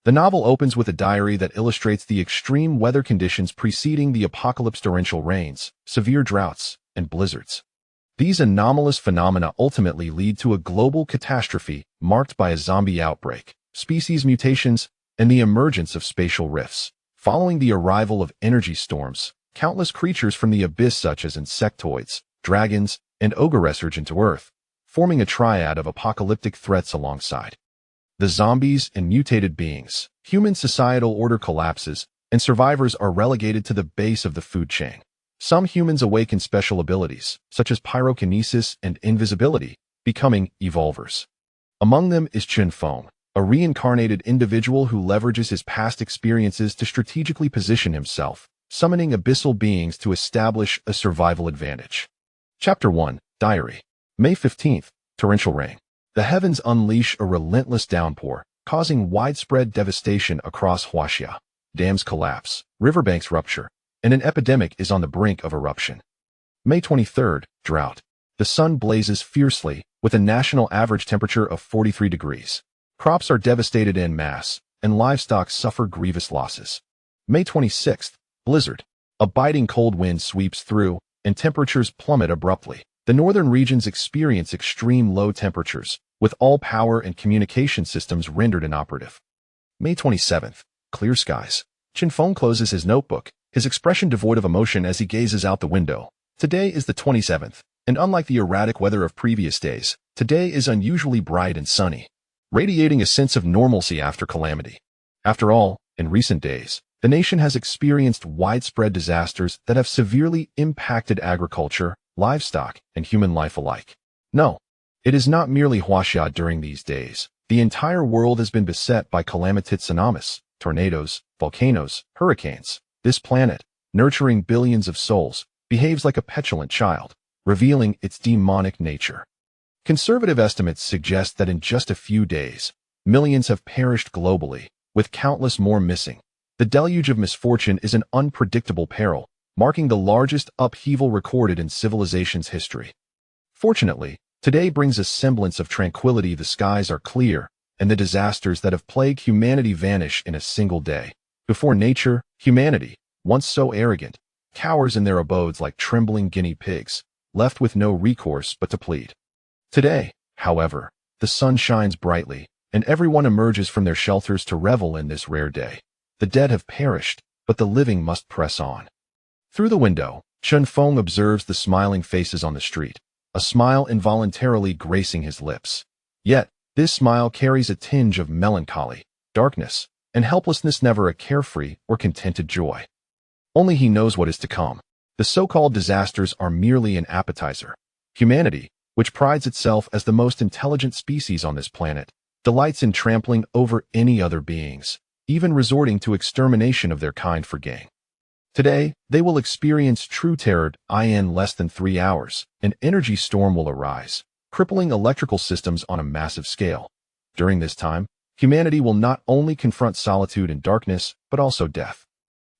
The novel opens with a diary that illustrates the extreme weather conditions preceding the apocalypse: torrential rains, severe droughts, and blizzards. These anomalous phenomena ultimately lead to a global catastrophe marked by a zombie outbreak, species mutations, and the emergence of spatial rifts. Following the arrival of energy storms, countless creatures from the abyss such as insectoids, dragons, and ogres resurge into Earth, forming a triad of apocalyptic threats alongside the zombies and mutated beings. Human societal order collapses, and survivors are relegated to the base of the food chain. Some humans awaken special abilities, such as pyrokinesis and invisibility, becoming evolvers. Among them is Chen Feng, a reincarnated individual who leverages his past experiences to strategically position himself, summoning abyssal beings to establish a survival advantage. Chapter 1, Diary. May 15th, torrential rain. The heavens unleash a relentless downpour, causing widespread devastation across Huaxia. Dams collapse, riverbanks rupture, and an epidemic is on the brink of eruption. May 23rd, drought. The sun blazes fiercely, with a national average temperature of 43 degrees. Crops are devastated en masse, and livestock suffer grievous losses. May 26th, blizzard. A biting cold wind sweeps through, and temperatures plummet abruptly. The northern regions experience extreme low temperatures, with all power and communication systems rendered inoperative. May 27th, clear skies. Chen Feng closes his notebook, his expression devoid of emotion as he gazes out the window. Today is the 27th, and unlike the erratic weather of previous days, today is unusually bright and sunny, radiating a sense of normalcy after calamity. After all, in recent days, the nation has experienced widespread disasters that have severely impacted agriculture, livestock, and human life alike. No, it is not merely Huaxia during these days. The entire world has been beset by calamitous tsunamis, tornadoes, volcanoes, hurricanes. This planet, nurturing billions of souls, behaves like a petulant child, revealing its demonic nature. Conservative estimates suggest that in just a few days, millions have perished globally, with countless more missing. The deluge of misfortune is an unpredictable peril, marking the largest upheaval recorded in civilization's history. Fortunately, today brings a semblance of tranquility. The skies are clear, and the disasters that have plagued humanity vanish in a single day. Before nature, humanity, once so arrogant, cowers in their abodes like trembling guinea pigs, left with no recourse but to plead. Today, however, the sun shines brightly, and everyone emerges from their shelters to revel in this rare day. The dead have perished, but the living must press on. Through the window, Chen Feng observes the smiling faces on the street, a smile involuntarily gracing his lips. Yet, this smile carries a tinge of melancholy, darkness, and helplessness, never a carefree or contented joy. Only he knows what is to come. The so-called disasters are merely an appetizer. Humanity, which prides itself as the most intelligent species on this planet, delights in trampling over any other beings, even resorting to extermination of their kind for gain. Today, they will experience true terror. In less than 3 hours, an energy storm will arise, crippling electrical systems on a massive scale. During this time, humanity will not only confront solitude and darkness, but also death.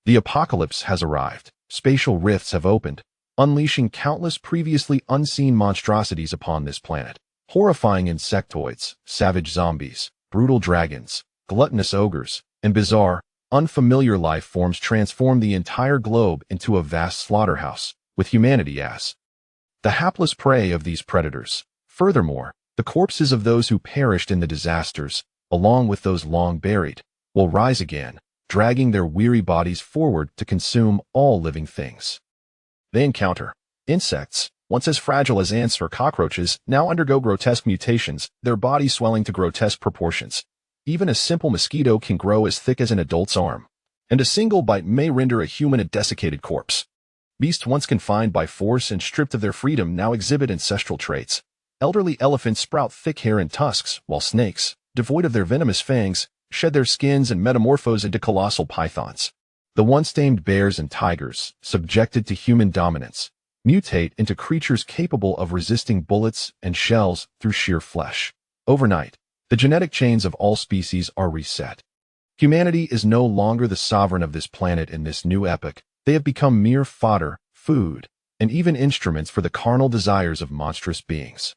The apocalypse has arrived. Spatial rifts have opened, unleashing countless previously unseen monstrosities upon this planet. Horrifying insectoids, savage zombies, brutal dragons, gluttonous ogres, and bizarre, unfamiliar life forms transform the entire globe into a vast slaughterhouse, with humanity as the hapless prey of these predators. Furthermore, the corpses of those who perished in the disasters, along with those long buried, will rise again, dragging their weary bodies forward to consume all living things. They encounter insects, once as fragile as ants or cockroaches, now undergo grotesque mutations, their bodies swelling to grotesque proportions. Even a simple mosquito can grow as thick as an adult's arm, and a single bite may render a human a desiccated corpse. Beasts once confined by force and stripped of their freedom now exhibit ancestral traits. Elderly elephants sprout thick hair and tusks, while snakes, devoid of their venomous fangs, shed their skins and metamorphose into colossal pythons. The once tamed bears and tigers, subjected to human dominance, mutate into creatures capable of resisting bullets and shells through sheer flesh. Overnight, the genetic chains of all species are reset. Humanity is no longer the sovereign of this planet in this new epoch. They have become mere fodder, food, and even instruments for the carnal desires of monstrous beings.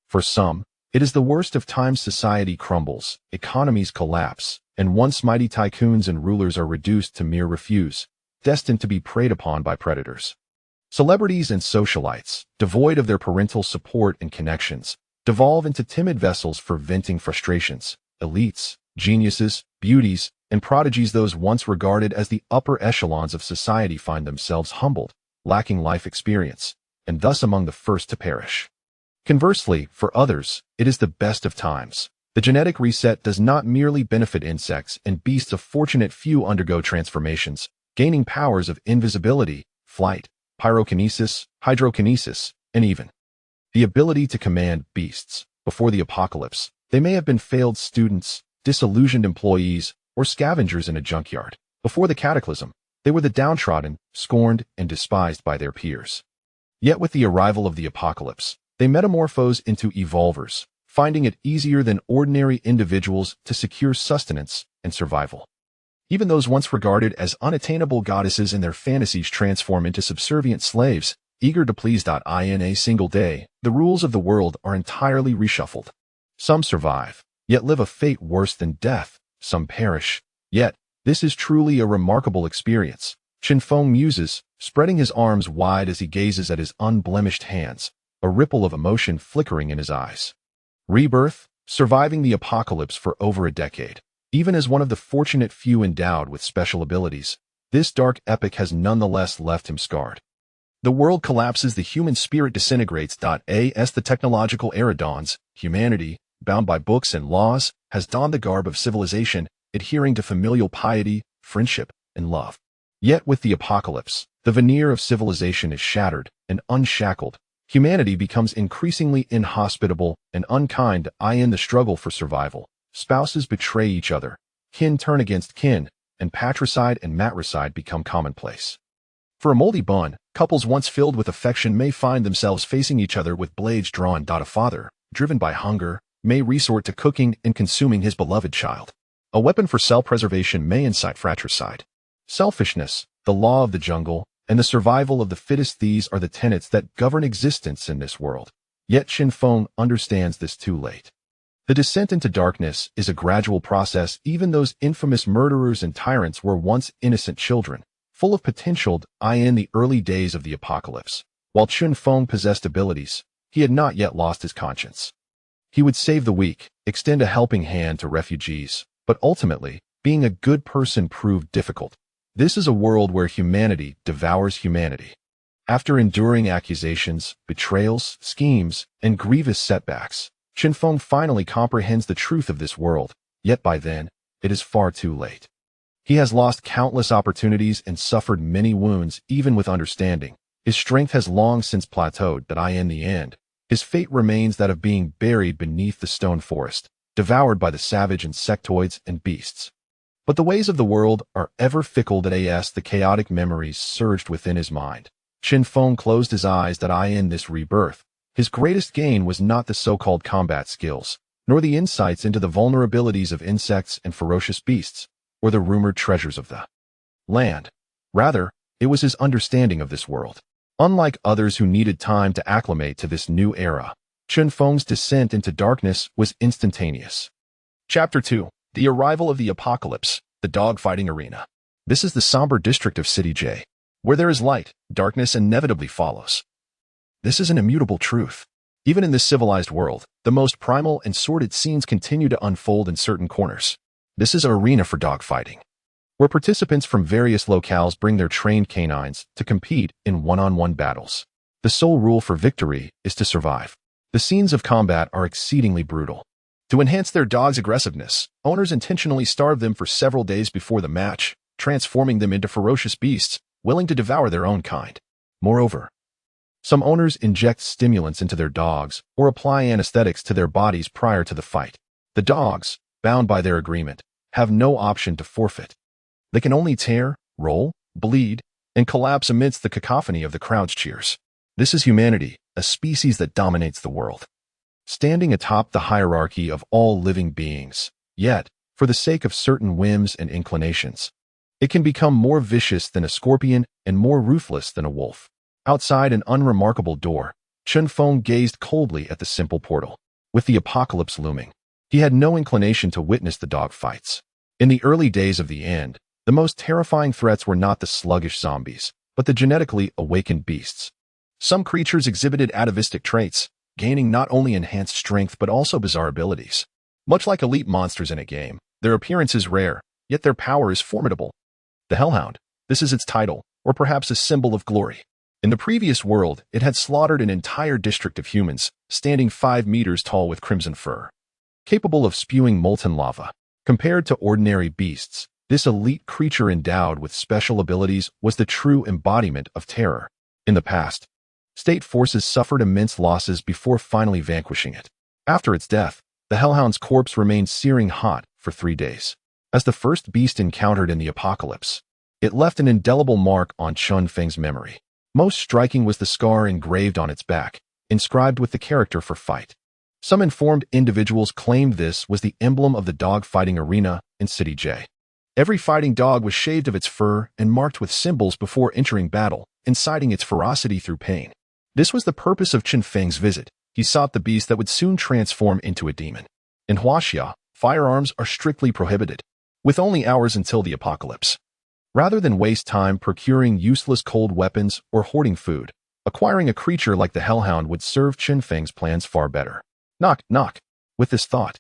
For some, It is the worst of times. Society crumbles, economies collapse, and once mighty tycoons and rulers are reduced to mere refuse, destined to be preyed upon by predators. Celebrities and socialites, devoid of their parental support and connections, devolve into timid vessels for venting frustrations. Elites, geniuses, beauties, and prodigies, those once regarded as the upper echelons of society, find themselves humbled, lacking life experience, and thus among the first to perish. Conversely, for others, it is the best of times. The genetic reset does not merely benefit insects and beasts. A fortunate few undergo transformations, gaining powers of invisibility, flight, pyrokinesis, hydrokinesis, and even the ability to command beasts. Before the apocalypse, they may have been failed students, disillusioned employees, or scavengers in a junkyard. Before the cataclysm, they were the downtrodden, scorned, and despised by their peers. Yet with the arrival of the apocalypse, they metamorphose into evolvers, finding it easier than ordinary individuals to secure sustenance and survival. Even those once regarded as unattainable goddesses in their fantasies transform into subservient slaves, eager to please. In a single day, the rules of the world are entirely reshuffled. Some survive, yet live a fate worse than death. Some perish, yet this is truly a remarkable experience. Chen Feng muses, spreading his arms wide as he gazes at his unblemished hands, a ripple of emotion flickering in his eyes. Rebirth, surviving the apocalypse for over a decade. Even as one of the fortunate few endowed with special abilities, this dark epic has nonetheless left him scarred. The world collapses, the human spirit disintegrates. As the technological era dawns, humanity, bound by books and laws, has donned the garb of civilization, adhering to familial piety, friendship, and love. Yet with the apocalypse, the veneer of civilization is shattered, and unshackled, humanity becomes increasingly inhospitable and unkind. In the struggle for survival, spouses betray each other, kin turn against kin, and patricide and matricide become commonplace. For a moldy bun, couples once filled with affection may find themselves facing each other with blades drawn. A father, driven by hunger, may resort to cooking and consuming his beloved child. A weapon for self-preservation may incite fratricide. Selfishness, the law of the jungle, and the survival of the fittest, these are the tenets that govern existence in this world. Yet Chen Feng understands this too late. The descent into darkness is a gradual process. Even those infamous murderers and tyrants were once innocent children, full of potential. In the early days of the apocalypse, while Chen Feng possessed abilities, he had not yet lost his conscience. He would save the weak, extend a helping hand to refugees, but ultimately, being a good person proved difficult. This is a world where humanity devours humanity. After enduring accusations, betrayals, schemes, and grievous setbacks, Chen Feng finally comprehends the truth of this world, yet by then, it is far too late. He has lost countless opportunities and suffered many wounds. Even with understanding, his strength has long since plateaued. In the end, his fate remains that of being buried beneath the stone forest, devoured by the savage insectoids and beasts. But the ways of the world are ever fickle. As the chaotic memories surged within his mind, Chen Feng closed his eyes. In this rebirth, his greatest gain was not the so-called combat skills, nor the insights into the vulnerabilities of insects and ferocious beasts, or the rumored treasures of the land. Rather, it was his understanding of this world. Unlike others who needed time to acclimate to this new era, Chen Feng's descent into darkness was instantaneous. Chapter 2. The Arrival of the Apocalypse, the Dogfighting Arena. This is the somber district of City J. Where there is light, darkness inevitably follows. This is an immutable truth. Even in this civilized world, the most primal and sordid scenes continue to unfold in certain corners. This is an arena for dogfighting, where participants from various locales bring their trained canines to compete in one-on-one battles. The sole rule for victory is to survive. The scenes of combat are exceedingly brutal. To enhance their dogs' aggressiveness, owners intentionally starve them for several days before the match, transforming them into ferocious beasts, willing to devour their own kind. Moreover, some owners inject stimulants into their dogs or apply anesthetics to their bodies prior to the fight. The dogs, bound by their agreement, have no option to forfeit. They can only tear, roll, bleed, and collapse amidst the cacophony of the crowd's cheers. This is humanity, a species that dominates the world, standing atop the hierarchy of all living beings. Yet, for the sake of certain whims and inclinations, it can become more vicious than a scorpion and more ruthless than a wolf. Outside an unremarkable door, Chen Feng gazed coldly at the simple portal. With the apocalypse looming, he had no inclination to witness the dog fights. In the early days of the end, the most terrifying threats were not the sluggish zombies, but the genetically awakened beasts. Some creatures exhibited atavistic traits, gaining not only enhanced strength but also bizarre abilities. Much like elite monsters in a game, their appearance is rare, yet their power is formidable. The Hellhound. This is its title, or perhaps a symbol of glory. In the previous world, it had slaughtered an entire district of humans, standing 5 meters tall with crimson fur. Capable of spewing molten lava. Compared to ordinary beasts, this elite creature endowed with special abilities was the true embodiment of terror. In the past, state forces suffered immense losses before finally vanquishing it. After its death, the Hellhound's corpse remained searing hot for 3 days. As the first beast encountered in the apocalypse, it left an indelible mark on Chen Feng's memory. Most striking was the scar engraved on its back, inscribed with the character for fight. Some informed individuals claimed this was the emblem of the dog-fighting arena in City J. Every fighting dog was shaved of its fur and marked with symbols before entering battle, inciting its ferocity through pain. This was the purpose of Chen Feng's visit. He sought the beast that would soon transform into a demon. In Huaxia, firearms are strictly prohibited, with only hours until the apocalypse. Rather than waste time procuring useless cold weapons or hoarding food, acquiring a creature like the Hellhound would serve Chen Feng's plans far better. Knock, knock. With this thought,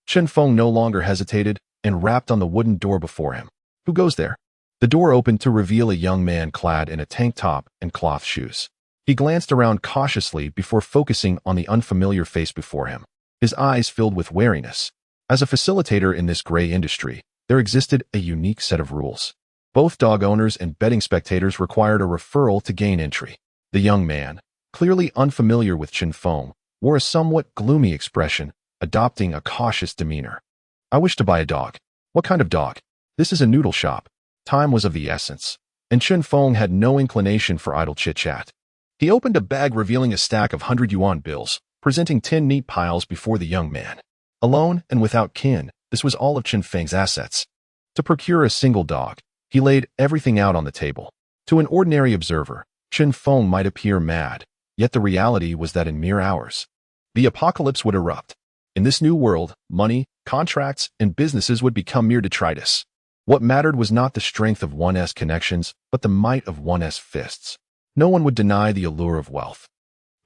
Chen Feng no longer hesitated and rapped on the wooden door before him. Who goes there? The door opened to reveal a young man clad in a tank top and cloth shoes. He glanced around cautiously before focusing on the unfamiliar face before him. His eyes filled with wariness. As a facilitator in this gray industry, there existed a unique set of rules. Both dog owners and betting spectators required a referral to gain entry. The young man, clearly unfamiliar with Chen Feng, wore a somewhat gloomy expression, adopting a cautious demeanor. I wish to buy a dog. What kind of dog? This is a noodle shop. Time was of the essence, and Chen Feng had no inclination for idle chit-chat. He opened a bag revealing a stack of 100 yuan bills, presenting 10 neat piles before the young man. Alone and without kin, this was all of Chen Feng's assets. To procure a single dog, he laid everything out on the table. To an ordinary observer, Chen Feng might appear mad, yet the reality was that in mere hours, the apocalypse would erupt. In this new world, money, contracts, and businesses would become mere detritus. What mattered was not the strength of one's connections, but the might of one's fists. No one would deny the allure of wealth.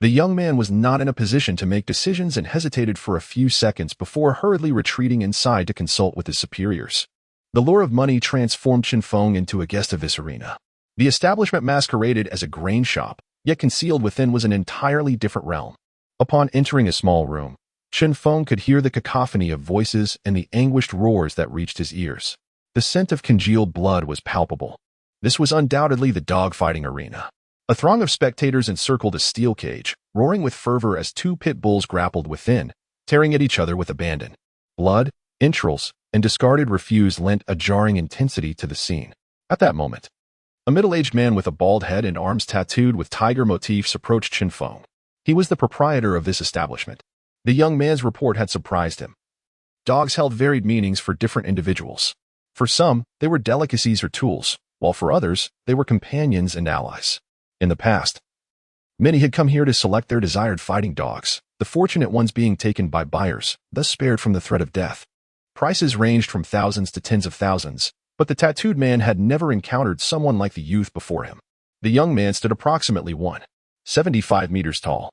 The young man was not in a position to make decisions and hesitated for a few seconds before hurriedly retreating inside to consult with his superiors. The lure of money transformed Chen Feng into a guest of this arena. The establishment masqueraded as a grain shop, yet concealed within was an entirely different realm. Upon entering a small room, Chen Feng could hear the cacophony of voices and the anguished roars that reached his ears. The scent of congealed blood was palpable. This was undoubtedly the dog-fighting arena. A throng of spectators encircled a steel cage, roaring with fervor as 2 pit bulls grappled within, tearing at each other with abandon. Blood, entrails, and discarded refuse lent a jarring intensity to the scene. At that moment, a middle-aged man with a bald head and arms tattooed with tiger motifs approached Chen Feng. He was the proprietor of this establishment. The young man's report had surprised him. Dogs held varied meanings for different individuals. For some, they were delicacies or tools, while for others, they were companions and allies. In the past, many had come here to select their desired fighting dogs, the fortunate ones being taken by buyers, thus spared from the threat of death. Prices ranged from thousands to tens of thousands, but the tattooed man had never encountered someone like the youth before him. The young man stood approximately 1.75 meters tall.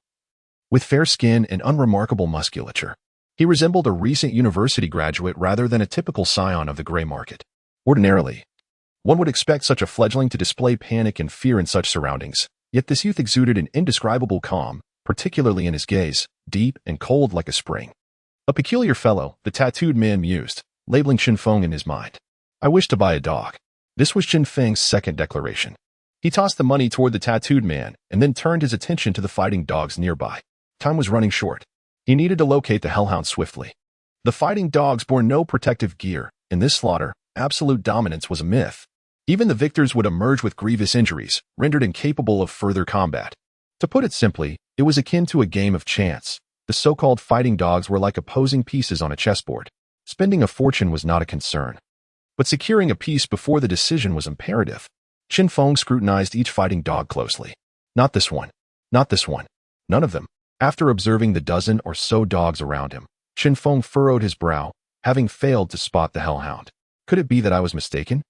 With fair skin and unremarkable musculature, he resembled a recent university graduate rather than a typical scion of the gray market. Ordinarily, one would expect such a fledgling to display panic and fear in such surroundings, yet this youth exuded an indescribable calm, particularly in his gaze, deep and cold like a spring. A peculiar fellow, the tattooed man mused, labeling Chen Feng in his mind. I wish to buy a dog. This was Chen Feng's second declaration. He tossed the money toward the tattooed man and then turned his attention to the fighting dogs nearby. Time was running short. He needed to locate the Hellhound swiftly. The fighting dogs bore no protective gear. In this slaughter, absolute dominance was a myth. Even the victors would emerge with grievous injuries, rendered incapable of further combat. To put it simply, it was akin to a game of chance. The so-called fighting dogs were like opposing pieces on a chessboard. Spending a fortune was not a concern, but securing a piece before the decision was imperative. Chen Feng scrutinized each fighting dog closely. Not this one. Not this one. None of them. After observing the dozen or so dogs around him, Chen Feng furrowed his brow, having failed to spot the hellhound. Could it be that I was mistaken?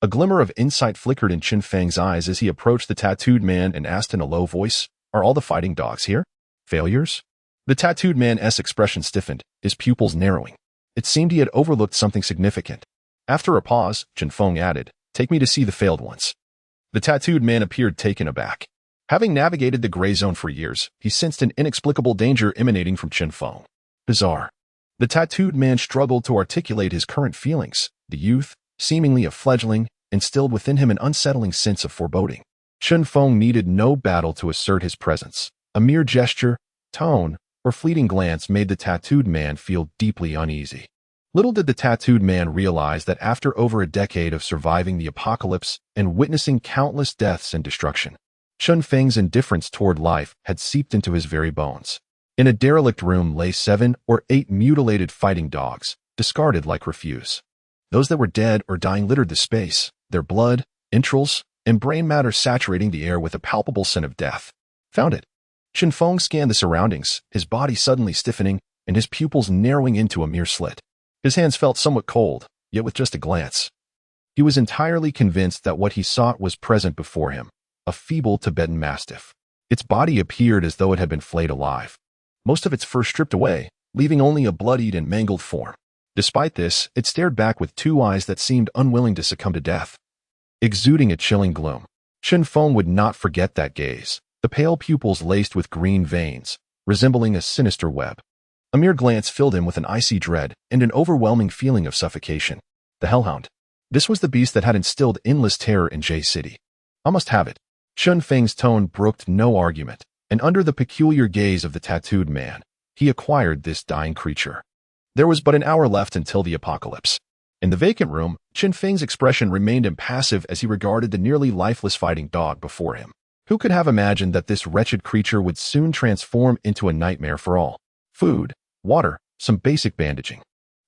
A glimmer of insight flickered in Chen Feng's eyes as he approached the tattooed man and asked in a low voice, "Are all the fighting dogs here? Failures?" The tattooed man's expression stiffened, his pupils narrowing. It seemed he had overlooked something significant. After a pause, Chen Feng added, "Take me to see the failed ones." The tattooed man appeared taken aback. Having navigated the gray zone for years, he sensed an inexplicable danger emanating from Chen Feng. Bizarre. The tattooed man struggled to articulate his current feelings. The youth, seemingly a fledgling, instilled within him an unsettling sense of foreboding. Chen Feng needed no battle to assert his presence. A mere gesture, tone, or fleeting glance made the tattooed man feel deeply uneasy. Little did the tattooed man realize that after over a decade of surviving the apocalypse and witnessing countless deaths and destruction, Chen Feng's indifference toward life had seeped into his very bones. In a derelict room lay 7 or 8 mutilated fighting dogs, discarded like refuse. Those that were dead or dying littered the space, their blood, entrails, and brain matter saturating the air with a palpable scent of death. Found it. Chen Feng scanned the surroundings, his body suddenly stiffening and his pupils narrowing into a mere slit. His hands felt somewhat cold, yet with just a glance. He was entirely convinced that what he sought was present before him, a feeble Tibetan mastiff. Its body appeared as though it had been flayed alive. Most of its fur stripped away, leaving only a bloodied and mangled form. Despite this, it stared back with 2 eyes that seemed unwilling to succumb to death. Exuding a chilling gloom, Chen Feng would not forget that gaze, the pale pupils laced with green veins, resembling a sinister web. A mere glance filled him with an icy dread and an overwhelming feeling of suffocation. The hellhound. This was the beast that had instilled endless terror in J City. I must have it. Chen Feng's tone brooked no argument, and under the peculiar gaze of the tattooed man, he acquired this dying creature. There was but an hour left until the apocalypse. In the vacant room, Chen Feng's expression remained impassive as he regarded the nearly lifeless fighting dog before him. Who could have imagined that this wretched creature would soon transform into a nightmare for all? Food, water, some basic bandaging.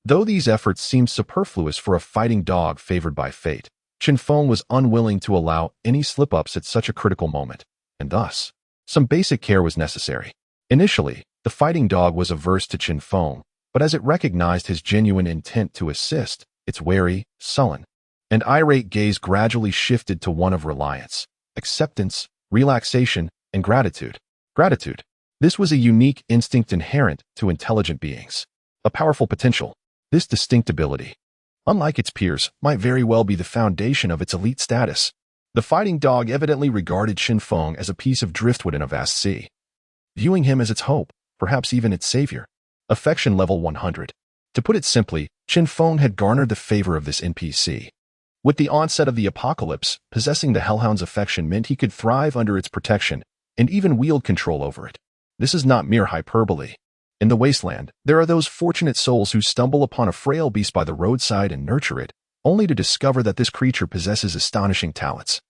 Though these efforts seemed superfluous for a fighting dog favored by fate, Chen Feng was unwilling to allow any slip-ups at such a critical moment, and thus, some basic care was necessary. Initially, the fighting dog was averse to Chen Feng, but as it recognized his genuine intent to assist, its wary, sullen, and irate gaze gradually shifted to one of reliance, acceptance, relaxation, and gratitude. Gratitude. This was a unique instinct inherent to intelligent beings. A powerful potential. This distinct ability, unlike its peers, might very well be the foundation of its elite status. The fighting dog evidently regarded Chen Feng as a piece of driftwood in a vast sea, viewing him as its hope, perhaps even its savior. Affection level 100. To put it simply, Chen Feng had garnered the favor of this NPC. With the onset of the apocalypse, possessing the hellhound's affection meant he could thrive under its protection and even wield control over it. This is not mere hyperbole. In the wasteland, there are those fortunate souls who stumble upon a frail beast by the roadside and nurture it, only to discover that this creature possesses astonishing talents.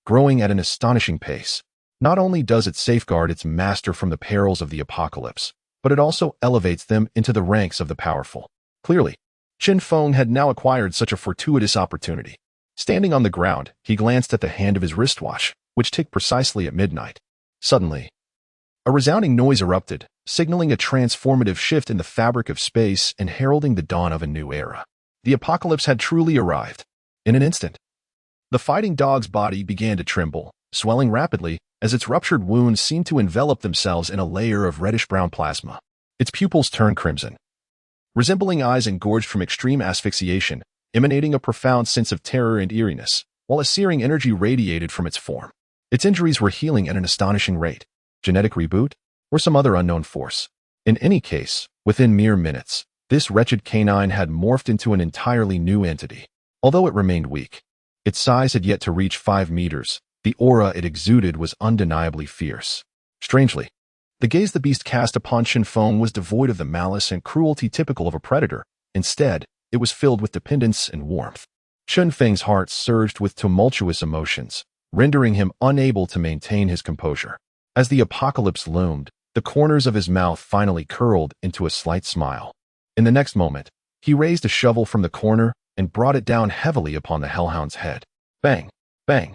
Growing at an astonishing pace, not only does it safeguard its master from the perils of the apocalypse, but it also elevates them into the ranks of the powerful. Clearly, Chen Feng had now acquired such a fortuitous opportunity. Standing on the ground, he glanced at the hand of his wristwatch, which ticked precisely at midnight. Suddenly, a resounding noise erupted, signaling a transformative shift in the fabric of space and heralding the dawn of a new era. The apocalypse had truly arrived. In an instant, the fighting dog's body began to tremble, swelling rapidly as its ruptured wounds seemed to envelop themselves in a layer of reddish-brown plasma. Its pupils turned crimson, resembling eyes engorged from extreme asphyxiation, emanating a profound sense of terror and eeriness, while a searing energy radiated from its form. Its injuries were healing at an astonishing rate. Genetic reboot, or some other unknown force. In any case, within mere minutes, this wretched canine had morphed into an entirely new entity. Although it remained weak, its size had yet to reach 5 meters. The aura it exuded was undeniably fierce. Strangely, the gaze the beast cast upon Chen Feng was devoid of the malice and cruelty typical of a predator. Instead, it was filled with dependence and warmth. Chen Feng's heart surged with tumultuous emotions, rendering him unable to maintain his composure. As the apocalypse loomed, the corners of his mouth finally curled into a slight smile. In the next moment, he raised a shovel from the corner and brought it down heavily upon the hellhound's head. Bang! Bang!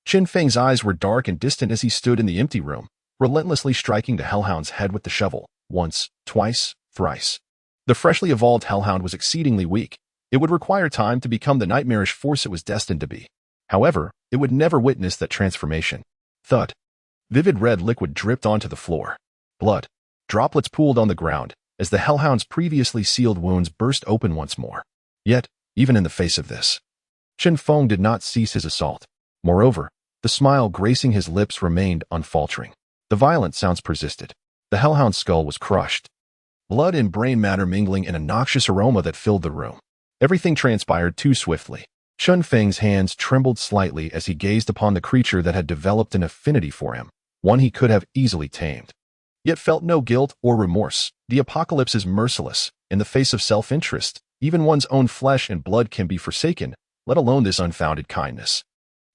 Chen Feng's eyes were dark and distant as he stood in the empty room, relentlessly striking the hellhound's head with the shovel, once, twice, thrice. The freshly evolved hellhound was exceedingly weak. It would require time to become the nightmarish force it was destined to be. However, it would never witness that transformation. Thud. Vivid red liquid dripped onto the floor. Blood. Droplets pooled on the ground as the hellhound's previously sealed wounds burst open once more. Yet, even in the face of this, Chen Feng did not cease his assault. Moreover, the smile gracing his lips remained unfaltering. The violent sounds persisted. The hellhound's skull was crushed, blood and brain matter mingling in a noxious aroma that filled the room. Everything transpired too swiftly. Chen Feng's hands trembled slightly as he gazed upon the creature that had developed an affinity for him, one he could have easily tamed. Yet felt no guilt or remorse. The apocalypse is merciless. In the face of self-interest, even one's own flesh and blood can be forsaken, let alone this unfounded kindness.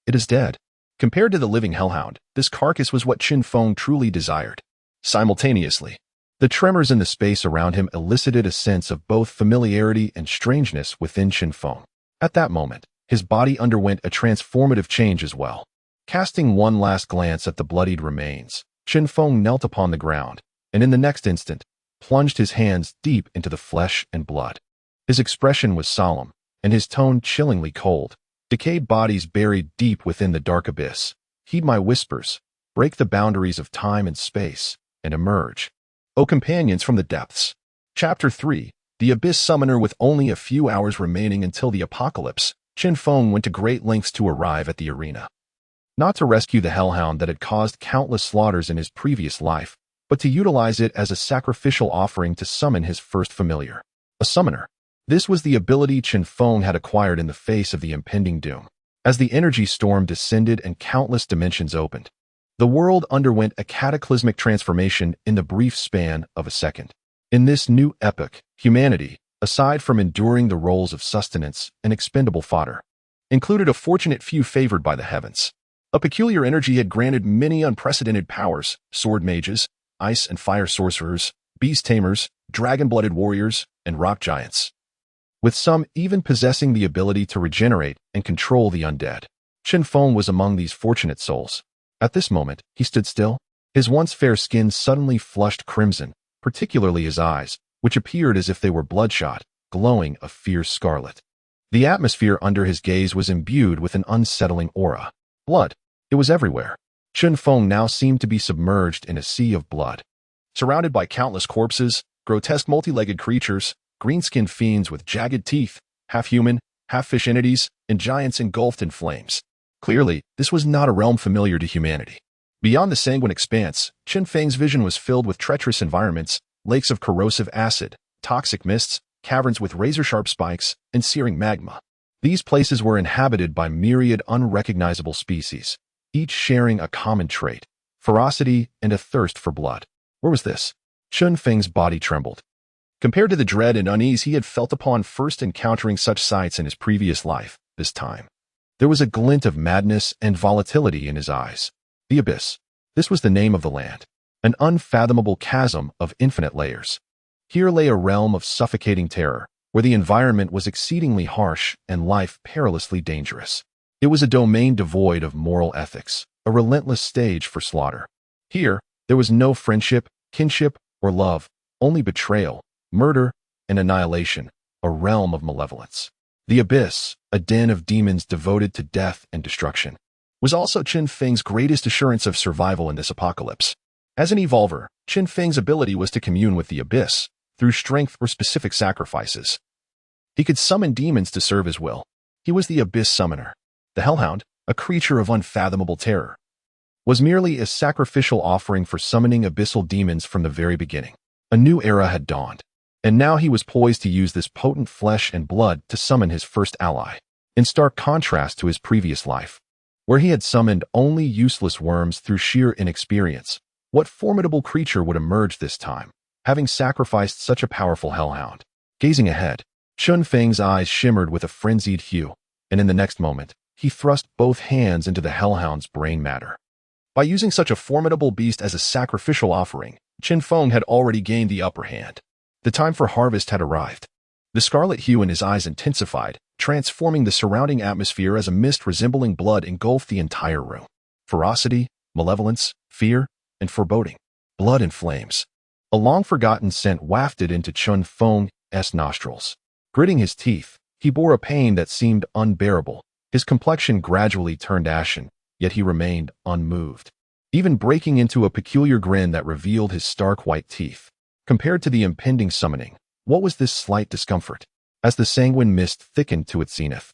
It is dead. Compared to the living hellhound, this carcass was what Chen Feng truly desired. Simultaneously, the tremors in the space around him elicited a sense of both familiarity and strangeness within Chen Feng. At that moment, his body underwent a transformative change as well. Casting one last glance at the bloodied remains, Chen Feng knelt upon the ground, and in the next instant, plunged his hands deep into the flesh and blood. His expression was solemn, and his tone chillingly cold. Decayed bodies buried deep within the dark abyss. Heed my whispers, break the boundaries of time and space, and emerge. O companions from the depths. Chapter 3. The Abyss Summoner. With only a few hours remaining until the apocalypse, Chen Feng went to great lengths to arrive at the arena. Not to rescue the hellhound that had caused countless slaughters in his previous life, but to utilize it as a sacrificial offering to summon his first familiar. A summoner. This was the ability Chen Feng had acquired in the face of the impending doom. As the energy storm descended and countless dimensions opened, the world underwent a cataclysmic transformation in the brief span of a second. In this new epoch, humanity, aside from enduring the roles of sustenance and expendable fodder, included a fortunate few favored by the heavens. A peculiar energy had granted many unprecedented powers: sword mages, ice and fire sorcerers, beast tamers, dragon-blooded warriors, and rock giants, with some even possessing the ability to regenerate and control the undead. Chen Feng was among these fortunate souls. At this moment, he stood still. His once fair skin suddenly flushed crimson, particularly his eyes, which appeared as if they were bloodshot, glowing a fierce scarlet. The atmosphere under his gaze was imbued with an unsettling aura. Blood. It was everywhere. Chen Feng now seemed to be submerged in a sea of blood. Surrounded by countless corpses, grotesque multi-legged creatures, green-skinned fiends with jagged teeth, half-human, half-fish entities, and giants engulfed in flames. Clearly, this was not a realm familiar to humanity. Beyond the sanguine expanse, Chen Feng's vision was filled with treacherous environments, lakes of corrosive acid, toxic mists, caverns with razor-sharp spikes, and searing magma. These places were inhabited by myriad unrecognizable species, each sharing a common trait: ferocity and a thirst for blood. Where was this? Chen Feng's body trembled. Compared to the dread and unease he had felt upon first encountering such sights in his previous life, this time, there was a glint of madness and volatility in his eyes. The abyss. This was the name of the land. An unfathomable chasm of infinite layers. Here lay a realm of suffocating terror, where the environment was exceedingly harsh and life perilously dangerous. It was a domain devoid of moral ethics, a relentless stage for slaughter. Here, there was no friendship, kinship, or love, only betrayal, murder, and annihilation, a realm of malevolence. The abyss, a den of demons devoted to death and destruction, was also Chen Feng's greatest assurance of survival in this apocalypse. As an evolver, Chen Feng's ability was to commune with the abyss through strength or specific sacrifices. He could summon demons to serve his will. He was the abyss summoner. The hellhound, a creature of unfathomable terror, was merely a sacrificial offering for summoning abyssal demons from the very beginning. A new era had dawned, and now he was poised to use this potent flesh and blood to summon his first ally, in stark contrast to his previous life, where he had summoned only useless worms through sheer inexperience. What formidable creature would emerge this time, having sacrificed such a powerful hellhound? Gazing ahead, Chen Feng's eyes shimmered with a frenzied hue, and in the next moment, he thrust both hands into the hellhound's brain matter. By using such a formidable beast as a sacrificial offering, Chen Feng had already gained the upper hand. The time for harvest had arrived. The scarlet hue in his eyes intensified, transforming the surrounding atmosphere as a mist resembling blood engulfed the entire room. Ferocity, malevolence, fear, and foreboding. Blood and flames. A long-forgotten scent wafted into Chen Feng's nostrils. Gritting his teeth, he bore a pain that seemed unbearable. His complexion gradually turned ashen, yet he remained unmoved, even breaking into a peculiar grin that revealed his stark white teeth. Compared to the impending summoning, what was this slight discomfort? As the sanguine mist thickened to its zenith,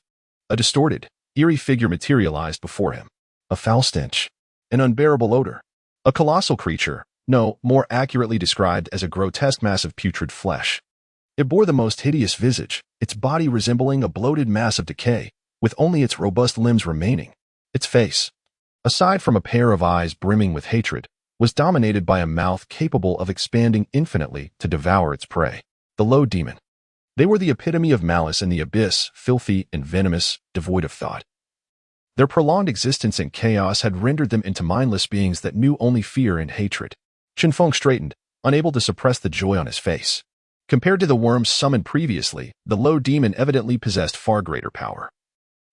a distorted, eerie figure materialized before him. A foul stench. An unbearable odor. A colossal creature, no, more accurately described as a grotesque mass of putrid flesh. It bore the most hideous visage, its body resembling a bloated mass of decay, with only its robust limbs remaining. Its face, aside from a pair of eyes brimming with hatred, was dominated by a mouth capable of expanding infinitely to devour its prey. The low demon. They were the epitome of malice in the abyss, filthy and venomous, devoid of thought. Their prolonged existence in chaos had rendered them into mindless beings that knew only fear and hatred. Chen Feng straightened, unable to suppress the joy on his face. Compared to the worms summoned previously, the low demon evidently possessed far greater power.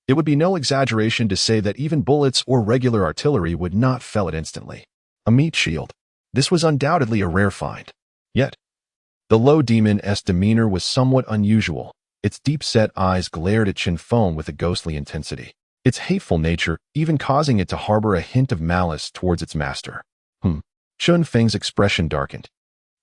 It would be no exaggeration to say that even bullets or regular artillery would not fell it instantly. A meat shield. This was undoubtedly a rare find. Yet, the low demon's demeanor was somewhat unusual. Its deep-set eyes glared at Chen Feng with a ghostly intensity, its hateful nature even causing it to harbor a hint of malice towards its master. Chen Feng's expression darkened,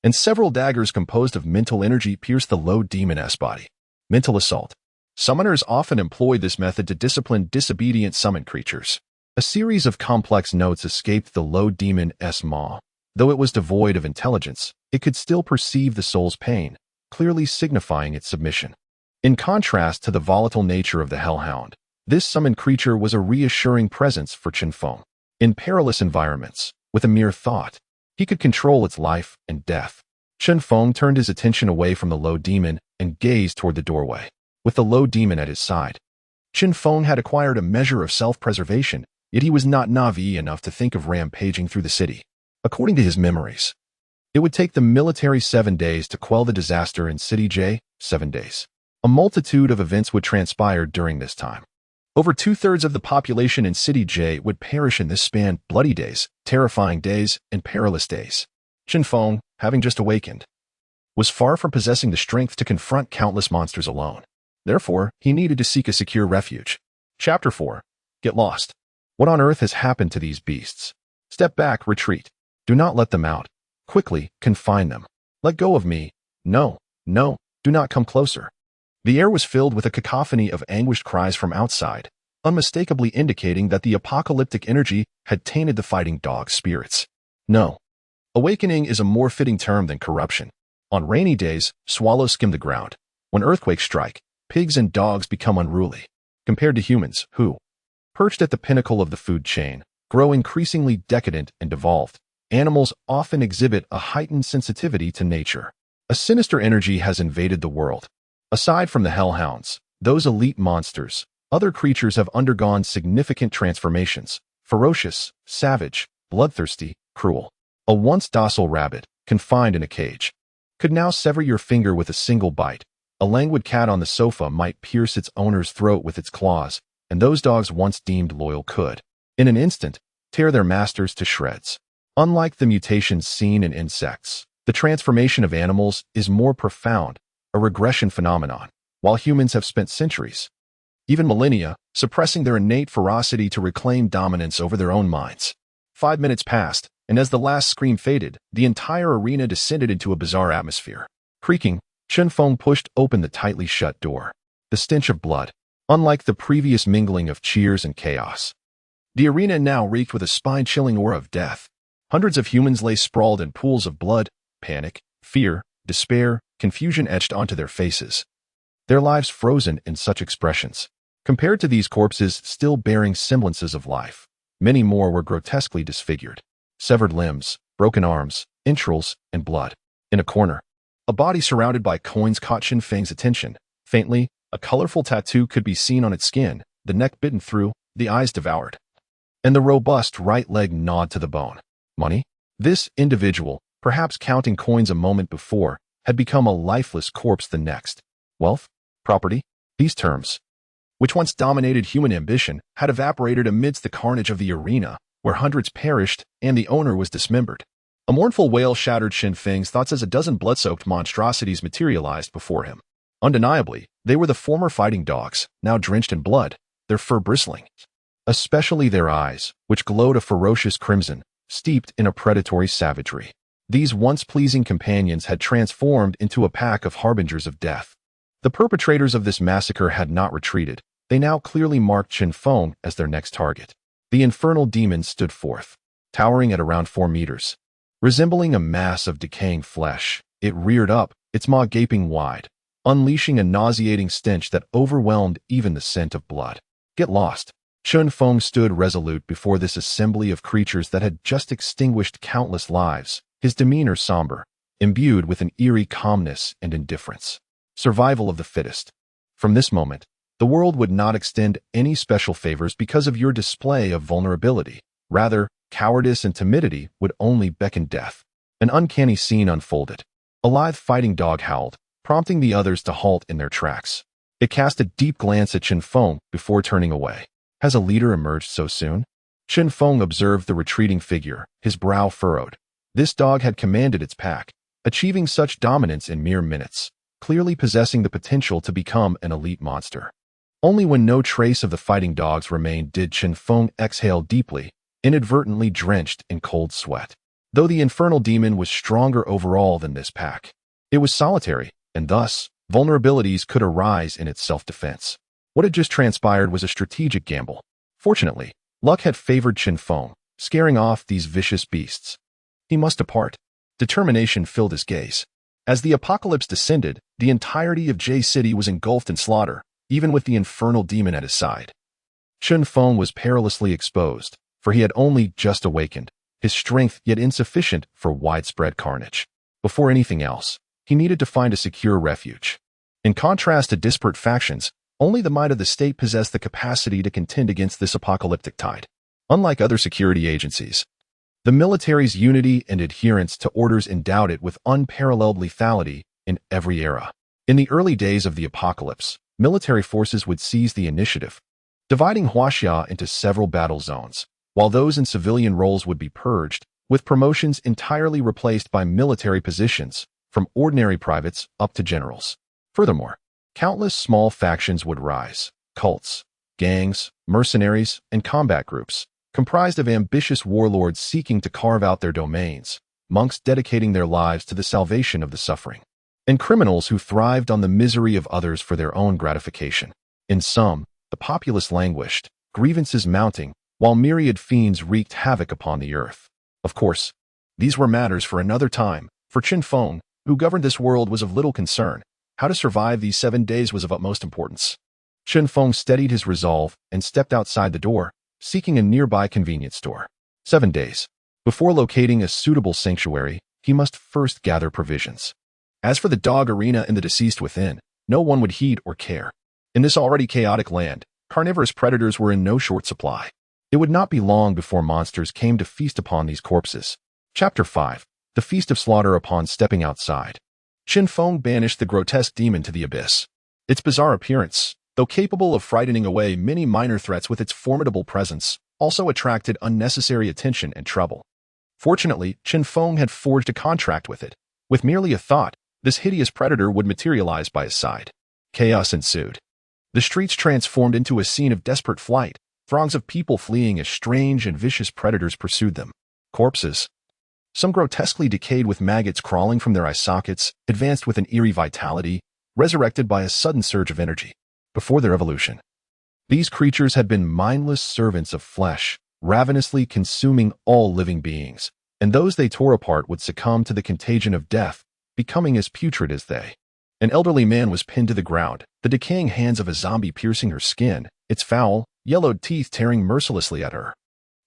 and several daggers composed of mental energy pierced the low demon's body. Mental assault. Summoners often employed this method to discipline disobedient summoned creatures. A series of complex notes escaped the low demon's maw. Though it was devoid of intelligence, it could still perceive the soul's pain, clearly signifying its submission. In contrast to the volatile nature of the hellhound, this summoned creature was a reassuring presence for Chen Feng. In perilous environments, with a mere thought, he could control its life and death. Chen Feng turned his attention away from the low demon and gazed toward the doorway. With the low demon at his side, Chen Feng had acquired a measure of self-preservation, yet he was not naive enough to think of rampaging through the city. According to his memories, it would take the military 7 days to quell the disaster in City J, 7 days. A multitude of events would transpire during this time. Over 2/3 of the population in City J would perish in this span: bloody days, terrifying days, and perilous days. Chen Feng, having just awakened, was far from possessing the strength to confront countless monsters alone. Therefore, he needed to seek a secure refuge. Chapter 4. Get lost. What on earth has happened to these beasts? Step back, retreat. Do not let them out. Quickly, confine them. Let go of me. No, no, do not come closer. The air was filled with a cacophony of anguished cries from outside, unmistakably indicating that the apocalyptic energy had tainted the fighting dog's spirits. No. Awakening is a more fitting term than corruption. On rainy days, swallows skim the ground. When earthquakes strike, pigs and dogs become unruly. Compared to humans, who, perched at the pinnacle of the food chain, grow increasingly decadent and devolved, animals often exhibit a heightened sensitivity to nature. A sinister energy has invaded the world. Aside from the hellhounds, those elite monsters, other creatures have undergone significant transformations: ferocious, savage, bloodthirsty, cruel. A once docile rabbit, confined in a cage, could now sever your finger with a single bite. A languid cat on the sofa might pierce its owner's throat with its claws, and those dogs once deemed loyal could, in an instant, tear their masters to shreds. Unlike the mutations seen in insects, the transformation of animals is more profound, a regression phenomenon, while humans have spent centuries, even millennia, suppressing their innate ferocity to reclaim dominance over their own minds. 5 minutes passed, and as the last scream faded, the entire arena descended into a bizarre atmosphere. Creaking, Chen Feng pushed open the tightly shut door. The stench of blood, unlike the previous mingling of cheers and chaos. The arena now reeked with a spine-chilling aura of death. Hundreds of humans lay sprawled in pools of blood, panic, fear, despair, confusion etched onto their faces, their lives frozen in such expressions. Compared to these corpses still bearing semblances of life, many more were grotesquely disfigured. Severed limbs, broken arms, entrails, and blood. In a corner, a body surrounded by coins caught Chen Feng's attention. Faintly, a colorful tattoo could be seen on its skin, the neck bitten through, the eyes devoured, and the robust right leg gnawed to the bone. Money? This individual, perhaps counting coins a moment before, had become a lifeless corpse the next. Wealth? Property? These terms, which once dominated human ambition, had evaporated amidst the carnage of the arena, where hundreds perished and the owner was dismembered. A mournful wail shattered Chen Feng's thoughts as a dozen blood-soaked monstrosities materialized before him. Undeniably, they were the former fighting dogs, now drenched in blood, their fur bristling. Especially their eyes, which glowed a ferocious crimson, steeped in a predatory savagery. These once pleasing companions had transformed into a pack of harbingers of death. The perpetrators of this massacre had not retreated. They now clearly marked Chen Feng as their next target. The infernal demon stood forth, towering at around 4 meters. Resembling a mass of decaying flesh, it reared up, its maw gaping wide, unleashing a nauseating stench that overwhelmed even the scent of blood. Get lost. Chen Feng stood resolute before this assembly of creatures that had just extinguished countless lives, his demeanor somber, imbued with an eerie calmness and indifference. Survival of the fittest. From this moment, the world would not extend any special favors because of your display of vulnerability. Rather, cowardice and timidity would only beckon death. An uncanny scene unfolded. A live fighting dog howled, prompting the others to halt in their tracks. It cast a deep glance at Chen Feng before turning away. Has a leader emerged so soon? Chen Feng observed the retreating figure, his brow furrowed. This dog had commanded its pack, achieving such dominance in mere minutes, clearly possessing the potential to become an elite monster. Only when no trace of the fighting dogs remained did Chen Feng exhale deeply, inadvertently drenched in cold sweat. Though the infernal demon was stronger overall than this pack, it was solitary, and thus, vulnerabilities could arise in its self-defense. What had just transpired was a strategic gamble. Fortunately, luck had favored Chen Feng, scaring off these vicious beasts. He must depart. Determination filled his gaze. As the apocalypse descended, the entirety of J City was engulfed in slaughter, even with the infernal demon at his side. Chen Feng was perilously exposed, for he had only just awakened, his strength yet insufficient for widespread carnage. Before anything else, he needed to find a secure refuge. In contrast to disparate factions, only the might of the state possessed the capacity to contend against this apocalyptic tide. Unlike other security agencies, the military's unity and adherence to orders endowed it with unparalleled lethality in every era. In the early days of the apocalypse, military forces would seize the initiative, dividing Huaxia into several battle zones, while those in civilian roles would be purged, with promotions entirely replaced by military positions, from ordinary privates up to generals. Furthermore, countless small factions would rise, cults, gangs, mercenaries, and combat groups, comprised of ambitious warlords seeking to carve out their domains, monks dedicating their lives to the salvation of the suffering, and criminals who thrived on the misery of others for their own gratification. In sum, the populace languished, grievances mounting, while myriad fiends wreaked havoc upon the earth. Of course, these were matters for another time. For Chen Feng, who governed this world, was of little concern. How to survive these 7 days was of utmost importance. Chen Feng steadied his resolve and stepped outside the door, seeking a nearby convenience store. 7 days. Before locating a suitable sanctuary, he must first gather provisions. As for the dog arena and the deceased within, no one would heed or care. In this already chaotic land, carnivorous predators were in no short supply. It would not be long before monsters came to feast upon these corpses. Chapter 5. The Feast of Slaughter. Upon stepping outside, Chen Feng banished the grotesque demon to the abyss. Its bizarre appearance, though capable of frightening away many minor threats with its formidable presence, also attracted unnecessary attention and trouble. Fortunately, Chen Feng had forged a contract with it. With merely a thought, this hideous predator would materialize by his side. Chaos ensued. The streets transformed into a scene of desperate flight, throngs of people fleeing as strange and vicious predators pursued them. Corpses, some grotesquely decayed with maggots crawling from their eye sockets, advanced with an eerie vitality, resurrected by a sudden surge of energy. Before their evolution, these creatures had been mindless servants of flesh, ravenously consuming all living beings, and those they tore apart would succumb to the contagion of death, becoming as putrid as they. An elderly man was pinned to the ground, the decaying hands of a zombie piercing her skin, its foul, yellowed teeth tearing mercilessly at her.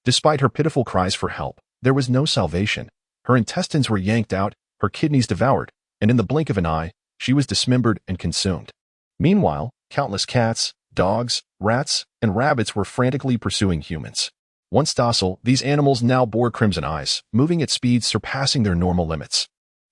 Despite her pitiful cries for help, there was no salvation. Her intestines were yanked out, her kidneys devoured, and in the blink of an eye, she was dismembered and consumed. Meanwhile, countless cats, dogs, rats, and rabbits were frantically pursuing humans. Once docile, these animals now bore crimson eyes, moving at speeds surpassing their normal limits.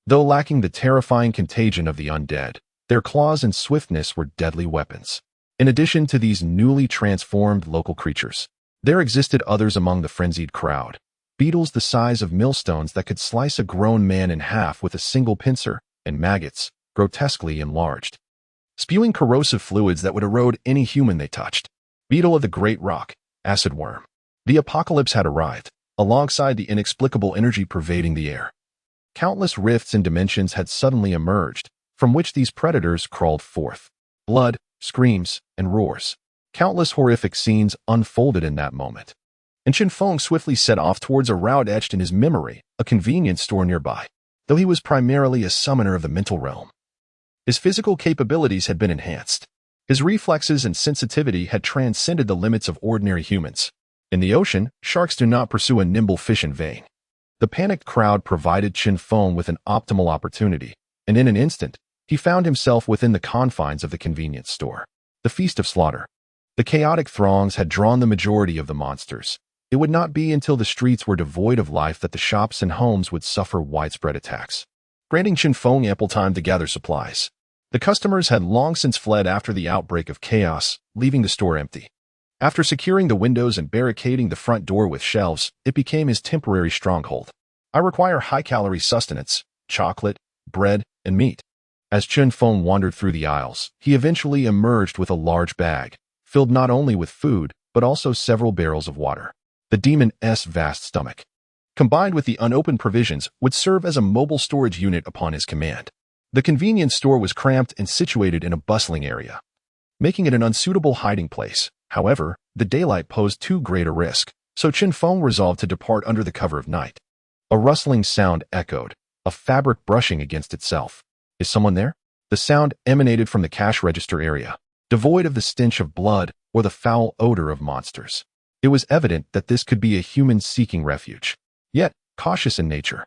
Though lacking the terrifying contagion of the undead, their claws and swiftness were deadly weapons. In addition to these newly transformed local creatures, There existed others among the frenzied crowd. Beetles the size of millstones that could slice a grown man in half with a single pincer, and maggots, grotesquely enlarged, spewing corrosive fluids that would erode any human they touched. Beetle of the Great Rock, acid worm. The apocalypse had arrived, alongside the inexplicable energy pervading the air. Countless rifts in dimensions had suddenly emerged, from which these predators crawled forth. Blood, screams, and roars. Countless horrific scenes unfolded in that moment. And Chen Feng swiftly set off towards a route etched in his memory, a convenience store nearby, though he was primarily a summoner of the mental realm. His physical capabilities had been enhanced. His reflexes and sensitivity had transcended the limits of ordinary humans. In the ocean, sharks do not pursue a nimble fish in vain. The panicked crowd provided Chen Feng with an optimal opportunity, and in an instant, he found himself within the confines of the convenience store. The feast of slaughter. The chaotic throngs had drawn the majority of the monsters. It would not be until the streets were devoid of life that the shops and homes would suffer widespread attacks, granting Chen Feng ample time to gather supplies. The customers had long since fled after the outbreak of chaos, leaving the store empty. After securing the windows and barricading the front door with shelves, it became his temporary stronghold. I require high-calorie sustenance, chocolate, bread, and meat. As Chen Feng wandered through the aisles, he eventually emerged with a large bag, filled not only with food, but also several barrels of water. The demon's vast stomach, combined with the unopened provisions, would serve as a mobile storage unit upon his command. The convenience store was cramped and situated in a bustling area, making it an unsuitable hiding place. However, the daylight posed too great a risk, so Chen Feng resolved to depart under the cover of night. A rustling sound echoed, a fabric brushing against itself. Is someone there? The sound emanated from the cash register area, devoid of the stench of blood or the foul odor of monsters. It was evident that this could be a human seeking refuge, yet cautious in nature.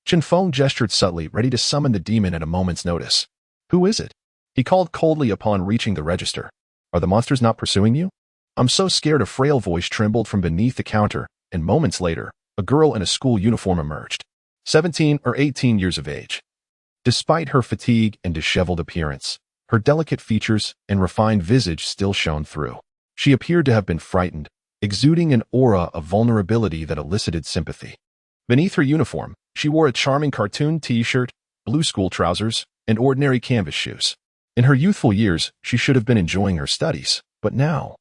Chen Feng gestured subtly, ready to summon the demon at a moment's notice. Who is it? He called coldly upon reaching the register. Are the monsters not pursuing you? I'm so scared. A frail voice trembled from beneath the counter, and moments later, a girl in a school uniform emerged, 17 or 18 years of age. Despite her fatigue and disheveled appearance, her delicate features and refined visage still shone through. She appeared to have been frightened, exuding an aura of vulnerability that elicited sympathy. Beneath her uniform, she wore a charming cartoon t-shirt, blue school trousers, and ordinary canvas shoes. In her youthful years, she should have been enjoying her studies, but now,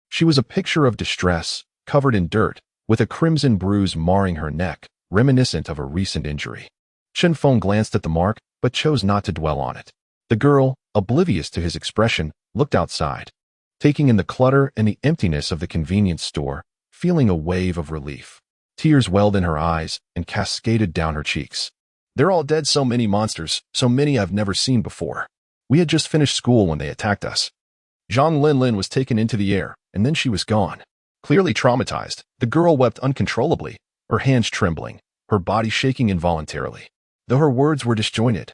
she was a picture of distress, covered in dirt, with a crimson bruise marring her neck, reminiscent of a recent injury. Chen Feng glanced at the mark, but chose not to dwell on it. The girl, oblivious to his expression, looked outside, taking in the clutter and the emptiness of the convenience store, feeling a wave of relief. Tears welled in her eyes and cascaded down her cheeks. They're all dead. So many monsters, so many I've never seen before. We had just finished school when they attacked us. Zhang Linlin was taken into the air, and then she was gone. Clearly traumatized, the girl wept uncontrollably, her hands trembling, her body shaking involuntarily, though her words were disjointed.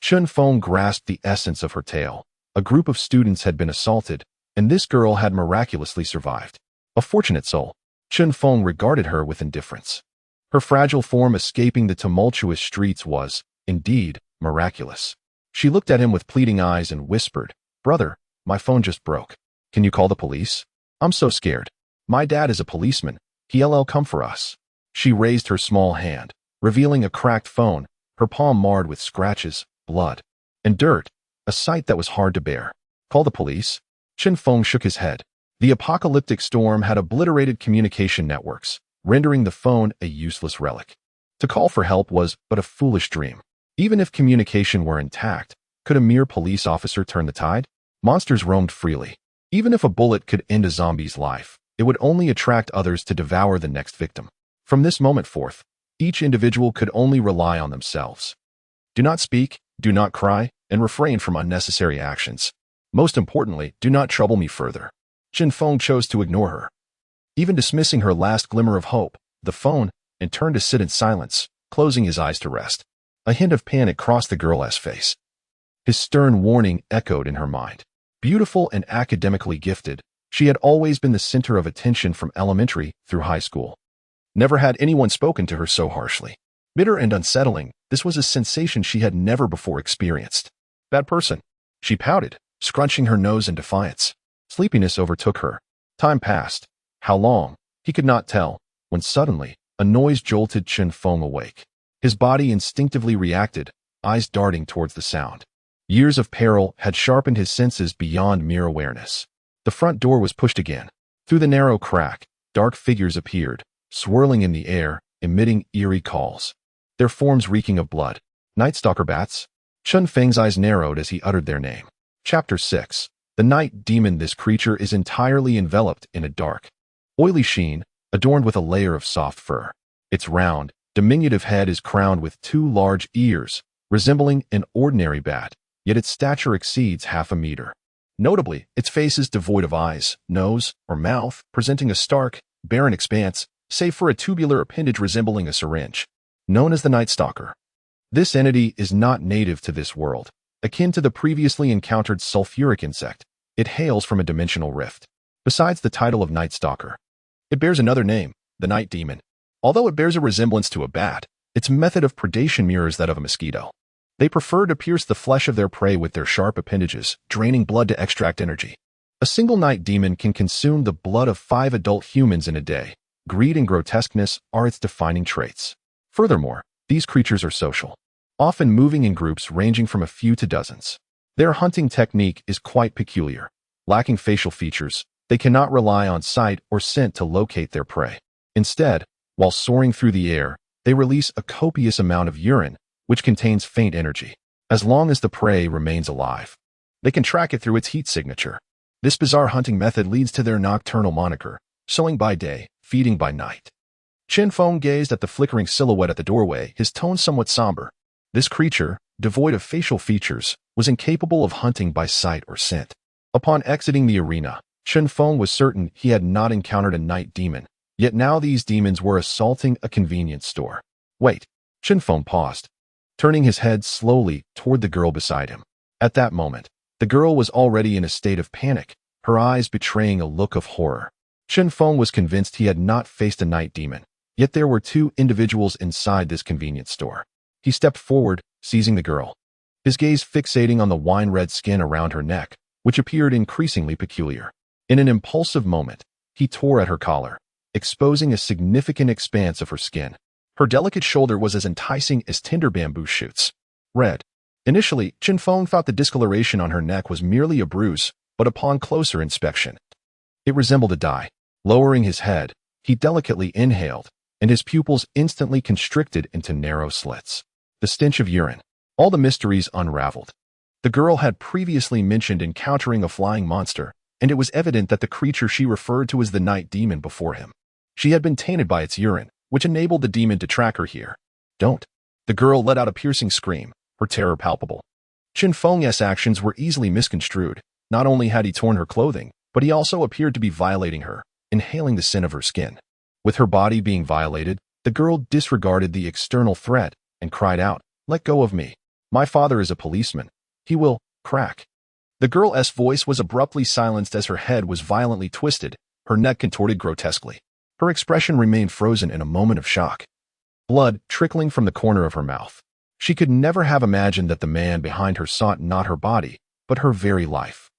Chen Feng grasped the essence of her tale. A group of students had been assaulted, and this girl had miraculously survived. A fortunate soul. Chen Feng regarded her with indifference. Her fragile form escaping the tumultuous streets was, indeed, miraculous. She looked at him with pleading eyes and whispered, "Brother, my phone just broke. Can you call the police? I'm so scared. My dad is a policeman. He'll come for us." She raised her small hand, revealing a cracked phone, her palm marred with scratches, blood, and dirt, a sight that was hard to bear. Call the police? Chen Feng shook his head. The apocalyptic storm had obliterated communication networks, rendering the phone a useless relic. To call for help was but a foolish dream. Even if communication were intact, could a mere police officer turn the tide? Monsters roamed freely. Even if a bullet could end a zombie's life, it would only attract others to devour the next victim. From this moment forth, each individual could only rely on themselves. Do not speak, do not cry, and refrain from unnecessary actions. Most importantly, do not trouble me further. Chen Feng chose to ignore her, even dismissing her last glimmer of hope, the phone, and turned to sit in silence, closing his eyes to rest. A hint of panic crossed the girl's face. His stern warning echoed in her mind. Beautiful and academically gifted, she had always been the center of attention from elementary through high school. Never had anyone spoken to her so harshly. Bitter and unsettling, this was a sensation she had never before experienced. Bad person. She pouted, scrunching her nose in defiance. Sleepiness overtook her. Time passed. How long? He could not tell, when suddenly, a noise jolted Chen Feng awake. His body instinctively reacted, eyes darting towards the sound. Years of peril had sharpened his senses beyond mere awareness. The front door was pushed again. Through the narrow crack, dark figures appeared, swirling in the air, emitting eerie calls. Their forms reeking of blood. Night Stalker bats? Chen Feng's eyes narrowed as he uttered their name. Chapter 6. The Night Demon. This creature is entirely enveloped in a dark, oily sheen, adorned with a layer of soft fur. Its round, diminutive head is crowned with two large ears, resembling an ordinary bat, yet its stature exceeds half a meter. Notably, its face is devoid of eyes, nose, or mouth, presenting a stark, barren expanse, save for a tubular appendage resembling a syringe. Known as the Night Stalker. This entity is not native to this world. Akin to the previously encountered sulfuric insect, it hails from a dimensional rift. Besides the title of Night Stalker, it bears another name, the Night Demon. Although it bears a resemblance to a bat, its method of predation mirrors that of a mosquito. They prefer to pierce the flesh of their prey with their sharp appendages, draining blood to extract energy. A single night demon can consume the blood of 5 adult humans in a day. Greed and grotesqueness are its defining traits. Furthermore, these creatures are social, often moving in groups ranging from a few to dozens. Their hunting technique is quite peculiar. Lacking facial features, they cannot rely on sight or scent to locate their prey. Instead, while soaring through the air, they release a copious amount of urine, which contains faint energy. As long as the prey remains alive, they can track it through its heat signature. This bizarre hunting method leads to their nocturnal moniker, sowing by day, feeding by night. Chen Feng gazed at the flickering silhouette at the doorway, his tone somewhat somber. This creature, devoid of facial features, was incapable of hunting by sight or scent. Upon exiting the arena, Chen Feng was certain he had not encountered a night demon, yet now these demons were assaulting a convenience store. Wait, Chen Feng paused, turning his head slowly toward the girl beside him. At that moment, the girl was already in a state of panic, her eyes betraying a look of horror. Chen Feng was convinced he had not faced a night demon, yet there were 2 individuals inside this convenience store. He stepped forward, seizing the girl, his gaze fixating on the wine-red skin around her neck, which appeared increasingly peculiar. In an impulsive moment, he tore at her collar, exposing a significant expanse of her skin. Her delicate shoulder was as enticing as tender bamboo shoots. Red. Initially, Chen Feng thought the discoloration on her neck was merely a bruise, but upon closer inspection, it resembled a dye. Lowering his head, he delicately inhaled, and his pupils instantly constricted into narrow slits. The stench of urine. All the mysteries unraveled. The girl had previously mentioned encountering a flying monster, and it was evident that the creature she referred to as the night demon before him. She had been tainted by its urine, which enabled the demon to track her here. Don't. The girl let out a piercing scream, her terror palpable. Chen Feng's actions were easily misconstrued. Not only had he torn her clothing, but he also appeared to be violating her, inhaling the scent of her skin. With her body being violated, the girl disregarded the external threat and cried out, "Let go of me. My father is a policeman. He will crack." The girl's voice was abruptly silenced as her head was violently twisted, her neck contorted grotesquely. Her expression remained frozen in a moment of shock. Blood trickling from the corner of her mouth. She could never have imagined that the man behind her sought not her body, but her very life.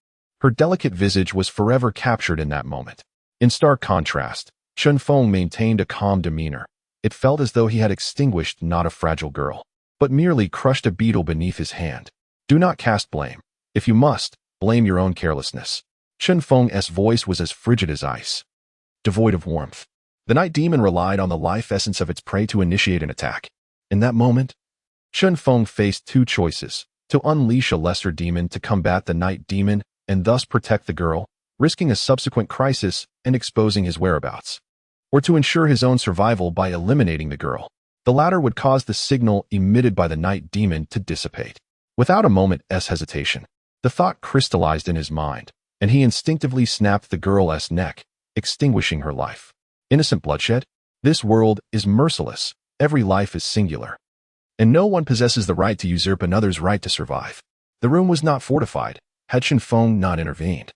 Her delicate visage was forever captured in that moment. In stark contrast, Chen Feng maintained a calm demeanor. It felt as though he had extinguished not a fragile girl, but merely crushed a beetle beneath his hand. Do not cast blame. If you must, blame your own carelessness. Chen Feng's voice was as frigid as ice, devoid of warmth. The night demon relied on the life essence of its prey to initiate an attack. In that moment, Chen Feng faced 2 choices: to unleash a lesser demon to combat the night demon and thus protect the girl, risking a subsequent crisis and exposing his whereabouts, or to ensure his own survival by eliminating the girl. The latter would cause the signal emitted by the night demon to dissipate. Without a moment's hesitation, the thought crystallized in his mind, and he instinctively snapped the girl's neck, extinguishing her life. Innocent bloodshed? This world is merciless. Every life is singular, and no one possesses the right to usurp another's right to survive. The room was not fortified. Had Chen Feng not intervened,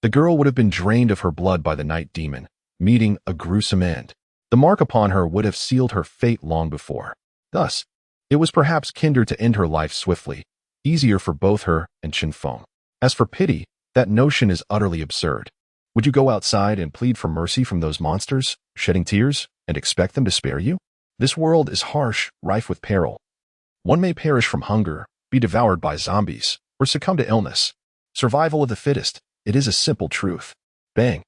the girl would have been drained of her blood by the night demon, meeting a gruesome end. The mark upon her would have sealed her fate long before. Thus, it was perhaps kinder to end her life swiftly, easier for both her and Chen Feng. As for pity, that notion is utterly absurd. Would you go outside and plead for mercy from those monsters, shedding tears, and expect them to spare you? This world is harsh, rife with peril. One may perish from hunger, be devoured by zombies, or succumb to illness. Survival of the fittest. It is a simple truth. Bang.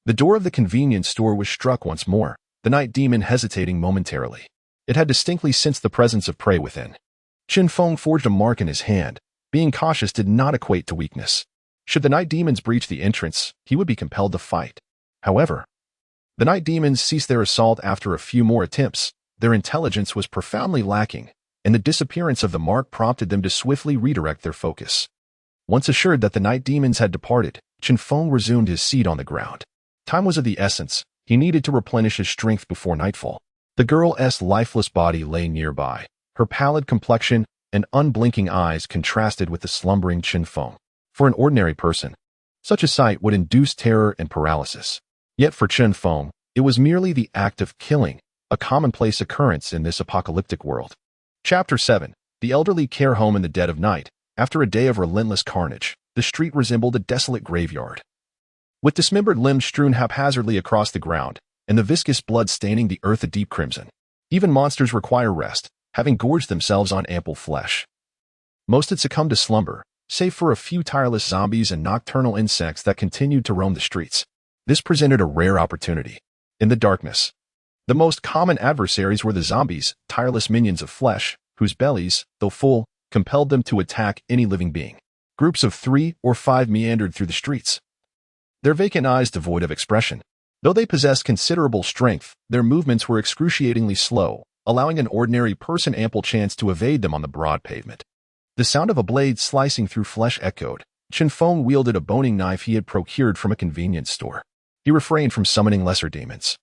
The door of the convenience store was struck once more, the night demon hesitating momentarily. It had distinctly sensed the presence of prey within. Chen Feng forged a mark in his hand. Being cautious did not equate to weakness. Should the night demons breach the entrance, he would be compelled to fight. However, the night demons ceased their assault after a few more attempts. Their intelligence was profoundly lacking, and the disappearance of the mark prompted them to swiftly redirect their focus. Once assured that the night demons had departed, Chen Feng resumed his seat on the ground. Time was of the essence. He needed to replenish his strength before nightfall. The girl's lifeless body lay nearby. Her pallid complexion and unblinking eyes contrasted with the slumbering Chen Feng. For an ordinary person, such a sight would induce terror and paralysis. Yet for Chen Feng, it was merely the act of killing, a commonplace occurrence in this apocalyptic world. Chapter 7. The elderly care home in the dead of night. After a day of relentless carnage, the street resembled a desolate graveyard. With dismembered limbs strewn haphazardly across the ground, and the viscous blood staining the earth a deep crimson. Even monsters require rest, having gorged themselves on ample flesh. Most had succumbed to slumber, save for a few tireless zombies and nocturnal insects that continued to roam the streets. This presented a rare opportunity. In the darkness, the most common adversaries were the zombies, tireless minions of flesh, whose bellies, though full, compelled them to attack any living being. Groups of 3 or 5 meandered through the streets, their vacant eyes devoid of expression. Though they possessed considerable strength, their movements were excruciatingly slow, allowing an ordinary person ample chance to evade them on the broad pavement. The sound of a blade slicing through flesh echoed. Chen Feng wielded a boning knife he had procured from a convenience store. He refrained from summoning lesser demons,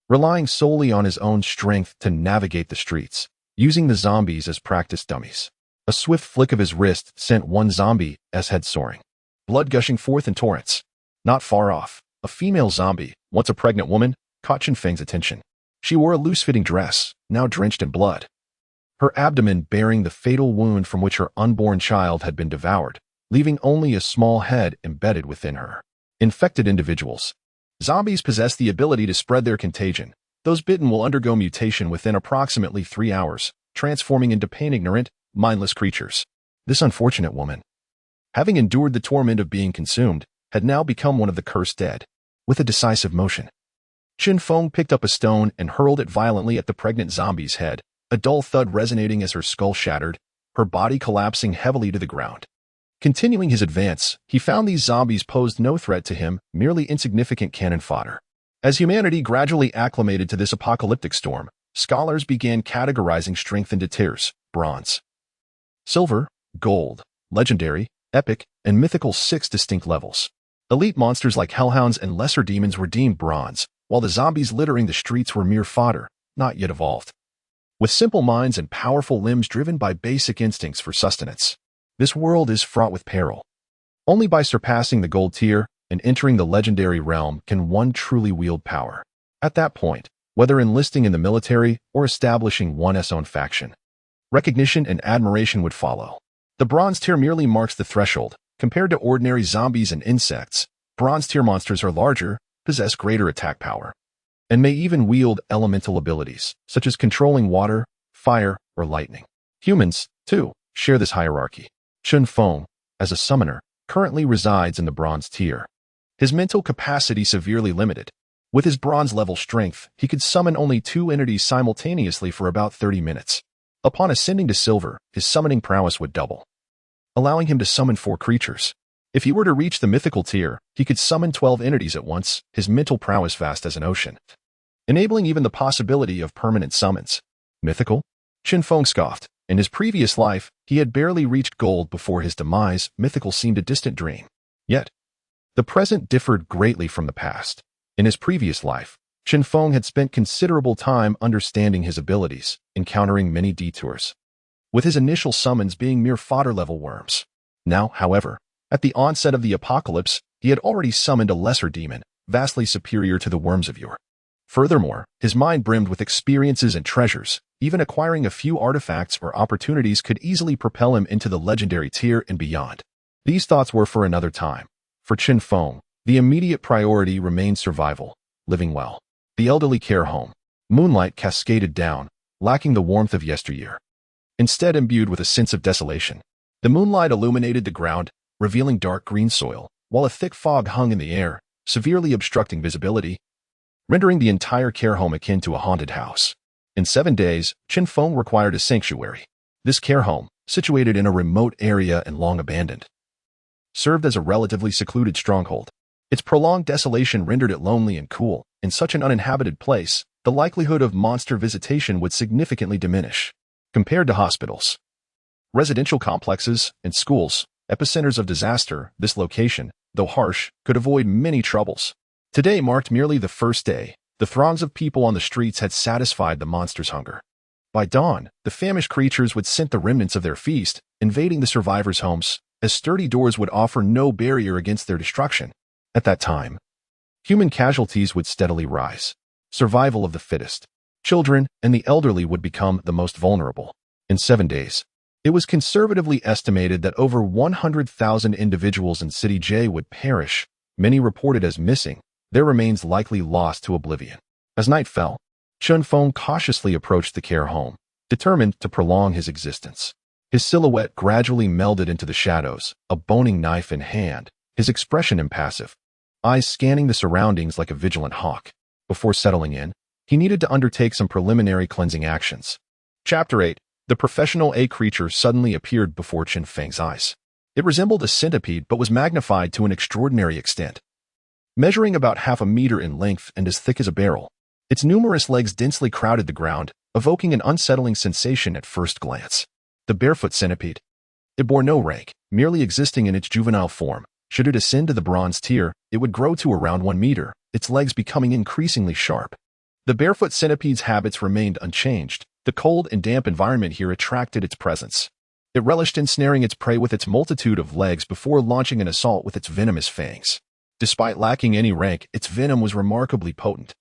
relying solely on his own strength to navigate the streets, using the zombies as practice dummies. A swift flick of his wrist sent one zombie's head soaring, blood gushing forth in torrents. Not far off, a female zombie, once a pregnant woman, caught Chen Feng's attention. She wore a loose-fitting dress, now drenched in blood, her abdomen bearing the fatal wound from which her unborn child had been devoured, leaving only a small head embedded within her. Infected individuals. Zombies possess the ability to spread their contagion. Those bitten will undergo mutation within approximately 3 hours, transforming into pain-ignorant, mindless creatures. This unfortunate woman, having endured the torment of being consumed, had now become one of the cursed dead. With a decisive motion, Chen Feng picked up a stone and hurled it violently at the pregnant zombie's head, a dull thud resonating as her skull shattered, her body collapsing heavily to the ground. Continuing his advance, he found these zombies posed no threat to him, merely insignificant cannon fodder. As humanity gradually acclimated to this apocalyptic storm, scholars began categorizing strength into tiers: bronze, silver, gold, legendary, epic, and mythical, 6 distinct levels. Elite monsters like hellhounds and lesser demons were deemed bronze, while the zombies littering the streets were mere fodder, not yet evolved. With simple minds and powerful limbs driven by basic instincts for sustenance, this world is fraught with peril. Only by surpassing the gold tier and entering the legendary realm can one truly wield power. At that point, whether enlisting in the military or establishing one's own faction, recognition and admiration would follow. The bronze tier merely marks the threshold. Compared to ordinary zombies and insects, bronze tier monsters are larger, possess greater attack power, and may even wield elemental abilities, such as controlling water, fire, or lightning. Humans, too, share this hierarchy. Chen Feng, as a summoner, currently resides in the bronze tier. His mental capacity severely limited. With his bronze-level strength, he could summon only 2 entities simultaneously for about 30 minutes. Upon ascending to silver, his summoning prowess would double, allowing him to summon 4 creatures. If he were to reach the mythical tier, he could summon 12 entities at once, his mental prowess vast as an ocean, enabling even the possibility of permanent summons. Mythical? Chen Feng scoffed. In his previous life, he had barely reached gold before his demise. Mythical seemed a distant dream. Yet, the present differed greatly from the past. In his previous life, Chen Feng had spent considerable time understanding his abilities, encountering many detours, with his initial summons being mere fodder-level worms. Now, however, at the onset of the apocalypse, he had already summoned a lesser demon, vastly superior to the worms of yore. Furthermore, his mind brimmed with experiences and treasures. Even acquiring a few artifacts or opportunities could easily propel him into the legendary tier and beyond. These thoughts were for another time. For Chen Feng, The immediate priority remained survival, living well. The elderly care home. Moonlight cascaded down, lacking the warmth of yesteryear. Instead imbued with a sense of desolation. The moonlight illuminated the ground, revealing dark green soil, while a thick fog hung in the air, severely obstructing visibility, rendering the entire care home akin to a haunted house. In 7 days, Chen Feng required a sanctuary. This care home, situated in a remote area and long abandoned, served as a relatively secluded stronghold. Its prolonged desolation rendered it lonely and cool. In such an uninhabited place, the likelihood of monster visitation would significantly diminish. Compared to hospitals, residential complexes, and schools, epicenters of disaster, this location, though harsh, could avoid many troubles. Today marked merely the first day. The throngs of people on the streets had satisfied the monster's hunger. By dawn, the famished creatures would scent the remnants of their feast, invading the survivors' homes, as sturdy doors would offer no barrier against their destruction. At that time, human casualties would steadily rise. Survival of the fittest. Children and the elderly would become the most vulnerable. In 7 days, it was conservatively estimated that over 100,000 individuals in City J would perish, many reported as missing, their remains likely lost to oblivion. As night fell, Chen Feng cautiously approached the care home, determined to prolong his existence. His silhouette gradually melded into the shadows, a boning knife in hand, his expression impassive, eyes scanning the surroundings like a vigilant hawk. Before settling in, he needed to undertake some preliminary cleansing actions. Chapter 8. The professional A creature suddenly appeared before Chen Feng's eyes. It resembled a centipede but was magnified to an extraordinary extent. Measuring about half a meter in length and as thick as a barrel, its numerous legs densely crowded the ground, evoking an unsettling sensation at first glance. The barefoot centipede. It bore no rank, merely existing in its juvenile form. Should it ascend to the bronze tier, it would grow to around 1 meter, its legs becoming increasingly sharp. The barefoot centipede's habits remained unchanged. The cold and damp environment here attracted its presence. It relished ensnaring its prey with its multitude of legs before launching an assault with its venomous fangs. Despite lacking any rank, its venom was remarkably potent,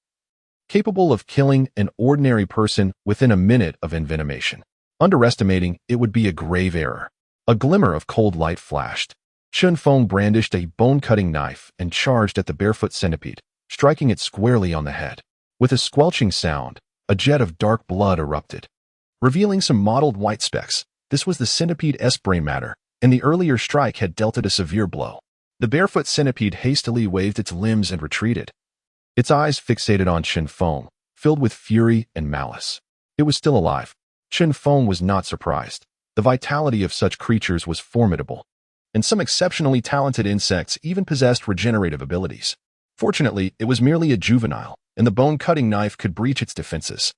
capable of killing an ordinary person within a minute of envenomation. Underestimating it would be a grave error. A glimmer of cold light flashed. Chen Feng brandished a bone-cutting knife and charged at the barefoot centipede, striking it squarely on the head. With a squelching sound, a jet of dark blood erupted, revealing some mottled white specks. This was the centipede's brain matter, and the earlier strike had dealt it a severe blow. The barefoot centipede hastily waved its limbs and retreated, its eyes fixated on Chen Feng, filled with fury and malice. It was still alive. Chen Feng was not surprised. The vitality of such creatures was formidable, and some exceptionally talented insects even possessed regenerative abilities. Fortunately, it was merely a juvenile, and the bone-cutting knife could breach its defenses.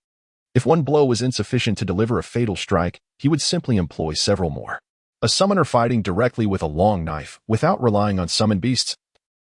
If one blow was insufficient to deliver a fatal strike, he would simply employ several more. A summoner fighting directly with a long knife, without relying on summoned beasts,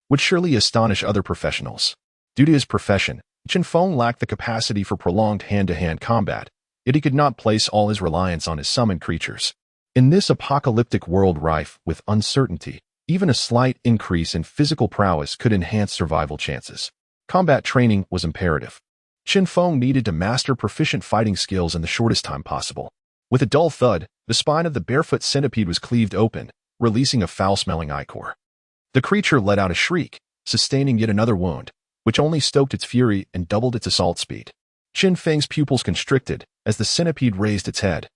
would surely astonish other professionals. Due to his profession, Chen Feng lacked the capacity for prolonged hand-to-hand combat, yet he could not place all his reliance on his summoned creatures. In this apocalyptic world rife with uncertainty, even a slight increase in physical prowess could enhance survival chances. Combat training was imperative. Chen Feng needed to master proficient fighting skills in the shortest time possible. With a dull thud, the spine of the barefoot centipede was cleaved open, releasing a foul-smelling ichor. The creature let out a shriek, sustaining yet another wound, which only stoked its fury and doubled its assault speed. Chen Feng's pupils constricted as the centipede raised its head.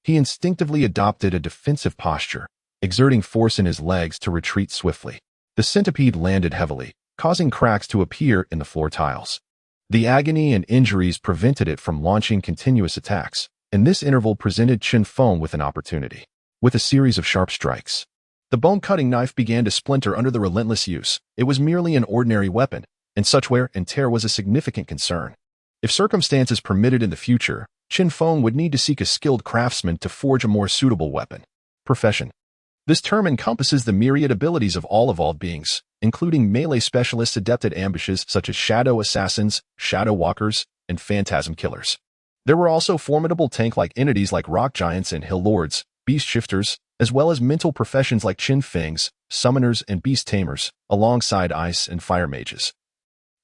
He instinctively adopted a defensive posture, exerting force in his legs to retreat swiftly. The centipede landed heavily, causing cracks to appear in the floor tiles. The agony and injuries prevented it from launching continuous attacks, and this interval presented Chen Feng with an opportunity. With a series of sharp strikes, the bone-cutting knife began to splinter under the relentless use. It was merely an ordinary weapon, and such wear and tear was a significant concern. If circumstances permitted in the future, Chen Feng would need to seek a skilled craftsman to forge a more suitable weapon. Profession. This term encompasses the myriad abilities of all evolved beings, including melee specialists adept at ambushes such as shadow assassins, shadow walkers, and phantasm killers. There were also formidable tank-like entities like rock giants and hill lords, beast shifters, as well as mental professions like Chen Feng's, summoners and beast tamers, alongside ice and fire mages,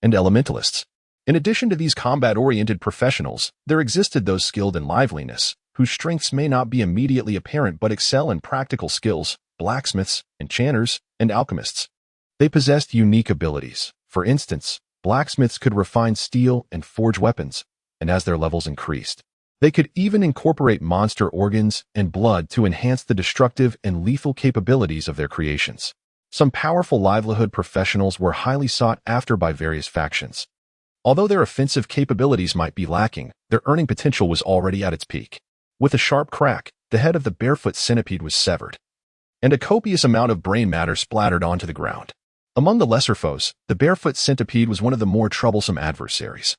and elementalists. In addition to these combat-oriented professionals, there existed those skilled in liveliness, whose strengths may not be immediately apparent but excel in practical skills, blacksmiths, enchanters, and alchemists. They possessed unique abilities. For instance, blacksmiths could refine steel and forge weapons, and as their levels increased, they could even incorporate monster organs and blood to enhance the destructive and lethal capabilities of their creations. Some powerful livelihood professionals were highly sought after by various factions. Although their offensive capabilities might be lacking, their earning potential was already at its peak. With a sharp crack, the head of the barefoot centipede was severed, and a copious amount of brain matter splattered onto the ground. Among the lesser foes, the barefoot centipede was one of the more troublesome adversaries,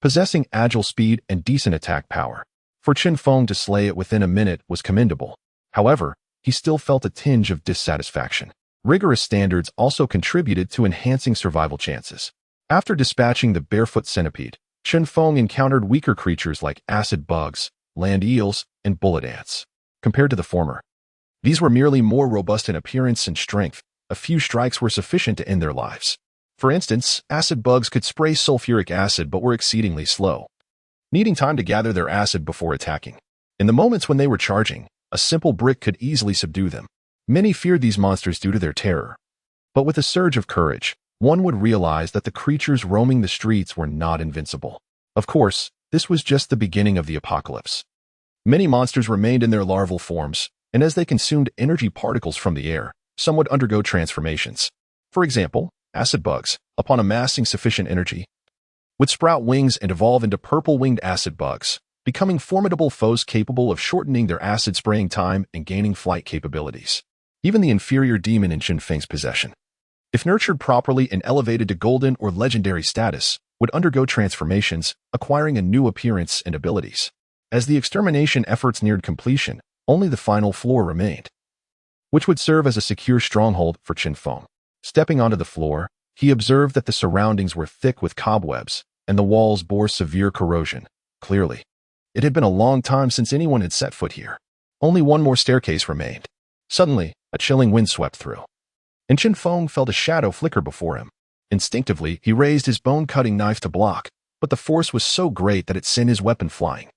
possessing agile speed and decent attack power. For Chen Feng to slay it within a minute was commendable. However, he still felt a tinge of dissatisfaction. Rigorous standards also contributed to enhancing survival chances. After dispatching the barefoot centipede, Chen Feng encountered weaker creatures like acid bugs, land eels, and bullet ants. Compared to the former, these were merely more robust in appearance and strength. A few strikes were sufficient to end their lives. For instance, acid bugs could spray sulfuric acid but were exceedingly slow, needing time to gather their acid before attacking. In the moments when they were charging, a simple brick could easily subdue them. Many feared these monsters due to their terror. But with a surge of courage, one would realize that the creatures roaming the streets were not invincible. Of course, this was just the beginning of the apocalypse. Many monsters remained in their larval forms, and as they consumed energy particles from the air, some would undergo transformations. For example, acid bugs, upon amassing sufficient energy, would sprout wings and evolve into purple-winged acid bugs, becoming formidable foes capable of shortening their acid spraying time and gaining flight capabilities. Even the inferior demon in Chen Feng's possession, if nurtured properly and elevated to golden or legendary status, would undergo transformations, acquiring a new appearance and abilities. As the extermination efforts neared completion, only the final floor remained, which would serve as a secure stronghold for Chen Feng. Stepping onto the floor, he observed that the surroundings were thick with cobwebs, and the walls bore severe corrosion. Clearly, it had been a long time since anyone had set foot here. Only one more staircase remained. Suddenly, a chilling wind swept through, and Chen Feng felt a shadow flicker before him. Instinctively, he raised his bone-cutting knife to block, but the force was so great that it sent his weapon flying.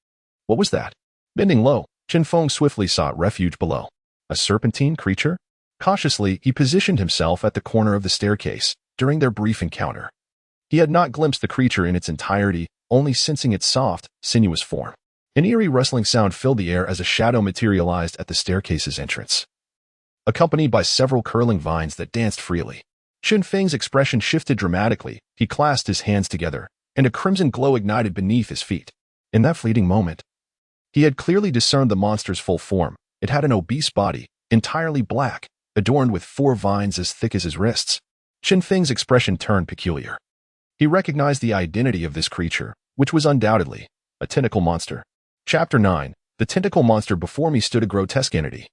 What was that? Bending low, Chen Feng swiftly sought refuge below. A serpentine creature? Cautiously, he positioned himself at the corner of the staircase during their brief encounter. He had not glimpsed the creature in its entirety, only sensing its soft, sinuous form. An eerie rustling sound filled the air as a shadow materialized at the staircase's entrance, accompanied by several curling vines that danced freely. Chen Feng's expression shifted dramatically. He clasped his hands together, and a crimson glow ignited beneath his feet. In that fleeting moment, he had clearly discerned the monster's full form. It had an obese body, entirely black, adorned with 4 vines as thick as his wrists. Chen Feng's expression turned peculiar. He recognized the identity of this creature, which was undoubtedly a tentacle monster. Chapter 9. The tentacle monster before me stood a grotesque entity,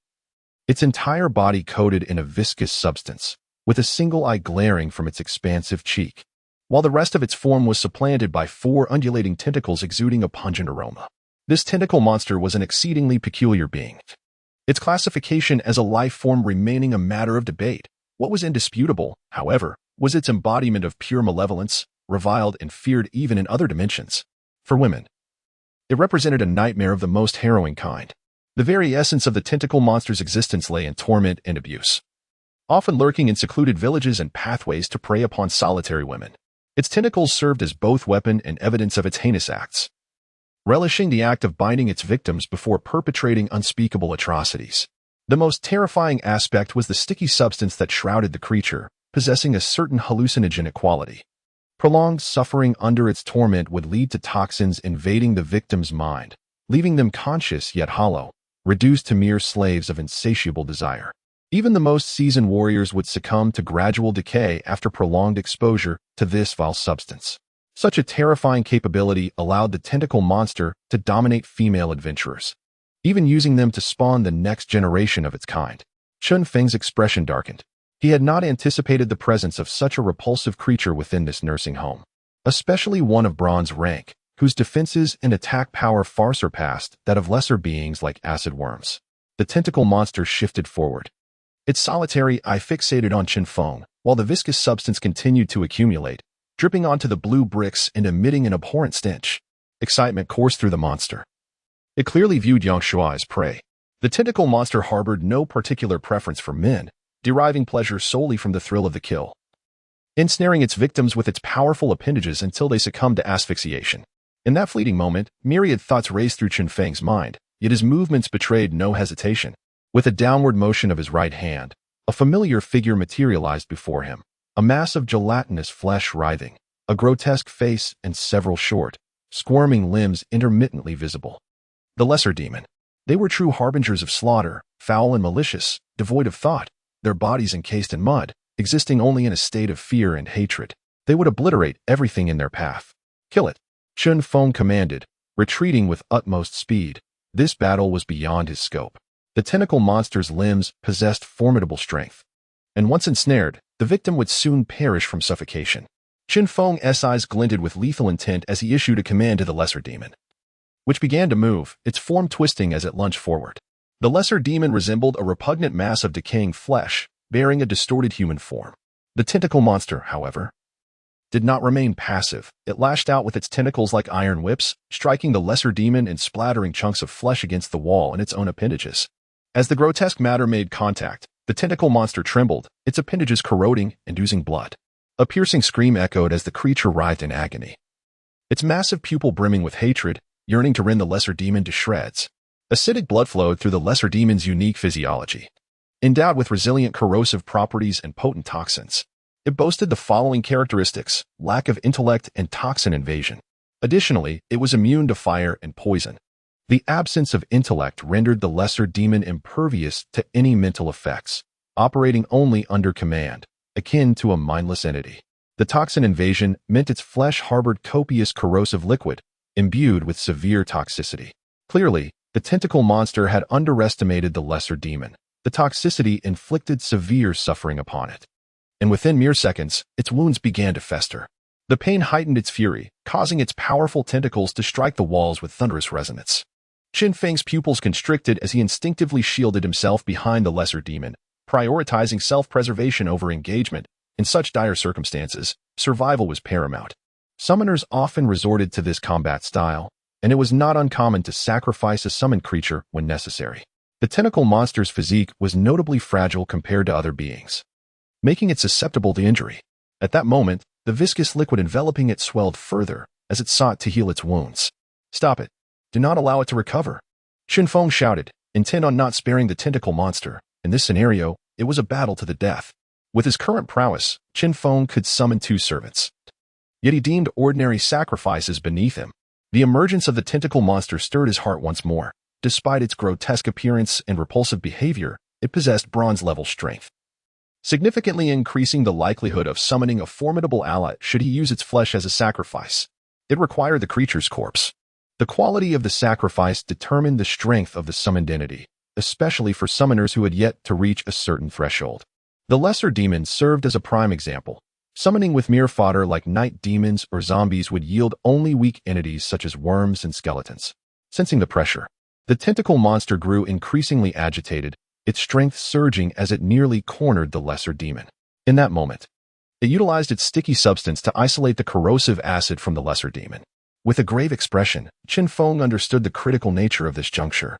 its entire body coated in a viscous substance, with a single eye glaring from its expansive cheek, while the rest of its form was supplanted by 4 undulating tentacles exuding a pungent aroma. This tentacle monster was an exceedingly peculiar being, its classification as a life form remaining a matter of debate. What was indisputable, however, was its embodiment of pure malevolence, reviled and feared even in other dimensions. For women, it represented a nightmare of the most harrowing kind. The very essence of the tentacle monster's existence lay in torment and abuse, often lurking in secluded villages and pathways to prey upon solitary women. Its tentacles served as both weapon and evidence of its heinous acts, relishing the act of binding its victims before perpetrating unspeakable atrocities. The most terrifying aspect was the sticky substance that shrouded the creature, possessing a certain hallucinogenic quality. Prolonged suffering under its torment would lead to toxins invading the victim's mind, leaving them conscious yet hollow, reduced to mere slaves of insatiable desire. Even the most seasoned warriors would succumb to gradual decay after prolonged exposure to this vile substance. Such a terrifying capability allowed the tentacle monster to dominate female adventurers, even using them to spawn the next generation of its kind. Chen Feng's expression darkened. He had not anticipated the presence of such a repulsive creature within this nursing home, especially one of bronze rank, whose defenses and attack power far surpassed that of lesser beings like acid worms. The tentacle monster shifted forward, its solitary eye fixated on Chen Feng, while the viscous substance continued to accumulate, dripping onto the blue bricks and emitting an abhorrent stench. Excitement coursed through the monster. It clearly viewed Yang Shuai as prey. The tentacle monster harbored no particular preference for men, deriving pleasure solely from the thrill of the kill, ensnaring its victims with its powerful appendages until they succumb to asphyxiation. In that fleeting moment, myriad thoughts raced through Chen Feng's mind, yet his movements betrayed no hesitation. With a downward motion of his right hand, a familiar figure materialized before him, a mass of gelatinous flesh writhing, a grotesque face and several short, squirming limbs intermittently visible. The lesser demon. They were true harbingers of slaughter, foul and malicious, devoid of thought, their bodies encased in mud, existing only in a state of fear and hatred. They would obliterate everything in their path. Kill it, Chen Feng commanded, retreating with utmost speed. This battle was beyond his scope. The tentacle monster's limbs possessed formidable strength, and once ensnared, the victim would soon perish from suffocation. Chen Feng's eyes glinted with lethal intent as he issued a command to the lesser demon, which began to move, its form twisting as it lunged forward. The lesser demon resembled a repugnant mass of decaying flesh, bearing a distorted human form. The tentacle monster, however, did not remain passive. It lashed out with its tentacles like iron whips, striking the lesser demon and splattering chunks of flesh against the wall and its own appendages. As the grotesque matter made contact, the tentacle monster trembled, its appendages corroding and oozing blood. A piercing scream echoed as the creature writhed in agony, its massive pupil brimming with hatred, yearning to rend the lesser demon to shreds. Acidic blood flowed through the lesser demon's unique physiology. Endowed with resilient corrosive properties and potent toxins, it boasted the following characteristics: lack of intellect and toxin invasion. Additionally, it was immune to fire and poison. The absence of intellect rendered the lesser demon impervious to any mental effects, operating only under command, akin to a mindless entity. The toxin invasion meant its flesh harbored copious corrosive liquid, imbued with severe toxicity. Clearly, the tentacle monster had underestimated the lesser demon. The toxicity inflicted severe suffering upon it, and within mere seconds, its wounds began to fester. The pain heightened its fury, causing its powerful tentacles to strike the walls with thunderous resonance. Chen Feng's pupils constricted as he instinctively shielded himself behind the lesser demon, prioritizing self-preservation over engagement. In such dire circumstances, survival was paramount. Summoners often resorted to this combat style, and it was not uncommon to sacrifice a summoned creature when necessary. The tentacle monster's physique was notably fragile compared to other beings, making it susceptible to injury. At that moment, the viscous liquid enveloping it swelled further as it sought to heal its wounds. Stop it. Do not allow it to recover, Chen Feng shouted, intent on not sparing the tentacle monster. In this scenario, it was a battle to the death. With his current prowess, Chen Feng could summon 2 servants. Yet he deemed ordinary sacrifices beneath him. The emergence of the tentacle monster stirred his heart once more. Despite its grotesque appearance and repulsive behavior, it possessed bronze-level strength, significantly increasing the likelihood of summoning a formidable ally should he use its flesh as a sacrifice. It required the creature's corpse. The quality of the sacrifice determined the strength of the summoned entity, especially for summoners who had yet to reach a certain threshold. The lesser demon served as a prime example. Summoning with mere fodder like night demons or zombies would yield only weak entities such as worms and skeletons. Sensing the pressure, the tentacle monster grew increasingly agitated, its strength surging as it nearly cornered the lesser demon. In that moment, it utilized its sticky substance to isolate the corrosive acid from the lesser demon. With a grave expression, Chen Feng understood the critical nature of this juncture.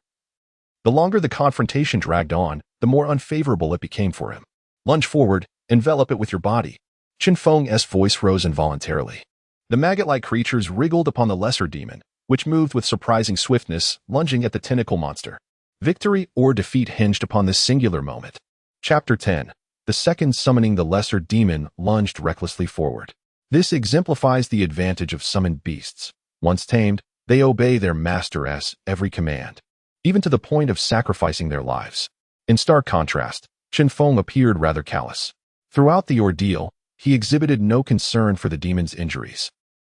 The longer the confrontation dragged on, the more unfavorable it became for him. Lunge forward, envelop it with your body. Chen Feng's voice rose involuntarily. The maggot-like creatures wriggled upon the lesser demon, which moved with surprising swiftness, lunging at the tentacle monster. Victory or defeat hinged upon this singular moment. Chapter 10. The second summoning the lesser demon lunged recklessly forward. This exemplifies the advantage of summoned beasts. Once tamed, they obey their master's every command, even to the point of sacrificing their lives. In stark contrast, Chen Feng appeared rather callous. Throughout the ordeal, he exhibited no concern for the demon's injuries,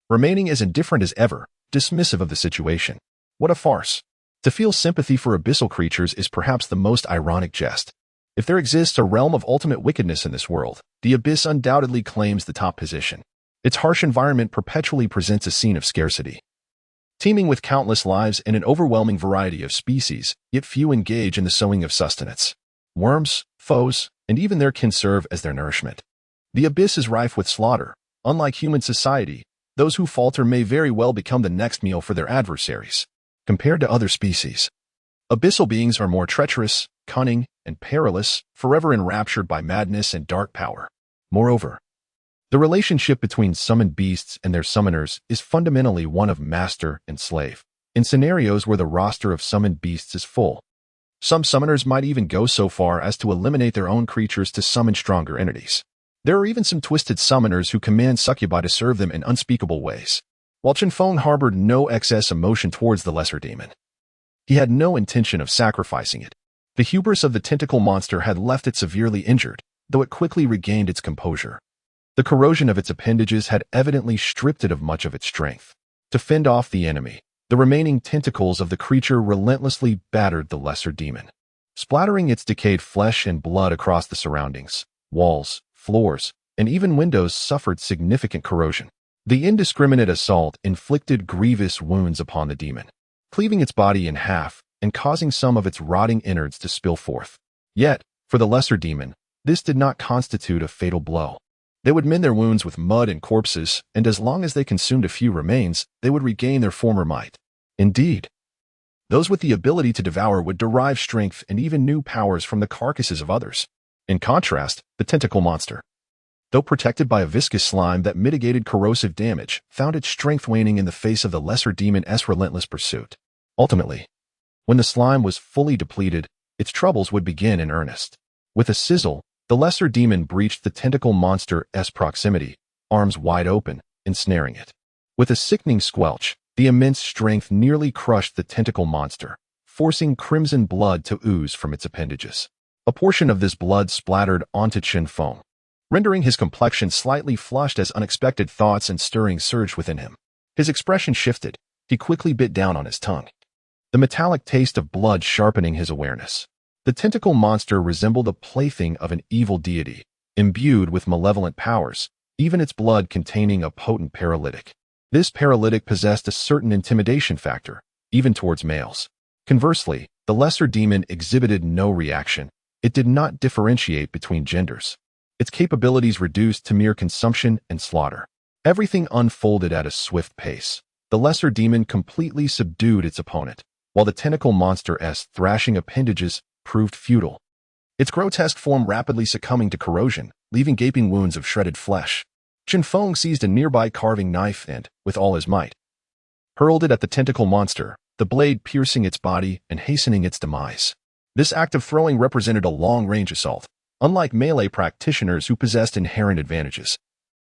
remaining as indifferent as ever, dismissive of the situation. What a farce! To feel sympathy for abyssal creatures is perhaps the most ironic jest. If there exists a realm of ultimate wickedness in this world, the abyss undoubtedly claims the top position. Its harsh environment perpetually presents a scene of scarcity, teeming with countless lives and an overwhelming variety of species, yet few engage in the sowing of sustenance. Worms, foes, and even their kin serve as their nourishment. The abyss is rife with slaughter. Unlike human society, those who falter may very well become the next meal for their adversaries. Compared to other species, abyssal beings are more treacherous, cunning and perilous, forever enraptured by madness and dark power. Moreover, the relationship between summoned beasts and their summoners is fundamentally one of master and slave. In scenarios where the roster of summoned beasts is full, some summoners might even go so far as to eliminate their own creatures to summon stronger entities. There are even some twisted summoners who command succubi to serve them in unspeakable ways. While Chen Feng harbored no excess emotion towards the lesser demon, he had no intention of sacrificing it. The hubris of the tentacle monster had left it severely injured, though it quickly regained its composure. The corrosion of its appendages had evidently stripped it of much of its strength. To fend off the enemy, the remaining tentacles of the creature relentlessly battered the lesser demon, splattering its decayed flesh and blood across the surroundings. Walls, floors, and even windows suffered significant corrosion. The indiscriminate assault inflicted grievous wounds upon the demon, cleaving its body in half and causing some of its rotting innards to spill forth. Yet, for the lesser demon, this did not constitute a fatal blow. They would mend their wounds with mud and corpses, and as long as they consumed a few remains, they would regain their former might. Indeed, those with the ability to devour would derive strength and even new powers from the carcasses of others. In contrast, the tentacle monster, though protected by a viscous slime that mitigated corrosive damage, found its strength waning in the face of the lesser demon's relentless pursuit. Ultimately, when the slime was fully depleted, its troubles would begin in earnest. With a sizzle, the lesser demon breached the tentacle monster's proximity, arms wide open, ensnaring it. With a sickening squelch, the immense strength nearly crushed the tentacle monster, forcing crimson blood to ooze from its appendages. A portion of this blood splattered onto Chen Feng, rendering his complexion slightly flushed as unexpected thoughts and stirrings surged within him. His expression shifted. He quickly bit down on his tongue, the metallic taste of blood sharpening his awareness. The tentacle monster resembled a plaything of an evil deity, imbued with malevolent powers, even its blood containing a potent paralytic. This paralytic possessed a certain intimidation factor, even towards males. Conversely, the lesser demon exhibited no reaction. It did not differentiate between genders. Its capabilities reduced to mere consumption and slaughter. Everything unfolded at a swift pace. The lesser demon completely subdued its opponent, while the tentacle monster's thrashing appendages proved futile. Its grotesque form rapidly succumbing to corrosion, leaving gaping wounds of shredded flesh. Chen Feng seized a nearby carving knife and, with all his might, hurled it at the tentacle monster, the blade piercing its body and hastening its demise. This act of throwing represented a long-range assault, unlike melee practitioners who possessed inherent advantages.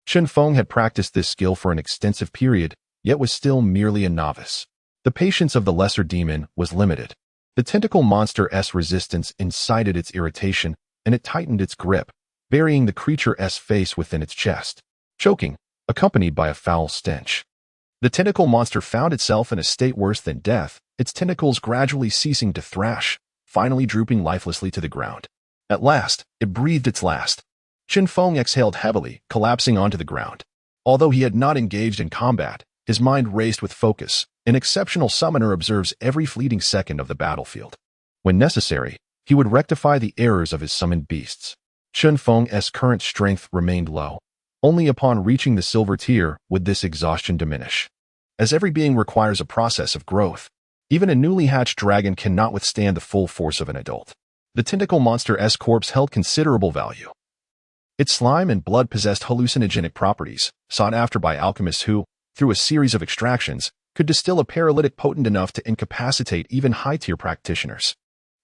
Chen Feng had practiced this skill for an extensive period, yet was still merely a novice. The patience of the lesser demon was limited. The tentacle monster's resistance incited its irritation, and it tightened its grip, burying the creature's face within its chest, choking, accompanied by a foul stench. The tentacle monster found itself in a state worse than death, its tentacles gradually ceasing to thrash, finally drooping lifelessly to the ground. At last, it breathed its last. Chen Feng exhaled heavily, collapsing onto the ground. Although he had not engaged in combat, his mind raced with focus. An exceptional summoner observes every fleeting second of the battlefield. When necessary, he would rectify the errors of his summoned beasts. Chen Feng's current strength remained low. Only upon reaching the silver tier would this exhaustion diminish. As every being requires a process of growth, even a newly hatched dragon cannot withstand the full force of an adult. The tentacle monster's corpse held considerable value. Its slime and blood possessed hallucinogenic properties, sought after by alchemists who, through a series of extractions, could distill a paralytic potent enough to incapacitate even high-tier practitioners.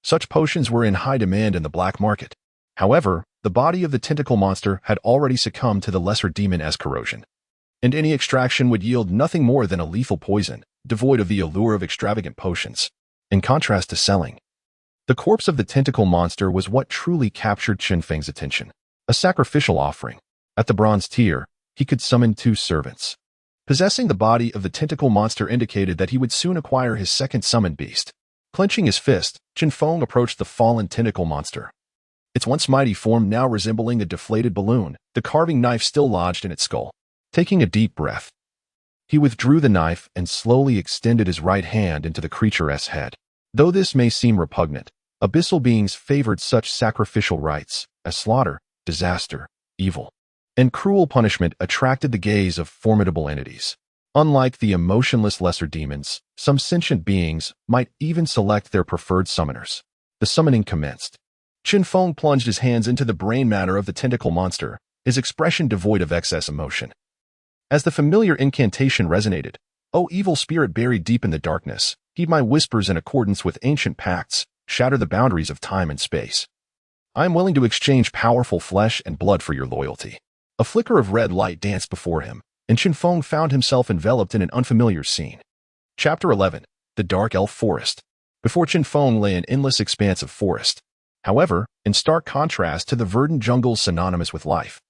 Such potions were in high demand in the black market. However, the body of the tentacle monster had already succumbed to the lesser demon's corrosion, and any extraction would yield nothing more than a lethal poison, devoid of the allure of extravagant potions. In contrast to selling, the corpse of the tentacle monster was what truly captured Chen Feng's attention. A sacrificial offering. At the bronze tier, he could summon 2 servants. Possessing the body of the tentacle monster indicated that he would soon acquire his second summoned beast. Clenching his fist, Chen Feng approached the fallen tentacle monster. Its once mighty form now resembling a deflated balloon, the carving knife still lodged in its skull. Taking a deep breath, he withdrew the knife and slowly extended his right hand into the creature's head. Though this may seem repugnant, abyssal beings favored such sacrificial rites, as slaughter, disaster, evil, and cruel punishment attracted the gaze of formidable entities. Unlike the emotionless lesser demons, some sentient beings might even select their preferred summoners. The summoning commenced. Chen Feng plunged his hands into the brain matter of the tentacle monster, his expression devoid of excess emotion. As the familiar incantation resonated, "O evil spirit buried deep in the darkness, heed my whispers in accordance with ancient pacts, shatter the boundaries of time and space. I am willing to exchange powerful flesh and blood for your loyalty." A flicker of red light danced before him, and Chen Feng found himself enveloped in an unfamiliar scene. Chapter 11. The Dark Elf Forest. Before Chen Feng lay an endless expanse of forest. However, in stark contrast to the verdant jungles synonymous with life.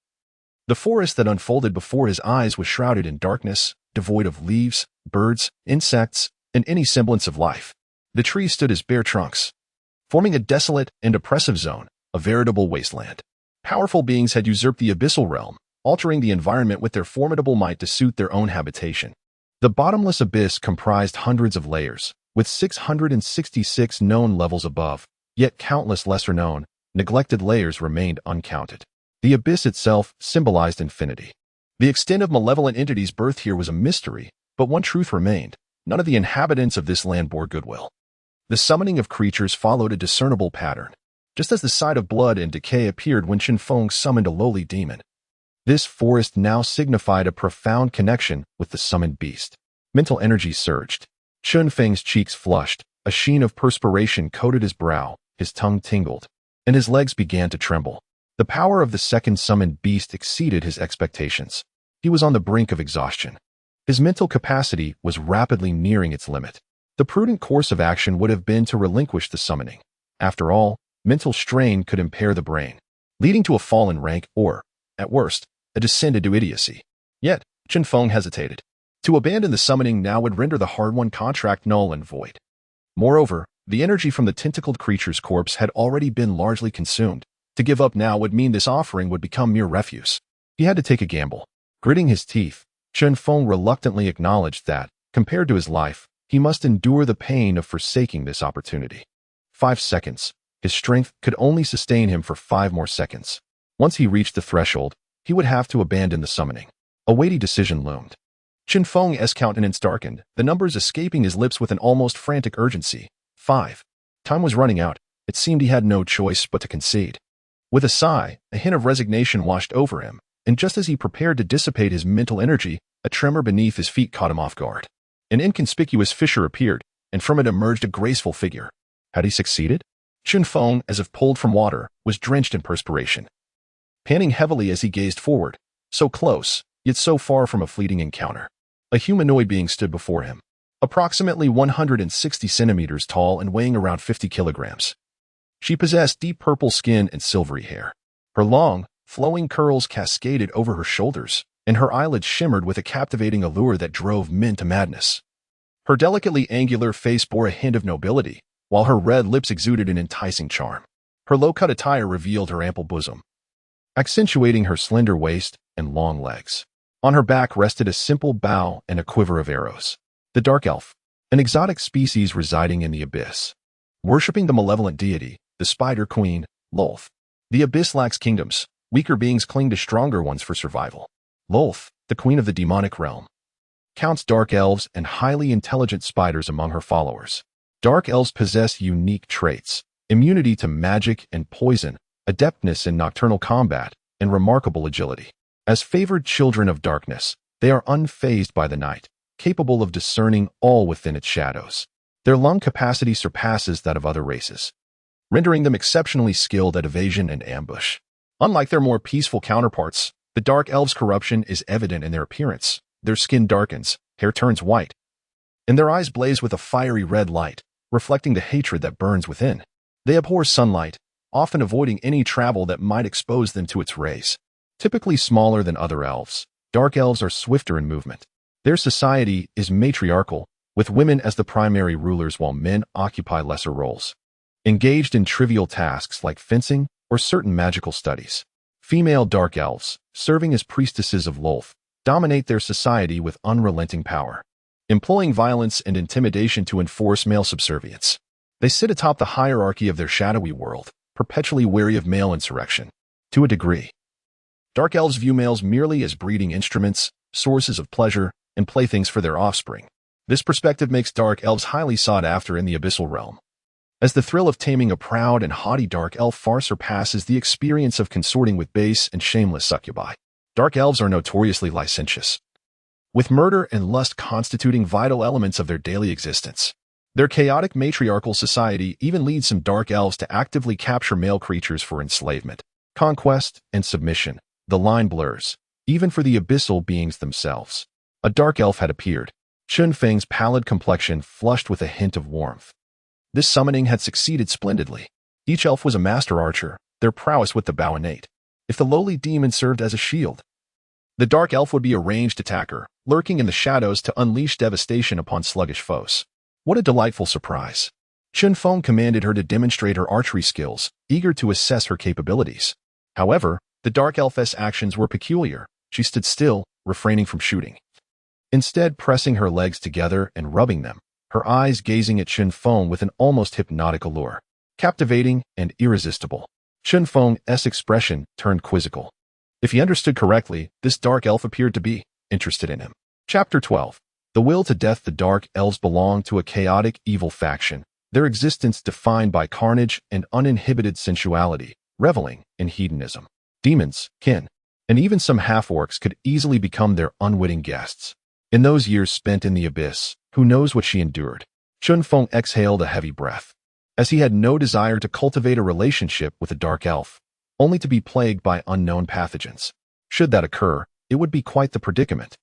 The forest that unfolded before his eyes was shrouded in darkness, devoid of leaves, birds, insects, and any semblance of life. The trees stood as bare trunks, forming a desolate and oppressive zone, a veritable wasteland. Powerful beings had usurped the abyssal realm, altering the environment with their formidable might to suit their own habitation. The bottomless abyss comprised hundreds of layers, with 666 known levels above, yet countless lesser-known, neglected layers remained uncounted. The abyss itself symbolized infinity. The extent of malevolent entities birthed here was a mystery, but one truth remained: none of the inhabitants of this land bore goodwill. The summoning of creatures followed a discernible pattern, just as the sight of blood and decay appeared when Chen Feng summoned a lowly demon. This forest now signified a profound connection with the summoned beast. Mental energy surged. Chen Feng's cheeks flushed, a sheen of perspiration coated his brow, his tongue tingled, and his legs began to tremble. The power of the second summoned beast exceeded his expectations. He was on the brink of exhaustion. His mental capacity was rapidly nearing its limit. The prudent course of action would have been to relinquish the summoning. After all, mental strain could impair the brain, leading to a fall in rank or, at worst, a descent into idiocy. Yet, Chen Feng hesitated. To abandon the summoning now would render the hard-won contract null and void. Moreover, the energy from the tentacled creature's corpse had already been largely consumed. To give up now would mean this offering would become mere refuse. He had to take a gamble. Gritting his teeth, Chen Feng reluctantly acknowledged that, compared to his life, he must endure the pain of forsaking this opportunity. 5 seconds. His strength could only sustain him for 5 more seconds. Once he reached the threshold, he would have to abandon the summoning. A weighty decision loomed. Chen Feng's countenance darkened, the numbers escaping his lips with an almost frantic urgency. 5. Time was running out. It seemed he had no choice but to concede. With a sigh, a hint of resignation washed over him, and just as he prepared to dissipate his mental energy, a tremor beneath his feet caught him off guard. An inconspicuous fissure appeared, and from it emerged a graceful figure. Had he succeeded? Chen Feng, as if pulled from water, was drenched in perspiration. Panting heavily as he gazed forward, so close, yet so far from a fleeting encounter. A humanoid being stood before him, approximately 160 centimeters tall and weighing around 50 kilograms. She possessed deep purple skin and silvery hair. Her long, flowing curls cascaded over her shoulders, and her eyelids shimmered with a captivating allure that drove men to madness. Her delicately angular face bore a hint of nobility, while her red lips exuded an enticing charm. Her low-cut attire revealed her ample bosom, accentuating her slender waist and long legs. On her back rested a simple bow and a quiver of arrows. The Dark Elf, an exotic species residing in the abyss, worshipping the malevolent deity, the Spider Queen, Lolth. The abyss lacks kingdoms. Weaker beings cling to stronger ones for survival. Lolth, the queen of the demonic realm, counts dark elves and highly intelligent spiders among her followers. Dark elves possess unique traits: immunity to magic and poison, adeptness in nocturnal combat, and remarkable agility. As favored children of darkness, they are unfazed by the night, capable of discerning all within its shadows. Their lung capacity surpasses that of other races, rendering them exceptionally skilled at evasion and ambush. Unlike their more peaceful counterparts, the dark elves' corruption is evident in their appearance. Their skin darkens, hair turns white, and their eyes blaze with a fiery red light, reflecting the hatred that burns within. They abhor sunlight, often avoiding any travel that might expose them to its rays. Typically smaller than other elves, dark elves are swifter in movement. Their society is matriarchal, with women as the primary rulers while men occupy lesser roles, engaged in trivial tasks like fencing or certain magical studies. Female dark elves, serving as priestesses of Lolth, dominate their society with unrelenting power, employing violence and intimidation to enforce male subservience. They sit atop the hierarchy of their shadowy world, perpetually wary of male insurrection. To a degree, dark elves view males merely as breeding instruments, sources of pleasure, and playthings for their offspring. This perspective makes dark elves highly sought after in the abyssal realm. as the thrill of taming a proud and haughty dark elf far surpasses the experience of consorting with base and shameless succubi. Dark elves are notoriously licentious, with murder and lust constituting vital elements of their daily existence. Their chaotic matriarchal society even leads some dark elves to actively capture male creatures for enslavement, conquest, and submission. The line blurs, even for the abyssal beings themselves. A dark elf had appeared, Chen Feng's pallid complexion flushed with a hint of warmth. This summoning had succeeded splendidly. Each elf was a master archer, their prowess with the bow innate. If the lowly demon served as a shield, the dark elf would be a ranged attacker, lurking in the shadows to unleash devastation upon sluggish foes. What a delightful surprise. Chen Feng commanded her to demonstrate her archery skills, eager to assess her capabilities. However, the dark elf's actions were peculiar. She stood still, refraining from shooting. Instead, pressing her legs together and rubbing them, her eyes gazing at Chen Feng with an almost hypnotic allure. Captivating and irresistible. Chen Feng's expression turned quizzical. If he understood correctly, this dark elf appeared to be interested in him. Chapter 12. The will to death. The dark elves belong to a chaotic, evil faction, their existence defined by carnage and uninhibited sensuality, reveling in hedonism. Demons, kin, and even some half-orcs could easily become their unwitting guests. In those years spent in the abyss, who knows what she endured? Chen Feng exhaled a heavy breath, as he had no desire to cultivate a relationship with a dark elf, only to be plagued by unknown pathogens. Should that occur, it would be quite the predicament.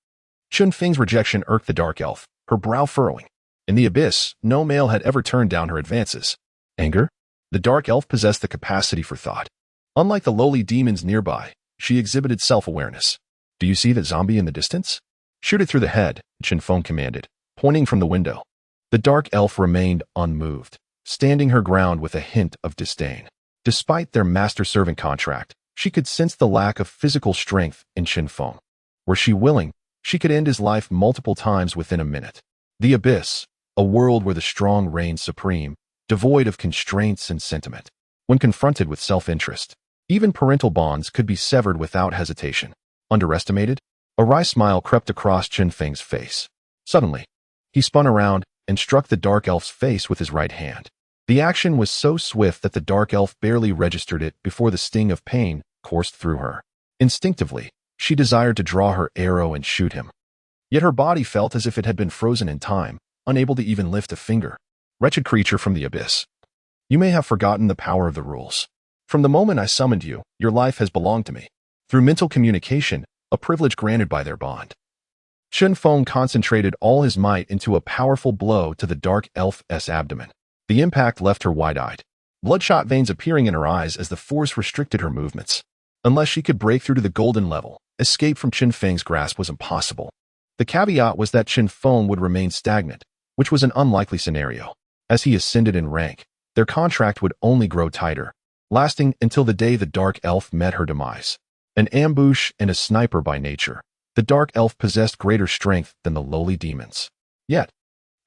Chen Feng's rejection irked the dark elf, her brow furrowing. In the abyss, no male had ever turned down her advances. Anger? The dark elf possessed the capacity for thought. Unlike the lowly demons nearby, she exhibited self-awareness. Do you see that zombie in the distance? Shoot it through the head, Chen Feng commanded, pointing from the window. The dark elf remained unmoved, standing her ground with a hint of disdain. Despite their master-servant contract, she could sense the lack of physical strength in Chen Feng. Were she willing, she could end his life multiple times within a minute. The abyss, a world where the strong reign supreme, devoid of constraints and sentiment. When confronted with self-interest, even parental bonds could be severed without hesitation. Underestimated? A wry smile crept across Chen Feng's face. Suddenly, he spun around and struck the dark elf's face with his right hand. The action was so swift that the dark elf barely registered it before the sting of pain coursed through her. Instinctively, she desired to draw her arrow and shoot him. Yet her body felt as if it had been frozen in time, unable to even lift a finger. Wretched creature from the abyss. You may have forgotten the power of the rules. From the moment I summoned you, your life has belonged to me. Through mental communication, a privilege granted by their bond. Chen Feng concentrated all his might into a powerful blow to the dark elf's abdomen. The impact left her wide-eyed, bloodshot veins appearing in her eyes as the force restricted her movements. Unless she could break through to the golden level, escape from Chen Feng's grasp was impossible. The caveat was that Chen Feng would remain stagnant, which was an unlikely scenario. As he ascended in rank, their contract would only grow tighter, lasting until the day the dark elf met her demise. An ambush and a sniper by nature, the dark elf possessed greater strength than the lowly demons. Yet,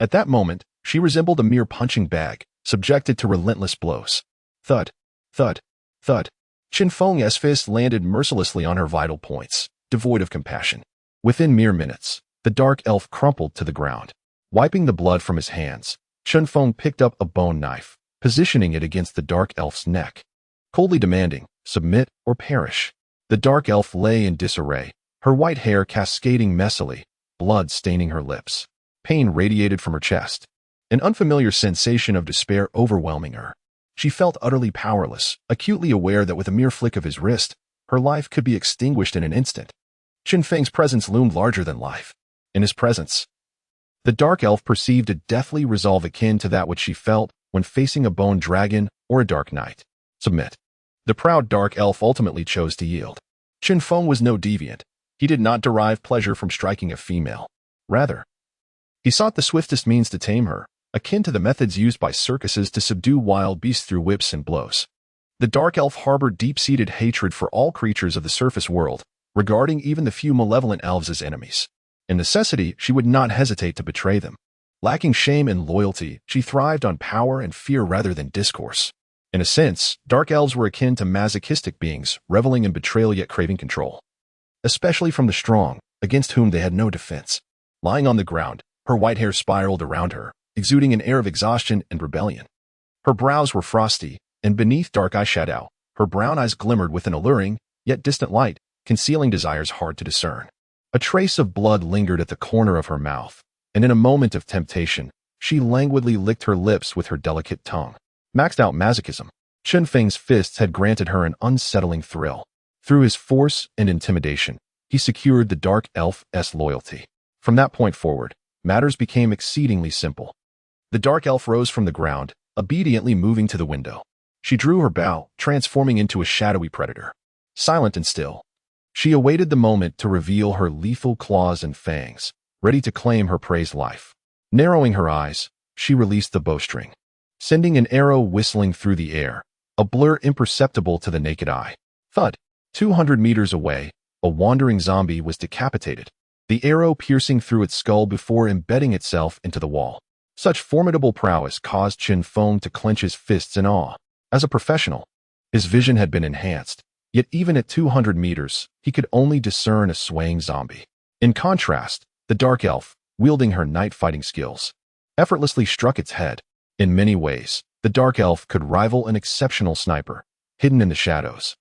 at that moment, she resembled a mere punching bag, subjected to relentless blows. Thud, thud, thud. Chen Feng's fist landed mercilessly on her vital points, devoid of compassion. Within mere minutes, the dark elf crumpled to the ground. Wiping the blood from his hands, Chen Feng picked up a bone knife, positioning it against the dark elf's neck. Coldly demanding, submit or perish. The dark elf lay in disarray, her white hair cascading messily, blood staining her lips. Pain radiated from her chest, an unfamiliar sensation of despair overwhelming her. She felt utterly powerless, acutely aware that with a mere flick of his wrist, her life could be extinguished in an instant. Chen Feng's presence loomed larger than life. In his presence, the dark elf perceived a deathly resolve akin to that which she felt when facing a bone dragon or a dark knight. Submit. The proud dark elf ultimately chose to yield. Chen Feng was no deviant. He did not derive pleasure from striking a female. Rather, he sought the swiftest means to tame her, akin to the methods used by circuses to subdue wild beasts through whips and blows. The dark elf harbored deep-seated hatred for all creatures of the surface world, regarding even the few malevolent elves as enemies. In necessity, she would not hesitate to betray them. Lacking shame and loyalty, she thrived on power and fear rather than discourse. In a sense, dark elves were akin to masochistic beings, reveling in betrayal yet craving control. Especially from the strong, against whom they had no defense. Lying on the ground, her white hair spiraled around her, exuding an air of exhaustion and rebellion. Her brows were frosty, and beneath dark eyeshadow, her brown eyes glimmered with an alluring, yet distant light, concealing desires hard to discern. A trace of blood lingered at the corner of her mouth, and in a moment of temptation, she languidly licked her lips with her delicate tongue. Maxed out masochism. Chen Feng's fists had granted her an unsettling thrill. Through his force and intimidation, he secured the dark elf's loyalty. From that point forward, matters became exceedingly simple. The dark elf rose from the ground, obediently moving to the window. She drew her bow, transforming into a shadowy predator. Silent and still, she awaited the moment to reveal her lethal claws and fangs, ready to claim her prey's life. Narrowing her eyes, she released the bowstring, sending an arrow whistling through the air, a blur imperceptible to the naked eye. Thud! 200 meters away, a wandering zombie was decapitated, the arrow piercing through its skull before embedding itself into the wall. Such formidable prowess caused Chen Feng to clench his fists in awe. As a professional, his vision had been enhanced, yet even at 200 meters, he could only discern a swaying zombie. In contrast, the dark elf, wielding her night-fighting skills, effortlessly struck its head. In many ways, the dark elf could rival an exceptional sniper, hidden in the shadows.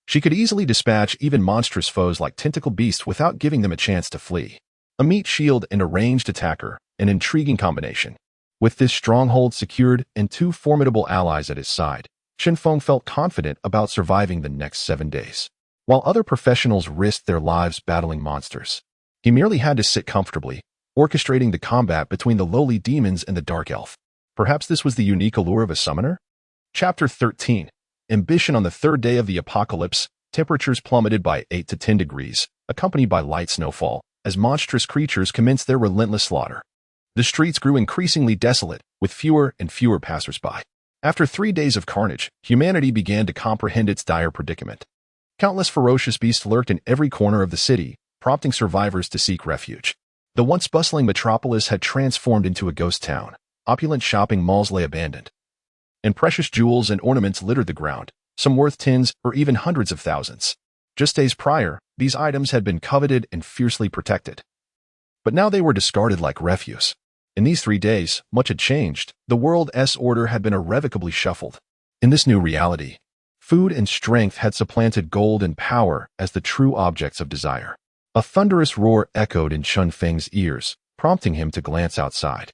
She could easily dispatch even monstrous foes like tentacle beasts without giving them a chance to flee. A meat shield and a ranged attacker, an intriguing combination. With this stronghold secured and two formidable allies at his side, Chen Feng felt confident about surviving the next 7 days. While other professionals risked their lives battling monsters, he merely had to sit comfortably, orchestrating the combat between the lowly demons and the dark elf. Perhaps this was the unique allure of a summoner? Chapter 13. Ambition. On the third day of the apocalypse, temperatures plummeted by 8 to 10 degrees, accompanied by light snowfall, as monstrous creatures commenced their relentless slaughter. The streets grew increasingly desolate, with fewer and fewer passers-by. After 3 days of carnage, humanity began to comprehend its dire predicament. Countless ferocious beasts lurked in every corner of the city, prompting survivors to seek refuge. The once bustling metropolis had transformed into a ghost town. Opulent shopping malls lay abandoned, and precious jewels and ornaments littered the ground, some worth tens or even hundreds of thousands. Just days prior, these items had been coveted and fiercely protected. But now they were discarded like refuse. In these 3 days, much had changed. The world's order had been irrevocably shuffled. In this new reality, food and strength had supplanted gold and power as the true objects of desire. A thunderous roar echoed in Chen Feng's ears, prompting him to glance outside.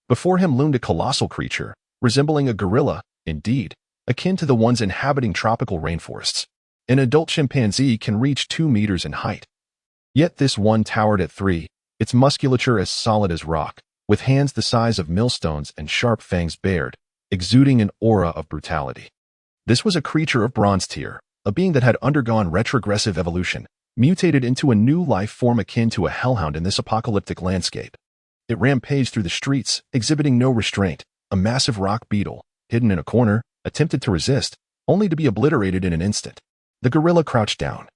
Before him loomed a colossal creature, resembling a gorilla, indeed, akin to the ones inhabiting tropical rainforests. An adult chimpanzee can reach 2 meters in height. Yet this one towered at 3, its musculature as solid as rock, with hands the size of millstones and sharp fangs bared, exuding an aura of brutality. This was a creature of bronze tier, a being that had undergone retrogressive evolution, mutated into a new life form akin to a hellhound in this apocalyptic landscape. It rampaged through the streets, exhibiting no restraint. A massive rock beetle, hidden in a corner, attempted to resist, only to be obliterated in an instant. The gorilla crouched down,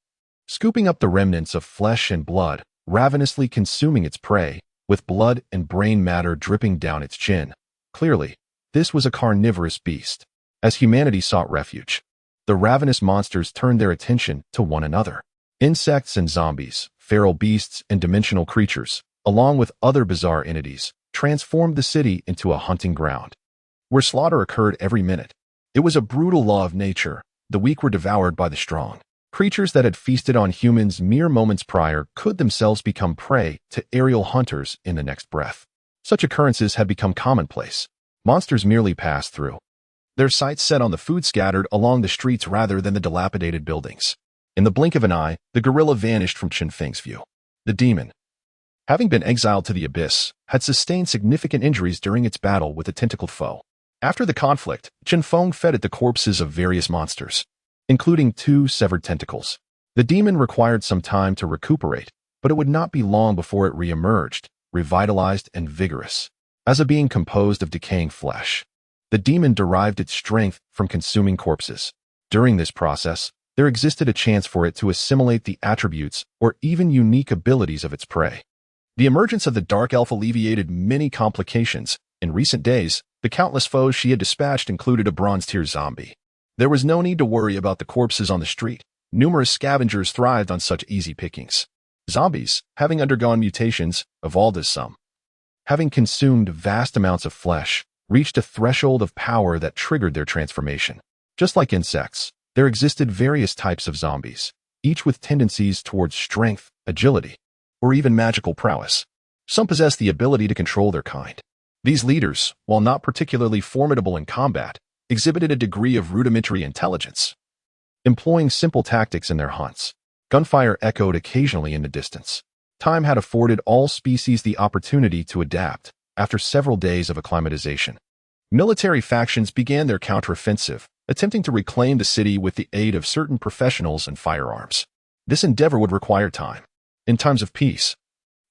scooping up the remnants of flesh and blood, ravenously consuming its prey, with blood and brain matter dripping down its chin. Clearly, this was a carnivorous beast. As humanity sought refuge, the ravenous monsters turned their attention to one another. Insects and zombies, feral beasts and dimensional creatures, along with other bizarre entities, transformed the city into a hunting ground, where slaughter occurred every minute. It was a brutal law of nature. The weak were devoured by the strong. Creatures that had feasted on humans mere moments prior could themselves become prey to aerial hunters in the next breath. Such occurrences had become commonplace. Monsters merely passed through, their sights set on the food scattered along the streets rather than the dilapidated buildings. In the blink of an eye, the gorilla vanished from Chen Feng's view. The demon, having been exiled to the abyss, had sustained significant injuries during its battle with a tentacled foe. After the conflict, Chen Feng fed it the corpses of various monsters, including 2 severed tentacles. The demon required some time to recuperate, but it would not be long before it re-emerged, revitalized and vigorous. As a being composed of decaying flesh, the demon derived its strength from consuming corpses. During this process, there existed a chance for it to assimilate the attributes or even unique abilities of its prey. The emergence of the dark elf alleviated many complications. In recent days, the countless foes she had dispatched included a bronze-tier zombie. There was no need to worry about the corpses on the street. Numerous scavengers thrived on such easy pickings. Zombies, having undergone mutations, evolved as some, having consumed vast amounts of flesh, reached a threshold of power that triggered their transformation. Just like insects, there existed various types of zombies, each with tendencies towards strength, agility, or even magical prowess. Some possessed the ability to control their kind. These leaders, while not particularly formidable in combat, exhibited a degree of rudimentary intelligence, employing simple tactics in their hunts. Gunfire echoed occasionally in the distance. Time had afforded all species the opportunity to adapt after several days of acclimatization. Military factions began their counteroffensive, attempting to reclaim the city with the aid of certain professionals and firearms. This endeavor would require time. In times of peace,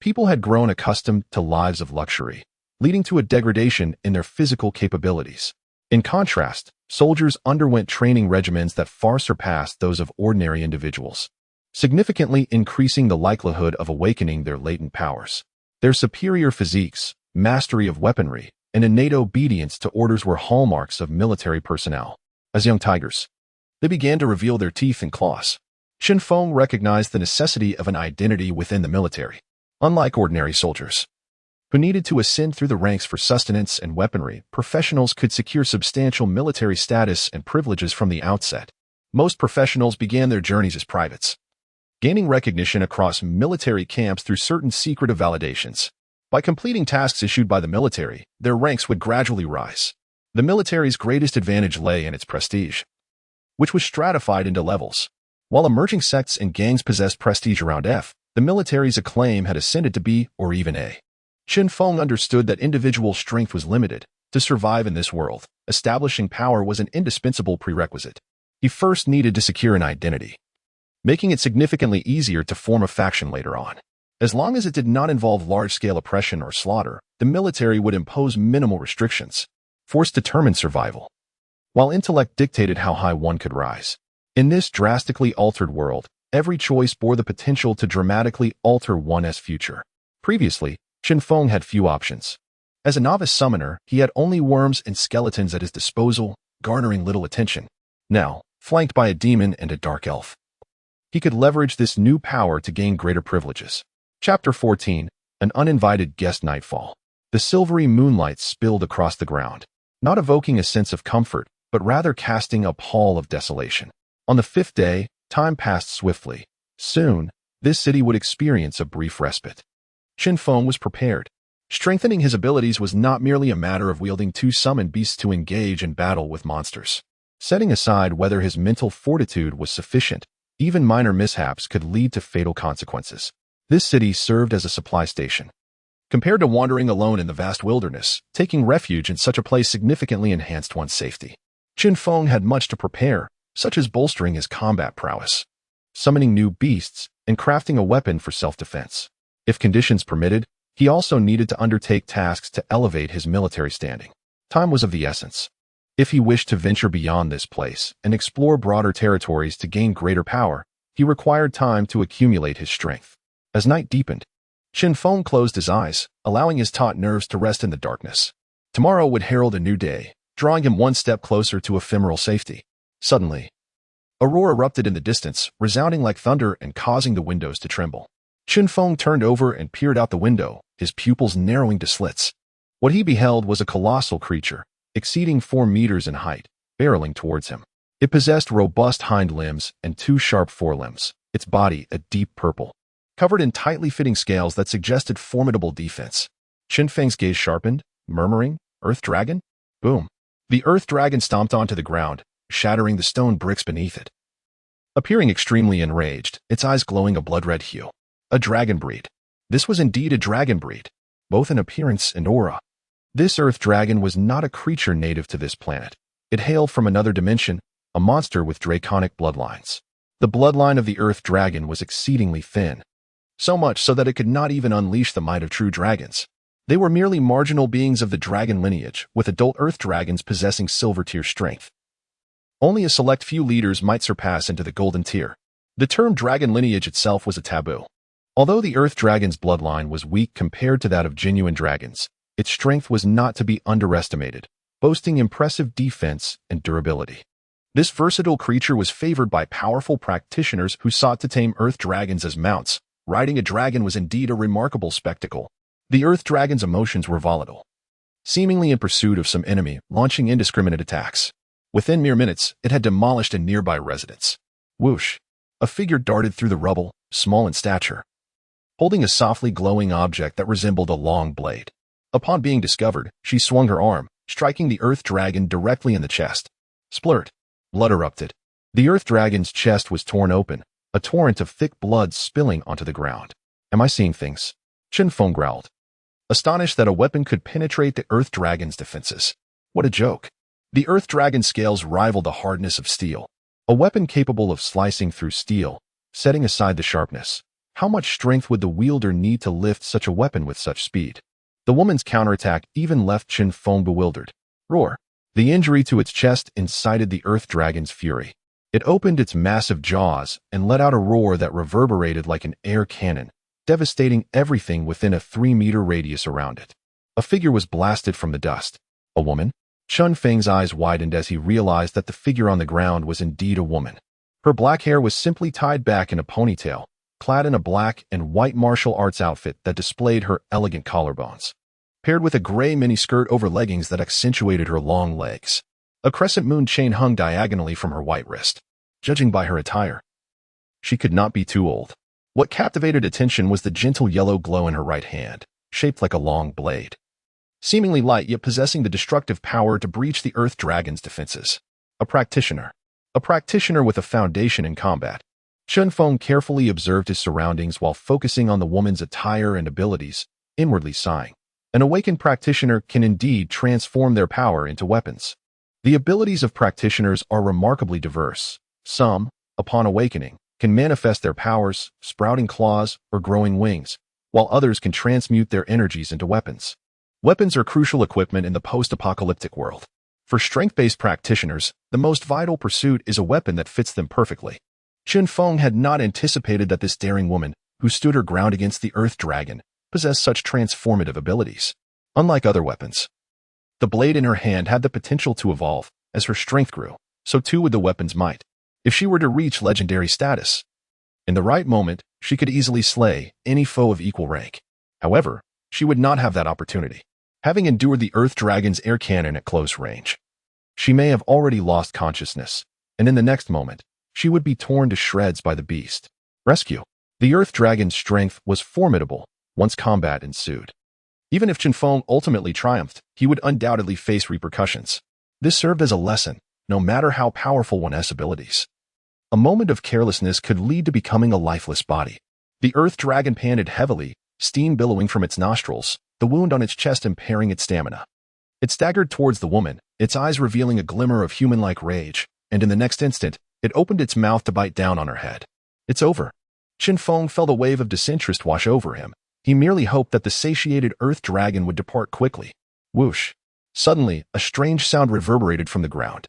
people had grown accustomed to lives of luxury, leading to a degradation in their physical capabilities. In contrast, soldiers underwent training regimens that far surpassed those of ordinary individuals, significantly increasing the likelihood of awakening their latent powers. Their superior physiques, mastery of weaponry, and innate obedience to orders were hallmarks of military personnel. As young tigers, they began to reveal their teeth and claws. Chen Feng recognized the necessity of an identity within the military. Unlike ordinary soldiers, who needed to ascend through the ranks for sustenance and weaponry, professionals could secure substantial military status and privileges from the outset. Most professionals began their journeys as privates, gaining recognition across military camps through certain secretive validations. By completing tasks issued by the military, their ranks would gradually rise. The military's greatest advantage lay in its prestige, which was stratified into levels. While emerging sects and gangs possessed prestige around F, the military's acclaim had ascended to B or even A. Chen Feng understood that individual strength was limited. To survive in this world, establishing power was an indispensable prerequisite. He first needed to secure an identity, making it significantly easier to form a faction later on. As long as it did not involve large-scale oppression or slaughter, the military would impose minimal restrictions. Force determined survival, while intellect dictated how high one could rise. In this drastically altered world, every choice bore the potential to dramatically alter one's future. Previously, Chen Feng had few options. As a novice summoner, he had only worms and skeletons at his disposal, garnering little attention. Now, flanked by a demon and a dark elf, he could leverage this new power to gain greater privileges. Chapter 14, An Uninvited Guest. Nightfall. The silvery moonlight spilled across the ground, not evoking a sense of comfort, but rather casting a pall of desolation. On the fifth day, time passed swiftly. Soon, this city would experience a brief respite. Chen Feng was prepared. Strengthening his abilities was not merely a matter of wielding two summoned beasts to engage in battle with monsters. Setting aside whether his mental fortitude was sufficient, even minor mishaps could lead to fatal consequences. This city served as a supply station. Compared to wandering alone in the vast wilderness, taking refuge in such a place significantly enhanced one's safety. Chen Feng had much to prepare, such as bolstering his combat prowess, summoning new beasts, and crafting a weapon for self-defense. If conditions permitted, he also needed to undertake tasks to elevate his military standing. Time was of the essence. If he wished to venture beyond this place and explore broader territories to gain greater power, he required time to accumulate his strength. As night deepened, Chen Feng closed his eyes, allowing his taut nerves to rest in the darkness. Tomorrow would herald a new day, drawing him one step closer to ephemeral safety. Suddenly, a roar erupted in the distance, resounding like thunder and causing the windows to tremble. Chen Feng turned over and peered out the window, his pupils narrowing to slits. What he beheld was a colossal creature, exceeding 4 meters in height, barreling towards him. It possessed robust hind limbs and 2 sharp forelimbs, its body a deep purple, covered in tightly fitting scales that suggested formidable defense. Chen Feng's gaze sharpened, murmuring, "Earth Dragon?" Boom. The Earth Dragon stomped onto the ground, shattering the stone bricks beneath it. Appearing extremely enraged, its eyes glowing a blood-red hue. A dragon breed. This was indeed a dragon breed, both in appearance and aura. This Earth Dragon was not a creature native to this planet. It hailed from another dimension, a monster with draconic bloodlines. The bloodline of the Earth Dragon was exceedingly thin, so much so that it could not even unleash the might of true dragons. They were merely marginal beings of the dragon lineage, with adult Earth Dragons possessing silver tier strength. Only a select few leaders might surpass into the golden tier. The term dragon lineage itself was a taboo. Although the Earth Dragon's bloodline was weak compared to that of genuine dragons, its strength was not to be underestimated, boasting impressive defense and durability. This versatile creature was favored by powerful practitioners who sought to tame Earth Dragons as mounts. Riding a dragon was indeed a remarkable spectacle. The Earth Dragon's emotions were volatile. seemingly in pursuit of some enemy, launching indiscriminate attacks. Within mere minutes, it had demolished a nearby residence. Whoosh! A figure darted through the rubble, small in stature, holding a softly glowing object that resembled a long blade. Upon being discovered, she swung her arm, striking the earth dragon directly in the chest. Splurt! Blood erupted. The earth dragon's chest was torn open, a torrent of thick blood spilling onto the ground. Am I seeing things? Chen Feng growled, astonished that a weapon could penetrate the earth dragon's defenses. What a joke. The earth dragon's scales rivaled the hardness of steel, a weapon capable of slicing through steel, setting aside the sharpness. How much strength would the wielder need to lift such a weapon with such speed? The woman's counterattack even left Chen Feng bewildered. Roar! The injury to its chest incited the earth dragon's fury. It opened its massive jaws and let out a roar that reverberated like an air cannon, devastating everything within a 3-meter radius around it. A figure was blasted from the dust. A woman? Chen Feng's eyes widened as he realized that the figure on the ground was indeed a woman. Her black hair was simply tied back in a ponytail, clad in a black and white martial arts outfit that displayed her elegant collarbones, paired with a gray miniskirt over leggings that accentuated her long legs. A crescent moon chain hung diagonally from her white wrist. Judging by her attire, she could not be too old. What captivated attention was the gentle yellow glow in her right hand, shaped like a long blade, seemingly light yet possessing the destructive power to breach the earth dragon's defenses. A practitioner. A practitioner with a foundation in combat. Chen Feng carefully observed his surroundings while focusing on the woman's attire and abilities, inwardly sighing. An awakened practitioner can indeed transform their power into weapons. The abilities of practitioners are remarkably diverse. Some, upon awakening, can manifest their powers, sprouting claws or growing wings, while others can transmute their energies into weapons. Weapons are crucial equipment in the post-apocalyptic world. For strength-based practitioners, the most vital pursuit is a weapon that fits them perfectly. Chen Feng had not anticipated that this daring woman, who stood her ground against the earth dragon, possessed such transformative abilities. Unlike other weapons, the blade in her hand had the potential to evolve. As her strength grew, so too would the weapon's might. If she were to reach legendary status, in the right moment, she could easily slay any foe of equal rank. However, she would not have that opportunity. Having endured the earth dragon's air cannon at close range, she may have already lost consciousness, and in the next moment, she would be torn to shreds by the beast. Rescue. The earth dragon's strength was formidable once combat ensued. Even if Chen Feng ultimately triumphed, he would undoubtedly face repercussions. This served as a lesson, no matter how powerful one's abilities. A moment of carelessness could lead to becoming a lifeless body. The earth dragon panted heavily, steam billowing from its nostrils, the wound on its chest impairing its stamina. It staggered towards the woman, its eyes revealing a glimmer of human-like rage, and in the next instant, it opened its mouth to bite down on her head. It's over. Chen Feng felt a wave of disinterest wash over him. He merely hoped that the satiated earth dragon would depart quickly. Whoosh. Suddenly, a strange sound reverberated from the ground.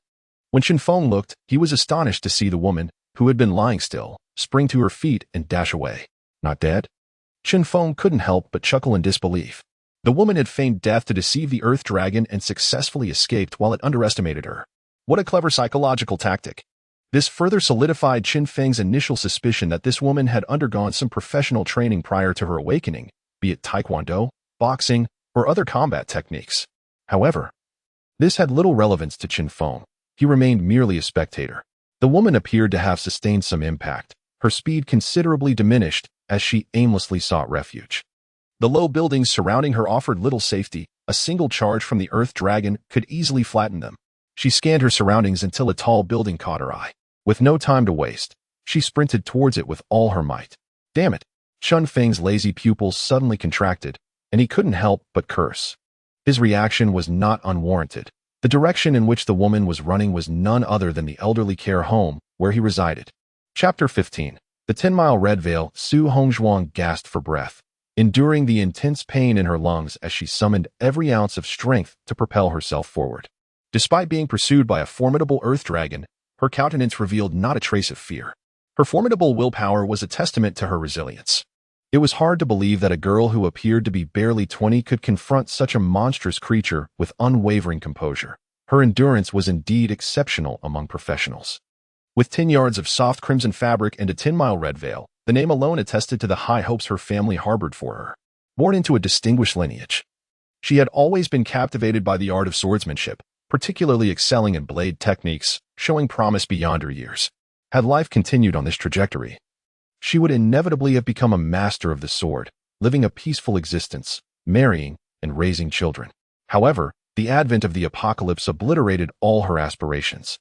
When Chen Feng looked, he was astonished to see the woman, who had been lying still, spring to her feet and dash away. Not dead? Chen Feng couldn't help but chuckle in disbelief. The woman had feigned death to deceive the earth dragon and successfully escaped while it underestimated her. What a clever psychological tactic. This further solidified Chen Feng's initial suspicion that this woman had undergone some professional training prior to her awakening, be it taekwondo, boxing, or other combat techniques. However, this had little relevance to Chen Feng. He remained merely a spectator. The woman appeared to have sustained some impact, her speed considerably diminished as she aimlessly sought refuge. The low buildings surrounding her offered little safety. A single charge from the earth dragon could easily flatten them. She scanned her surroundings until a tall building caught her eye. With no time to waste, she sprinted towards it with all her might. Damn it! Chen Feng's lazy pupils suddenly contracted, and he couldn't help but curse. His reaction was not unwarranted. The direction in which the woman was running was none other than the elderly care home where he resided. Chapter 15. The 10-mile red veil. Su Hongzhuang gasped for breath, enduring the intense pain in her lungs as she summoned every ounce of strength to propel herself forward. Despite being pursued by a formidable earth dragon, her countenance revealed not a trace of fear. Her formidable willpower was a testament to her resilience. It was hard to believe that a girl who appeared to be barely 20 could confront such a monstrous creature with unwavering composure. Her endurance was indeed exceptional among professionals. With 10 yards of soft crimson fabric and a 10-mile red veil, the name alone attested to the high hopes her family harbored for her. Born into a distinguished lineage, She had always been captivated by the art of swordsmanship, particularly excelling in blade techniques, showing promise beyond her years. Had life continued on this trajectory, she would inevitably have become a master of the sword, living a peaceful existence, marrying, and raising children. However, the advent of the apocalypse obliterated all her aspirations.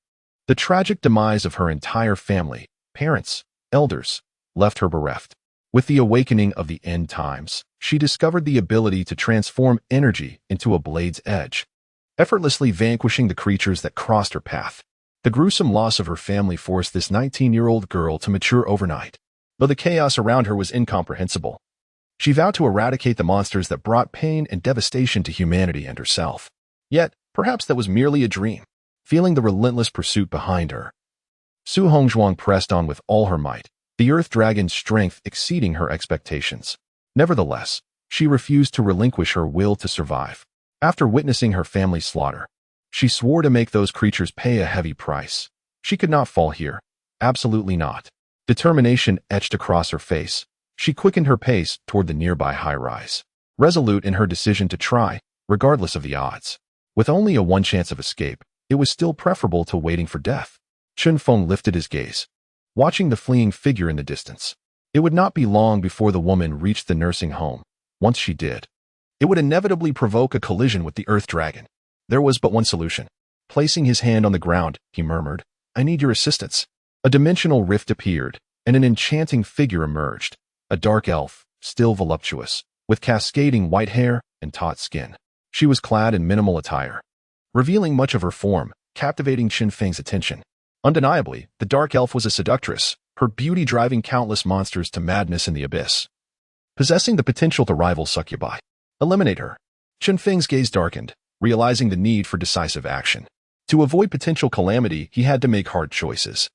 The tragic demise of her entire family, parents, elders, left her bereft. With the awakening of the end times, she discovered the ability to transform energy into a blade's edge, effortlessly vanquishing the creatures that crossed her path. The gruesome loss of her family forced this 19-year-old girl to mature overnight. Though the chaos around her was incomprehensible, she vowed to eradicate the monsters that brought pain and devastation to humanity and herself. Yet, perhaps that was merely a dream. Feeling the relentless pursuit behind her, Su Hongzhuang pressed on with all her might, the Earth Dragon's strength exceeding her expectations. Nevertheless, she refused to relinquish her will to survive. After witnessing her family's slaughter, she swore to make those creatures pay a heavy price. She could not fall here. Absolutely not. Determination etched across her face. She quickened her pace toward the nearby high-rise, resolute in her decision to try, regardless of the odds. With only a one chance of escape, it was still preferable to waiting for death. Chen Feng lifted his gaze, watching the fleeing figure in the distance. It would not be long before the woman reached the nursing home. Once she did, it would inevitably provoke a collision with the Earth Dragon. There was but one solution. Placing his hand on the ground, he murmured, "I need your assistance." A dimensional rift appeared, and an enchanting figure emerged, a dark elf, still voluptuous, with cascading white hair and taut skin. She was clad in minimal attire, revealing much of her form, captivating Chen Feng's attention. Undeniably, the dark elf was a seductress, her beauty driving countless monsters to madness in the abyss, possessing the potential to rival succubi. Eliminate her. Chen Feng's gaze darkened, realizing the need for decisive action. To avoid potential calamity, he had to make hard choices.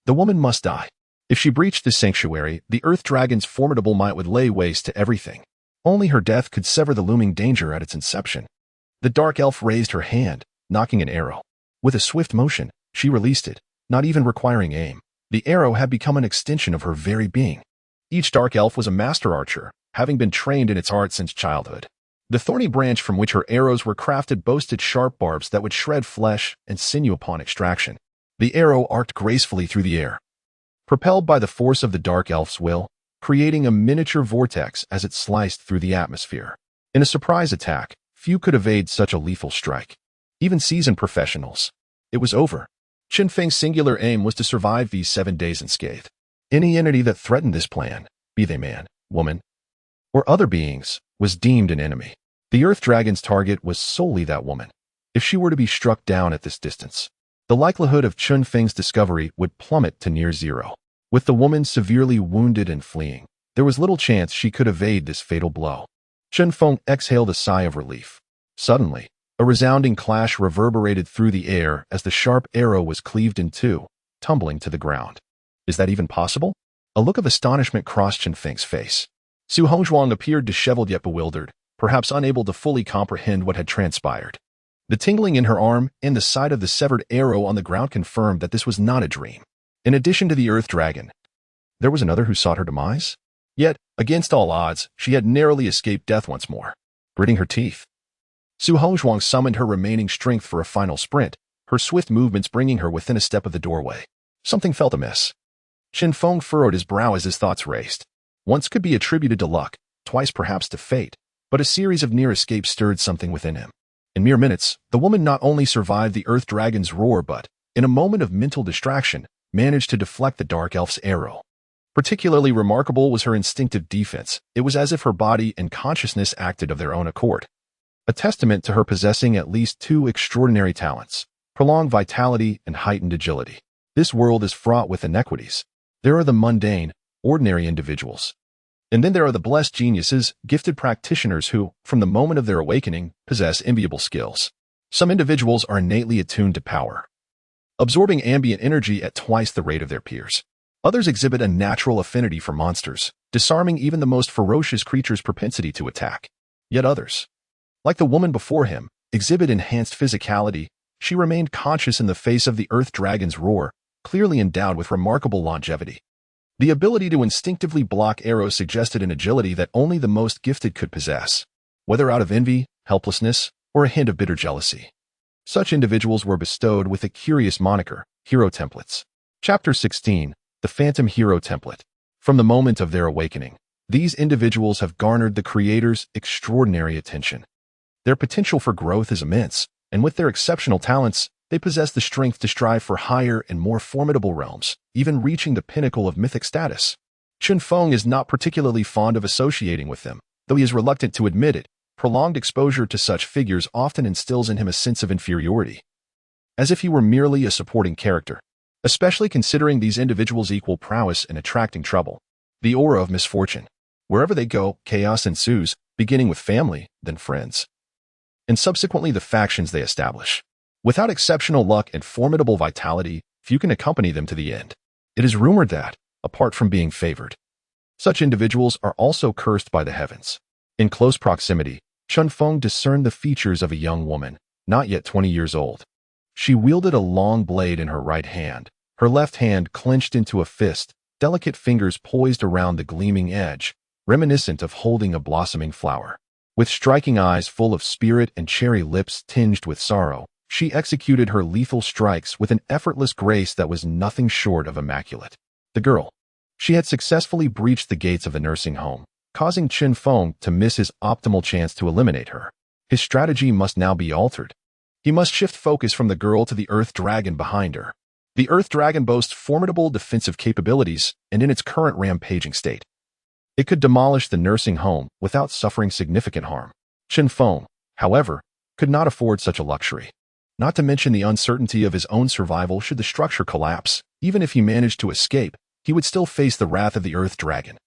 The woman must die. If she breached this sanctuary, the Earth Dragon's formidable might would lay waste to everything. Only her death could sever the looming danger at its inception. The dark elf raised her hand, knocking an arrow. With a swift motion, she released it, not even requiring aim. The arrow had become an extension of her very being. Each dark elf was a master archer, having been trained in its art since childhood. The thorny branch from which her arrows were crafted boasted sharp barbs that would shred flesh and sinew upon extraction. The arrow arced gracefully through the air, propelled by the force of the dark elf's will, creating a miniature vortex as it sliced through the atmosphere. In a surprise attack, few could evade such a lethal strike. Even seasoned professionals. It was over. Chen Feng's singular aim was to survive these 7 days unscathed. Any entity that threatened this plan, be they man, woman, or other beings, was deemed an enemy. The Earth Dragon's target was solely that woman. If she were to be struck down at this distance, the likelihood of Chen Feng's discovery would plummet to near zero. With the woman severely wounded and fleeing, there was little chance she could evade this fatal blow. Chen Feng exhaled a sigh of relief. Suddenly, a resounding clash reverberated through the air as the sharp arrow was cleaved in two, tumbling to the ground. Is that even possible? A look of astonishment crossed Chen Feng's face. Su Hongzhuang appeared disheveled yet bewildered, perhaps unable to fully comprehend what had transpired. The tingling in her arm and the sight of the severed arrow on the ground confirmed that this was not a dream. In addition to the Earth Dragon, there was another who sought her demise? Yet, against all odds, she had narrowly escaped death once more. Gritting her teeth, Su Hongzhuang summoned her remaining strength for a final sprint, her swift movements bringing her within a step of the doorway. Something felt amiss. Chen Feng furrowed his brow as his thoughts raced. Once could be attributed to luck, twice perhaps to fate, but a series of near escapes stirred something within him. In mere minutes, the woman not only survived the Earth Dragon's roar but, in a moment of mental distraction, managed to deflect the dark elf's arrow. Particularly remarkable was her instinctive defense. It was as if her body and consciousness acted of their own accord. A testament to her possessing at least two extraordinary talents: prolonged vitality and heightened agility. This world is fraught with inequities. There are the mundane, ordinary individuals. And then there are the blessed geniuses, gifted practitioners who, from the moment of their awakening, possess enviable skills. Some individuals are innately attuned to power, absorbing ambient energy at twice the rate of their peers. Others exhibit a natural affinity for monsters, disarming even the most ferocious creature's propensity to attack. Yet others, like the woman before him, exhibit enhanced physicality. She remained conscious in the face of the Earth Dragon's roar, clearly endowed with remarkable longevity. The ability to instinctively block arrows suggested an agility that only the most gifted could possess. Whether out of envy, helplessness, or a hint of bitter jealousy. Such individuals were bestowed with a curious moniker, hero templates. Chapter 16, the Phantom Hero Template. From the moment of their awakening, these individuals have garnered the Creator's extraordinary attention. Their potential for growth is immense, and with their exceptional talents, they possess the strength to strive for higher and more formidable realms, even reaching the pinnacle of mythic status. Chen Feng is not particularly fond of associating with them, though he is reluctant to admit it. Prolonged exposure to such figures often instills in him a sense of inferiority, as if he were merely a supporting character, especially considering these individuals' equal prowess in attracting trouble. The aura of misfortune. Wherever they go, chaos ensues, beginning with family, then friends, and subsequently the factions they establish. Without exceptional luck and formidable vitality, few can accompany them to the end. It is rumored that, apart from being favored, such individuals are also cursed by the heavens. In close proximity, Chen Feng discerned the features of a young woman, not yet 20 years old. She wielded a long blade in her right hand, her left hand clenched into a fist, delicate fingers poised around the gleaming edge, reminiscent of holding a blossoming flower. With striking eyes full of spirit and cherry lips tinged with sorrow, she executed her lethal strikes with an effortless grace that was nothing short of immaculate. The girl. She had successfully breached the gates of the nursing home, causing Chen Feng to miss his optimal chance to eliminate her. His strategy must now be altered. He must shift focus from the girl to the Earth Dragon behind her. The Earth Dragon boasts formidable defensive capabilities, and in its current rampaging state, it could demolish the nursing home without suffering significant harm. Chen Feng, however, could not afford such a luxury. Not to mention the uncertainty of his own survival should the structure collapse. Even if he managed to escape, he would still face the wrath of the Earth Dragon.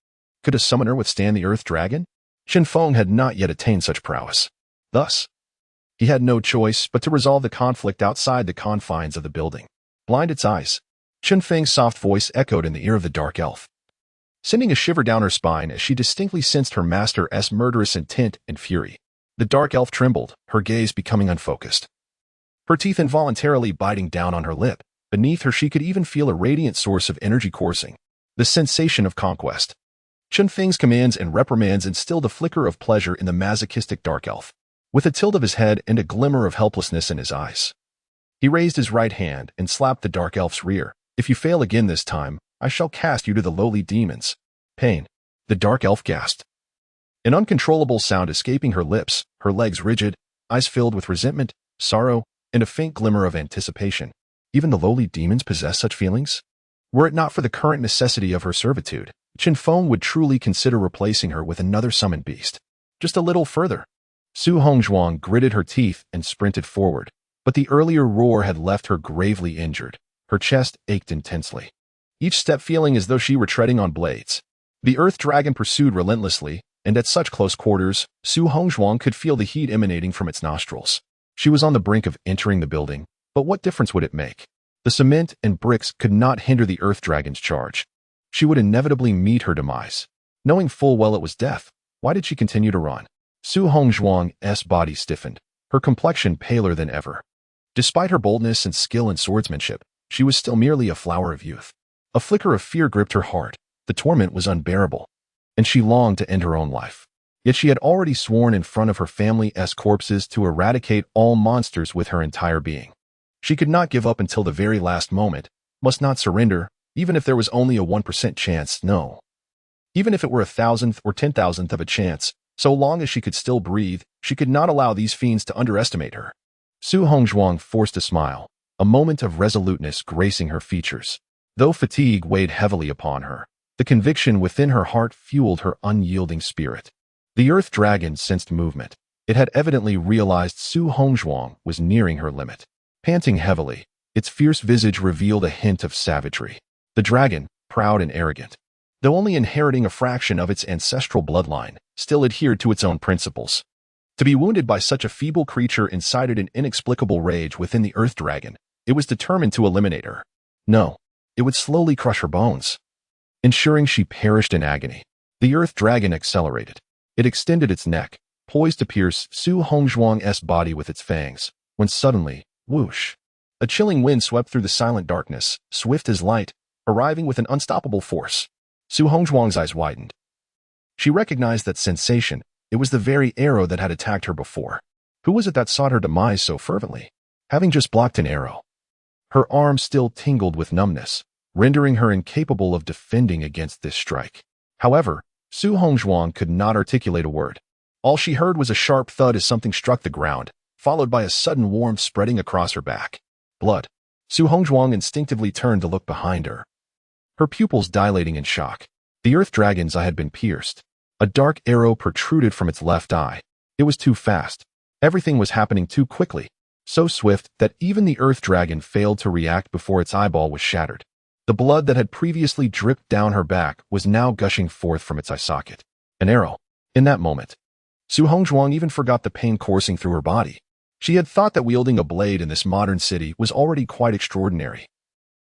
Could a summoner withstand the Earth Dragon? Chen Feng had not yet attained such prowess. Thus, he had no choice but to resolve the conflict outside the confines of the building. Blind its eyes. Chen Feng's soft voice echoed in the ear of the dark elf, sending a shiver down her spine as she distinctly sensed her master's murderous intent and fury. The dark elf trembled, her gaze becoming unfocused, her teeth involuntarily biting down on her lip. Beneath her she could even feel a radiant source of energy coursing, the sensation of conquest. Chen Feng's commands and reprimands instilled a flicker of pleasure in the masochistic dark elf. With a tilt of his head and a glimmer of helplessness in his eyes, he raised his right hand and slapped the dark elf's rear. If you fail again this time, I shall cast you to the lowly demons. Pain. The dark elf gasped, an uncontrollable sound escaping her lips, her legs rigid, eyes filled with resentment, sorrow, and a faint glimmer of anticipation. Even the lowly demons possess such feelings? Were it not for the current necessity of her servitude, Chen Feng would truly consider replacing her with another summoned beast. Just a little further. Su Hongzhuang gritted her teeth and sprinted forward, but the earlier roar had left her gravely injured. Her chest ached intensely, each step feeling as though she were treading on blades. The Earth Dragon pursued relentlessly, and at such close quarters, Su Hongzhuang could feel the heat emanating from its nostrils. She was on the brink of entering the building, but what difference would it make? The cement and bricks could not hinder the Earth Dragon's charge. She would inevitably meet her demise. Knowing full well it was death, why did she continue to run? Su Hongzhuang's body stiffened, her complexion paler than ever. Despite her boldness and skill in swordsmanship, she was still merely a flower of youth. A flicker of fear gripped her heart. The torment was unbearable, and she longed to end her own life. Yet she had already sworn in front of her family's corpses to eradicate all monsters with her entire being. She could not give up until the very last moment, must not surrender, even if there was only a 1% chance, no. Even if it were 1,000th or 10,000th of a chance, so long as she could still breathe, she could not allow these fiends to underestimate her. Su Hongzhuang forced a smile, a moment of resoluteness gracing her features. Though fatigue weighed heavily upon her, the conviction within her heart fueled her unyielding spirit. The Earth Dragon sensed movement. It had evidently realized Su Hongzhuang was nearing her limit. Panting heavily, its fierce visage revealed a hint of savagery. The dragon, proud and arrogant, though only inheriting a fraction of its ancestral bloodline, still adhered to its own principles. To be wounded by such a feeble creature incited an inexplicable rage within the Earth Dragon. It was determined to eliminate her. No, it would slowly crush her bones, ensuring she perished in agony. The Earth Dragon accelerated. It extended its neck, poised to pierce Su Hongzhuang's body with its fangs, when suddenly, whoosh! A chilling wind swept through the silent darkness, swift as light, arriving with an unstoppable force. Su Hongzhuang's eyes widened. She recognized that sensation. It was the very arrow that had attacked her before. Who was it that sought her demise so fervently? Having just blocked an arrow, her arm still tingled with numbness, rendering her incapable of defending against this strike. However, Su Hongzhuang could not articulate a word. All she heard was a sharp thud as something struck the ground, followed by a sudden warmth spreading across her back. Blood. Su Hongzhuang instinctively turned to look behind her, her pupils dilating in shock. The earth dragon's eye had been pierced. A dark arrow protruded from its left eye. It was too fast. Everything was happening too quickly, so swift that even the earth dragon failed to react before its eyeball was shattered. The blood that had previously dripped down her back was now gushing forth from its eye socket. An arrow. In that moment, Su Hongzhuang even forgot the pain coursing through her body. She had thought that wielding a blade in this modern city was already quite extraordinary.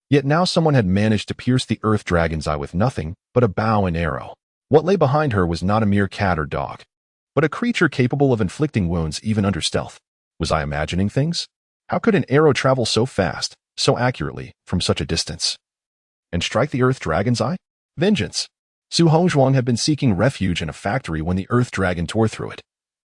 Yet now someone had managed to pierce the earth dragon's eye with nothing but a bow and arrow. What lay behind her was not a mere cat or dog, but a creature capable of inflicting wounds even under stealth. Was I imagining things? How could an arrow travel so fast, so accurately, from such a distance? And strike the earth dragon's eye? Vengeance. Su Hongzhuang had been seeking refuge in a factory when the earth dragon tore through it,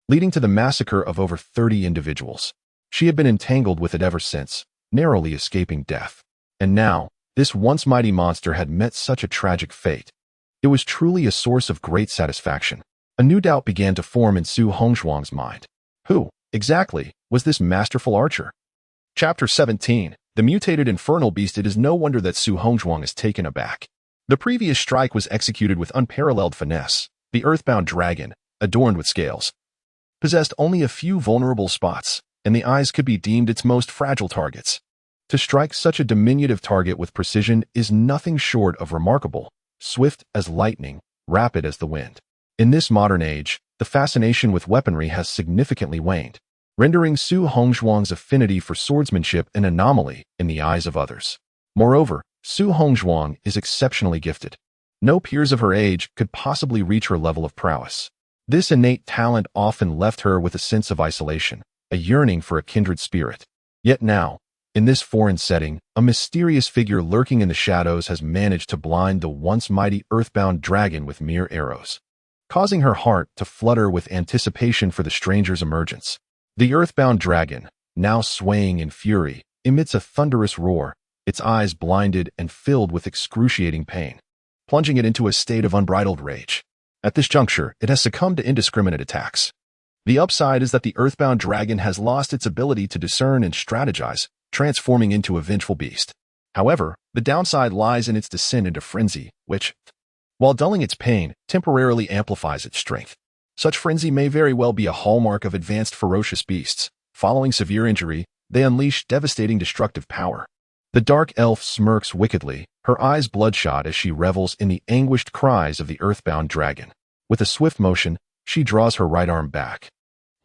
leading to the massacre of over 30 individuals. She had been entangled with it ever since, narrowly escaping death. And now, this once mighty monster had met such a tragic fate. It was truly a source of great satisfaction. A new doubt began to form in Su Hongzhuang's mind. Who, exactly, was this masterful archer? Chapter 17. The mutated infernal beast. It is no wonder that Su Hongzhuang is taken aback. The previous strike was executed with unparalleled finesse. The earthbound dragon, adorned with scales, possessed only a few vulnerable spots, and the eyes could be deemed its most fragile targets. To strike such a diminutive target with precision is nothing short of remarkable, swift as lightning, rapid as the wind. In this modern age, the fascination with weaponry has significantly waned, rendering Su Hongzhuang's affinity for swordsmanship an anomaly in the eyes of others. Moreover, Su Hongzhuang is exceptionally gifted. No peers of her age could possibly reach her level of prowess. This innate talent often left her with a sense of isolation, a yearning for a kindred spirit. Yet now, in this foreign setting, a mysterious figure lurking in the shadows has managed to blind the once mighty earthbound dragon with mere arrows, causing her heart to flutter with anticipation for the stranger's emergence. The earthbound dragon, now swaying in fury, emits a thunderous roar, its eyes blinded and filled with excruciating pain, plunging it into a state of unbridled rage. At this juncture, it has succumbed to indiscriminate attacks. The upside is that the earthbound dragon has lost its ability to discern and strategize, transforming into a vengeful beast. However, the downside lies in its descent into frenzy, which, while dulling its pain, temporarily amplifies its strength. Such frenzy may very well be a hallmark of advanced ferocious beasts. Following severe injury, they unleash devastating destructive power. The dark elf smirks wickedly, her eyes bloodshot as she revels in the anguished cries of the earthbound dragon. With a swift motion, she draws her right arm back,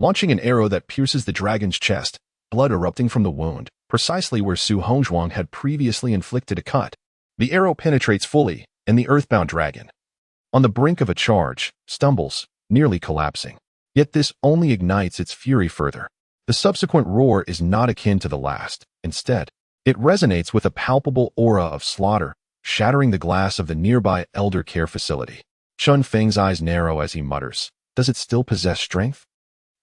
launching an arrow that pierces the dragon's chest, blood erupting from the wound, precisely where Su Hongzhuang had previously inflicted a cut. The arrow penetrates fully, and the earthbound dragon, on the brink of a charge, stumbles, nearly collapsing. Yet this only ignites its fury further. The subsequent roar is not akin to the last. Instead, it resonates with a palpable aura of slaughter, shattering the glass of the nearby elder care facility. Chen Feng's eyes narrow as he mutters, "Does it still possess strength?"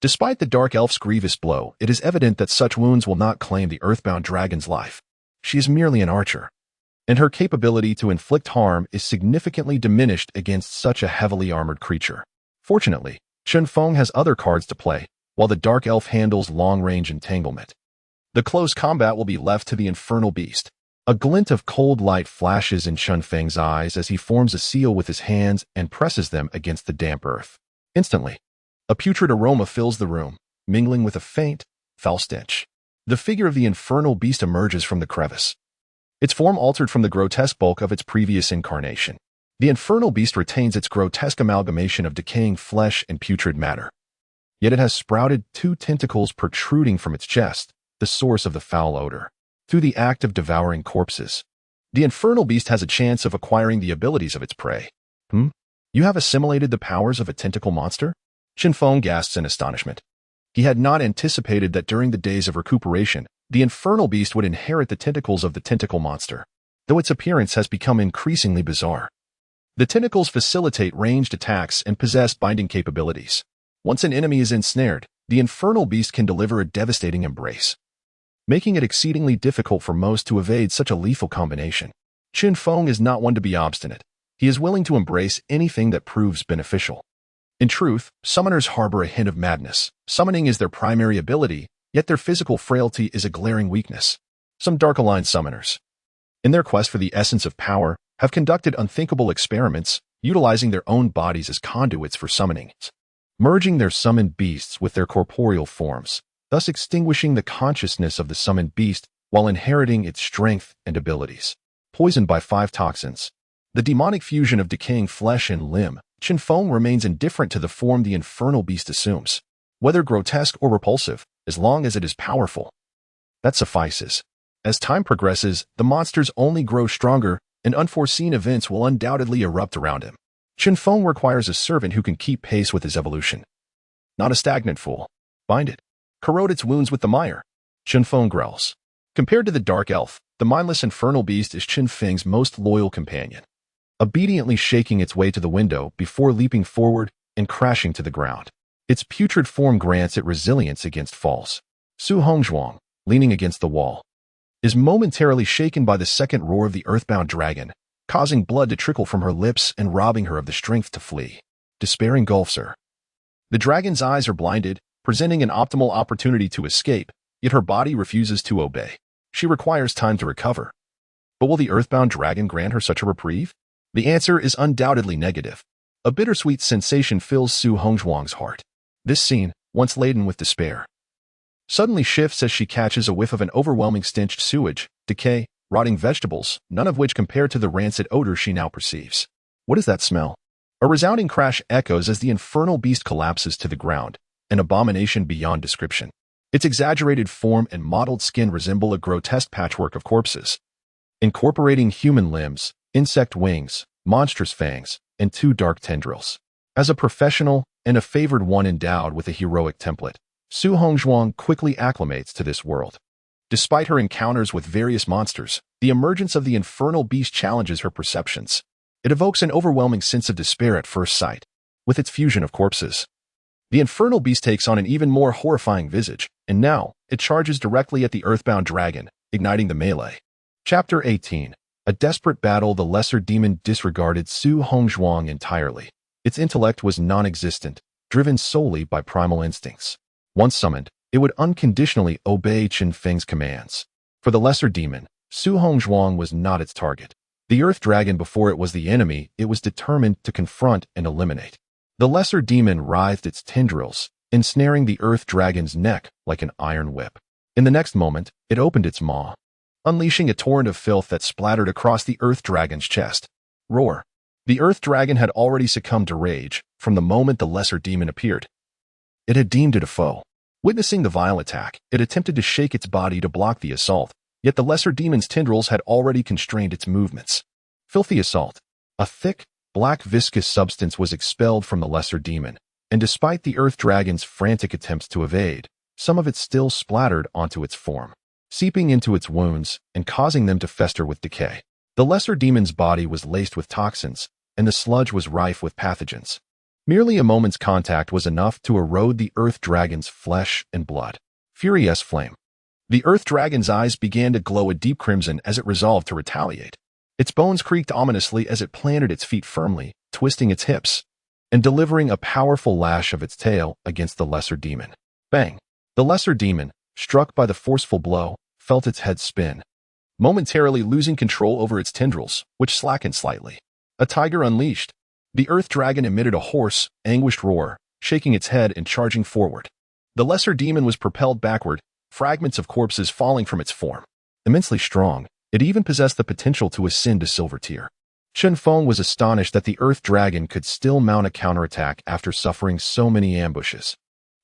Despite the dark elf's grievous blow, it is evident that such wounds will not claim the earthbound dragon's life. She is merely an archer, and her capability to inflict harm is significantly diminished against such a heavily armored creature. Fortunately, Chen Feng has other cards to play, while the dark elf handles long-range entanglement. The close combat will be left to the infernal beast. A glint of cold light flashes in Chen Feng's eyes as he forms a seal with his hands and presses them against the damp earth. Instantly, a putrid aroma fills the room, mingling with a faint, foul stench. The figure of the infernal beast emerges from the crevice, its form altered from the grotesque bulk of its previous incarnation. The infernal beast retains its grotesque amalgamation of decaying flesh and putrid matter. Yet it has sprouted two tentacles protruding from its chest, the source of the foul odor. Through the act of devouring corpses, the infernal beast has a chance of acquiring the abilities of its prey. You have assimilated the powers of a tentacle monster? Chen Feng gasps in astonishment. He had not anticipated that during the days of recuperation, the infernal beast would inherit the tentacles of the tentacle monster, though its appearance has become increasingly bizarre. The tentacles facilitate ranged attacks and possess binding capabilities. Once an enemy is ensnared, the infernal beast can deliver a devastating embrace, making it exceedingly difficult for most to evade such a lethal combination. Chen Feng is not one to be obstinate. He is willing to embrace anything that proves beneficial. In truth, summoners harbor a hint of madness. Summoning is their primary ability, yet their physical frailty is a glaring weakness. Some dark-aligned summoners, in their quest for the essence of power, have conducted unthinkable experiments, utilizing their own bodies as conduits for summoning, merging their summoned beasts with their corporeal forms, thus extinguishing the consciousness of the summoned beast while inheriting its strength and abilities. Poisoned by 5 toxins, the demonic fusion of decaying flesh and limb, Chen Feng remains indifferent to the form the infernal beast assumes. Whether grotesque or repulsive, as long as it is powerful, that suffices. As time progresses, the monsters only grow stronger, and unforeseen events will undoubtedly erupt around him. Chen Feng requires a servant who can keep pace with his evolution, not a stagnant fool. Bind it. Corrode its wounds with the mire. Chen Feng growls. Compared to the dark elf, the mindless infernal beast is Chen Feng's most loyal companion, obediently shaking its way to the window before leaping forward and crashing to the ground. Its putrid form grants it resilience against falls. Su Hongzhuang, leaning against the wall, is momentarily shaken by the second roar of the earthbound dragon, causing blood to trickle from her lips and robbing her of the strength to flee. Despair engulfs her. The dragon's eyes are blinded, presenting an optimal opportunity to escape, yet her body refuses to obey. She requires time to recover. But will the earthbound dragon grant her such a reprieve? The answer is undoubtedly negative. A bittersweet sensation fills Su Hongzhuang's heart. This scene, once laden with despair, suddenly shifts as she catches a whiff of an overwhelming stench: sewage, decay, rotting vegetables, none of which compare to the rancid odor she now perceives. What is that smell? A resounding crash echoes as the infernal beast collapses to the ground, an abomination beyond description. Its exaggerated form and mottled skin resemble a grotesque patchwork of corpses, incorporating human limbs, insect wings, monstrous fangs, and 2 dark tendrils. As a professional and a favored one endowed with a heroic template, Su Hongzhuang quickly acclimates to this world. Despite her encounters with various monsters, the emergence of the infernal beast challenges her perceptions. It evokes an overwhelming sense of despair at first sight. With its fusion of corpses, the infernal beast takes on an even more horrifying visage, and now it charges directly at the earthbound dragon, igniting the melee. Chapter 18. A desperate battle. The lesser demon disregarded Su Hongzhuang entirely. Its intellect was non-existent, driven solely by primal instincts. Once summoned, it would unconditionally obey Chen Feng's commands. For the lesser demon, Su Hongzhuang was not its target. The earth dragon before it was the enemy it was determined to confront and eliminate. The lesser demon writhed its tendrils, ensnaring the earth dragon's neck like an iron whip. In the next moment, it opened its maw, unleashing a torrent of filth that splattered across the earth dragon's chest. Roar. The earth dragon had already succumbed to rage from the moment the lesser demon appeared. It had deemed it a foe. Witnessing the vile attack, it attempted to shake its body to block the assault, yet the lesser demon's tendrils had already constrained its movements. Filthy assault. A thick, black viscous substance was expelled from the lesser demon, and despite the earth dragon's frantic attempts to evade, some of it still splattered onto its form, seeping into its wounds and causing them to fester with decay. The lesser demon's body was laced with toxins, and the sludge was rife with pathogens. Merely a moment's contact was enough to erode the earth dragon's flesh and blood. Furious flame. The earth dragon's eyes began to glow a deep crimson as it resolved to retaliate. Its bones creaked ominously as it planted its feet firmly, twisting its hips, and delivering a powerful lash of its tail against the lesser demon. Bang! The lesser demon, struck by the forceful blow, felt its head spin, momentarily losing control over its tendrils, which slackened slightly. A tiger unleashed. The earth dragon emitted a hoarse, anguished roar, shaking its head and charging forward. The lesser demon was propelled backward, fragments of corpses falling from its form. Immensely strong, it even possessed the potential to ascend to silver tier. Chen Feng was astonished that the earth dragon could still mount a counterattack after suffering so many ambushes.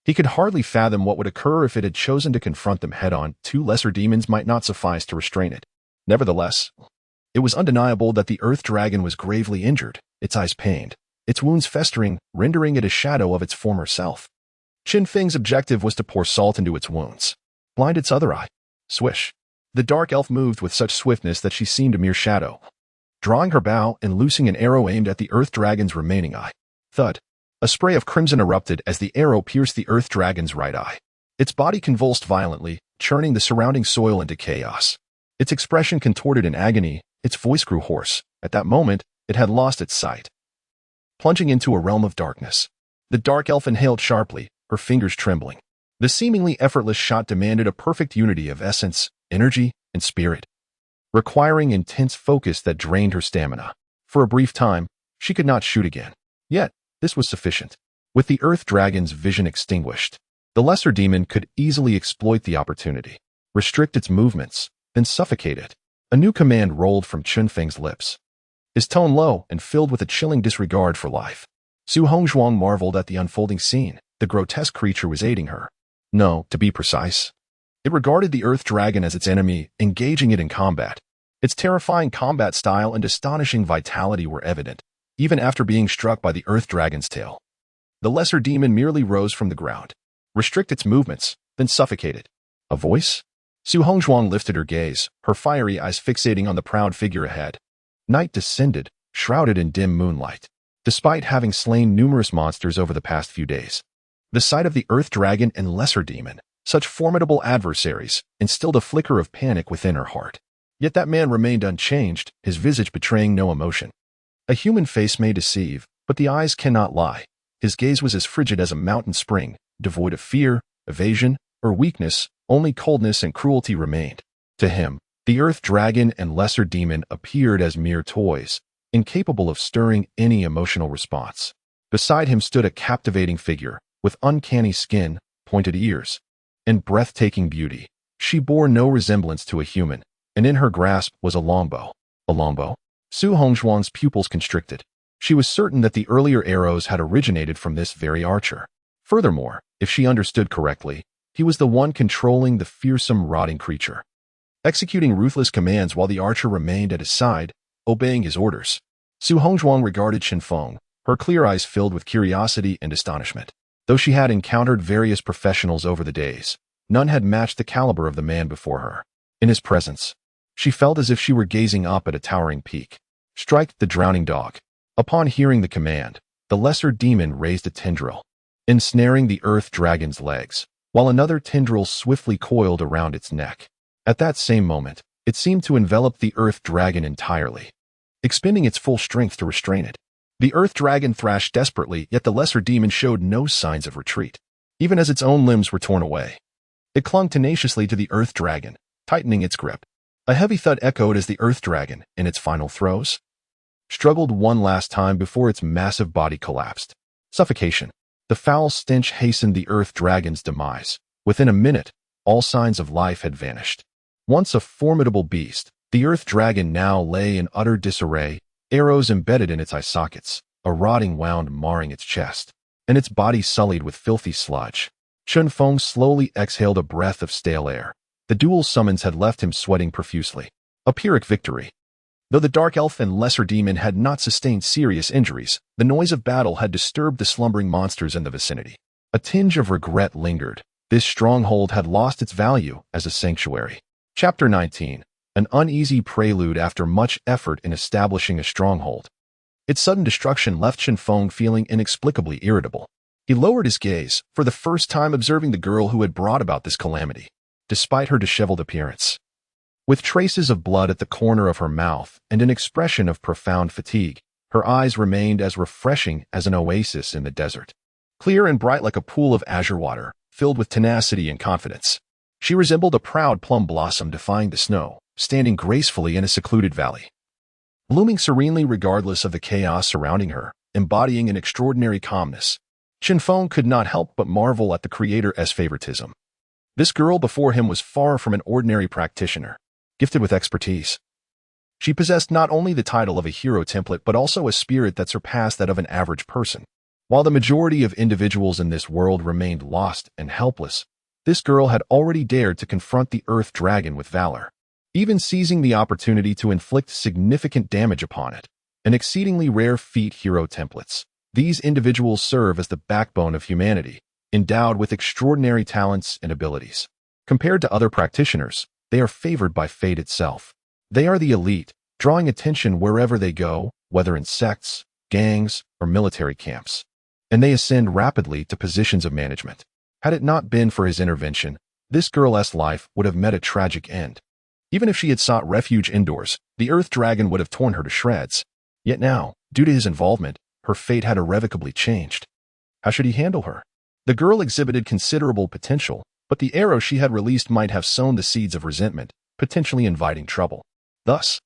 He could hardly fathom what would occur if it had chosen to confront them head-on. 2 lesser demons might not suffice to restrain it. Nevertheless, it was undeniable that the earth dragon was gravely injured, its eyes pained, its wounds festering, rendering it a shadow of its former self. Chen Feng's objective was to pour salt into its wounds, blind its other eye. Swish. The dark elf moved with such swiftness that she seemed a mere shadow, drawing her bow and loosing an arrow aimed at the earth dragon's remaining eye. Thud. A spray of crimson erupted as the arrow pierced the earth dragon's right eye. Its body convulsed violently, churning the surrounding soil into chaos. Its expression contorted in agony, its voice grew hoarse. At that moment, it had lost its sight. Plunging into a realm of darkness. The dark elf inhaled sharply, her fingers trembling. The seemingly effortless shot demanded a perfect unity of essence, energy, and spirit, requiring intense focus that drained her stamina. For a brief time, she could not shoot again. Yet, this was sufficient. With the earth dragon's vision extinguished, the lesser demon could easily exploit the opportunity, restrict its movements, then suffocate it. A new command rolled from Chen Feng's lips, his tone low and filled with a chilling disregard for life. Su Hongzhuang marveled at the unfolding scene. The grotesque creature was aiding her. No, to be precise. It regarded the earth dragon as its enemy, engaging it in combat. Its terrifying combat style and astonishing vitality were evident, even after being struck by the earth dragon's tail. The lesser demon merely rose from the ground, restrict its movements, then suffocated. A voice? Su Hongzhuang lifted her gaze, her fiery eyes fixating on the proud figure ahead. Night descended, shrouded in dim moonlight. Despite having slain numerous monsters over the past few days, the sight of the earth dragon and lesser demon, such formidable adversaries, instilled a flicker of panic within her heart. Yet that man remained unchanged, his visage betraying no emotion. A human face may deceive, but the eyes cannot lie. His gaze was as frigid as a mountain spring, devoid of fear, evasion, or weakness. Only coldness and cruelty remained. To him, the earth dragon and lesser demon appeared as mere toys, incapable of stirring any emotional response. Beside him stood a captivating figure, with uncanny skin, pointed ears, and breathtaking beauty. She bore no resemblance to a human, and in her grasp was a longbow. A longbow? Su Hongzhuang's pupils constricted. She was certain that the earlier arrows had originated from this very archer. Furthermore, if she understood correctly, he was the one controlling the fearsome, rotting creature, executing ruthless commands while the archer remained at his side, obeying his orders. Su Hongzhuang regarded Chen Feng, her clear eyes filled with curiosity and astonishment. Though she had encountered various professionals over the days, none had matched the caliber of the man before her. In his presence, she felt as if she were gazing up at a towering peak. Strike the drowning dog. Upon hearing the command, the lesser demon raised a tendril, ensnaring the earth dragon's legs, while another tendril swiftly coiled around its neck. At that same moment, it seemed to envelop the earth dragon entirely, expending its full strength to restrain it. The earth dragon thrashed desperately, yet the lesser demon showed no signs of retreat, even as its own limbs were torn away. It clung tenaciously to the earth dragon, tightening its grip. A heavy thud echoed as the earth dragon, in its final throes, struggled one last time before its massive body collapsed. Suffocation. The foul stench hastened the earth dragon's demise. Within a minute, all signs of life had vanished. Once a formidable beast, the earth dragon now lay in utter disarray, arrows embedded in its eye sockets, a rotting wound marring its chest, and its body sullied with filthy sludge. Chen Feng slowly exhaled a breath of stale air. The dual summons had left him sweating profusely. A Pyrrhic victory. Though the dark elf and lesser demon had not sustained serious injuries, the noise of battle had disturbed the slumbering monsters in the vicinity. A tinge of regret lingered. This stronghold had lost its value as a sanctuary. Chapter 19. An uneasy prelude after much effort in establishing a stronghold. Its sudden destruction left Chen Feng feeling inexplicably irritable. He lowered his gaze, for the first time observing the girl who had brought about this calamity. Despite her disheveled appearance, with traces of blood at the corner of her mouth and an expression of profound fatigue, her eyes remained as refreshing as an oasis in the desert. Clear and bright like a pool of azure water, filled with tenacity and confidence. She resembled a proud plum blossom defying the snow, standing gracefully in a secluded valley. Blooming serenely regardless of the chaos surrounding her, embodying an extraordinary calmness, Chen Feng could not help but marvel at the creator's favoritism. This girl before him was far from an ordinary practitioner, gifted with expertise. She possessed not only the title of a hero template but also a spirit that surpassed that of an average person. While the majority of individuals in this world remained lost and helpless, this girl had already dared to confront the earth dragon with valor, even seizing the opportunity to inflict significant damage upon it. An exceedingly rare feat. Hero templates. These individuals serve as the backbone of humanity, endowed with extraordinary talents and abilities. Compared to other practitioners, they are favored by fate itself. They are the elite, drawing attention wherever they go, whether in sects, gangs, or military camps. and they ascend rapidly to positions of management. Had it not been for his intervention, this girl's life would have met a tragic end. Even if she had sought refuge indoors, the Earth Dragon would have torn her to shreds. Yet now, due to his involvement, her fate had irrevocably changed. How should he handle her? The girl exhibited considerable potential, but the arrow she had released might have sown the seeds of resentment, potentially inviting trouble. Thus,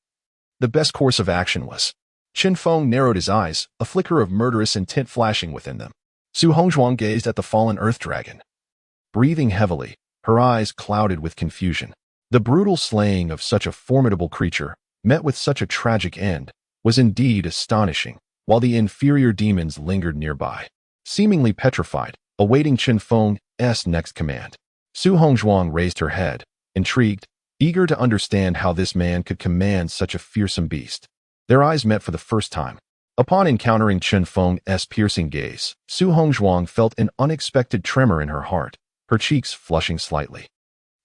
the best course of action was. Chen Feng narrowed his eyes, a flicker of murderous intent flashing within them. Su Hongzhuang gazed at the fallen Earth Dragon. Breathing heavily, her eyes clouded with confusion. The brutal slaying of such a formidable creature, met with such a tragic end, was indeed astonishing, while the inferior demons lingered nearby, seemingly petrified, awaiting Chen Feng's next command. Su Hongzhuang raised her head, intrigued, eager to understand how this man could command such a fearsome beast. Their eyes met for the first time. Upon encountering Chen Feng's piercing gaze, Su Hongzhuang felt an unexpected tremor in her heart, her cheeks flushing slightly.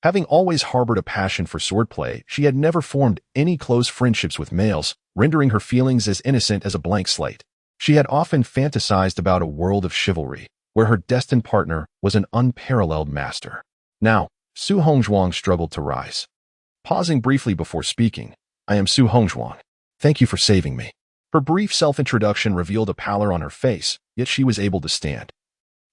Having always harbored a passion for swordplay, she had never formed any close friendships with males, rendering her feelings as innocent as a blank slate. She had often fantasized about a world of chivalry, where her destined partner was an unparalleled master. Now, Su Hongzhuang struggled to rise. Pausing briefly before speaking, "I am Su Hongzhuang. Thank you for saving me." Her brief self-introduction revealed a pallor on her face, yet she was able to stand.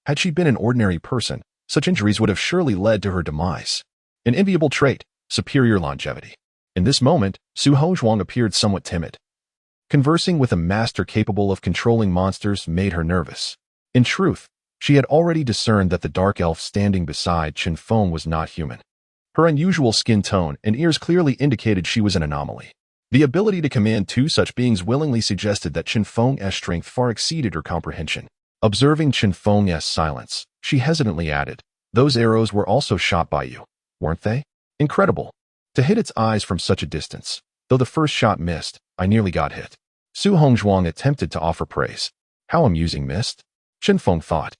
Had she been an ordinary person, such injuries would have surely led to her demise. An enviable trait, superior longevity. In this moment, Su Hongzhuang appeared somewhat timid. Conversing with a master capable of controlling monsters made her nervous. In truth, she had already discerned that the dark elf standing beside Chen Feng was not human. Her unusual skin tone and ears clearly indicated she was an anomaly. The ability to command two such beings willingly suggested that Chen Feng's strength far exceeded her comprehension. Observing Chen Feng's silence, she hesitantly added, "Those arrows were also shot by you, weren't they? Incredible. To hit its eyes from such a distance. Though the first shot missed, I nearly got hit." Su Hongzhuang attempted to offer praise. How amusing missed, Chen Feng thought,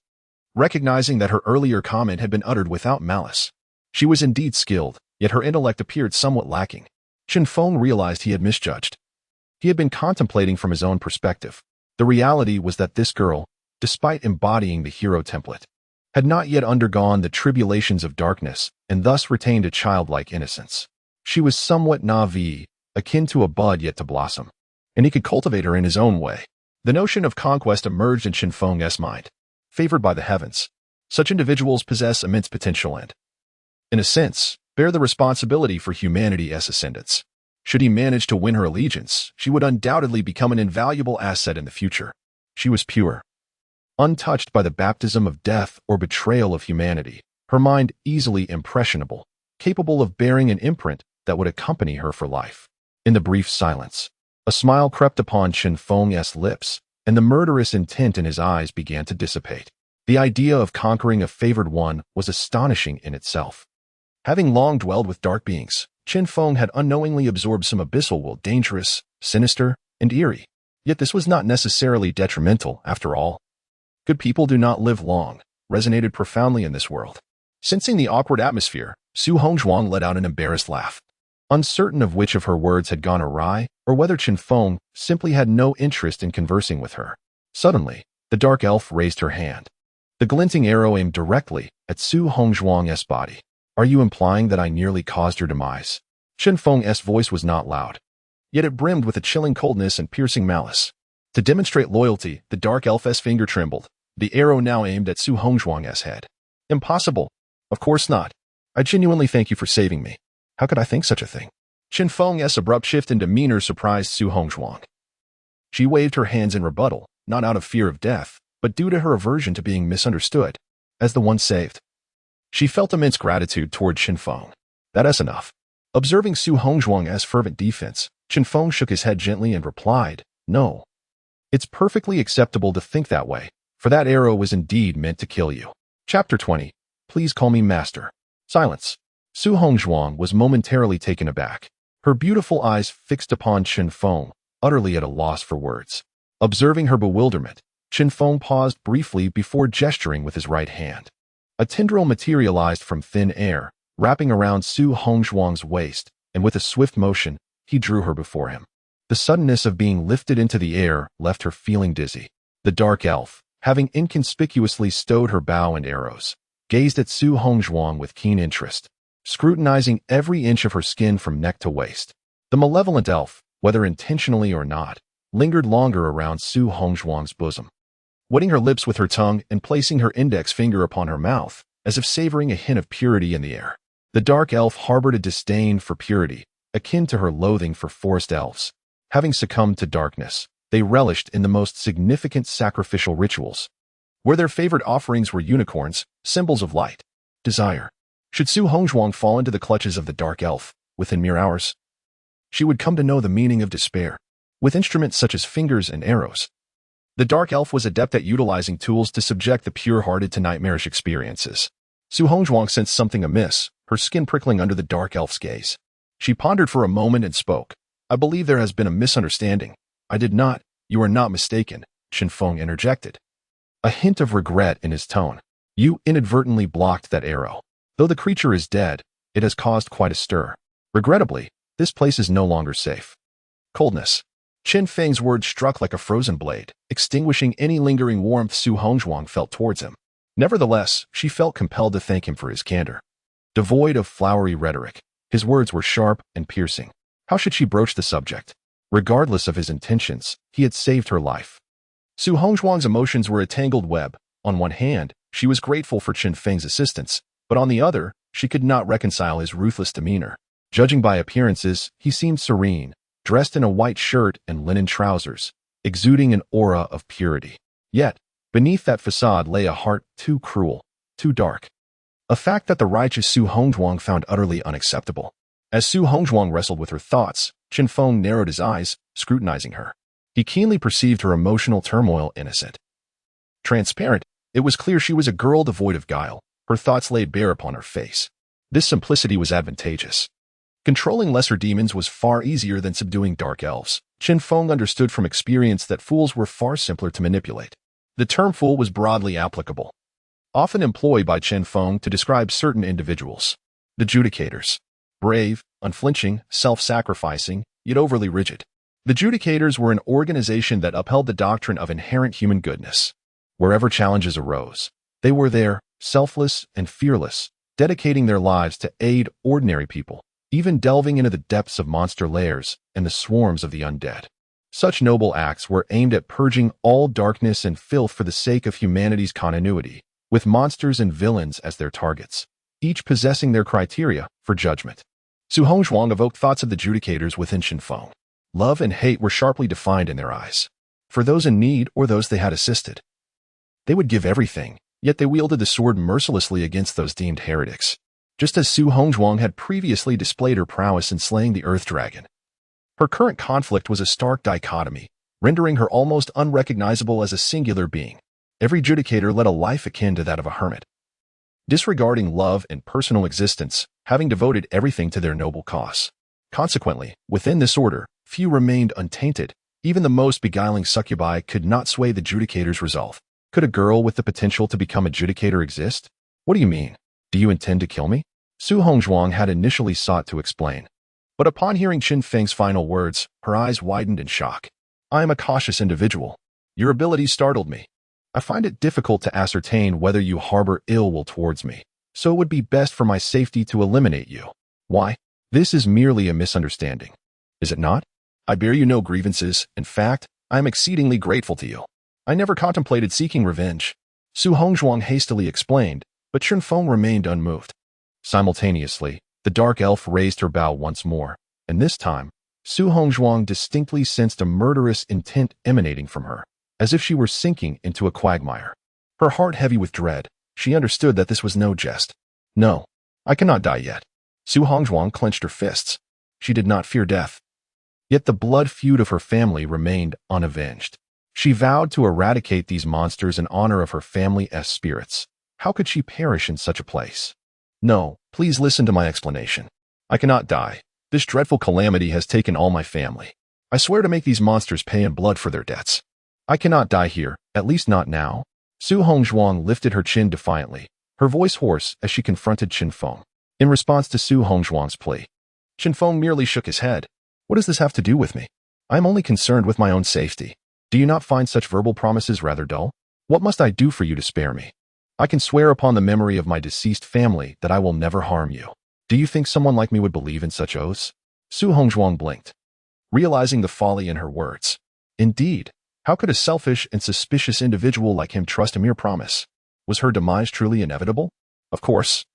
recognizing that her earlier comment had been uttered without malice. She was indeed skilled, yet her intellect appeared somewhat lacking. Chen Feng realized he had misjudged. He had been contemplating from his own perspective. The reality was that this girl, despite embodying the hero template, had not yet undergone the tribulations of darkness and thus retained a childlike innocence. She was somewhat naive, akin to a bud yet to blossom, and he could cultivate her in his own way. The notion of conquest emerged in Chen Feng's mind. Favored by the heavens, such individuals possess immense potential and, in a sense, bear the responsibility for humanity's ascendance. Should he manage to win her allegiance, she would undoubtedly become an invaluable asset in the future. She was pure, untouched by the baptism of death or betrayal of humanity, her mind easily impressionable, capable of bearing an imprint that would accompany her for life. In the brief silence, a smile crept upon Chen Feng's lips, and the murderous intent in his eyes began to dissipate. The idea of conquering a favored one was astonishing in itself. Having long dwelled with dark beings, Chen Feng had unknowingly absorbed some abyssal will, dangerous, sinister, and eerie. Yet this was not necessarily detrimental, after all. Good people do not live long, resonated profoundly in this world. Sensing the awkward atmosphere, Su Hongzhuang let out an embarrassed laugh. Uncertain of which of her words had gone awry, or whether Chen Feng simply had no interest in conversing with her. Suddenly, the dark elf raised her hand. The glinting arrow aimed directly at Su Hongzhuang's body. "Are you implying that I nearly caused your demise?" Chen Feng's voice was not loud, yet it brimmed with a chilling coldness and piercing malice. To demonstrate loyalty, the dark elf's finger trembled. The arrow now aimed at Su Hongzhuang's head. "Impossible. Of course not. I genuinely thank you for saving me. How could I think such a thing?" Chen Feng's abrupt shift in demeanor surprised Su Hongzhuang. She waved her hands in rebuttal, not out of fear of death, but due to her aversion to being misunderstood as the one saved. She felt immense gratitude toward Chen Feng. That is enough. Observing Su Hongzhuang's fervent defense, Chen Feng shook his head gently and replied, "No. It's perfectly acceptable to think that way, for that arrow was indeed meant to kill you." Chapter 20. Please call me Master. Silence. Su Hongzhuang was momentarily taken aback. Her beautiful eyes fixed upon Chen Feng, utterly at a loss for words. Observing her bewilderment, Chen Feng paused briefly before gesturing with his right hand. A tendril materialized from thin air, wrapping around Su Hongzhuang's waist, and with a swift motion, he drew her before him. The suddenness of being lifted into the air left her feeling dizzy. The dark elf, having inconspicuously stowed her bow and arrows, gazed at Su Hongzhuang with keen interest, scrutinizing every inch of her skin from neck to waist. The malevolent elf, whether intentionally or not, lingered longer around Su Hongzhuang's bosom, wetting her lips with her tongue and placing her index finger upon her mouth, as if savoring a hint of purity in the air. The dark elf harbored a disdain for purity, akin to her loathing for forest elves. Having succumbed to darkness, they relished in the most significant sacrificial rituals, where their favorite offerings were unicorns, symbols of light, desire. Should Su Hongzhuang fall into the clutches of the dark elf, within mere hours, she would come to know the meaning of despair, with instruments such as fingers and arrows. The dark elf was adept at utilizing tools to subject the pure-hearted to nightmarish experiences. Su Hongzhuang sensed something amiss, her skin prickling under the dark elf's gaze. She pondered for a moment and spoke. "I believe there has been a misunderstanding." "I did not. You are not mistaken," Chen Feng interjected, a hint of regret in his tone. "You inadvertently blocked that arrow. Though the creature is dead, it has caused quite a stir. Regrettably, this place is no longer safe." Coldness. Chen Feng's words struck like a frozen blade, extinguishing any lingering warmth Su Hongzhuang felt towards him. Nevertheless, she felt compelled to thank him for his candor. Devoid of flowery rhetoric, his words were sharp and piercing. How should she broach the subject? Regardless of his intentions, he had saved her life. Su Hongzhuang's emotions were a tangled web. On one hand, she was grateful for Chen Feng's assistance, but on the other, she could not reconcile his ruthless demeanor. Judging by appearances, he seemed serene, dressed in a white shirt and linen trousers, exuding an aura of purity. Yet, beneath that facade lay a heart too cruel, too dark. A fact that the righteous Su Hongzhuang found utterly unacceptable. As Su Hongzhuang wrestled with her thoughts, Chen Feng narrowed his eyes, scrutinizing her. He keenly perceived her emotional turmoil innocent. Transparent, it was clear she was a girl devoid of guile, her thoughts laid bare upon her face. This simplicity was advantageous. Controlling lesser demons was far easier than subduing dark elves. Chen Feng understood from experience that fools were far simpler to manipulate. The term fool was broadly applicable, often employed by Chen Feng to describe certain individuals. The judicators. Brave, unflinching, self-sacrificing, yet overly rigid. The judicators were an organization that upheld the doctrine of inherent human goodness. Wherever challenges arose, they were there, selfless and fearless, dedicating their lives to aid ordinary people, even delving into the depths of monster lairs and the swarms of the undead. Such noble acts were aimed at purging all darkness and filth for the sake of humanity's continuity, with monsters and villains as their targets, each possessing their criteria for judgment. Su Hongzhuang evoked thoughts of the judicators within Chen Feng. Love and hate were sharply defined in their eyes. For those in need or those they had assisted, they would give everything, yet they wielded the sword mercilessly against those deemed heretics. Just as Su Hongzhuang had previously displayed her prowess in slaying the Earth Dragon, her current conflict was a stark dichotomy, rendering her almost unrecognizable as a singular being. Every judicator led a life akin to that of a hermit, disregarding love and personal existence, having devoted everything to their noble cause. Consequently, within this order, few remained untainted. Even the most beguiling succubi could not sway the judicator's resolve. Could a girl with the potential to become a judicator exist? What do you mean? Do you intend to kill me? Su Hongzhuang had initially sought to explain, but upon hearing Chen Feng's final words, her eyes widened in shock. "I am a cautious individual. Your ability startled me. I find it difficult to ascertain whether you harbor ill will towards me, so it would be best for my safety to eliminate you." "Why? This is merely a misunderstanding, is it not? I bear you no grievances. In fact, I am exceedingly grateful to you. I never contemplated seeking revenge," Su Hongzhuang hastily explained, but Chen Feng remained unmoved. Simultaneously, the dark elf raised her bow once more, and this time, Su Hongzhuang distinctly sensed a murderous intent emanating from her, as if she were sinking into a quagmire. Her heart heavy with dread, she understood that this was no jest. "No, I cannot die yet." Su Hongzhuang clenched her fists. She did not fear death. Yet the blood feud of her family remained unavenged. She vowed to eradicate these monsters in honor of her family's spirits. How could she perish in such a place? "No, please listen to my explanation. I cannot die. This dreadful calamity has taken all my family. I swear to make these monsters pay in blood for their debts. I cannot die here, at least not now." Su Hongzhuang lifted her chin defiantly, her voice hoarse as she confronted Chen Feng. In response to Su Hongzhuang's plea, Chen Feng merely shook his head. "What does this have to do with me? I am only concerned with my own safety. Do you not find such verbal promises rather dull? What must I do for you to spare me? I can swear upon the memory of my deceased family that I will never harm you. Do you think someone like me would believe in such oaths? Su Hongzhuang blinked, realizing the folly in her words. Indeed, how could a selfish and suspicious individual like him trust a mere promise? Was her demise truly inevitable? Of course.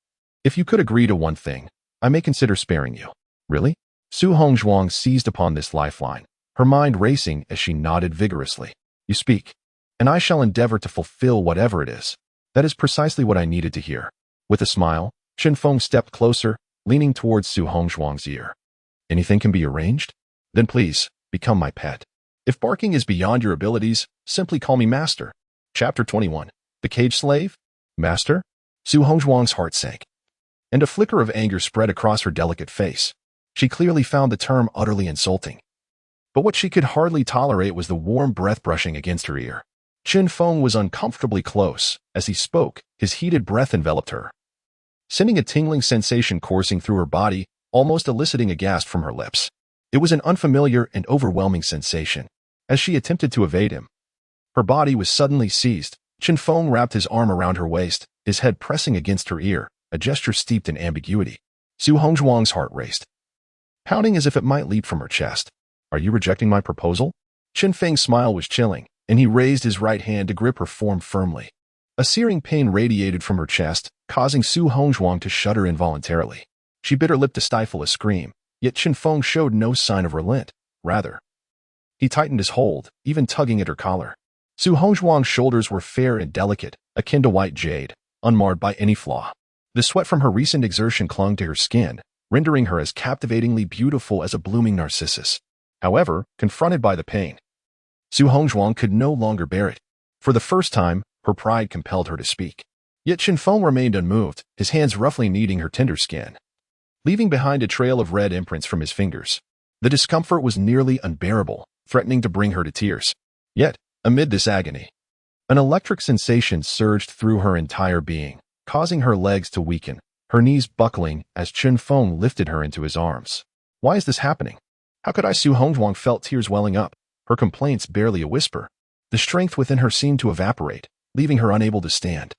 If you could agree to one thing, I may consider sparing you. Really? Su Hongzhuang seized upon this lifeline, her mind racing as she nodded vigorously. You speak, and I shall endeavor to fulfill whatever it is. That is precisely what I needed to hear. With a smile, Chen Feng stepped closer, leaning towards Su Hongzhuang's ear. Anything can be arranged? Then please, become my pet. If barking is beyond your abilities, simply call me Master. Chapter 21. The Cage Slave? Master? Su Hongzhuang's heart sank, and a flicker of anger spread across her delicate face. She clearly found the term utterly insulting. But what she could hardly tolerate was the warm breath brushing against her ear. Chen Feng was uncomfortably close. As he spoke, his heated breath enveloped her, sending a tingling sensation coursing through her body, almost eliciting a gasp from her lips. It was an unfamiliar and overwhelming sensation. As she attempted to evade him, her body was suddenly seized. Chen Feng wrapped his arm around her waist, his head pressing against her ear, a gesture steeped in ambiguity. Su Hongzhuang's heart raced, pounding as if it might leap from her chest. Are you rejecting my proposal? Chen Feng's smile was chilling, and he raised his right hand to grip her form firmly. A searing pain radiated from her chest, causing Su Hongzhuang to shudder involuntarily. She bit her lip to stifle a scream, yet Chen Feng showed no sign of relent. Rather, he tightened his hold, even tugging at her collar. Su Hongzhuang's shoulders were fair and delicate, akin to white jade, unmarred by any flaw. The sweat from her recent exertion clung to her skin, rendering her as captivatingly beautiful as a blooming narcissus. However, confronted by the pain, Su Hongzhuang could no longer bear it. For the first time, her pride compelled her to speak. Yet Chen Feng remained unmoved, his hands roughly kneading her tender skin, leaving behind a trail of red imprints from his fingers. The discomfort was nearly unbearable, threatening to bring her to tears. Yet, amid this agony, an electric sensation surged through her entire being, causing her legs to weaken, her knees buckling as Chen Feng lifted her into his arms. Why is this happening? How could I? Su Hongzhuang felt tears welling up, her complaints barely a whisper. The strength within her seemed to evaporate, leaving her unable to stand.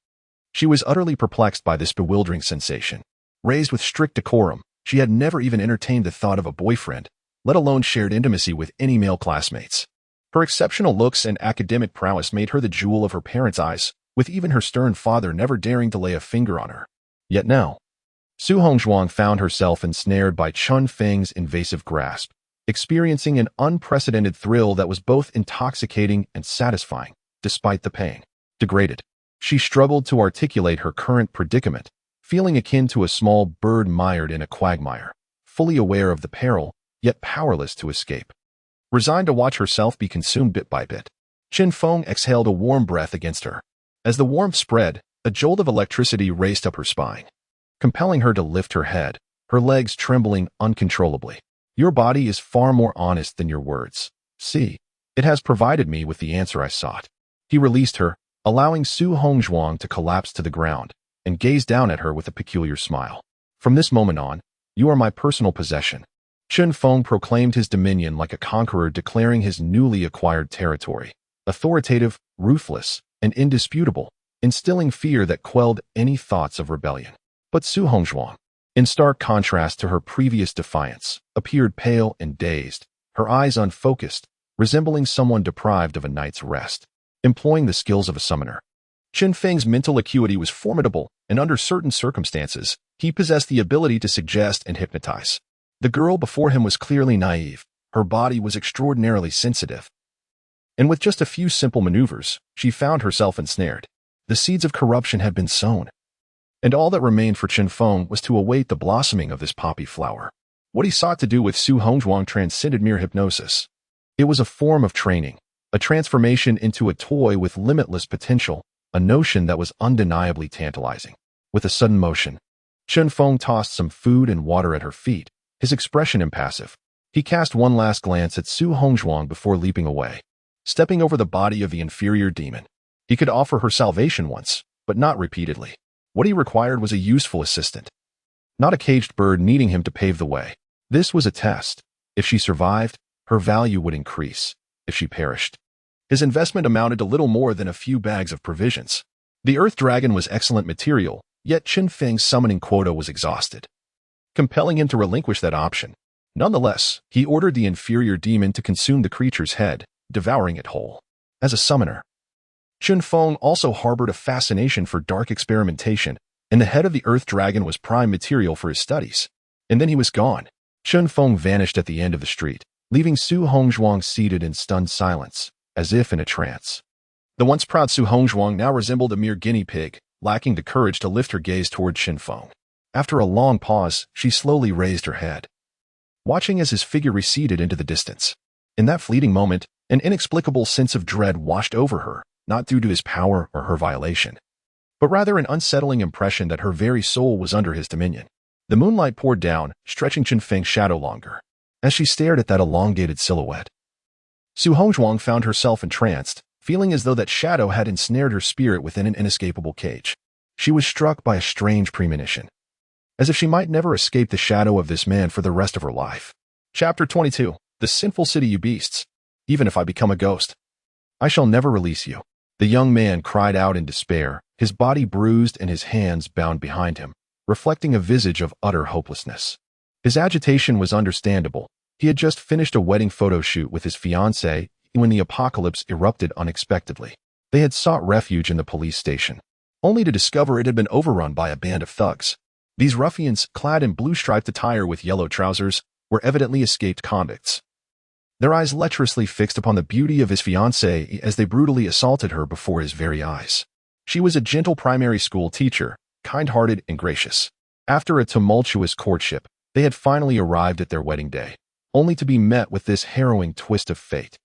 She was utterly perplexed by this bewildering sensation. Raised with strict decorum, she had never even entertained the thought of a boyfriend, let alone shared intimacy with any male classmates. Her exceptional looks and academic prowess made her the jewel of her parents' eyes, with even her stern father never daring to lay a finger on her. Yet now, Su Hongzhuang found herself ensnared by Chen Feng's invasive grasp, experiencing an unprecedented thrill that was both intoxicating and satisfying, despite the pain. Degraded, she struggled to articulate her current predicament, feeling akin to a small bird mired in a quagmire, fully aware of the peril, yet powerless to escape. Resigned to watch herself be consumed bit by bit, Chen Feng exhaled a warm breath against her. As the warmth spread, a jolt of electricity raced up her spine, compelling her to lift her head, her legs trembling uncontrollably. Your body is far more honest than your words. See, it has provided me with the answer I sought. He released her, allowing Su Hongzhuang to collapse to the ground, and gazed down at her with a peculiar smile. From this moment on, you are my personal possession. Chen Feng proclaimed his dominion like a conqueror declaring his newly acquired territory, authoritative, ruthless, and indisputable, instilling fear that quelled any thoughts of rebellion. But Su Hongzhuang, in stark contrast to her previous defiance, appeared pale and dazed, her eyes unfocused, resembling someone deprived of a night's rest. Employing the skills of a summoner, Chen Feng's mental acuity was formidable, and under certain circumstances, he possessed the ability to suggest and hypnotize. The girl before him was clearly naive, her body was extraordinarily sensitive, and with just a few simple maneuvers, she found herself ensnared. The seeds of corruption had been sown, and all that remained for Chen Feng was to await the blossoming of this poppy flower. What he sought to do with Su Hongzhuang transcended mere hypnosis. It was a form of training, a transformation into a toy with limitless potential, a notion that was undeniably tantalizing. With a sudden motion, Chen Feng tossed some food and water at her feet, his expression impassive. He cast one last glance at Su Hongzhuang before leaping away, stepping over the body of the inferior demon. He could offer her salvation once, but not repeatedly. What he required was a useful assistant, not a caged bird needing him to pave the way. This was a test. If she survived, her value would increase. If she perished, His investment amounted to little more than a few bags of provisions. The Earth Dragon was excellent material, yet Chen Feng's summoning quota was exhausted, compelling him to relinquish that option. Nonetheless, he ordered the inferior demon to consume the creature's head, devouring it whole. As a summoner, Chen Feng also harbored a fascination for dark experimentation, and the head of the Earth Dragon was prime material for his studies. And then he was gone. Chen Feng vanished at the end of the street, leaving Su Hongzhuang seated in stunned silence, as if in a trance. The once proud Su Hongzhuang now resembled a mere guinea pig, lacking the courage to lift her gaze toward Chen Feng. After a long pause, she slowly raised her head, watching as his figure receded into the distance. In that fleeting moment, an inexplicable sense of dread washed over her, not due to his power or her violation, but rather an unsettling impression that her very soul was under his dominion. The moonlight poured down, stretching Chen Feng's shadow longer. As she stared at that elongated silhouette, Su Hongzhuang found herself entranced, feeling as though that shadow had ensnared her spirit within an inescapable cage. She was struck by a strange premonition, as if she might never escape the shadow of this man for the rest of her life. Chapter 22. The Sinful City, you beasts. Even if I become a ghost, I shall never release you. The young man cried out in despair, his body bruised and his hands bound behind him, reflecting a visage of utter hopelessness. His agitation was understandable. He had just finished a wedding photo shoot with his fiancée when the apocalypse erupted unexpectedly. They had sought refuge in the police station, only to discover it had been overrun by a band of thugs. These ruffians, clad in blue-striped attire with yellow trousers, were evidently escaped convicts, their eyes lecherously fixed upon the beauty of his fiancée as they brutally assaulted her before his very eyes. She was a gentle primary school teacher, kind-hearted and gracious. After a tumultuous courtship, they had finally arrived at their wedding day, only to be met with this harrowing twist of fate.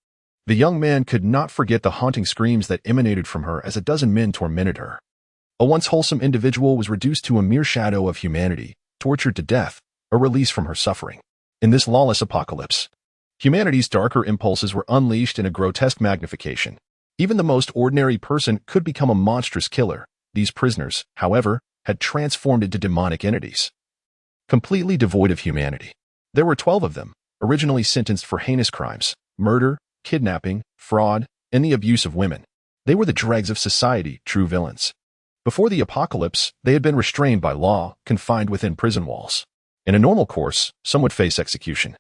The young man could not forget the haunting screams that emanated from her as a dozen men tormented her. A once wholesome individual was reduced to a mere shadow of humanity, tortured to death, a release from her suffering. In this lawless apocalypse, humanity's darker impulses were unleashed in a grotesque magnification. Even the most ordinary person could become a monstrous killer. These prisoners, however, had transformed into demonic entities, completely devoid of humanity. There were 12 of them, originally sentenced for heinous crimes, murder, kidnapping, fraud, and the abuse of women. They were the dregs of society, true villains. Before the apocalypse, they had been restrained by law, confined within prison walls. In a normal course, some would face execution,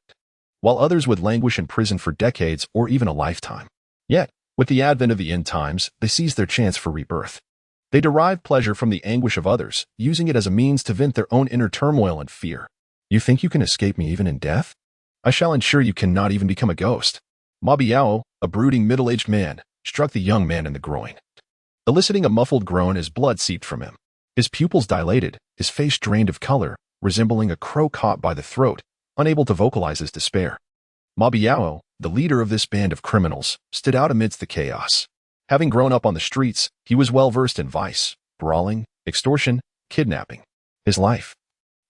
while others would languish in prison for decades or even a lifetime. Yet, with the advent of the end times, they seized their chance for rebirth. They derived pleasure from the anguish of others, using it as a means to vent their own inner turmoil and fear. You think you can escape me even in death? I shall ensure you cannot even become a ghost. Ma Biao, a brooding middle-aged man, struck the young man in the groin, eliciting a muffled groan as blood seeped from him. His pupils dilated, his face drained of color, resembling a crow caught by the throat, unable to vocalize his despair. Ma Biao, the leader of this band of criminals, stood out amidst the chaos. Having grown up on the streets, he was well versed in vice, brawling, extortion, kidnapping. His life,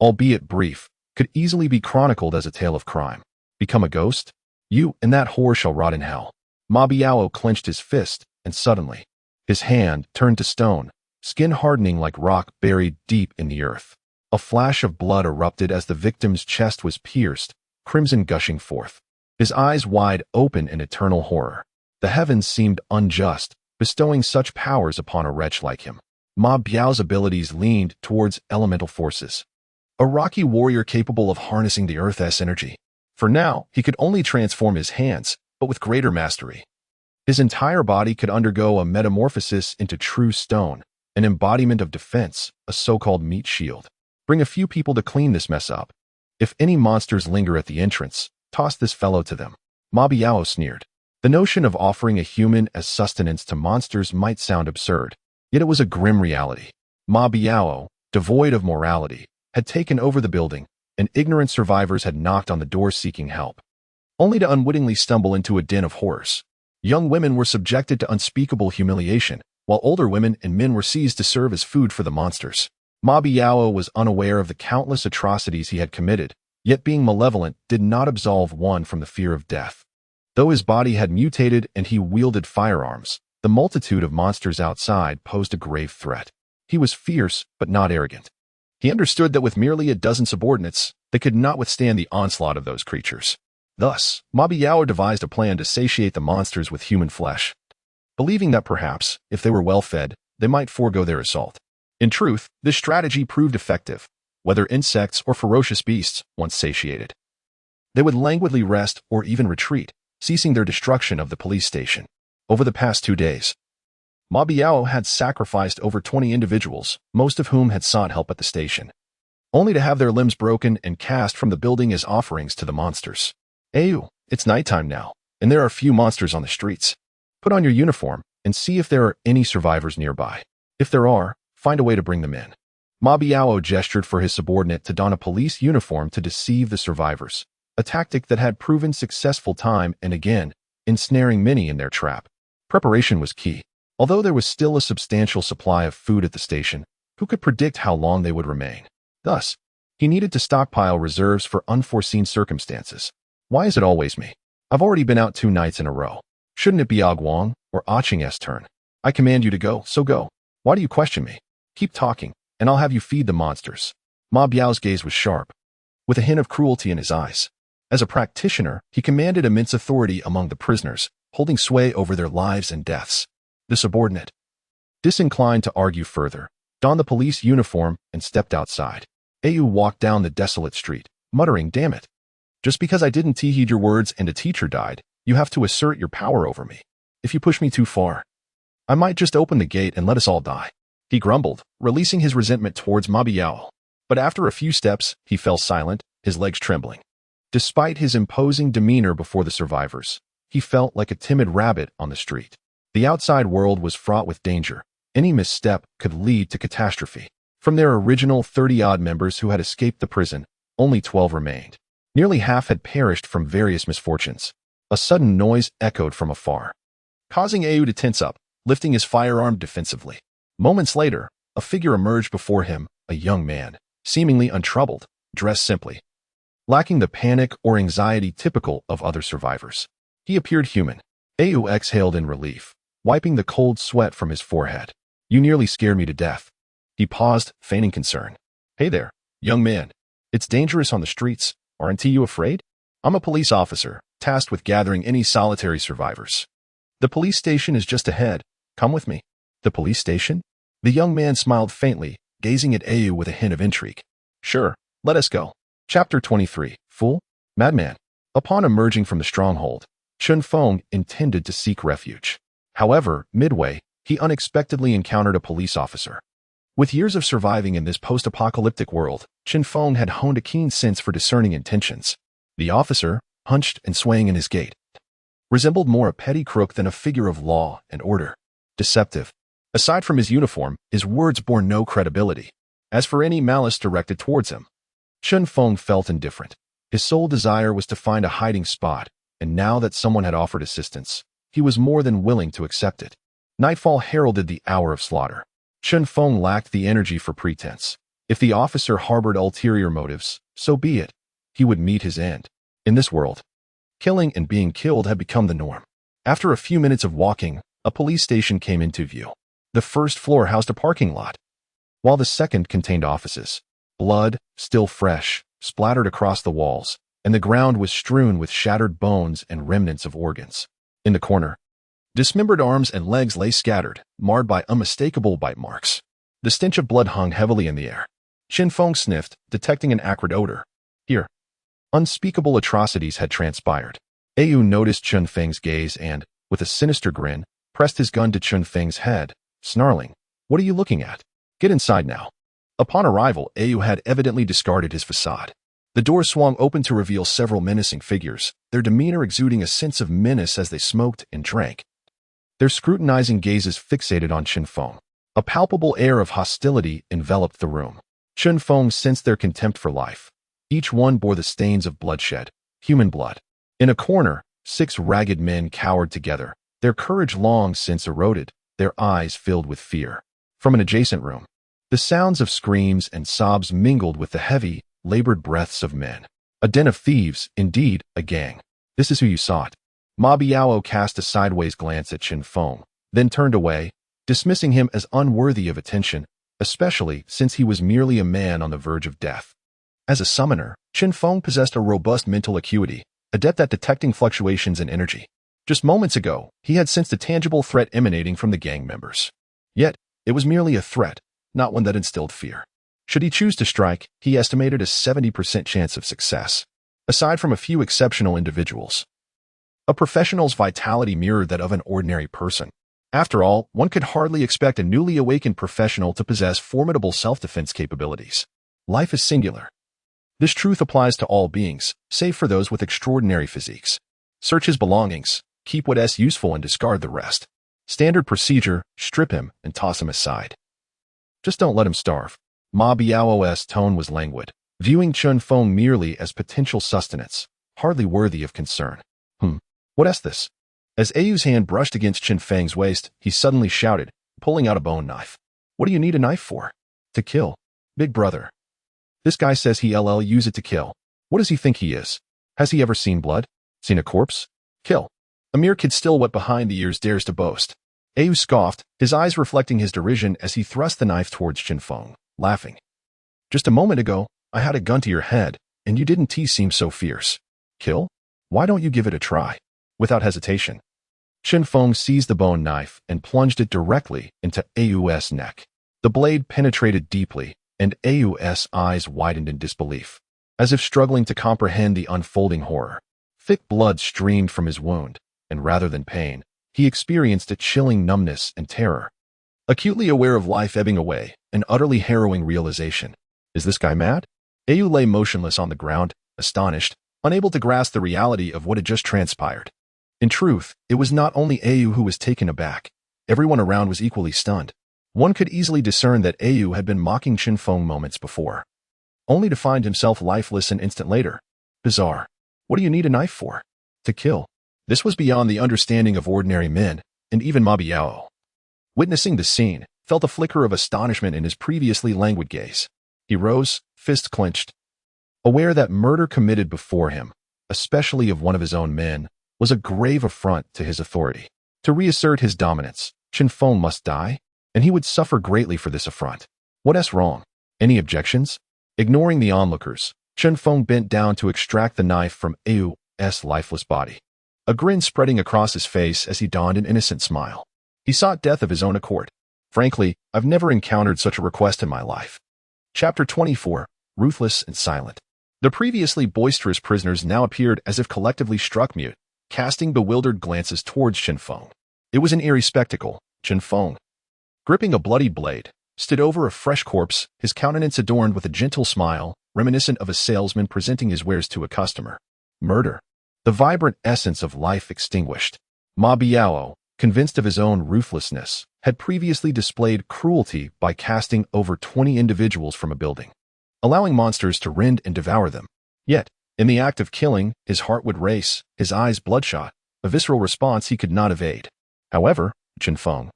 albeit brief, could easily be chronicled as a tale of crime. Become a ghost? You and that whore shall rot in hell. Ma Biao clenched his fist, and suddenly, his hand turned to stone, skin hardening like rock buried deep in the earth. A flash of blood erupted as the victim's chest was pierced, crimson gushing forth. His eyes wide open in eternal horror. The heavens seemed unjust, bestowing such powers upon a wretch like him. Ma Biao's abilities leaned towards elemental forces, a rocky warrior capable of harnessing the earth's energy. For now, he could only transform his hands, but with greater mastery. His entire body could undergo a metamorphosis into true stone, an embodiment of defense, a so-called meat shield. Bring a few people to clean this mess up. If any monsters linger at the entrance, toss this fellow to them. Ma Biao sneered. The notion of offering a human as sustenance to monsters might sound absurd, yet it was a grim reality. Ma Biao, devoid of morality, had taken over the building, and ignorant survivors had knocked on the door seeking help, only to unwittingly stumble into a den of horrors. Young women were subjected to unspeakable humiliation, while older women and men were seized to serve as food for the monsters. Ma Biao was unaware of the countless atrocities he had committed, yet being malevolent did not absolve one from the fear of death. Though his body had mutated and he wielded firearms, the multitude of monsters outside posed a grave threat. He was fierce, but not arrogant. He understood that with merely a dozen subordinates, they could not withstand the onslaught of those creatures. Thus, Ma Biao devised a plan to satiate the monsters with human flesh. believing that perhaps, if they were well-fed, they might forego their assault. In truth, this strategy proved effective, whether insects or ferocious beasts, once satiated. They would languidly rest or even retreat, ceasing their destruction of the police station. Over the past 2 days, Ma Biao had sacrificed over 20 individuals, most of whom had sought help at the station, only to have their limbs broken and cast from the building as offerings to the monsters. Ayu, it's nighttime now, and there are few monsters on the streets. Put on your uniform and see if there are any survivors nearby. If there are, find a way to bring them in. Ma Biao gestured for his subordinate to don a police uniform to deceive the survivors, a tactic that had proven successful time and again, ensnaring many in their trap. Preparation was key. Although there was still a substantial supply of food at the station, who could predict how long they would remain? Thus, he needed to stockpile reserves for unforeseen circumstances. Why is it always me? I've already been out 2 nights in a row. Shouldn't it be Guang or Ching's turn? I command you to go, so go. Why do you question me? Keep talking, and I'll have you feed the monsters. Ma Biao's gaze was sharp, with a hint of cruelty in his eyes. As a practitioner, he commanded immense authority among the prisoners, holding sway over their lives and deaths. The subordinate, disinclined to argue further, donned the police uniform and stepped outside. Ayu walked down the desolate street, muttering, "Damn it. Just because I didn't heed your words and a teacher died, you have to assert your power over me. If you push me too far, I might just open the gate and let us all die." He grumbled, releasing his resentment towards Ma Biao. But after a few steps, he fell silent, his legs trembling. Despite his imposing demeanor before the survivors, he felt like a timid rabbit on the street. The outside world was fraught with danger. Any misstep could lead to catastrophe. From their original 30-odd members who had escaped the prison, only 12 remained. Nearly half had perished from various misfortunes. A sudden noise echoed from afar, causing Ayu to tense up, lifting his firearm defensively. Moments later, a figure emerged before him, a young man, seemingly untroubled, dressed simply, lacking the panic or anxiety typical of other survivors. He appeared human. Ayu exhaled in relief, wiping the cold sweat from his forehead. "You nearly scared me to death." He paused, feigning concern. "Hey there, young man. It's dangerous on the streets. Aren't you afraid? I'm a police officer, tasked with gathering any solitary survivors. The police station is just ahead. Come with me." "The police station?" The young man smiled faintly, gazing at Ayu with a hint of intrigue. "Sure, let us go." Chapter 23. Fool? Madman. Upon emerging from the stronghold, Chen Feng intended to seek refuge. However, midway, he unexpectedly encountered a police officer. With years of surviving in this post-apocalyptic world, Chen Feng had honed a keen sense for discerning intentions. The officer, hunched and swaying in his gait, resembled more a petty crook than a figure of law and order. Deceptive. Aside from his uniform, his words bore no credibility. As for any malice directed towards him, Chen Feng felt indifferent. His sole desire was to find a hiding spot, and now that someone had offered assistance, he was more than willing to accept it. Nightfall heralded the hour of slaughter. Chen Feng lacked the energy for pretense. If the officer harbored ulterior motives, so be it. He would meet his end. In this world, killing and being killed had become the norm. After a few minutes of walking, a police station came into view. The first floor housed a parking lot, while the second contained offices. Blood, still fresh, splattered across the walls, and the ground was strewn with shattered bones and remnants of organs. In the corner, dismembered arms and legs lay scattered, marred by unmistakable bite marks. The stench of blood hung heavily in the air. Chen Feng sniffed, detecting an acrid odor. Here, unspeakable atrocities had transpired. Ayu noticed Chen Feng's gaze and, with a sinister grin, pressed his gun to Chen Feng's head, snarling, "What are you looking at? Get inside now." Upon arrival, Ayu had evidently discarded his facade. The door swung open to reveal several menacing figures, their demeanor exuding a sense of menace as they smoked and drank. Their scrutinizing gazes fixated on Chen Feng. A palpable air of hostility enveloped the room. Chen Feng sensed their contempt for life. Each one bore the stains of bloodshed, human blood. In a corner, 6 ragged men cowered together, their courage long since eroded, their eyes filled with fear. From an adjacent room, the sounds of screams and sobs mingled with the heavy, labored breaths of men. A den of thieves, indeed, a gang. This is who you sought. Ma Biao cast a sideways glance at Chen Feng, then turned away, dismissing him as unworthy of attention, especially since he was merely a man on the verge of death. As a summoner, Chen Feng possessed a robust mental acuity, adept at detecting fluctuations in energy. Just moments ago, he had sensed a tangible threat emanating from the gang members. Yet, it was merely a threat, not one that instilled fear. Should he choose to strike, he estimated a 70% chance of success. Aside from a few exceptional individuals, a professional's vitality mirrored that of an ordinary person. After all, one could hardly expect a newly awakened professional to possess formidable self-defense capabilities. Life is singular. This truth applies to all beings, save for those with extraordinary physiques. Search his belongings, keep what's useful and discard the rest. Standard procedure, strip him and toss him aside. Just don't let him starve. Ma Biao's tone was languid, viewing Chen Feng merely as potential sustenance, hardly worthy of concern. What's this? As Ayu's hand brushed against Chen Feng's waist, he suddenly shouted, pulling out a bone knife. What do you need a knife for? To kill. Big brother. This guy says he'll use it to kill. What does he think he is? Has he ever seen blood? Seen a corpse? Kill. A mere kid still wet behind the ears dares to boast. Ayu scoffed, his eyes reflecting his derision as he thrust the knife towards Chen Feng, laughing. Just a moment ago, I had a gun to your head, and you didn't seem so fierce. Kill? Why don't you give it a try? Without hesitation, Chen Feng seized the bone knife and plunged it directly into Ayu's neck. The blade penetrated deeply, and Ayu's eyes widened in disbelief, as if struggling to comprehend the unfolding horror. Thick blood streamed from his wound, and rather than pain, he experienced a chilling numbness and terror. Acutely aware of life ebbing away, an utterly harrowing realization. Is this guy mad? Ayu lay motionless on the ground, astonished, unable to grasp the reality of what had just transpired. In truth, it was not only Ayu who was taken aback. Everyone around was equally stunned. One could easily discern that Ayu had been mocking Chen Feng moments before, only to find himself lifeless an instant later. Bizarre. What do you need a knife for? To kill. This was beyond the understanding of ordinary men, and even Ma Biao, witnessing the scene, felt a flicker of astonishment in his previously languid gaze. He rose, fist clenched, aware that murder committed before him, especially of one of his own men, was a grave affront to his authority. To reassert his dominance, Chen Feng must die, and he would suffer greatly for this affront. What's wrong? Any objections? Ignoring the onlookers, Chen Feng bent down to extract the knife from Ayu's lifeless body, a grin spreading across his face as he donned an innocent smile. He sought death of his own accord. Frankly, I've never encountered such a request in my life. Chapter 24, Ruthless and Silent. The previously boisterous prisoners now appeared as if collectively struck mute, casting bewildered glances towards Chen Feng. It was an eerie spectacle. Chen Feng, gripping a bloody blade, stood over a fresh corpse, his countenance adorned with a gentle smile, reminiscent of a salesman presenting his wares to a customer. Murder. The vibrant essence of life extinguished. Ma Biao, convinced of his own ruthlessness, had previously displayed cruelty by casting over 20 individuals from a building, allowing monsters to rend and devour them. Yet, in the act of killing, his heart would race, his eyes bloodshot, a visceral response he could not evade. However, Chen Feng,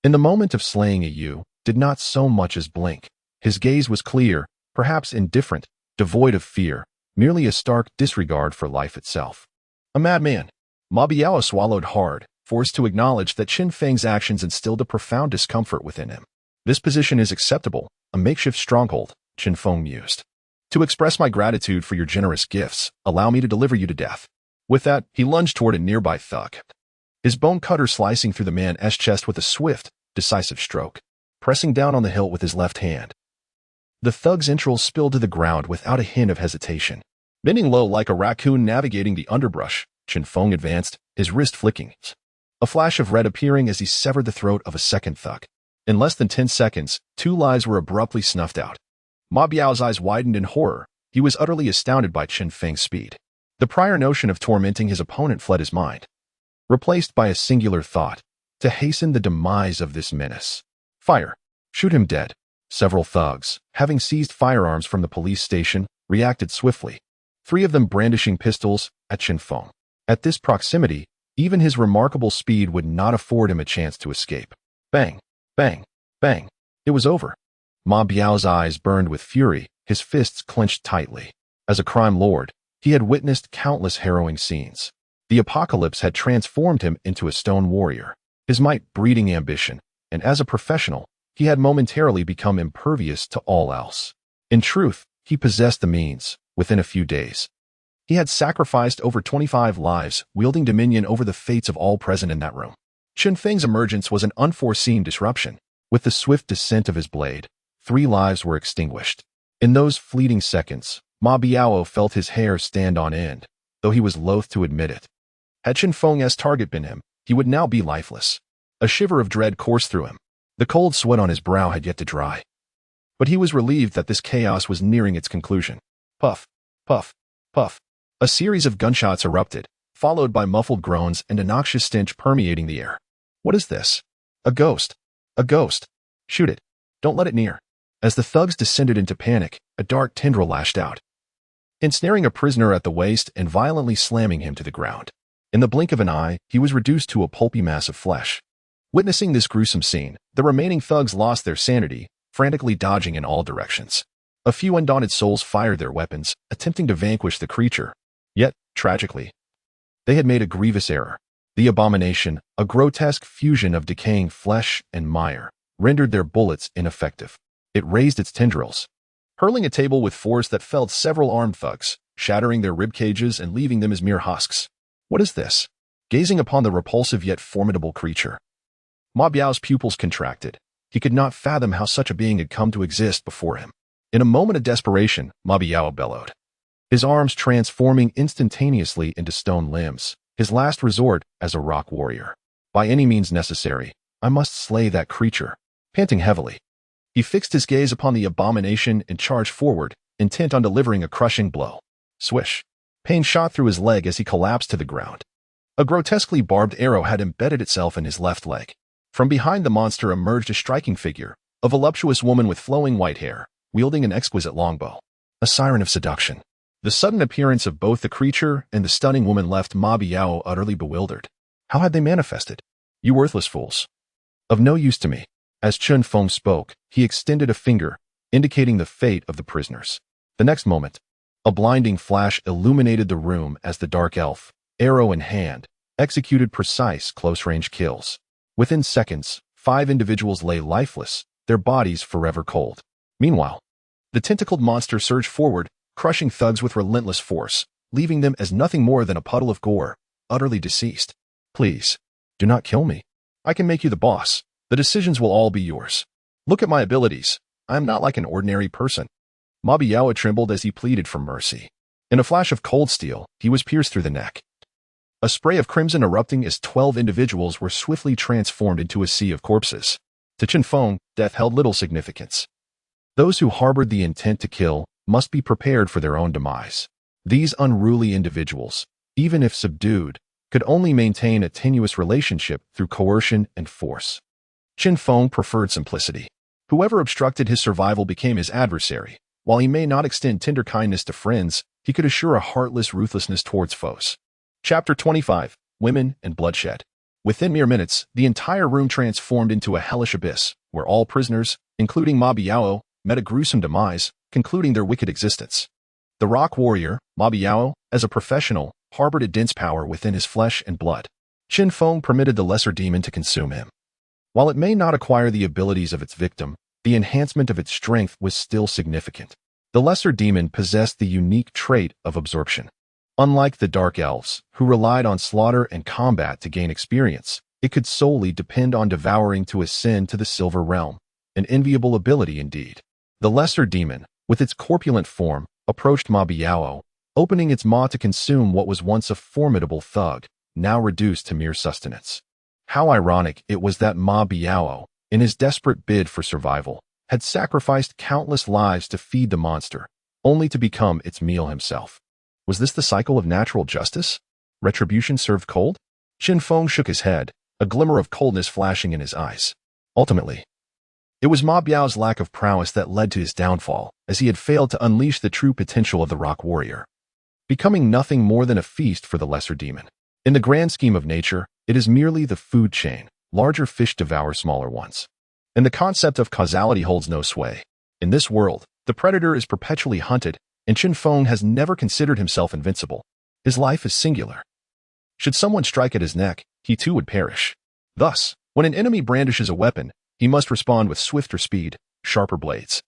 in the moment of slaying Ayu, did not so much as blink. His gaze was clear, perhaps indifferent, devoid of fear, merely a stark disregard for life itself. A madman. Ma Biao swallowed hard, forced to acknowledge that Chen Feng's actions instilled a profound discomfort within him. This position is acceptable, a makeshift stronghold, Chen Feng mused. To express my gratitude for your generous gifts, allow me to deliver you to death. With that, he lunged toward a nearby thug, his bone cutter slicing through the man's chest with a swift, decisive stroke, pressing down on the hilt with his left hand. The thug's entrails spilled to the ground without a hint of hesitation. Bending low like a raccoon navigating the underbrush, Chen Feng advanced, his wrist flicking, a flash of red appearing as he severed the throat of a second thug. In less than 10 seconds, 2 lives were abruptly snuffed out. Ma Biao's eyes widened in horror. He was utterly astounded by Chen Feng's speed. The prior notion of tormenting his opponent fled his mind, replaced by a singular thought: to hasten the demise of this menace. Fire. Shoot him dead. Several thugs, having seized firearms from the police station, reacted swiftly, 3 of them brandishing pistols at Chen Feng. At this proximity, even his remarkable speed would not afford him a chance to escape. Bang, bang, bang. It was over. Ma Biao's eyes burned with fury, his fists clenched tightly. As a crime lord, he had witnessed countless harrowing scenes. The apocalypse had transformed him into a stone warrior, his might breeding ambition, and as a professional, he had momentarily become impervious to all else. In truth, he possessed the means, within a few days, He had sacrificed over 25 lives, wielding dominion over the fates of all present in that room. Chen Feng's emergence was an unforeseen disruption. With the swift descent of his blade, 3 lives were extinguished. In those fleeting seconds, Ma Biao felt his hair stand on end, though he was loath to admit it. Had Chen Feng's target been him, he would now be lifeless. A shiver of dread coursed through him. The cold sweat on his brow had yet to dry. But he was relieved that this chaos was nearing its conclusion. Puff, puff, puff. A series of gunshots erupted, followed by muffled groans and a noxious stench permeating the air. What is this? A ghost. A ghost. Shoot it. Don't let it near. As the thugs descended into panic, a dark tendril lashed out, ensnaring a prisoner at the waist and violently slamming him to the ground. In the blink of an eye, he was reduced to a pulpy mass of flesh. Witnessing this gruesome scene, the remaining thugs lost their sanity, frantically dodging in all directions. A few undaunted souls fired their weapons, attempting to vanquish the creature. Yet, tragically, they had made a grievous error. The abomination, a grotesque fusion of decaying flesh and mire, rendered their bullets ineffective. It raised its tendrils, hurling a table with force that felled several armed thugs, shattering their rib cages and leaving them as mere husks. What is this? Gazing upon the repulsive yet formidable creature, Ma Biao's pupils contracted. He could not fathom how such a being had come to exist before him. In a moment of desperation, Ma Biao bellowed, his arms transforming instantaneously into stone limbs, his last resort as a rock warrior. By any means necessary, I must slay that creature. Panting heavily, he fixed his gaze upon the abomination and charged forward, intent on delivering a crushing blow. Swish! Pain shot through his leg as he collapsed to the ground. A grotesquely barbed arrow had embedded itself in his left leg. From behind the monster emerged a striking figure, a voluptuous woman with flowing white hair, wielding an exquisite longbow. A siren of seduction. The sudden appearance of both the creature and the stunning woman left Ma Biao utterly bewildered. How had they manifested? You worthless fools. Of no use to me. As Chen Feng spoke, he extended a finger, indicating the fate of the prisoners. The next moment, a blinding flash illuminated the room as the dark elf, arrow in hand, executed precise close-range kills. Within seconds, 5 individuals lay lifeless, their bodies forever cold. Meanwhile, the tentacled monster surged forward, crushing thugs with relentless force, leaving them as nothing more than a puddle of gore, utterly deceased. Please, do not kill me. I can make you the boss. The decisions will all be yours. Look at my abilities. I am not like an ordinary person. Ma Biao trembled as he pleaded for mercy. In a flash of cold steel, he was pierced through the neck. A spray of crimson erupting as 12 individuals were swiftly transformed into a sea of corpses. To Chen Feng, death held little significance. Those who harbored the intent to kill must be prepared for their own demise. These unruly individuals, even if subdued, could only maintain a tenuous relationship through coercion and force. Chen Feng preferred simplicity. Whoever obstructed his survival became his adversary. While he may not extend tender kindness to friends, he could assure a heartless ruthlessness towards foes. Chapter 25. Women and Bloodshed. Within mere minutes, the entire room transformed into a hellish abyss, where all prisoners, including Ma Biao, met a gruesome demise, concluding their wicked existence. The rock warrior, Ma Biao, as a professional, harbored a dense power within his flesh and blood. Chen Feng permitted the lesser demon to consume him. While it may not acquire the abilities of its victim, the enhancement of its strength was still significant. The lesser demon possessed the unique trait of absorption. Unlike the Dark Elves, who relied on slaughter and combat to gain experience, it could solely depend on devouring to ascend to the Silver Realm, an enviable ability indeed. The lesser demon, with its corpulent form, approached Ma Biao, opening its maw to consume what was once a formidable thug, now reduced to mere sustenance. How ironic it was that Ma Biao, in his desperate bid for survival, had sacrificed countless lives to feed the monster, only to become its meal himself. Was this the cycle of natural justice? Retribution served cold? Chen Feng shook his head, a glimmer of coldness flashing in his eyes. Ultimately, it was Ma Biao's lack of prowess that led to his downfall, as he had failed to unleash the true potential of the rock warrior, becoming nothing more than a feast for the lesser demon. In the grand scheme of nature, it is merely the food chain. Larger fish devour smaller ones. And the concept of causality holds no sway. In this world, the predator is perpetually hunted, and Chen Feng has never considered himself invincible. His life is singular. Should someone strike at his neck, he too would perish. Thus, when an enemy brandishes a weapon, he must respond with swifter speed, sharper blades,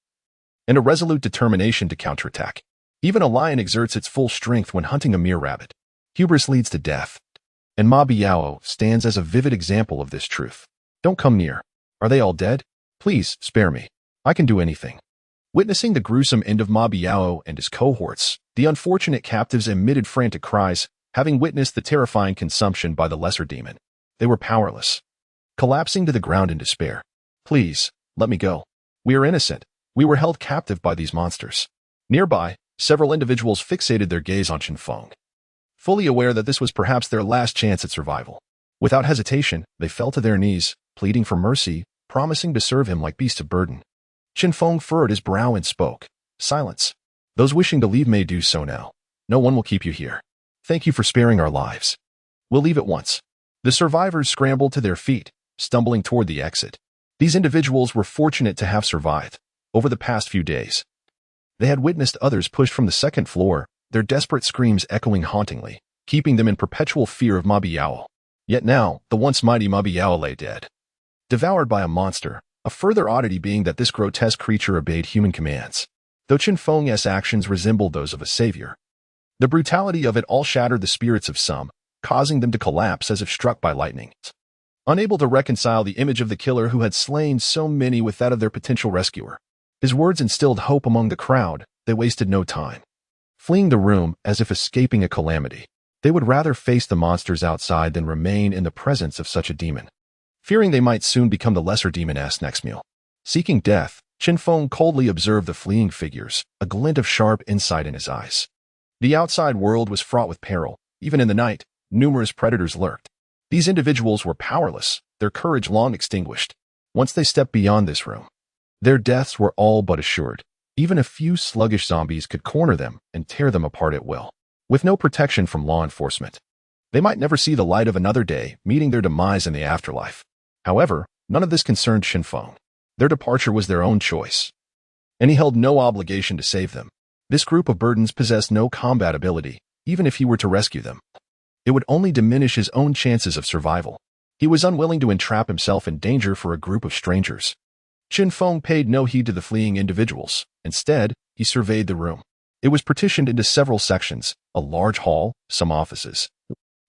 and a resolute determination to counterattack. Even a lion exerts its full strength when hunting a mere rabbit. Hubris leads to death. And Ma Biao stands as a vivid example of this truth. Don't come near. Are they all dead? Please, spare me. I can do anything. Witnessing the gruesome end of Ma Biao and his cohorts, the unfortunate captives emitted frantic cries, having witnessed the terrifying consumption by the lesser demon. They were powerless, collapsing to the ground in despair. Please, let me go. We are innocent. We were held captive by these monsters. Nearby, several individuals fixated their gaze on Chen Feng, fully aware that this was perhaps their last chance at survival. Without hesitation, they fell to their knees, pleading for mercy, promising to serve him like beasts of burden. Chen Feng furrowed his brow and spoke. Silence. Those wishing to leave may do so now. No one will keep you here. Thank you for sparing our lives. We'll leave at once. The survivors scrambled to their feet, stumbling toward the exit. These individuals were fortunate to have survived. Over the past few days, they had witnessed others pushed from the second floor, their desperate screams echoing hauntingly, keeping them in perpetual fear of Ma Biao. Yet now, the once mighty Ma Biao lay dead, devoured by a monster, a further oddity being that this grotesque creature obeyed human commands. Though Chen Feng's actions resembled those of a savior, the brutality of it all shattered the spirits of some, causing them to collapse as if struck by lightning. Unable to reconcile the image of the killer who had slain so many with that of their potential rescuer, his words instilled hope among the crowd. They wasted no time, fleeing the room as if escaping a calamity. They would rather face the monsters outside than remain in the presence of such a demon, fearing they might soon become the lesser demon's next meal. Seeking death, Chen Feng coldly observed the fleeing figures, a glint of sharp insight in his eyes. The outside world was fraught with peril. Even in the night, numerous predators lurked. These individuals were powerless, their courage long extinguished. Once they stepped beyond this room, their deaths were all but assured. Even a few sluggish zombies could corner them and tear them apart at will. With no protection from law enforcement, they might never see the light of another day, meeting their demise in the afterlife. However, none of this concerned Chen Feng. Their departure was their own choice, and he held no obligation to save them. This group of burdens possessed no combat ability. Even if he were to rescue them, it would only diminish his own chances of survival. He was unwilling to entrap himself in danger for a group of strangers. Chen Feng paid no heed to the fleeing individuals. Instead, he surveyed the room. It was partitioned into several sections, a large hall, some offices,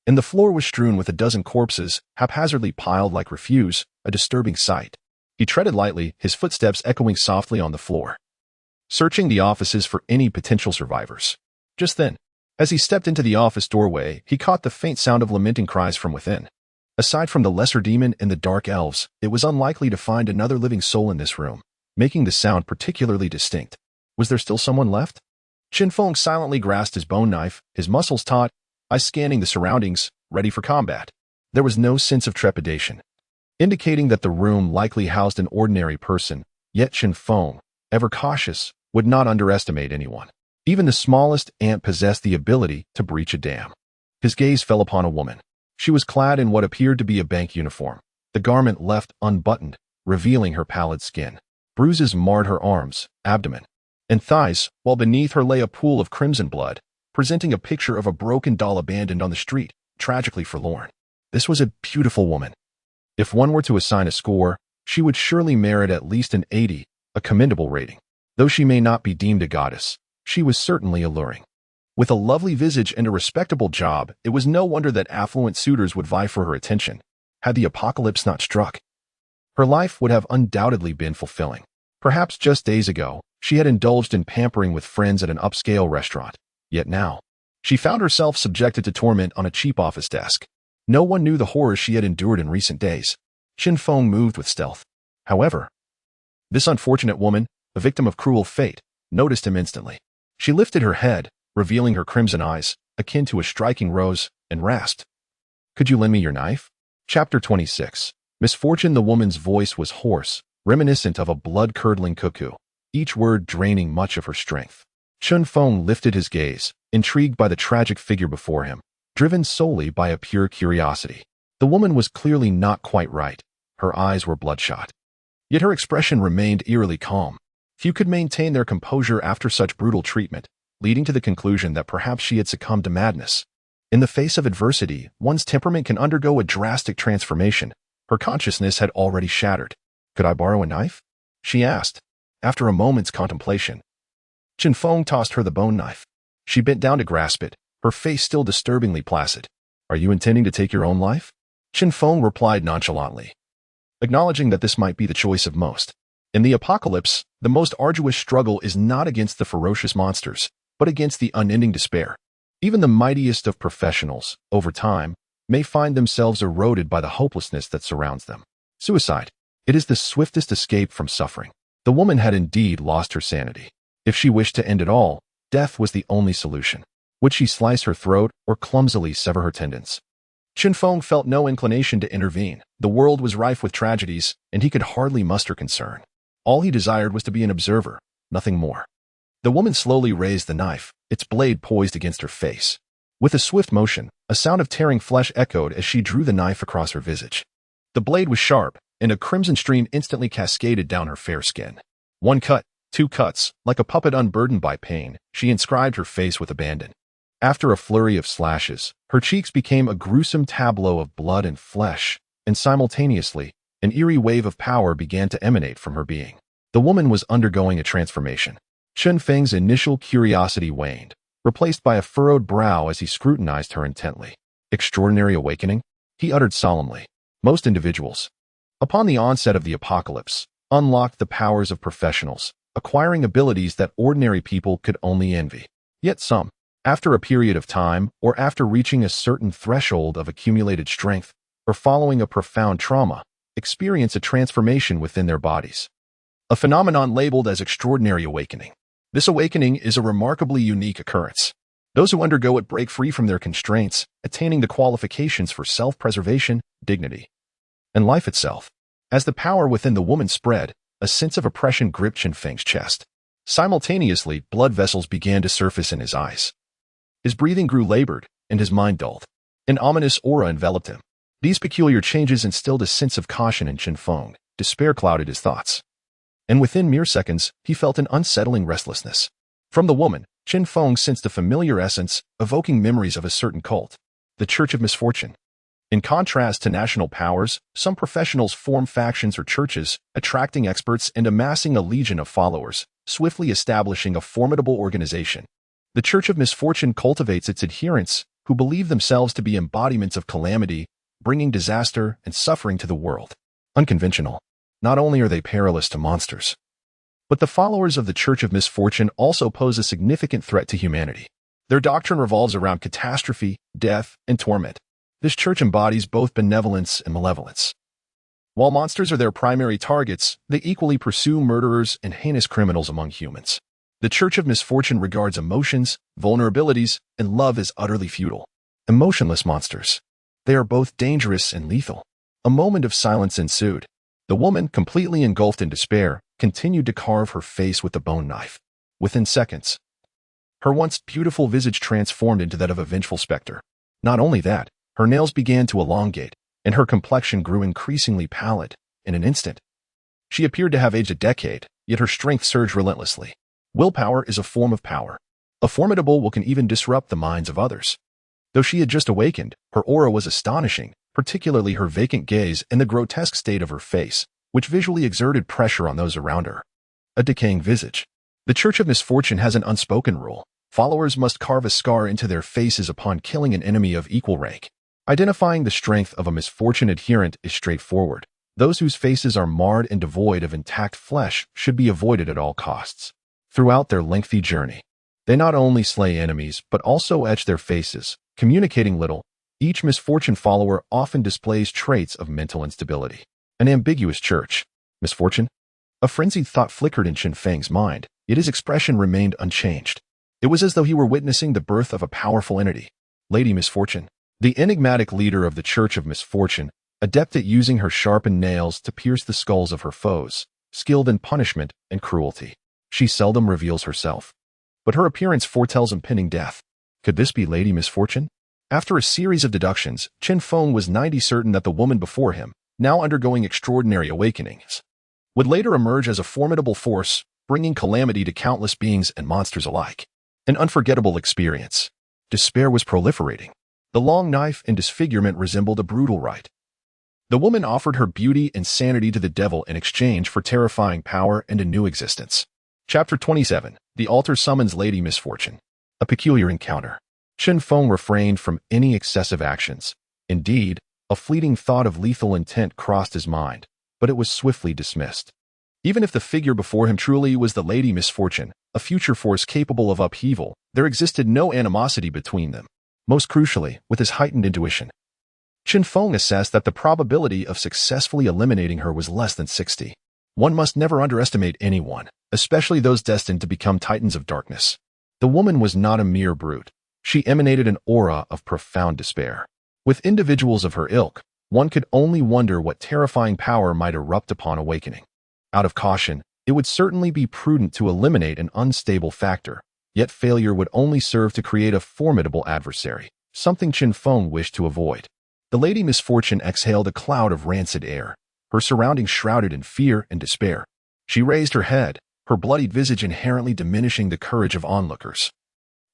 and the floor was strewn with a dozen corpses, haphazardly piled like refuse, a disturbing sight. He treaded lightly, his footsteps echoing softly on the floor, searching the offices for any potential survivors. Just then, as he stepped into the office doorway, he caught the faint sound of lamenting cries from within. Aside from the lesser demon and the dark elves, it was unlikely to find another living soul in this room, making the sound particularly distinct. Was there still someone left? Chen Feng silently grasped his bone knife, his muscles taut, eyes scanning the surroundings, ready for combat. There was no sense of trepidation, indicating that the room likely housed an ordinary person, yet Chen Feng, ever cautious, would not underestimate anyone. Even the smallest ant possessed the ability to breach a dam. His gaze fell upon a woman. She was clad in what appeared to be a bank uniform, the garment left unbuttoned, revealing her pallid skin. Bruises marred her arms, abdomen, and thighs, while beneath her lay a pool of crimson blood, presenting a picture of a broken doll abandoned on the street, tragically forlorn. This was a beautiful woman. If one were to assign a score, she would surely merit at least an 80, a commendable rating. Though she may not be deemed a goddess, she was certainly alluring. With a lovely visage and a respectable job, it was no wonder that affluent suitors would vie for her attention. Had the apocalypse not struck, her life would have undoubtedly been fulfilling. Perhaps just days ago, she had indulged in pampering with friends at an upscale restaurant. Yet now, she found herself subjected to torment on a cheap office desk. No one knew the horrors she had endured in recent days. Chen Feng moved with stealth. However, this unfortunate woman, a victim of cruel fate, noticed him instantly. She lifted her head, revealing her crimson eyes, akin to a striking rose, and rasped, "Could you lend me your knife?" Chapter 26. Misfortune. The woman's voice was hoarse, reminiscent of a blood-curdling cuckoo, each word draining much of her strength. Chen Feng lifted his gaze, intrigued by the tragic figure before him, driven solely by a pure curiosity. The woman was clearly not quite right. Her eyes were bloodshot, yet her expression remained eerily calm. Few could maintain their composure after such brutal treatment, leading to the conclusion that perhaps she had succumbed to madness. In the face of adversity, one's temperament can undergo a drastic transformation. Her consciousness had already shattered. "Could I borrow a knife?" she asked, after a moment's contemplation. Chen Feng tossed her the bone knife. She bent down to grasp it, her face still disturbingly placid. Are you intending to take your own life? Chen Feng replied nonchalantly, acknowledging that this might be the choice of most. In the apocalypse, the most arduous struggle is not against the ferocious monsters, but against the unending despair. Even the mightiest of professionals, over time, may find themselves eroded by the hopelessness that surrounds them. Suicide. It is the swiftest escape from suffering. The woman had indeed lost her sanity. If she wished to end it all, death was the only solution. Would she slice her throat or clumsily sever her tendons? Chen Feng felt no inclination to intervene. The world was rife with tragedies, and he could hardly muster concern. All he desired was to be an observer, nothing more. The woman slowly raised the knife, its blade poised against her face. With a swift motion, a sound of tearing flesh echoed as she drew the knife across her visage. The blade was sharp, and a crimson stream instantly cascaded down her fair skin. One cut, two cuts, like a puppet unburdened by pain, she inscribed her face with abandon. After a flurry of slashes, her cheeks became a gruesome tableau of blood and flesh, and simultaneously, an eerie wave of power began to emanate from her being. The woman was undergoing a transformation. Chen Feng's initial curiosity waned, replaced by a furrowed brow as he scrutinized her intently. Extraordinary awakening? He uttered solemnly. Most individuals, upon the onset of the apocalypse, unlocked the powers of professionals, acquiring abilities that ordinary people could only envy. Yet some, after a period of time, or after reaching a certain threshold of accumulated strength, or following a profound trauma, experience a transformation within their bodies. A phenomenon labeled as extraordinary awakening. This awakening is a remarkably unique occurrence. Those who undergo it break free from their constraints, attaining the qualifications for self-preservation, dignity, and life itself. As the power within the woman spread, a sense of oppression gripped Chen Feng's chest. Simultaneously, blood vessels began to surface in his eyes. His breathing grew labored, and his mind dulled. An ominous aura enveloped him. These peculiar changes instilled a sense of caution in Chen Feng. Despair clouded his thoughts. And within mere seconds, he felt an unsettling restlessness. From the woman, Chen Feng sensed a familiar essence, evoking memories of a certain cult, the Church of Misfortune. In contrast to national powers, some professionals form factions or churches, attracting experts and amassing a legion of followers, swiftly establishing a formidable organization. The Church of Misfortune cultivates its adherents, who believe themselves to be embodiments of calamity, bringing disaster and suffering to the world. Unconventional. Not only are they perilous to monsters, but the followers of the Church of Misfortune also pose a significant threat to humanity. Their doctrine revolves around catastrophe, death, and torment. This church embodies both benevolence and malevolence. While monsters are their primary targets, they equally pursue murderers and heinous criminals among humans. The Church of Misfortune regards emotions, vulnerabilities, and love as utterly futile. Emotionless monsters. They are both dangerous and lethal. A moment of silence ensued. The woman, completely engulfed in despair, continued to carve her face with the bone knife. Within seconds, her once beautiful visage transformed into that of a vengeful specter. Not only that, her nails began to elongate, and her complexion grew increasingly pallid. In an instant, she appeared to have aged a decade, yet her strength surged relentlessly. Willpower is a form of power. A formidable will can even disrupt the minds of others. Though she had just awakened, her aura was astonishing, particularly her vacant gaze and the grotesque state of her face, which visually exerted pressure on those around her. A decaying visage. The Church of Misfortune has an unspoken rule. Followers must carve a scar into their faces upon killing an enemy of equal rank. Identifying the strength of a misfortune adherent is straightforward. Those whose faces are marred and devoid of intact flesh should be avoided at all costs. Throughout their lengthy journey, they not only slay enemies but also etch their faces, communicating little. Each misfortune follower often displays traits of mental instability. An ambiguous church. Misfortune? A frenzied thought flickered in Chen Feng's mind, yet his expression remained unchanged. It was as though he were witnessing the birth of a powerful entity. Lady Misfortune. The enigmatic leader of the Church of Misfortune, adept at using her sharpened nails to pierce the skulls of her foes, skilled in punishment and cruelty. She seldom reveals herself, but her appearance foretells impending death. Could this be Lady Misfortune? After a series of deductions, Chen Feng was 90% certain that the woman before him, now undergoing extraordinary awakenings, would later emerge as a formidable force, bringing calamity to countless beings and monsters alike. An unforgettable experience. Despair was proliferating. The long knife and disfigurement resembled a brutal rite. The woman offered her beauty and sanity to the devil in exchange for terrifying power and a new existence. Chapter 27. The altar summons Lady Misfortune. A peculiar encounter. Chen Feng refrained from any excessive actions. Indeed, a fleeting thought of lethal intent crossed his mind, but it was swiftly dismissed. Even if the figure before him truly was the Lady Misfortune, a future force capable of upheaval, there existed no animosity between them. Most crucially, with his heightened intuition, Chen Feng assessed that the probability of successfully eliminating her was less than 60. One must never underestimate anyone, especially those destined to become titans of darkness. The woman was not a mere brute. She emanated an aura of profound despair. With individuals of her ilk, one could only wonder what terrifying power might erupt upon awakening. Out of caution, it would certainly be prudent to eliminate an unstable factor, yet failure would only serve to create a formidable adversary, something Chen Feng wished to avoid. The Lady Misfortune exhaled a cloud of rancid air, her surroundings shrouded in fear and despair. She raised her head, her bloodied visage inherently diminishing the courage of onlookers.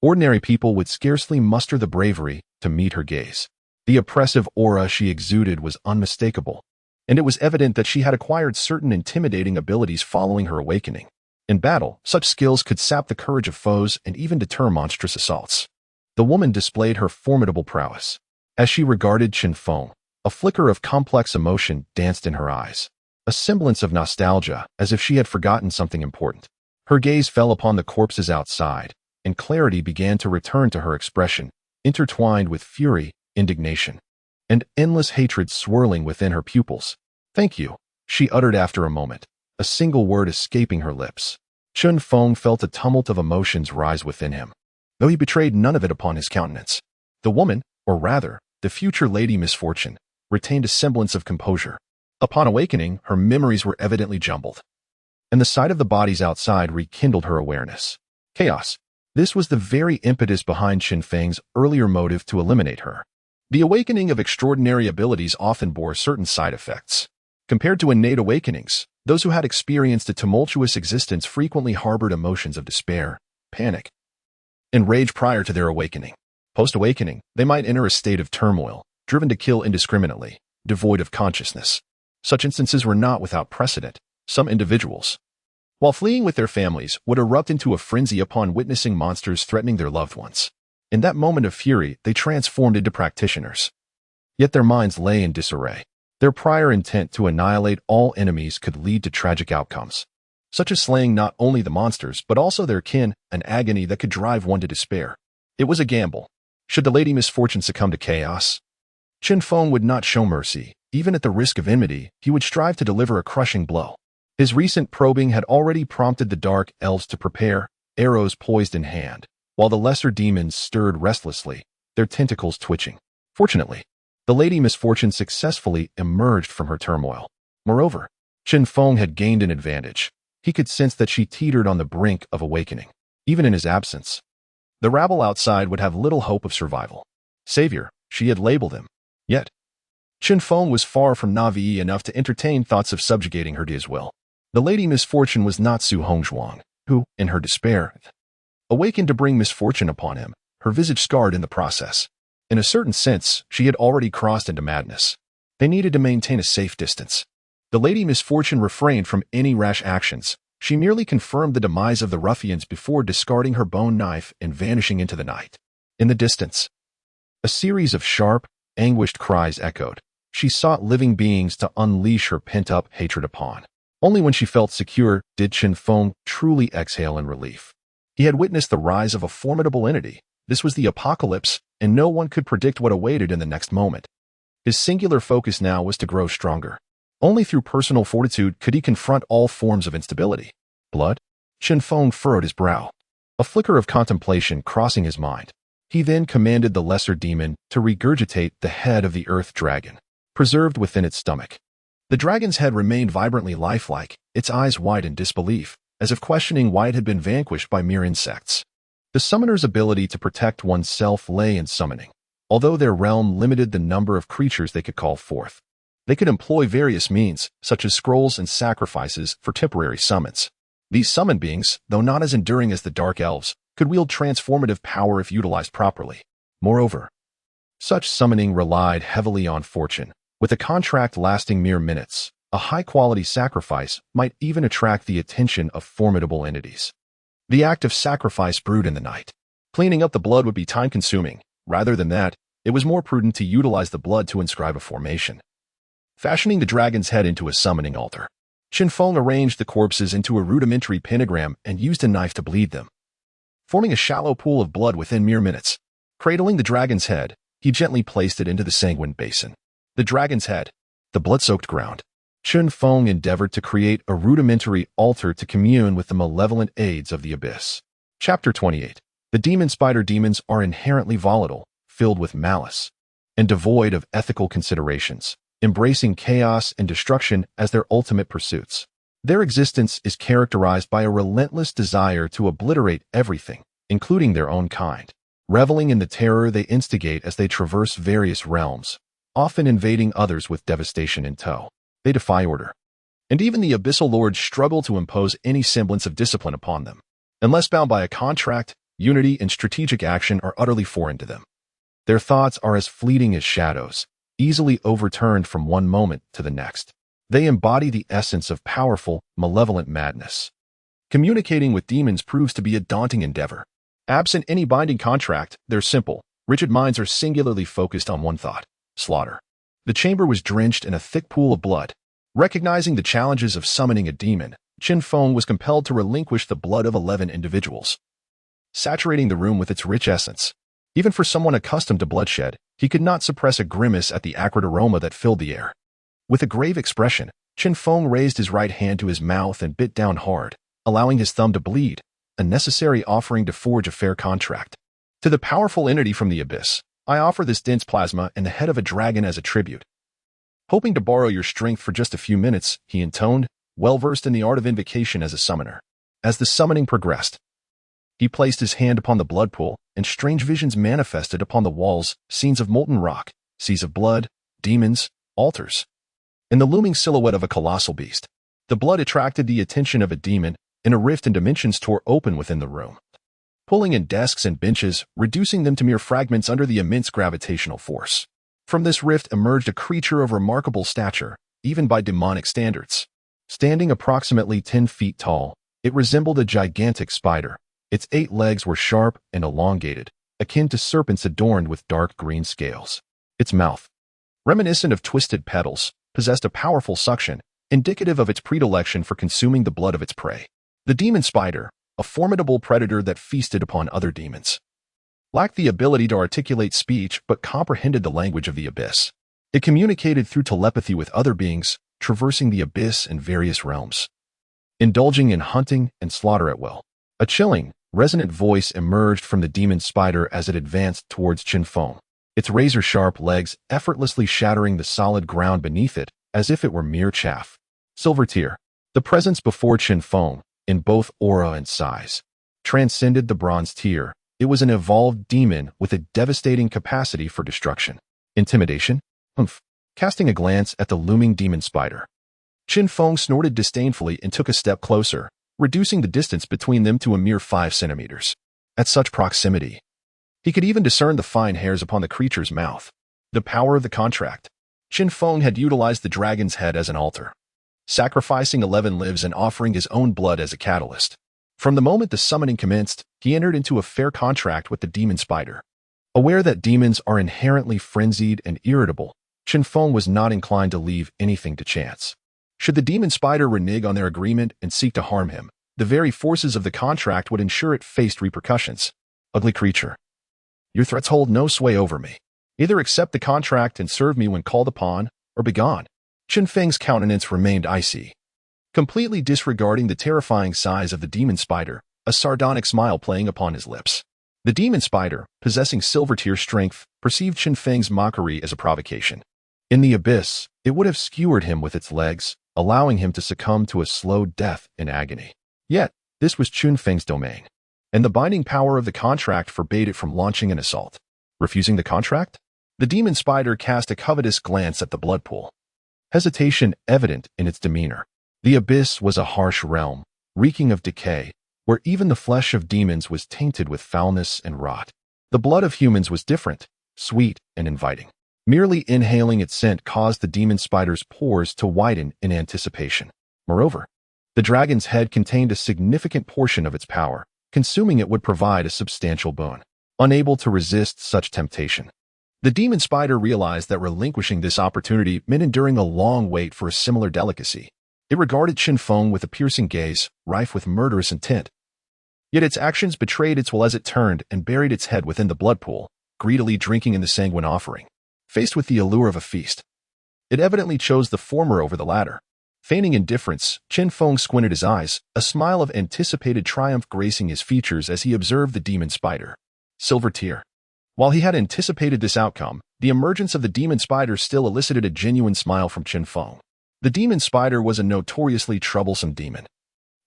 Ordinary people would scarcely muster the bravery to meet her gaze. The oppressive aura she exuded was unmistakable, and it was evident that she had acquired certain intimidating abilities following her awakening. In battle, such skills could sap the courage of foes and even deter monstrous assaults. The woman displayed her formidable prowess. As she regarded Chen Feng, a flicker of complex emotion danced in her eyes, a semblance of nostalgia, as if she had forgotten something important. Her gaze fell upon the corpses outside, and clarity began to return to her expression, intertwined with fury, indignation, and endless hatred swirling within her pupils. "Thank you," she uttered after a moment, a single word escaping her lips. Chen Feng felt a tumult of emotions rise within him, though he betrayed none of it upon his countenance. The woman, or rather, the future Lady Misfortune, retained a semblance of composure. Upon awakening, her memories were evidently jumbled, and the sight of the bodies outside rekindled her awareness. Chaos. This was the very impetus behind Chen Feng's earlier motive to eliminate her. The awakening of extraordinary abilities often bore certain side effects. Compared to innate awakenings, those who had experienced a tumultuous existence frequently harbored emotions of despair, panic, and rage prior to their awakening. Post-awakening, they might enter a state of turmoil, driven to kill indiscriminately, devoid of consciousness. Such instances were not without precedent. Some individuals, while fleeing with their families, would erupt into a frenzy upon witnessing monsters threatening their loved ones. In that moment of fury, they transformed into practitioners. Yet their minds lay in disarray. Their prior intent to annihilate all enemies could lead to tragic outcomes, such as slaying not only the monsters but also their kin, an agony that could drive one to despair. It was a gamble. Should the Lady Misfortune succumb to chaos, Chen Feng would not show mercy. Even at the risk of enmity, he would strive to deliver a crushing blow. His recent probing had already prompted the dark elves to prepare, arrows poised in hand, while the lesser demons stirred restlessly, their tentacles twitching. Fortunately, the Lady Misfortune successfully emerged from her turmoil. Moreover, Chen Feng had gained an advantage. He could sense that she teetered on the brink of awakening. Even in his absence, the rabble outside would have little hope of survival. Savior, she had labeled him. Yet, Chen Feng was far from naive enough to entertain thoughts of subjugating her to his will. The Lady Misfortune was not Su Hongzhuang, who, in her despair, awakened to bring misfortune upon him, her visage scarred in the process. In a certain sense, she had already crossed into madness. They needed to maintain a safe distance. The Lady Misfortune refrained from any rash actions. She merely confirmed the demise of the ruffians before discarding her bone knife and vanishing into the night. In the distance, a series of sharp, anguished cries echoed. She sought living beings to unleash her pent-up hatred upon. Only when she felt secure did Chen Feng truly exhale in relief. He had witnessed the rise of a formidable entity. This was the apocalypse, and no one could predict what awaited in the next moment. His singular focus now was to grow stronger. Only through personal fortitude could he confront all forms of instability. Blood? Chen Feng furrowed his brow, a flicker of contemplation crossing his mind. He then commanded the lesser demon to regurgitate the head of the earth dragon, preserved within its stomach. The dragon's head remained vibrantly lifelike, its eyes wide in disbelief, as if questioning why it had been vanquished by mere insects. The summoner's ability to protect oneself lay in summoning. Although their realm limited the number of creatures they could call forth, they could employ various means, such as scrolls and sacrifices, for temporary summons. These summoned beings, though not as enduring as the Dark Elves, could wield transformative power if utilized properly. Moreover, such summoning relied heavily on fortune, with a contract lasting mere minutes. A high-quality sacrifice might even attract the attention of formidable entities. The act of sacrifice brewed in the night. Cleaning up the blood would be time-consuming. Rather than that, it was more prudent to utilize the blood to inscribe a formation. Fashioning the dragon's head into a summoning altar, Chen Feng arranged the corpses into a rudimentary pentagram and used a knife to bleed them, forming a shallow pool of blood within mere minutes. Cradling the dragon's head, he gently placed it into the sanguine basin. The dragon's head, the blood-soaked ground. Chen Feng endeavored to create a rudimentary altar to commune with the malevolent aids of the abyss. Chapter 28. The demon spider demons are inherently volatile, filled with malice, and devoid of ethical considerations, embracing chaos and destruction as their ultimate pursuits. Their existence is characterized by a relentless desire to obliterate everything, including their own kind. Reveling in the terror they instigate as they traverse various realms, often invading others with devastation in tow. They defy order, and even the abyssal lords struggle to impose any semblance of discipline upon them. Unless bound by a contract, unity and strategic action are utterly foreign to them. Their thoughts are as fleeting as shadows, easily overturned from one moment to the next. They embody the essence of powerful, malevolent madness. Communicating with demons proves to be a daunting endeavor. Absent any binding contract, their simple, rigid minds are singularly focused on one thought: slaughter. The chamber was drenched in a thick pool of blood. Recognizing the challenges of summoning a demon, Chen Feng was compelled to relinquish the blood of 11 individuals, saturating the room with its rich essence. Even for someone accustomed to bloodshed, he could not suppress a grimace at the acrid aroma that filled the air. With a grave expression, Chen Feng raised his right hand to his mouth and bit down hard, allowing his thumb to bleed, a necessary offering to forge a fair contract. To the powerful entity from the abyss, I offer this dense plasma and the head of a dragon as a tribute. Hoping to borrow your strength for just a few minutes, he intoned, well-versed in the art of invocation as a summoner. As the summoning progressed, he placed his hand upon the blood pool, and strange visions manifested upon the walls, scenes of molten rock, seas of blood, demons, altars, and the looming silhouette of a colossal beast. The blood attracted the attention of a demon, and a rift in dimensions tore open within the room, pulling in desks and benches, reducing them to mere fragments under the immense gravitational force. From this rift emerged a creature of remarkable stature, even by demonic standards. Standing approximately 10 feet tall, it resembled a gigantic spider. Its 8 legs were sharp and elongated, akin to serpents adorned with dark green scales. Its mouth, reminiscent of twisted petals, possessed a powerful suction, indicative of its predilection for consuming the blood of its prey. The demon spider, a formidable predator that feasted upon other demons, lacked the ability to articulate speech but comprehended the language of the abyss. It communicated through telepathy with other beings, traversing the abyss in various realms, indulging in hunting and slaughter at will. A chilling, resonant voice emerged from the demon spider as it advanced towards Chen Feng, its razor-sharp legs effortlessly shattering the solid ground beneath it as if it were mere chaff. Silver Tear. The presence before Chen Feng, in both aura and size, transcended the bronze tier. It was an evolved demon with a devastating capacity for destruction. Intimidation? Humph. Casting a glance at the looming demon spider, Chen Feng snorted disdainfully and took a step closer, reducing the distance between them to a mere 5 centimeters. At such proximity, he could even discern the fine hairs upon the creature's mouth. The power of the contract. Chen Feng had utilized the dragon's head as an altar, sacrificing 11 lives and offering his own blood as a catalyst. From the moment the summoning commenced, he entered into a fair contract with the demon spider. Aware that demons are inherently frenzied and irritable, Chen Feng was not inclined to leave anything to chance. Should the demon spider renege on their agreement and seek to harm him, the very forces of the contract would ensure it faced repercussions. Ugly creature, your threats hold no sway over me. Either accept the contract and serve me when called upon, or begone. Chen Feng's countenance remained icy. Completely disregarding the terrifying size of the demon spider, a sardonic smile playing upon his lips. The demon spider, possessing silver-tier strength, perceived Chen Feng's mockery as a provocation. In the abyss, it would have skewered him with its legs, allowing him to succumb to a slow death in agony. Yet, this was Chen Feng's domain, and the binding power of the contract forbade it from launching an assault. Refusing the contract? The demon spider cast a covetous glance at the blood pool, hesitation evident in its demeanor. The abyss was a harsh realm, reeking of decay, where even the flesh of demons was tainted with foulness and rot. The blood of humans was different, sweet and inviting. Merely inhaling its scent caused the demon spider's pores to widen in anticipation. Moreover, the dragon's head contained a significant portion of its power. Consuming it would provide a substantial boon. Unable to resist such temptation, the demon spider realized that relinquishing this opportunity meant enduring a long wait for a similar delicacy. It regarded Chen Feng with a piercing gaze, rife with murderous intent. Yet its actions betrayed its will as it turned and buried its head within the blood pool, greedily drinking in the sanguine offering. Faced with the allure of a feast, it evidently chose the former over the latter. Feigning indifference, Chen Feng squinted his eyes, a smile of anticipated triumph gracing his features as he observed the demon spider. Silver tier. While he had anticipated this outcome, the emergence of the demon spider still elicited a genuine smile from Chen Feng. The demon spider was a notoriously troublesome demon.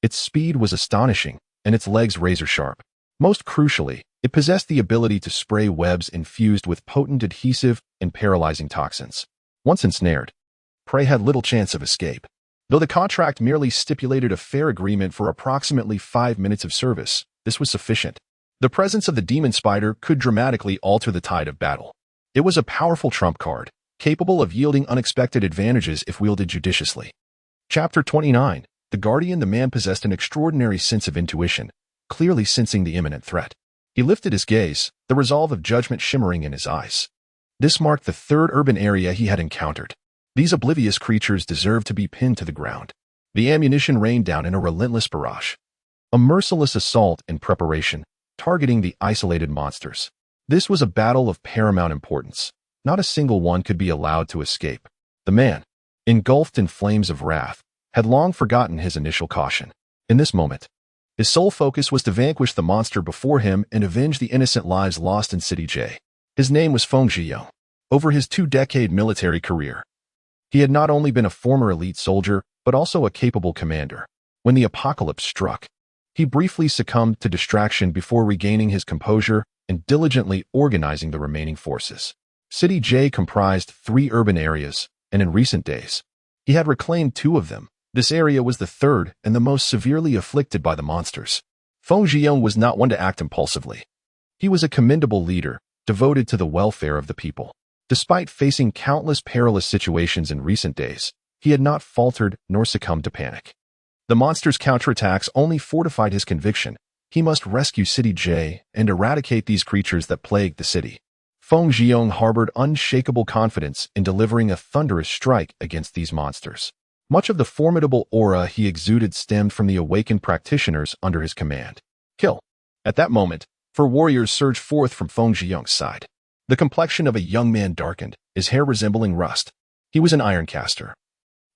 Its speed was astonishing, and its legs razor-sharp. Most crucially, it possessed the ability to spray webs infused with potent adhesive and paralyzing toxins. Once ensnared, prey had little chance of escape. Though the contract merely stipulated a fair agreement for approximately 5 minutes of service, this was sufficient. The presence of the demon spider could dramatically alter the tide of battle. It was a powerful trump card, capable of yielding unexpected advantages if wielded judiciously. Chapter 29. The Guardian. The man possessed an extraordinary sense of intuition, clearly sensing the imminent threat. He lifted his gaze, the resolve of judgment shimmering in his eyes. This marked the third urban area he had encountered. These oblivious creatures deserved to be pinned to the ground. The ammunition rained down in a relentless barrage. A merciless assault in preparation, targeting the isolated monsters. This was a battle of paramount importance. Not a single one could be allowed to escape. The man, engulfed in flames of wrath, had long forgotten his initial caution. In this moment, his sole focus was to vanquish the monster before him and avenge the innocent lives lost in City J. His name was Feng Zhiyong. Over his 2-decade military career, he had not only been a former elite soldier, but also a capable commander. When the apocalypse struck, he briefly succumbed to distraction before regaining his composure and diligently organizing the remaining forces. City J comprised 3 urban areas, and in recent days, he had reclaimed 2 of them. This area was the third and the most severely afflicted by the monsters. Feng Zhiyong was not one to act impulsively. He was a commendable leader, devoted to the welfare of the people. Despite facing countless perilous situations in recent days, he had not faltered nor succumbed to panic. The monsters' counterattacks only fortified his conviction. He must rescue City J and eradicate these creatures that plagued the city. Feng Zhiyong harbored unshakable confidence in delivering a thunderous strike against these monsters. Much of the formidable aura he exuded stemmed from the awakened practitioners under his command. Kill. At that moment, 4 warriors surged forth from Feng Zhiyong's side. The complexion of a young man darkened, his hair resembling rust. He was an ironcaster,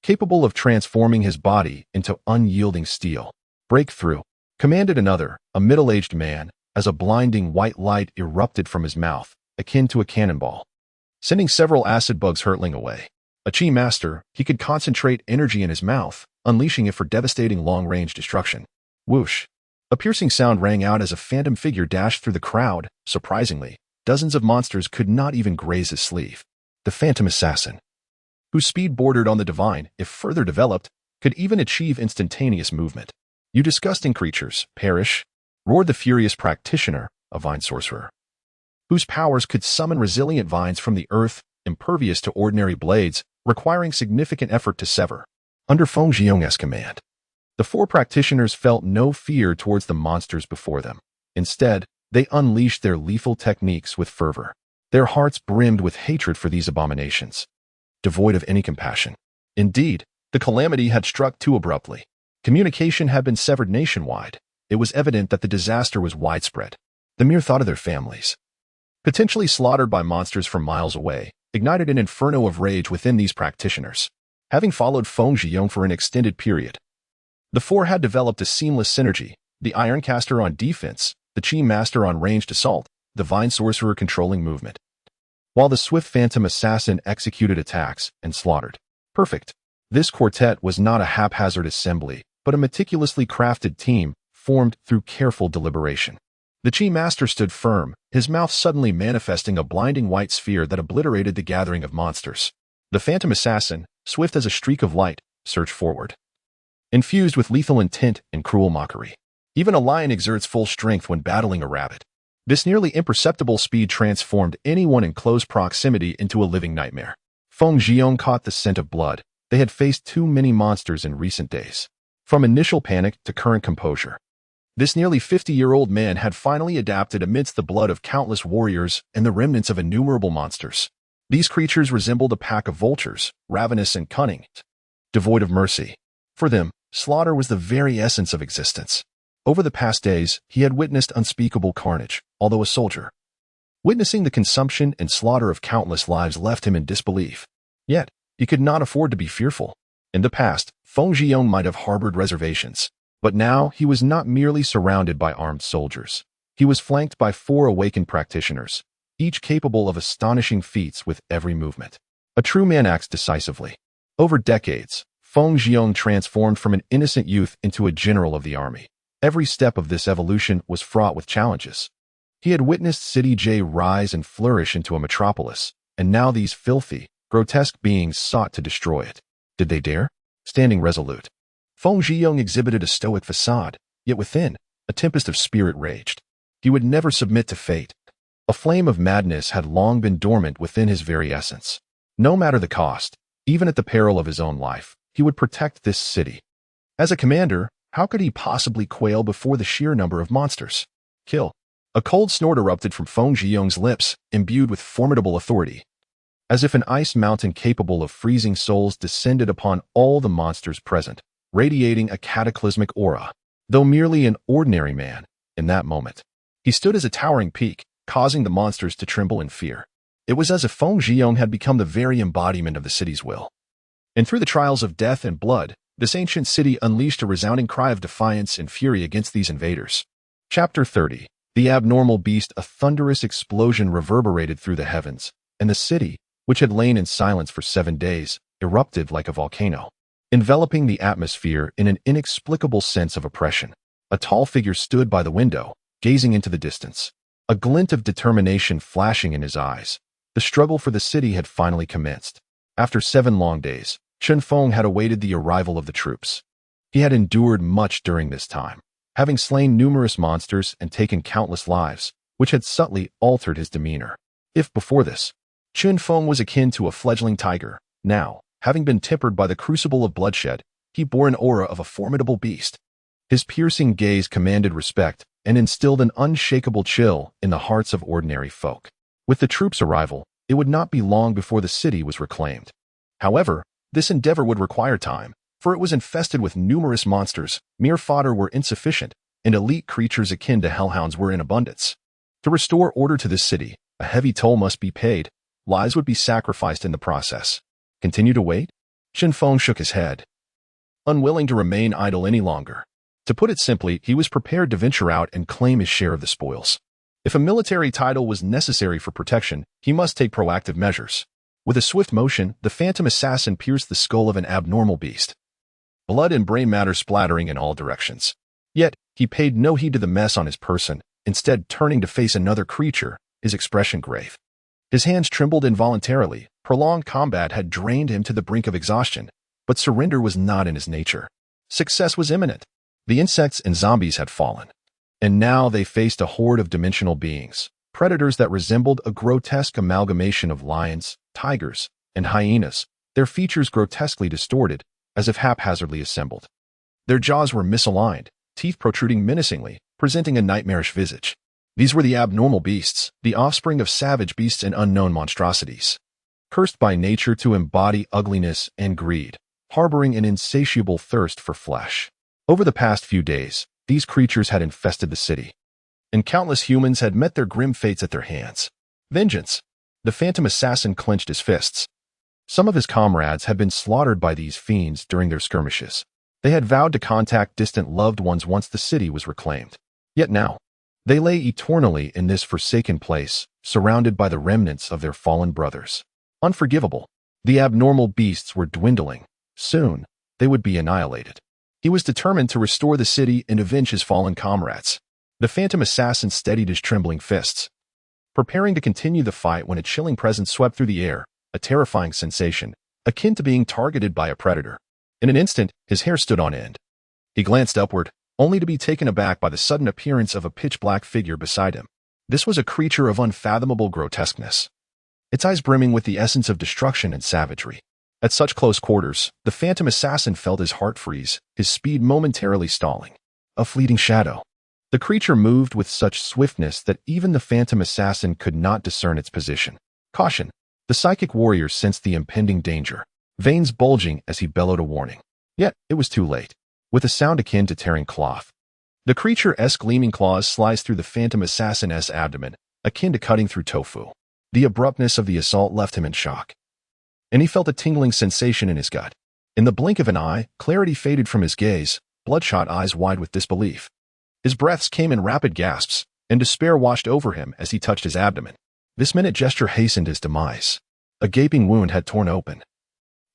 capable of transforming his body into unyielding steel. Breakthrough, commanded another, a middle-aged man, as a blinding white light erupted from his mouth, akin to a cannonball, sending several acid bugs hurtling away. A chi master, he could concentrate energy in his mouth, unleashing it for devastating long-range destruction. Whoosh! A piercing sound rang out as a phantom figure dashed through the crowd. Surprisingly, dozens of monsters could not even graze his sleeve. The phantom assassin, whose speed bordered on the divine, if further developed, could even achieve instantaneous movement. You disgusting creatures, perish! Roared the furious practitioner, a vine sorcerer, whose powers could summon resilient vines from the earth, impervious to ordinary blades, requiring significant effort to sever. Under Feng Zhiyong's command, the 4 practitioners felt no fear towards the monsters before them. Instead, they unleashed their lethal techniques with fervor. Their hearts brimmed with hatred for these abominations, devoid of any compassion. Indeed, the calamity had struck too abruptly. Communication had been severed nationwide. It was evident that the disaster was widespread. The mere thought of their families, potentially slaughtered by monsters from miles away, ignited an inferno of rage within these practitioners. Having followed Feng Zhiyong for an extended period, the 4 had developed a seamless synergy, the Ironcaster on defense, the Chi Master on ranged assault, the Vine Sorcerer controlling movement, while the swift Phantom Assassin executed attacks and slaughtered. Perfect. This quartet was not a haphazard assembly, but a meticulously crafted team formed through careful deliberation. The Chi Master stood firm, his mouth suddenly manifesting a blinding white sphere that obliterated the gathering of monsters. The Phantom Assassin, swift as a streak of light, surged forward, infused with lethal intent and cruel mockery. Even a lion exerts full strength when battling a rabbit. This nearly imperceptible speed transformed anyone in close proximity into a living nightmare. Feng Jiong caught the scent of blood. They had faced too many monsters in recent days. From initial panic to current composure, this nearly 50-year-old man had finally adapted amidst the blood of countless warriors and the remnants of innumerable monsters. These creatures resembled a pack of vultures, ravenous and cunning, devoid of mercy. For them, slaughter was the very essence of existence. Over the past days, he had witnessed unspeakable carnage, although a soldier. Witnessing the consumption and slaughter of countless lives left him in disbelief. Yet, he could not afford to be fearful. In the past, Feng Jiong might have harbored reservations, but now he was not merely surrounded by armed soldiers. He was flanked by 4 awakened practitioners, each capable of astonishing feats with every movement. A true man acts decisively. Over decades, Feng Jiong transformed from an innocent youth into a general of the army. Every step of this evolution was fraught with challenges. He had witnessed City J rise and flourish into a metropolis, and now these filthy, grotesque beings sought to destroy it. Did they dare? Standing resolute, Feng Jiong exhibited a stoic facade, yet within, a tempest of spirit raged. He would never submit to fate. A flame of madness had long been dormant within his very essence. No matter the cost, even at the peril of his own life, he would protect this city. As a commander, how could he possibly quail before the sheer number of monsters? Kill. A cold snort erupted from Feng Jiong's lips, imbued with formidable authority. As if an ice mountain capable of freezing souls descended upon all the monsters present, radiating a cataclysmic aura. Though merely an ordinary man, in that moment, he stood as a towering peak, causing the monsters to tremble in fear. It was as if Feng Jiong had become the very embodiment of the city's will. And through the trials of death and blood, this ancient city unleashed a resounding cry of defiance and fury against these invaders. Chapter 30. The abnormal beast. A thunderous explosion reverberated through the heavens, and the city, which had lain in silence for 7 days, erupted like a volcano, enveloping the atmosphere in an inexplicable sense of oppression. A tall figure stood by the window, gazing into the distance, a glint of determination flashing in his eyes. The struggle for the city had finally commenced. After 7 long days, Chen Feng had awaited the arrival of the troops. He had endured much during this time, having slain numerous monsters and taken countless lives, which had subtly altered his demeanor. If before this, Chen Feng was akin to a fledgling tiger, now, having been tempered by the crucible of bloodshed, he bore an aura of a formidable beast. His piercing gaze commanded respect and instilled an unshakable chill in the hearts of ordinary folk. With the troops' arrival, it would not be long before the city was reclaimed. However, this endeavor would require time, for it was infested with numerous monsters. Mere fodder were insufficient, and elite creatures akin to hellhounds were in abundance. To restore order to this city, a heavy toll must be paid. Lives would be sacrificed in the process. Continue to wait? Chen Feng shook his head, unwilling to remain idle any longer. To put it simply, he was prepared to venture out and claim his share of the spoils. If a military title was necessary for protection, he must take proactive measures. With a swift motion, the phantom assassin pierced the skull of an abnormal beast. Blood and brain matter splattering in all directions. Yet, he paid no heed to the mess on his person, instead turning to face another creature, his expression grave. His hands trembled involuntarily. Prolonged combat had drained him to the brink of exhaustion, but surrender was not in his nature. Success was imminent. The insects and zombies had fallen, and now they faced a horde of dimensional beings, predators that resembled a grotesque amalgamation of lions, tigers, and hyenas, their features grotesquely distorted, as if haphazardly assembled. Their jaws were misaligned, teeth protruding menacingly, presenting a nightmarish visage. These were the abnormal beasts, the offspring of savage beasts and unknown monstrosities, cursed by nature to embody ugliness and greed, harboring an insatiable thirst for flesh. Over the past few days, these creatures had infested the city, and countless humans had met their grim fates at their hands. Vengeance! The phantom assassin clenched his fists. Some of his comrades had been slaughtered by these fiends during their skirmishes. They had vowed to contact distant loved ones once the city was reclaimed. Yet now, they lay eternally in this forsaken place, surrounded by the remnants of their fallen brothers. Unforgivable. The abnormal beasts were dwindling. Soon, they would be annihilated. He was determined to restore the city and avenge his fallen comrades. The phantom assassin steadied his trembling fists, preparing to continue the fight when a chilling presence swept through the air, a terrifying sensation, akin to being targeted by a predator. In an instant, his hair stood on end. He glanced upward, only to be taken aback by the sudden appearance of a pitch-black figure beside him. This was a creature of unfathomable grotesqueness, its eyes brimming with the essence of destruction and savagery. At such close quarters, the phantom assassin felt his heart freeze, his speed momentarily stalling. A fleeting shadow. The creature moved with such swiftness that even the phantom assassin could not discern its position. Caution! The psychic warrior sensed the impending danger, veins bulging as he bellowed a warning. Yet, it was too late. With a sound akin to tearing cloth, the creature's gleaming claws sliced through the phantom assassin's abdomen, akin to cutting through tofu. The abruptness of the assault left him in shock, and he felt a tingling sensation in his gut. In the blink of an eye, clarity faded from his gaze, bloodshot eyes wide with disbelief. His breaths came in rapid gasps, and despair washed over him as he touched his abdomen. This minute gesture hastened his demise. A gaping wound had torn open,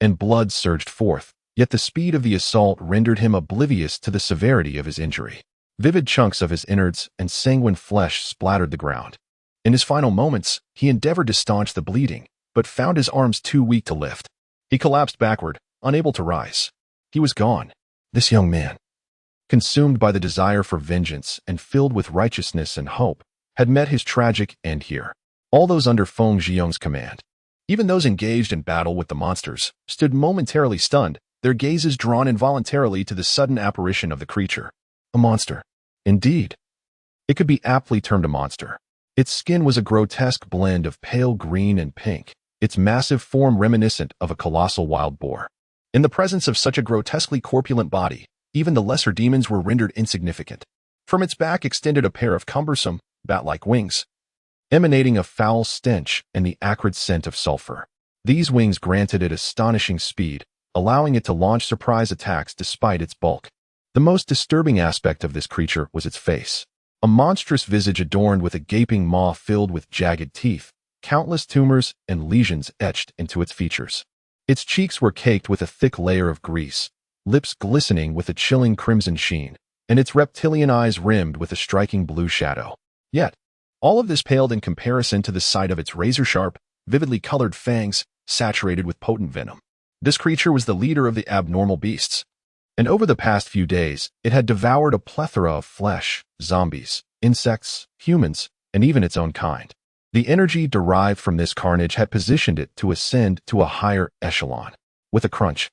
and blood surged forth, yet the speed of the assault rendered him oblivious to the severity of his injury. Vivid chunks of his innards and sanguine flesh splattered the ground. In his final moments, he endeavored to staunch the bleeding, but found his arms too weak to lift. He collapsed backward, unable to rise. He was gone. This young man, consumed by the desire for vengeance and filled with righteousness and hope, had met his tragic end here. All those under Feng Zhiyong's command, even those engaged in battle with the monsters, stood momentarily stunned, their gazes drawn involuntarily to the sudden apparition of the creature. A monster. Indeed. It could be aptly termed a monster. Its skin was a grotesque blend of pale green and pink, its massive form reminiscent of a colossal wild boar. In the presence of such a grotesquely corpulent body, even the lesser demons were rendered insignificant. From its back extended a pair of cumbersome, bat-like wings, emanating a foul stench and the acrid scent of sulfur. These wings granted it astonishing speed, allowing it to launch surprise attacks despite its bulk. The most disturbing aspect of this creature was its face. A monstrous visage adorned with a gaping maw filled with jagged teeth, countless tumors and lesions etched into its features. Its cheeks were caked with a thick layer of grease, lips glistening with a chilling crimson sheen, and its reptilian eyes rimmed with a striking blue shadow. Yet, all of this paled in comparison to the sight of its razor-sharp, vividly colored fangs, saturated with potent venom. This creature was the leader of the abnormal beasts, and over the past few days, it had devoured a plethora of flesh, zombies, insects, humans, and even its own kind. The energy derived from this carnage had positioned it to ascend to a higher echelon. With a crunch,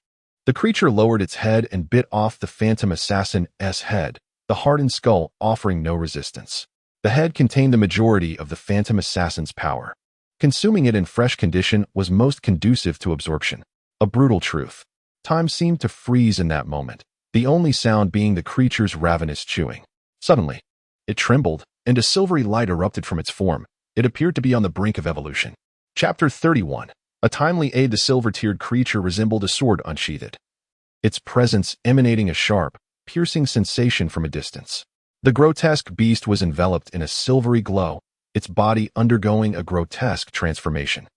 the creature lowered its head and bit off the phantom assassin's head, the hardened skull offering no resistance. The head contained the majority of the phantom assassin's power. Consuming it in fresh condition was most conducive to absorption. A brutal truth. Time seemed to freeze in that moment, the only sound being the creature's ravenous chewing. Suddenly, it trembled, and a silvery light erupted from its form. It appeared to be on the brink of evolution. Chapter 31. A timely aid. The silver-tiered creature resembled a sword unsheathed, its presence emanating a sharp, piercing sensation from a distance. The grotesque beast was enveloped in a silvery glow, its body undergoing a grotesque transformation.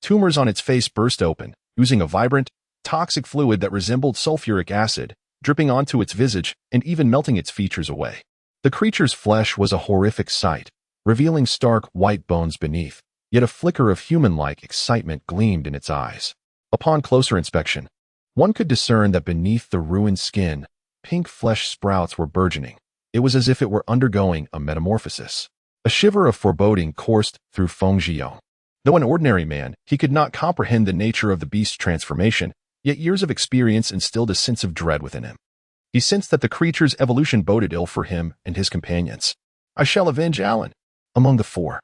Tumors on its face burst open, oozing a vibrant, toxic fluid that resembled sulfuric acid, dripping onto its visage and even melting its features away. The creature's flesh was a horrific sight, revealing stark white bones beneath, yet a flicker of human-like excitement gleamed in its eyes. Upon closer inspection, one could discern that beneath the ruined skin, pink flesh sprouts were burgeoning. It was as if it were undergoing a metamorphosis. A shiver of foreboding coursed through Feng Zhiyong. Though an ordinary man, he could not comprehend the nature of the beast's transformation, yet years of experience instilled a sense of dread within him. He sensed that the creature's evolution boded ill for him and his companions. "I shall avenge Alan." Among the four,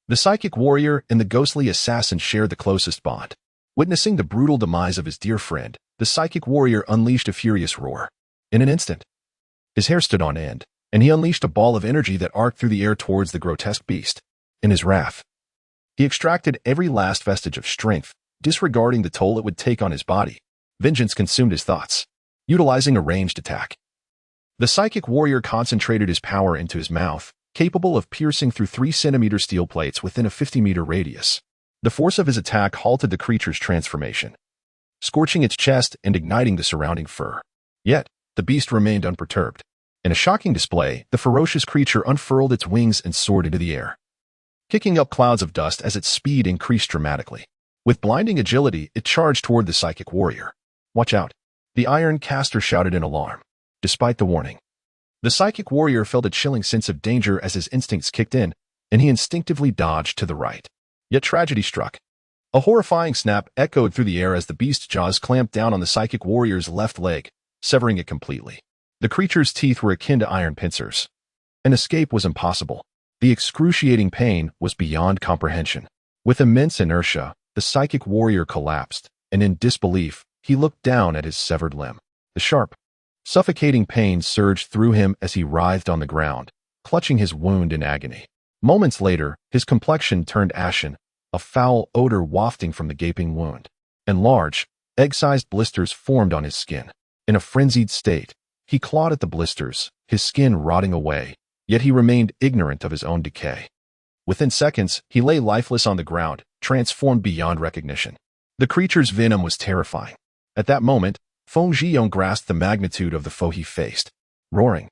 the psychic warrior and the ghostly assassin shared the closest bond. Witnessing the brutal demise of his dear friend, the psychic warrior unleashed a furious roar. In an instant, his hair stood on end, and he unleashed a ball of energy that arced through the air towards the grotesque beast. In his wrath, he extracted every last vestige of strength, disregarding the toll it would take on his body. Vengeance consumed his thoughts. Utilizing a ranged attack, the psychic warrior concentrated his power into his mouth, capable of piercing through 3-centimeter steel plates within a 50-meter radius. The force of his attack halted the creature's transformation, scorching its chest and igniting the surrounding fur. Yet, the beast remained unperturbed. In a shocking display, the ferocious creature unfurled its wings and soared into the air, kicking up clouds of dust as its speed increased dramatically. With blinding agility, it charged toward the psychic warrior. "Watch out!" the iron caster shouted in alarm. Despite the warning, the psychic warrior felt a chilling sense of danger as his instincts kicked in, and he instinctively dodged to the right. Yet tragedy struck. A horrifying snap echoed through the air as the beast's jaws clamped down on the psychic warrior's left leg, severing it completely. The creature's teeth were akin to iron pincers. An escape was impossible. The excruciating pain was beyond comprehension. With immense inertia, the psychic warrior collapsed, and in disbelief, he looked down at his severed limb. The sharp, suffocating pain surged through him as he writhed on the ground, clutching his wound in agony. Moments later, his complexion turned ashen, a foul odor wafting from the gaping wound, and large, egg-sized blisters formed on his skin. In a frenzied state, he clawed at the blisters, his skin rotting away, yet he remained ignorant of his own decay. Within seconds, he lay lifeless on the ground, transformed beyond recognition. The creature's venom was terrifying. At that moment, Feng Zhiyong grasped the magnitude of the foe he faced. Roaring,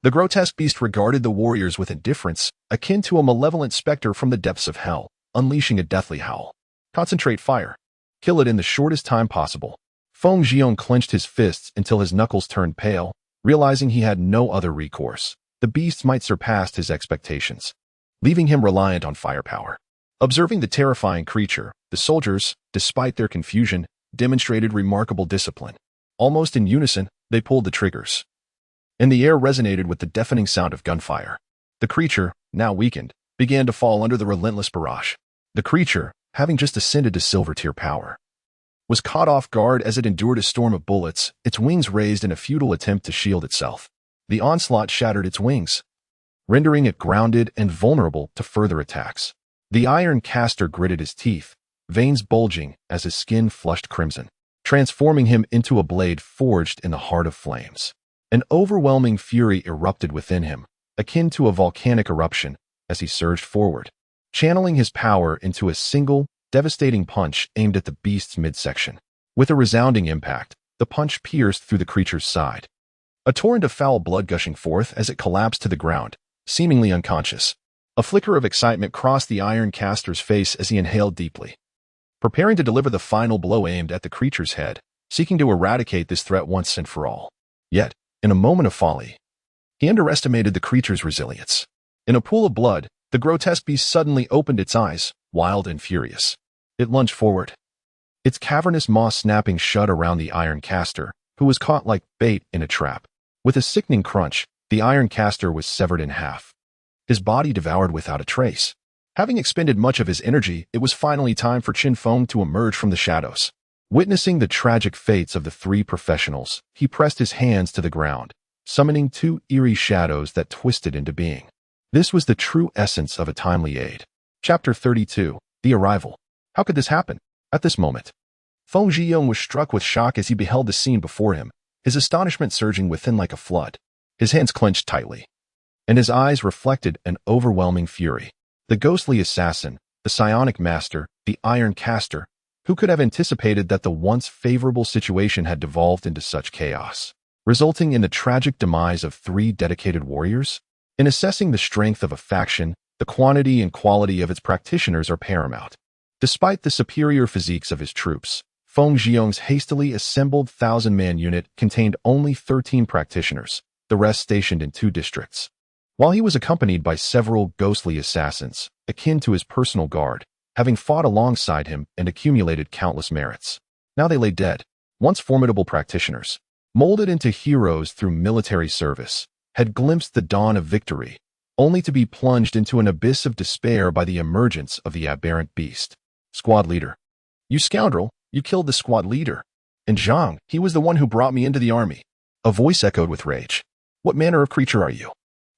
the grotesque beast regarded the warriors with indifference, akin to a malevolent specter from the depths of hell, unleashing a deathly howl. Concentrate fire. Kill it in the shortest time possible. Feng Zhiyong clenched his fists until his knuckles turned pale, realizing he had no other recourse. The beast might surpass his expectations, leaving him reliant on firepower. Observing the terrifying creature, the soldiers, despite their confusion, demonstrated remarkable discipline. Almost in unison, they pulled the triggers, and the air resonated with the deafening sound of gunfire. The creature, now weakened, began to fall under the relentless barrage. The creature, having just ascended to silver tier power, was caught off guard as it endured a storm of bullets, its wings raised in a futile attempt to shield itself. The onslaught shattered its wings, rendering it grounded and vulnerable to further attacks. The iron caster gritted his teeth, veins bulging as his skin flushed crimson, transforming him into a blade forged in the heart of flames. An overwhelming fury erupted within him, akin to a volcanic eruption, as he surged forward, channeling his power into a single, devastating punch aimed at the beast's midsection. With a resounding impact, the punch pierced through the creature's side, a torrent of foul blood gushing forth as it collapsed to the ground, seemingly unconscious. A flicker of excitement crossed the iron caster's face as he inhaled deeply, preparing to deliver the final blow aimed at the creature's head, seeking to eradicate this threat once and for all. Yet, in a moment of folly, he underestimated the creature's resilience. In a pool of blood, the grotesque beast suddenly opened its eyes, wild and furious. It lunged forward, its cavernous maw snapping shut around the iron caster, who was caught like bait in a trap. With a sickening crunch, the iron caster was severed in half, his body devoured without a trace. Having expended much of his energy, it was finally time for Chen Feng to emerge from the shadows. Witnessing the tragic fates of the three professionals, he pressed his hands to the ground, summoning two eerie shadows that twisted into being. This was the true essence of a timely aid. Chapter 32. The Arrival. How could this happen? At this moment, Feng Zhiyong was struck with shock as he beheld the scene before him, his astonishment surging within like a flood. His hands clenched tightly, and his eyes reflected an overwhelming fury. The ghostly assassin, the psionic master, the iron caster, who could have anticipated that the once favorable situation had devolved into such chaos, resulting in the tragic demise of three dedicated warriors? In assessing the strength of a faction, the quantity and quality of its practitioners are paramount. Despite the superior physiques of his troops, Feng Zhiyong's hastily assembled 1,000-man unit contained only 13 practitioners, the rest stationed in 2 districts. While he was accompanied by several ghostly assassins, akin to his personal guard, having fought alongside him and accumulated countless merits. Now they lay dead. Once formidable practitioners, molded into heroes through military service, had glimpsed the dawn of victory, only to be plunged into an abyss of despair by the emergence of the aberrant beast. Squad leader. You scoundrel, you killed the squad leader. And Zhang, he was the one who brought me into the army. A voice echoed with rage. What manner of creature are you?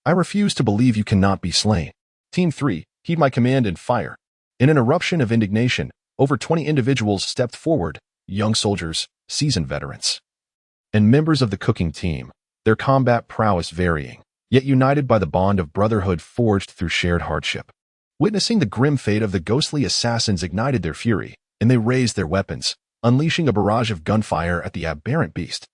I refuse to believe you cannot be slain. Team 3, heed my command and fire. In an eruption of indignation, over 20 individuals stepped forward, young soldiers, seasoned veterans, and members of the cooking team, their combat prowess varying, yet united by the bond of brotherhood forged through shared hardship. Witnessing the grim fate of the ghostly assassins ignited their fury, and they raised their weapons, unleashing a barrage of gunfire at the aberrant beast.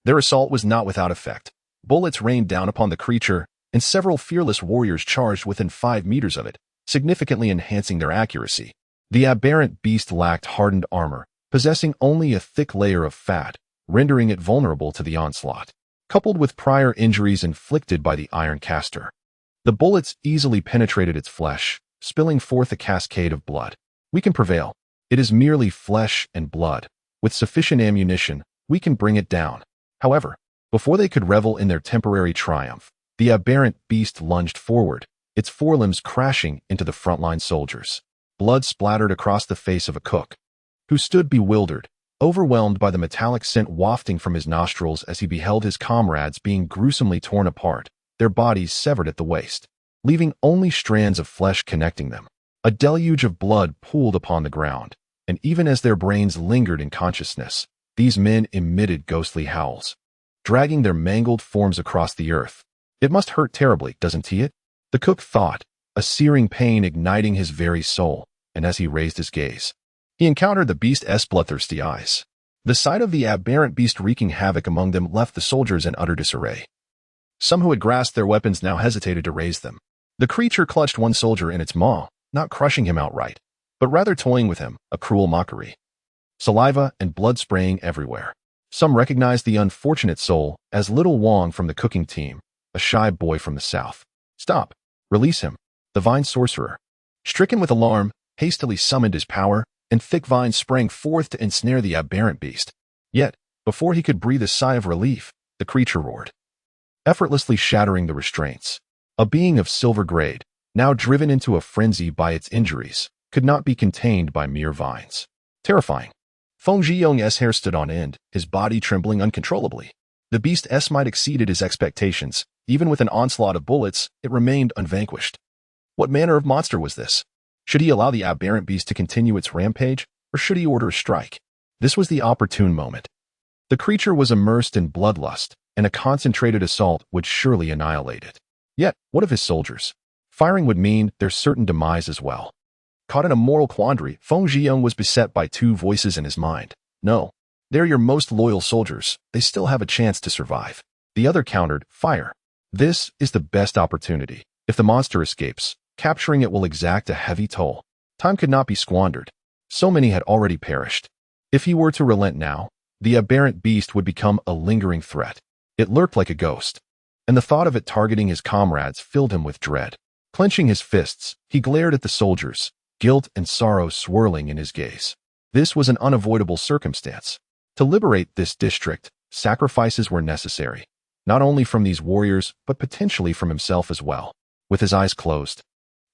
Their assault was not without effect. Bullets rained down upon the creature, and several fearless warriors charged within 5 meters of it, significantly enhancing their accuracy. The aberrant beast lacked hardened armor, possessing only a thick layer of fat, rendering it vulnerable to the onslaught. Coupled with prior injuries inflicted by the iron caster, The bullets easily penetrated its flesh, spilling forth a cascade of blood. We can prevail. It is merely flesh and blood. With sufficient ammunition, we can bring it down. However, before they could revel in their temporary triumph, the aberrant beast lunged forward, its forelimbs crashing into the frontline soldiers. Blood splattered across the face of a cook, who stood bewildered, overwhelmed by the metallic scent wafting from his nostrils as he beheld his comrades being gruesomely torn apart, their bodies severed at the waist, leaving only strands of flesh connecting them. A deluge of blood pooled upon the ground, and even as their brains lingered in consciousness, these men emitted ghostly howls, dragging their mangled forms across the earth. It must hurt terribly, doesn't it? The cook thought, a searing pain igniting his very soul, and as he raised his gaze, he encountered the beast's bloodthirsty eyes. The sight of the aberrant beast wreaking havoc among them left the soldiers in utter disarray. Some who had grasped their weapons now hesitated to raise them. The creature clutched one soldier in its maw, not crushing him outright, but rather toying with him, a cruel mockery. Saliva and blood spraying everywhere. Some recognized the unfortunate soul as Little Wong from the cooking team, a shy boy from the south. Stop! Release him! The vine sorcerer, stricken with alarm, hastily summoned his power, and thick vines sprang forth to ensnare the aberrant beast. Yet, before he could breathe a sigh of relief, the creature roared, effortlessly shattering the restraints. A being of silver grade, now driven into a frenzy by its injuries, could not be contained by mere vines. Terrifying. Feng Zhiyong's hair stood on end, his body trembling uncontrollably. The beast's might exceeded his expectations. Even with an onslaught of bullets, it remained unvanquished. What manner of monster was this? Should he allow the aberrant beast to continue its rampage, or should he order a strike? This was the opportune moment. The creature was immersed in bloodlust, and a concentrated assault would surely annihilate it. Yet, what of his soldiers? Firing would mean their certain demise as well. Caught in a moral quandary, Feng Zhiyong was beset by two voices in his mind. No, they're your most loyal soldiers. They still have a chance to survive. The other countered, fire. This is the best opportunity. If the monster escapes, capturing it will exact a heavy toll. Time could not be squandered. So many had already perished. If he were to relent now, the aberrant beast would become a lingering threat. It lurked like a ghost, and the thought of it targeting his comrades filled him with dread. Clenching his fists, he glared at the soldiers, guilt and sorrow swirling in his gaze. This was an unavoidable circumstance. To liberate this district, sacrifices were necessary, not only from these warriors, but potentially from himself as well. With his eyes closed,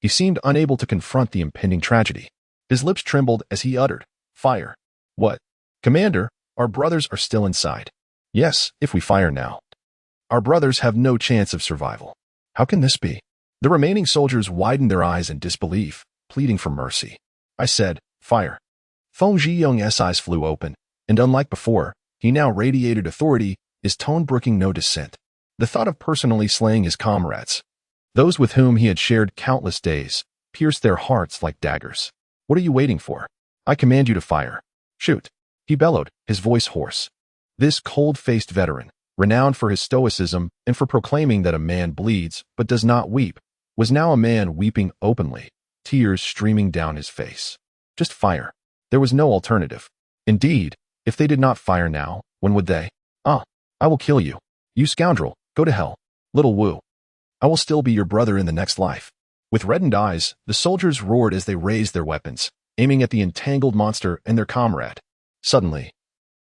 he seemed unable to confront the impending tragedy. His lips trembled as he uttered, fire. What? Commander, our brothers are still inside. Yes, if we fire now. Our brothers have no chance of survival. How can this be? The remaining soldiers widened their eyes in disbelief, pleading for mercy. I said, fire. Feng Zhiyong's eyes flew open, and unlike before, he now radiated authority, his tone brooking no dissent. The thought of personally slaying his comrades, those with whom he had shared countless days, pierced their hearts like daggers. What are you waiting for? I command you to fire. Shoot. He bellowed, his voice hoarse. This cold-faced veteran, renowned for his stoicism and for proclaiming that a man bleeds but does not weep, was now a man weeping openly, tears streaming down his face. Just fire. There was no alternative. Indeed, if they did not fire now, when would they? Ah, I will kill you. You scoundrel, go to hell. Little Wu. I will still be your brother in the next life. With reddened eyes, the soldiers roared as they raised their weapons, aiming at the entangled monster and their comrade. Suddenly,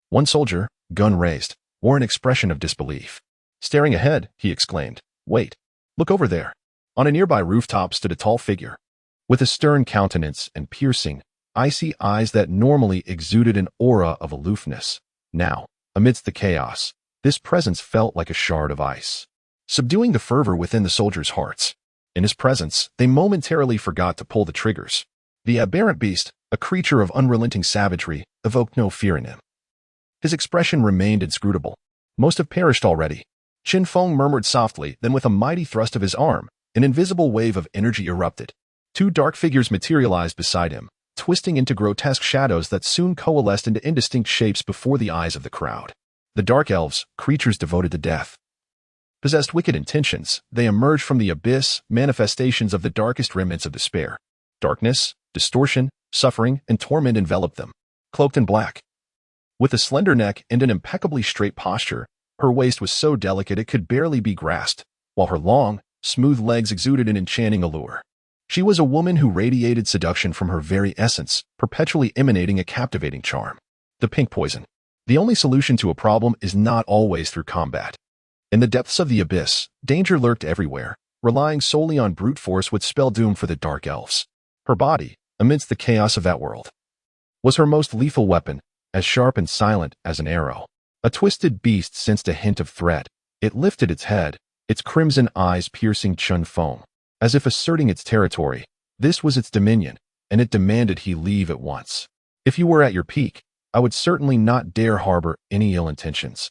one soldier, gun raised, wore an expression of disbelief. Staring ahead, he exclaimed, wait, look over there. On a nearby rooftop stood a tall figure, with a stern countenance and piercing, icy eyes that normally exuded an aura of aloofness. Now, amidst the chaos, this presence felt like a shard of ice, subduing the fervor within the soldiers' hearts. In his presence, they momentarily forgot to pull the triggers. The aberrant beast, a creature of unrelenting savagery, evoked no fear in him. His expression remained inscrutable. Most have perished already. Chen Feng murmured softly, then with a mighty thrust of his arm, an invisible wave of energy erupted. Two dark figures materialized beside him, twisting into grotesque shadows that soon coalesced into indistinct shapes before the eyes of the crowd. The dark elves, creatures devoted to death, possessed wicked intentions. They emerged from the abyss, manifestations of the darkest remnants of despair. Darkness, distortion, suffering, and torment enveloped them. Cloaked in black, with a slender neck and an impeccably straight posture, her waist was so delicate it could barely be grasped, while her long, smooth legs exuded an enchanting allure. She was a woman who radiated seduction from her very essence, perpetually emanating a captivating charm. The pink poison. The only solution to a problem is not always through combat. In the depths of the abyss, danger lurked everywhere. Relying solely on brute force would spell doom for the dark elves. Her body, amidst the chaos of that world, was her most lethal weapon, as sharp and silent as an arrow. A twisted beast sensed a hint of threat. It lifted its head, its crimson eyes piercing Chen Feng, as if asserting its territory. This was its dominion, and it demanded he leave at once. If you were at your peak, I would certainly not dare harbor any ill intentions.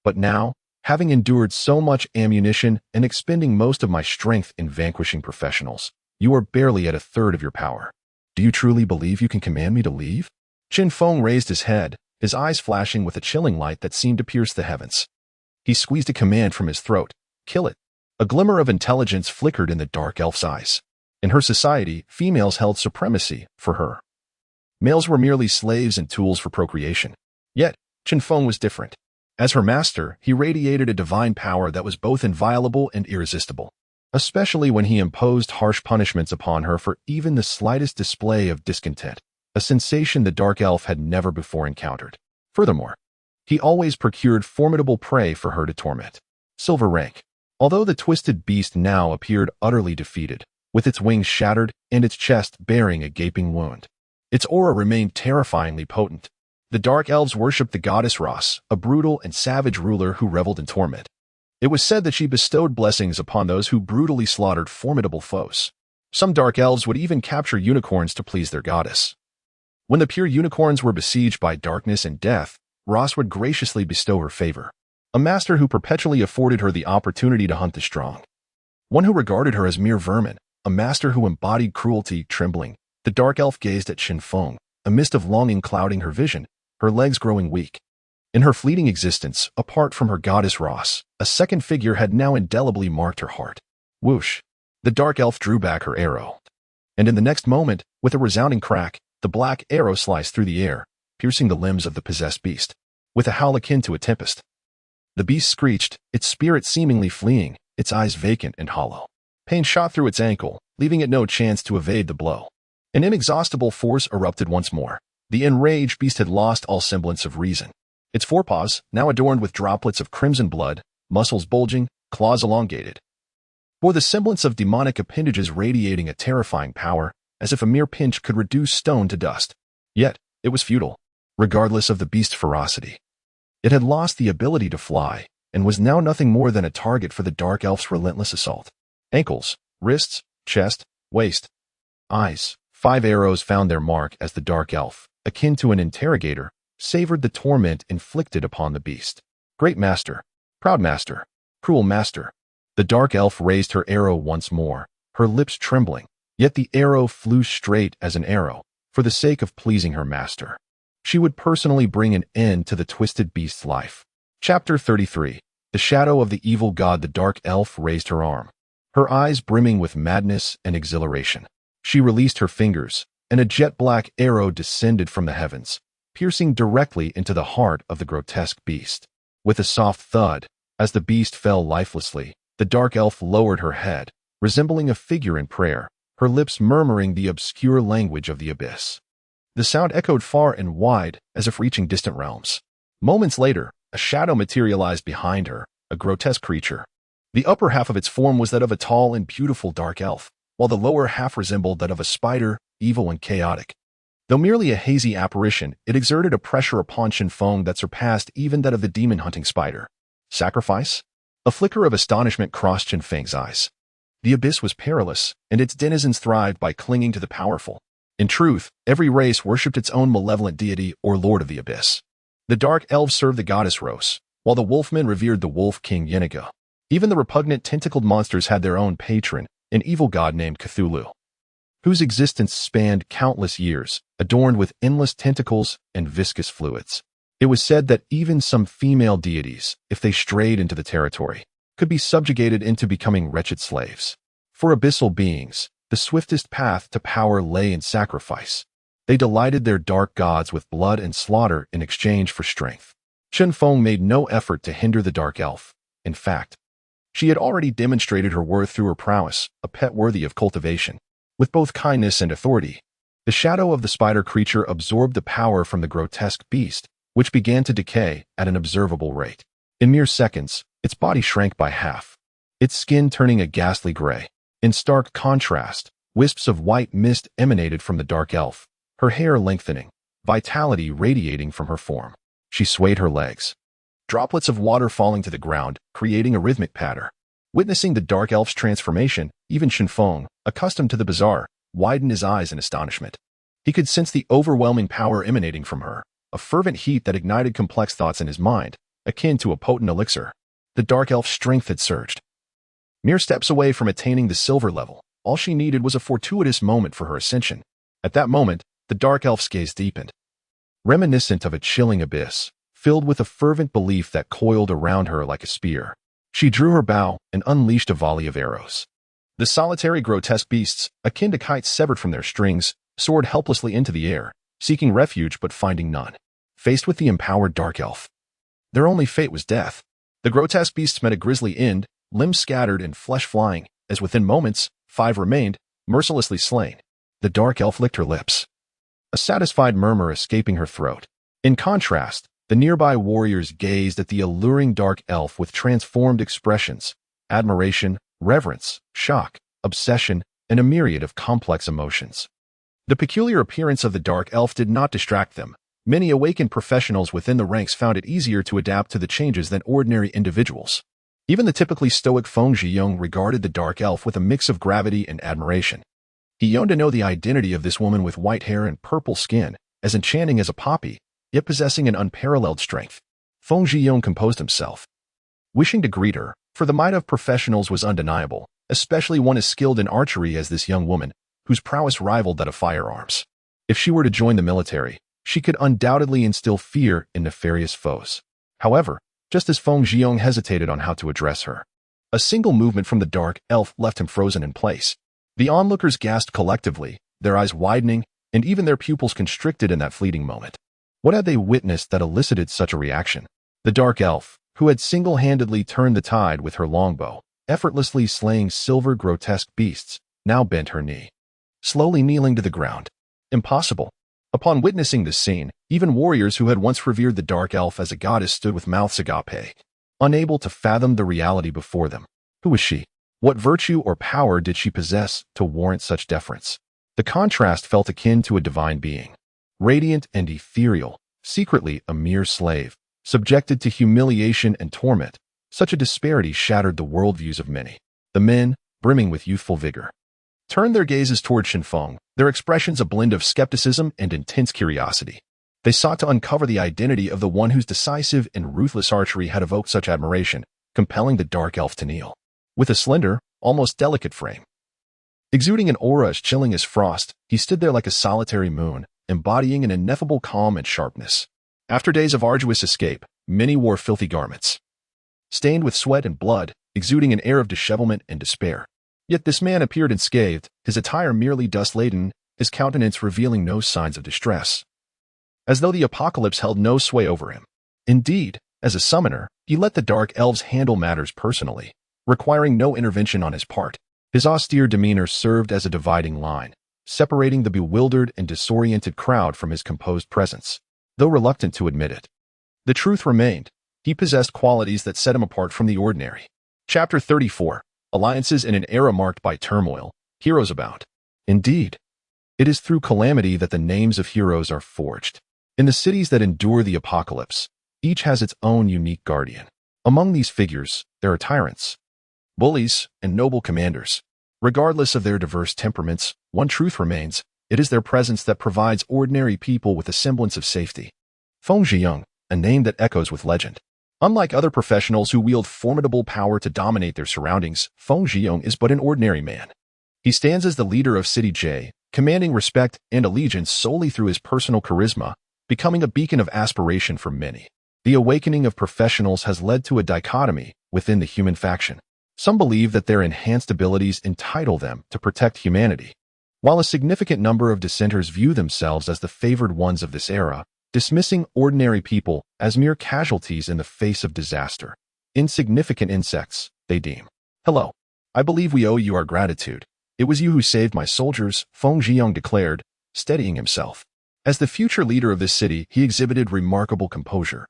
But now, having endured so much ammunition and expending most of my strength in vanquishing professionals, you are barely at a third of your power. Do you truly believe you can command me to leave? Chen Feng raised his head, his eyes flashing with a chilling light that seemed to pierce the heavens. He squeezed a command from his throat. Kill it. A glimmer of intelligence flickered in the dark elf's eyes. In her society, females held supremacy. For her, males were merely slaves and tools for procreation. Yet, Chen Feng was different. As her master, he radiated a divine power that was both inviolable and irresistible, especially when he imposed harsh punishments upon her for even the slightest display of discontent, a sensation the dark elf had never before encountered. Furthermore, he always procured formidable prey for her to torment. Silver rank. Although the twisted beast now appeared utterly defeated, with its wings shattered and its chest bearing a gaping wound, its aura remained terrifyingly potent. The dark elves worshipped the goddess Ras, a brutal and savage ruler who reveled in torment. It was said that she bestowed blessings upon those who brutally slaughtered formidable foes. Some dark elves would even capture unicorns to please their goddess. When the pure unicorns were besieged by darkness and death, Ras would graciously bestow her favor. A master who perpetually afforded her the opportunity to hunt the strong. One who regarded her as mere vermin, a master who embodied cruelty. Trembling, the dark elf gazed at Chen Feng, a mist of longing clouding her vision, her legs growing weak. In her fleeting existence, apart from her goddess Ras, a second figure had now indelibly marked her heart. Whoosh! The dark elf drew back her arrow. And in the next moment, with a resounding crack, the black arrow sliced through the air, piercing the limbs of the possessed beast. With a howl akin to a tempest, the beast screeched, its spirit seemingly fleeing, its eyes vacant and hollow. Pain shot through its ankle, leaving it no chance to evade the blow. An inexhaustible force erupted once more. The enraged beast had lost all semblance of reason. Its forepaws, now adorned with droplets of crimson blood, muscles bulging, claws elongated, bore the semblance of demonic appendages radiating a terrifying power, as if a mere pinch could reduce stone to dust. Yet, it was futile, regardless of the beast's ferocity. It had lost the ability to fly, and was now nothing more than a target for the dark elf's relentless assault. Ankles, wrists, chest, waist, eyes. 5 arrows found their mark as the dark elf, akin to an interrogator, savored the torment inflicted upon the beast. Great master, proud master, cruel master. The dark elf raised her arrow once more, her lips trembling, yet the arrow flew straight as an arrow, for the sake of pleasing her master. She would personally bring an end to the twisted beast's life. Chapter 33. The shadow of the evil god. The dark elf raised her arm, her eyes brimming with madness and exhilaration. She released her fingers, and a jet-black arrow descended from the heavens, piercing directly into the heart of the grotesque beast. With a soft thud, as the beast fell lifelessly, the dark elf lowered her head, resembling a figure in prayer, her lips murmuring the obscure language of the abyss. The sound echoed far and wide, as if reaching distant realms. Moments later, a shadow materialized behind her, a grotesque creature. The upper half of its form was that of a tall and beautiful dark elf, while the lower half resembled that of a spider, evil and chaotic. Though merely a hazy apparition, it exerted a pressure upon Chen Feng that surpassed even that of the demon-hunting spider. Sacrifice? A flicker of astonishment crossed Chen Feng's eyes. The abyss was perilous, and its denizens thrived by clinging to the powerful. In truth, every race worshipped its own malevolent deity or lord of the abyss. The dark elves served the goddess Ros, while the wolfmen revered the wolf king Yeniga. Even the repugnant tentacled monsters had their own patron, an evil god named Cthulhu, whose existence spanned countless years, adorned with endless tentacles and viscous fluids. It was said that even some female deities, if they strayed into the territory, could be subjugated into becoming wretched slaves. For abyssal beings, the swiftest path to power lay in sacrifice. They delighted their dark gods with blood and slaughter in exchange for strength. Chen Feng made no effort to hinder the dark elf. In fact, She had already demonstrated her worth through her prowess, a pet worthy of cultivation. With both kindness and authority, the shadow of the spider creature absorbed the power from the grotesque beast, which began to decay at an observable rate. In mere seconds, its body shrank by half, its skin turning a ghastly gray. In stark contrast, wisps of white mist emanated from the dark elf, her hair lengthening, vitality radiating from her form. She swayed her legs, droplets of water falling to the ground, creating a rhythmic patter. Witnessing the dark elf's transformation, even Chen Feng, accustomed to the bizarre, widened his eyes in astonishment. He could sense the overwhelming power emanating from her, a fervent heat that ignited complex thoughts in his mind, akin to a potent elixir. The dark elf's strength had surged. Mere steps away from attaining the silver level, all she needed was a fortuitous moment for her ascension. At that moment, the dark elf's gaze deepened, reminiscent of a chilling abyss, filled with a fervent belief that coiled around her like a spear. She drew her bow and unleashed a volley of arrows. The solitary grotesque beasts, akin to kites severed from their strings, soared helplessly into the air, seeking refuge but finding none. Faced with the empowered dark elf, their only fate was death. The grotesque beasts met a grisly end, limbs scattered and flesh flying, as within moments, 5 remained, mercilessly slain. The dark elf licked her lips, a satisfied murmur escaping her throat. In contrast, the nearby warriors gazed at the alluring dark elf with transformed expressions, admiration, reverence, shock, obsession, and a myriad of complex emotions. The peculiar appearance of the dark elf did not distract them. Many awakened professionals within the ranks found it easier to adapt to the changes than ordinary individuals. Even the typically stoic Feng Zhiyong regarded the dark elf with a mix of gravity and admiration. He yearned to know the identity of this woman with white hair and purple skin, as enchanting as a poppy, yet possessing an unparalleled strength. Feng Zhiyong composed himself, wishing to greet her, for the might of professionals was undeniable, especially one as skilled in archery as this young woman, whose prowess rivaled that of firearms. If she were to join the military, she could undoubtedly instill fear in nefarious foes. However, just as Feng Zhiyong hesitated on how to address her, a single movement from the dark elf left him frozen in place. The onlookers gasped collectively, their eyes widening, and even their pupils constricted in that fleeting moment. What had they witnessed that elicited such a reaction? The dark elf, who had single-handedly turned the tide with her longbow, effortlessly slaying silver grotesque beasts, now bent her knee, slowly kneeling to the ground. Impossible. Upon witnessing this scene, even warriors who had once revered the dark elf as a goddess stood with mouths agape, unable to fathom the reality before them. Who was she? What virtue or power did she possess to warrant such deference? The contrast felt akin to a divine being, radiant and ethereal, secretly a mere slave, subjected to humiliation and torment. Such a disparity shattered the worldviews of many. The men, brimming with youthful vigor, turned their gazes toward Chen Feng, their expressions a blend of skepticism and intense curiosity. They sought to uncover the identity of the one whose decisive and ruthless archery had evoked such admiration, compelling the dark elf to kneel. With a slender, almost delicate frame, exuding an aura as chilling as frost, he stood there like a solitary moon, embodying an ineffable calm and sharpness. After days of arduous escape, many wore filthy garments, stained with sweat and blood, exuding an air of dishevelment and despair. Yet this man appeared unscathed, his attire merely dust-laden, his countenance revealing no signs of distress, as though the apocalypse held no sway over him. Indeed, as a summoner, he let the dark elves handle matters personally, requiring no intervention on his part. His austere demeanor served as a dividing line, separating the bewildered and disoriented crowd from his composed presence. Though reluctant to admit it, the truth remained. He possessed qualities that set him apart from the ordinary. Chapter 34. Alliances in an era marked by turmoil, heroes abound. Indeed, it is through calamity that the names of heroes are forged. In the cities that endure the apocalypse, each has its own unique guardian. Among these figures, there are tyrants, bullies, and noble commanders. Regardless of their diverse temperaments, one truth remains: it is their presence that provides ordinary people with a semblance of safety. Feng Zhiyong, a name that echoes with legend. Unlike other professionals who wield formidable power to dominate their surroundings, Feng Zhiyong is but an ordinary man. He stands as the leader of City J, commanding respect and allegiance solely through his personal charisma, becoming a beacon of aspiration for many. The awakening of professionals has led to a dichotomy within the human faction. Some believe that their enhanced abilities entitle them to protect humanity, while a significant number of dissenters view themselves as the favored ones of this era, dismissing ordinary people as mere casualties in the face of disaster. Insignificant insects, they deem. Hello. I believe we owe you our gratitude. It was you who saved my soldiers, Feng Zhiyong declared, steadying himself. As the future leader of this city, he exhibited remarkable composure,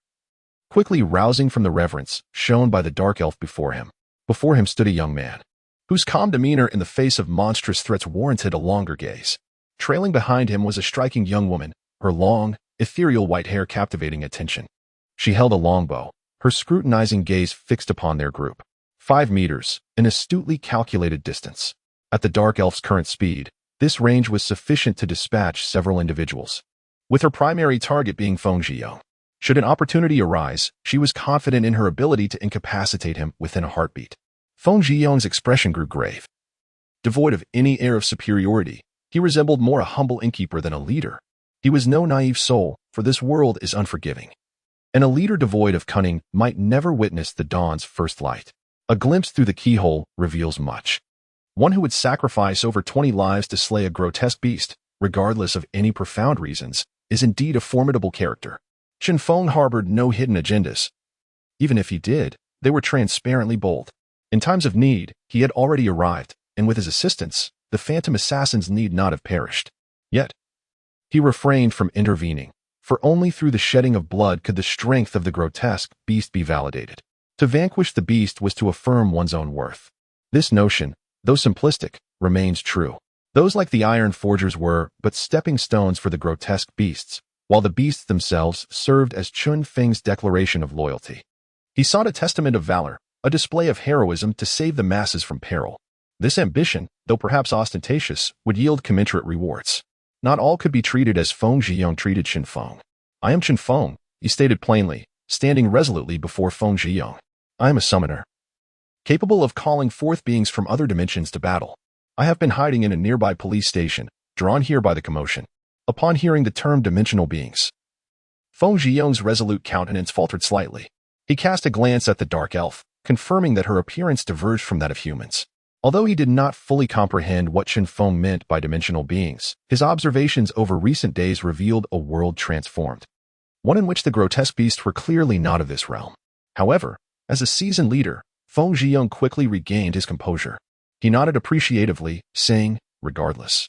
quickly rousing from the reverence shown by the dark elf before him. Before him stood a young man, whose calm demeanor in the face of monstrous threats warranted a longer gaze. Trailing behind him was a striking young woman, her long, ethereal white hair captivating attention. She held a longbow, her scrutinizing gaze fixed upon their group. 5 meters, an astutely calculated distance. At the dark elf's current speed, this range was sufficient to dispatch several individuals, with her primary target being Feng Zhiyong. Should an opportunity arise, she was confident in her ability to incapacitate him within a heartbeat. Feng Zhiyong's expression grew grave. Devoid of any air of superiority, he resembled more a humble innkeeper than a leader. He was no naive soul, for this world is unforgiving. And a leader devoid of cunning might never witness the dawn's first light. A glimpse through the keyhole reveals much. One who would sacrifice over 20 lives to slay a grotesque beast, regardless of any profound reasons, is indeed a formidable character. Chen Feng harbored no hidden agendas. Even if he did, they were transparently bold. In times of need, he had already arrived, and with his assistance, the phantom assassins need not have perished. Yet, he refrained from intervening, for only through the shedding of blood could the strength of the grotesque beast be validated. To vanquish the beast was to affirm one's own worth. This notion, though simplistic, remains true. Those like the iron forgers were but stepping stones for the grotesque beasts, while the beasts themselves served as Chen Feng's declaration of loyalty. He sought a testament of valor, a display of heroism to save the masses from peril. This ambition, though perhaps ostentatious, would yield commensurate rewards. Not all could be treated as Feng Zhiyong treated Chen Feng. I am Chen Feng, he stated plainly, standing resolutely before Feng Zhiyong. I am a summoner, capable of calling forth beings from other dimensions to battle. I have been hiding in a nearby police station, drawn here by the commotion. Upon hearing the term dimensional beings, Feng Zhiyong's resolute countenance faltered slightly. He cast a glance at the dark elf, confirming that her appearance diverged from that of humans. Although he did not fully comprehend what Chen Feng meant by dimensional beings, his observations over recent days revealed a world transformed, one in which the grotesque beasts were clearly not of this realm. However, as a seasoned leader, Feng Zhiyong quickly regained his composure. He nodded appreciatively, saying, regardless,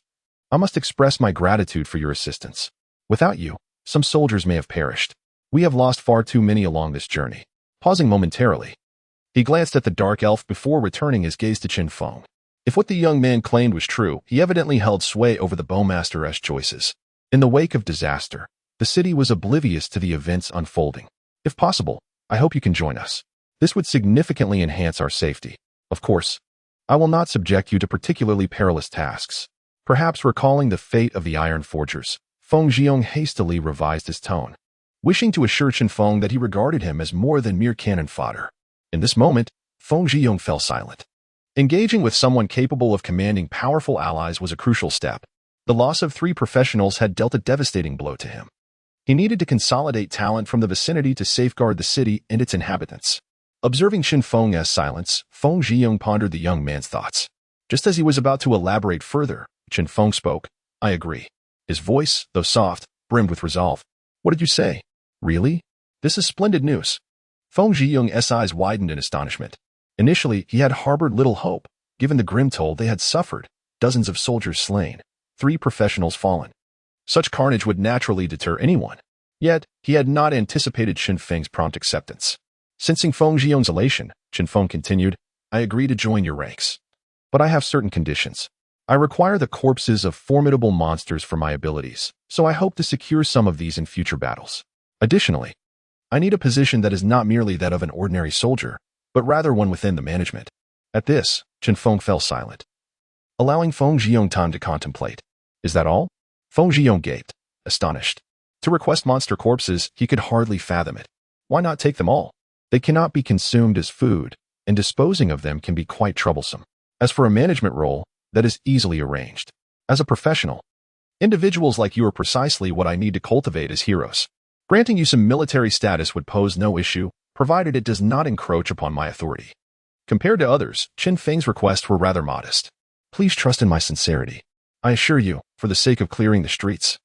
I must express my gratitude for your assistance. Without you, some soldiers may have perished. We have lost far too many along this journey. Pausing momentarily, he glanced at the dark elf before returning his gaze to Chen Feng. If what the young man claimed was true, he evidently held sway over the bowmaster's choices. In the wake of disaster, the city was oblivious to the events unfolding. If possible, I hope you can join us. This would significantly enhance our safety. Of course, I will not subject you to particularly perilous tasks. Perhaps recalling the fate of the iron forgers, Feng Zhiyong hastily revised his tone, wishing to assure Chen Feng that he regarded him as more than mere cannon fodder. In this moment, Feng Zhiyong fell silent. Engaging with someone capable of commanding powerful allies was a crucial step. The loss of 3 professionals had dealt a devastating blow to him. He needed to consolidate talent from the vicinity to safeguard the city and its inhabitants. Observing Chen Feng's silence, Feng Zhiyong pondered the young man's thoughts. Just as he was about to elaborate further, Chen Feng spoke. I agree. His voice, though soft, brimmed with resolve. What did you say? Really? This is splendid news. Feng Zhiyong's eyes widened in astonishment. Initially, he had harbored little hope, given the grim toll they had suffered, dozens of soldiers slain, 3 professionals fallen. Such carnage would naturally deter anyone. Yet, he had not anticipated Chen Feng's prompt acceptance. Sensing Feng Zhiyong's elation, Chen Feng continued, I agree to join your ranks. But I have certain conditions. I require the corpses of formidable monsters for my abilities, so I hope to secure some of these in future battles. Additionally, I need a position that is not merely that of an ordinary soldier, but rather one within the management. At this, Chen Feng fell silent, allowing Feng Zhiyong time to contemplate. Is that all? Feng Zhiyong gaped, astonished. To request monster corpses, he could hardly fathom it. Why not take them all? They cannot be consumed as food, and disposing of them can be quite troublesome. As for a management role, that is easily arranged. As a professional, individuals like you are precisely what I need to cultivate as heroes. Granting you some military status would pose no issue, provided it does not encroach upon my authority. Compared to others, Chen Feng's requests were rather modest. Please trust in my sincerity. I assure you, for the sake of clearing the streets,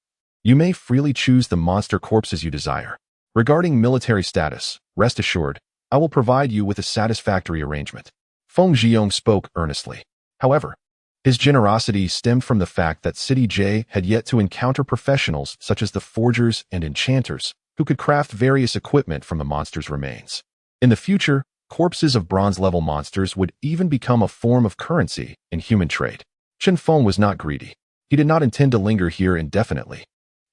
you may freely choose the monster corpses you desire. Regarding military status, rest assured, I will provide you with a satisfactory arrangement. Feng Jiong spoke earnestly. However, his generosity stemmed from the fact that City J had yet to encounter professionals such as the forgers and enchanters who could craft various equipment from the monster's remains. In the future, corpses of bronze-level monsters would even become a form of currency in human trade. Chen Feng was not greedy. He did not intend to linger here indefinitely.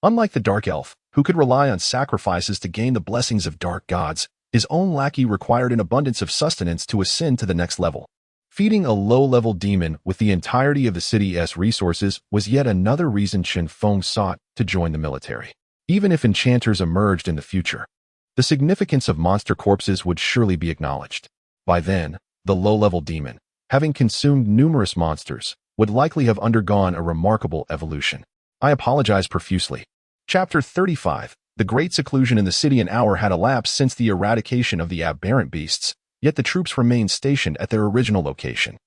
Unlike the Dark Elf, who could rely on sacrifices to gain the blessings of dark gods, his own lackey required an abundance of sustenance to ascend to the next level. Feeding a low-level demon with the entirety of the city's resources was yet another reason Chen Feng sought to join the military. Even if enchanters emerged in the future, the significance of monster corpses would surely be acknowledged. By then, the low-level demon, having consumed numerous monsters, would likely have undergone a remarkable evolution. I apologize profusely. Chapter 35. The great seclusion in the city. An hour had elapsed since the eradication of the aberrant beasts, yet the troops remained stationed at their original location.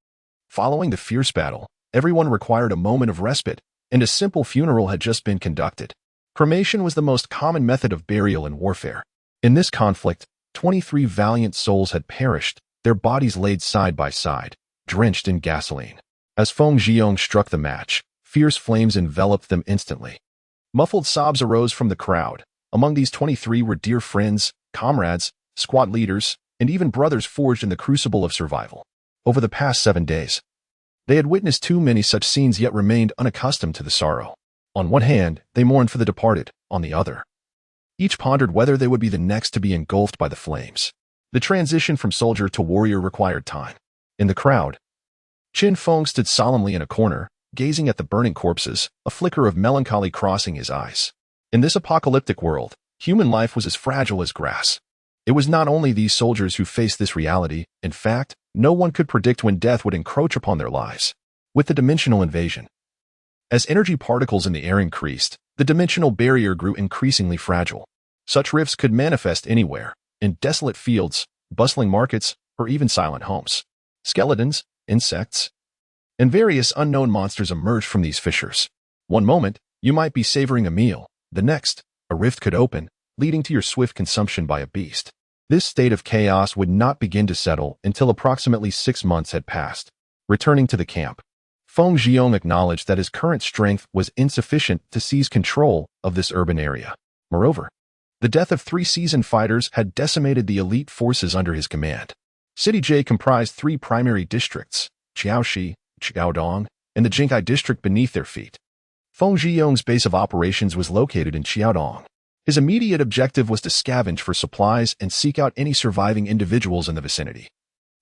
Following the fierce battle, everyone required a moment of respite, and a simple funeral had just been conducted. Cremation was the most common method of burial in warfare. In this conflict, 23 valiant souls had perished, their bodies laid side by side, drenched in gasoline. As Feng Jiong struck the match, fierce flames enveloped them instantly. Muffled sobs arose from the crowd. Among these 23 were dear friends, comrades, squad leaders, and even brothers forged in the crucible of survival. Over the past 7 days, they had witnessed too many such scenes yet remained unaccustomed to the sorrow. On one hand, they mourned for the departed, on the other, each pondered whether they would be the next to be engulfed by the flames. The transition from soldier to warrior required time. In the crowd, Chen Feng stood solemnly in a corner, gazing at the burning corpses, a flicker of melancholy crossing his eyes. In this apocalyptic world, human life was as fragile as grass. It was not only these soldiers who faced this reality. In fact, no one could predict when death would encroach upon their lives. With the dimensional invasion, as energy particles in the air increased, the dimensional barrier grew increasingly fragile. Such rifts could manifest anywhere, in desolate fields, bustling markets, or even silent homes. Skeletons, insects, and various unknown monsters emerged from these fissures. One moment, you might be savoring a meal. The next, a rift could open, leading to your swift consumption by a beast. This state of chaos would not begin to settle until approximately 6 months had passed. Returning to the camp, Feng Jiong acknowledged that his current strength was insufficient to seize control of this urban area. Moreover, the death of 3 seasoned fighters had decimated the elite forces under his command. City J comprised 3 primary districts, Jiaoxi, Qiaodong, and the Jinkai district beneath their feet. Feng Jiong's base of operations was located in Qiaodong. His immediate objective was to scavenge for supplies and seek out any surviving individuals in the vicinity,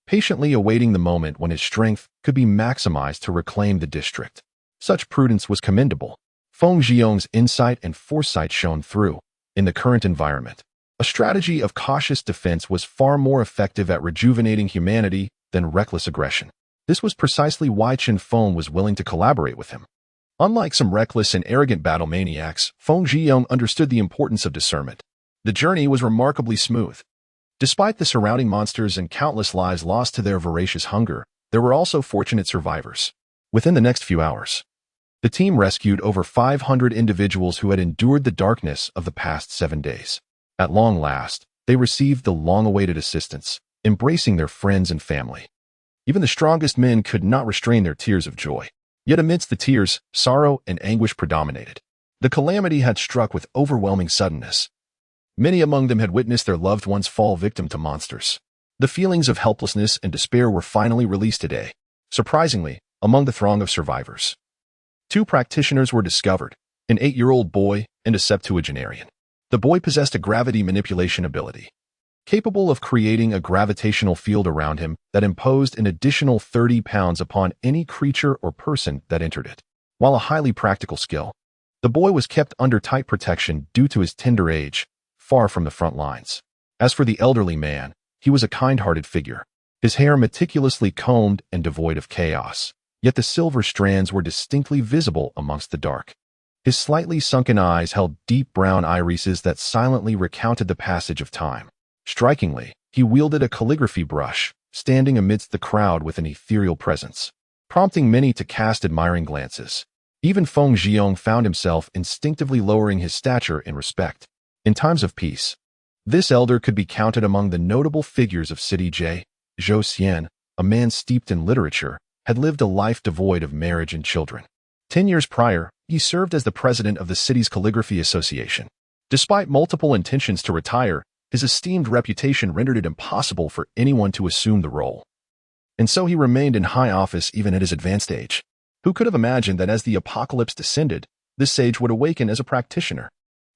patiently awaiting the moment when his strength could be maximized to reclaim the district. Such prudence was commendable. Feng Jiong's insight and foresight shone through. In the current environment, a strategy of cautious defense was far more effective at rejuvenating humanity than reckless aggression. This was precisely why Chen Feng was willing to collaborate with him. Unlike some reckless and arrogant battle maniacs, Feng Jiong understood the importance of discernment. The journey was remarkably smooth. Despite the surrounding monsters and countless lives lost to their voracious hunger, there were also fortunate survivors. Within the next few hours, the team rescued over 500 individuals who had endured the darkness of the past 7 days. At long last, they received the long-awaited assistance, embracing their friends and family. Even the strongest men could not restrain their tears of joy. Yet amidst the tears, sorrow and anguish predominated. The calamity had struck with overwhelming suddenness. Many among them had witnessed their loved ones fall victim to monsters. The feelings of helplessness and despair were finally released today. Surprisingly, among the throng of survivors, 2 practitioners were discovered, an 8-year-old boy and a septuagenarian. The boy possessed a gravity manipulation ability, capable of creating a gravitational field around him that imposed an additional 30 pounds upon any creature or person that entered it. While a highly practical skill, the boy was kept under tight protection due to his tender age, far from the front lines. As for the elderly man, he was a kind-hearted figure, his hair meticulously combed and devoid of chaos, yet the silver strands were distinctly visible amongst the dark. His slightly sunken eyes held deep brown irises that silently recounted the passage of time. Strikingly, he wielded a calligraphy brush, standing amidst the crowd with an ethereal presence, prompting many to cast admiring glances. Even Feng Jiong found himself instinctively lowering his stature in respect. In times of peace, this elder could be counted among the notable figures of City J. Zhou Xian, a man steeped in literature, had lived a life devoid of marriage and children. 10 years prior, he served as the president of the city's calligraphy association. Despite multiple intentions to retire, his esteemed reputation rendered it impossible for anyone to assume the role. And so he remained in high office even at his advanced age. Who could have imagined that as the apocalypse descended, this sage would awaken as a practitioner?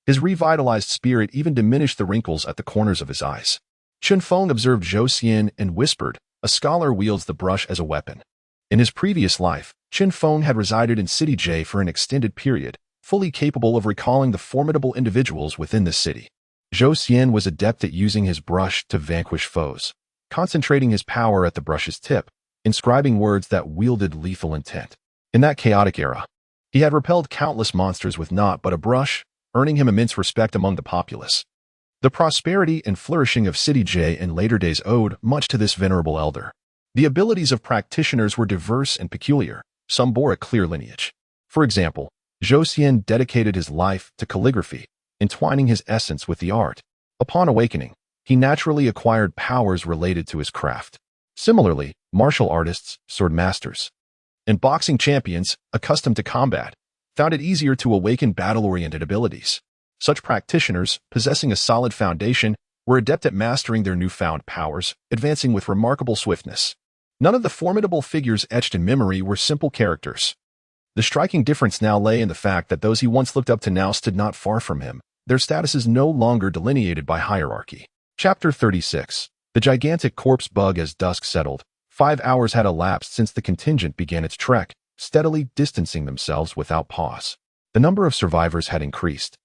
His revitalized spirit even diminished the wrinkles at the corners of his eyes. Chen Feng observed Zhou Xian and whispered, "A scholar wields the brush as a weapon." In his previous life, Chen Feng had resided in City J for an extended period, fully capable of recalling the formidable individuals within the city. Zhou Xian was adept at using his brush to vanquish foes, concentrating his power at the brush's tip, inscribing words that wielded lethal intent. In that chaotic era, he had repelled countless monsters with naught but a brush, earning him immense respect among the populace. The prosperity and flourishing of City J in later days owed much to this venerable elder. The abilities of practitioners were diverse and peculiar. Some bore a clear lineage. For example, Zhou Xian dedicated his life to calligraphy, entwining his essence with the art. Upon awakening, he naturally acquired powers related to his craft. Similarly, martial artists, sword masters, and boxing champions, accustomed to combat, found it easier to awaken battle-oriented abilities. Such practitioners, possessing a solid foundation, were adept at mastering their newfound powers, advancing with remarkable swiftness. None of the formidable figures etched in memory were simple characters. The striking difference now lay in the fact that those he once looked up to now stood not far from him, their statuses no longer delineated by hierarchy. Chapter 36. The gigantic corpse bug. As dusk settled, 5 hours had elapsed since the contingent began its trek, steadily distancing themselves without pause. The number of survivors had increased,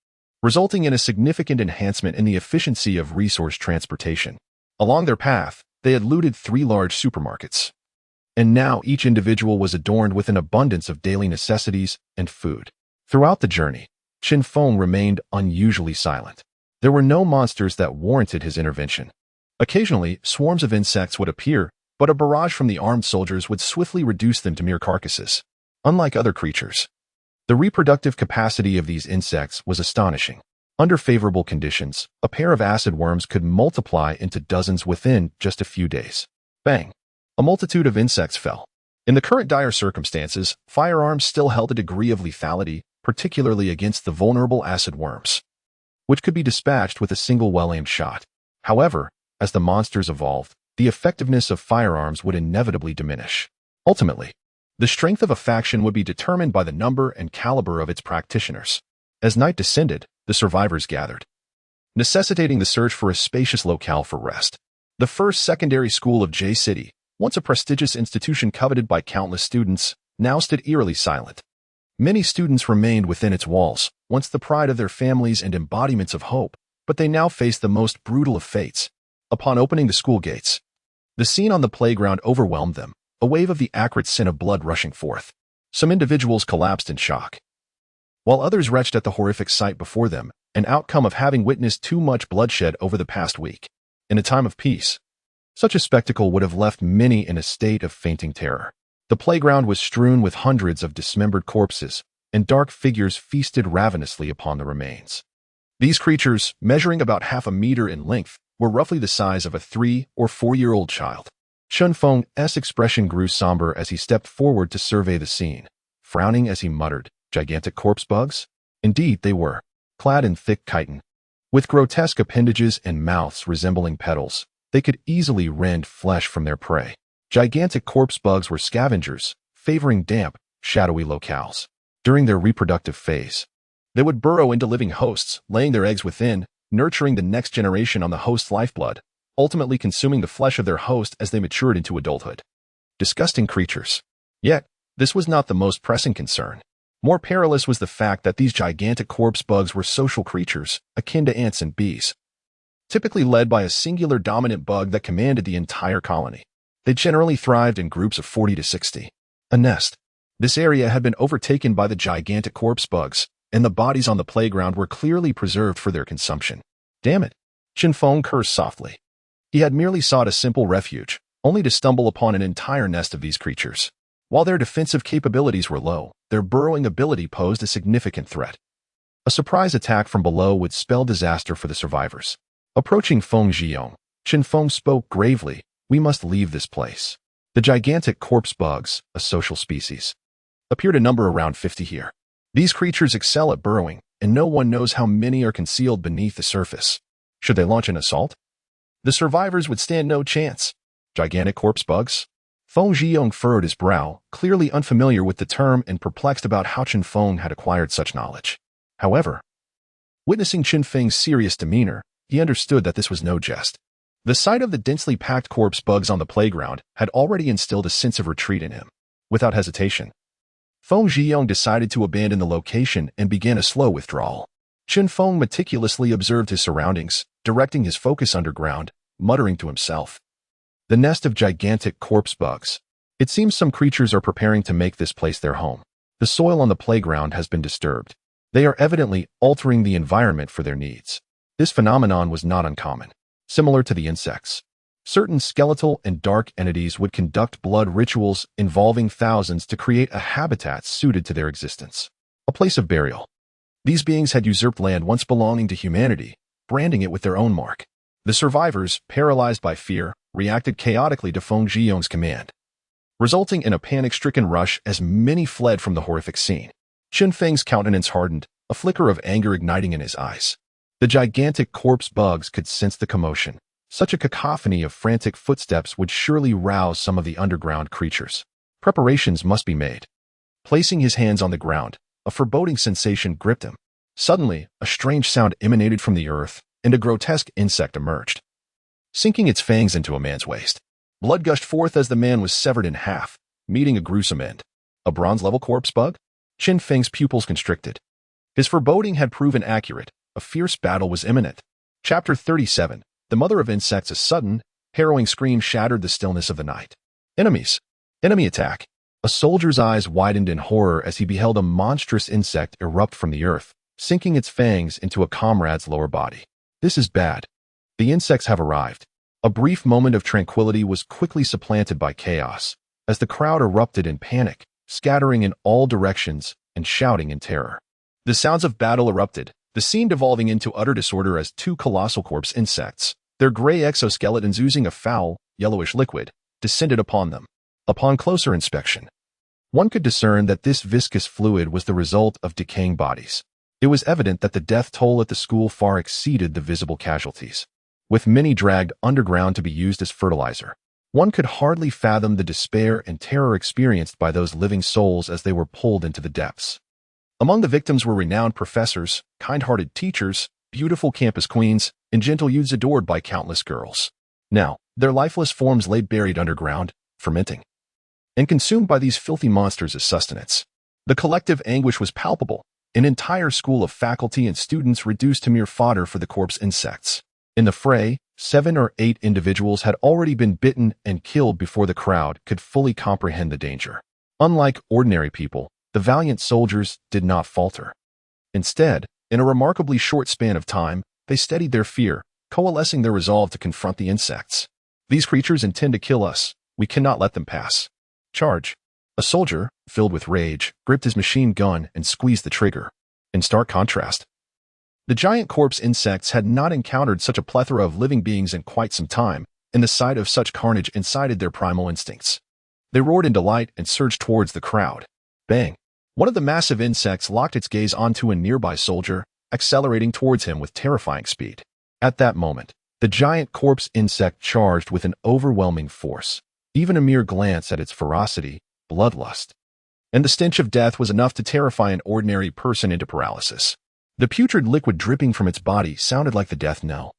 resulting in a significant enhancement in the efficiency of resource transportation. Along their path, they had looted 3 large supermarkets, and now each individual was adorned with an abundance of daily necessities and food. Throughout the journey, Chen Feng remained unusually silent. There were no monsters that warranted his intervention. Occasionally, swarms of insects would appear, but a barrage from the armed soldiers would swiftly reduce them to mere carcasses. Unlike other creatures, the reproductive capacity of these insects was astonishing. Under favorable conditions, a pair of acid worms could multiply into dozens within just a few days. Bang! A multitude of insects fell. In the current dire circumstances, firearms still held a degree of lethality, particularly against the vulnerable acid worms, which could be dispatched with a single well-aimed shot. However, as the monsters evolved, the effectiveness of firearms would inevitably diminish. Ultimately, the strength of a faction would be determined by the number and caliber of its practitioners. As night descended, the survivors gathered, necessitating the search for a spacious locale for rest. The first secondary school of J City, once a prestigious institution coveted by countless students, now stood eerily silent. Many students remained within its walls, once the pride of their families and embodiments of hope, but they now faced the most brutal of fates. Upon opening the school gates, the scene on the playground overwhelmed them, a wave of the acrid scent of blood rushing forth. Some individuals collapsed in shock, while others retched at the horrific sight before them, an outcome of having witnessed too much bloodshed over the past week. In a time of peace, such a spectacle would have left many in a state of fainting terror. The playground was strewn with hundreds of dismembered corpses, and dark figures feasted ravenously upon the remains. These creatures, measuring about half a meter in length, were roughly the size of a 3- or 4-year-old child. Chen Feng's expression grew somber as he stepped forward to survey the scene, frowning as he muttered, "Gigantic corpse bugs?" Indeed, they were, clad in thick chitin, with grotesque appendages and mouths resembling petals. They could easily rend flesh from their prey. Gigantic corpse bugs were scavengers, favoring damp, shadowy locales. During their reproductive phase, they would burrow into living hosts, laying their eggs within, nurturing the next generation on the host's lifeblood, ultimately consuming the flesh of their host as they matured into adulthood. Disgusting creatures. Yet, this was not the most pressing concern. More perilous was the fact that these gigantic corpse bugs were social creatures, akin to ants and bees, typically led by a singular dominant bug that commanded the entire colony. They generally thrived in groups of 40 to 60. A nest. This area had been overtaken by the gigantic corpse bugs, and the bodies on the playground were clearly preserved for their consumption. Damn it! Chen Feng cursed softly. He had merely sought a simple refuge, only to stumble upon an entire nest of these creatures. While their defensive capabilities were low, their burrowing ability posed a significant threat. A surprise attack from below would spell disaster for the survivors. Approaching Feng Jiong, Chen Feng spoke gravely, "We must leave this place." The gigantic corpse bugs, a social species, appear to number around 50 here. These creatures excel at burrowing, and no one knows how many are concealed beneath the surface. Should they launch an assault? The survivors would stand no chance. Gigantic corpse bugs? Feng Zhiyong furrowed his brow, clearly unfamiliar with the term and perplexed about how Chen Feng had acquired such knowledge. However, witnessing Chen Feng's serious demeanor, he understood that this was no jest. The sight of the densely packed corpse bugs on the playground had already instilled a sense of retreat in him. Without hesitation, Feng Zhiyong decided to abandon the location and began a slow withdrawal. Chen Feng meticulously observed his surroundings, directing his focus underground, muttering to himself. The nest of gigantic corpse bugs. It seems some creatures are preparing to make this place their home. The soil on the playground has been disturbed. They are evidently altering the environment for their needs. This phenomenon was not uncommon. Similar to the insects, certain skeletal and dark entities would conduct blood rituals involving thousands to create a habitat suited to their existence, a place of burial. These beings had usurped land once belonging to humanity, branding it with their own mark. The survivors, paralyzed by fear, reacted chaotically to Feng Zhiyong's command, resulting in a panic-stricken rush as many fled from the horrific scene. Chen Feng's countenance hardened, a flicker of anger igniting in his eyes. The gigantic corpse bugs could sense the commotion. Such a cacophony of frantic footsteps would surely rouse some of the underground creatures. Preparations must be made. Placing his hands on the ground, a foreboding sensation gripped him. Suddenly, a strange sound emanated from the earth, and a grotesque insect emerged, sinking its fangs into a man's waist. Blood gushed forth as the man was severed in half, meeting a gruesome end. A bronze-level corpse bug? Chen Feng's pupils constricted. His foreboding had proven accurate. A fierce battle was imminent. Chapter 37. The Mother of Insects. A sudden, harrowing scream shattered the stillness of the night. Enemies. Enemy attack. A soldier's eyes widened in horror as he beheld a monstrous insect erupt from the earth, sinking its fangs into a comrade's lower body. This is bad. The insects have arrived. A brief moment of tranquility was quickly supplanted by chaos, as the crowd erupted in panic, scattering in all directions and shouting in terror. The sounds of battle erupted, the scene devolving into utter disorder as two colossal corpse insects, their gray exoskeletons oozing a foul, yellowish liquid, descended upon them. Upon closer inspection, one could discern that this viscous fluid was the result of decaying bodies. It was evident that the death toll at the school far exceeded the visible casualties, with many dragged underground to be used as fertilizer. One could hardly fathom the despair and terror experienced by those living souls as they were pulled into the depths. Among the victims were renowned professors, kind-hearted teachers, beautiful campus queens, and gentle youths adored by countless girls. Now, their lifeless forms lay buried underground, fermenting, and consumed by these filthy monsters as sustenance. The collective anguish was palpable, an entire school of faculty and students reduced to mere fodder for the corpse insects. In the fray, 7 or 8 individuals had already been bitten and killed before the crowd could fully comprehend the danger. Unlike ordinary people, the valiant soldiers did not falter. Instead, in a remarkably short span of time, they steadied their fear, coalescing their resolve to confront the insects. These creatures intend to kill us. We cannot let them pass. Charge. A soldier, filled with rage, gripped his machine gun and squeezed the trigger. In stark contrast, the giant corpse insects had not encountered such a plethora of living beings in quite some time, and the sight of such carnage incited their primal instincts. They roared in delight and surged towards the crowd. Bang! One of the massive insects locked its gaze onto a nearby soldier, accelerating towards him with terrifying speed. At that moment, the giant corpse insect charged with an overwhelming force. Even a mere glance at its ferocity, bloodlust, and the stench of death was enough to terrify an ordinary person into paralysis. The putrid liquid dripping from its body sounded like the death knell.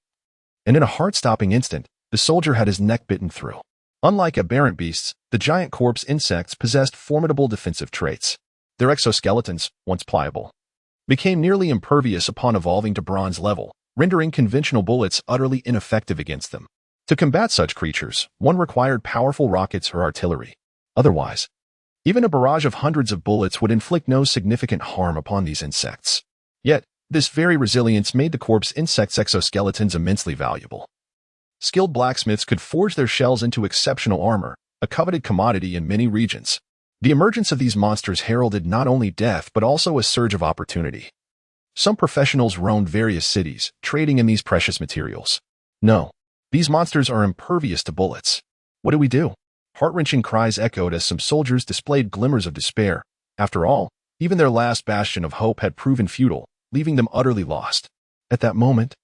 And in a heart-stopping instant, the soldier had his neck bitten through. Unlike aberrant beasts, the giant corpse insects possessed formidable defensive traits. Their exoskeletons, once pliable, became nearly impervious upon evolving to bronze level, rendering conventional bullets utterly ineffective against them. To combat such creatures, one required powerful rockets or artillery. Otherwise, even a barrage of hundreds of bullets would inflict no significant harm upon these insects. Yet, this very resilience made the corpse insects' exoskeletons immensely valuable. Skilled blacksmiths could forge their shells into exceptional armor, a coveted commodity in many regions. The emergence of these monsters heralded not only death but also a surge of opportunity. Some professionals roamed various cities, trading in these precious materials. No, these monsters are impervious to bullets. What do we do? Heart-wrenching cries echoed as some soldiers displayed glimmers of despair. After all, even their last bastion of hope had proven futile, leaving them utterly lost. At that moment,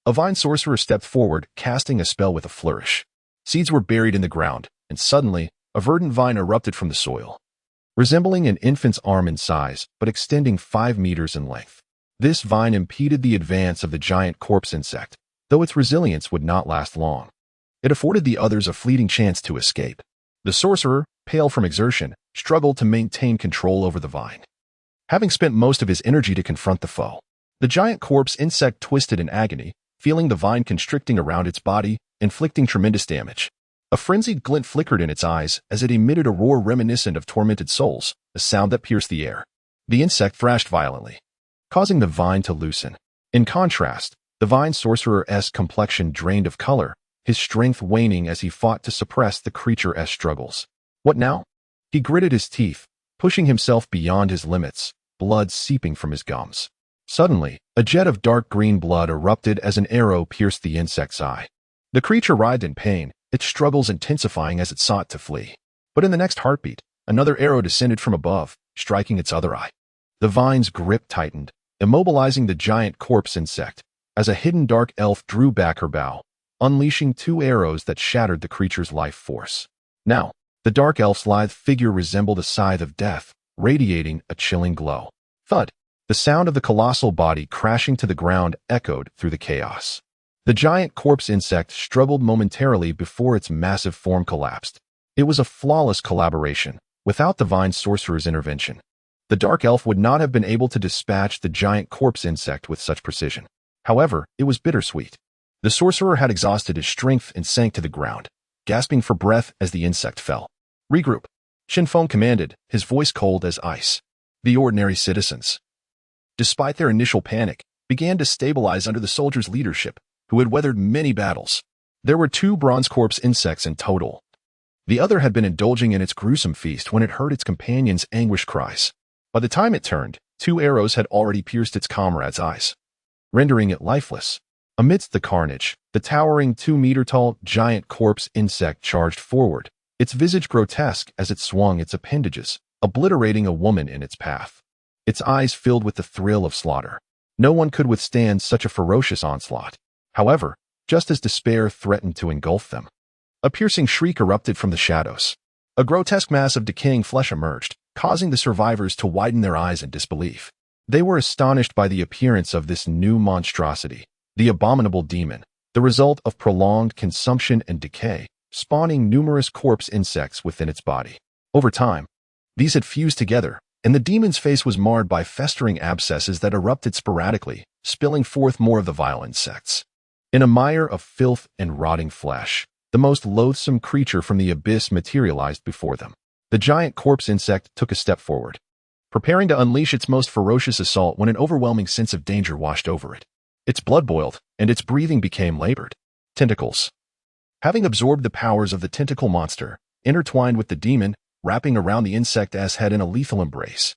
a vine sorcerer stepped forward, casting a spell with a flourish. Seeds were buried in the ground, and suddenly, a verdant vine erupted from the soil. Resembling an infant's arm in size, but extending 5 meters in length. This vine impeded the advance of the giant corpse insect, though its resilience would not last long. It afforded the others a fleeting chance to escape. The sorcerer, pale from exertion, struggled to maintain control over the vine. Having spent most of his energy to confront the foe, the giant corpse insect twisted in agony, feeling the vine constricting around its body, inflicting tremendous damage. A frenzied glint flickered in its eyes as it emitted a roar reminiscent of tormented souls, a sound that pierced the air. The insect thrashed violently, causing the vine to loosen. In contrast, the vine sorcerer's complexion drained of color, his strength waning as he fought to suppress the creature's struggles. What now? He gritted his teeth, pushing himself beyond his limits, blood seeping from his gums. Suddenly, a jet of dark green blood erupted as an arrow pierced the insect's eye. The creature writhed in pain, its struggles intensifying as it sought to flee. But in the next heartbeat, another arrow descended from above, striking its other eye. The vine's grip tightened, immobilizing the giant corpse insect, as a hidden dark elf drew back her bow, unleashing 2 arrows that shattered the creature's life force. Now, the dark elf's lithe figure resembled a scythe of death, radiating a chilling glow. Thud! The sound of the colossal body crashing to the ground echoed through the chaos. The giant corpse insect struggled momentarily before its massive form collapsed. It was a flawless collaboration, without the vine sorcerer's intervention. The dark elf would not have been able to dispatch the giant corpse insect with such precision. However, it was bittersweet. The sorcerer had exhausted his strength and sank to the ground, gasping for breath as the insect fell. Regroup, Chen Feng commanded, his voice cold as ice. The ordinary citizens, despite their initial panic, began to stabilize under the soldier's leadership, who had weathered many battles. There were 2 bronze corpse insects in total. The other had been indulging in its gruesome feast when it heard its companion's anguished cries. By the time it turned, 2 arrows had already pierced its comrade's eyes, rendering it lifeless. Amidst the carnage, the towering 2-meter-tall giant corpse insect charged forward, its visage grotesque as it swung its appendages, obliterating a woman in its path. Its eyes filled with the thrill of slaughter. No one could withstand such a ferocious onslaught. However, just as despair threatened to engulf them, a piercing shriek erupted from the shadows. A grotesque mass of decaying flesh emerged, causing the survivors to widen their eyes in disbelief. They were astonished by the appearance of this new monstrosity, the abominable demon, the result of prolonged consumption and decay, spawning numerous corpse insects within its body. Over time, these had fused together, and the demon's face was marred by festering abscesses that erupted sporadically, spilling forth more of the vile insects. In a mire of filth and rotting flesh, the most loathsome creature from the abyss materialized before them. The giant corpse insect took a step forward, preparing to unleash its most ferocious assault when an overwhelming sense of danger washed over it. Its blood boiled, and its breathing became labored. Tentacles. Having absorbed the powers of the tentacle monster, intertwined with the demon, wrapping around the insect's head in a lethal embrace.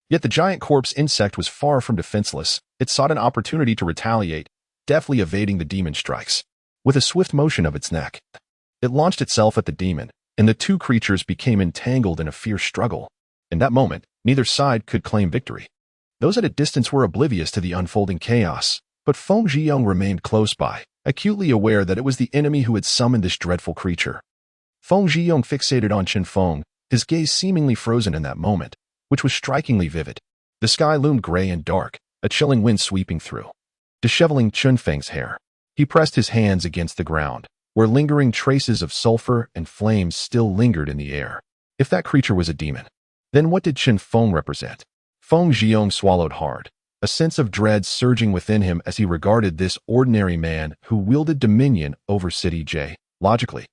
Yet the giant corpse insect was far from defenseless. It sought an opportunity to retaliate, deftly evading the demon's strikes. With a swift motion of its neck, it launched itself at the demon, and the 2 creatures became entangled in a fierce struggle. In that moment, neither side could claim victory. Those at a distance were oblivious to the unfolding chaos, but Feng Zhiyong remained close by, acutely aware that it was the enemy who had summoned this dreadful creature. Feng Zhiyong fixated on Chen Feng, his gaze seemingly frozen in that moment, which was strikingly vivid. The sky loomed gray and dark, a chilling wind sweeping through, disheveling Chen Feng's hair. He pressed his hands against the ground, where lingering traces of sulfur and flames still lingered in the air. If that creature was a demon, then what did Chen Feng represent? Feng Zhiyong swallowed hard, a sense of dread surging within him as he regarded this ordinary man who wielded dominion over City J. Logically,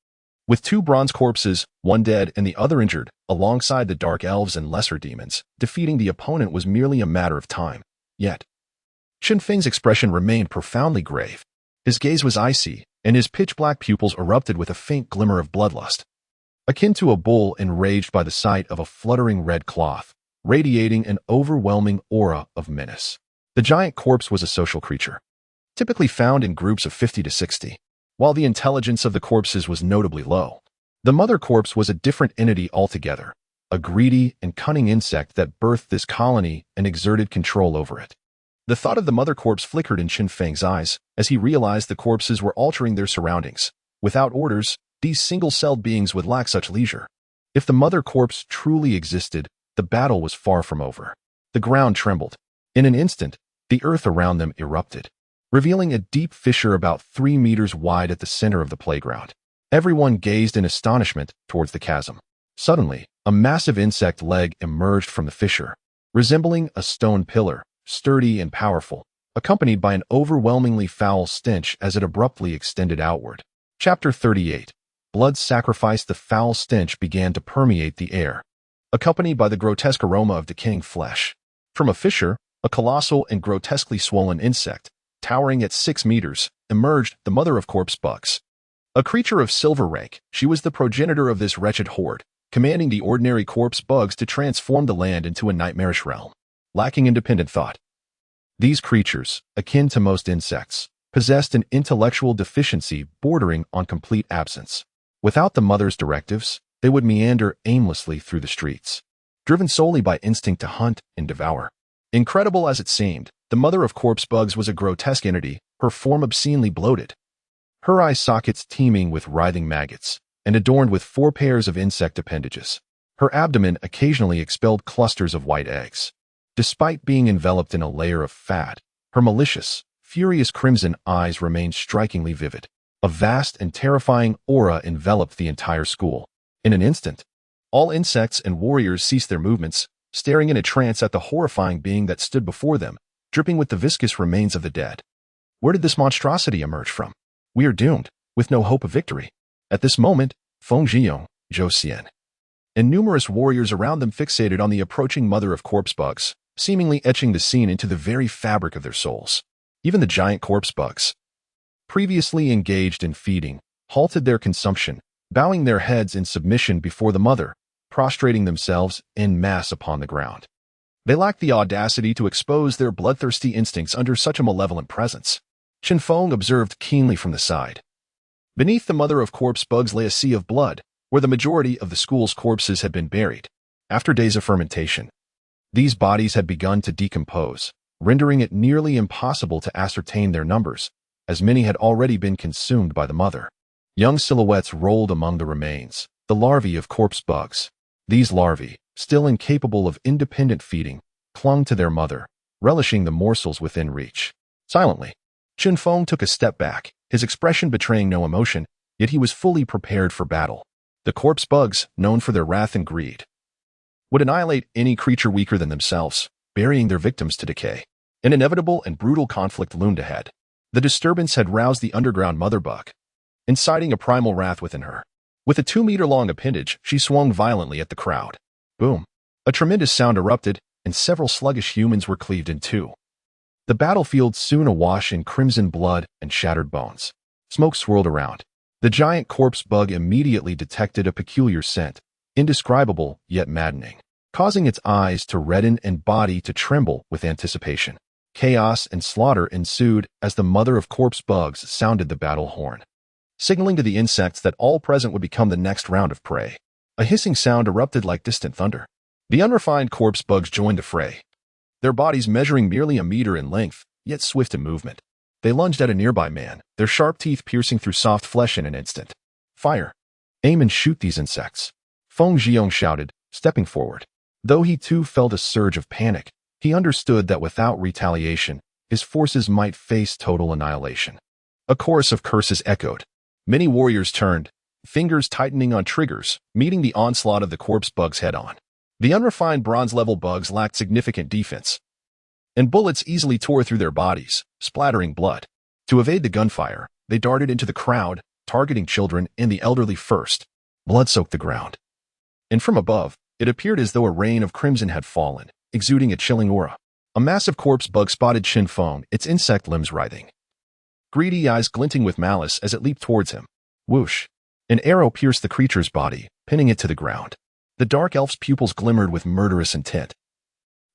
with 2 bronze corpses, one dead and the other injured, alongside the dark elves and lesser demons, defeating the opponent was merely a matter of time. Yet, Chen Feng's expression remained profoundly grave. His gaze was icy, and his pitch-black pupils erupted with a faint glimmer of bloodlust, akin to a bull enraged by the sight of a fluttering red cloth, radiating an overwhelming aura of menace. The giant corpse was a social creature, typically found in groups of 50 to 60. While the intelligence of the corpses was notably low, The mother corpse was a different entity altogether, a greedy and cunning insect that birthed this colony and exerted control over it. The thought of the mother corpse flickered in Chen Feng's eyes as he realized the corpses were altering their surroundings. Without orders, these single-celled beings would lack such leisure. If the mother corpse truly existed, the battle was far from over. The ground trembled. In an instant, the earth around them erupted, revealing a deep fissure about 3 meters wide at the center of the playground. Everyone gazed in astonishment towards the chasm. Suddenly, a massive insect leg emerged from the fissure, resembling a stone pillar, sturdy and powerful, accompanied by an overwhelmingly foul stench as it abruptly extended outward. Chapter 38. Blood sacrifice. The foul stench began to permeate the air, accompanied by the grotesque aroma of decaying flesh. From a fissure, a colossal and grotesquely swollen insect, towering at 6 meters, emerged, the mother of corpse bugs. A creature of silver rank, she was the progenitor of this wretched horde, commanding the ordinary corpse bugs to transform the land into a nightmarish realm. Lacking independent thought, these creatures, akin to most insects, possessed an intellectual deficiency bordering on complete absence. Without the mother's directives, they would meander aimlessly through the streets, driven solely by instinct to hunt and devour. Incredible as it seemed, the mother of corpse bugs was a grotesque entity, her form obscenely bloated, her eye sockets teeming with writhing maggots, and adorned with 4 pairs of insect appendages. Her abdomen occasionally expelled clusters of white eggs. Despite being enveloped in a layer of fat, her malicious, furious crimson eyes remained strikingly vivid. A vast and terrifying aura enveloped the entire school. In an instant, all insects and warriors ceased their movements, staring in a trance at the horrifying being that stood before them, dripping with the viscous remains of the dead. Where did this monstrosity emerge from? We are doomed, with no hope of victory. At this moment, Feng Jiong, Zhou Xian, and numerous warriors around them fixated on the approaching mother of corpse bugs, seemingly etching the scene into the very fabric of their souls. Even the giant corpse bugs, previously engaged in feeding, halted their consumption, bowing their heads in submission before the mother, prostrating themselves en masse upon the ground. They lacked the audacity to expose their bloodthirsty instincts under such a malevolent presence. Chen Feng observed keenly from the side. Beneath the mother of corpse bugs lay a sea of blood, where the majority of the school's corpses had been buried. After days of fermentation, these bodies had begun to decompose, rendering it nearly impossible to ascertain their numbers, as many had already been consumed by the mother. Young silhouettes rolled among the remains, the larvae of corpse bugs. These larvae, still incapable of independent feeding, clung to their mother, relishing the morsels within reach. Silently, Chen Feng took a step back, his expression betraying no emotion, yet he was fully prepared for battle. The corpse bugs, known for their wrath and greed, would annihilate any creature weaker than themselves, burying their victims to decay. An inevitable and brutal conflict loomed ahead. The disturbance had roused the underground mother bug, inciting a primal wrath within her. With a 2-meter-long appendage, she swung violently at the crowd. Boom! A tremendous sound erupted, and several sluggish humans were cleaved in two. The battlefield soon awash in crimson blood and shattered bones. Smoke swirled around. The giant corpse bug immediately detected a peculiar scent, indescribable yet maddening, causing its eyes to redden and body to tremble with anticipation. Chaos and slaughter ensued as the mother of corpse bugs sounded the battle horn, signaling to the insects that all present would become the next round of prey. A hissing sound erupted like distant thunder. The unrefined corpse bugs joined the fray, their bodies measuring merely a meter in length, yet swift in movement. They lunged at a nearby man, their sharp teeth piercing through soft flesh in an instant. Fire! Aim and shoot these insects! Feng Jiong shouted, stepping forward. Though he too felt a surge of panic, he understood that without retaliation, his forces might face total annihilation. A chorus of curses echoed. Many warriors turned, fingers tightening on triggers, meeting the onslaught of the corpse bugs head-on. The unrefined bronze-level bugs lacked significant defense, and bullets easily tore through their bodies, splattering blood. To evade the gunfire, they darted into the crowd, targeting children and the elderly first. Blood soaked the ground, and from above, it appeared as though a rain of crimson had fallen, exuding a chilling aura. A massive corpse bug spotted Chen Feng, its insect limbs writhing, greedy eyes glinting with malice as it leaped towards him. Whoosh! An arrow pierced the creature's body, pinning it to the ground. The dark elf's pupils glimmered with murderous intent.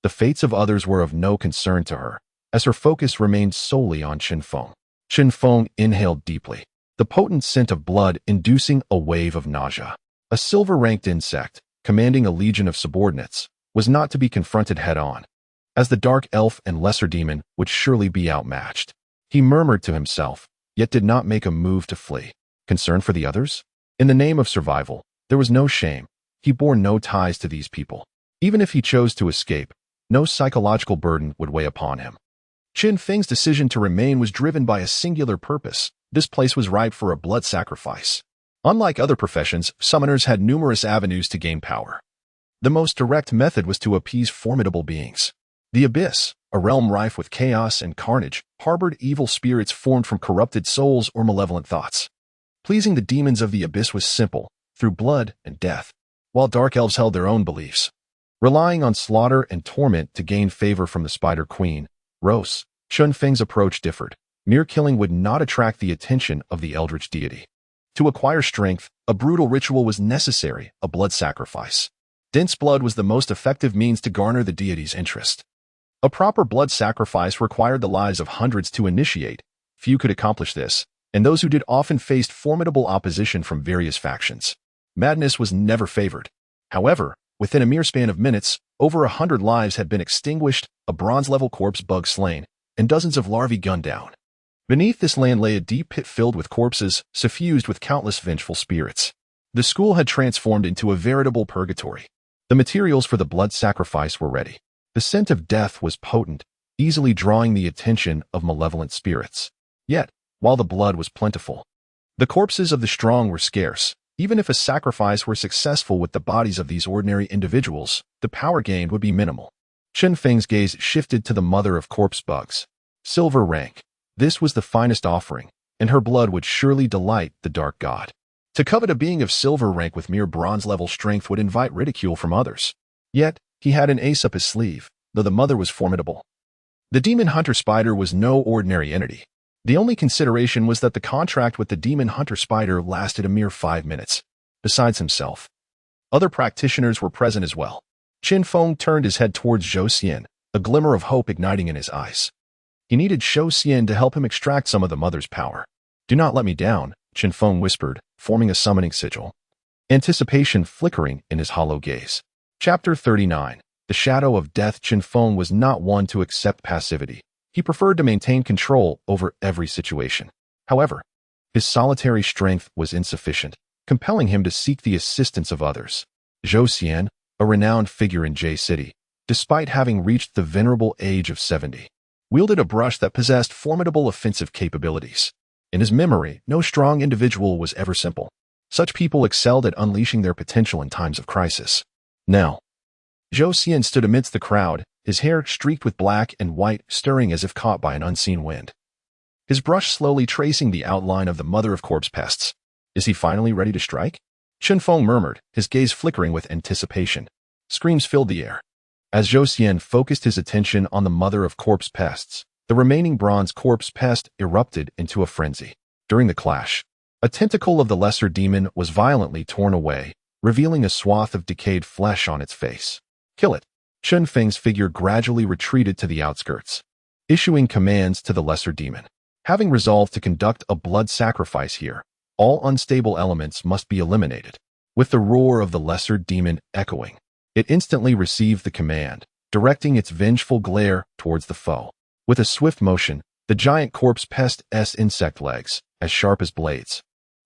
The fates of others were of no concern to her, as her focus remained solely on Chen Feng. Chen Feng inhaled deeply. the potent scent of blood inducing a wave of nausea. A silver-ranked insect, commanding a legion of subordinates, was not to be confronted head-on, as the dark elf and lesser demon would surely be outmatched. He murmured to himself, yet did not make a move to flee. Concern for the others? In the name of survival, there was no shame. He bore no ties to these people. Even if he chose to escape, no psychological burden would weigh upon him. Chen Feng's decision to remain was driven by a singular purpose. This place was ripe for a blood sacrifice. Unlike other professions, summoners had numerous avenues to gain power. The most direct method was to appease formidable beings. The Abyss, a realm rife with chaos and carnage, harbored evil spirits formed from corrupted souls or malevolent thoughts. Pleasing the demons of the Abyss was simple, through blood and death, while dark elves held their own beliefs. Relying on slaughter and torment to gain favor from the Spider Queen, Rose, Chen Feng's approach differed. Mere killing would not attract the attention of the eldritch deity. To acquire strength, a brutal ritual was necessary, a blood sacrifice. Dense blood was the most effective means to garner the deity's interest. A proper blood sacrifice required the lives of hundreds to initiate. Few could accomplish this, and those who did often faced formidable opposition from various factions. Madness was never favored. However, within a mere span of minutes, over 100 lives had been extinguished, a bronze-level corpse bug slain, and dozens of larvae gunned down. Beneath this land lay a deep pit filled with corpses, suffused with countless vengeful spirits. The school had transformed into a veritable purgatory. The materials for the blood sacrifice were ready. The scent of death was potent, easily drawing the attention of malevolent spirits. Yet, while the blood was plentiful, the corpses of the strong were scarce. Even if a sacrifice were successful with the bodies of these ordinary individuals, the power gained would be minimal. Chen Feng's gaze shifted to the mother of corpse bugs. Silver rank. This was the finest offering, and her blood would surely delight the dark god. To covet a being of silver rank with mere bronze-level strength would invite ridicule from others. Yet, he had an ace up his sleeve, though the mother was formidable. The demon hunter spider was no ordinary entity. The only consideration was that the contract with the demon hunter spider lasted a mere 5 minutes. Besides himself, other practitioners were present as well. Chen Feng turned his head towards Zhou Xian, a glimmer of hope igniting in his eyes. He needed Zhou Xian to help him extract some of the mother's power. "Do not let me down," Chen Feng whispered, forming a summoning sigil. Anticipation flickering in his hollow gaze. Chapter 39. The Shadow of Death. Chen Feng was not one to accept passivity. He preferred to maintain control over every situation. However, his solitary strength was insufficient, compelling him to seek the assistance of others. Zhou Xian, a renowned figure in Jie City, despite having reached the venerable age of 70, wielded a brush that possessed formidable offensive capabilities. In his memory, no strong individual was ever simple. Such people excelled at unleashing their potential in times of crisis. Now, Zhou Xian stood amidst the crowd, his hair streaked with black and white, stirring as if caught by an unseen wind. His brush slowly tracing the outline of the mother of corpse pests. Is he finally ready to strike? Chen Feng murmured, his gaze flickering with anticipation. Screams filled the air. As Zhou Xian focused his attention on the mother of corpse pests, the remaining bronze corpse pest erupted into a frenzy. During the clash, a tentacle of the lesser demon was violently torn away, revealing a swath of decayed flesh on its face. "Kill it." Chen Feng's figure gradually retreated to the outskirts, issuing commands to the lesser demon. Having resolved to conduct a blood sacrifice here, all unstable elements must be eliminated. With the roar of the lesser demon echoing, it instantly received the command, directing its vengeful glare towards the foe. With a swift motion, the giant corpse pest's insect legs, as sharp as blades,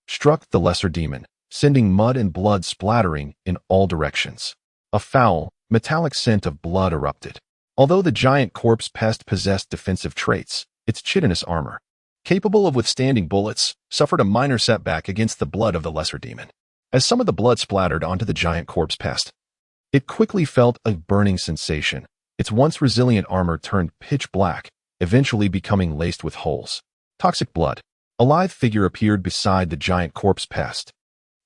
struck the lesser demon, sending mud and blood splattering in all directions. A foul, metallic scent of blood erupted. Although the giant corpse pest possessed defensive traits, its chitinous armor, capable of withstanding bullets, suffered a minor setback against the blood of the lesser demon. As some of the blood splattered onto the giant corpse pest, it quickly felt a burning sensation. Its once resilient armor turned pitch black, eventually becoming laced with holes. Toxic blood. A lithe figure appeared beside the giant corpse pest.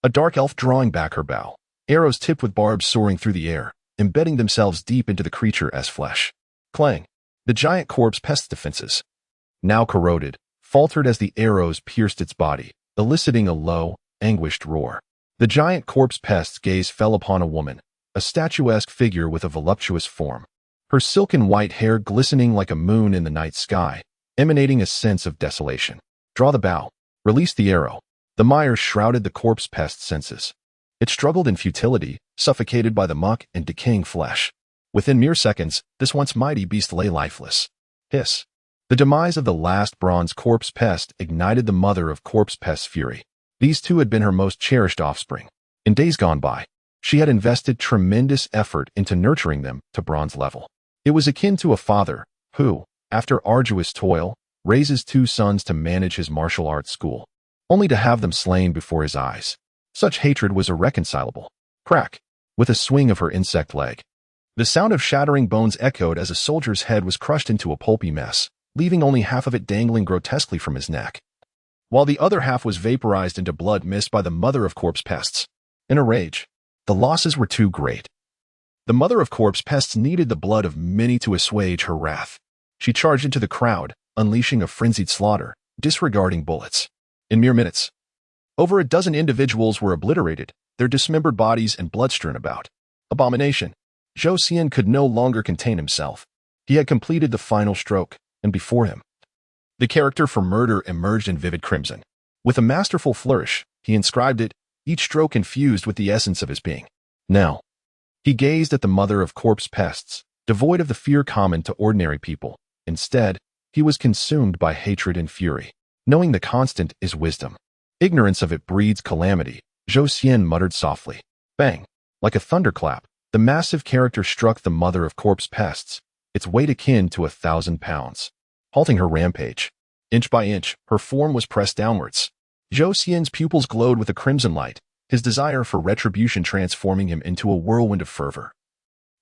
A dark elf drawing back her bow, arrows tipped with barbs soaring through the air, embedding themselves deep into the creature's flesh. Clang. The giant corpse pest's defenses, now corroded, faltered as the arrows pierced its body, eliciting a low, anguished roar. The giant corpse pest's gaze fell upon a woman, a statuesque figure with a voluptuous form. Her silken white hair glistening like a moon in the night sky, emanating a sense of desolation. "Draw the bow." Release the arrow. The mire shrouded the corpse pest's senses. It struggled in futility, suffocated by the muck and decaying flesh. Within mere seconds, this once mighty beast lay lifeless. Hiss. The demise of the last bronze corpse pest ignited the mother of corpse pest's fury. These two had been her most cherished offspring. In days gone by, she had invested tremendous effort into nurturing them to bronze level. It was akin to a father who, after arduous toil, raises two sons to manage his martial arts school, only to have them slain before his eyes. Such hatred was irreconcilable. Crack! With a swing of her insect leg. The sound of shattering bones echoed as a soldier's head was crushed into a pulpy mess, leaving only half of it dangling grotesquely from his neck, while the other half was vaporized into blood missed by the mother of corpse pests. In a rage, the losses were too great. The mother of corpse pests needed the blood of many to assuage her wrath. She charged into the crowd, unleashing a frenzied slaughter, disregarding bullets. In mere minutes, over a dozen individuals were obliterated, their dismembered bodies and blood strewn about. Abomination. Zhou Xian could no longer contain himself. He had completed the final stroke, and before him, the character for murder emerged in vivid crimson. With a masterful flourish, he inscribed it, each stroke infused with the essence of his being. Now, he gazed at the mother of corpse pests, devoid of the fear common to ordinary people. Instead, he was consumed by hatred and fury. Knowing the constant is wisdom. Ignorance of it breeds calamity, Zhou Xian muttered softly. Bang! Like a thunderclap, the massive character struck the mother of corpse pests, its weight akin to 1,000 pounds. Halting her rampage. Inch by inch, her form was pressed downwards. Zhou Xian's pupils glowed with a crimson light, his desire for retribution transforming him into a whirlwind of fervor.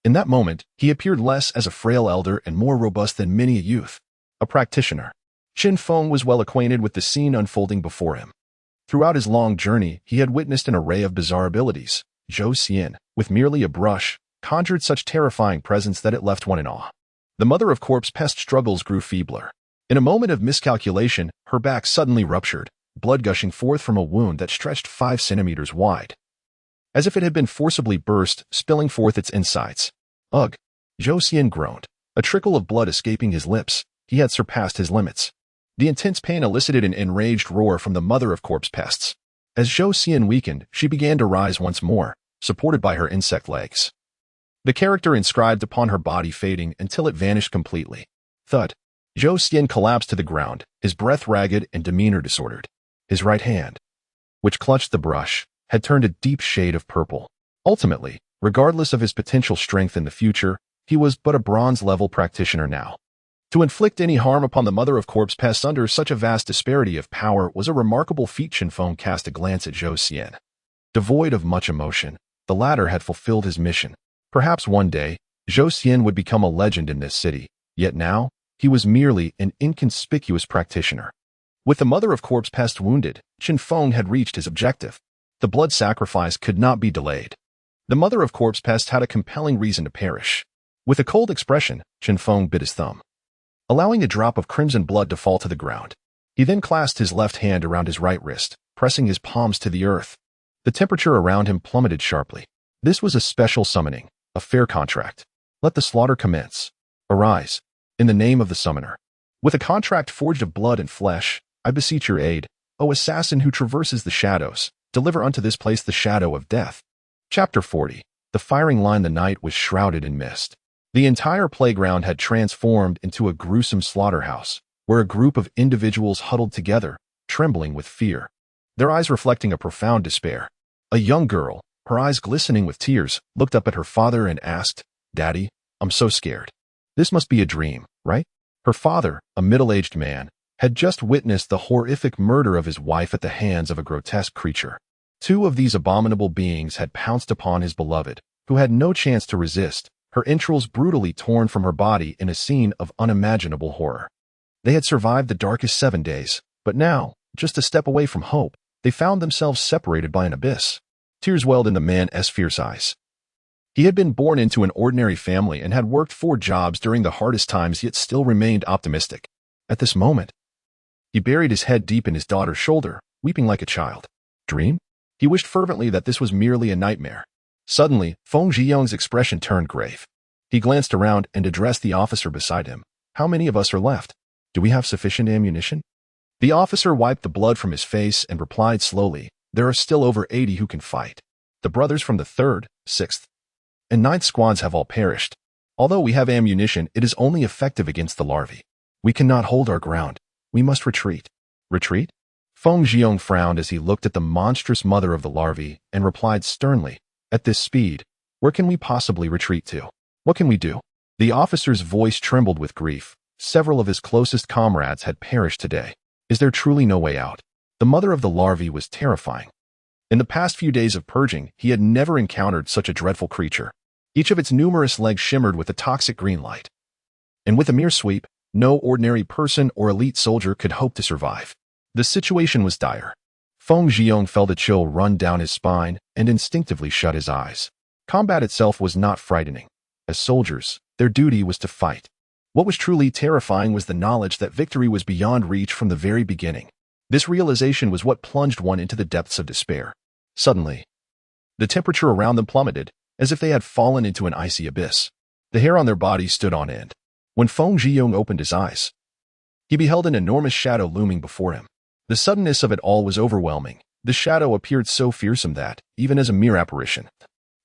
In that moment, he appeared less as a frail elder and more robust than many a youth. A practitioner. Chen Feng was well acquainted with the scene unfolding before him. Throughout his long journey, he had witnessed an array of bizarre abilities. Zhou Xian, with merely a brush, conjured such terrifying presence that it left one in awe. The mother of corpse pest struggles grew feebler. In a moment of miscalculation, her back suddenly ruptured, blood gushing forth from a wound that stretched 5 centimeters wide, as if it had been forcibly burst, spilling forth its insides. Ugh! Zhou Xian groaned, a trickle of blood escaping his lips. He had surpassed his limits. The intense pain elicited an enraged roar from the mother of corpse pests. As Zhou Xian weakened, she began to rise once more, supported by her insect legs. The character inscribed upon her body fading until it vanished completely. Thud. Zhou Xian collapsed to the ground, his breath ragged and demeanor disordered. His right hand, which clutched the brush, had turned a deep shade of purple. Ultimately, regardless of his potential strength in the future, he was but a bronze-level practitioner now. To inflict any harm upon the mother of corpse pests under such a vast disparity of power was a remarkable feat. Chen Feng cast a glance at Zhou Xian. Devoid of much emotion, the latter had fulfilled his mission. Perhaps one day, Zhou Xian would become a legend in this city, yet now, he was merely an inconspicuous practitioner. With the mother of corpse pest wounded, Chen Feng had reached his objective. The blood sacrifice could not be delayed. The mother of corpse pest had a compelling reason to perish. With a cold expression, Chen Feng bit his thumb, allowing a drop of crimson blood to fall to the ground. He then clasped his left hand around his right wrist, pressing his palms to the earth. The temperature around him plummeted sharply. This was a special summoning, a fair contract. Let the slaughter commence. Arise, in the name of the summoner. With a contract forged of blood and flesh, I beseech your aid, O assassin who traverses the shadows, deliver unto this place the shadow of death. Chapter 40. The firing line. The night was shrouded in mist. The entire playground had transformed into a gruesome slaughterhouse, where a group of individuals huddled together, trembling with fear, their eyes reflecting a profound despair. A young girl, her eyes glistening with tears, looked up at her father and asked, "Daddy, I'm so scared. This must be a dream, right?" Her father, a middle-aged man, had just witnessed the horrific murder of his wife at the hands of a grotesque creature. 2 of these abominable beings had pounced upon his beloved, who had no chance to resist, her entrails brutally torn from her body in a scene of unimaginable horror. They had survived the darkest 7 days, but now, just a step away from hope, they found themselves separated by an abyss. Tears welled in the man's fierce eyes. He had been born into an ordinary family and had worked 4 jobs during the hardest times, yet still remained optimistic. At this moment, he buried his head deep in his daughter's shoulder, weeping like a child. Dream? He wished fervently that this was merely a nightmare. Suddenly, Feng Zhiyong's expression turned grave. He glanced around and addressed the officer beside him. "How many of us are left? Do we have sufficient ammunition?" The officer wiped the blood from his face and replied slowly, "There are still over 80 who can fight. The brothers from the 3rd, 6th, and 9th squads have all perished. Although we have ammunition, it is only effective against the larvae. We cannot hold our ground. We must retreat." "Retreat?" Feng Jiong frowned as he looked at the monstrous mother of the larvae and replied sternly, "At this speed, where can we possibly retreat to? What can we do?" The officer's voice trembled with grief. Several of his closest comrades had perished today. Is there truly no way out? The mother of the larvae was terrifying. In the past few days of purging, he had never encountered such a dreadful creature. Each of its numerous legs shimmered with a toxic green light. And with a mere sweep, no ordinary person or elite soldier could hope to survive. The situation was dire. Feng Jiong felt a chill run down his spine and instinctively shut his eyes. Combat itself was not frightening. As soldiers, their duty was to fight. What was truly terrifying was the knowledge that victory was beyond reach from the very beginning. This realization was what plunged one into the depths of despair. Suddenly, the temperature around them plummeted, as if they had fallen into an icy abyss. The hair on their bodies stood on end. When Feng Jiong opened his eyes, he beheld an enormous shadow looming before him. The suddenness of it all was overwhelming. The shadow appeared so fearsome that, even as a mere apparition,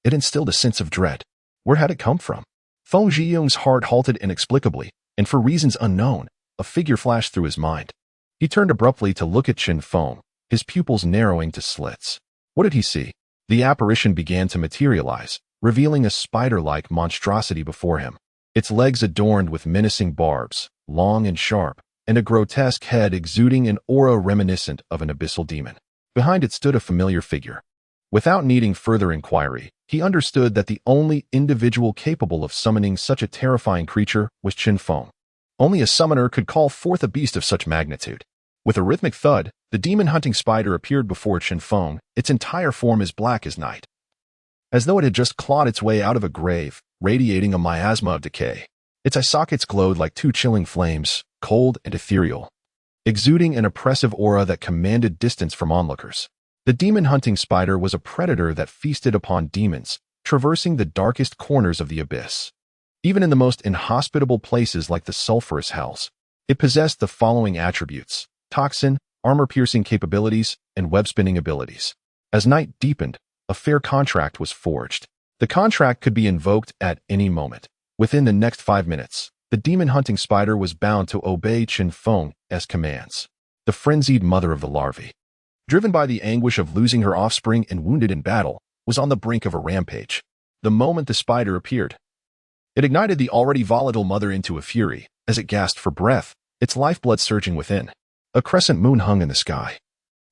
it instilled a sense of dread. Where had it come from? Feng Jiong's heart halted inexplicably, and for reasons unknown, a figure flashed through his mind. He turned abruptly to look at Chen Feng, his pupils narrowing to slits. What did he see? The apparition began to materialize, revealing a spider-like monstrosity before him. Its legs adorned with menacing barbs, long and sharp, and a grotesque head exuding an aura reminiscent of an abyssal demon. Behind it stood a familiar figure. Without needing further inquiry, he understood that the only individual capable of summoning such a terrifying creature was Chen Feng. Only a summoner could call forth a beast of such magnitude. With a rhythmic thud, the demon-hunting spider appeared before Chen Feng, its entire form as black as night, as though it had just clawed its way out of a grave, radiating a miasma of decay. Its eye sockets glowed like two chilling flames, cold and ethereal, exuding an oppressive aura that commanded distance from onlookers. The demon-hunting spider was a predator that feasted upon demons, traversing the darkest corners of the abyss. Even in the most inhospitable places like the sulfurous hells, it possessed the following attributes: toxin, armor-piercing capabilities, and web-spinning abilities. As night deepened, a fair contract was forged. The contract could be invoked at any moment. Within the next 5 minutes, the demon-hunting spider was bound to obey Chen Feng's commands. The frenzied mother of the larvae, driven by the anguish of losing her offspring and wounded in battle, was on the brink of a rampage. The moment the spider appeared, it ignited the already volatile mother into a fury. As it gasped for breath, its lifeblood surging within. A crescent moon hung in the sky,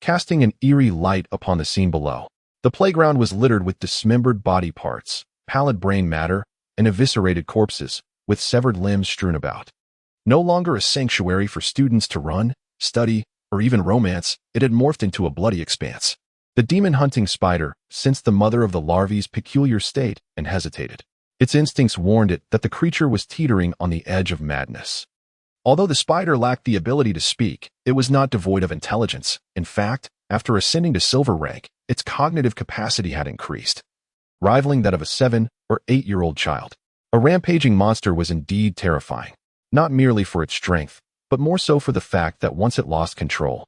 casting an eerie light upon the scene below. The playground was littered with dismembered body parts, pallid brain matter, and eviscerated corpses, with severed limbs strewn about. No longer a sanctuary for students to run, study, or even romance, it had morphed into a bloody expanse. The demon-hunting spider sensed the mother of the larvae's peculiar state and hesitated. Its instincts warned it that the creature was teetering on the edge of madness. Although the spider lacked the ability to speak, it was not devoid of intelligence. In fact, after ascending to silver rank, its cognitive capacity had increased, rivaling that of a 7- or 8-year-old child. A rampaging monster was indeed terrifying, not merely for its strength, but more so for the fact that once it lost control,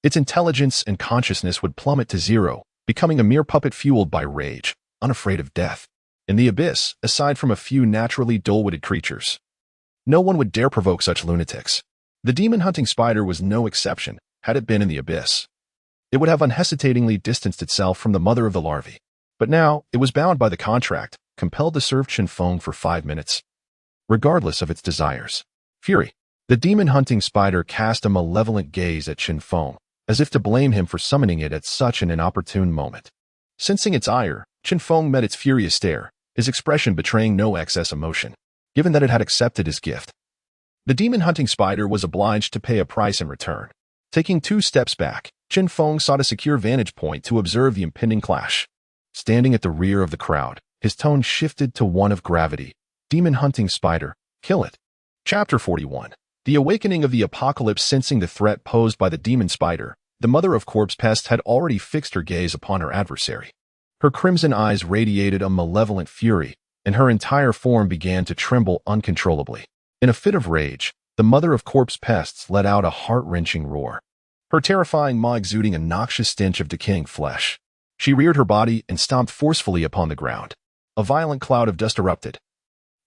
its intelligence and consciousness would plummet to zero, becoming a mere puppet fueled by rage, unafraid of death. In the abyss, aside from a few naturally dull-witted creatures, no one would dare provoke such lunatics. The demon-hunting spider was no exception. Had it been in the abyss, it would have unhesitatingly distanced itself from the mother of the larvae. But now, it was bound by the contract, compelled to serve Chen Feng for 5 minutes, regardless of its desires. Fury. The demon-hunting spider cast a malevolent gaze at Chen Feng, as if to blame him for summoning it at such an inopportune moment. Sensing its ire, Chen Feng met its furious stare, his expression betraying no excess emotion, given that it had accepted his gift. The demon-hunting spider was obliged to pay a price in return. Taking 2 steps back, Chen Feng sought a secure vantage point to observe the impending clash. Standing at the rear of the crowd, his tone shifted to one of gravity. Demon-hunting spider, kill it. Chapter 41. The awakening of the apocalypse. Sensing the threat posed by the demon spider, the mother of corpse pests had already fixed her gaze upon her adversary. Her crimson eyes radiated a malevolent fury, and her entire form began to tremble uncontrollably. In a fit of rage, the mother of corpse pests let out a heart-wrenching roar. her terrifying maw exuding a noxious stench of decaying flesh. She reared her body and stomped forcefully upon the ground. A violent cloud of dust erupted,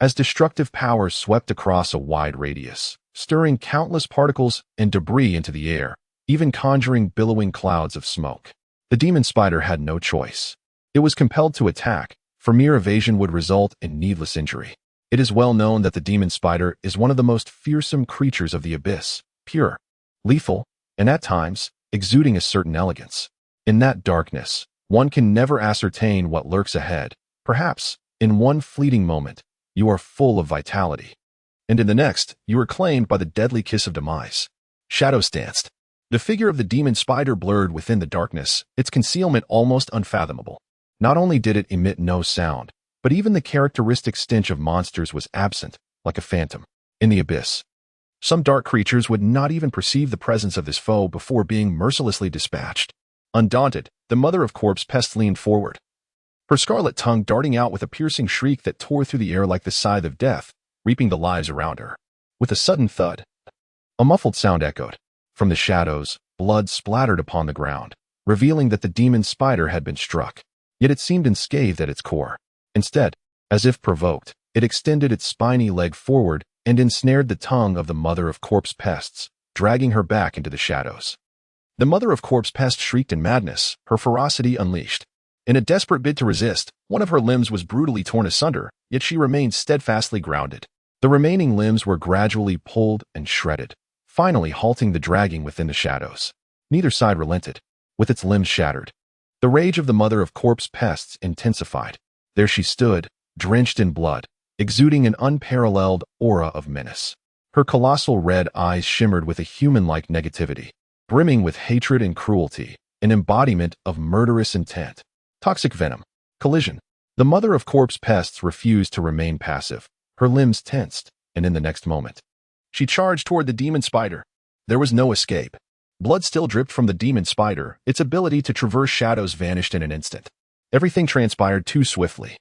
as destructive powers swept across a wide radius, stirring countless particles and debris into the air, even conjuring billowing clouds of smoke. The demon spider had no choice. It was compelled to attack, for mere evasion would result in needless injury. It is well known that the demon spider is one of the most fearsome creatures of the abyss, pure, lethal, and at times, exuding a certain elegance. In that darkness, one can never ascertain what lurks ahead. Perhaps, in one fleeting moment, you are full of vitality, and in the next, you are claimed by the deadly kiss of demise. Shadows danced. The figure of the demon spider blurred within the darkness, its concealment almost unfathomable. Not only did it emit no sound, but even the characteristic stench of monsters was absent, like a phantom. In the abyss, some dark creatures would not even perceive the presence of this foe before being mercilessly dispatched. Undaunted, the mother of corpse pests leaned forward, her scarlet tongue darting out with a piercing shriek that tore through the air like the scythe of death, reaping the lives around her. With a sudden thud, a muffled sound echoed. From the shadows, blood splattered upon the ground, revealing that the demon spider had been struck. Yet it seemed unscathed at its core. Instead, as if provoked, it extended its spiny leg forward and ensnared the tongue of the mother of corpse pests, dragging her back into the shadows. The mother of corpse pests shrieked in madness, her ferocity unleashed. In a desperate bid to resist, one of her limbs was brutally torn asunder, yet she remained steadfastly grounded. The remaining limbs were gradually pulled and shredded, finally halting the dragging within the shadows. Neither side relented, with its limbs shattered. The rage of the mother of corpse pests intensified. There she stood, drenched in blood, exuding an unparalleled aura of menace. Her colossal red eyes shimmered with a human-like negativity, brimming with hatred and cruelty, an embodiment of murderous intent. Toxic venom. Collision. The mother of corpse pests refused to remain passive. Her limbs tensed, and in the next moment, she charged toward the demon spider. There was no escape. Blood still dripped from the demon spider. Its ability to traverse shadows vanished in an instant. Everything transpired too swiftly.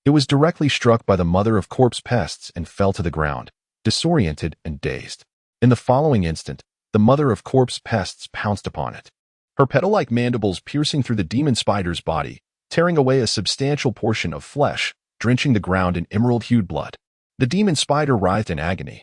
It was directly struck by the mother of corpse pests and fell to the ground, disoriented and dazed. In the following instant, the mother of corpse pests pounced upon it, her petal-like mandibles piercing through the demon spider's body, tearing away a substantial portion of flesh, drenching the ground in emerald-hued blood. The demon spider writhed in agony,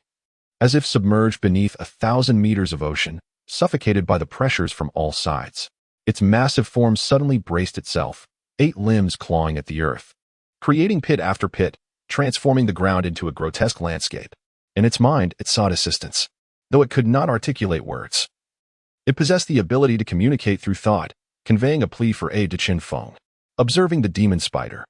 as if submerged beneath 1,000 meters of ocean, suffocated by the pressures from all sides. Its massive form suddenly braced itself, 8 limbs clawing at the earth, creating pit after pit, transforming the ground into a grotesque landscape. In its mind, it sought assistance, though it could not articulate words. It possessed the ability to communicate through thought, conveying a plea for aid to Chen Feng. Observing the demon spider,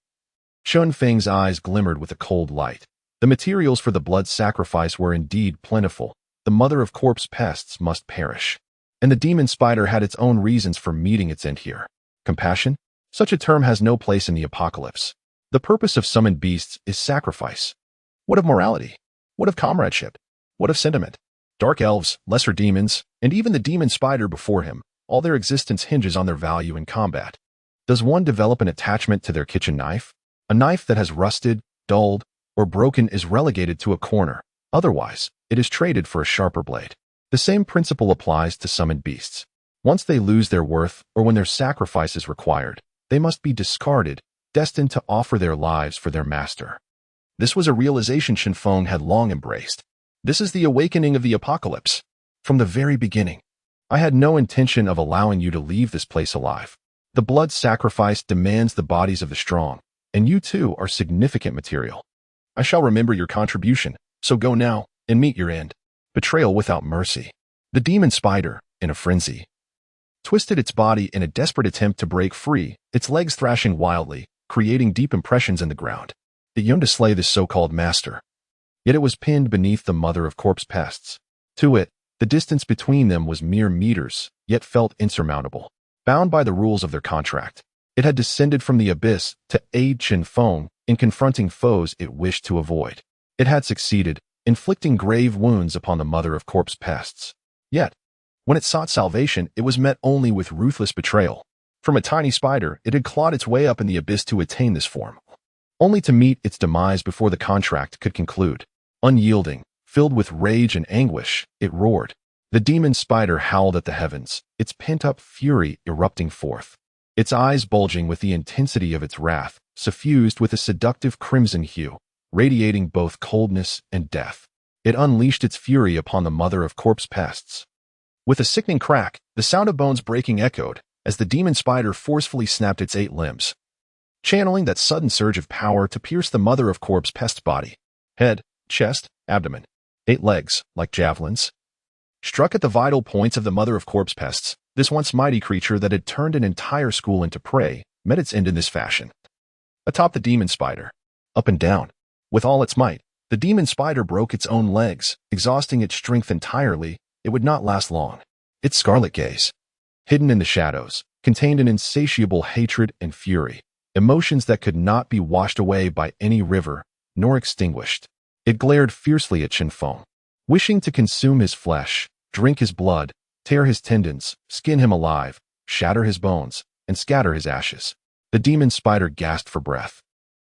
Chen Feng's eyes glimmered with a cold light. The materials for the blood sacrifice were indeed plentiful. The mother of corpse pests must perish, and the demon spider had its own reasons for meeting its end here. Compassion? Such a term has no place in the apocalypse. The purpose of summoned beasts is sacrifice. What of morality? What of comradeship? What of sentiment? Dark elves, lesser demons, and even the demon spider before him, all their existence hinges on their value in combat. Does one develop an attachment to their kitchen knife? A knife that has rusted, dulled, or broken is relegated to a corner. Otherwise, it is traded for a sharper blade. The same principle applies to summoned beasts. Once they lose their worth, or when their sacrifice is required, they must be discarded, destined to offer their lives for their master. This was a realization Chen Feng had long embraced. This is the awakening of the apocalypse. From the very beginning, I had no intention of allowing you to leave this place alive. The blood sacrifice demands the bodies of the strong, and you too are significant material. I shall remember your contribution, so go now and meet your end. Betrayal without mercy. The demon spider, in a frenzy, twisted its body in a desperate attempt to break free, its legs thrashing wildly, creating deep impressions in the ground. It yearned to slay this so-called master. Yet it was pinned beneath the mother of corpse pests. To it, the distance between them was mere meters, yet felt insurmountable. Bound by the rules of their contract, it had descended from the abyss to aid Chen Feng in confronting foes it wished to avoid. It had succeeded, inflicting grave wounds upon the mother of corpse pests. Yet, when it sought salvation, it was met only with ruthless betrayal. From a tiny spider, it had clawed its way up in the abyss to attain this form, only to meet its demise before the contract could conclude. Unyielding, filled with rage and anguish, it roared. The demon spider howled at the heavens, its pent-up fury erupting forth. Its eyes bulging with the intensity of its wrath, suffused with a seductive crimson hue, radiating both coldness and death. It unleashed its fury upon the mother of corpse pests. With a sickening crack, the sound of bones breaking echoed as the demon spider forcefully snapped its 8 limbs, channeling that sudden surge of power to pierce the mother of corpse pest's body. Head, chest, abdomen, 8 legs, like javelins, struck at the vital points of the mother of corpse pests. This once mighty creature that had turned an entire school into prey met its end in this fashion. Atop the demon spider, up and down, with all its might, the demon spider broke its own legs, exhausting its strength entirely. It would not last long. Its scarlet gaze, hidden in the shadows, contained an insatiable hatred and fury, emotions that could not be washed away by any river, nor extinguished. It glared fiercely at Chen Feng, wishing to consume his flesh, drink his blood, tear his tendons, skin him alive, shatter his bones, and scatter his ashes. The demon spider gasped for breath,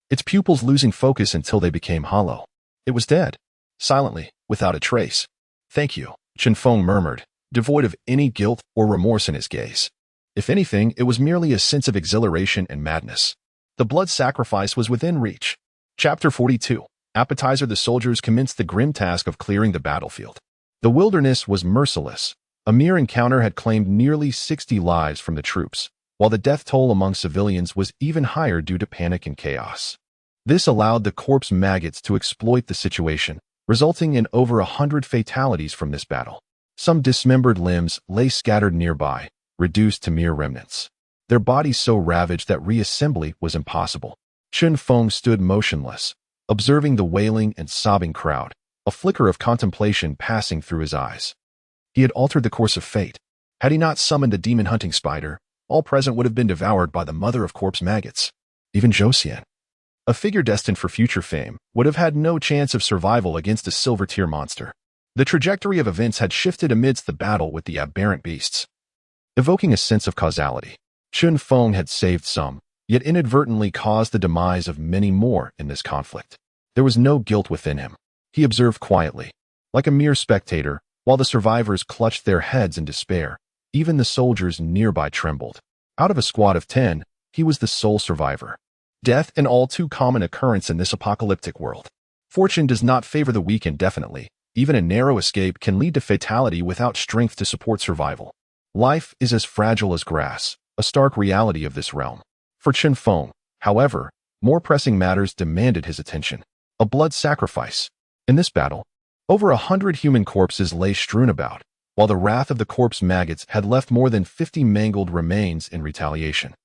its pupils losing focus until they became hollow. It was dead, silently, without a trace. "Thank you," Chen Feng murmured, devoid of any guilt or remorse in his gaze. If anything, it was merely a sense of exhilaration and madness. The blood sacrifice was within reach. Chapter 42. Appetizer. The soldiers commenced the grim task of clearing the battlefield. The wilderness was merciless. A mere encounter had claimed nearly 60 lives from the troops, while the death toll among civilians was even higher due to panic and chaos. This allowed the corpse maggots to exploit the situation, resulting in over 100 fatalities from this battle. Some dismembered limbs lay scattered nearby, reduced to mere remnants, their bodies so ravaged that reassembly was impossible. Chen Feng stood motionless, observing the wailing and sobbing crowd, a flicker of contemplation passing through his eyes. He had altered the course of fate. Had he not summoned the demon-hunting spider, all present would have been devoured by the mother of corpse maggots. Even Josian, a figure destined for future fame, would have had no chance of survival against a silver-tier monster. The trajectory of events had shifted amidst the battle with the aberrant beasts. Evoking a sense of causality, Chen Feng had saved some, yet inadvertently caused the demise of many more in this conflict. There was no guilt within him. He observed quietly, like a mere spectator, while the survivors clutched their heads in despair. Even the soldiers nearby trembled. Out of a squad of 10, he was the sole survivor. Death, an all too common occurrence in this apocalyptic world. Fortune does not favor the weak indefinitely. Even a narrow escape can lead to fatality without strength to support survival. Life is as fragile as grass, a stark reality of this realm. For Chen Feng, however, more pressing matters demanded his attention. A blood sacrifice. In this battle, over 100 human corpses lay strewn about, while the wrath of the corpse maggots had left more than 50 mangled remains in retaliation.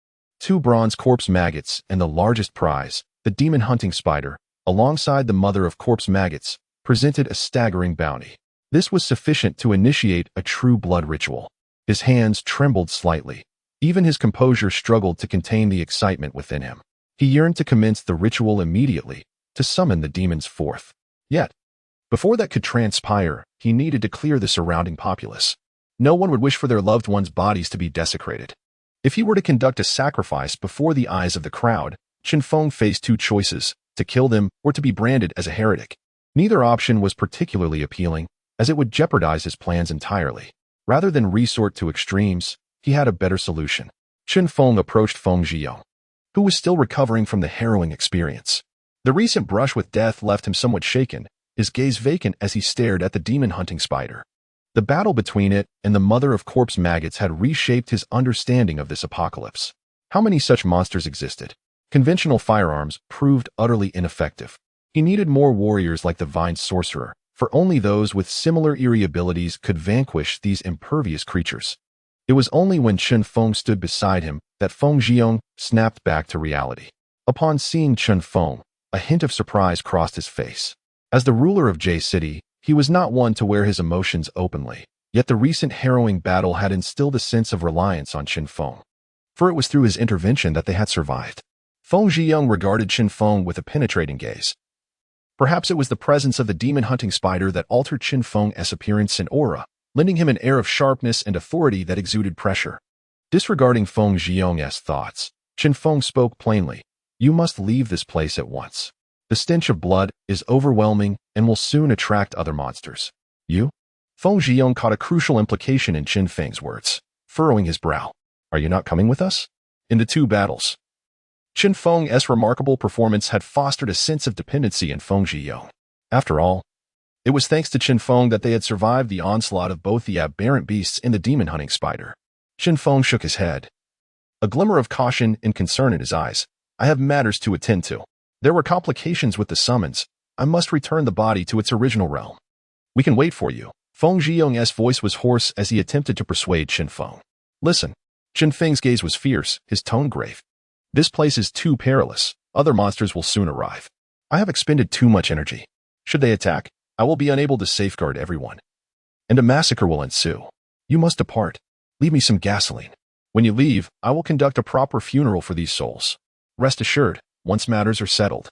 2 bronze corpse maggots and the largest prize, the demon-hunting spider, alongside the mother of corpse maggots, presented a staggering bounty. This was sufficient to initiate a true blood ritual. His hands trembled slightly. Even his composure struggled to contain the excitement within him. He yearned to commence the ritual immediately, to summon the demons forth. Yet, before that could transpire, he needed to clear the surrounding populace. No one would wish for their loved ones' bodies to be desecrated. If he were to conduct a sacrifice before the eyes of the crowd, Chen Feng faced 2 choices: to kill them or to be branded as a heretic. Neither option was particularly appealing, as it would jeopardize his plans entirely. Rather than resort to extremes, he had a better solution. Chen Feng approached Feng Zhiyong, who was still recovering from the harrowing experience. The recent brush with death left him somewhat shaken, his gaze vacant as he stared at the demon-hunting spider. The battle between it and the mother of corpse maggots had reshaped his understanding of this apocalypse. How many such monsters existed? Conventional firearms proved utterly ineffective. He needed more warriors like the Vine Sorcerer, for only those with similar eerie abilities could vanquish these impervious creatures. It was only when Chen Feng stood beside him that Feng Zhiyong snapped back to reality. Upon seeing Chen Feng, a hint of surprise crossed his face. As the ruler of J City, he was not one to wear his emotions openly, yet the recent harrowing battle had instilled a sense of reliance on Chen Feng, for it was through his intervention that they had survived. Feng Zhiyong regarded Chen Feng with a penetrating gaze. Perhaps it was the presence of the demon-hunting spider that altered Chen Feng's appearance and aura, lending him an air of sharpness and authority that exuded pressure. Disregarding Feng Zhiyong's thoughts, Chen Feng spoke plainly. "You must leave this place at once. The stench of blood is overwhelming and will soon attract other monsters." "You?" Feng Zhiyong caught a crucial implication in Chen Feng's words, furrowing his brow. Are you not coming with us? In the two battles. Chen Feng's remarkable performance had fostered a sense of dependency in Feng Zhiyong. After all, it was thanks to Chen Feng that they had survived the onslaught of both the aberrant beasts and the demon-hunting spider. Chen Feng shook his head, a glimmer of caution and concern in his eyes. I have matters to attend to. There were complications with the summons. I must return the body to its original realm. We can wait for you. Feng Zhiyong's voice was hoarse as he attempted to persuade Chen Feng. Listen. Chen Feng's gaze was fierce, his tone grave. This place is too perilous. Other monsters will soon arrive. I have expended too much energy. Should they attack, I will be unable to safeguard everyone. And a massacre will ensue. You must depart. Leave me some gasoline. When you leave, I will conduct a proper funeral for these souls. Rest assured, once matters are settled,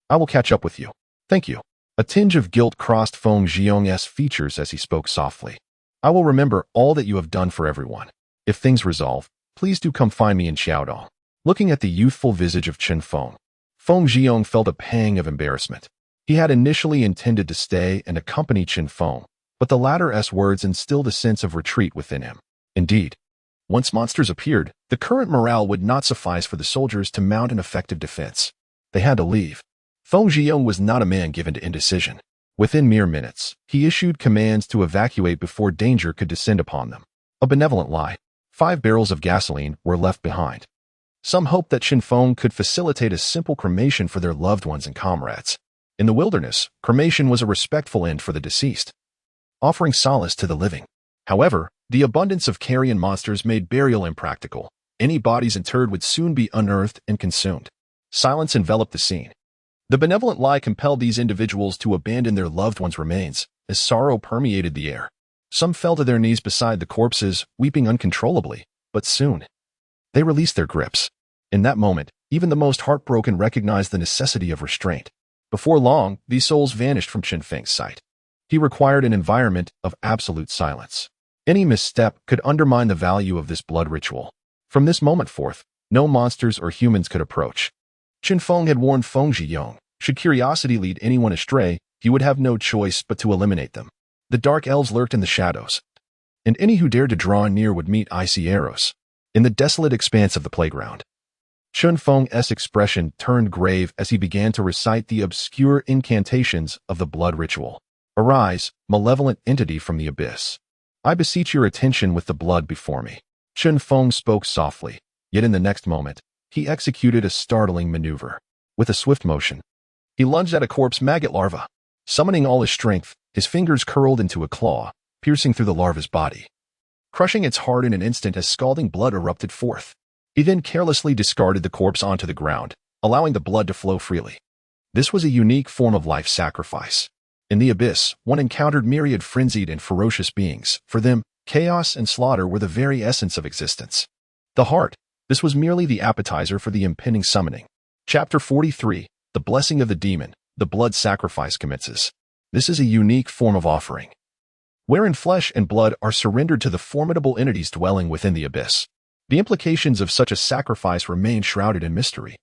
I will catch up with you. Thank you. A tinge of guilt crossed Feng Zhiyong's features as he spoke softly. I will remember all that you have done for everyone. If things resolve, please do come find me in Xiaodong. Looking at the youthful visage of Chen Feng, Feng Zhiyong felt a pang of embarrassment. He had initially intended to stay and accompany Chen Feng, but the latter's words instilled a sense of retreat within him. Indeed, once monsters appeared, the current morale would not suffice for the soldiers to mount an effective defense. They had to leave. Feng Zhiyong was not a man given to indecision. Within mere minutes, he issued commands to evacuate before danger could descend upon them. A benevolent lie. 5 barrels of gasoline were left behind. Some hoped that Chen Feng could facilitate a simple cremation for their loved ones and comrades. In the wilderness, cremation was a respectful end for the deceased, offering solace to the living. However, the abundance of carrion monsters made burial impractical. Any bodies interred would soon be unearthed and consumed. Silence enveloped the scene. The benevolent lie compelled these individuals to abandon their loved ones' remains, as sorrow permeated the air. Some fell to their knees beside the corpses, weeping uncontrollably, but soon they released their grips. In that moment, even the most heartbroken recognized the necessity of restraint. Before long, these souls vanished from Chen Feng's sight. He required an environment of absolute silence. Any misstep could undermine the value of this blood ritual. From this moment forth, no monsters or humans could approach. Chen Feng had warned Feng Zhiyong, should curiosity lead anyone astray, he would have no choice but to eliminate them. The dark elves lurked in the shadows, and any who dared to draw near would meet icy arrows. In the desolate expanse of the playground, Chen Feng's expression turned grave as he began to recite the obscure incantations of the blood ritual. Arise, malevolent entity from the abyss. I beseech your attention with the blood before me. Chen Feng spoke softly, yet in the next moment, he executed a startling maneuver. With a swift motion, he lunged at a corpse maggot larva. Summoning all his strength, his fingers curled into a claw, piercing through the larva's body, crushing its heart in an instant as scalding blood erupted forth. He then carelessly discarded the corpse onto the ground, allowing the blood to flow freely. This was a unique form of life sacrifice. In the abyss, one encountered myriad frenzied and ferocious beings. For them, chaos and slaughter were the very essence of existence. The heart. This was merely the appetizer for the impending summoning. Chapter 43. The Blessing of the Demon. The blood sacrifice commences. This is a unique form of offering, wherein flesh and blood are surrendered to the formidable entities dwelling within the abyss. The implications of such a sacrifice remain shrouded in mystery.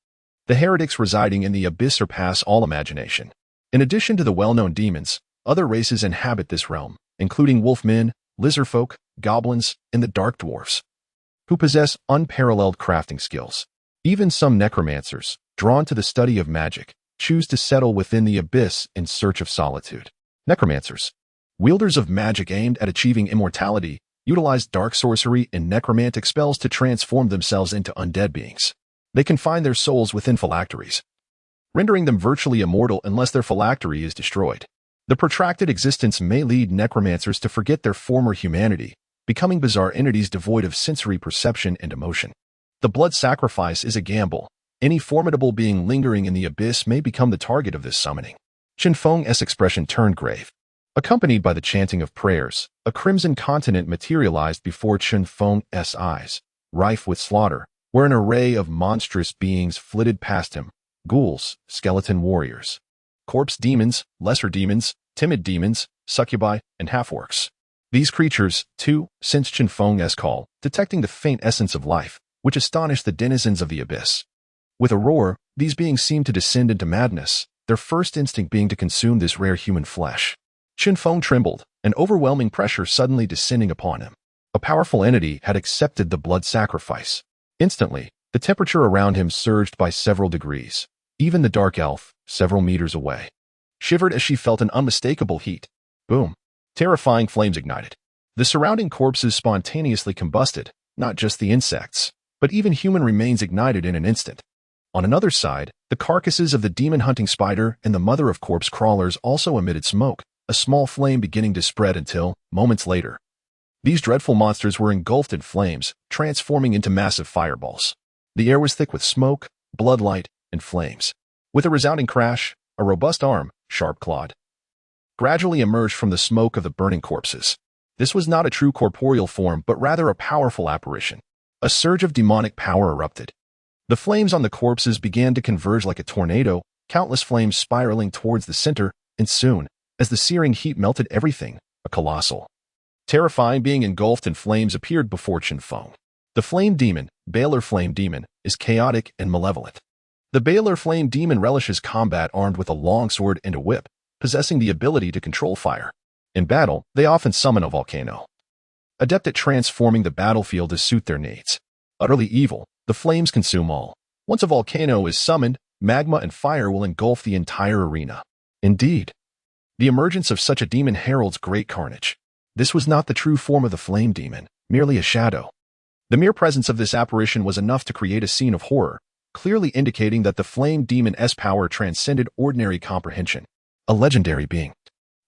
The heretics residing in the abyss surpass all imagination. In addition to the well-known demons, other races inhabit this realm, including wolfmen, lizardfolk, goblins, and the dark dwarfs, who possess unparalleled crafting skills. Even some necromancers, drawn to the study of magic, choose to settle within the abyss in search of solitude. Necromancers, wielders of magic aimed at achieving immortality, utilize dark sorcery and necromantic spells to transform themselves into undead beings. They confine their souls within phylacteries, rendering them virtually immortal unless their phylactery is destroyed. The protracted existence may lead necromancers to forget their former humanity, becoming bizarre entities devoid of sensory perception and emotion. The blood sacrifice is a gamble. Any formidable being lingering in the abyss may become the target of this summoning. Chen Feng's expression turned grave. Accompanied by the chanting of prayers, a crimson continent materialized before Chen Feng's eyes, rife with slaughter, where an array of monstrous beings flitted past him. Ghouls, skeleton warriors, corpse demons, lesser demons, timid demons, succubi, and half-orcs. These creatures, too, sensed Chen Feng's call, detecting the faint essence of life, which astonished the denizens of the abyss. With a roar, these beings seemed to descend into madness, their first instinct being to consume this rare human flesh. Chen Feng trembled, an overwhelming pressure suddenly descending upon him. A powerful entity had accepted the blood sacrifice. Instantly, the temperature around him surged by several degrees. Even the dark elf, several meters away, shivered as she felt an unmistakable heat. Boom! Terrifying flames ignited. The surrounding corpses spontaneously combusted, not just the insects, but even human remains ignited in an instant. On another side, the carcasses of the demon-hunting spider and the mother of corpse crawlers also emitted smoke, a small flame beginning to spread until, moments later, these dreadful monsters were engulfed in flames, transforming into massive fireballs. The air was thick with smoke, bloodlight, and flames. With a resounding crash, a robust arm, sharp-clawed, gradually emerged from the smoke of the burning corpses. This was not a true corporeal form, but rather a powerful apparition. A surge of demonic power erupted. The flames on the corpses began to converge like a tornado, countless flames spiraling towards the center, and soon, as the searing heat melted everything, a colossal, terrifying being engulfed in flames appeared before Chen Feng. The flame demon, Baylor Flame Demon, is chaotic and malevolent. The Baylor Flame Demon relishes combat armed with a long sword and a whip, possessing the ability to control fire. In battle, they often summon a volcano, adept at transforming the battlefield to suit their needs. Utterly evil, the flames consume all. Once a volcano is summoned, magma and fire will engulf the entire arena. Indeed, the emergence of such a demon heralds great carnage. This was not the true form of the flame demon, merely a shadow. The mere presence of this apparition was enough to create a scene of horror, clearly indicating that the flame demon's power transcended ordinary comprehension. A legendary being.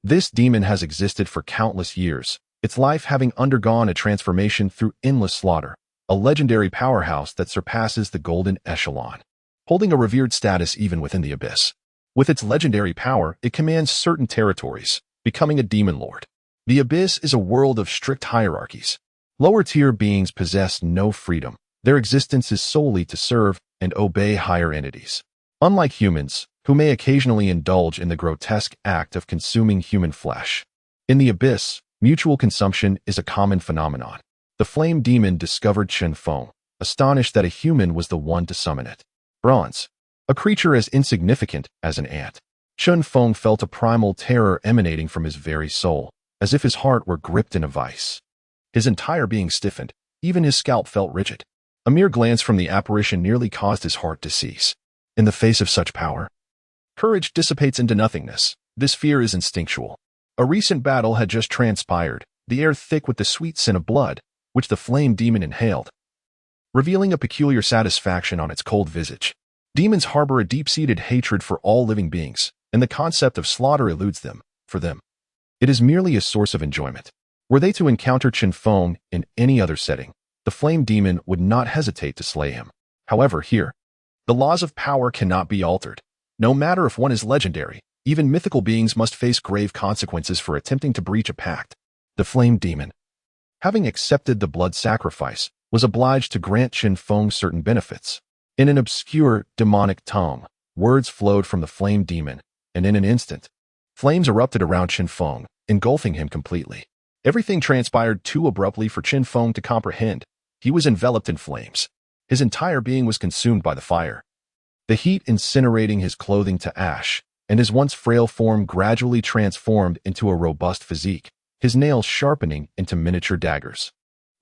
This demon has existed for countless years, its life having undergone a transformation through endless slaughter. A legendary powerhouse that surpasses the golden echelon, holding a revered status even within the abyss. With its legendary power, it commands certain territories, becoming a demon lord. The abyss is a world of strict hierarchies. Lower-tier beings possess no freedom. Their existence is solely to serve and obey higher entities. Unlike humans, who may occasionally indulge in the grotesque act of consuming human flesh. In the abyss, mutual consumption is a common phenomenon. The flame demon discovered Chen Feng, astonished that a human was the one to summon it. Bronze, a creature as insignificant as an ant. Chen Feng felt a primal terror emanating from his very soul, as if his heart were gripped in a vice. His entire being stiffened, even his scalp felt rigid. A mere glance from the apparition nearly caused his heart to cease. In the face of such power, courage dissipates into nothingness. This fear is instinctual. A recent battle had just transpired, the air thick with the sweet scent of blood, which the flame demon inhaled, revealing a peculiar satisfaction on its cold visage. Demons harbor a deep-seated hatred for all living beings, and the concept of slaughter eludes them. For them, it is merely a source of enjoyment. Were they to encounter Chen Feng in any other setting, the flame demon would not hesitate to slay him. However, here, the laws of power cannot be altered. No matter if one is legendary, even mythical beings must face grave consequences for attempting to breach a pact. The flame demon, having accepted the blood sacrifice, was obliged to grant Chen Feng certain benefits. In an obscure, demonic tongue, words flowed from the flame demon, and in an instant, flames erupted around Chen Feng, engulfing him completely. Everything transpired too abruptly for Chen Feng to comprehend. He was enveloped in flames. His entire being was consumed by the fire, the heat incinerating his clothing to ash, and his once frail form gradually transformed into a robust physique, his nails sharpening into miniature daggers.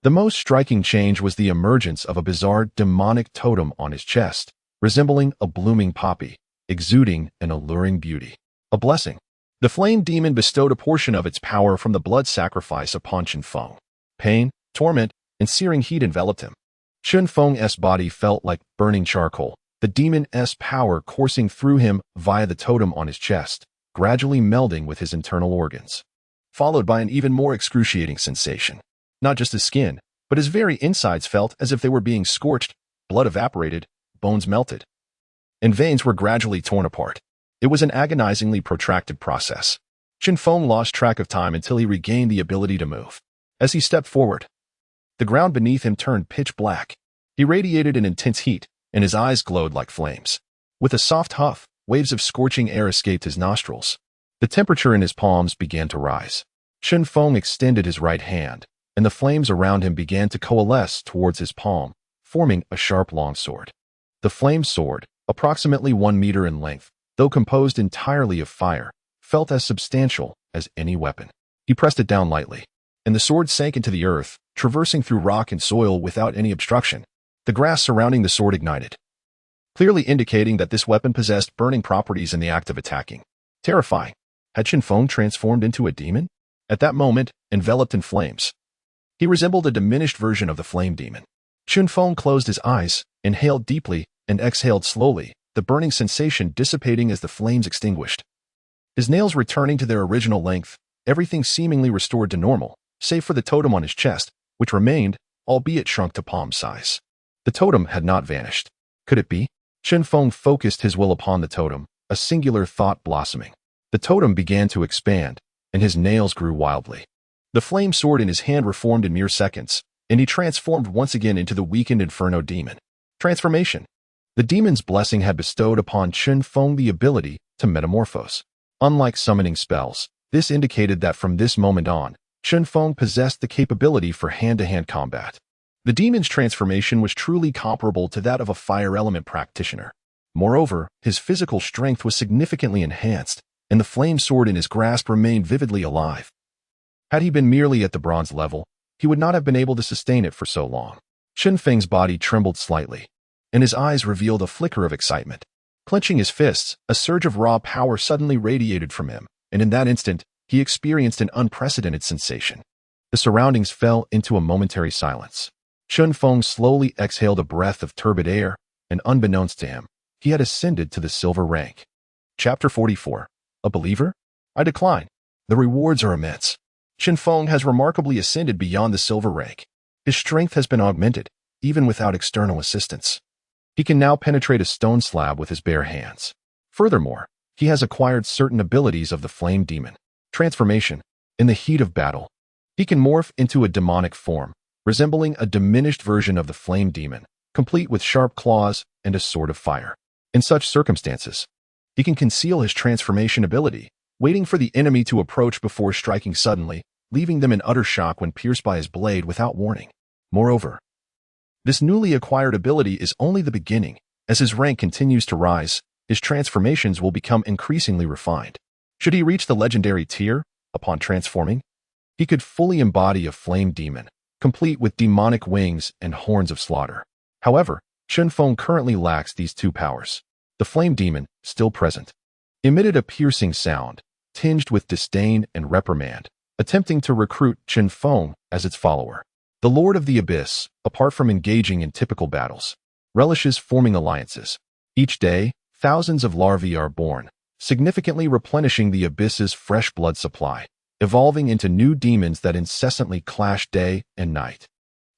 The most striking change was the emergence of a bizarre demonic totem on his chest, resembling a blooming poppy, exuding an alluring beauty. A blessing. The flame demon bestowed a portion of its power from the blood sacrifice upon Chen Feng. Pain, torment, and searing heat enveloped him. Chen Feng's body felt like burning charcoal, the demon's power coursing through him via the totem on his chest, gradually melding with his internal organs, followed by an even more excruciating sensation. Not just his skin, but his very insides felt as if they were being scorched, blood evaporated, bones melted, and veins were gradually torn apart. It was an agonizingly protracted process. Chen Feng lost track of time until he regained the ability to move. As he stepped forward, the ground beneath him turned pitch black. He radiated an intense heat, and his eyes glowed like flames. With a soft huff, waves of scorching air escaped his nostrils. The temperature in his palms began to rise. Chen Feng extended his right hand, and the flames around him began to coalesce towards his palm, forming a sharp long sword. The flame sword, approximately 1 meter in length, though composed entirely of fire, felt as substantial as any weapon. He pressed it down lightly, and the sword sank into the earth, traversing through rock and soil without any obstruction. The grass surrounding the sword ignited, clearly indicating that this weapon possessed burning properties in the act of attacking. Terrifying. Had Chen Feng transformed into a demon? At that moment, enveloped in flames, he resembled a diminished version of the flame demon. Chen Feng closed his eyes, inhaled deeply, and exhaled slowly, the burning sensation dissipating as the flames extinguished. His nails returning to their original length, everything seemingly restored to normal, save for the totem on his chest, which remained, albeit shrunk to palm size. The totem had not vanished. Could it be? Chen Feng focused his will upon the totem, a singular thought blossoming. The totem began to expand, and his nails grew wildly. The flame sword in his hand reformed in mere seconds, and he transformed once again into the weakened Inferno demon. Transformation. The demon's blessing had bestowed upon Chen Feng the ability to metamorphose. Unlike summoning spells, this indicated that from this moment on, Chen Feng possessed the capability for hand-to-hand combat. The demon's transformation was truly comparable to that of a fire element practitioner. Moreover, his physical strength was significantly enhanced, and the flame sword in his grasp remained vividly alive. Had he been merely at the bronze level, he would not have been able to sustain it for so long. Chen Feng's body trembled slightly, and his eyes revealed a flicker of excitement. Clenching his fists, a surge of raw power suddenly radiated from him, and in that instant, he experienced an unprecedented sensation. The surroundings fell into a momentary silence. Chen Feng slowly exhaled a breath of turbid air, and unbeknownst to him, he had ascended to the silver rank. Chapter 44. A believer? I decline. The rewards are immense. Chen Feng has remarkably ascended beyond the silver rank. His strength has been augmented, even without external assistance. He can now penetrate a stone slab with his bare hands. Furthermore, he has acquired certain abilities of the flame demon. Transformation. In the heat of battle, he can morph into a demonic form, resembling a diminished version of the flame demon, complete with sharp claws and a sword of fire. In such circumstances, he can conceal his transformation ability, waiting for the enemy to approach before striking suddenly, leaving them in utter shock when pierced by his blade without warning. Moreover, this newly acquired ability is only the beginning. As his rank continues to rise, his transformations will become increasingly refined. Should he reach the legendary tier, upon transforming, he could fully embody a flame demon, complete with demonic wings and horns of slaughter. However, Chen Feng currently lacks these two powers. The flame demon, still present, emitted a piercing sound, tinged with disdain and reprimand, attempting to recruit Chen Feng as its follower. The Lord of the Abyss, apart from engaging in typical battles, relishes forming alliances. Each day, thousands of larvae are born, significantly replenishing the Abyss's fresh blood supply, evolving into new demons that incessantly clash day and night.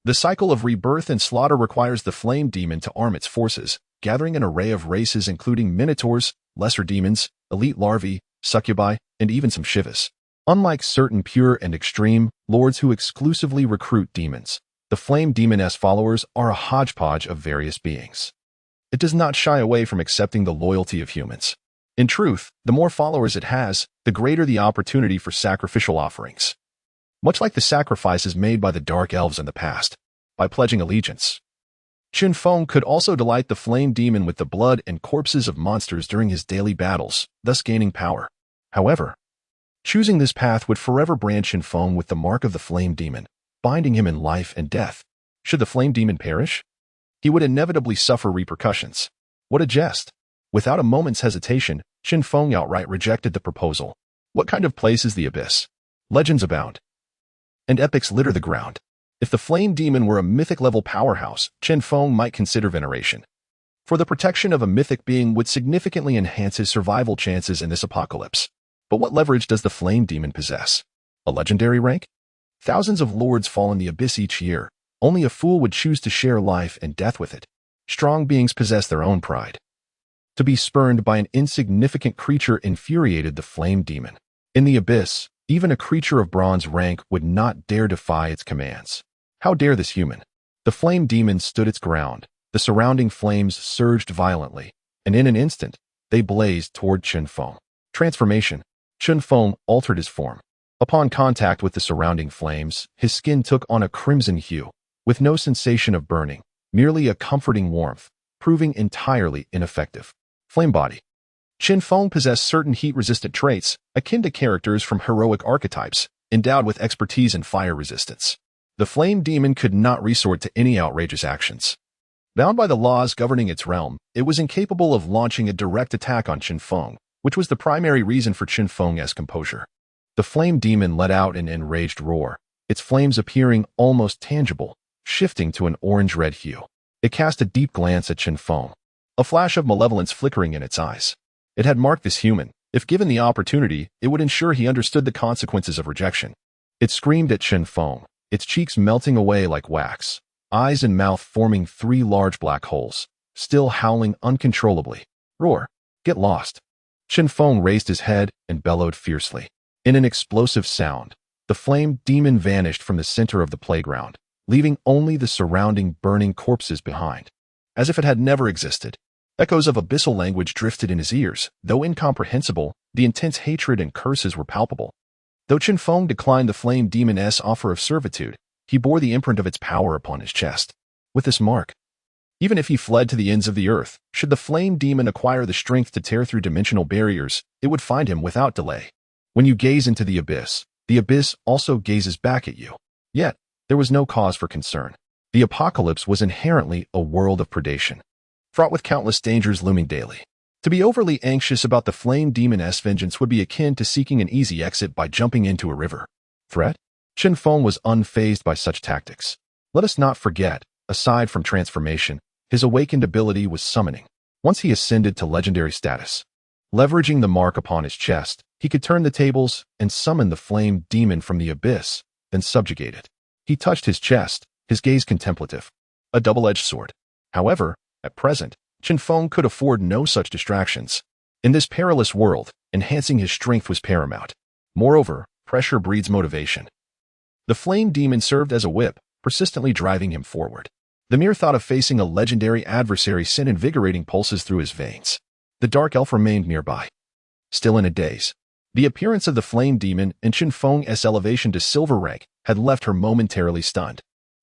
The cycle of rebirth and slaughter requires the flame demon to arm its forces, gathering an array of races including minotaurs, lesser demons, elite larvae, succubi, and even some shivas. Unlike certain pure and extreme lords who exclusively recruit demons, the flame demoness followers are a hodgepodge of various beings. It does not shy away from accepting the loyalty of humans. In truth, the more followers it has, the greater the opportunity for sacrificial offerings. Much like the sacrifices made by the Dark Elves in the past, by pledging allegiance. Chen Feng could also delight the flame demon with the blood and corpses of monsters during his daily battles, thus gaining power. However, choosing this path would forever brand Chen Feng with the mark of the flame demon, binding him in life and death. Should the flame demon perish, he would inevitably suffer repercussions. What a jest! Without a moment's hesitation, Chen Feng outright rejected the proposal. What kind of place is the Abyss? Legends abound, and epics litter the ground. If the flame demon were a mythic-level powerhouse, Chen Feng might consider veneration. For the protection of a mythic being would significantly enhance his survival chances in this apocalypse. But what leverage does the flame demon possess? A legendary rank? Thousands of lords fall in the Abyss each year. Only a fool would choose to share life and death with it. Strong beings possess their own pride. To be spurned by an insignificant creature infuriated the flame demon. In the Abyss, even a creature of bronze rank would not dare defy its commands. How dare this human? The flame demon stood its ground. The surrounding flames surged violently, and in an instant, they blazed toward Chen Feng. Transformation. Chen Feng altered his form. Upon contact with the surrounding flames, his skin took on a crimson hue, with no sensation of burning, merely a comforting warmth, proving entirely ineffective. Flame body. Chen Feng possessed certain heat-resistant traits, akin to characters from heroic archetypes, endowed with expertise in fire resistance. The flame demon could not resort to any outrageous actions. Bound by the laws governing its realm, it was incapable of launching a direct attack on Chen Feng, which was the primary reason for Chen Feng's composure. The flame demon let out an enraged roar, its flames appearing almost tangible, shifting to an orange-red hue. It cast a deep glance at Chen Feng, a flash of malevolence flickering in its eyes. It had marked this human. If given the opportunity, it would ensure he understood the consequences of rejection. It screamed at Chen Feng, its cheeks melting away like wax, eyes and mouth forming 3 large black holes, still howling uncontrollably. Roar! Get lost! Chen Feng raised his head and bellowed fiercely. In an explosive sound, the flame demon vanished from the center of the playground, leaving only the surrounding burning corpses behind. As if it had never existed. Echoes of abyssal language drifted in his ears. Though incomprehensible, the intense hatred and curses were palpable. Though Chen Feng declined the flame demon's offer of servitude, he bore the imprint of its power upon his chest. With this mark, even if he fled to the ends of the earth, should the flame demon acquire the strength to tear through dimensional barriers, it would find him without delay. When you gaze into the abyss also gazes back at you. Yet, there was no cause for concern. The apocalypse was inherently a world of predation, fraught with countless dangers looming daily. To be overly anxious about the flame demon's vengeance would be akin to seeking an easy exit by jumping into a river. Threat? Chen Feng was unfazed by such tactics. Let us not forget, aside from transformation, his awakened ability was summoning. Once he ascended to legendary status, leveraging the mark upon his chest, he could turn the tables and summon the flame demon from the abyss, then subjugate it. He touched his chest, his gaze contemplative. A double-edged sword. However, at present, Chen Feng could afford no such distractions. In this perilous world, enhancing his strength was paramount. Moreover, pressure breeds motivation. The flame demon served as a whip, persistently driving him forward. The mere thought of facing a legendary adversary sent invigorating pulses through his veins. The dark elf remained nearby, still in a daze. The appearance of the flame demon and Chen Feng's elevation to silver rank had left her momentarily stunned.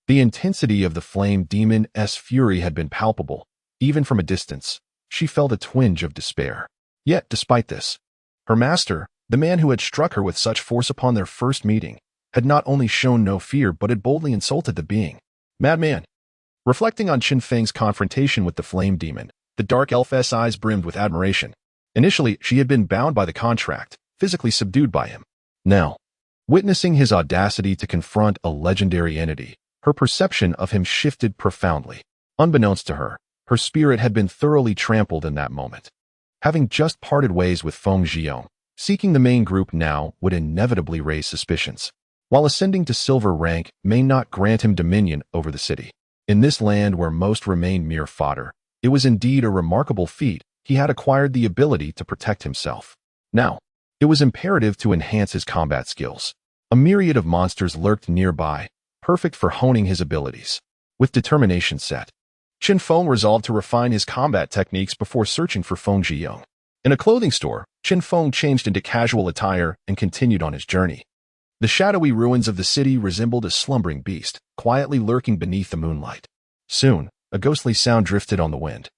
The intensity of the flame demon's fury had been palpable. Even from a distance, she felt a twinge of despair. Yet, despite this, her master, the man who had struck her with such force upon their first meeting, had not only shown no fear but had boldly insulted the being. Madman! Reflecting on Chen Feng's confrontation with the flame demon, the dark elf's eyes brimmed with admiration. Initially, she had been bound by the contract, physically subdued by him. Now, witnessing his audacity to confront a legendary entity, her perception of him shifted profoundly. Unbeknownst to her, her spirit had been thoroughly trampled in that moment. Having just parted ways with Feng Jiong, seeking the main group now would inevitably raise suspicions. While ascending to silver rank may not grant him dominion over the city, in this land where most remained mere fodder, it was indeed a remarkable feat. He had acquired the ability to protect himself. Now, it was imperative to enhance his combat skills. A myriad of monsters lurked nearby, perfect for honing his abilities. With determination set, Chen Feng resolved to refine his combat techniques before searching for Feng Jiong. In a clothing store, Chen Feng changed into casual attire and continued on his journey. The shadowy ruins of the city resembled a slumbering beast, quietly lurking beneath the moonlight. Soon, a ghostly sound drifted on the wind,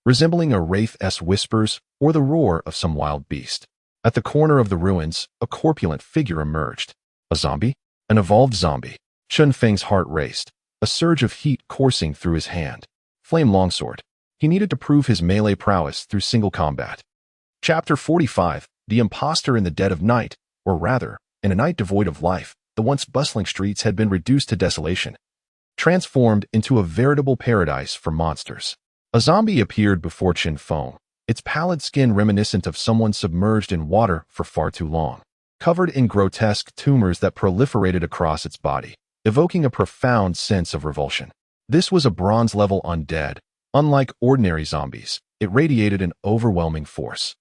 resembling a wraith's whispers or the roar of some wild beast. At the corner of the ruins, a corpulent figure emerged. A zombie? An evolved zombie. Chen Feng's heart raced, a surge of heat coursing through his hand. Flame longsword. He needed to prove his melee prowess through single combat. Chapter 45, The Imposter in the Dead of Night, or rather, in a night devoid of life, the once bustling streets had been reduced to desolation, transformed into a veritable paradise for monsters. A zombie appeared before Chen Feng, its pallid skin reminiscent of someone submerged in water for far too long, covered in grotesque tumors that proliferated across its body, evoking a profound sense of revulsion. This was a bronze-level undead. Unlike ordinary zombies, it radiated an overwhelming force.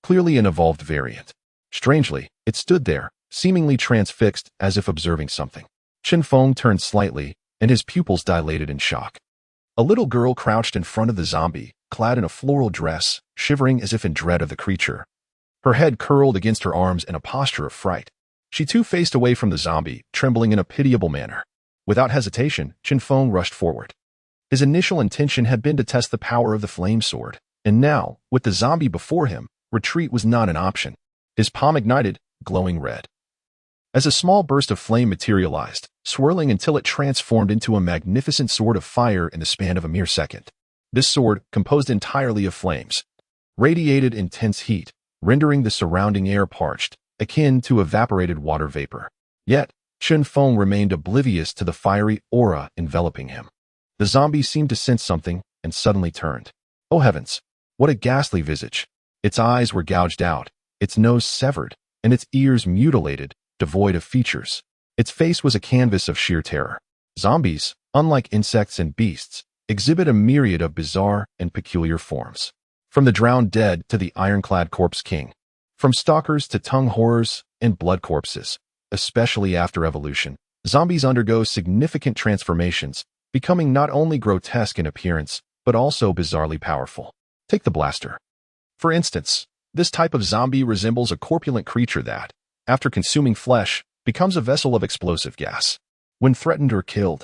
Clearly an evolved variant. Strangely, it stood there, seemingly transfixed as if observing something. Chen Feng turned slightly, and his pupils dilated in shock. A little girl crouched in front of the zombie, clad in a floral dress, shivering as if in dread of the creature. Her head curled against her arms in a posture of fright. She too faced away from the zombie, trembling in a pitiable manner. Without hesitation, Chen Feng rushed forward. His initial intention had been to test the power of the flame sword, and now, with the zombie before him, retreat was not an option. His palm ignited, glowing red. as a small burst of flame materialized, swirling until it transformed into a magnificent sword of fire in the span of a mere second. This sword, composed entirely of flames, radiated intense heat, rendering the surrounding air parched, akin to evaporated water vapor. Yet, Chen Feng remained oblivious to the fiery aura enveloping him. The zombie seemed to sense something and suddenly turned. Oh heavens! What a ghastly visage! Its eyes were gouged out, its nose severed, and its ears mutilated, devoid of features. Its face was a canvas of sheer terror. Zombies, unlike insects and beasts, exhibit a myriad of bizarre and peculiar forms. From the drowned dead to the ironclad corpse king. From stalkers to tongue horrors and blood corpses. Especially after evolution, zombies undergo significant transformations, becoming not only grotesque in appearance, but also bizarrely powerful. Take the blaster. For instance, this type of zombie resembles a corpulent creature that, after consuming flesh, becomes a vessel of explosive gas. When threatened or killed,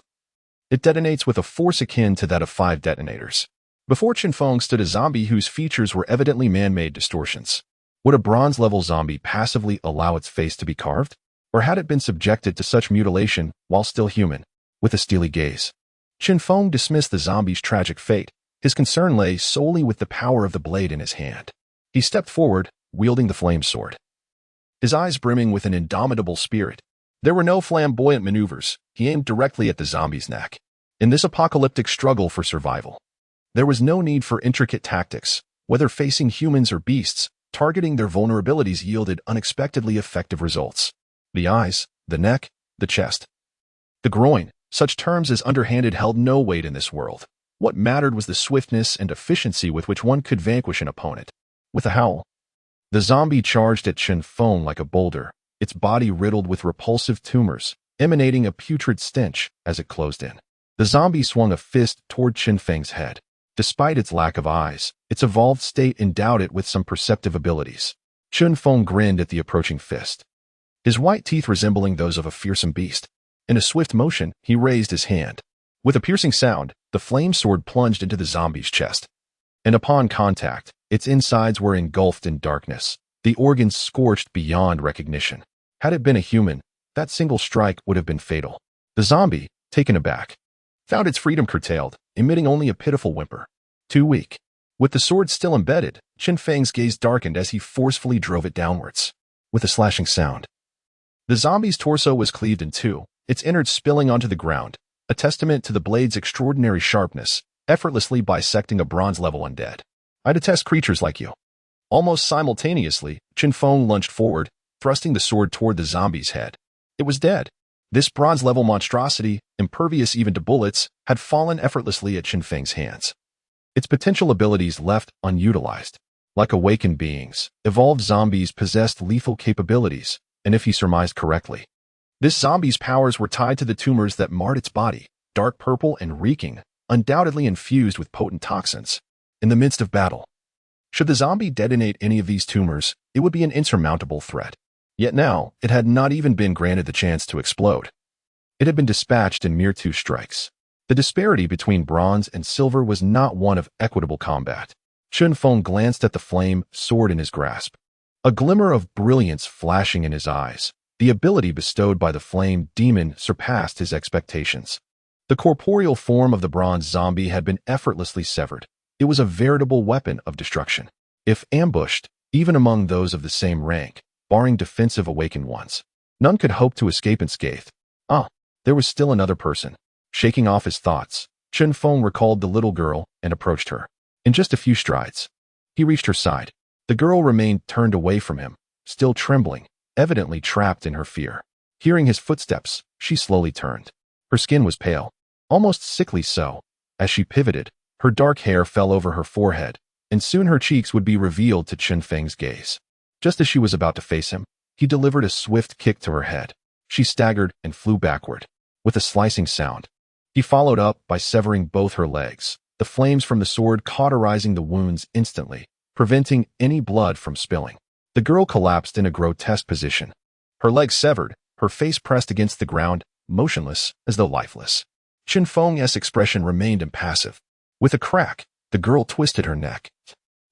it detonates with a force akin to that of 5 detonators. Before Chen Feng stood a zombie whose features were evidently man-made distortions. Would a bronze-level zombie passively allow its face to be carved? Or had it been subjected to such mutilation while still human, with a steely gaze? Chen Feng dismissed the zombie's tragic fate. His concern lay solely with the power of the blade in his hand. He stepped forward, wielding the flame sword, his eyes brimming with an indomitable spirit. There were no flamboyant maneuvers. He aimed directly at the zombie's neck. In this apocalyptic struggle for survival, there was no need for intricate tactics. Whether facing humans or beasts, targeting their vulnerabilities yielded unexpectedly effective results. The eyes, the neck, the chest, the groin, such terms as underhanded held no weight in this world. What mattered was the swiftness and efficiency with which one could vanquish an opponent. With a howl, the zombie charged at Chen Feng like a boulder, its body riddled with repulsive tumors, emanating a putrid stench as it closed in. The zombie swung a fist toward Chen Feng's head. Despite its lack of eyes, its evolved state endowed it with some perceptive abilities. Chen Feng grinned at the approaching fist, his white teeth resembling those of a fearsome beast. In a swift motion, he raised his hand. With a piercing sound, the flame sword plunged into the zombie's chest. And upon contact, its insides were engulfed in darkness, the organs scorched beyond recognition. Had it been a human, that single strike would have been fatal. The zombie, taken aback, found its freedom curtailed, emitting only a pitiful whimper. Too weak. With the sword still embedded, Chen Feng's gaze darkened as he forcefully drove it downwards. With a slashing sound, the zombie's torso was cleaved in two, its innards spilling onto the ground, a testament to the blade's extraordinary sharpness, effortlessly bisecting a bronze-level undead. I detest creatures like you. Almost simultaneously, Chen Feng lunged forward, thrusting the sword toward the zombie's head. It was dead. This bronze-level monstrosity, impervious even to bullets, had fallen effortlessly at Chen Feng's hands. Its potential abilities left unutilized. Like awakened beings, evolved zombies possessed lethal capabilities, and if he surmised correctly, this zombie's powers were tied to the tumors that marred its body, dark purple and reeking, undoubtedly infused with potent toxins. In the midst of battle, should the zombie detonate any of these tumors, it would be an insurmountable threat. Yet now, it had not even been granted the chance to explode. It had been dispatched in mere 2 strikes. The disparity between bronze and silver was not one of equitable combat. Chen Feng glanced at the flame sword in his grasp, a glimmer of brilliance flashing in his eyes. The ability bestowed by the flame demon surpassed his expectations. The corporeal form of the bronze zombie had been effortlessly severed. It was a veritable weapon of destruction. If ambushed, even among those of the same rank, barring defensive awakened ones, none could hope to escape unscathed. There was still another person. Shaking off his thoughts, Chen Feng recalled the little girl and approached her. In just a few strides, he reached her side. The girl remained turned away from him, still trembling, evidently trapped in her fear. Hearing his footsteps, she slowly turned. Her skin was pale, almost sickly so. As she pivoted, her dark hair fell over her forehead, and soon her cheeks would be revealed to Chen Feng's gaze. Just as she was about to face him, he delivered a swift kick to her head. She staggered and flew backward. With a slicing sound, he followed up by severing both her legs, the flames from the sword cauterizing the wounds instantly, preventing any blood from spilling. The girl collapsed in a grotesque position, her legs severed, her face pressed against the ground, motionless as though lifeless. Chen Feng's expression remained impassive. With a crack, the girl twisted her neck,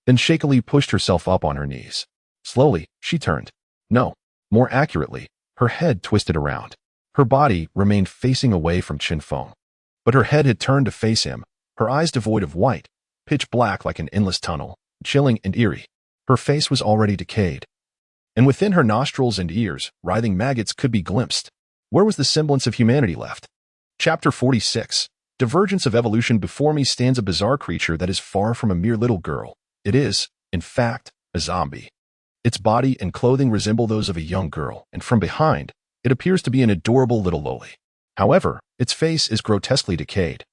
then shakily pushed herself up on her knees. Slowly, she turned. No, more accurately, her head twisted around. Her body remained facing away from Chen Feng, but her head had turned to face him, her eyes devoid of white, pitch black like an endless tunnel, chilling and eerie. Her face was already decayed, and within her nostrils and ears, writhing maggots could be glimpsed. Where was the semblance of humanity left? Chapter 46. Divergence of evolution. Before me stands a bizarre creature that is far from a mere little girl. It is, in fact, a zombie. Its body and clothing resemble those of a young girl, and from behind, it appears to be an adorable little loli. However, its face is grotesquely decayed,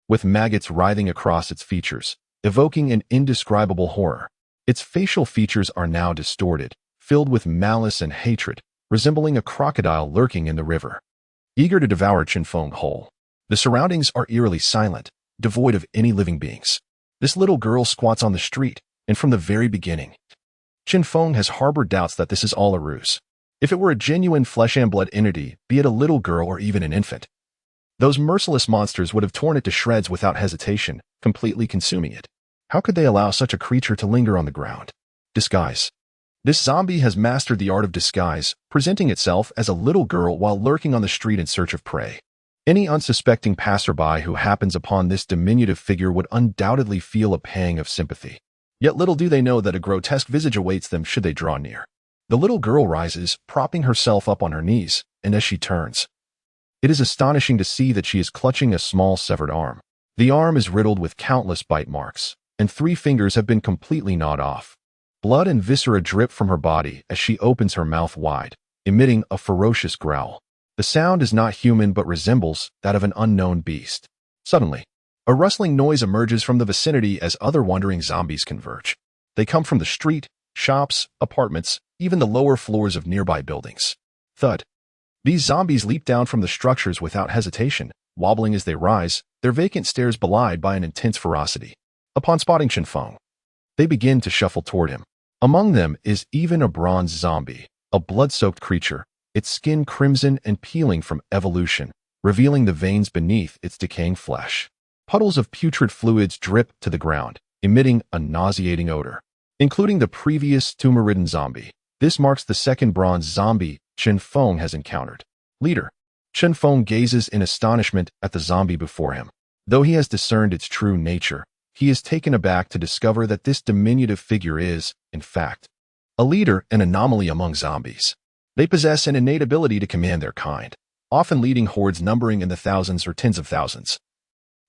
with maggots writhing across its features, evoking an indescribable horror. Its facial features are now distorted, filled with malice and hatred, resembling a crocodile lurking in the river, eager to devour Chen Feng whole. The surroundings are eerily silent, devoid of any living beings. This little girl squats on the street, and from the very beginning, Chen Feng has harbored doubts that this is all a ruse. If it were a genuine flesh and blood entity, be it a little girl or even an infant, those merciless monsters would have torn it to shreds without hesitation, completely consuming it. How could they allow such a creature to linger on the ground? Disguise. This zombie has mastered the art of disguise, presenting itself as a little girl while lurking on the street in search of prey. Any unsuspecting passerby who happens upon this diminutive figure would undoubtedly feel a pang of sympathy. Yet little do they know that a grotesque visage awaits them should they draw near. The little girl rises, propping herself up on her knees, and as she turns, it is astonishing to see that she is clutching a small severed arm. The arm is riddled with countless bite marks, and 3 fingers have been completely gnawed off. Blood and viscera drip from her body as she opens her mouth wide, emitting a ferocious growl. The sound is not human but resembles that of an unknown beast. Suddenly, a rustling noise emerges from the vicinity as other wandering zombies converge. They come from the street, shops, apartments, even the lower floors of nearby buildings. Thud. These zombies leap down from the structures without hesitation, wobbling as they rise, their vacant stares belied by an intense ferocity. Upon spotting Chen Feng, they begin to shuffle toward him. Among them is even a bronze zombie, a blood-soaked creature, its skin crimson and peeling from evolution, revealing the veins beneath its decaying flesh. Puddles of putrid fluids drip to the ground, emitting a nauseating odor. Including the previous tumor-ridden zombie, this marks the second bronze zombie Chen Feng has encountered. Leader. Chen Feng gazes in astonishment at the zombie before him. Though he has discerned its true nature, he is taken aback to discover that this diminutive figure is, in fact, a leader, an anomaly among zombies. They possess an innate ability to command their kind, often leading hordes numbering in the thousands or tens of thousands,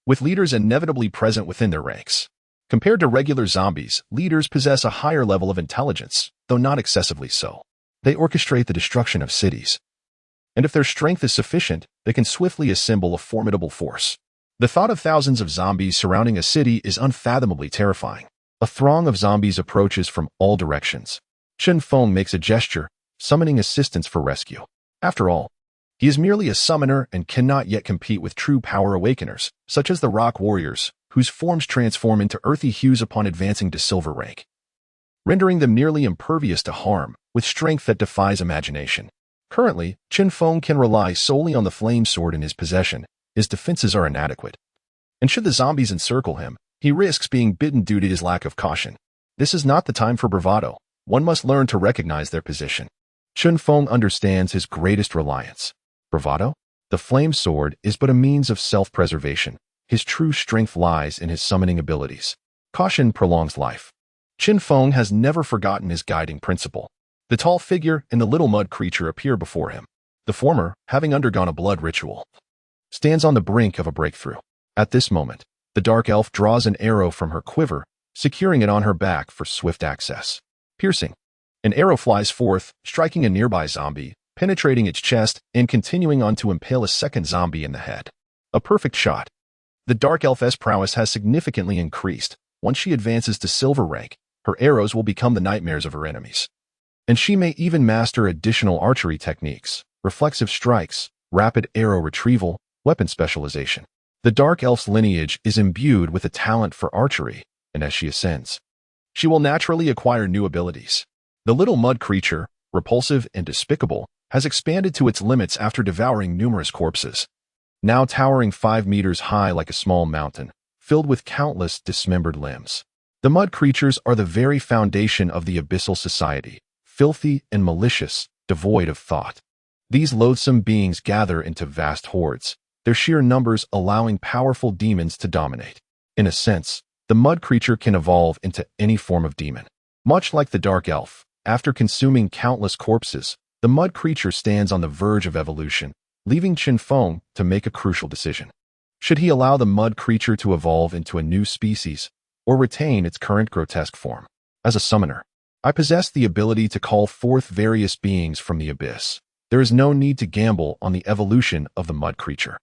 with leaders inevitably present within their ranks. Compared to regular zombies, leaders possess a higher level of intelligence, though not excessively so. They orchestrate the destruction of cities, and if their strength is sufficient, they can swiftly assemble a formidable force. The thought of thousands of zombies surrounding a city is unfathomably terrifying. A throng of zombies approaches from all directions. Chen Feng makes a gesture, summoning assistance for rescue. After all, he is merely a summoner and cannot yet compete with true power awakeners, such as the rock warriors, whose forms transform into earthy hues upon advancing to silver rank, rendering them nearly impervious to harm, with strength that defies imagination. Currently, Chen Feng can rely solely on the flame sword in his possession. His defenses are inadequate, and should the zombies encircle him, he risks being bitten due to his lack of caution. This is not the time for bravado. One must learn to recognize their position. Chen Feng understands his greatest reliance. Bravado? The flame sword is but a means of self-preservation. His true strength lies in his summoning abilities. Caution prolongs life. Chen Feng has never forgotten his guiding principle. The tall figure and the little mud creature appear before him. The former, having undergone a blood ritual, stands on the brink of a breakthrough. At this moment, the dark elf draws an arrow from her quiver, securing it on her back for swift access. Piercing. An arrow flies forth, striking a nearby zombie, penetrating its chest and continuing on to impale a second zombie in the head. A perfect shot. The dark elf's prowess has significantly increased. Once she advances to silver rank, her arrows will become the nightmares of her enemies. And she may even master additional archery techniques, reflexive strikes, rapid arrow retrieval, weapon specialization. The dark elf's lineage is imbued with a talent for archery, and as she ascends, she will naturally acquire new abilities. The little mud creature, repulsive and despicable, has expanded to its limits after devouring numerous corpses. Now towering 5 meters high like a small mountain, filled with countless dismembered limbs. The mud creatures are the very foundation of the abyssal society, filthy and malicious, devoid of thought. These loathsome beings gather into vast hordes, their sheer numbers allowing powerful demons to dominate. In a sense, the mud creature can evolve into any form of demon. Much like the dark elf, after consuming countless corpses, the mud creature stands on the verge of evolution, leaving Chen Feng to make a crucial decision. Should he allow the mud creature to evolve into a new species, or retain its current grotesque form? As a summoner, I possess the ability to call forth various beings from the abyss. There is no need to gamble on the evolution of the mud creature.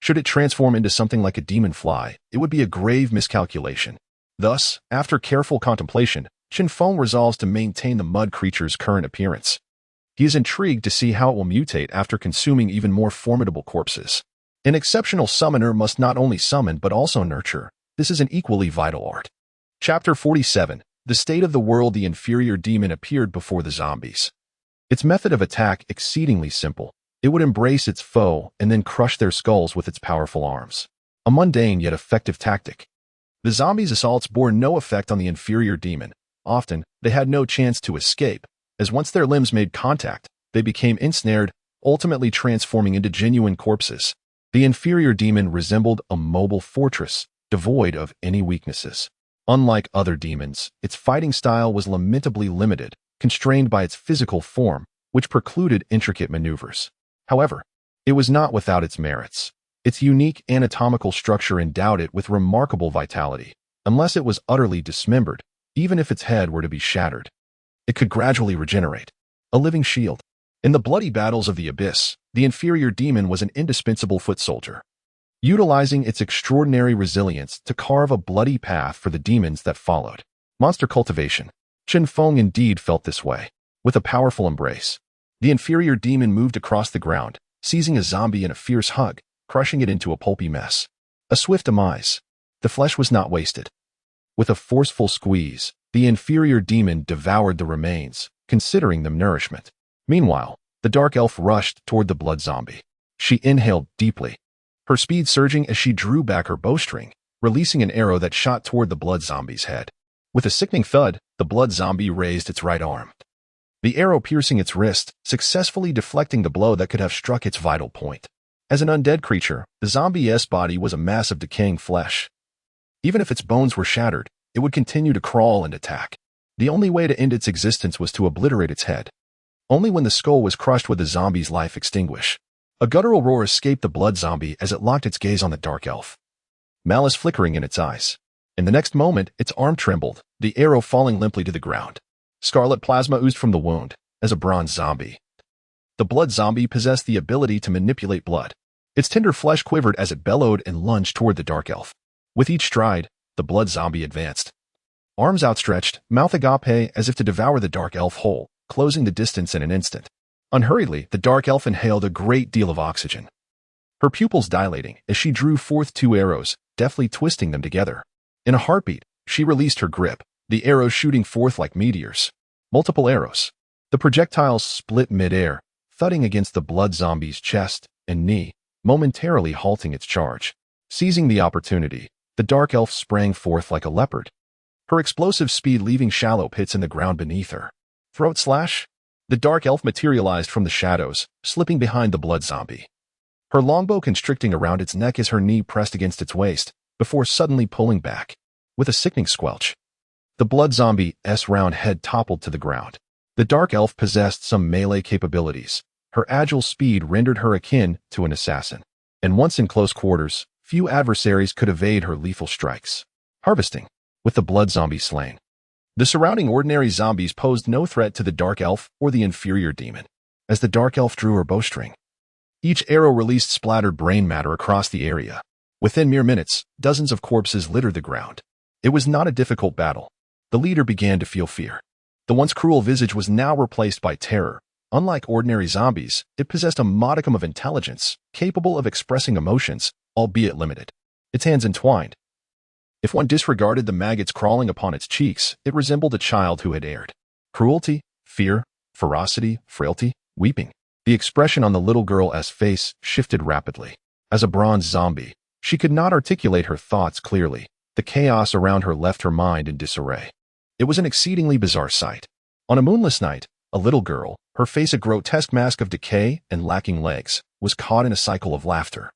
Should it transform into something like a demon fly, it would be a grave miscalculation. Thus, after careful contemplation, Chen Feng resolves to maintain the mud creature's current appearance. He is intrigued to see how it will mutate after consuming even more formidable corpses. An exceptional summoner must not only summon but also nurture. This is an equally vital art. Chapter 47. The state of the world. The inferior demon appeared before the zombies. Its method of attack exceedingly simple. It would embrace its foe and then crush their skulls with its powerful arms. A mundane yet effective tactic. The zombies' assaults bore no effect on the inferior demon. Often, they had no chance to escape, as once their limbs made contact, they became ensnared, ultimately transforming into genuine corpses. The inferior demon resembled a mobile fortress, devoid of any weaknesses. Unlike other demons, its fighting style was lamentably limited, constrained by its physical form, which precluded intricate maneuvers. However, it was not without its merits. Its unique anatomical structure endowed it with remarkable vitality. Unless it was utterly dismembered, even if its head were to be shattered, it could gradually regenerate. A living shield. In the bloody battles of the abyss, the inferior demon was an indispensable foot soldier, utilizing its extraordinary resilience to carve a bloody path for the demons that followed. Monster cultivation. Chen Feng indeed felt this way. With a powerful embrace, the inferior demon moved across the ground, seizing a zombie in a fierce hug, crushing it into a pulpy mess. A swift demise. The flesh was not wasted. With a forceful squeeze, the inferior demon devoured the remains, considering them nourishment. Meanwhile, the dark elf rushed toward the blood zombie. She inhaled deeply, her speed surging as she drew back her bowstring, releasing an arrow that shot toward the blood zombie's head. With a sickening thud, the blood zombie raised its right arm, the arrow piercing its wrist, successfully deflecting the blow that could have struck its vital point. As an undead creature, the zombie's body was a mass of decaying flesh. Even if its bones were shattered, it would continue to crawl and attack. The only way to end its existence was to obliterate its head. Only when the skull was crushed would the zombie's life extinguish. A guttural roar escaped the blood zombie as it locked its gaze on the dark elf, malice flickering in its eyes. In the next moment, its arm trembled, the arrow falling limply to the ground. Scarlet plasma oozed from the wound, as a bronze zombie. The blood zombie possessed the ability to manipulate blood. Its tender flesh quivered as it bellowed and lunged toward the dark elf. With each stride, the blood zombie advanced. Arms outstretched, mouth agape as if to devour the dark elf whole, closing the distance in an instant. Unhurriedly, the dark elf inhaled a great deal of oxygen, her pupils dilating as she drew forth two arrows, deftly twisting them together. In a heartbeat, she released her grip, the arrows shooting forth like meteors. Multiple arrows. The projectiles split mid-air, thudding against the blood zombie's chest and knee, momentarily halting its charge. Seizing the opportunity, the dark elf sprang forth like a leopard, her explosive speed leaving shallow pits in the ground beneath her. Throat slash? The dark elf materialized from the shadows, slipping behind the blood zombie, her longbow constricting around its neck as her knee pressed against its waist, before suddenly pulling back. With a sickening squelch, the blood zombie's round head toppled to the ground. The dark elf possessed some melee capabilities. Her agile speed rendered her akin to an assassin, and once in close quarters, few adversaries could evade her lethal strikes. Harvesting. With the blood zombie slain, the surrounding ordinary zombies posed no threat to the dark elf or the inferior demon. As the dark elf drew her bowstring, each arrow released splattered brain matter across the area. Within mere minutes, dozens of corpses littered the ground. It was not a difficult battle. The leader began to feel fear. The once cruel visage was now replaced by terror. Unlike ordinary zombies, it possessed a modicum of intelligence, capable of expressing emotions, albeit limited. Its hands entwined. If one disregarded the maggots crawling upon its cheeks, it resembled a child who had erred. Cruelty, fear, ferocity, frailty, weeping. The expression on the little girl's face shifted rapidly. As a bronze zombie, she could not articulate her thoughts clearly. The chaos around her left her mind in disarray. It was an exceedingly bizarre sight. On a moonless night, A little girl, her face a grotesque mask of decay and lacking legs, was caught in a cycle of laughter,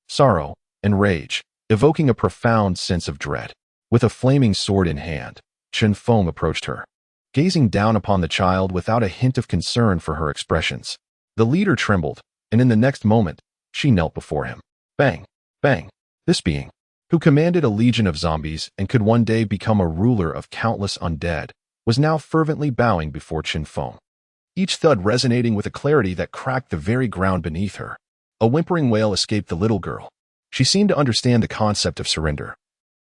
sorrow, and rage, evoking a profound sense of dread. With a flaming sword in hand, Chen Feng approached her, gazing down upon the child without a hint of concern for her expressions. The leader trembled, and in the next moment, she knelt before him. Bang! Bang! This being, who commanded a legion of zombies and could one day become a ruler of countless undead, was now fervently bowing before Chen Feng, each thud resonating with a clarity that cracked the very ground beneath her. A whimpering wail escaped the little girl. She seemed to understand the concept of surrender,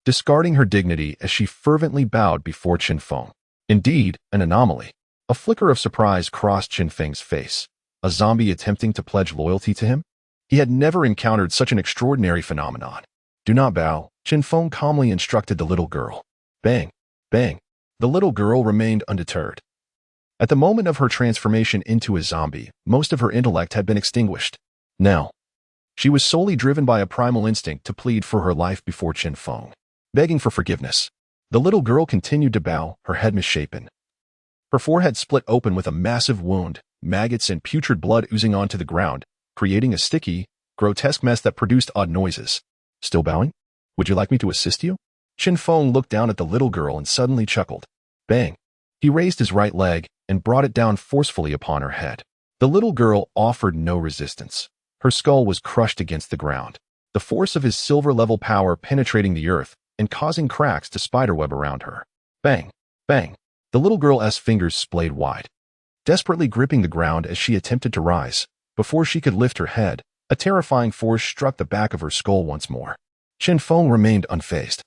discarding her dignity as she fervently bowed before Chen Feng. Indeed, an anomaly. A flicker of surprise crossed Chen Feng's face. A zombie attempting to pledge loyalty to him? He had never encountered such an extraordinary phenomenon. Do not bow, Chen Feng calmly instructed the little girl. Bang! Bang! The little girl remained undeterred. At the moment of her transformation into a zombie, most of her intellect had been extinguished. Now, she was solely driven by a primal instinct to plead for her life before Chen Feng, begging for forgiveness. The little girl continued to bow, her head misshapen, her forehead split open with a massive wound, maggots and putrid blood oozing onto the ground, creating a sticky, grotesque mess that produced odd noises. Still bowing? Would you like me to assist you? Chen Feng looked down at the little girl and suddenly chuckled. Bang! He raised his right leg and brought it down forcefully upon her head. The little girl offered no resistance. Her skull was crushed against the ground, the force of his silver-level power penetrating the earth and causing cracks to spiderweb around her. Bang! Bang! The little girl's fingers splayed wide, desperately gripping the ground as she attempted to rise. Before she could lift her head, a terrifying force struck the back of her skull once more. Chen Feng remained unfazed,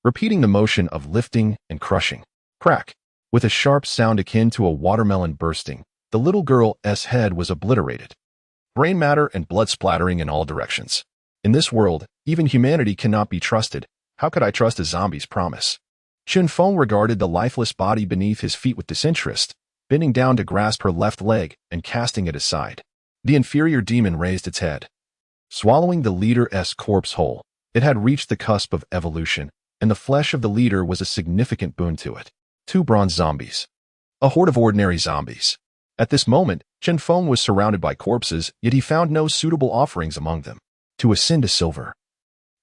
repeating the motion of lifting and crushing. Crack! With a sharp sound akin to a watermelon bursting, the little girl's head was obliterated, brain matter and blood splattering in all directions. In this world, even humanity cannot be trusted. How could I trust a zombie's promise? Chen Feng regarded the lifeless body beneath his feet with disinterest, bending down to grasp her left leg and casting it aside. The inferior demon raised its head, swallowing the leader's corpse whole. It had reached the cusp of evolution, and the flesh of the leader was a significant boon to it. 2 bronze zombies. A horde of ordinary zombies. At this moment, Chen Feng was surrounded by corpses, yet he found no suitable offerings among them. To ascend to silver,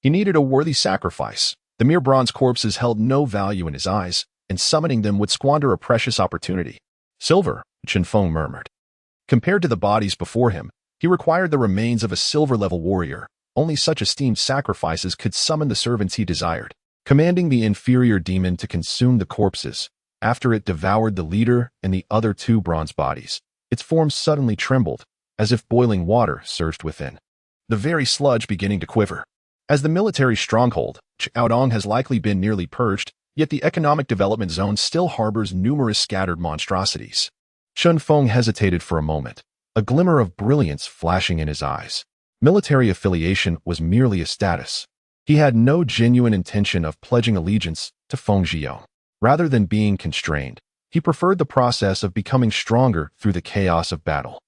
he needed a worthy sacrifice. The mere bronze corpses held no value in his eyes, and summoning them would squander a precious opportunity. Silver, Chen Feng murmured. Compared to the bodies before him, he required the remains of a silver-level warrior. Only such esteemed sacrifices could summon the servants he desired. Commanding the inferior demon to consume the corpses, after it devoured the leader and the other 2 bronze bodies, its form suddenly trembled, as if boiling water surged within, the very sludge beginning to quiver. As the military stronghold, Chaodong has likely been nearly purged, yet the economic development zone still harbors numerous scattered monstrosities. Chen Feng hesitated for a moment, a glimmer of brilliance flashing in his eyes. Military affiliation was merely a status. He had no genuine intention of pledging allegiance to Feng Zhiyong. Rather than being constrained, he preferred the process of becoming stronger through the chaos of battle.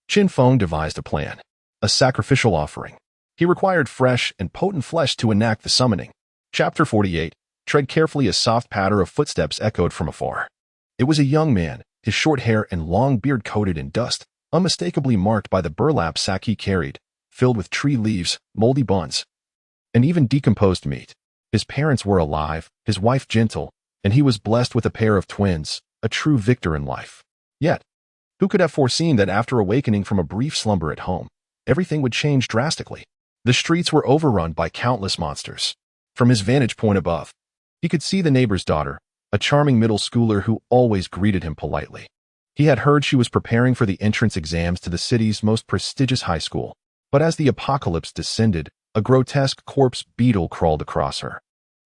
Chen Feng devised a plan, a sacrificial offering. He required fresh and potent flesh to enact the summoning. Chapter 48. Tread carefully. A soft patter of footsteps echoed from afar. It was a young man, his short hair and long beard coated in dust, unmistakably marked by the burlap sack he carried, filled with tree leaves, moldy buns, and even decomposed meat. His parents were alive, his wife gentle, and he was blessed with a pair of twins, a true victor in life. Yet, who could have foreseen that after awakening from a brief slumber at home, everything would change drastically? The streets were overrun by countless monsters. From his vantage point above, he could see the neighbor's daughter, a charming middle schooler who always greeted him politely. He had heard she was preparing for the entrance exams to the city's most prestigious high school. But as the apocalypse descended, a grotesque corpse beetle crawled across her.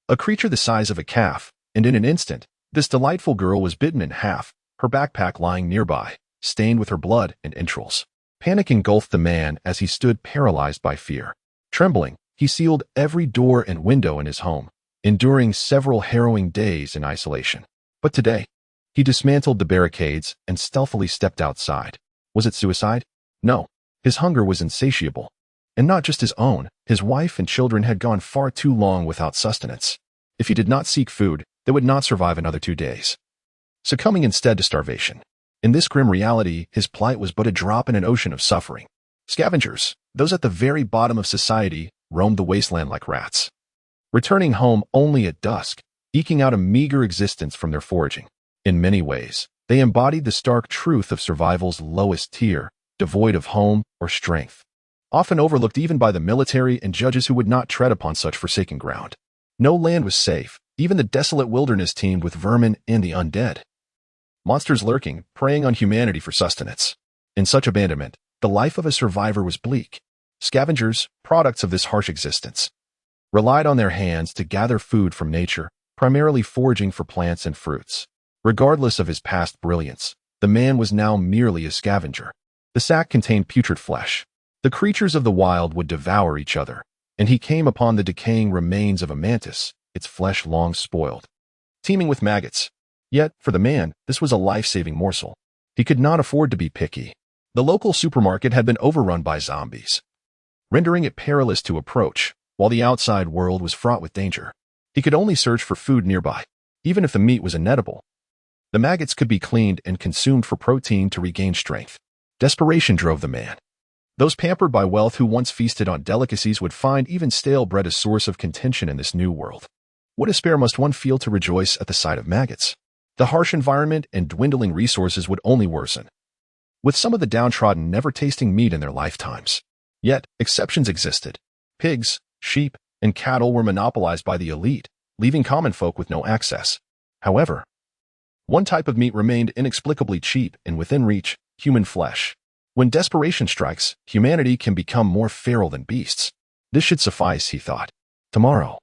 A creature the size of a calf, and in an instant, this delightful girl was bitten in half, her backpack lying nearby, stained with her blood and entrails. Panic engulfed the man as he stood paralyzed by fear. Trembling, he sealed every door and window in his home, enduring several harrowing days in isolation. But today, he dismantled the barricades and stealthily stepped outside. Was it suicide? No. His hunger was insatiable. And not just his own, his wife and children had gone far too long without sustenance. If he did not seek food, they would not survive another 2 days, succumbing instead to starvation. In this grim reality, his plight was but a drop in an ocean of suffering. Scavengers, those at the very bottom of society, roamed the wasteland like rats, returning home only at dusk, eking out a meager existence from their foraging. In many ways, they embodied the stark truth of survival's lowest tier, devoid of home or strength, often overlooked even by the military and judges who would not tread upon such forsaken ground. No land was safe. Even the desolate wilderness teemed with vermin and the undead, monsters lurking, preying on humanity for sustenance. In such abandonment, the life of a survivor was bleak. Scavengers, products of this harsh existence, relied on their hands to gather food from nature, primarily foraging for plants and fruits. Regardless of his past brilliance, the man was now merely a scavenger. The sack contained putrid flesh. The creatures of the wild would devour each other, and he came upon the decaying remains of a mantis, its flesh long spoiled, teeming with maggots. Yet, for the man, this was a life-saving morsel. He could not afford to be picky. The local supermarket had been overrun by zombies, rendering it perilous to approach, while the outside world was fraught with danger. He could only search for food nearby, even if the meat was inedible. The maggots could be cleaned and consumed for protein to regain strength. Desperation drove the man. Those pampered by wealth who once feasted on delicacies would find even stale bread a source of contention in this new world. What despair must one feel to rejoice at the sight of maggots? The harsh environment and dwindling resources would only worsen, with some of the downtrodden never tasting meat in their lifetimes. Yet, exceptions existed. Pigs, sheep, and cattle were monopolized by the elite, leaving common folk with no access. However, one type of meat remained inexplicably cheap and within reach: human flesh. When desperation strikes, humanity can become more feral than beasts. This should suffice, he thought. Tomorrow,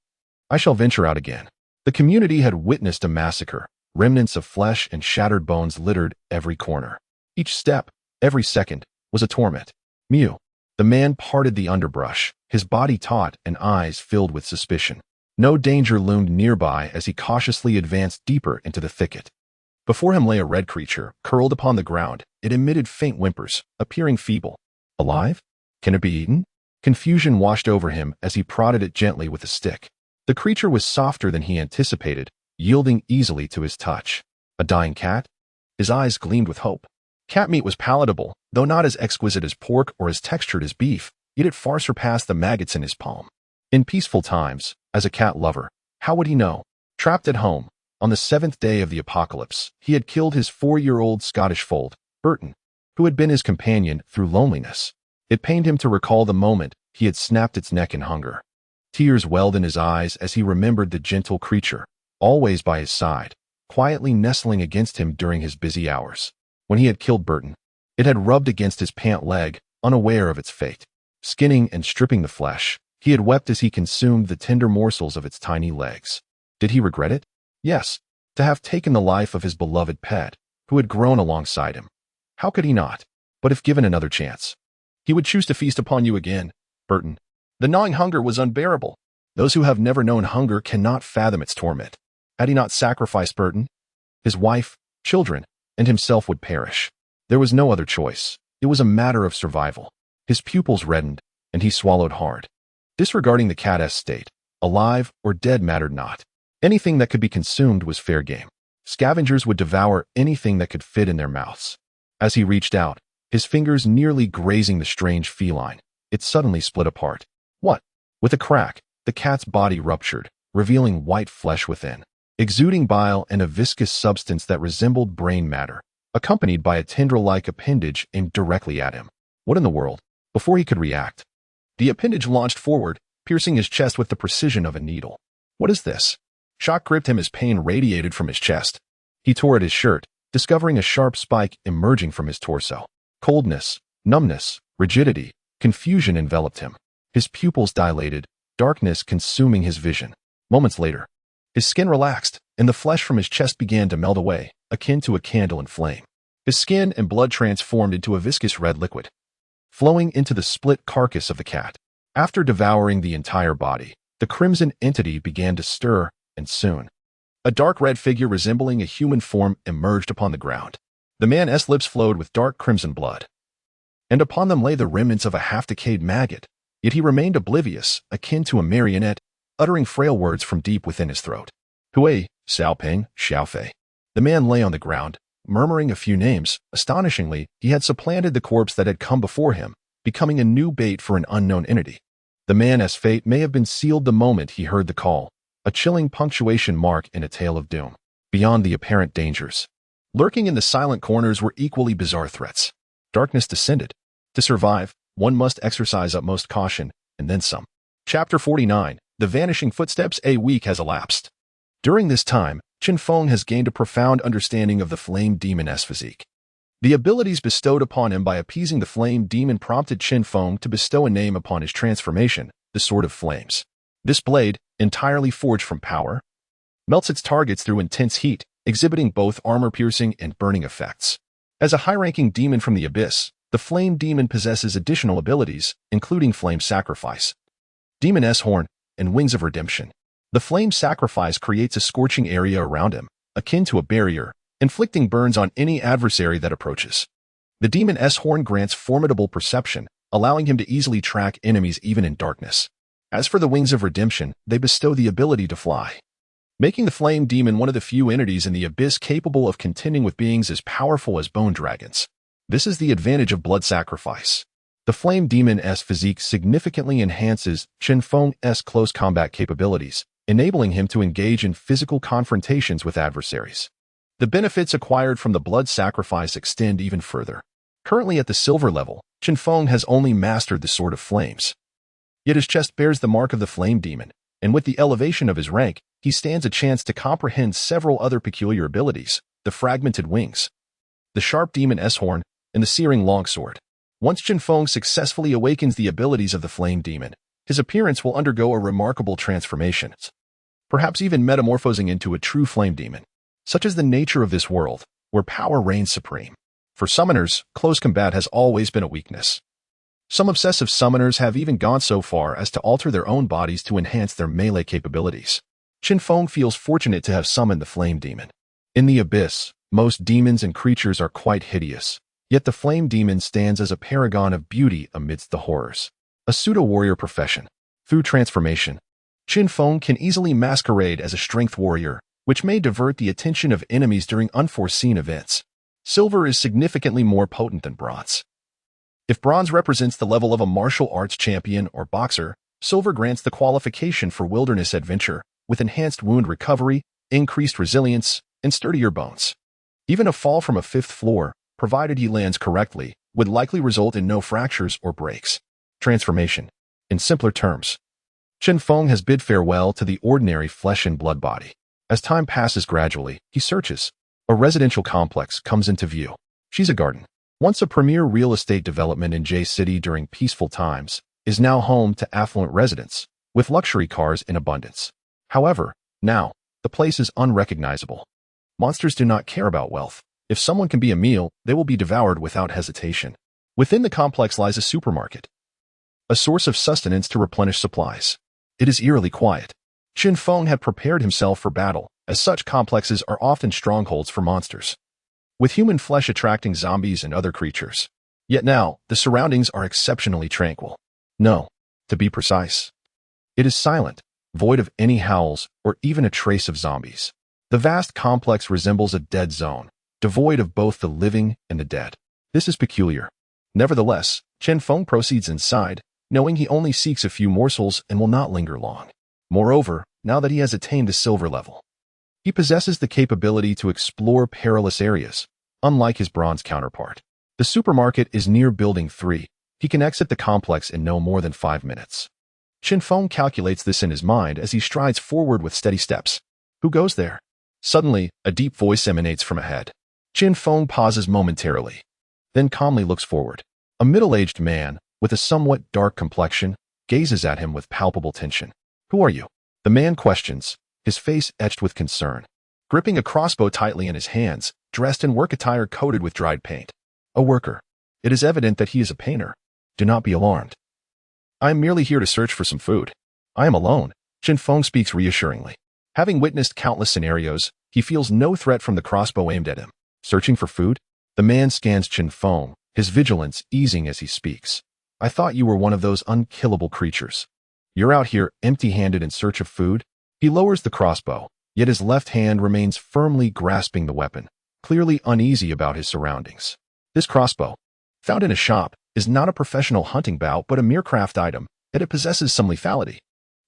I shall venture out again. The community had witnessed a massacre. Remnants of flesh and shattered bones littered every corner. Each step, every second, was a torment. Mew. The man parted the underbrush, his body taut and eyes filled with suspicion. No danger loomed nearby as he cautiously advanced deeper into the thicket. Before him lay a red creature, curled upon the ground. It emitted faint whimpers, appearing feeble. Alive? Can it be eaten? Confusion washed over him as he prodded it gently with a stick. The creature was softer than he anticipated, yielding easily to his touch. A dying cat? His eyes gleamed with hope. Cat meat was palatable, though not as exquisite as pork or as textured as beef, yet it far surpassed the maggots in his palm. In peaceful times, as a cat lover, how would he know? Trapped at home, on the 7th day of the apocalypse, he had killed his 4-year-old Scottish foal, Burton, who had been his companion through loneliness. It pained him to recall the moment he had snapped its neck in hunger. Tears welled in his eyes as he remembered the gentle creature, always by his side, quietly nestling against him during his busy hours. When he had killed Burton, it had rubbed against his pant leg, unaware of its fate. Skinning and stripping the flesh, he had wept as he consumed the tender morsels of its tiny legs. Did he regret it? Yes, to have taken the life of his beloved pet, who had grown alongside him. How could he not? But if given another chance, he would choose to feast upon you again, Burton. The gnawing hunger was unbearable. Those who have never known hunger cannot fathom its torment. Had he not sacrificed Burton, his wife, children, and himself would perish. There was no other choice. It was a matter of survival. His pupils reddened, and he swallowed hard. Disregarding the cat's state, alive or dead mattered not. Anything that could be consumed was fair game. Scavengers would devour anything that could fit in their mouths. As he reached out, his fingers nearly grazing the strange feline, it suddenly split apart. What? With a crack, the cat's body ruptured, revealing white flesh within, exuding bile and a viscous substance that resembled brain matter, accompanied by a tendril-like appendage aimed directly at him. What in the world? Before he could react, the appendage launched forward, piercing his chest with the precision of a needle. What is this? Shock gripped him as pain radiated from his chest. He tore at his shirt, discovering a sharp spike emerging from his torso. Coldness, numbness, rigidity, confusion enveloped him. His pupils dilated, darkness consuming his vision. Moments later, his skin relaxed, and the flesh from his chest began to melt away, akin to a candle in flame. His skin and blood transformed into a viscous red liquid, flowing into the split carcass of the cat. After devouring the entire body, the crimson entity began to stir, and soon, a dark red figure resembling a human form emerged upon the ground. The man's lips flowed with dark crimson blood, and upon them lay the remnants of a half-decayed maggot. Yet he remained oblivious, akin to a marionette, uttering frail words from deep within his throat. Hui, Xiao Peng, Xiao Fei. The man lay on the ground, Murmuring a few names, astonishingly, he had supplanted the corpse that had come before him, becoming a new bait for an unknown entity. The man's fate may have been sealed the moment he heard the call, a chilling punctuation mark in a tale of doom. Beyond the apparent dangers, lurking in the silent corners were equally bizarre threats. Darkness descended. To survive, one must exercise utmost caution, and then some. Chapter 49. The Vanishing Footsteps. A week has elapsed. During this time, Chen Feng has gained a profound understanding of the flame demon's physique. The abilities bestowed upon him by appeasing the flame demon prompted Chen Feng to bestow a name upon his transformation, the Sword of Flames. This blade, entirely forged from power, melts its targets through intense heat, exhibiting both armor-piercing and burning effects. As a high-ranking demon from the abyss, the flame demon possesses additional abilities, including flame sacrifice, demon's horn, and wings of redemption. The flame sacrifice creates a scorching area around him, akin to a barrier, inflicting burns on any adversary that approaches. The demon's horn grants formidable perception, allowing him to easily track enemies even in darkness. As for the wings of redemption, they bestow the ability to fly, making the flame demon one of the few entities in the abyss capable of contending with beings as powerful as bone dragons. This is the advantage of blood sacrifice. The flame demon's physique significantly enhances Chen Feng's close combat capabilities, enabling him to engage in physical confrontations with adversaries. The benefits acquired from the blood sacrifice extend even further. Currently at the silver level, Chen Feng has only mastered the Sword of Flames. Yet his chest bears the mark of the flame demon, and with the elevation of his rank, he stands a chance to comprehend several other peculiar abilities: the fragmented wings, the sharp demon's horn, and the searing longsword. Once Chen Feng successfully awakens the abilities of the flame demon, his appearance will undergo a remarkable transformation, perhaps even metamorphosing into a true flame demon. Such is the nature of this world, where power reigns supreme. For summoners, close combat has always been a weakness. Some obsessive summoners have even gone so far as to alter their own bodies to enhance their melee capabilities. Chen Feng feels fortunate to have summoned the flame demon. In the abyss, most demons and creatures are quite hideous, yet the flame demon stands as a paragon of beauty amidst the horrors. A pseudo-warrior profession. Through transformation, Chen Feng can easily masquerade as a strength warrior, which may divert the attention of enemies during unforeseen events. Silver is significantly more potent than bronze. If bronze represents the level of a martial arts champion or boxer, silver grants the qualification for wilderness adventure, with enhanced wound recovery, increased resilience, and sturdier bones. Even a fall from a fifth floor, provided he lands correctly, would likely result in no fractures or breaks. Transformation. In simpler terms, Chen Feng has bid farewell to the ordinary flesh and blood body. As time passes gradually, he searches. A residential complex comes into view. She's a garden. Once a premier real estate development in J City during peaceful times, is now home to affluent residents, with luxury cars in abundance. However, now, the place is unrecognizable. Monsters do not care about wealth. If someone can be a meal, they will be devoured without hesitation. Within the complex lies a supermarket, a source of sustenance to replenish supplies. It is eerily quiet. Chen Feng had prepared himself for battle, as such complexes are often strongholds for monsters, with human flesh attracting zombies and other creatures. Yet now, the surroundings are exceptionally tranquil. No, to be precise, it is silent, void of any howls or even a trace of zombies. The vast complex resembles a dead zone, devoid of both the living and the dead. This is peculiar. Nevertheless, Chen Feng proceeds inside, knowing he only seeks a few morsels and will not linger long. Moreover, now that he has attained the silver level, he possesses the capability to explore perilous areas, unlike his bronze counterpart. The supermarket is near Building 3. He can exit the complex in no more than 5 minutes. Chen Feng calculates this in his mind as he strides forward with steady steps. Who goes there? Suddenly, a deep voice emanates from ahead. Chen Feng pauses momentarily, then calmly looks forward. A middle-aged man, with a somewhat dark complexion, gazes at him with palpable tension. Who are you? The man questions, his face etched with concern, gripping a crossbow tightly in his hands, dressed in work attire coated with dried paint. A worker. It is evident that he is a painter. Do not be alarmed. I am merely here to search for some food. I am alone. Chen Feng speaks reassuringly. Having witnessed countless scenarios, he feels no threat from the crossbow aimed at him. Searching for food? The man scans Chen Feng, his vigilance easing as he speaks. I thought you were one of those unkillable creatures. You're out here empty-handed in search of food? He lowers the crossbow, yet his left hand remains firmly grasping the weapon. clearly uneasy about his surroundings. This crossbow, found in a shop, is not a professional hunting bow but a mere craft item, yet it possesses some lethality.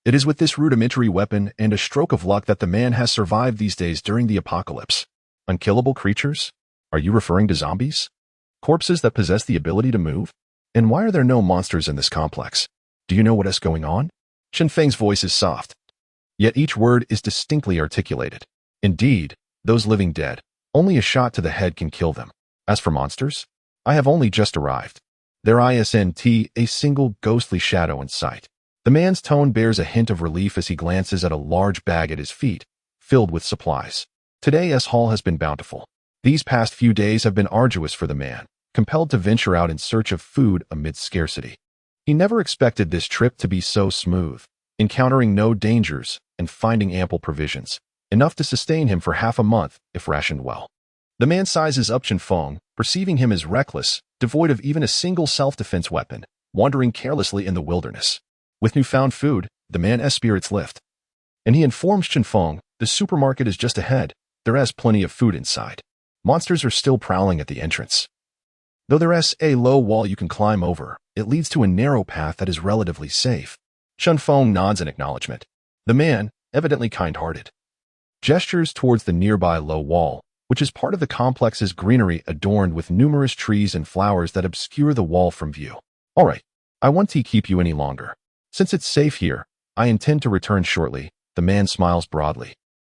It is with this rudimentary weapon and a stroke of luck that the man has survived these days during the apocalypse. Unkillable creatures? Are you referring to zombies? Corpses that possess the ability to move? And why are there no monsters in this complex? Do you know what is going on? Chen Feng's voice is soft, yet each word is distinctly articulated. Indeed, those living dead, only a shot to the head can kill them. As for monsters, I have only just arrived. There isn't a single ghostly shadow in sight. The man's tone bears a hint of relief as he glances at a large bag at his feet, filled with supplies. Today's haul has been bountiful. These past few days have been arduous for the man, compelled to venture out in search of food amidst scarcity. He never expected this trip to be so smooth, encountering no dangers and finding ample provisions, enough to sustain him for half a month if rationed well. The man sizes up Chen Feng, perceiving him as reckless, devoid of even a single self-defense weapon, wandering carelessly in the wilderness. With newfound food, the man's spirits lift. And he informs Chen Feng, the supermarket is just ahead, there is plenty of food inside. Monsters are still prowling at the entrance. Though there is a low wall you can climb over, it leads to a narrow path that is relatively safe. Chen Feng nods in acknowledgement. The man, evidently kind-hearted, gestures towards the nearby low wall, which is part of the complex's greenery adorned with numerous trees and flowers that obscure the wall from view. All right, I won't keep you any longer. Since it's safe here, I intend to return shortly. The man smiles broadly,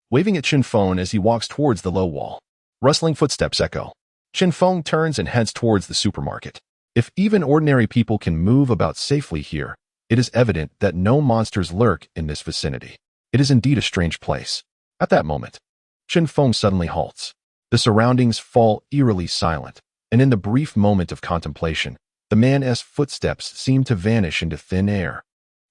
waving at Chen Feng as he walks towards the low wall. Rustling footsteps echo. Chen Feng turns and heads towards the supermarket. If even ordinary people can move about safely here, it is evident that no monsters lurk in this vicinity. It is indeed a strange place. At that moment, Chen Feng suddenly halts. The surroundings fall eerily silent, and in the brief moment of contemplation, the man's footsteps seem to vanish into thin air,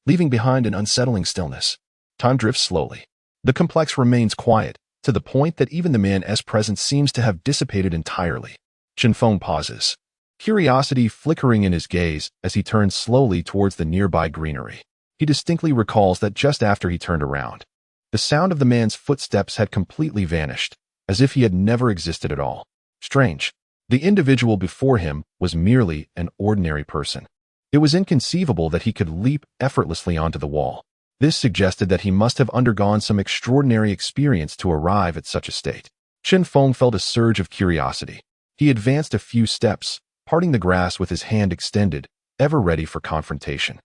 leaving behind an unsettling stillness. Time drifts slowly. The complex remains quiet, to the point that even the man's presence seems to have dissipated entirely. Chen Feng pauses, curiosity flickering in his gaze as he turns slowly towards the nearby greenery. He distinctly recalls that just after he turned around, the sound of the man's footsteps had completely vanished, as if he had never existed at all. Strange. The individual before him was merely an ordinary person. It was inconceivable that he could leap effortlessly onto the wall. This suggested that he must have undergone some extraordinary experience to arrive at such a state. Chen Feng felt a surge of curiosity. He advanced a few steps, parting the grass with his hand extended, ever ready for confrontation.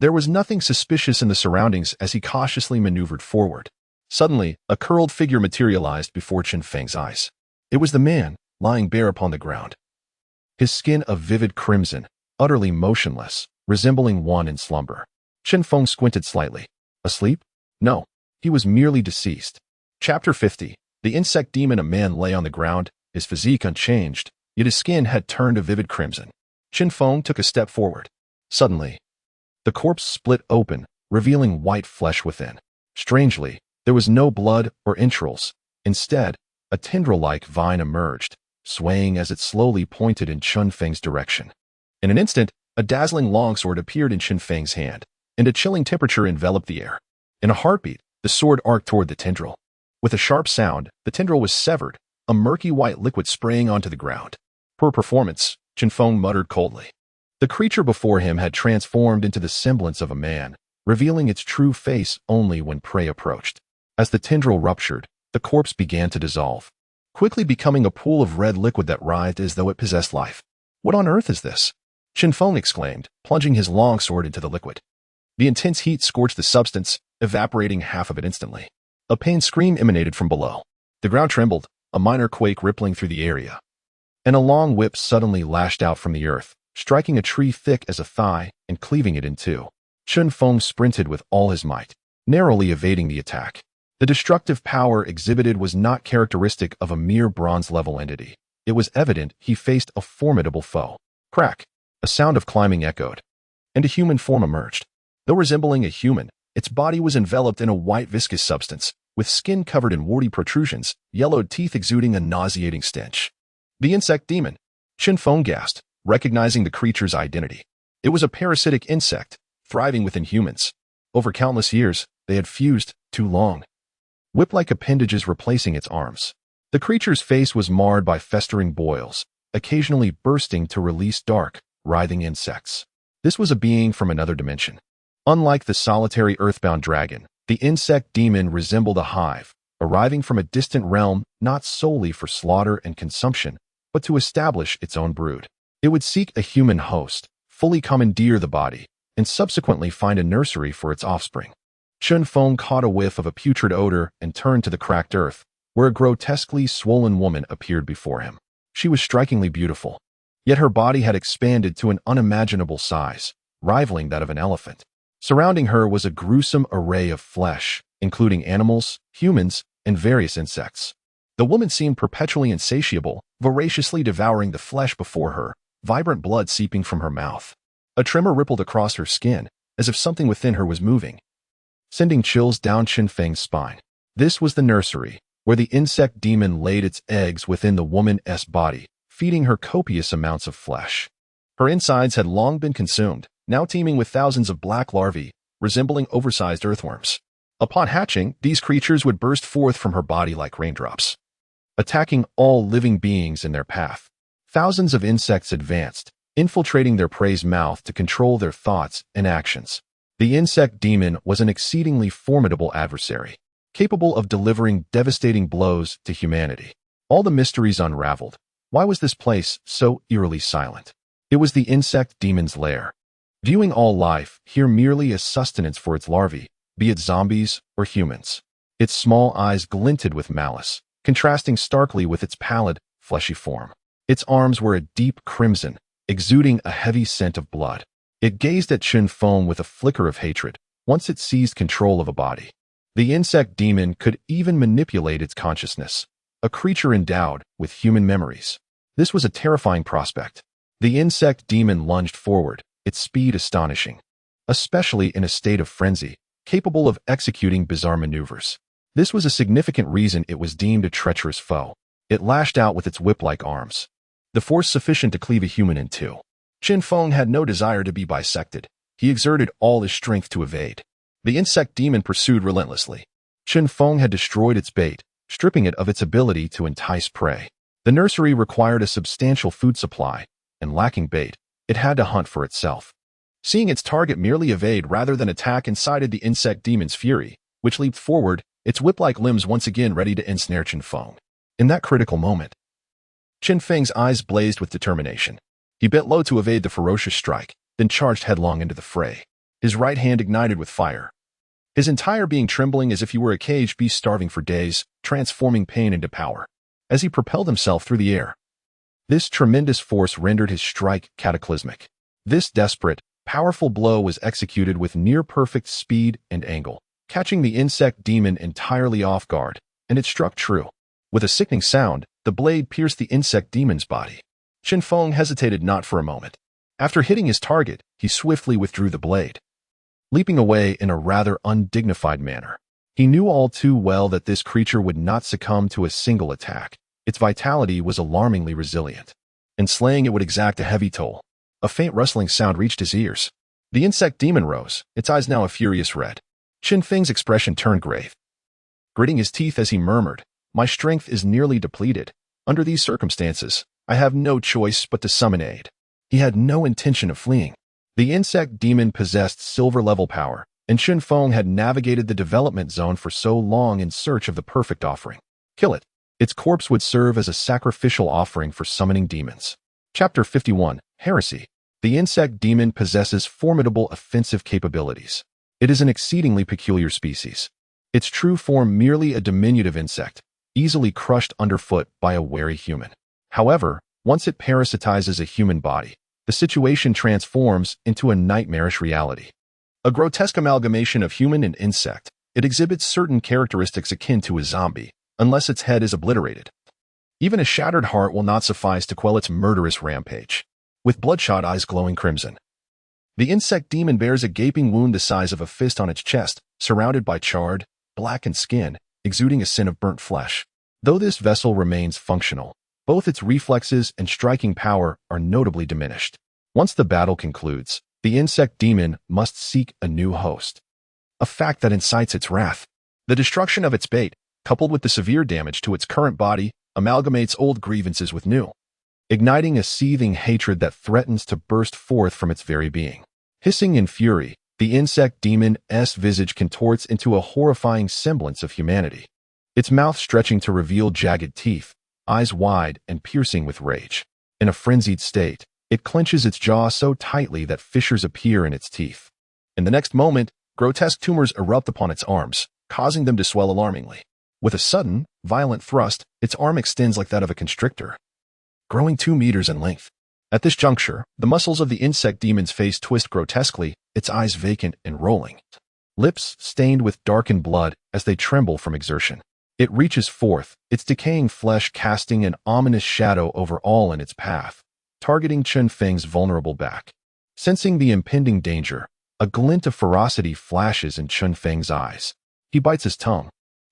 There was nothing suspicious in the surroundings as he cautiously maneuvered forward. Suddenly, a curled figure materialized before Chen Feng's eyes. It was the man, lying bare upon the ground. His skin a vivid crimson, utterly motionless, resembling one in slumber. Chen Feng squinted slightly. Asleep? No, he was merely deceased. Chapter 50. The insect demon. A man lay on the ground, his physique unchanged, yet his skin had turned a vivid crimson. Chen Feng took a step forward. Suddenly, the corpse split open, revealing white flesh within. Strangely, there was no blood or entrails. Instead, a tendril-like vine emerged, swaying as it slowly pointed in Chen Feng's direction. In an instant, a dazzling longsword appeared in Chen Feng's hand, and a chilling temperature enveloped the air. In a heartbeat, the sword arced toward the tendril. With a sharp sound, the tendril was severed, a murky white liquid spraying onto the ground. Poor performance, Chen Feng muttered coldly. The creature before him had transformed into the semblance of a man, revealing its true face only when prey approached. As the tendril ruptured, the corpse began to dissolve, quickly becoming a pool of red liquid that writhed as though it possessed life. What on earth is this? Chen Feng exclaimed, plunging his longsword into the liquid. The intense heat scorched the substance, evaporating half of it instantly. A pained scream emanated from below. The ground trembled, a minor quake rippling through the area. And a long whip suddenly lashed out from the earth, striking a tree thick as a thigh and cleaving it in two. Chen Feng sprinted with all his might, narrowly evading the attack. The destructive power exhibited was not characteristic of a mere bronze-level entity. It was evident he faced a formidable foe. Crack! A sound of climbing echoed, and a human form emerged. Though resembling a human, its body was enveloped in a white viscous substance, with skin covered in warty protrusions, yellowed teeth exuding a nauseating stench. The insect demon, Chen Feng gasped, recognizing the creature's identity. It was a parasitic insect, thriving within humans. Over countless years, they had fused, too long. Whip-like appendages replacing its arms. The creature's face was marred by festering boils, occasionally bursting to release dark, writhing insects. This was a being from another dimension. Unlike the solitary earthbound dragon, the insect demon resembled a hive, arriving from a distant realm not solely for slaughter and consumption, but to establish its own brood. It would seek a human host, fully commandeer the body, and subsequently find a nursery for its offspring. Chen Feng caught a whiff of a putrid odor and turned to the cracked earth, where a grotesquely swollen woman appeared before him. She was strikingly beautiful, yet her body had expanded to an unimaginable size, rivaling that of an elephant. Surrounding her was a gruesome array of flesh, including animals, humans, and various insects. The woman seemed perpetually insatiable, voraciously devouring the flesh before her, vibrant blood seeping from her mouth. A tremor rippled across her skin, as if something within her was moving, sending chills down Chen Feng's spine. This was the nursery, where the insect demon laid its eggs within the woman's body, feeding her copious amounts of flesh. Her insides had long been consumed, now teeming with thousands of black larvae, resembling oversized earthworms. Upon hatching, these creatures would burst forth from her body like raindrops, attacking all living beings in their path. Thousands of insects advanced, infiltrating their prey's mouth to control their thoughts and actions. The insect demon was an exceedingly formidable adversary, capable of delivering devastating blows to humanity. All the mysteries unraveled. Why was this place so eerily silent? It was the insect demon's lair. Viewing all life here merely as sustenance for its larvae, be it zombies or humans. Its small eyes glinted with malice, contrasting starkly with its pallid, fleshy form. Its arms were a deep crimson, exuding a heavy scent of blood. It gazed at Chen Feng with a flicker of hatred, once it seized control of a body. The insect demon could even manipulate its consciousness, a creature endowed with human memories. This was a terrifying prospect. The insect demon lunged forward, its speed astonishing, especially in a state of frenzy, capable of executing bizarre maneuvers. This was a significant reason it was deemed a treacherous foe. It lashed out with its whip-like arms, the force sufficient to cleave a human in two. Chen Feng had no desire to be bisected. He exerted all his strength to evade. The insect demon pursued relentlessly. Chen Feng had destroyed its bait, stripping it of its ability to entice prey. The nursery required a substantial food supply, and lacking bait, it had to hunt for itself. Seeing its target merely evade rather than attack incited the insect demon's fury, which leaped forward, its whip-like limbs once again ready to ensnare Chen Feng. In that critical moment, Chen Feng's eyes blazed with determination. He bent low to evade the ferocious strike, then charged headlong into the fray. His right hand ignited with fire, his entire being trembling as if he were a caged beast starving for days, transforming pain into power. As he propelled himself through the air, this tremendous force rendered his strike cataclysmic. This desperate, powerful blow was executed with near-perfect speed and angle, catching the insect demon entirely off guard, and it struck true. With a sickening sound, the blade pierced the insect demon's body. Chen Feng hesitated not for a moment. After hitting his target, he swiftly withdrew the blade, leaping away in a rather undignified manner. He knew all too well that this creature would not succumb to a single attack. Its vitality was alarmingly resilient, and slaying it would exact a heavy toll. A faint rustling sound reached his ears. The insect demon rose, its eyes now a furious red. Chen Feng's expression turned grave, gritting his teeth as he murmured, "My strength is nearly depleted. Under these circumstances, I have no choice but to summon aid." He had no intention of fleeing. The insect demon possessed silver-level power, and Chen Feng had navigated the development zone for so long in search of the perfect offering. Kill it. Its corpse would serve as a sacrificial offering for summoning demons. Chapter 51, Heresy. The insect demon possesses formidable offensive capabilities. It is an exceedingly peculiar species. Its true form merely a diminutive insect, easily crushed underfoot by a wary human. However, once it parasitizes a human body, the situation transforms into a nightmarish reality. A grotesque amalgamation of human and insect, it exhibits certain characteristics akin to a zombie, unless its head is obliterated. Even a shattered heart will not suffice to quell its murderous rampage. With bloodshot eyes glowing crimson, the insect demon bears a gaping wound the size of a fist on its chest, surrounded by charred, blackened skin, exuding a scent of burnt flesh. Though this vessel remains functional, both its reflexes and striking power are notably diminished. Once the battle concludes, the insect demon must seek a new host, a fact that incites its wrath. The destruction of its bait, coupled with the severe damage to its current body, amalgamates old grievances with new, igniting a seething hatred that threatens to burst forth from its very being. Hissing in fury, the insect demon's visage contorts into a horrifying semblance of humanity, its mouth stretching to reveal jagged teeth, eyes wide and piercing with rage. In a frenzied state, it clenches its jaw so tightly that fissures appear in its teeth. In the next moment, grotesque tumors erupt upon its arms, causing them to swell alarmingly. With a sudden, violent thrust, its arm extends like that of a constrictor, growing 2 meters in length. At this juncture, the muscles of the insect demon's face twist grotesquely, its eyes vacant and rolling, lips stained with darkened blood as they tremble from exertion. It reaches forth, its decaying flesh casting an ominous shadow over all in its path, targeting Chen Feng's vulnerable back. Sensing the impending danger, a glint of ferocity flashes in Chen Feng's eyes. He bites his tongue,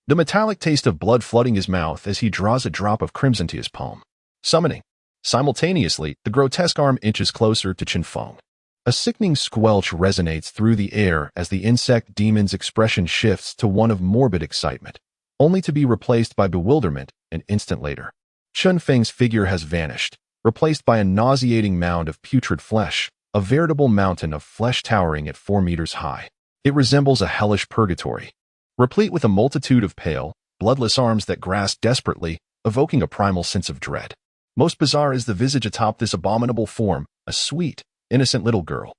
the metallic taste of blood flooding his mouth as he draws a drop of crimson to his palm. Summoning. Simultaneously, the grotesque arm inches closer to Chen Feng. A sickening squelch resonates through the air as the insect demon's expression shifts to one of morbid excitement, only to be replaced by bewilderment an instant later. Chen Feng's figure has vanished, replaced by a nauseating mound of putrid flesh, a veritable mountain of flesh towering at 4 meters high. It resembles a hellish purgatory, replete with a multitude of pale, bloodless arms that grasp desperately, evoking a primal sense of dread. Most bizarre is the visage atop this abominable form, a sweet, innocent little girl,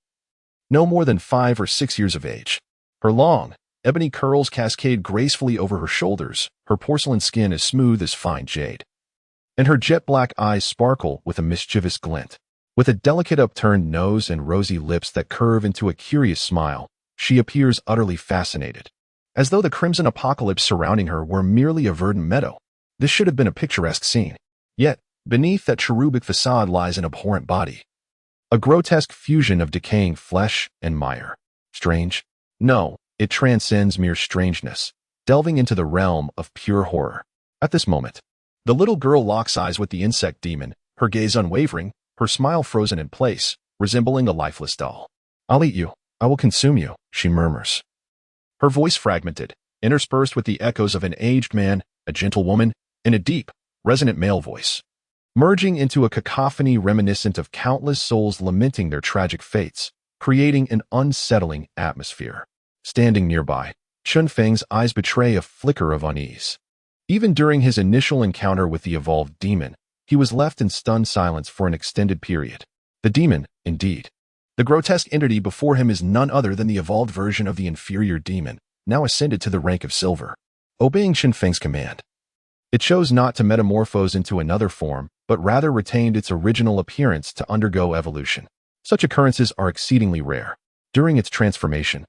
no more than 5 or 6 years of age. Her long, ebony curls cascade gracefully over her shoulders, her porcelain skin as smooth as fine jade, and her jet-black eyes sparkle with a mischievous glint. With a delicate upturned nose and rosy lips that curve into a curious smile, she appears utterly fascinated, as though the crimson apocalypse surrounding her were merely a verdant meadow. This should have been a picturesque scene. Yet, beneath that cherubic facade lies an abhorrent body, a grotesque fusion of decaying flesh and mire. Strange? No, it transcends mere strangeness, delving into the realm of pure horror. At this moment, the little girl locks eyes with the insect demon, her gaze unwavering, her smile frozen in place, resembling a lifeless doll. "I'll eat you. I will consume you," she murmurs. Her voice fragmented, interspersed with the echoes of an aged man, a gentle woman, and a deep, resonant male voice, merging into a cacophony reminiscent of countless souls lamenting their tragic fates, creating an unsettling atmosphere. Standing nearby, Chen Feng's eyes betray a flicker of unease. Even during his initial encounter with the evolved demon, he was left in stunned silence for an extended period. The demon, indeed. The grotesque entity before him is none other than the evolved version of the inferior demon, now ascended to the rank of silver. Obeying Chen Feng's command, it chose not to metamorphose into another form, but rather retained its original appearance to undergo evolution. Such occurrences are exceedingly rare. During its transformation,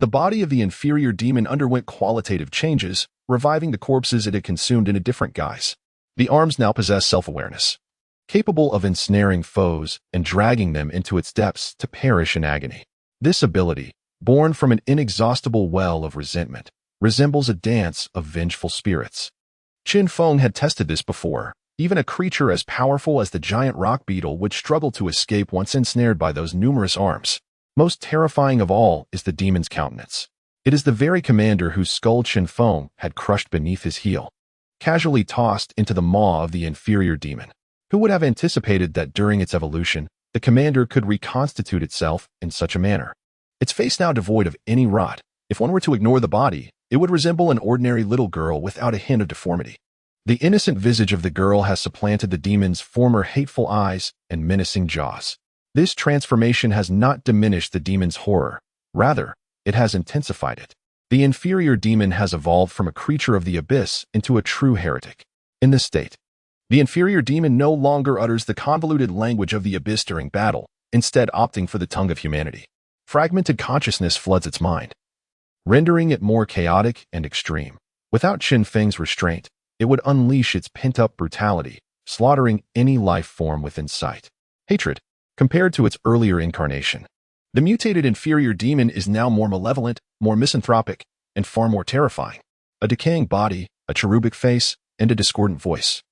the body of the inferior demon underwent qualitative changes, reviving the corpses it had consumed in a different guise. The arms now possess self-awareness, capable of ensnaring foes and dragging them into its depths to perish in agony. This ability, born from an inexhaustible well of resentment, resembles a dance of vengeful spirits. Chen Feng had tested this before. Even a creature as powerful as the giant rock beetle would struggle to escape once ensnared by those numerous arms. Most terrifying of all is the demon's countenance. It is the very commander whose skull Chen Feng had crushed beneath his heel, casually tossed into the maw of the inferior demon. Who would have anticipated that during its evolution, the commander could reconstitute itself in such a manner? Its face now devoid of any rot. If one were to ignore the body, it would resemble an ordinary little girl without a hint of deformity. The innocent visage of the girl has supplanted the demon's former hateful eyes and menacing jaws. This transformation has not diminished the demon's horror. Rather, it has intensified it. The inferior demon has evolved from a creature of the abyss into a true heretic. In this state, the inferior demon no longer utters the convoluted language of the abyss during battle, instead opting for the tongue of humanity. Fragmented consciousness floods its mind, rendering it more chaotic and extreme. Without Chen Feng's restraint, it would unleash its pent-up brutality, slaughtering any life form within sight. Hatred, compared to its earlier incarnation. The mutated inferior demon is now more malevolent, more misanthropic, and far more terrifying. A decaying body, a cherubic face, and a discordant voice.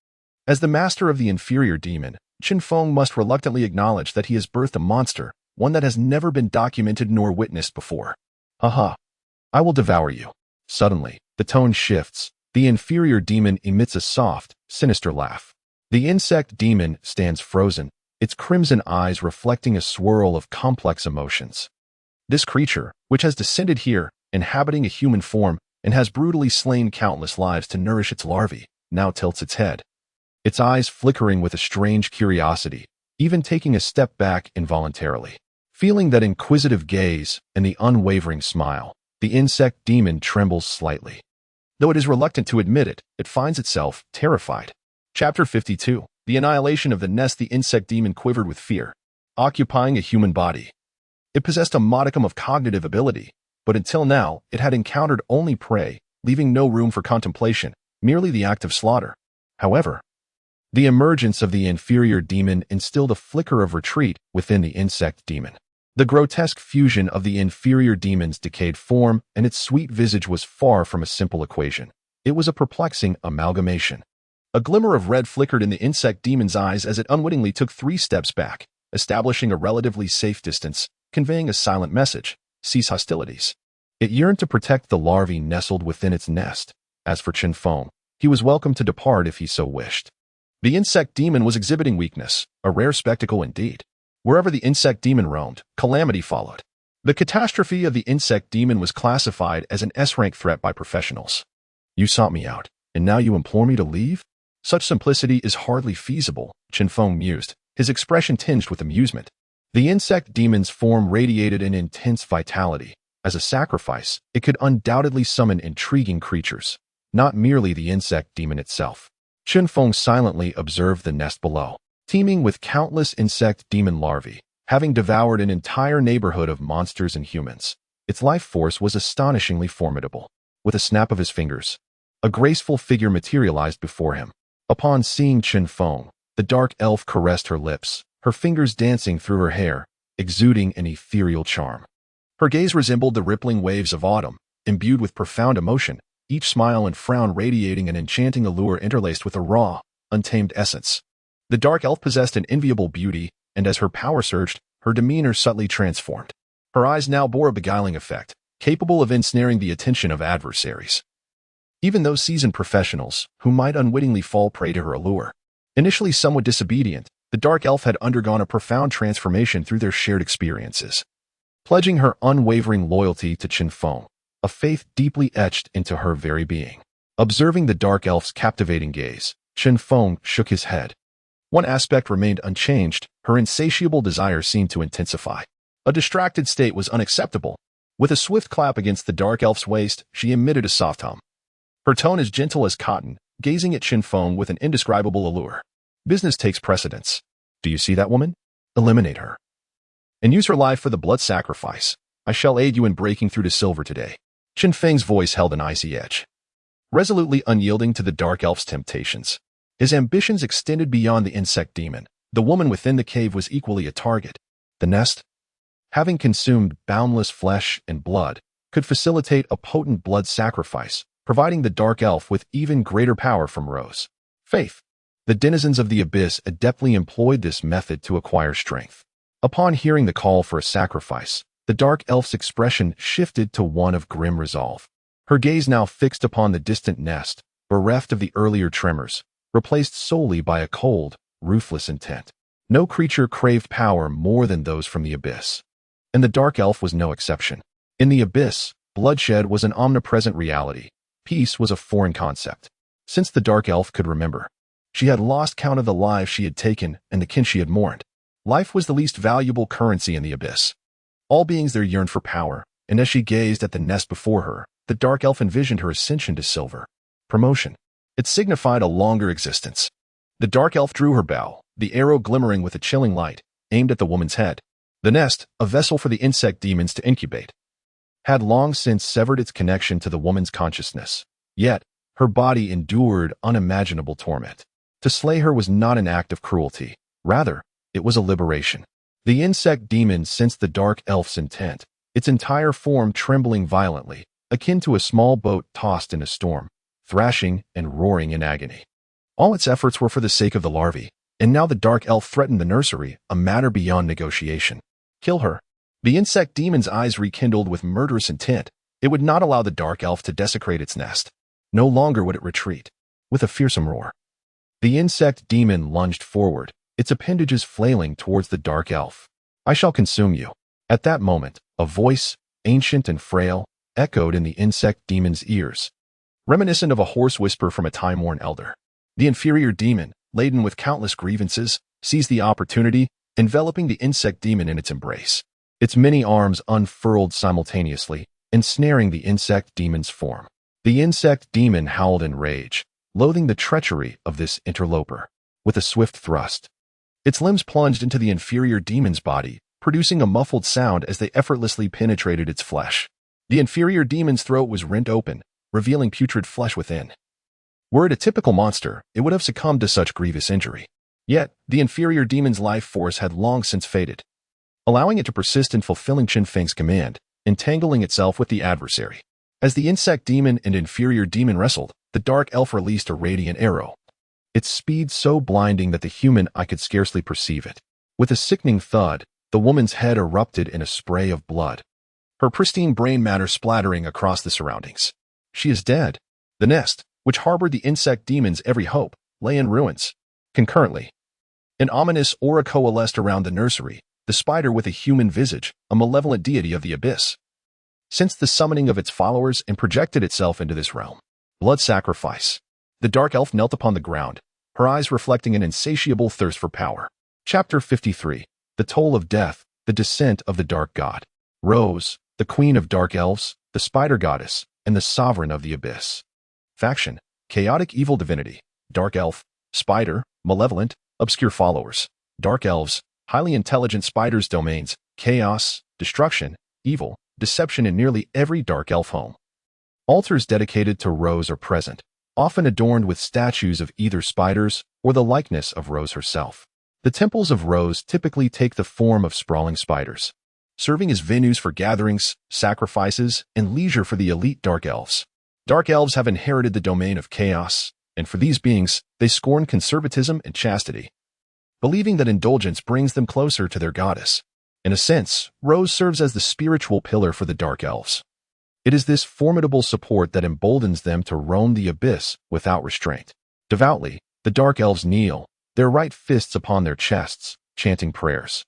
As the master of the inferior demon, Chen Feng must reluctantly acknowledge that he has birthed a monster, one that has never been documented nor witnessed before. Haha. I will devour you. Suddenly, the tone shifts, The inferior demon emits a soft, sinister laugh. The insect demon stands frozen, its crimson eyes reflecting a swirl of complex emotions. This creature, which has descended here, inhabiting a human form, and has brutally slain countless lives to nourish its larvae, now tilts its head. Its eyes flickering with a strange curiosity, even taking a step back involuntarily. Feeling that inquisitive gaze and the unwavering smile, the insect demon trembles slightly. Though it is reluctant to admit it, it finds itself terrified. Chapter 52. The annihilation of the nest. The insect demon quivered with fear, occupying a human body. It possessed a modicum of cognitive ability, but until now, it had encountered only prey, leaving no room for contemplation, merely the act of slaughter. However, the emergence of the inferior demon instilled a flicker of retreat within the insect demon. The grotesque fusion of the inferior demon's decayed form and its sweet visage was far from a simple equation. It was a perplexing amalgamation. A glimmer of red flickered in the insect demon's eyes as it unwittingly took 3 steps back, establishing a relatively safe distance, conveying a silent message: cease hostilities. It yearned to protect the larvae nestled within its nest. As for Chen Feng, he was welcome to depart if he so wished. The insect demon was exhibiting weakness, a rare spectacle indeed. Wherever the insect demon roamed, calamity followed. The catastrophe of the insect demon was classified as an S-rank threat by professionals. You sought me out, and now you implore me to leave? Such simplicity is hardly feasible, Chen Feng mused, his expression tinged with amusement. The insect demon's form radiated an intense vitality. As a sacrifice, it could undoubtedly summon intriguing creatures, not merely the insect demon itself. Chen Feng silently observed the nest below, teeming with countless insect demon larvae, having devoured an entire neighborhood of monsters and humans. Its life force was astonishingly formidable. With a snap of his fingers, a graceful figure materialized before him. Upon seeing Chen Feng, the dark elf caressed her lips, her fingers dancing through her hair, exuding an ethereal charm. Her gaze resembled the rippling waves of autumn, imbued with profound emotion, each smile and frown radiating an enchanting allure interlaced with a raw, untamed essence. The dark elf possessed an enviable beauty, and as her power surged, her demeanor subtly transformed. Her eyes now bore a beguiling effect, capable of ensnaring the attention of adversaries. Even those seasoned professionals, who might unwittingly fall prey to her allure. Initially somewhat disobedient, the dark elf had undergone a profound transformation through their shared experiences. Pledging her unwavering loyalty to Chen Feng, a faith deeply etched into her very being. Observing the dark elf's captivating gaze, Chen Feng shook his head. One aspect remained unchanged, her insatiable desire seemed to intensify. A distracted state was unacceptable. With a swift clap against the dark elf's waist, she emitted a soft hum. Her tone as gentle as cotton, gazing at Chen Feng with an indescribable allure. Business takes precedence. Do you see that woman? Eliminate her. And use her life for the blood sacrifice. I shall aid you in breaking through to silver today. Chen Feng's voice held an icy edge. Resolutely unyielding to the dark elf's temptations. His ambitions extended beyond the insect demon. The woman within the cave was equally a target. The nest, having consumed boundless flesh and blood, could facilitate a potent blood sacrifice, providing the dark elf with even greater power from Rose. Faith. The denizens of the abyss adeptly employed this method to acquire strength. Upon hearing the call for a sacrifice, the dark elf's expression shifted to one of grim resolve. Her gaze now fixed upon the distant nest, bereft of the earlier tremors, replaced solely by a cold, ruthless intent. No creature craved power more than those from the abyss. And the dark elf was no exception. In the abyss, bloodshed was an omnipresent reality. Peace was a foreign concept. Since the dark elf could remember, she had lost count of the lives she had taken and the kin she had mourned. Life was the least valuable currency in the abyss. All beings there yearned for power, and as she gazed at the nest before her, the dark elf envisioned her ascension to silver. Promotion. It signified a longer existence. The dark elf drew her bow, the arrow glimmering with a chilling light, aimed at the woman's head. The nest, a vessel for the insect demons to incubate, had long since severed its connection to the woman's consciousness. Yet, her body endured unimaginable torment. To slay her was not an act of cruelty. Rather, it was a liberation. The insect demon sensed the dark elf's intent, its entire form trembling violently, akin to a small boat tossed in a storm, thrashing and roaring in agony. All its efforts were for the sake of the larvae, and now the dark elf threatened the nursery, a matter beyond negotiation. Kill her. The insect demon's eyes rekindled with murderous intent. It would not allow the dark elf to desecrate its nest. No longer would it retreat. With a fearsome roar, the insect demon lunged forward, its appendages flailing towards the dark elf. "I shall consume you." At that moment, a voice, ancient and frail, echoed in the insect demon's ears, reminiscent of a hoarse whisper from a time-worn elder. The inferior demon, laden with countless grievances, seized the opportunity, enveloping the insect demon in its embrace. Its many arms unfurled simultaneously, ensnaring the insect demon's form. The insect demon howled in rage, loathing the treachery of this interloper. With a swift thrust, its limbs plunged into the inferior demon's body, producing a muffled sound as they effortlessly penetrated its flesh. The inferior demon's throat was rent open, revealing putrid flesh within. Were it a typical monster, it would have succumbed to such grievous injury. Yet, the inferior demon's life force had long since faded, allowing it to persist in fulfilling Chen Feng's command, entangling itself with the adversary. As the insect demon and inferior demon wrestled, the dark elf released a radiant arrow, its speed so blinding that the human eye could scarcely perceive it. With a sickening thud, the woman's head erupted in a spray of blood, her pristine brain matter splattering across the surroundings. She is dead. The nest, which harbored the insect demon's every hope, lay in ruins. Concurrently, an ominous aura coalesced around the nursery, the spider with a human visage, a malevolent deity of the abyss, sensed the summoning of its followers and projected itself into this realm. Blood sacrifice. The dark elf knelt upon the ground, her eyes reflecting an insatiable thirst for power. Chapter 53. The Toll of Death, the Descent of the Dark God. Rose, the queen of dark elves, the spider goddess, and the sovereign of the abyss. Faction: chaotic evil divinity, dark elf, spider, malevolent, obscure followers. Dark elves, highly intelligent spiders. Domains: chaos, destruction, evil, deception in nearly every dark elf home. Altars dedicated to Rose are present, often adorned with statues of either spiders or the likeness of Rose herself. The temples of Rose typically take the form of sprawling spiders, serving as venues for gatherings, sacrifices, and leisure for the elite dark elves. Dark elves have inherited the domain of chaos, and for these beings, they scorn conservatism and chastity, believing that indulgence brings them closer to their goddess. In a sense, Rose serves as the spiritual pillar for the dark elves. It is this formidable support that emboldens them to roam the abyss without restraint. Devoutly, the dark elves kneel, their right fists upon their chests, chanting prayers.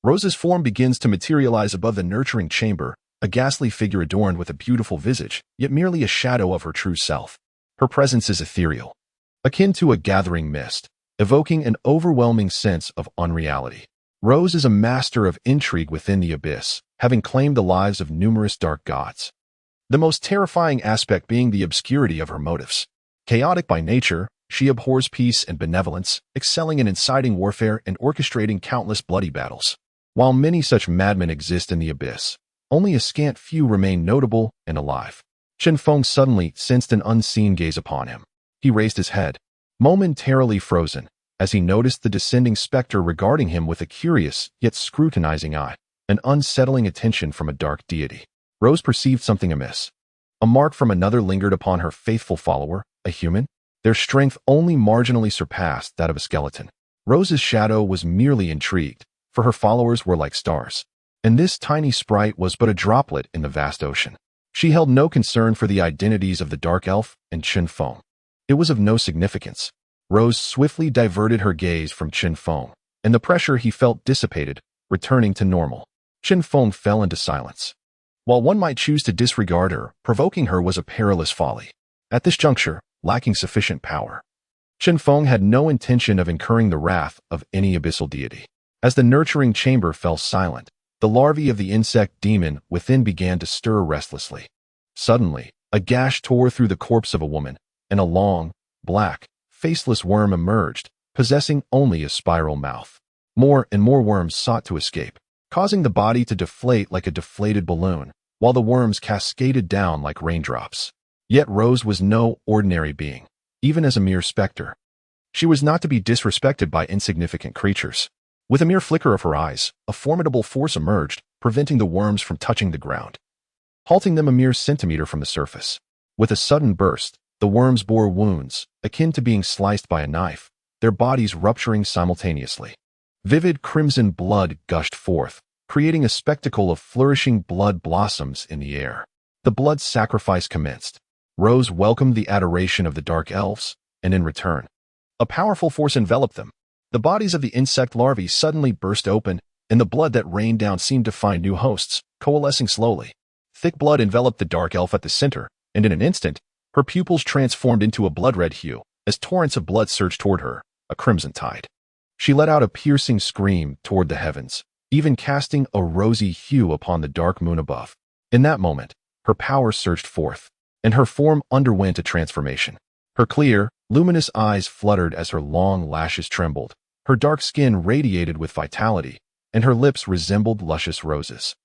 Rose's form begins to materialize above the nurturing chamber, a ghastly figure adorned with a beautiful visage, yet merely a shadow of her true self. Her presence is ethereal, akin to a gathering mist, evoking an overwhelming sense of unreality. Rose is a master of intrigue within the abyss, having claimed the lives of numerous dark gods. The most terrifying aspect being the obscurity of her motives. Chaotic by nature, she abhors peace and benevolence, excelling in inciting warfare and orchestrating countless bloody battles. While many such madmen exist in the abyss, only a scant few remain notable and alive. Chen Feng suddenly sensed an unseen gaze upon him. He raised his head, momentarily frozen, as he noticed the descending specter regarding him with a curious yet scrutinizing eye, an unsettling attention from a dark deity. Rose perceived something amiss. A mark from another lingered upon her faithful follower, a human. Their strength only marginally surpassed that of a skeleton. Rose's shadow was merely intrigued, for her followers were like stars, and this tiny sprite was but a droplet in the vast ocean. She held no concern for the identities of the dark elf and Chen Feng. It was of no significance. Rose swiftly diverted her gaze from Chen Feng, and the pressure he felt dissipated, returning to normal. Chen Feng fell into silence. While one might choose to disregard her, provoking her was a perilous folly. At this juncture, lacking sufficient power, Chen Feng had no intention of incurring the wrath of any abyssal deity. As the nurturing chamber fell silent, the larvae of the insect demon within began to stir restlessly. Suddenly, a gash tore through the corpse of a woman, and a long, black, faceless worm emerged, possessing only a spiral mouth. More and more worms sought to escape, causing the body to deflate like a deflated balloon, while the worms cascaded down like raindrops. Yet Rose was no ordinary being, even as a mere specter. She was not to be disrespected by insignificant creatures. With a mere flicker of her eyes, a formidable force emerged, preventing the worms from touching the ground, halting them a mere centimeter from the surface. With a sudden burst, the worms bore wounds, akin to being sliced by a knife, their bodies rupturing simultaneously. Vivid crimson blood gushed forth, creating a spectacle of flourishing blood blossoms in the air. The blood sacrifice commenced. Rose welcomed the adoration of the dark elves, and in return, a powerful force enveloped them. The bodies of the insect larvae suddenly burst open, and the blood that rained down seemed to find new hosts, coalescing slowly. Thick blood enveloped the dark elf at the center, and in an instant, her pupils transformed into a blood-red hue, as torrents of blood surged toward her, a crimson tide. She let out a piercing scream toward the heavens, even casting a rosy hue upon the dark moon above. In that moment, her power surged forth, and her form underwent a transformation. Her clear, luminous eyes fluttered as her long lashes trembled. Her dark skin radiated with vitality, and her lips resembled luscious roses.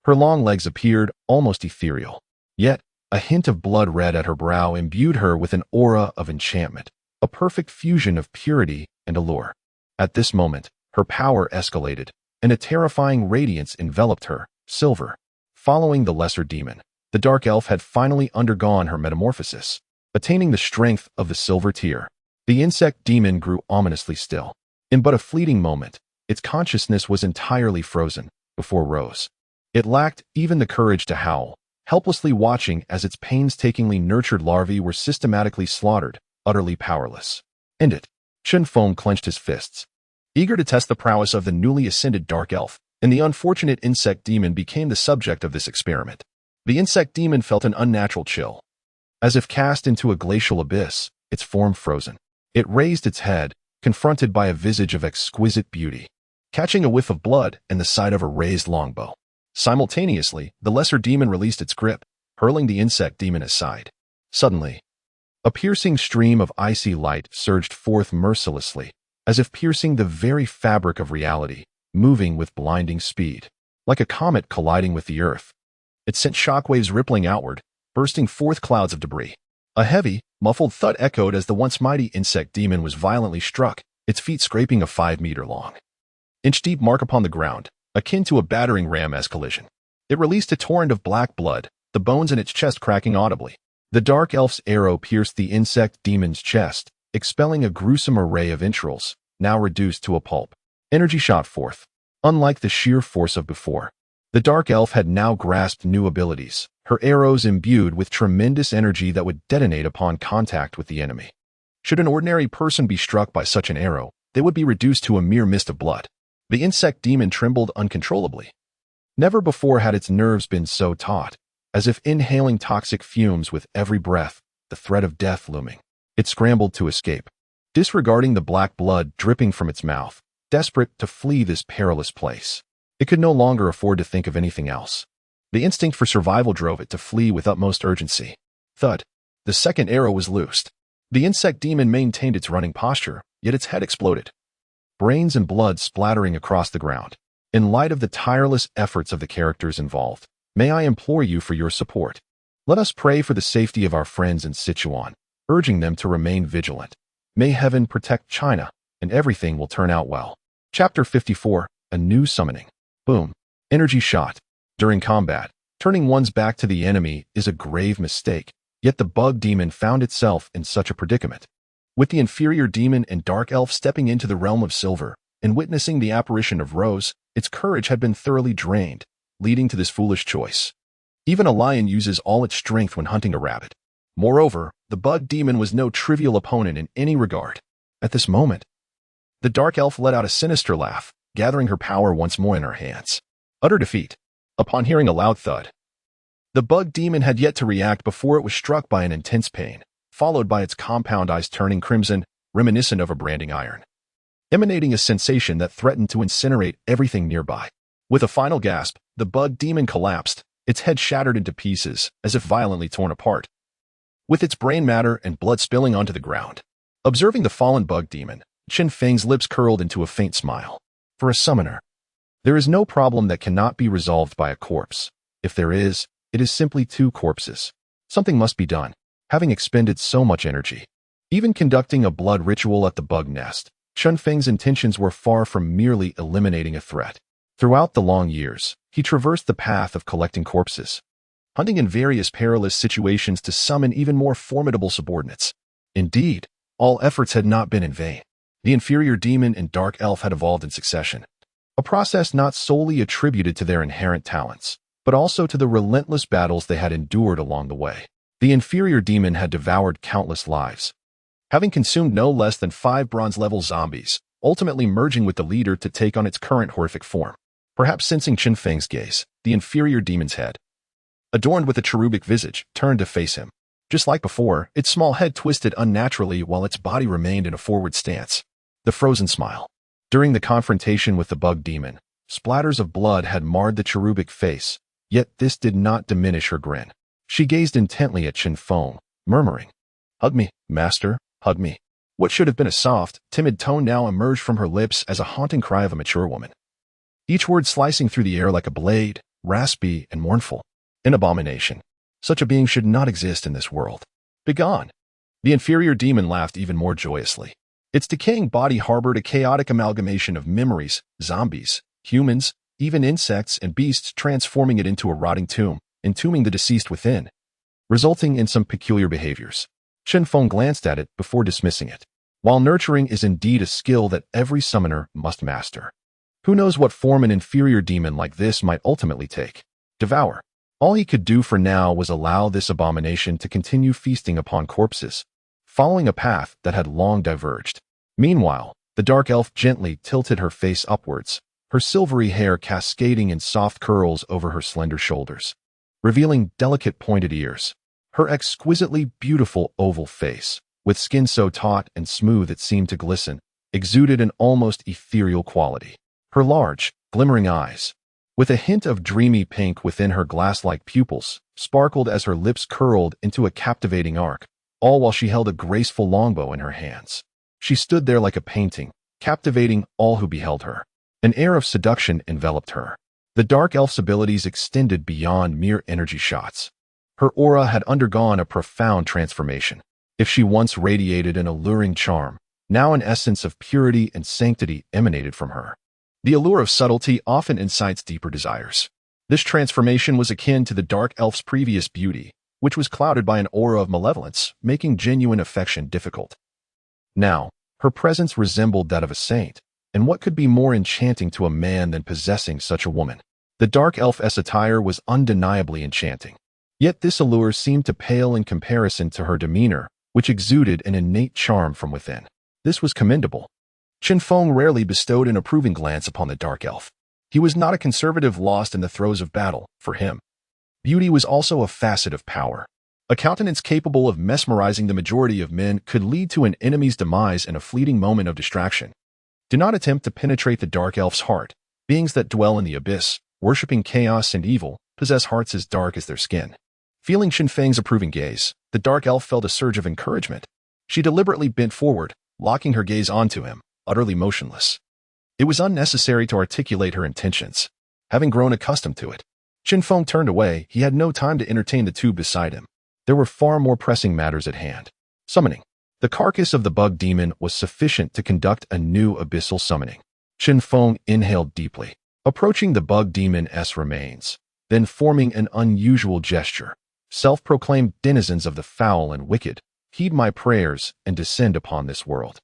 Her long legs appeared almost ethereal. Yet, a hint of blood red at her brow imbued her with an aura of enchantment, a perfect fusion of purity and allure. At this moment, her power escalated, and a terrifying radiance enveloped her, silver. Following the lesser demon, the dark elf had finally undergone her metamorphosis, attaining the strength of the silver tier. The insect demon grew ominously still. In but a fleeting moment, its consciousness was entirely frozen before Rose. It lacked even the courage to howl, helplessly watching as its painstakingly nurtured larvae were systematically slaughtered, utterly powerless. End it. Chen Feng clenched his fists, eager to test the prowess of the newly ascended dark elf, and the unfortunate insect demon became the subject of this experiment. The insect demon felt an unnatural chill. As if cast into a glacial abyss, its form frozen. It raised its head, confronted by a visage of exquisite beauty, catching a whiff of blood and the sight of a raised longbow. Simultaneously, the lesser demon released its grip, hurling the insect demon aside. Suddenly, a piercing stream of icy light surged forth mercilessly, as if piercing the very fabric of reality, moving with blinding speed. Like a comet colliding with the earth, it sent shockwaves rippling outward, bursting forth clouds of debris. A heavy, muffled thud echoed as the once mighty insect demon was violently struck, its feet scraping a 5-meter-long, inch-deep mark upon the ground, akin to a battering ram's collision. It released a torrent of black blood, the bones in its chest cracking audibly. The dark elf's arrow pierced the insect demon's chest, expelling a gruesome array of entrails, now reduced to a pulp. Energy shot forth. Unlike the sheer force of before, the dark elf had now grasped new abilities, her arrows imbued with tremendous energy that would detonate upon contact with the enemy. Should an ordinary person be struck by such an arrow, they would be reduced to a mere mist of blood. The insect demon trembled uncontrollably. Never before had its nerves been so taut, as if inhaling toxic fumes with every breath, the threat of death looming. It scrambled to escape, disregarding the black blood dripping from its mouth, desperate to flee this perilous place. It could no longer afford to think of anything else. The instinct for survival drove it to flee with utmost urgency. Thud. The second arrow was loosed. The insect demon maintained its running posture, yet its head exploded, brains and blood splattering across the ground. In light of the tireless efforts of the characters involved, may I implore you for your support. Let us pray for the safety of our friends in Sichuan, urging them to remain vigilant. May heaven protect China, and everything will turn out well. Chapter 54, A New Summoning. Boom. Energy shot. During combat, turning one's back to the enemy is a grave mistake, yet the bug demon found itself in such a predicament. With the inferior demon and dark elf stepping into the realm of silver and witnessing the apparition of Rose, its courage had been thoroughly drained, leading to this foolish choice. Even a lion uses all its strength when hunting a rabbit. Moreover, the bug demon was no trivial opponent in any regard. At this moment, the dark elf let out a sinister laugh, gathering her power once more in her hands. Utter defeat. Upon hearing a loud thud, the bug demon had yet to react before it was struck by an intense pain, followed by its compound eyes turning crimson, reminiscent of a branding iron, emanating a sensation that threatened to incinerate everything nearby. With a final gasp, the bug demon collapsed, its head shattered into pieces, as if violently torn apart, with its brain matter and blood spilling onto the ground. Observing the fallen bug demon, Chen Feng's lips curled into a faint smile. For a summoner, there is no problem that cannot be resolved by a corpse. If there is, it is simply 2 corpses. Something must be done. Having expended so much energy, even conducting a blood ritual at the bug nest, Chen Feng's intentions were far from merely eliminating a threat. Throughout the long years, he traversed the path of collecting corpses, hunting in various perilous situations to summon even more formidable subordinates. Indeed, all efforts had not been in vain. The inferior demon and dark elf had evolved in succession, a process not solely attributed to their inherent talents, but also to the relentless battles they had endured along the way. The inferior demon had devoured countless lives, having consumed no less than 5 bronze-level zombies, ultimately merging with the leader to take on its current horrific form. Perhaps sensing Chen Feng's gaze, the inferior demon's head, adorned with a cherubic visage, turned to face him. Just like before, its small head twisted unnaturally while its body remained in a forward stance. The frozen smile. During the confrontation with the bug demon, splatters of blood had marred the cherubic face, yet this did not diminish her grin. She gazed intently at Chen Feng, murmuring, "Hug me, master, hug me." What should have been a soft, timid tone now emerged from her lips as a haunting cry of a mature woman. Each word slicing through the air like a blade, raspy and mournful. An abomination. Such a being should not exist in this world. Begone. The inferior demon laughed even more joyously. Its decaying body harbored a chaotic amalgamation of memories, zombies, humans, even insects and beasts, transforming it into a rotting tomb, entombing the deceased within, resulting in some peculiar behaviors. Chen Feng glanced at it before dismissing it. While nurturing is indeed a skill that every summoner must master, who knows what form an inferior demon like this might ultimately take? Devour. All he could do for now was allow this abomination to continue feasting upon corpses, following a path that had long diverged. Meanwhile, the dark elf gently tilted her face upwards, her silvery hair cascading in soft curls over her slender shoulders, revealing delicate pointed ears. Her exquisitely beautiful oval face, with skin so taut and smooth it seemed to glisten, exuded an almost ethereal quality. Her large, glimmering eyes, with a hint of dreamy pink within her glass-like pupils, sparkled as her lips curled into a captivating arc, all while she held a graceful longbow in her hands. She stood there like a painting, captivating all who beheld her. An air of seduction enveloped her. The dark elf's abilities extended beyond mere energy shots. Her aura had undergone a profound transformation. If she once radiated an alluring charm, now an essence of purity and sanctity emanated from her. The allure of subtlety often incites deeper desires. This transformation was akin to the dark elf's previous beauty, which was clouded by an aura of malevolence, making genuine affection difficult. Now, her presence resembled that of a saint, and what could be more enchanting to a man than possessing such a woman? The dark elf's attire was undeniably enchanting. Yet this allure seemed to pale in comparison to her demeanor, which exuded an innate charm from within. This was commendable. Chen Feng rarely bestowed an approving glance upon the dark elf. He was not a conservative lost in the throes of battle. For him, beauty was also a facet of power. A countenance capable of mesmerizing the majority of men could lead to an enemy's demise in a fleeting moment of distraction. Do not attempt to penetrate the dark elf's heart. Beings that dwell in the abyss, worshipping chaos and evil, possess hearts as dark as their skin. Feeling Chen Feng's approving gaze, the dark elf felt a surge of encouragement. She deliberately bent forward, locking her gaze onto him, utterly motionless. It was unnecessary to articulate her intentions, having grown accustomed to it. Chen Feng turned away. He had no time to entertain the two beside him. There were far more pressing matters at hand. Summoning. The carcass of the bug demon was sufficient to conduct a new abyssal summoning. Chen Feng inhaled deeply, approaching the bug demon's remains, then forming an unusual gesture. Self-proclaimed denizens of the foul and wicked, heed my prayers and descend upon this world.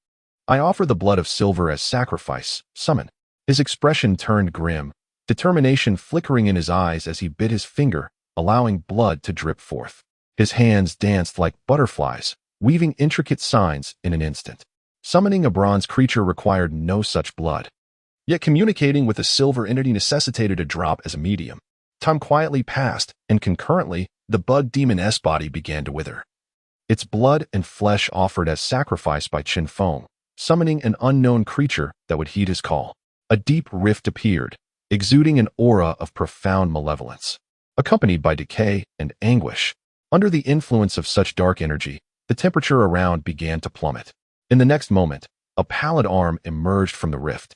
I offer the blood of silver as sacrifice. Summon. His expression turned grim, determination flickering in his eyes as he bit his finger, allowing blood to drip forth. His hands danced like butterflies, weaving intricate signs in an instant. Summoning a bronze creature required no such blood. Yet communicating with a silver entity necessitated a drop as a medium. Time quietly passed, and concurrently, the bug demon's body began to wither. Its blood and flesh offered as sacrifice by Chen Feng, summoning an unknown creature that would heed his call. A deep rift appeared, exuding an aura of profound malevolence, accompanied by decay and anguish. Under the influence of such dark energy, the temperature around began to plummet. In the next moment, a pallid arm emerged from the rift.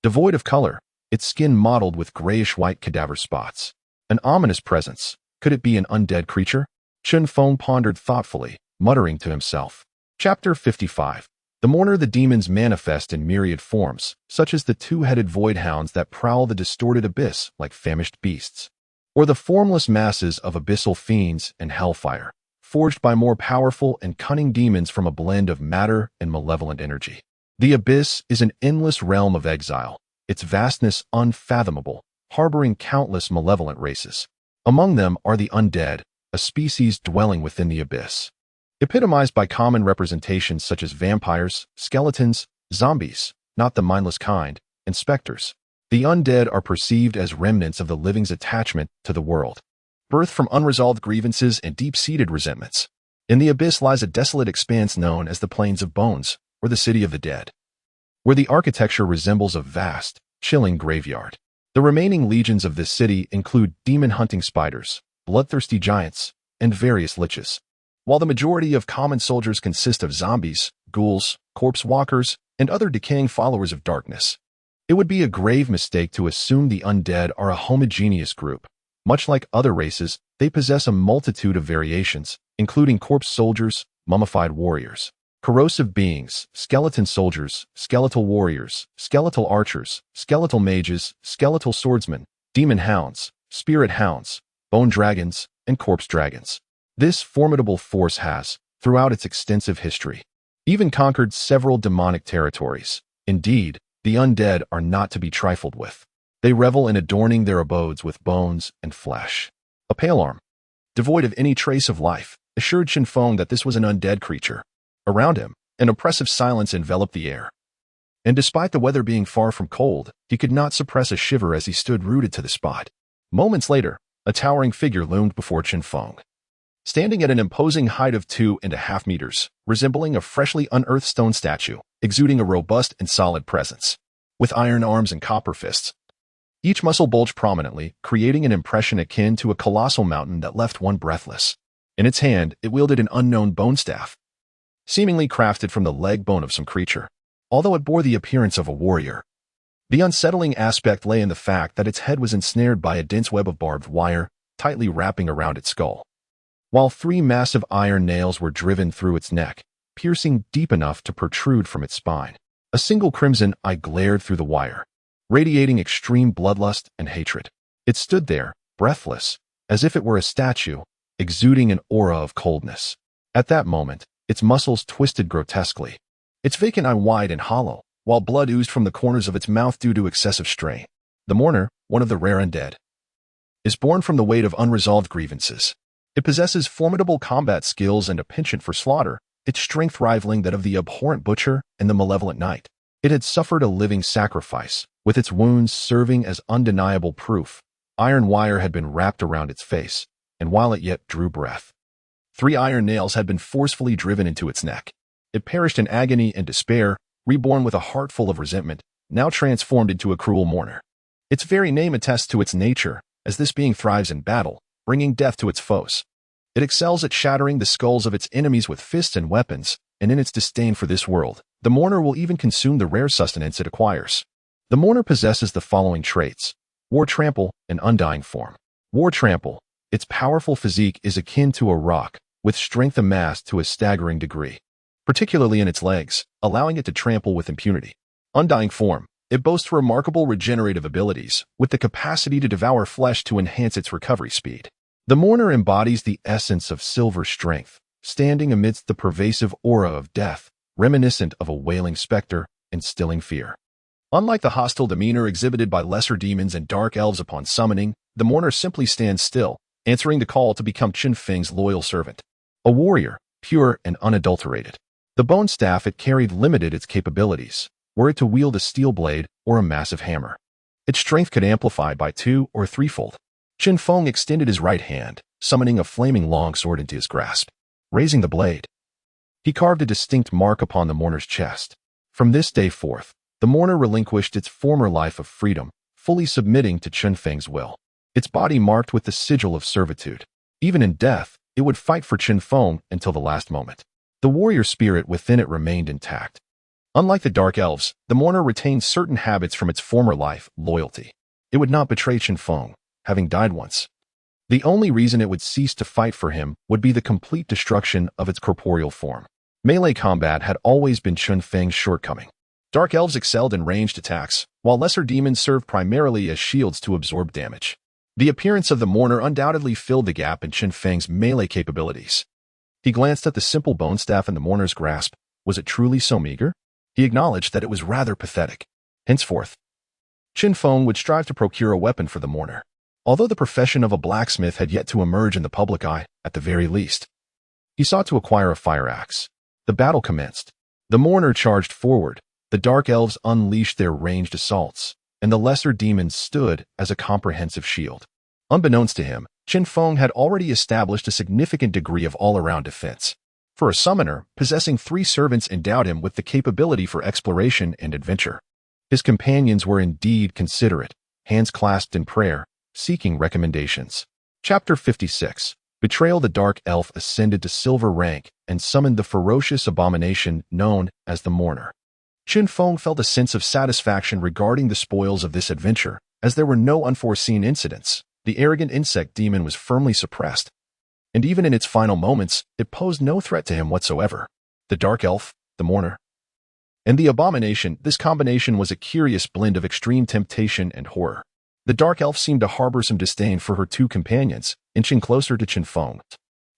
Devoid of color, its skin mottled with grayish-white cadaver spots. An ominous presence. Could it be an undead creature? Chen Feng pondered thoughtfully, muttering to himself. Chapter 55. The mourner. The demons manifest in myriad forms, such as the two-headed void hounds that prowl the distorted abyss like famished beasts, or the formless masses of abyssal fiends and hellfire, forged by more powerful and cunning demons from a blend of matter and malevolent energy. The abyss is an endless realm of exile, its vastness unfathomable, harboring countless malevolent races. Among them are the undead, a species dwelling within the abyss. Epitomized by common representations such as vampires, skeletons, zombies, not the mindless kind, and specters. The undead are perceived as remnants of the living's attachment to the world, birthed from unresolved grievances and deep-seated resentments. In the abyss lies a desolate expanse known as the Plains of Bones, or the City of the Dead, where the architecture resembles a vast, chilling graveyard. The remaining legions of this city include demon-hunting spiders, bloodthirsty giants, and various liches, while the majority of common soldiers consist of zombies, ghouls, corpse walkers, and other decaying followers of darkness. It would be a grave mistake to assume the undead are a homogeneous group. Much like other races, they possess a multitude of variations, including corpse soldiers, mummified warriors, corrosive beings, skeleton soldiers, skeletal warriors, skeletal archers, skeletal mages, skeletal swordsmen, demon hounds, spirit hounds, bone dragons, and corpse dragons. This formidable force has, throughout its extensive history, even conquered several demonic territories. Indeed, the undead are not to be trifled with. They revel in adorning their abodes with bones and flesh. A pale arm, devoid of any trace of life, assured Chen Feng that this was an undead creature. Around him, an oppressive silence enveloped the air. And despite the weather being far from cold, he could not suppress a shiver as he stood rooted to the spot. Moments later, a towering figure loomed before Chen Feng, standing at an imposing height of 2.5 meters, resembling a freshly unearthed stone statue, exuding a robust and solid presence. With iron arms and copper fists, each muscle bulged prominently, creating an impression akin to a colossal mountain that left one breathless. In its hand, it wielded an unknown bone staff, seemingly crafted from the leg bone of some creature, although it bore the appearance of a warrior. The unsettling aspect lay in the fact that its head was ensnared by a dense web of barbed wire, tightly wrapping around its skull, while 3 massive iron nails were driven through its neck, piercing deep enough to protrude from its spine. A single crimson eye glared through the wire, radiating extreme bloodlust and hatred. It stood there, breathless, as if it were a statue, exuding an aura of coldness. At that moment, its muscles twisted grotesquely, its vacant eye wide and hollow, while blood oozed from the corners of its mouth due to excessive strain. The mourner, one of the rare undead, is born from the weight of unresolved grievances. It possesses formidable combat skills and a penchant for slaughter, its strength rivaling that of the abhorrent butcher and the malevolent knight. It had suffered a living sacrifice, with its wounds serving as undeniable proof. Iron wire had been wrapped around its face, and while it yet drew breath, 3 iron nails had been forcefully driven into its neck. It perished in agony and despair, reborn with a heart full of resentment, now transformed into a cruel mourner. Its very name attests to its nature, as this being thrives in battle, bringing death to its foes. It excels at shattering the skulls of its enemies with fists and weapons, and in its disdain for this world, the mourner will even consume the rare sustenance it acquires. The mourner possesses the following traits: war trample and undying form. War trample. Its powerful physique is akin to a rock, with strength amassed to a staggering degree, particularly in its legs, allowing it to trample with impunity. Undying form. It boasts remarkable regenerative abilities, with the capacity to devour flesh to enhance its recovery speed. The mourner embodies the essence of silver strength, standing amidst the pervasive aura of death, reminiscent of a wailing specter, instilling fear. Unlike the hostile demeanor exhibited by lesser demons and dark elves upon summoning, the mourner simply stands still, answering the call to become Chen Feng's loyal servant. A warrior, pure and unadulterated. The bone staff it carried limited its capabilities, were it to wield a steel blade or a massive hammer. Its strength could amplify by 2- or 3-fold. Chen Feng extended his right hand, summoning a flaming longsword into his grasp. Raising the blade, he carved a distinct mark upon the mourner's chest. From this day forth, the mourner relinquished its former life of freedom, fully submitting to Chen Feng's will. Its body marked with the sigil of servitude. Even in death, it would fight for Chen Feng until the last moment. The warrior spirit within it remained intact. Unlike the dark elves, the mourner retained certain habits from its former life: loyalty. It would not betray Chen Feng, having died once. The only reason it would cease to fight for him would be the complete destruction of its corporeal form. Melee combat had always been Chen Feng's shortcoming. Dark elves excelled in ranged attacks, while lesser demons served primarily as shields to absorb damage. The appearance of the mourner undoubtedly filled the gap in Chen Feng's melee capabilities. He glanced at the simple bone staff in the mourner's grasp. Was it truly so meager? He acknowledged that it was rather pathetic. Henceforth, Chen Feng would strive to procure a weapon for the mourner. although the profession of a blacksmith had yet to emerge in the public eye, at the very least. He sought to acquire a fire axe. The battle commenced. The mourner charged forward, the dark elves unleashed their ranged assaults, and the lesser demons stood as a comprehensive shield. Unbeknownst to him, Chen Feng had already established a significant degree of all-around defense. For a summoner, possessing 3 servants endowed him with the capability for exploration and adventure. His companions were indeed considerate, hands clasped in prayer, seeking recommendations. Chapter 56. Betrayal. The dark elf ascended to silver rank and summoned the ferocious abomination known as the Mourner. Chen Feng felt a sense of satisfaction regarding the spoils of this adventure, as there were no unforeseen incidents. The arrogant insect demon was firmly suppressed, and even in its final moments, it posed no threat to him whatsoever. The dark elf, the Mourner, and the abomination, this combination was a curious blend of extreme temptation and horror. The dark elf seemed to harbor some disdain for her 2 companions, inching closer to Chen Feng,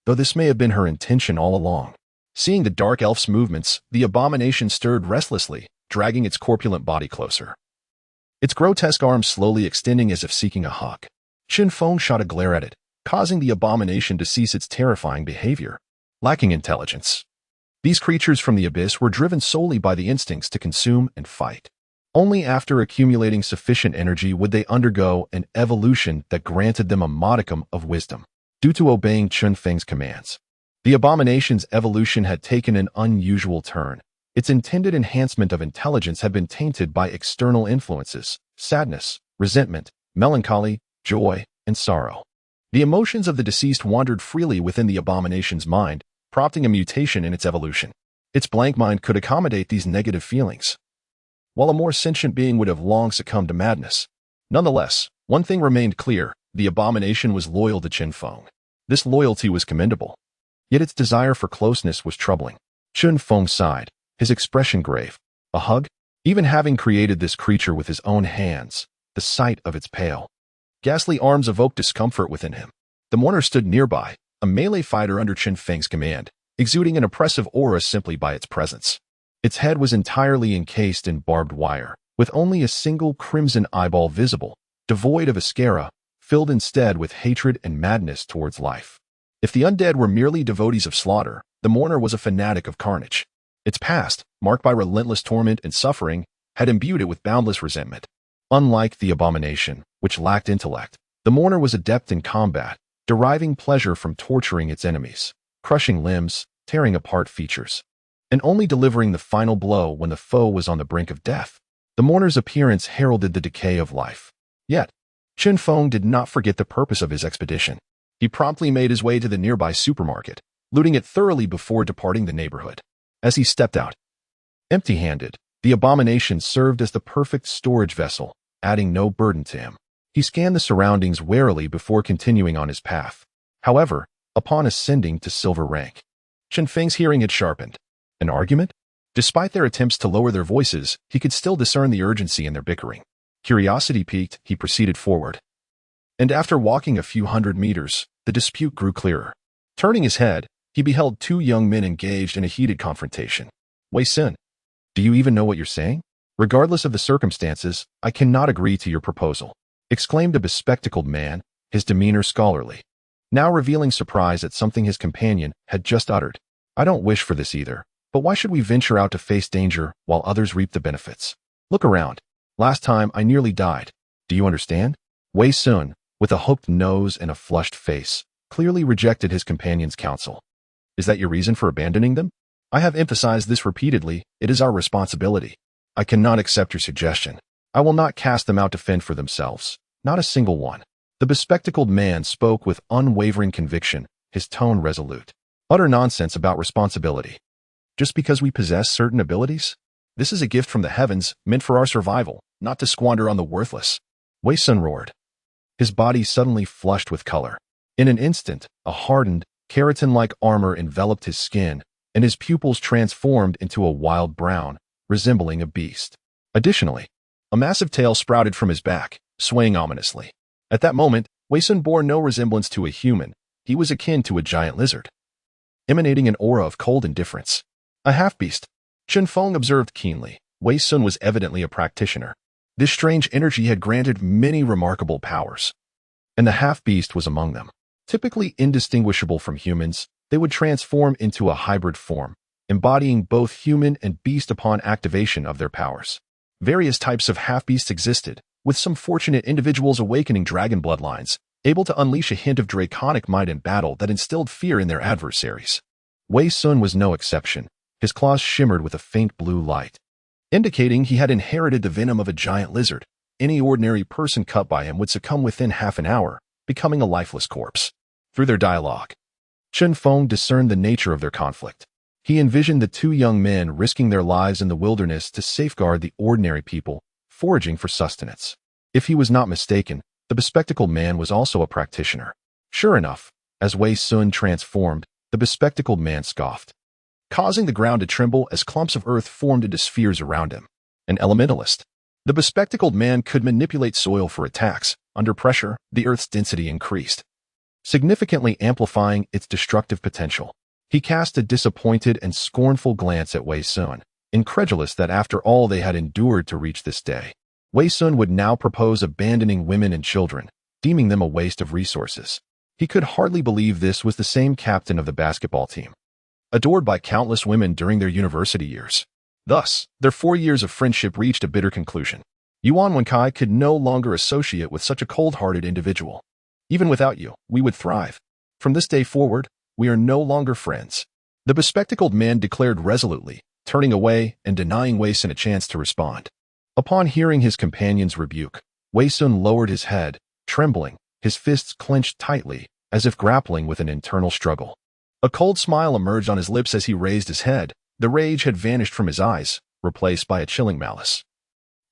though this may have been her intention all along. Seeing the dark elf's movements, the abomination stirred restlessly, dragging its corpulent body closer. Its grotesque arms slowly extending as if seeking a hug. Chen Feng shot a glare at it, causing the abomination to cease its terrifying behavior. Lacking intelligence, these creatures from the abyss were driven solely by the instincts to consume and fight. Only after accumulating sufficient energy would they undergo an evolution that granted them a modicum of wisdom. Due to obeying Chen Feng's commands, the abomination's evolution had taken an unusual turn. Its intended enhancement of intelligence had been tainted by external influences, sadness, resentment, melancholy, joy, and sorrow. The emotions of the deceased wandered freely within the abomination's mind, prompting a mutation in its evolution. Its blank mind could accommodate these negative feelings, while a more sentient being would have long succumbed to madness. Nonetheless, one thing remained clear: the abomination was loyal to Chen Feng. This loyalty was commendable, yet its desire for closeness was troubling. Chen Feng sighed, his expression grave. A hug? Even having created this creature with his own hands, the sight of its pale, ghastly arms evoked discomfort within him. The Mourner stood nearby, a melee fighter under Chen Feng's command, exuding an oppressive aura simply by its presence. Its head was entirely encased in barbed wire, with only a single crimson eyeball visible, devoid of mascara, filled instead with hatred and madness towards life. If the undead were merely devotees of slaughter, the Mourner was a fanatic of carnage. Its past, marked by relentless torment and suffering, had imbued it with boundless resentment. Unlike the abomination, which lacked intellect, the Mourner was adept in combat, deriving pleasure from torturing its enemies, crushing limbs, tearing apart features, and only delivering the final blow when the foe was on the brink of death. The Mourner's appearance heralded the decay of life. Yet, Chen Feng did not forget the purpose of his expedition. He promptly made his way to the nearby supermarket, looting it thoroughly before departing the neighborhood. As he stepped out, empty-handed, the abomination served as the perfect storage vessel, adding no burden to him. He scanned the surroundings warily before continuing on his path. However, upon ascending to silver rank, Chen Feng's hearing had sharpened. An argument? Despite their attempts to lower their voices, he could still discern the urgency in their bickering. Curiosity piqued, he proceeded forward. And after walking a few hundred meters, the dispute grew clearer. Turning his head, he beheld 2 young men engaged in a heated confrontation. Wei Sun, do you even know what you're saying? Regardless of the circumstances, I cannot agree to your proposal, exclaimed a bespectacled man, his demeanor scholarly, now revealing surprise at something his companion had just uttered. I don't wish for this either, but why should we venture out to face danger while others reap the benefits? Look around. Last time I nearly died. Do you understand? Wei Sun, with a hooked nose and a flushed face, clearly rejected his companion's counsel. Is that your reason for abandoning them? I have emphasized this repeatedly. It is our responsibility. I cannot accept your suggestion. I will not cast them out to fend for themselves. Not a single one. The bespectacled man spoke with unwavering conviction, his tone resolute. Utter nonsense about responsibility. Just because we possess certain abilities? This is a gift from the heavens, meant for our survival, not to squander on the worthless. Wei Sun roared. His body suddenly flushed with color. In an instant, a hardened, keratin-like armor enveloped his skin, and his pupils transformed into a wild brown, resembling a beast. Additionally, a massive tail sprouted from his back, swaying ominously. At that moment, Wei Sun bore no resemblance to a human. He was akin to a giant lizard, emanating an aura of cold indifference. A half-beast, Chen Feng observed keenly. Wei Sun was evidently a practitioner. This strange energy had granted many remarkable powers, and the half-beast was among them. Typically indistinguishable from humans, they would transform into a hybrid form, embodying both human and beast upon activation of their powers. Various types of half-beasts existed, with some fortunate individuals awakening dragon bloodlines, able to unleash a hint of draconic might in battle that instilled fear in their adversaries. Wei Sun was no exception. His claws shimmered with a faint blue light, indicating he had inherited the venom of a giant lizard. Any ordinary person cut by him would succumb within half an hour, becoming a lifeless corpse. Through their dialogue, Chen Feng discerned the nature of their conflict. He envisioned the two young men risking their lives in the wilderness to safeguard the ordinary people, foraging for sustenance. If he was not mistaken, the bespectacled man was also a practitioner. Sure enough, as Wei Sun transformed, the bespectacled man scoffed, causing the ground to tremble as clumps of earth formed into spheres around him. An elementalist. The bespectacled man could manipulate soil for attacks. Under pressure, the earth's density increased, significantly amplifying its destructive potential. He cast a disappointed and scornful glance at Wei Sun, incredulous that after all they had endured to reach this day, Wei Sun would now propose abandoning women and children, deeming them a waste of resources. He could hardly believe this was the same captain of the basketball team, adored by countless women during their university years. Thus, their 4 years of friendship reached a bitter conclusion. Yuan Wenkai could no longer associate with such a cold-hearted individual. Even without you, we would thrive. From this day forward, we are no longer friends. The bespectacled man declared resolutely, turning away and denying Wei Sun a chance to respond. Upon hearing his companion's rebuke, Wei Sun lowered his head, trembling, his fists clenched tightly, as if grappling with an internal struggle. A cold smile emerged on his lips as he raised his head. The rage had vanished from his eyes, replaced by a chilling malice,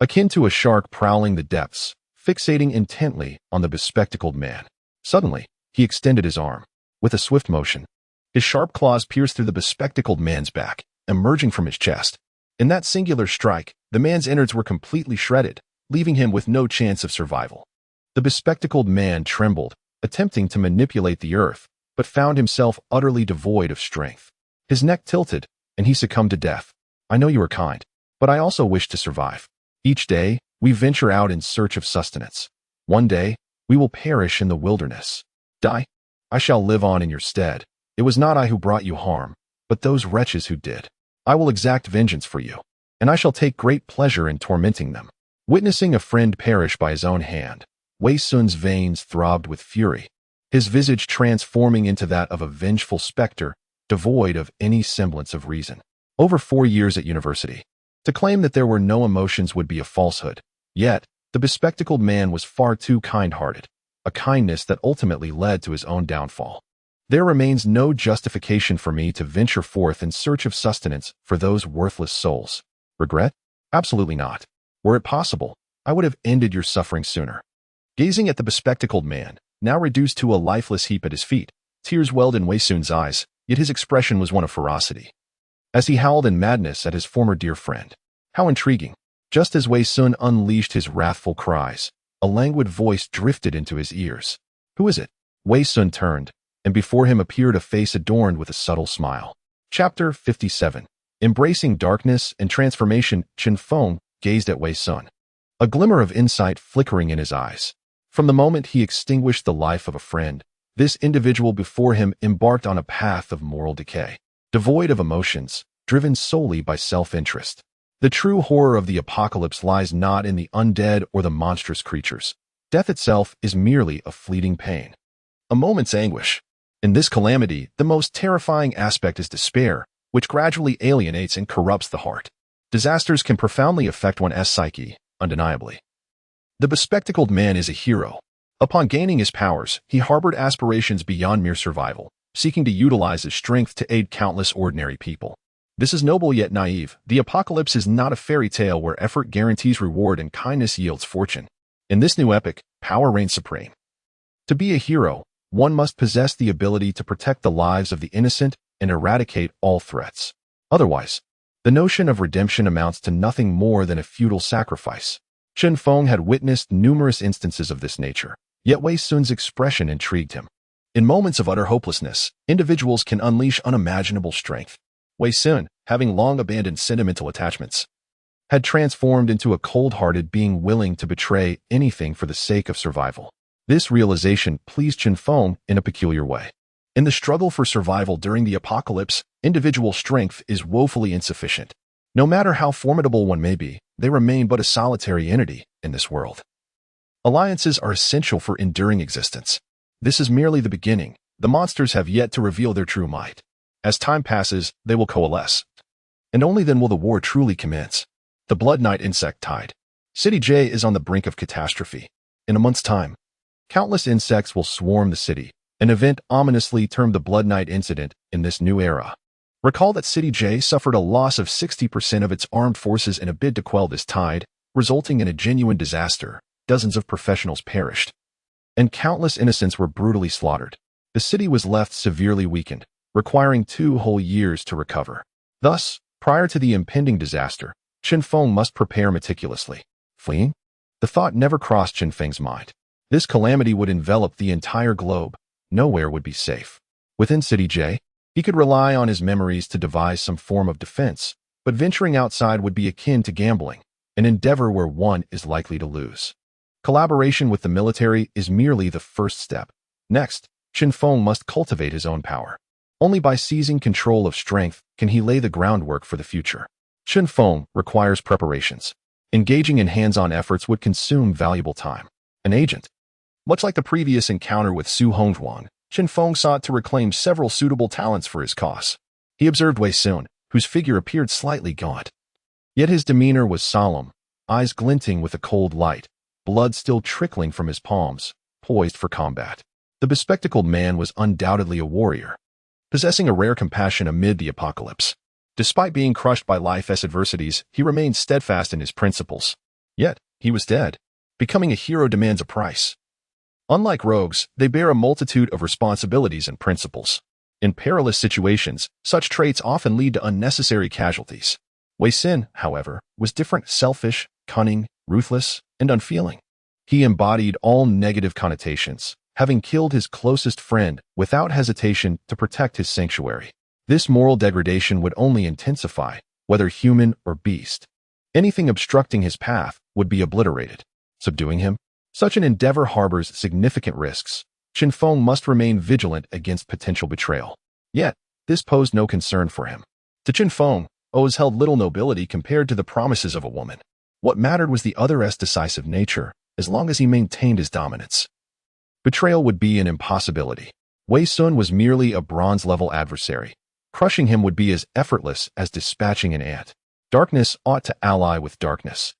akin to a shark prowling the depths, fixating intently on the bespectacled man. Suddenly, he extended his arm. With a swift motion, his sharp claws pierced through the bespectacled man's back, emerging from his chest. In that singular strike, the man's innards were completely shredded, leaving him with no chance of survival. The bespectacled man trembled, attempting to manipulate the earth, but found himself utterly devoid of strength. His neck tilted, and he succumbed to death. I know you are kind, but I also wish to survive. Each day, we venture out in search of sustenance. One day, we will perish in the wilderness. Die. I shall live on in your stead. It was not I who brought you harm, but those wretches who did. I will exact vengeance for you, and I shall take great pleasure in tormenting them. Witnessing a friend perish by his own hand, Wei Sun's veins throbbed with fury, his visage transforming into that of a vengeful specter, devoid of any semblance of reason. Over 4 years at university, to claim that there were no emotions would be a falsehood. Yet, the bespectacled man was far too kind-hearted, a kindness that ultimately led to his own downfall. There remains no justification for me to venture forth in search of sustenance for those worthless souls. Regret? Absolutely not. Were it possible, I would have ended your suffering sooner. Gazing at the bespectacled man, now reduced to a lifeless heap at his feet, tears welled in Wei Sun's eyes, yet his expression was one of ferocity, as he howled in madness at his former dear friend. How intriguing! Just as Wei Sun unleashed his wrathful cries, a languid voice drifted into his ears. Who is it? Wei Sun turned, and before him appeared a face adorned with a subtle smile. Chapter 57. Embracing darkness and transformation. Chen Feng gazed at Wei Sun, a glimmer of insight flickering in his eyes. From the moment he extinguished the life of a friend, this individual before him embarked on a path of moral decay, devoid of emotions, driven solely by self-interest. The true horror of the apocalypse lies not in the undead or the monstrous creatures. Death itself is merely a fleeting pain, a moment's anguish. In this calamity, the most terrifying aspect is despair, which gradually alienates and corrupts the heart. Disasters can profoundly affect one's psyche, undeniably. The bespectacled man is a hero. Upon gaining his powers, he harbored aspirations beyond mere survival, seeking to utilize his strength to aid countless ordinary people. This is noble yet naive. The apocalypse is not a fairy tale where effort guarantees reward and kindness yields fortune. In this new epic, power reigns supreme. To be a hero, one must possess the ability to protect the lives of the innocent and eradicate all threats. Otherwise, the notion of redemption amounts to nothing more than a futile sacrifice. Chen Feng had witnessed numerous instances of this nature, yet Wei Sun's expression intrigued him. In moments of utter hopelessness, individuals can unleash unimaginable strength. Wei Sun, having long abandoned sentimental attachments, had transformed into a cold-hearted being willing to betray anything for the sake of survival. This realization pleased Chen Feng in a peculiar way. In the struggle for survival during the apocalypse, individual strength is woefully insufficient. No matter how formidable one may be, they remain but a solitary entity in this world. Alliances are essential for enduring existence. This is merely the beginning. The monsters have yet to reveal their true might. As time passes, they will coalesce. And only then will the war truly commence. The Blood Knight insect tide. City J is on the brink of catastrophe. In a month's time, countless insects will swarm the city, an event ominously termed the Blood Knight incident in this new era. Recall that City J suffered a loss of 60% of its armed forces in a bid to quell this tide, resulting in a genuine disaster. Dozens of professionals perished, and countless innocents were brutally slaughtered. The city was left severely weakened, requiring 2 whole years to recover. Thus, prior to the impending disaster, Chen Feng must prepare meticulously. Fleeing? The thought never crossed Chen Feng's mind. This calamity would envelop the entire globe. Nowhere would be safe. Within City J, he could rely on his memories to devise some form of defense, but venturing outside would be akin to gambling, an endeavor where one is likely to lose. Collaboration with the military is merely the first step. Next, Chen Feng must cultivate his own power. Only by seizing control of strength can he lay the groundwork for the future. Chen Feng requires preparations. Engaging in hands-on efforts would consume valuable time. An agent. Much like the previous encounter with Su Hongzhuang, Chen Feng sought to reclaim several suitable talents for his cause. He observed Wei Sun, whose figure appeared slightly gaunt. Yet his demeanor was solemn, eyes glinting with a cold light, blood still trickling from his palms, poised for combat. The bespectacled man was undoubtedly a warrior, possessing a rare compassion amid the apocalypse. Despite being crushed by life's adversities, he remained steadfast in his principles. Yet, he was dead. Becoming a hero demands a price. Unlike rogues, they bear a multitude of responsibilities and principles. In perilous situations, such traits often lead to unnecessary casualties. Wei Sun, however, was different, selfish, cunning, ruthless, and unfeeling. He embodied all negative connotations, having killed his closest friend without hesitation to protect his sanctuary. This moral degradation would only intensify, whether human or beast. Anything obstructing his path would be obliterated. Subduing him? Such an endeavor harbors significant risks. Chen Feng must remain vigilant against potential betrayal. Yet, this posed no concern for him. To Chen Feng, oaths held little nobility compared to the promises of a woman. What mattered was the other's decisive nature, as long as he maintained his dominance. Betrayal would be an impossibility. Wei Sun was merely a bronze-level adversary. Crushing him would be as effortless as dispatching an ant. Darkness ought to ally with darkness.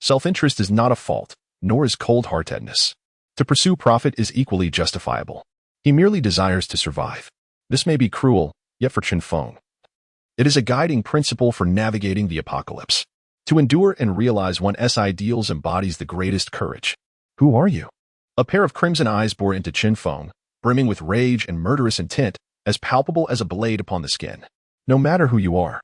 Self-interest is not a fault, nor is cold-heartedness. To pursue profit is equally justifiable. He merely desires to survive. This may be cruel, yet for Chen Feng, it is a guiding principle for navigating the apocalypse. To endure and realize one's ideals embodies the greatest courage. Who are you? A pair of crimson eyes bore into Chen Feng, brimming with rage and murderous intent, as palpable as a blade upon the skin. No matter who you are,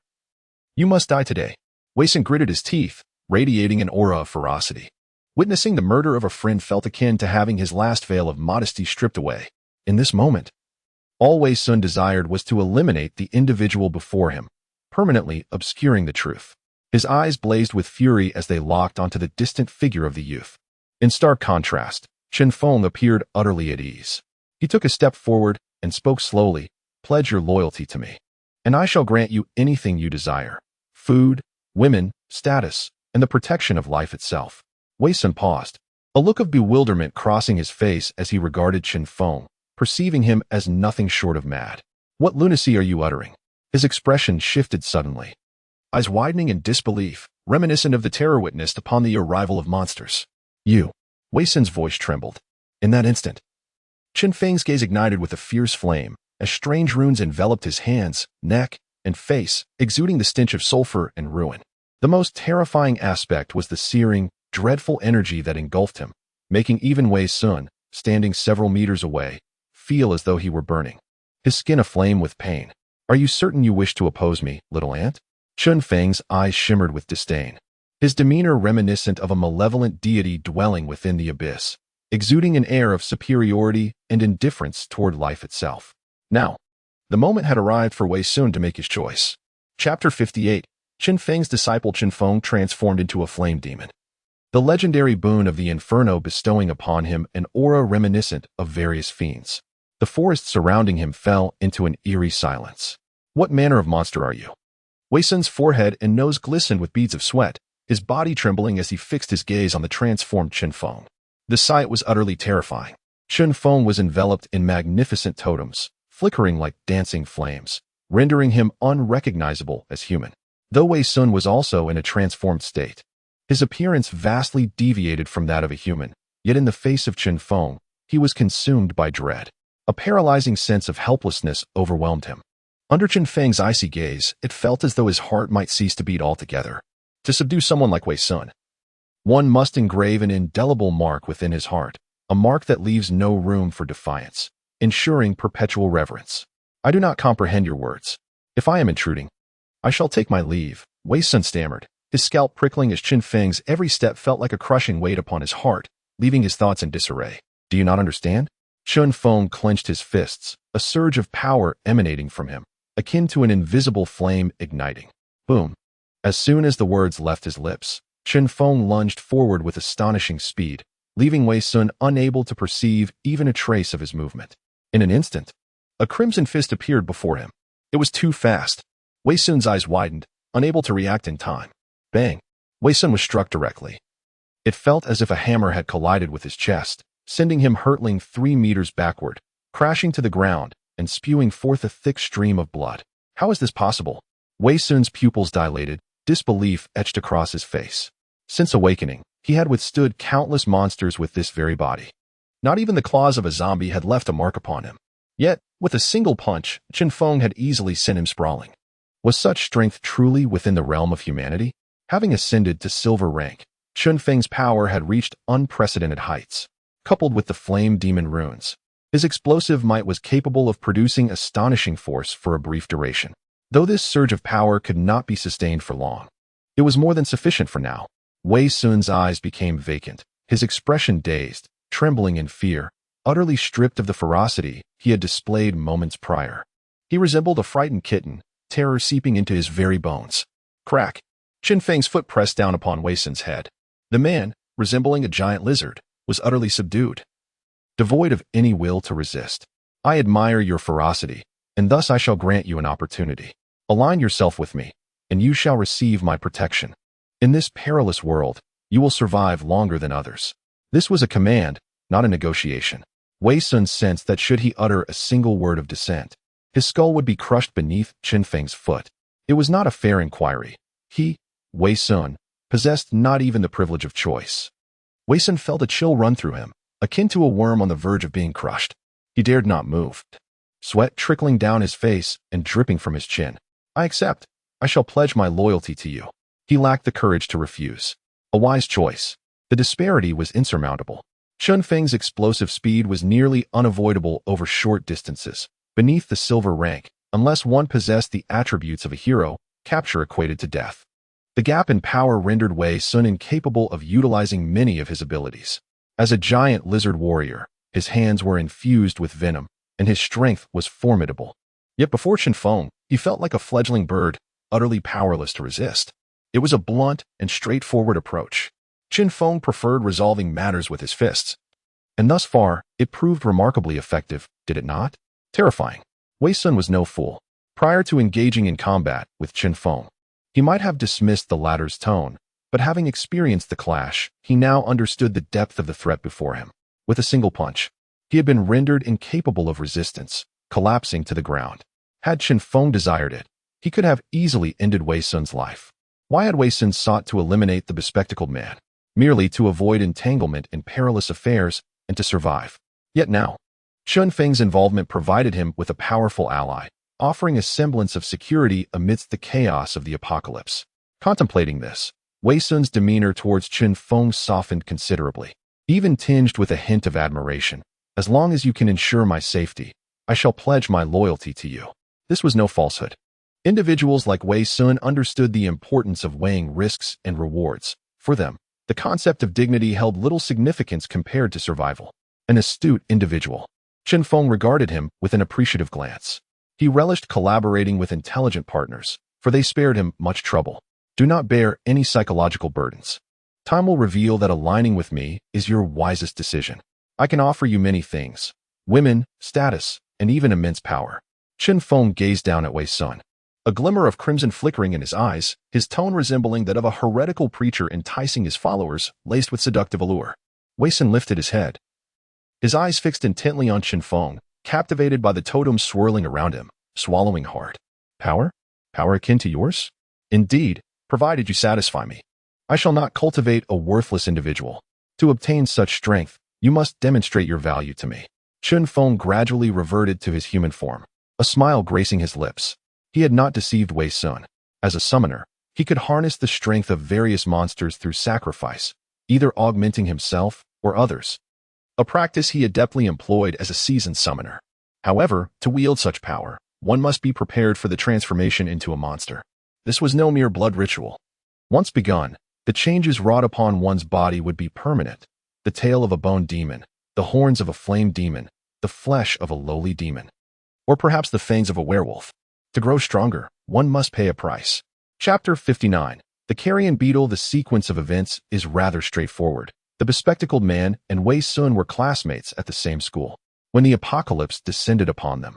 you must die today. Wei Sun gritted his teeth, radiating an aura of ferocity. Witnessing the murder of a friend felt akin to having his last veil of modesty stripped away. In this moment, all Wei Sun desired was to eliminate the individual before him, permanently obscuring the truth. His eyes blazed with fury as they locked onto the distant figure of the youth. In stark contrast, Chen Feng appeared utterly at ease. He took a step forward and spoke slowly. Pledge your loyalty to me, and I shall grant you anything you desire. Food, women, status, and the protection of life itself. Wei Sun paused, a look of bewilderment crossing his face as he regarded Chen Feng, perceiving him as nothing short of mad. What lunacy are you uttering? His expression shifted suddenly, eyes widening in disbelief, reminiscent of the terror witnessed upon the arrival of monsters. You. Wei Sun's voice trembled. In that instant, Chen Feng's gaze ignited with a fierce flame, as strange runes enveloped his hands, neck, and face, exuding the stench of sulfur and ruin. The most terrifying aspect was the searing, dreadful energy that engulfed him, making even Wei Sun, standing several meters away, feel as though he were burning, his skin aflame with pain. Are you certain you wish to oppose me, little ant? Chen Feng's eyes shimmered with disdain, his demeanor reminiscent of a malevolent deity dwelling within the abyss, exuding an air of superiority and indifference toward life itself. Now, the moment had arrived for Wei Sun to make his choice. Chapter 58. Chen Feng's disciple Chen Feng transformed into a flame demon. the legendary boon of the Inferno bestowing upon him an aura reminiscent of various fiends. The forest surrounding him fell into an eerie silence. What manner of monster are you? Wei Sun's forehead and nose glistened with beads of sweat, his body trembling as he fixed his gaze on the transformed Chen Feng. The sight was utterly terrifying. Chen Feng was enveloped in magnificent totems, flickering like dancing flames, rendering him unrecognizable as human. Though Wei Sun was also in a transformed state, his appearance vastly deviated from that of a human, yet in the face of Chen Feng, he was consumed by dread. A paralyzing sense of helplessness overwhelmed him. Under Chen Feng's icy gaze, it felt as though his heart might cease to beat altogether. To subdue someone like Wei Sun, one must engrave an indelible mark within his heart, a mark that leaves no room for defiance, ensuring perpetual reverence. I do not comprehend your words. If I am intruding, I shall take my leave, Wei Sun stammered, his scalp prickling as Chen Feng's every step felt like a crushing weight upon his heart, leaving his thoughts in disarray. Do you not understand? Chen Feng clenched his fists, a surge of power emanating from him, akin to an invisible flame igniting. Boom. As soon as the words left his lips, Chen Feng lunged forward with astonishing speed, leaving Wei Sun unable to perceive even a trace of his movement. In an instant, a crimson fist appeared before him. It was too fast. Wei Sun's eyes widened, unable to react in time. Bang! Wei Sun was struck directly. It felt as if a hammer had collided with his chest, sending him hurtling 3 meters backward, crashing to the ground, and spewing forth a thick stream of blood. How is this possible? Wei Sun's pupils dilated, disbelief etched across his face. Since awakening, he had withstood countless monsters with this very body. Not even the claws of a zombie had left a mark upon him. Yet, with a single punch, Chen Feng had easily sent him sprawling. Was such strength truly within the realm of humanity? Having ascended to silver rank, Chen Feng's power had reached unprecedented heights. Coupled with the flame demon runes, his explosive might was capable of producing astonishing force for a brief duration. Though this surge of power could not be sustained for long, it was more than sufficient for now. Wei Sun's eyes became vacant, his expression dazed, trembling in fear, utterly stripped of the ferocity he had displayed moments prior. He resembled a frightened kitten, terror seeping into his very bones. Crack! Chen Feng's foot pressed down upon Wei Sun's head. The man, resembling a giant lizard, was utterly subdued, devoid of any will to resist. I admire your ferocity, and thus I shall grant you an opportunity. Align yourself with me, and you shall receive my protection. In this perilous world, you will survive longer than others. This was a command, not a negotiation. Wei Sun sensed that should he utter a single word of dissent, his skull would be crushed beneath Chen Feng's foot. It was not a fair inquiry. He, Wei Sun, possessed not even the privilege of choice. Wei Sun felt a chill run through him, akin to a worm on the verge of being crushed. He dared not move. Sweat trickling down his face and dripping from his chin. I accept. I shall pledge my loyalty to you. He lacked the courage to refuse. A wise choice. The disparity was insurmountable. Chen Feng's explosive speed was nearly unavoidable over short distances. Beneath the silver rank, unless one possessed the attributes of a hero, capture equated to death. The gap in power rendered Wei Sun incapable of utilizing many of his abilities. As a giant lizard warrior, his hands were infused with venom, and his strength was formidable. Yet before Chen Feng, he felt like a fledgling bird, utterly powerless to resist. It was a blunt and straightforward approach. Chen Feng preferred resolving matters with his fists. And thus far, it proved remarkably effective, did it not? Terrifying. Wei Sun was no fool. Prior to engaging in combat with Chen Feng, he might have dismissed the latter's tone, but having experienced the clash, he now understood the depth of the threat before him. With a single punch, he had been rendered incapable of resistance, collapsing to the ground. Had Chen Feng desired it, he could have easily ended Wei Sun's life. Why had Wei Sun sought to eliminate the bespectacled man? Merely to avoid entanglement in perilous affairs and to survive. Yet now, Chen Feng's involvement provided him with a powerful ally, offering a semblance of security amidst the chaos of the apocalypse. Contemplating this, Wei Sun's demeanor towards Chen Feng softened considerably, even tinged with a hint of admiration. As long as you can ensure my safety, I shall pledge my loyalty to you. This was no falsehood. Individuals like Wei Sun understood the importance of weighing risks and rewards. For them, the concept of dignity held little significance compared to survival. An astute individual, Chen Feng regarded him with an appreciative glance. He relished collaborating with intelligent partners, for they spared him much trouble. Do not bear any psychological burdens. Time will reveal that aligning with me is your wisest decision. I can offer you many things: women, status, and even immense power. Chen Feng gazed down at Wei Sun, a glimmer of crimson flickering in his eyes, his tone resembling that of a heretical preacher enticing his followers, laced with seductive allure. Wei Sun lifted his head, his eyes fixed intently on Chen Feng, captivated by the totems swirling around him, swallowing hard. Power? Power akin to yours? Indeed, provided you satisfy me. I shall not cultivate a worthless individual. To obtain such strength, you must demonstrate your value to me. Chen Feng gradually reverted to his human form, a smile gracing his lips. He had not deceived Wei Sun. As a summoner, he could harness the strength of various monsters through sacrifice, either augmenting himself or others, a practice he adeptly employed as a seasoned summoner. However, to wield such power, one must be prepared for the transformation into a monster. This was no mere blood ritual. Once begun, the changes wrought upon one's body would be permanent: the tail of a bone demon, the horns of a flame demon, the flesh of a lowly demon, or perhaps the fangs of a werewolf. To grow stronger, one must pay a price. Chapter 59. The Carrion Beetle. The sequence of events is rather straightforward. The bespectacled man and Wei Sun were classmates at the same school. When the apocalypse descended upon them,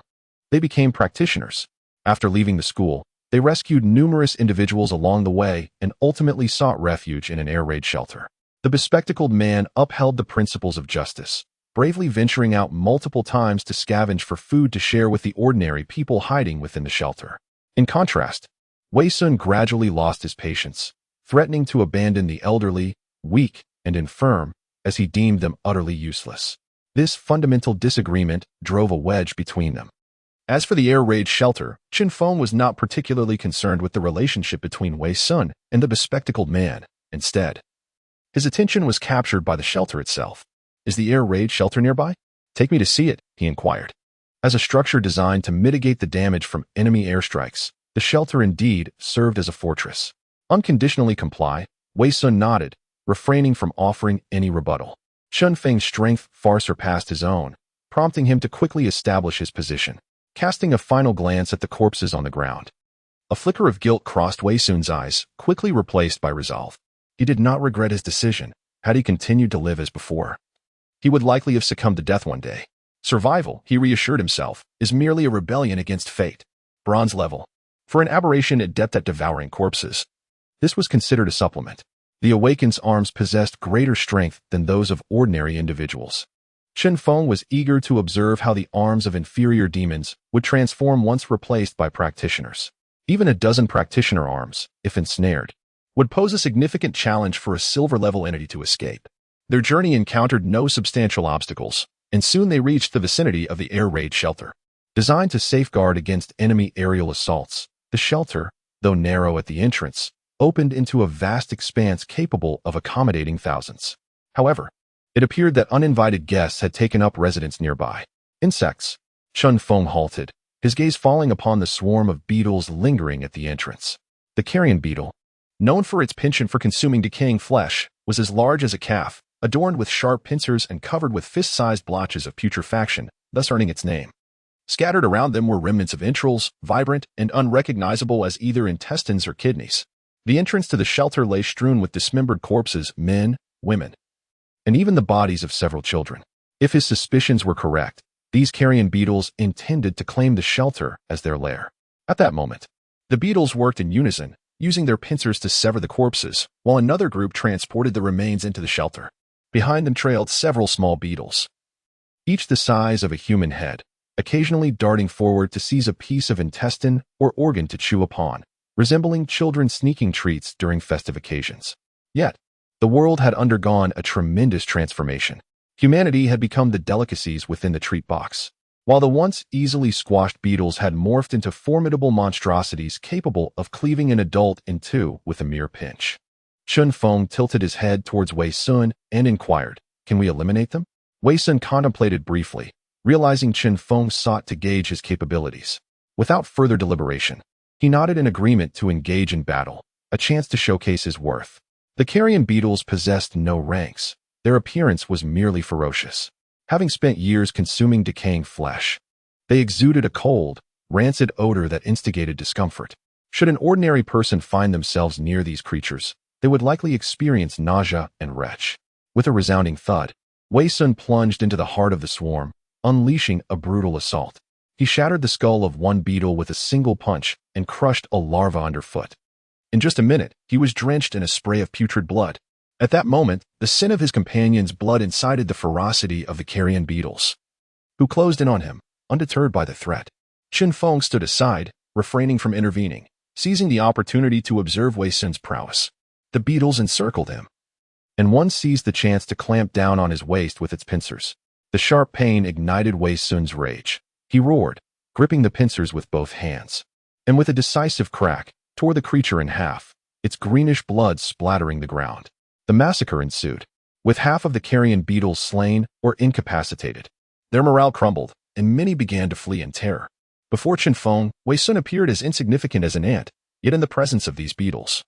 they became practitioners. After leaving the school, they rescued numerous individuals along the way and ultimately sought refuge in an air raid shelter. The bespectacled man upheld the principles of justice, bravely venturing out multiple times to scavenge for food to share with the ordinary people hiding within the shelter. In contrast, Wei Sun gradually lost his patience, threatening to abandon the elderly, weak, and infirm, as he deemed them utterly useless. This fundamental disagreement drove a wedge between them. As for the air raid shelter, Chen Feng was not particularly concerned with the relationship between Wei Sun and the bespectacled man. Instead, his attention was captured by the shelter itself. Is the air raid shelter nearby? Take me to see it, he inquired. As a structure designed to mitigate the damage from enemy airstrikes, the shelter indeed served as a fortress. Unconditionally comply, Wei Sun nodded, refraining from offering any rebuttal. Chen Feng's strength far surpassed his own, prompting him to quickly establish his position. Casting a final glance at the corpses on the ground, a flicker of guilt crossed Wei Sun's eyes, quickly replaced by resolve. He did not regret his decision. Had he continued to live as before, he would likely have succumbed to death one day. Survival, he reassured himself, is merely a rebellion against fate. Bronze level. For an aberration adept at devouring corpses, this was considered a supplement. The awaken's arms possessed greater strength than those of ordinary individuals. Chen Feng was eager to observe how the arms of inferior demons would transform once replaced by practitioners. Even a dozen practitioner arms, if ensnared, would pose a significant challenge for a silver-level entity to escape. Their journey encountered no substantial obstacles, and soon they reached the vicinity of the air raid shelter. Designed to safeguard against enemy aerial assaults, the shelter, though narrow at the entrance, opened into a vast expanse capable of accommodating thousands. However, it appeared that uninvited guests had taken up residence nearby. Insects. Chen Feng halted, his gaze falling upon the swarm of beetles lingering at the entrance. The carrion beetle, known for its penchant for consuming decaying flesh, was as large as a calf, adorned with sharp pincers and covered with fist-sized blotches of putrefaction, thus earning its name. Scattered around them were remnants of entrails, vibrant and unrecognizable as either intestines or kidneys. The entrance to the shelter lay strewn with dismembered corpses, men, women, and even the bodies of several children. If his suspicions were correct, these carrion beetles intended to claim the shelter as their lair. At that moment, the beetles worked in unison, using their pincers to sever the corpses, while another group transported the remains into the shelter. Behind them trailed several small beetles, each the size of a human head, occasionally darting forward to seize a piece of intestine or organ to chew upon, resembling children sneaking treats during festive occasions. Yet, the world had undergone a tremendous transformation. Humanity had become the delicacies within the treat box, while the once easily squashed beetles had morphed into formidable monstrosities capable of cleaving an adult in two with a mere pinch. Chen Feng tilted his head towards Wei Sun and inquired, "Can we eliminate them?" Wei Sun contemplated briefly, realizing Chen Feng sought to gauge his capabilities. Without further deliberation, he nodded in agreement to engage in battle, a chance to showcase his worth. The carrion beetles possessed no ranks. Their appearance was merely ferocious. Having spent years consuming decaying flesh, they exuded a cold, rancid odor that instigated discomfort. Should an ordinary person find themselves near these creatures, they would likely experience nausea and retch. With a resounding thud, Wei Sun plunged into the heart of the swarm, unleashing a brutal assault. He shattered the skull of one beetle with a single punch and crushed a larva underfoot. In just a minute, he was drenched in a spray of putrid blood. At that moment, the sin of his companion's blood incited the ferocity of the carrion beetles, who closed in on him, undeterred by the threat. Chen Feng stood aside, refraining from intervening, seizing the opportunity to observe Wei Sun's prowess. The beetles encircled him, and one seized the chance to clamp down on his waist with its pincers. The sharp pain ignited Wei Sun's rage. He roared, gripping the pincers with both hands, and with a decisive crack, tore the creature in half, its greenish blood splattering the ground. The massacre ensued, with half of the carrion beetles slain or incapacitated. Their morale crumbled, and many began to flee in terror. Before Chen Feng, Wei Sun appeared as insignificant as an ant, yet in the presence of these beetles,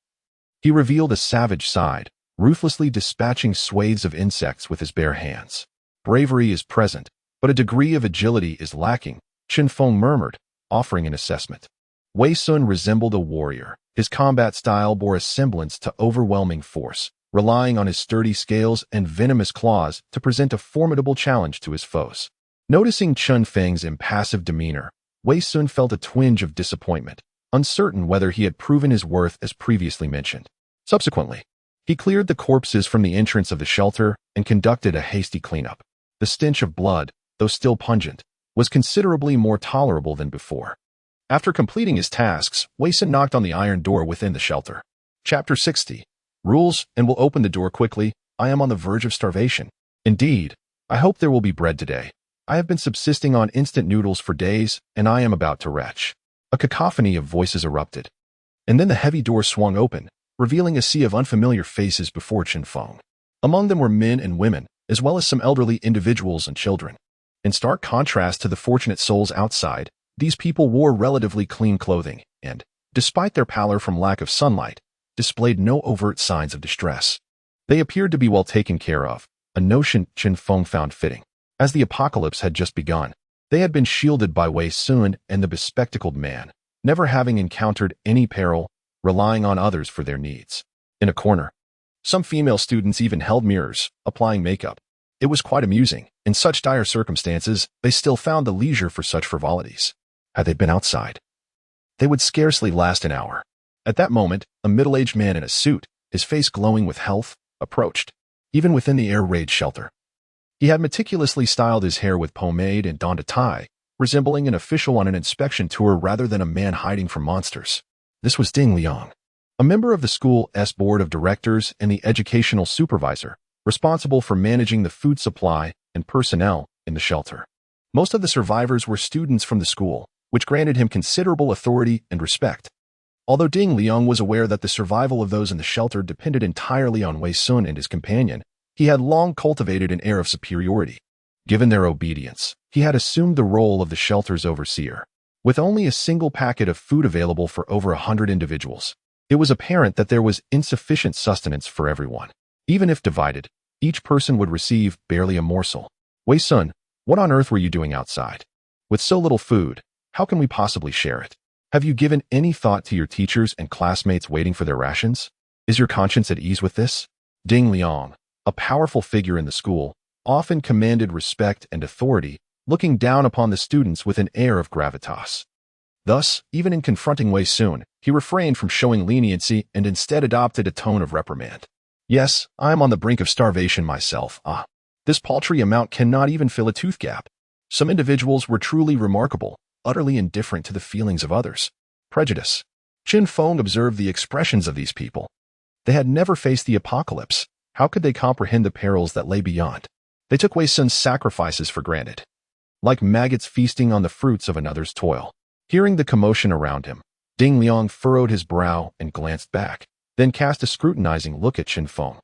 he revealed a savage side, ruthlessly dispatching swathes of insects with his bare hands. Bravery is present, but a degree of agility is lacking, Chen Feng murmured, offering an assessment. Wei Sun resembled a warrior. His combat style bore a semblance to overwhelming force, relying on his sturdy scales and venomous claws to present a formidable challenge to his foes. Noticing Chen Feng's impassive demeanor, Wei Sun felt a twinge of disappointment, uncertain whether he had proven his worth as previously mentioned. Subsequently, he cleared the corpses from the entrance of the shelter and conducted a hasty cleanup. The stench of blood, though still pungent, was considerably more tolerable than before. After completing his tasks, Wei Sun knocked on the iron door within the shelter. Chapter 60. Rules, and will open the door quickly. I am on the verge of starvation. Indeed, I hope there will be bread today. I have been subsisting on instant noodles for days, and I am about to retch. A cacophony of voices erupted. And then the heavy door swung open, revealing a sea of unfamiliar faces before Chen Feng. Among them were men and women, as well as some elderly individuals and children. In stark contrast to the fortunate souls outside, these people wore relatively clean clothing and, despite their pallor from lack of sunlight, displayed no overt signs of distress. They appeared to be well taken care of, a notion Chen Feng found fitting. As the apocalypse had just begun, they had been shielded by Wei Sun and the bespectacled man, never having encountered any peril, relying on others for their needs. In a corner, some female students even held mirrors, applying makeup. It was quite amusing. In such dire circumstances, they still found the leisure for such frivolities. Had they been outside, they would scarcely last an hour. At that moment, a middle-aged man in a suit, his face glowing with health, approached, even within the air-raid shelter. He had meticulously styled his hair with pomade and donned a tie, resembling an official on an inspection tour rather than a man hiding from monsters. This was Ding Liang, a member of the school's board of directors and the educational supervisor, responsible for managing the food supply and personnel in the shelter. Most of the survivors were students from the school, which granted him considerable authority and respect. Although Ding Liang was aware that the survival of those in the shelter depended entirely on Wei Sun and his companion, he had long cultivated an air of superiority. Given their obedience, he had assumed the role of the shelter's overseer. With only a single packet of food available for over 100 individuals, it was apparent that there was insufficient sustenance for everyone. Even if divided, each person would receive barely a morsel. Wei Sun, what on earth were you doing outside? With so little food, how can we possibly share it? Have you given any thought to your teachers and classmates waiting for their rations? Is your conscience at ease with this? Ding Liang, a powerful figure in the school, often commanded respect and authority, looking down upon the students with an air of gravitas. Thus, even in confronting Wei Sun, he refrained from showing leniency and instead adopted a tone of reprimand. Yes, I am on the brink of starvation myself. This paltry amount cannot even fill a tooth gap. Some individuals were truly remarkable, utterly indifferent to the feelings of others. Prejudice. Chen Feng observed the expressions of these people. They had never faced the apocalypse. How could they comprehend the perils that lay beyond? They took Wei Sun's sacrifices for granted, like maggots feasting on the fruits of another's toil. Hearing the commotion around him, Ding Liang furrowed his brow and glanced back, then cast a scrutinizing look at Chen Feng,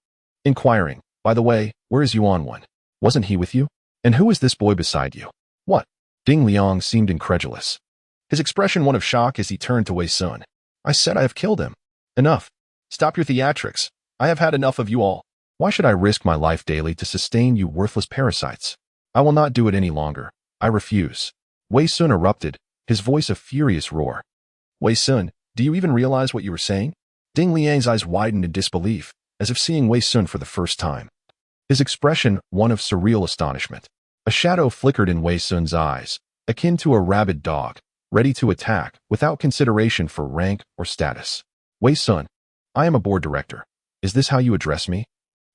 inquiring, by the way, where is Yuan One? Wasn't he with you? And who is this boy beside you? What? Ding Liang seemed incredulous, his expression one of shock as he turned to Wei Sun. I said I have killed him. Enough. Stop your theatrics. I have had enough of you all. Why should I risk my life daily to sustain you worthless parasites? I will not do it any longer. I refuse. Wei Sun erupted, his voice a furious roar. Wei Sun, do you even realize what you were saying? Ding Liang's eyes widened in disbelief, as if seeing Wei Sun for the first time. His expression, one of surreal astonishment. A shadow flickered in Wei Sun's eyes, akin to a rabid dog, ready to attack without consideration for rank or status. Wei Sun, I am a board director. Is this how you address me?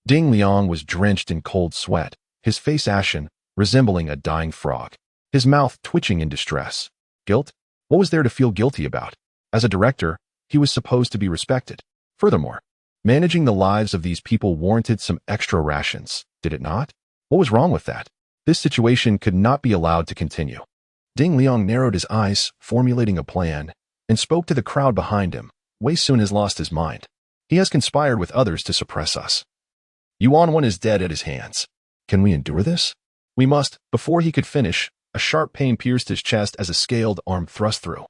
Ding Liang was drenched in cold sweat, his face ashen, resembling a dying frog, his mouth twitching in distress. Guilt? What was there to feel guilty about? As a director, he was supposed to be respected. Furthermore, managing the lives of these people warranted some extra rations, did it not? What was wrong with that? This situation could not be allowed to continue. Ding Liang narrowed his eyes, formulating a plan, and spoke to the crowd behind him. Wei Sun has lost his mind. He has conspired with others to suppress us. Yuan Wen is dead at his hands. Can we endure this? We must. Before he could finish, a sharp pain pierced his chest as a scaled arm thrust through.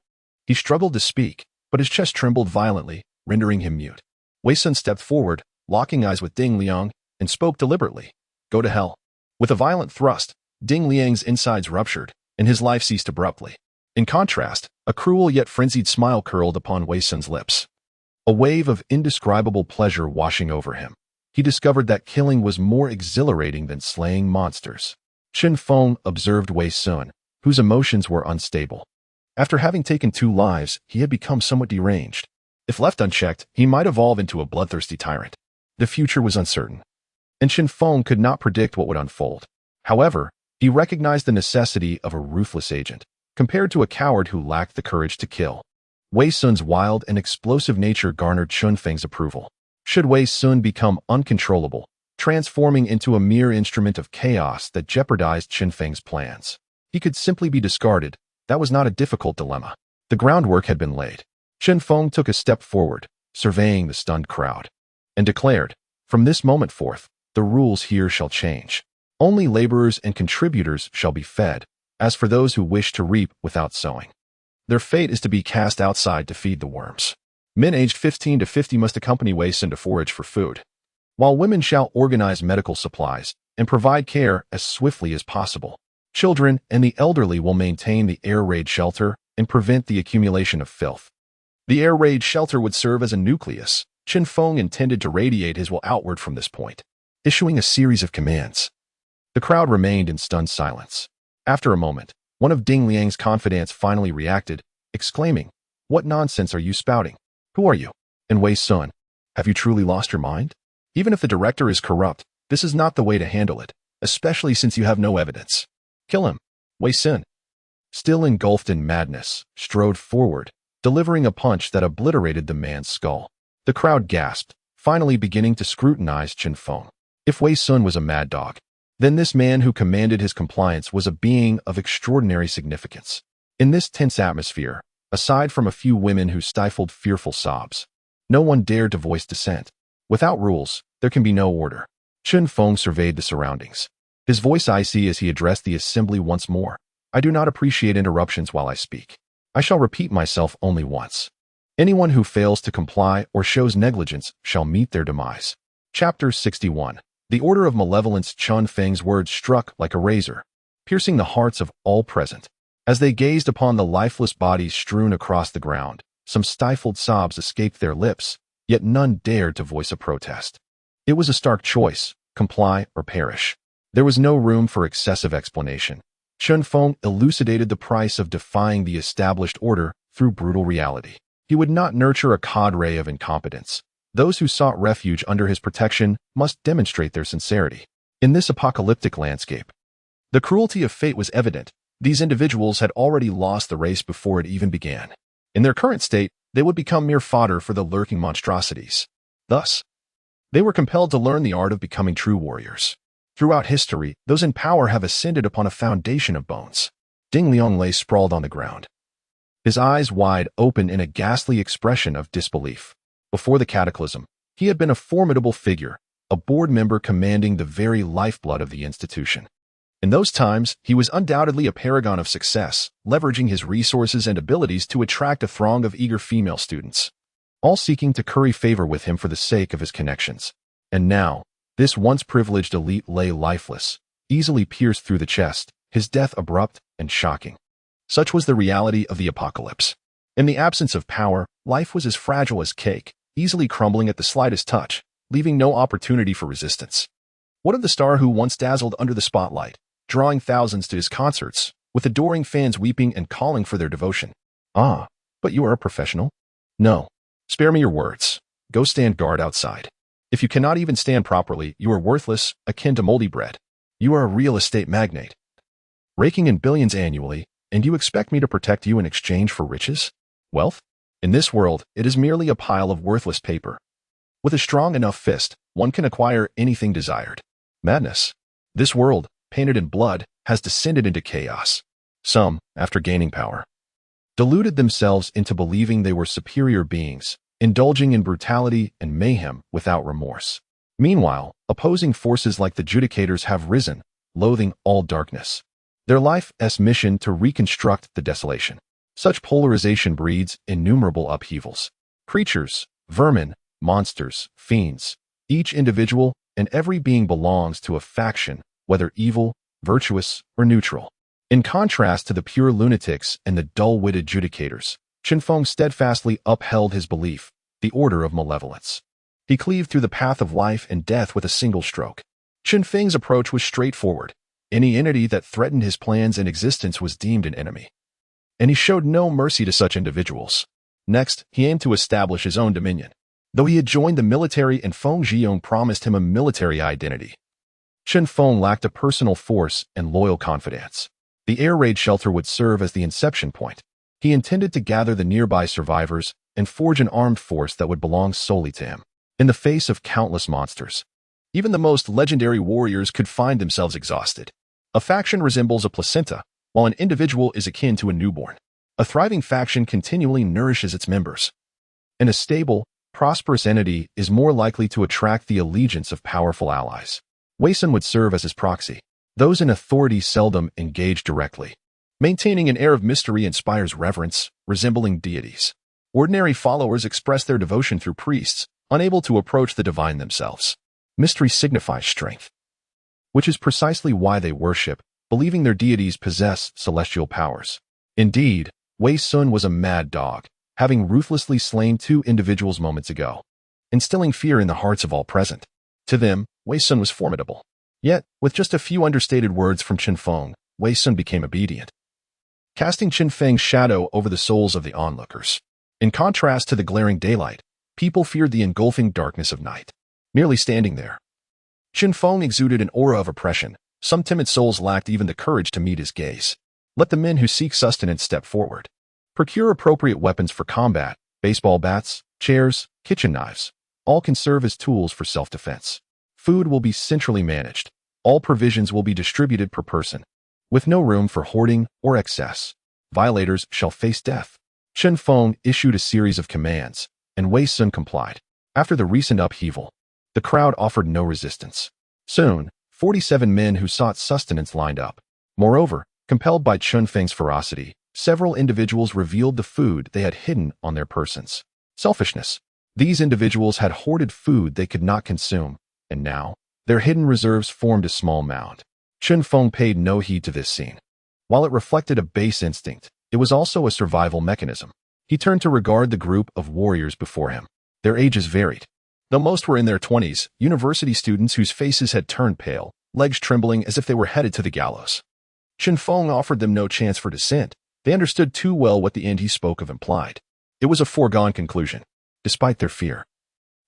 He struggled to speak, but his chest trembled violently, rendering him mute. Wei Sun stepped forward, locking eyes with Ding Liang, and spoke deliberately. Go to hell. With a violent thrust, Ding Liang's insides ruptured, and his life ceased abruptly. In contrast, a cruel yet frenzied smile curled upon Wei Sun's lips. A wave of indescribable pleasure washing over him. He discovered that killing was more exhilarating than slaying monsters. Chen Feng observed Wei Sun, whose emotions were unstable. After having taken 2 lives, he had become somewhat deranged. If left unchecked, he might evolve into a bloodthirsty tyrant. The future was uncertain, and Chen Feng could not predict what would unfold. However, he recognized the necessity of a ruthless agent, compared to a coward who lacked the courage to kill. Wei Sun's wild and explosive nature garnered Chen Feng's approval. Should Wei Sun become uncontrollable, transforming into a mere instrument of chaos that jeopardized Chen Feng's plans, he could simply be discarded. That was not a difficult dilemma. The groundwork had been laid. Chen Feng took a step forward, surveying the stunned crowd, and declared, "From this moment forth, the rules here shall change. Only laborers and contributors shall be fed. As for those who wish to reap without sowing, their fate is to be cast outside to feed the worms. Men aged 15 to 50 must accompany Wei Sun to forage for food, while women shall organize medical supplies and provide care as swiftly as possible. Children and the elderly will maintain the air raid shelter and prevent the accumulation of filth." The air raid shelter would serve as a nucleus. Chen Feng intended to radiate his will outward from this point, issuing a series of commands. The crowd remained in stunned silence. After a moment, one of Ding Liang's confidants finally reacted, exclaiming, "What nonsense are you spouting? Who are you? And Wei Sun, have you truly lost your mind? Even if the director is corrupt, this is not the way to handle it, especially since you have no evidence. Kill him." Wei Sun, still engulfed in madness, strode forward, delivering a punch that obliterated the man's skull. The crowd gasped, finally beginning to scrutinize Chen Feng. If Wei Sun was a mad dog, then this man who commanded his compliance was a being of extraordinary significance. In this tense atmosphere, aside from a few women who stifled fearful sobs, no one dared to voice dissent. Without rules, there can be no order. Chen Feng surveyed the surroundings, his voice icy as he addressed the assembly once more. "I do not appreciate interruptions while I speak. I shall repeat myself only once. Anyone who fails to comply or shows negligence shall meet their demise." Chapter 61. The Order of Malevolence. Chen Feng's words struck like a razor, piercing the hearts of all present. As they gazed upon the lifeless bodies strewn across the ground, some stifled sobs escaped their lips, yet none dared to voice a protest. It was a stark choice, comply or perish. There was no room for excessive explanation. Chen Feng elucidated the price of defying the established order through brutal reality. He would not nurture a cadre of incompetents. Those who sought refuge under his protection must demonstrate their sincerity. In this apocalyptic landscape, the cruelty of fate was evident. These individuals had already lost the race before it even began. In their current state, they would become mere fodder for the lurking monstrosities. Thus, they were compelled to learn the art of becoming true warriors. Throughout history, those in power have ascended upon a foundation of bones. Ding Liang lay sprawled on the ground, his eyes wide open in a ghastly expression of disbelief. Before the cataclysm, he had been a formidable figure, a board member commanding the very lifeblood of the institution. In those times, he was undoubtedly a paragon of success, leveraging his resources and abilities to attract a throng of eager female students, all seeking to curry favor with him for the sake of his connections. And now, this once privileged elite lay lifeless, easily pierced through the chest, his death abrupt and shocking. Such was the reality of the apocalypse. In the absence of power, life was as fragile as cake, easily crumbling at the slightest touch, leaving no opportunity for resistance. What of the star who once dazzled under the spotlight, drawing thousands to his concerts, with adoring fans weeping and calling for their devotion? Ah, but you are a professional? No. Spare me your words. Go stand guard outside. If you cannot even stand properly, you are worthless, akin to moldy bread. You are a real estate magnate, raking in billions annually, and you expect me to protect you in exchange for riches? Wealth? In this world, it is merely a pile of worthless paper. With a strong enough fist, one can acquire anything desired. Madness. This world, painted in blood, has descended into chaos. Some, after gaining power, deluded themselves into believing they were superior beings, indulging in brutality and mayhem without remorse. Meanwhile, opposing forces like the Judicators have risen, loathing all darkness. Their life's mission to reconstruct the desolation. Such polarization breeds innumerable upheavals. Creatures, vermin, monsters, fiends. Each individual and every being belongs to a faction, whether evil, virtuous, or neutral. In contrast to the pure lunatics and the dull-witted Judicators, Chen Feng steadfastly upheld his belief, the order of malevolence. He cleaved through the path of life and death with a single stroke. Chen Feng's approach was straightforward. Any entity that threatened his plans and existence was deemed an enemy, and he showed no mercy to such individuals. Next, he aimed to establish his own dominion. Though he had joined the military and Feng Zhiyong promised him a military identity, Chen Feng lacked a personal force and loyal confidants. The air raid shelter would serve as the inception point. He intended to gather the nearby survivors and forge an armed force that would belong solely to him. In the face of countless monsters, even the most legendary warriors could find themselves exhausted. A faction resembles a placenta, while an individual is akin to a newborn. A thriving faction continually nourishes its members, and a stable, prosperous entity is more likely to attract the allegiance of powerful allies. Wei Sun would serve as his proxy. Those in authority seldom engage directly. Maintaining an air of mystery inspires reverence, resembling deities. Ordinary followers express their devotion through priests, unable to approach the divine themselves. Mystery signifies strength, which is precisely why they worship, believing their deities possess celestial powers. Indeed, Wei Sun was a mad dog, having ruthlessly slain 2 individuals moments ago, instilling fear in the hearts of all present. To them, Wei Sun was formidable. Yet, with just a few understated words from Chen Feng, Wei Sun became obedient, casting Chen Feng's shadow over the souls of the onlookers. In contrast to the glaring daylight, people feared the engulfing darkness of night. Merely standing there, Chen Feng exuded an aura of oppression. Some timid souls lacked even the courage to meet his gaze. Let the men who seek sustenance step forward. Procure appropriate weapons for combat. Baseball bats, chairs, kitchen knives. All can serve as tools for self-defense. Food will be centrally managed. All provisions will be distributed per person, with no room for hoarding or excess. Violators shall face death. Chen Feng issued a series of commands, and Wei Sun complied. After the recent upheaval, the crowd offered no resistance. Soon, 47 men who sought sustenance lined up. Moreover, compelled by Chen Feng's ferocity, several individuals revealed the food they had hidden on their persons. Selfishness. These individuals had hoarded food they could not consume, and now, their hidden reserves formed a small mound. Chen Feng paid no heed to this scene. While it reflected a base instinct, it was also a survival mechanism. He turned to regard the group of warriors before him. Their ages varied. Though most were in their 20s, university students whose faces had turned pale, legs trembling as if they were headed to the gallows. Chen Feng offered them no chance for dissent. They understood too well what the end he spoke of implied. It was a foregone conclusion. Despite their fear,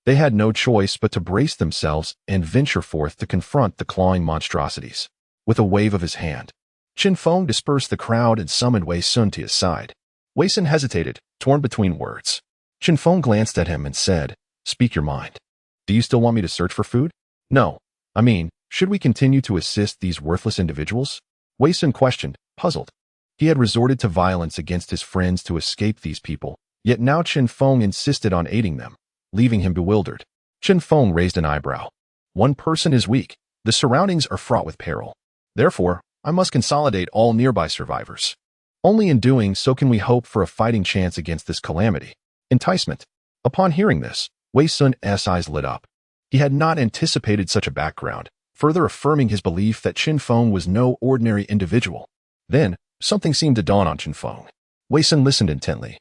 they had no choice but to brace themselves and venture forth to confront the clawing monstrosities. With a wave of his hand, Chen Feng dispersed the crowd and summoned Wei Sun to his side. Wei Sun hesitated, torn between words. Chen Feng glanced at him and said, "Speak your mind. Do you still want me to search for food?" "No. I mean, should we continue to assist these worthless individuals?" Wei Sun questioned, puzzled. He had resorted to violence against his friends to escape these people, yet now Chen Feng insisted on aiding them, leaving him bewildered. Chen Feng raised an eyebrow. "One person is weak. The surroundings are fraught with peril. Therefore, I must consolidate all nearby survivors. Only in doing so can we hope for a fighting chance against this calamity." Enticement. Upon hearing this, Wei Sun's eyes lit up. He had not anticipated such a background, further affirming his belief that Chen Feng was no ordinary individual. Then, something seemed to dawn on Chen Feng. Wei Sun listened intently,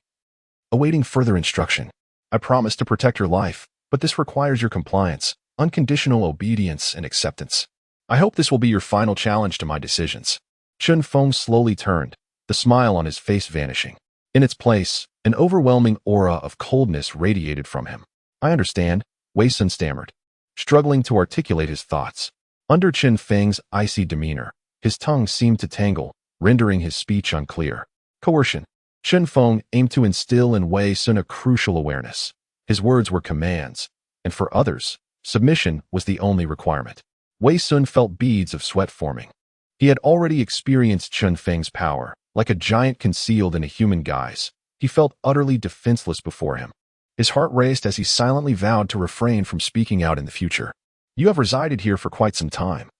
awaiting further instruction. I promise to protect your life, but this requires your compliance, unconditional obedience, and acceptance. I hope this will be your final challenge to my decisions." Chen Feng slowly turned, the smile on his face vanishing. In its place, an overwhelming aura of coldness radiated from him. "I understand," Wei Sun stammered, struggling to articulate his thoughts. Under Chen Feng's icy demeanor, his tongue seemed to tangle, rendering his speech unclear. Coercion. Chen Feng aimed to instill in Wei Sun a crucial awareness. His words were commands, and for others, submission was the only requirement. Wei Sun felt beads of sweat forming. He had already experienced Chen Feng's power, like a giant concealed in a human guise. He felt utterly defenseless before him. His heart raced as he silently vowed to refrain from speaking out in the future. "You have resided here for quite some time.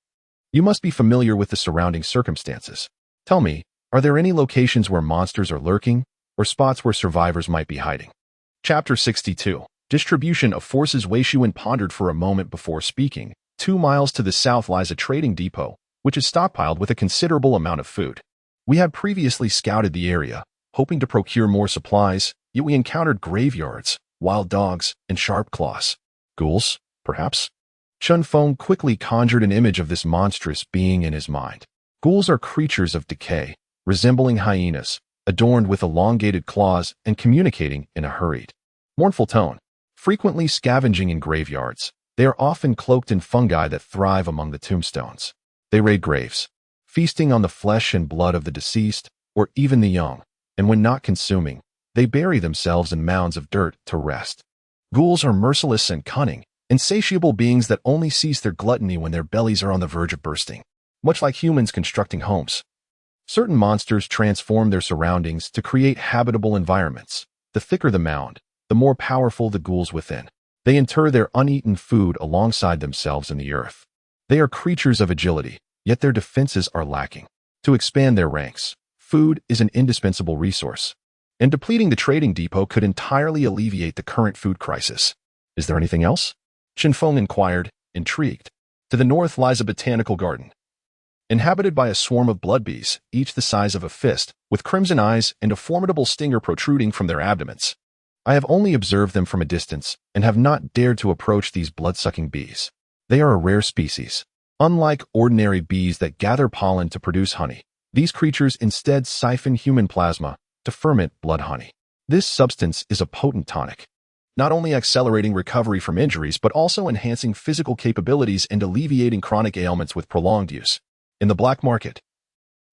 You must be familiar with the surrounding circumstances. Tell me, are there any locations where monsters are lurking, or spots where survivors might be hiding?" Chapter 62. Distribution of Forces. Wei Xuan pondered for a moment before speaking. 2 miles to the south lies a trading depot, which is stockpiled with a considerable amount of food. We had previously scouted the area, hoping to procure more supplies, yet we encountered graveyards, wild dogs, and sharp claws. Ghouls, perhaps? Chen Feng quickly conjured an image of this monstrous being in his mind. Ghouls are creatures of decay, resembling hyenas, adorned with elongated claws and communicating in a hurried, mournful tone. Frequently scavenging in graveyards, they are often cloaked in fungi that thrive among the tombstones. They raid graves, feasting on the flesh and blood of the deceased, or even the young, and when not consuming, they bury themselves in mounds of dirt to rest. Ghouls are merciless and cunning, insatiable beings that only cease their gluttony when their bellies are on the verge of bursting, much like humans constructing homes. Certain monsters transform their surroundings to create habitable environments. The thicker the mound, the more powerful the ghouls within. They inter their uneaten food alongside themselves in the earth. They are creatures of agility, yet their defenses are lacking. To expand their ranks, food is an indispensable resource, and depleting the trading depot could entirely alleviate the current food crisis. "Is there anything else?" Chen Feng inquired, intrigued. To the north lies a botanical garden, inhabited by a swarm of blood bees, each the size of a fist, with crimson eyes and a formidable stinger protruding from their abdomens. I have only observed them from a distance and have not dared to approach these blood-sucking bees. They are a rare species. Unlike ordinary bees that gather pollen to produce honey, these creatures instead siphon human plasma to ferment blood honey. This substance is a potent tonic, not only accelerating recovery from injuries but also enhancing physical capabilities and alleviating chronic ailments with prolonged use. In the black market,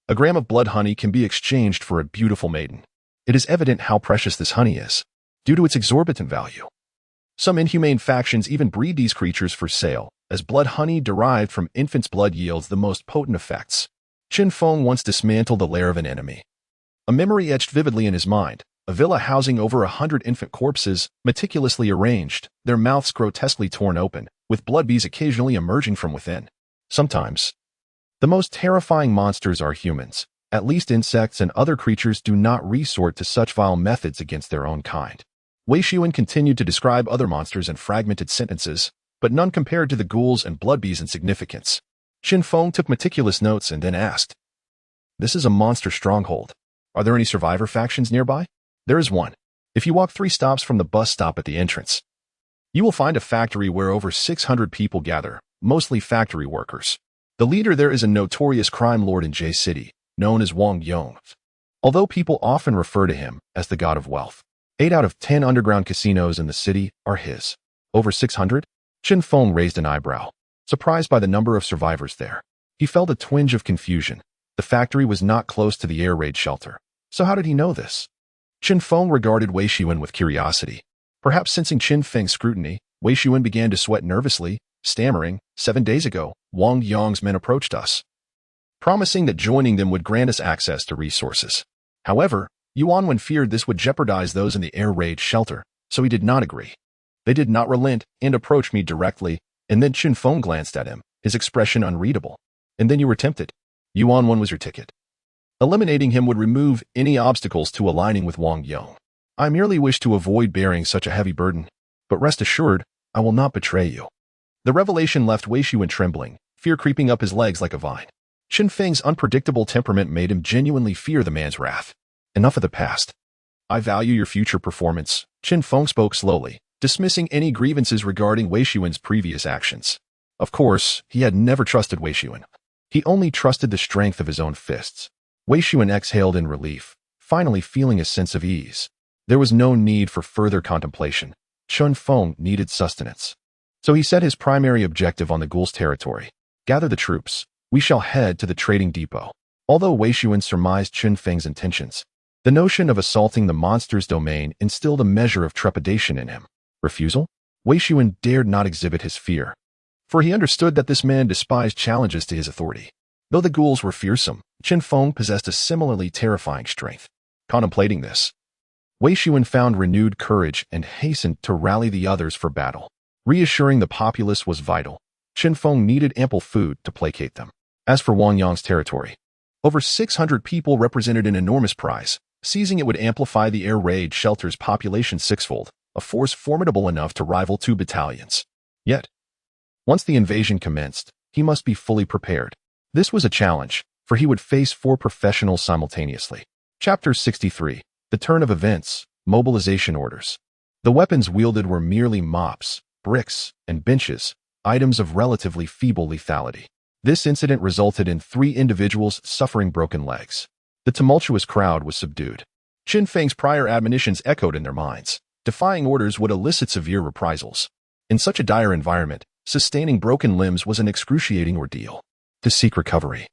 a gram of blood honey can be exchanged for a beautiful maiden. It is evident how precious this honey is, due to its exorbitant value. Some inhumane factions even breed these creatures for sale, as blood honey derived from infant's blood yields the most potent effects. Chen Feng once dismantled the lair of an enemy. A memory etched vividly in his mind, a villa housing over 100 infant corpses, meticulously arranged, their mouths grotesquely torn open, with blood bees occasionally emerging from within. Sometimes, the most terrifying monsters are humans. At least insects and other creatures do not resort to such vile methods against their own kind. Wei Xuan continued to describe other monsters in fragmented sentences, but none compared to the ghouls and blood bees in significance. Chen Feng took meticulous notes and then asked, "This is a monster stronghold. Are there any survivor factions nearby?" "There is one. If you walk 3 stops from the bus stop at the entrance, you will find a factory where over 600 people gather, mostly factory workers. The leader there is a notorious crime lord in J City, known as Wang Yong, although people often refer to him as the god of wealth. 8 out of 10 underground casinos in the city are his." "Over 600? Chen Feng raised an eyebrow, surprised by the number of survivors there. He felt a twinge of confusion. The factory was not close to the air raid shelter. So how did he know this? Chen Feng regarded Wei Xuan with curiosity. Perhaps sensing Chen Feng's scrutiny, Wei Xuan began to sweat nervously, stammering, 7 days ago, Wang Yong's men approached us, promising that joining them would grant us access to resources. However, Yuanwen feared this would jeopardize those in the air raid shelter, so he did not agree. They did not relent and approached me directly, and then Chen Feng glanced at him, his expression unreadable. "And then you were tempted. Yuanwen was your ticket. Eliminating him would remove any obstacles to aligning with Wang Yong. I merely wish to avoid bearing such a heavy burden, but rest assured, I will not betray you." The revelation left Wei Xuan trembling, fear creeping up his legs like a vine. Chen Feng's unpredictable temperament made him genuinely fear the man's wrath. "Enough of the past. I value your future performance, Chen Feng spoke slowly, dismissing any grievances regarding Wei Xuan's previous actions. Of course, he had never trusted Wei Xuan. He only trusted the strength of his own fists. Wei Xuan exhaled in relief, finally feeling a sense of ease. There was no need for further contemplation. Chen Feng needed sustenance. So he set his primary objective on the ghoul's territory. Gather the troops. We shall head to the trading depot. Although Wei Xuan surmised Chen Feng's intentions, the notion of assaulting the monster's domain instilled a measure of trepidation in him. Refusal? Wei Xuan dared not exhibit his fear, for he understood that this man despised challenges to his authority. Though the ghouls were fearsome, Chen Feng possessed a similarly terrifying strength. Contemplating this, Wei Xuan found renewed courage and hastened to rally the others for battle. Reassuring the populace was vital. Chen Feng needed ample food to placate them. As for Wang Yang's territory, over 600 people represented an enormous prize. Seizing it would amplify the air raid shelter's population sixfold, a force formidable enough to rival 2 battalions. Yet, once the invasion commenced, he must be fully prepared. This was a challenge, for he would face 4 professionals simultaneously. Chapter 63. The Turn of Events, Mobilization Orders. The weapons wielded were merely mops, bricks, and benches, items of relatively feeble lethality. This incident resulted in 3 individuals suffering broken legs. The tumultuous crowd was subdued. Chen Feng's prior admonitions echoed in their minds. Defying orders would elicit severe reprisals. In such a dire environment, sustaining broken limbs was an excruciating ordeal. To seek recovery,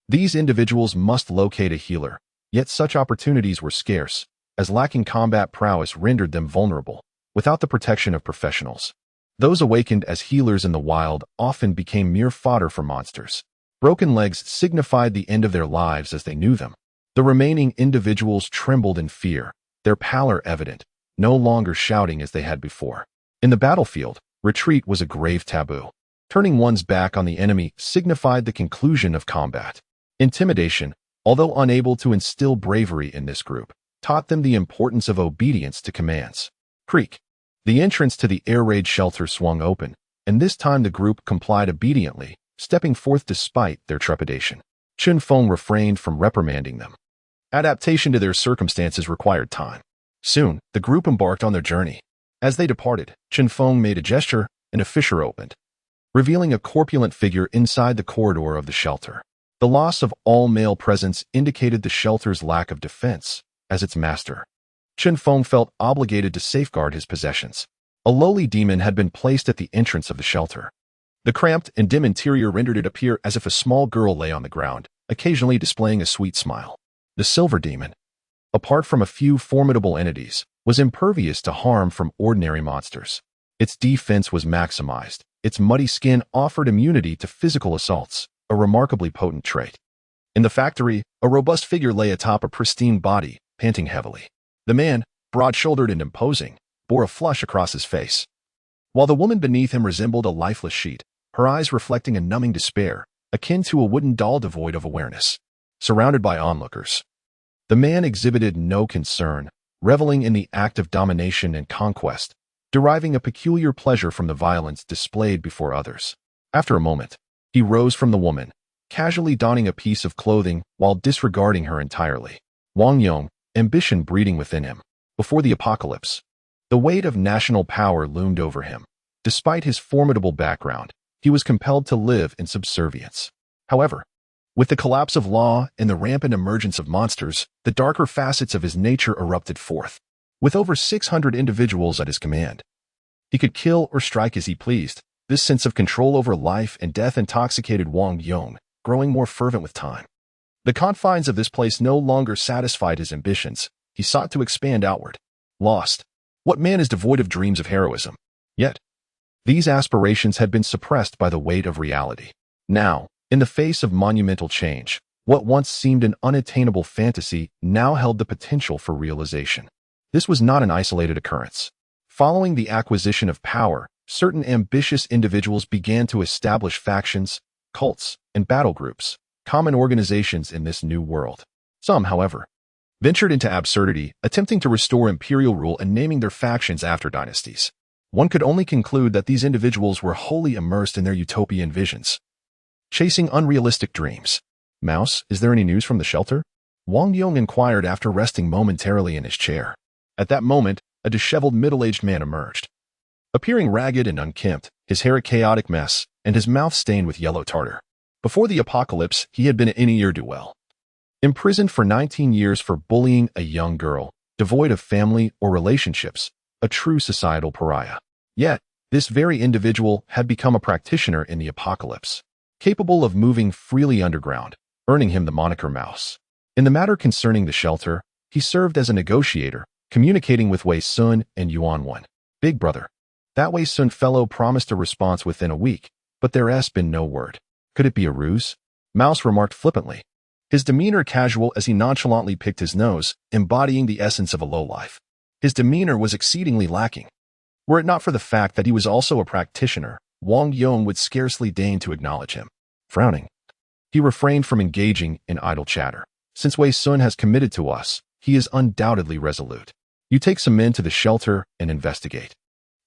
these individuals must locate a healer, yet such opportunities were scarce, as lacking combat prowess rendered them vulnerable, without the protection of professionals. Those awakened as healers in the wild often became mere fodder for monsters. Broken legs signified the end of their lives as they knew them. The remaining individuals trembled in fear, their pallor evident, no longer shouting as they had before. In the battlefield, retreat was a grave taboo. Turning one's back on the enemy signified the conclusion of combat. Intimidation, although unable to instill bravery in this group, taught them the importance of obedience to commands. Creak. The entrance to the air raid shelter swung open, and this time the group complied obediently, stepping forth despite their trepidation. Chen Feng refrained from reprimanding them. Adaptation to their circumstances required time. Soon, the group embarked on their journey. As they departed, Chen Feng made a gesture, and a fissure opened, revealing a corpulent figure inside the corridor of the shelter. The loss of all male presence indicated the shelter's lack of defense. As its master, Chen Feng felt obligated to safeguard his possessions. A lowly demon had been placed at the entrance of the shelter. The cramped and dim interior rendered it appear as if a small girl lay on the ground, occasionally displaying a sweet smile. The silver demon, apart from a few formidable entities, was impervious to harm from ordinary monsters. Its defense was maximized. Its muddy skin offered immunity to physical assaults, a remarkably potent trait. In the factory, a robust figure lay atop a pristine body, panting heavily. The man, broad-shouldered and imposing, bore a flush across his face, while the woman beneath him resembled a lifeless sheet, her eyes reflecting a numbing despair, akin to a wooden doll devoid of awareness. Surrounded by onlookers, the man exhibited no concern, reveling in the act of domination and conquest, deriving a peculiar pleasure from the violence displayed before others. After a moment, he rose from the woman, casually donning a piece of clothing while disregarding her entirely. Wang Yong, ambition breeding within him. Before the apocalypse, the weight of national power loomed over him. Despite his formidable background, he was compelled to live in subservience. However, with the collapse of law and the rampant emergence of monsters, the darker facets of his nature erupted forth. With over 600 individuals at his command, he could kill or strike as he pleased. This sense of control over life and death intoxicated Wang Yong, growing more fervent with time. The confines of this place no longer satisfied his ambitions. He sought to expand outward. Lost. What man is devoid of dreams of heroism? Yet, these aspirations had been suppressed by the weight of reality. Now, in the face of monumental change, what once seemed an unattainable fantasy now held the potential for realization. This was not an isolated occurrence. Following the acquisition of power, certain ambitious individuals began to establish factions, cults, and battle groups, common organizations in this new world. Some, however, ventured into absurdity, attempting to restore imperial rule and naming their factions after dynasties. One could only conclude that these individuals were wholly immersed in their utopian visions, chasing unrealistic dreams. Mouse, is there any news from the shelter? Wang Yong inquired after resting momentarily in his chair. At that moment, a disheveled middle-aged man emerged. Appearing ragged and unkempt, his hair a chaotic mess, and his mouth stained with yellow tartar. Before the apocalypse, he had been in a ne'er-do-well. Imprisoned for 19 years for bullying a young girl, devoid of family or relationships, a true societal pariah. Yet, this very individual had become a practitioner in the apocalypse, capable of moving freely underground, earning him the moniker Mouse. In the matter concerning the shelter, he served as a negotiator, communicating with Wei Sun and Yuan Wen. Big brother. That Wei Sun fellow promised a response within a week, but there's been no word. Could it be a ruse? Mouse remarked flippantly, his demeanor casual as he nonchalantly picked his nose, embodying the essence of a lowlife. His demeanor was exceedingly lacking. Were it not for the fact that he was also a practitioner, Wang Yong would scarcely deign to acknowledge him. Frowning, he refrained from engaging in idle chatter. Since Wei Sun has committed to us, he is undoubtedly resolute. You take some men to the shelter and investigate.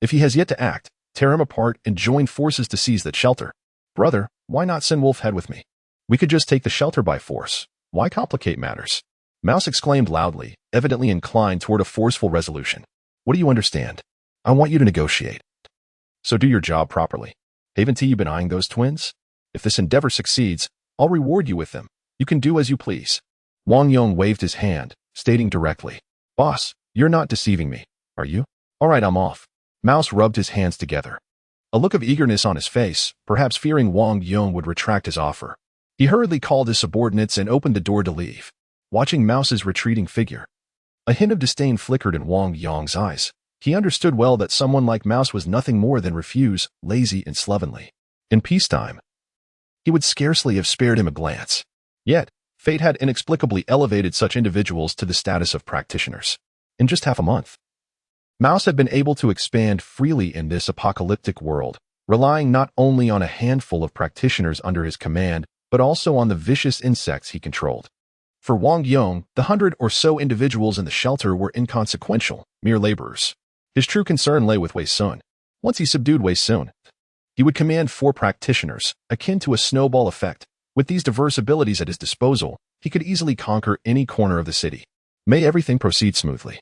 If he has yet to act, tear him apart and join forces to seize that shelter. Brother, why not send Wolfhead with me? We could just take the shelter by force. Why complicate matters? Mouse exclaimed loudly, evidently inclined toward a forceful resolution. What do you understand? I want you to negotiate. So do your job properly. Haven't you been eyeing those twins? If this endeavor succeeds, I'll reward you with them. You can do as you please. Wang Yong waved his hand, stating directly, Boss, you're not deceiving me, are you? All right, I'm off. Mouse rubbed his hands together. A look of eagerness on his face, perhaps fearing Wang Yong would retract his offer. He hurriedly called his subordinates and opened the door to leave, watching Mouse's retreating figure. A hint of disdain flickered in Wang Yong's eyes. He understood well that someone like Mouse was nothing more than refuse, lazy and slovenly. In peacetime, he would scarcely have spared him a glance. Yet, fate had inexplicably elevated such individuals to the status of practitioners. In just half a month, Mouse had been able to expand freely in this apocalyptic world, relying not only on a handful of practitioners under his command, but also on the vicious insects he controlled. For Wang Yong, the 100 or so individuals in the shelter were inconsequential, mere laborers. His true concern lay with Wei Sun. Once he subdued Wei Sun, he would command 4 practitioners, akin to a snowball effect. With these diverse abilities at his disposal, he could easily conquer any corner of the city. May everything proceed smoothly,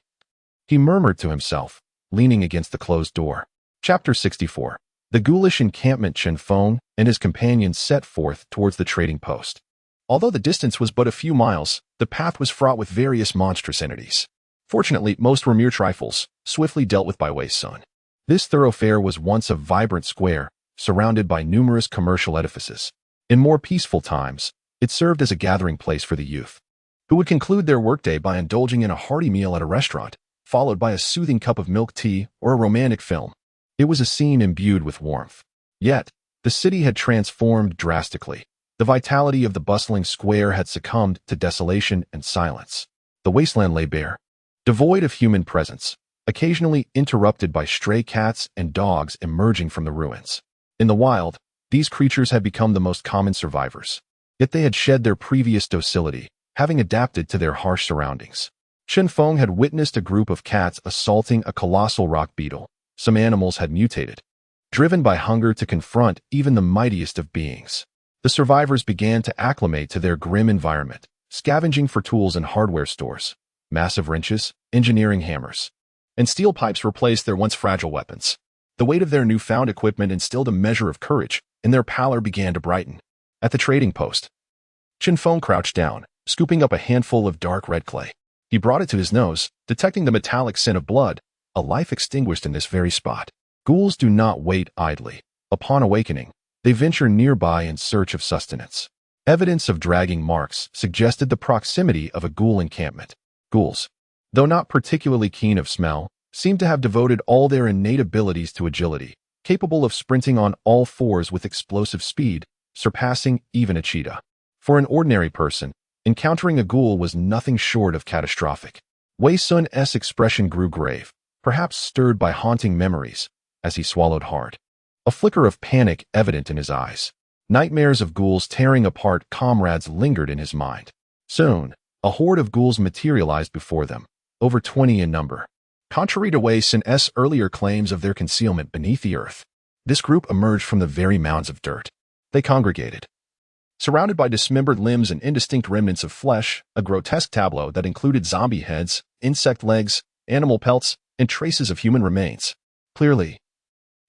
he murmured to himself, leaning against the closed door. Chapter 64. The ghoulish encampment. Chen Feng and his companions set forth towards the trading post. Although the distance was but a few miles, the path was fraught with various monstrous entities. Fortunately, most were mere trifles, swiftly dealt with by Wei Sun. This thoroughfare was once a vibrant square, surrounded by numerous commercial edifices. In more peaceful times, it served as a gathering place for the youth, who would conclude their workday by indulging in a hearty meal at a restaurant, followed by a soothing cup of milk tea or a romantic film. It was a scene imbued with warmth. Yet, the city had transformed drastically. The vitality of the bustling square had succumbed to desolation and silence. The wasteland lay bare, devoid of human presence, occasionally interrupted by stray cats and dogs emerging from the ruins. In the wild, these creatures had become the most common survivors. Yet they had shed their previous docility, having adapted to their harsh surroundings. Chen Feng had witnessed a group of cats assaulting a colossal rock beetle. Some animals had mutated, driven by hunger to confront even the mightiest of beings. The survivors began to acclimate to their grim environment, scavenging for tools in hardware stores. Massive wrenches, engineering hammers, and steel pipes replaced their once fragile weapons. The weight of their newfound equipment instilled a measure of courage, and their pallor began to brighten. At the trading post, Chen Feng crouched down, scooping up a handful of dark red clay. He brought it to his nose, detecting the metallic scent of blood, a life extinguished in this very spot. Ghouls do not wait idly. Upon awakening, they venture nearby in search of sustenance. Evidence of dragging marks suggested the proximity of a ghoul encampment. Ghouls, though not particularly keen of smell, seem to have devoted all their innate abilities to agility, capable of sprinting on all fours with explosive speed, surpassing even a cheetah. For an ordinary person, encountering a ghoul was nothing short of catastrophic. Wei Sun's expression grew grave, perhaps stirred by haunting memories, as he swallowed hard. A flicker of panic evident in his eyes. Nightmares of ghouls tearing apart comrades lingered in his mind. Soon, a horde of ghouls materialized before them, over 20 in number. Contrary to Wei Sun's earlier claims of their concealment beneath the earth, this group emerged from the very mounds of dirt. They congregated, surrounded by dismembered limbs and indistinct remnants of flesh, a grotesque tableau that included zombie heads, insect legs, animal pelts, and traces of human remains. Clearly,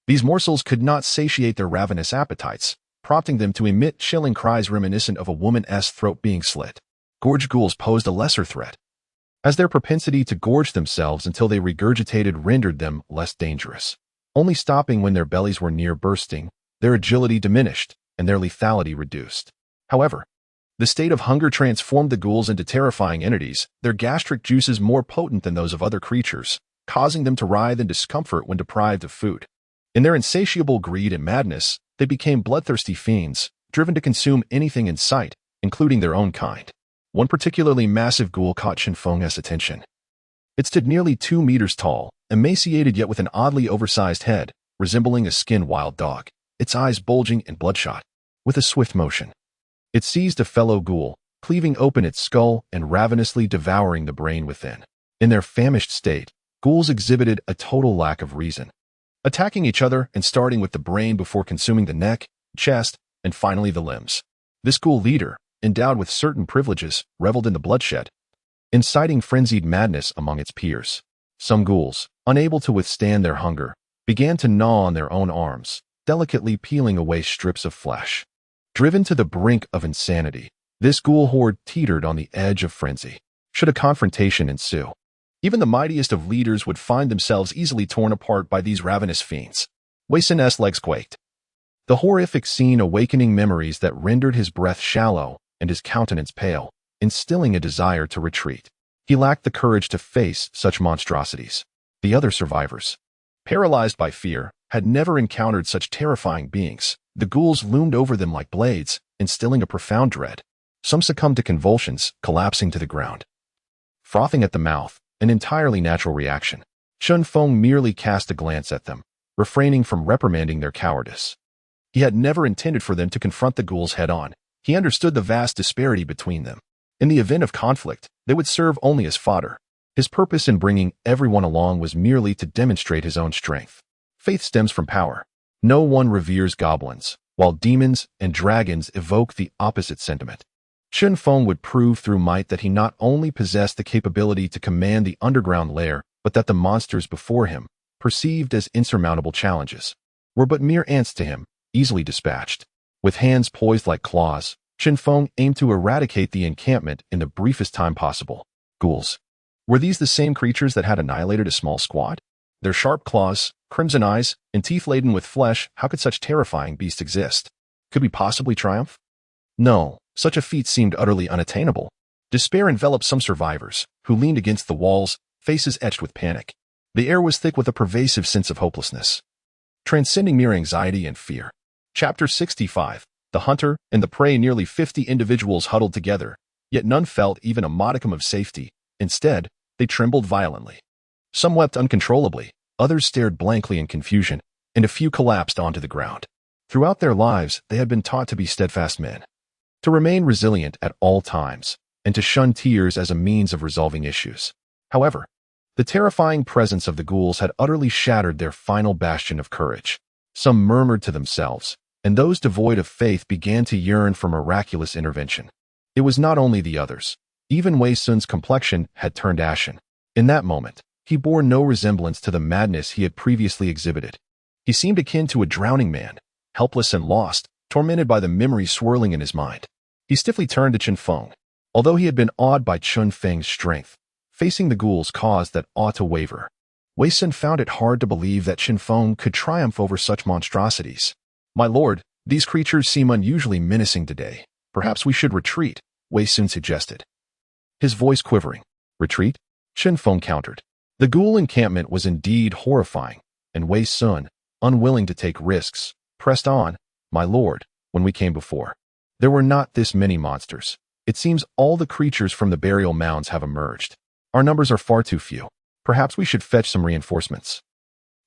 these morsels could not satiate their ravenous appetites, prompting them to emit chilling cries reminiscent of a woman's throat being slit. Gorge ghouls posed a lesser threat, as their propensity to gorge themselves until they regurgitated rendered them less dangerous. Only stopping when their bellies were near bursting, their agility diminished, and their lethality reduced. However, the state of hunger transformed the ghouls into terrifying entities, their gastric juices more potent than those of other creatures, causing them to writhe in discomfort when deprived of food. In their insatiable greed and madness, they became bloodthirsty fiends, driven to consume anything in sight, including their own kind. One particularly massive ghoul caught Chen Feng's attention. It stood nearly 2 meters tall, emaciated yet with an oddly oversized head, resembling a skinned wild dog, its eyes bulging and bloodshot. With a swift motion, it seized a fellow ghoul, cleaving open its skull and ravenously devouring the brain within. In their famished state, ghouls exhibited a total lack of reason, attacking each other and starting with the brain before consuming the neck, chest, and finally the limbs. This ghoul leader, endowed with certain privileges, reveled in the bloodshed, inciting frenzied madness among its peers. Some ghouls, unable to withstand their hunger, began to gnaw on their own arms, delicately peeling away strips of flesh. Driven to the brink of insanity, this ghoul horde teetered on the edge of frenzy. Should a confrontation ensue, even the mightiest of leaders would find themselves easily torn apart by these ravenous fiends. Wei Sun's legs quaked, the horrific scene awakening memories that rendered his breath shallow and his countenance pale, instilling a desire to retreat. He lacked the courage to face such monstrosities. The other survivors, paralyzed by fear, had never encountered such terrifying beings. The ghouls loomed over them like blades, instilling a profound dread. Some succumbed to convulsions, collapsing to the ground, frothing at the mouth, an entirely natural reaction. Chen Feng merely cast a glance at them, refraining from reprimanding their cowardice. He had never intended for them to confront the ghouls head-on. He understood the vast disparity between them. In the event of conflict, they would serve only as fodder. His purpose in bringing everyone along was merely to demonstrate his own strength. Faith stems from power. No one reveres goblins, while demons and dragons evoke the opposite sentiment. Chen Feng would prove through might that he not only possessed the capability to command the underground lair, but that the monsters before him, perceived as insurmountable challenges, were but mere ants to him, easily dispatched. With hands poised like claws, Chen Feng aimed to eradicate the encampment in the briefest time possible. Ghouls. Were these the same creatures that had annihilated a small squad? Their sharp claws, crimson eyes, and teeth laden with flesh, how could such terrifying beasts exist? Could we possibly triumph? No, such a feat seemed utterly unattainable. Despair enveloped some survivors, who leaned against the walls, faces etched with panic. The air was thick with a pervasive sense of hopelessness, transcending mere anxiety and fear. Chapter 65. The hunter and the prey. Nearly 50 individuals huddled together, yet none felt even a modicum of safety. Instead, they trembled violently. Some wept uncontrollably, others stared blankly in confusion, and a few collapsed onto the ground. Throughout their lives, they had been taught to be steadfast men, to remain resilient at all times, and to shun tears as a means of resolving issues. However, the terrifying presence of the ghouls had utterly shattered their final bastion of courage. Some murmured to themselves, and those devoid of faith began to yearn for miraculous intervention. It was not only the others. Even Wei Sun's complexion had turned ashen. In that moment, he bore no resemblance to the madness he had previously exhibited. He seemed akin to a drowning man, helpless and lost, tormented by the memories swirling in his mind. He stiffly turned to Chen Feng. Although he had been awed by Chen Feng's strength, facing the ghouls caused that awe to waver. Wei Sun found it hard to believe that Chen Feng could triumph over such monstrosities. "My lord, these creatures seem unusually menacing today. Perhaps we should retreat," Wei Sun suggested, his voice quivering. "Retreat?" Chen Feng countered. The ghoul encampment was indeed horrifying, and Wei Sun, unwilling to take risks, pressed on. "My lord, when we came before, there were not this many monsters. It seems all the creatures from the burial mounds have emerged. Our numbers are far too few. Perhaps we should fetch some reinforcements."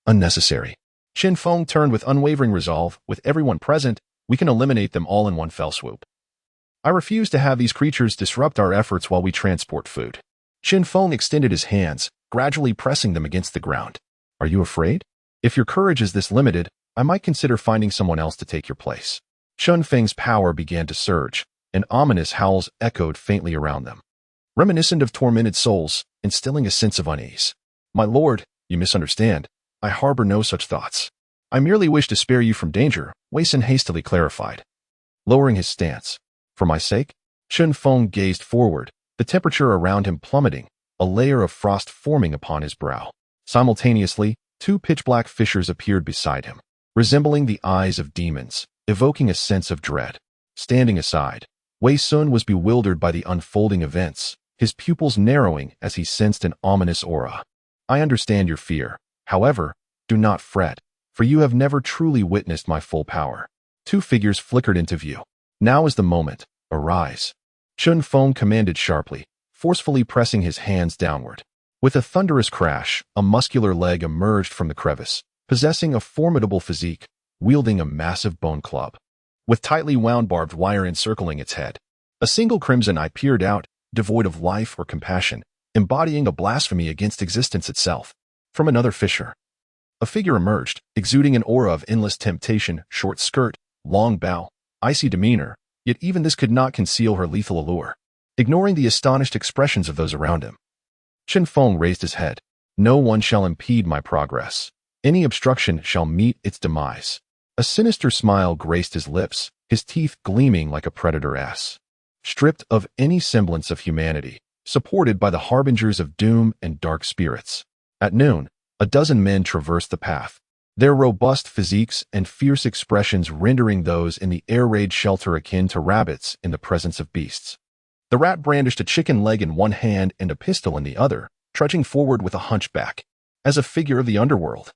"Unnecessary." Chen Feng turned with unwavering resolve. "With everyone present, we can eliminate them all in one fell swoop. I refuse to have these creatures disrupt our efforts while we transport food." Chen Feng extended his hands, gradually pressing them against the ground. "Are you afraid? If your courage is this limited, I might consider finding someone else to take your place." Chen Feng's power began to surge, and ominous howls echoed faintly around them, reminiscent of tormented souls, instilling a sense of unease. "My lord, You misunderstand. I harbor no such thoughts. I merely wish to spare you from danger, Wei Sun hastily clarified, lowering his stance. For my sake? Chen Feng gazed forward, the temperature around him plummeting, a layer of frost forming upon his brow. Simultaneously, two pitch-black fissures appeared beside him, resembling the eyes of demons, evoking a sense of dread. Standing aside, Wei Sun was bewildered by the unfolding events, his pupils narrowing as he sensed an ominous aura. I understand your fear. However, do not fret, for you have never truly witnessed my full power. Two figures flickered into view. Now is the moment. Arise. Chen Feng commanded sharply, forcefully pressing his hands downward. With a thunderous crash, a muscular leg emerged from the crevice, possessing a formidable physique, wielding a massive bone club. With tightly wound barbed wire encircling its head, a single crimson eye peered out, devoid of life or compassion, embodying a blasphemy against existence itself. From another fissure, a figure emerged, exuding an aura of endless temptation, short skirt, long bow, icy demeanor, yet even this could not conceal her lethal allure. Ignoring the astonished expressions of those around him, Chen Feng raised his head. No one shall impede my progress. Any obstruction shall meet its demise. A sinister smile graced his lips, his teeth gleaming like a predator-ass. Stripped of any semblance of humanity, supported by the harbingers of doom and dark spirits. At noon, a dozen men traversed the path, their robust physiques and fierce expressions rendering those in the air raid shelter akin to rabbits in the presence of beasts. The rat brandished a chicken leg in one hand and a pistol in the other, trudging forward with a hunchback, as a figure of the underworld.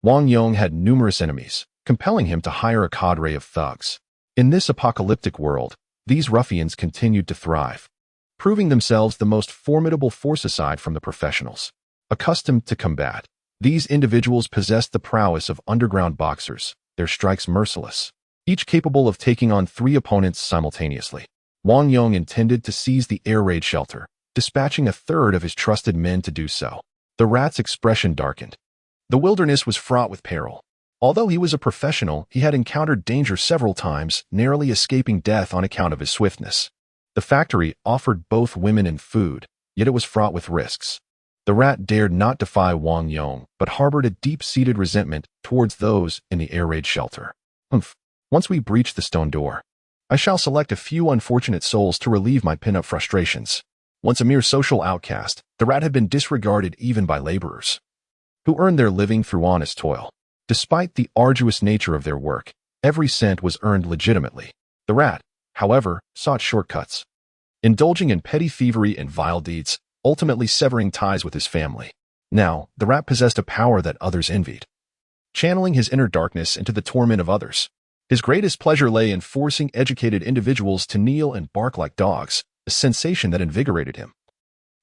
Wang Yong had numerous enemies, compelling him to hire a cadre of thugs. In this apocalyptic world, these ruffians continued to thrive, proving themselves the most formidable force aside from the professionals. Accustomed to combat, these individuals possessed the prowess of underground boxers, their strikes merciless, each capable of taking on 3 opponents simultaneously. Wang Yong intended to seize the air raid shelter, dispatching a third of his trusted men to do so. The rat's expression darkened. The wilderness was fraught with peril. Although he was a professional, he had encountered danger several times, narrowly escaping death on account of his swiftness. The factory offered both women and food, yet it was fraught with risks. The rat dared not defy Wang Yong, but harbored a deep-seated resentment towards those in the air raid shelter. Once we breach the stone door, I shall select a few unfortunate souls to relieve my pin-up frustrations. Once a mere social outcast, the rat had been disregarded even by laborers, who earned their living through honest toil. Despite the arduous nature of their work, every cent was earned legitimately. The rat, however, sought shortcuts, indulging in petty thievery and vile deeds, ultimately severing ties with his family. Now, the rat possessed a power that others envied, channeling his inner darkness into the torment of others. His greatest pleasure lay in forcing educated individuals to kneel and bark like dogs, a sensation that invigorated him.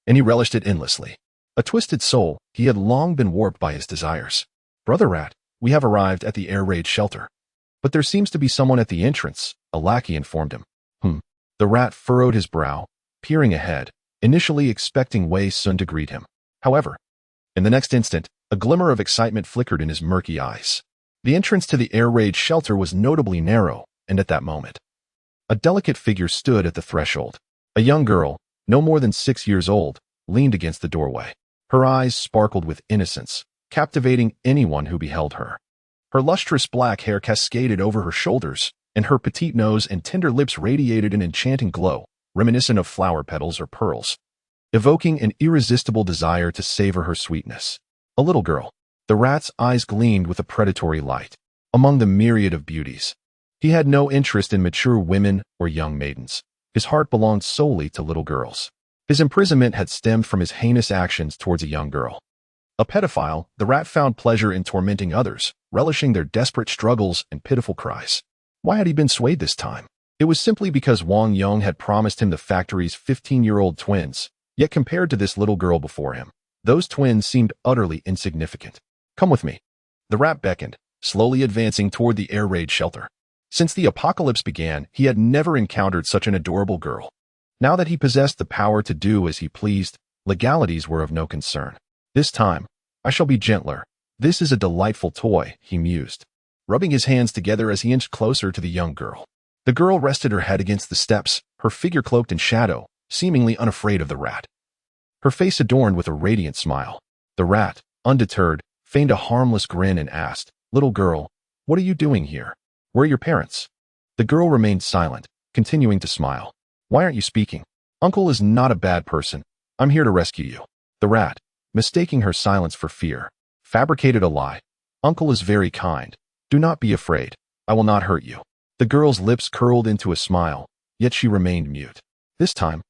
And he relished it endlessly. A twisted soul, he had long been warped by his desires. Brother Rat, we have arrived at the air raid shelter. But there seems to be someone at the entrance, a lackey informed him. The rat furrowed his brow, peering ahead, initially expecting Wei Sun to greet him. However, in the next instant, a glimmer of excitement flickered in his murky eyes. The entrance to the air raid shelter was notably narrow, and at that moment, a delicate figure stood at the threshold. A young girl, no more than 6 years old, leaned against the doorway. Her eyes sparkled with innocence, captivating anyone who beheld her. Her lustrous black hair cascaded over her shoulders, and her petite nose and tender lips radiated an enchanting glow, reminiscent of flower petals or pearls, evoking an irresistible desire to savor her sweetness. A little girl. The rat's eyes gleamed with a predatory light. Among the myriad of beauties, he had no interest in mature women or young maidens. His heart belonged solely to little girls. His imprisonment had stemmed from his heinous actions towards a young girl. A pedophile, the rat found pleasure in tormenting others, relishing their desperate struggles and pitiful cries. Why had he been swayed this time? It was simply because Wang Yong had promised him the factory's 15-year-old twins, yet compared to this little girl before him, those twins seemed utterly insignificant. Come with me. The rat beckoned, slowly advancing toward the air raid shelter. Since the apocalypse began, he had never encountered such an adorable girl. Now that he possessed the power to do as he pleased, legalities were of no concern. This time, I shall be gentler. This is a delightful toy, he mused, rubbing his hands together as he inched closer to the young girl. The girl rested her head against the steps, her figure cloaked in shadow, seemingly unafraid of the rat. Her face adorned with a radiant smile. The rat, undeterred, feigned a harmless grin and asked, "Little girl, what are you doing here? Where are your parents?" The girl remained silent, continuing to smile. "Why aren't you speaking? Uncle is not a bad person. I'm here to rescue you." The rat, mistaking her silence for fear, fabricated a lie. "Uncle is very kind. Do not be afraid. I will not hurt you." The girl's lips curled into a smile, yet she remained mute. This time,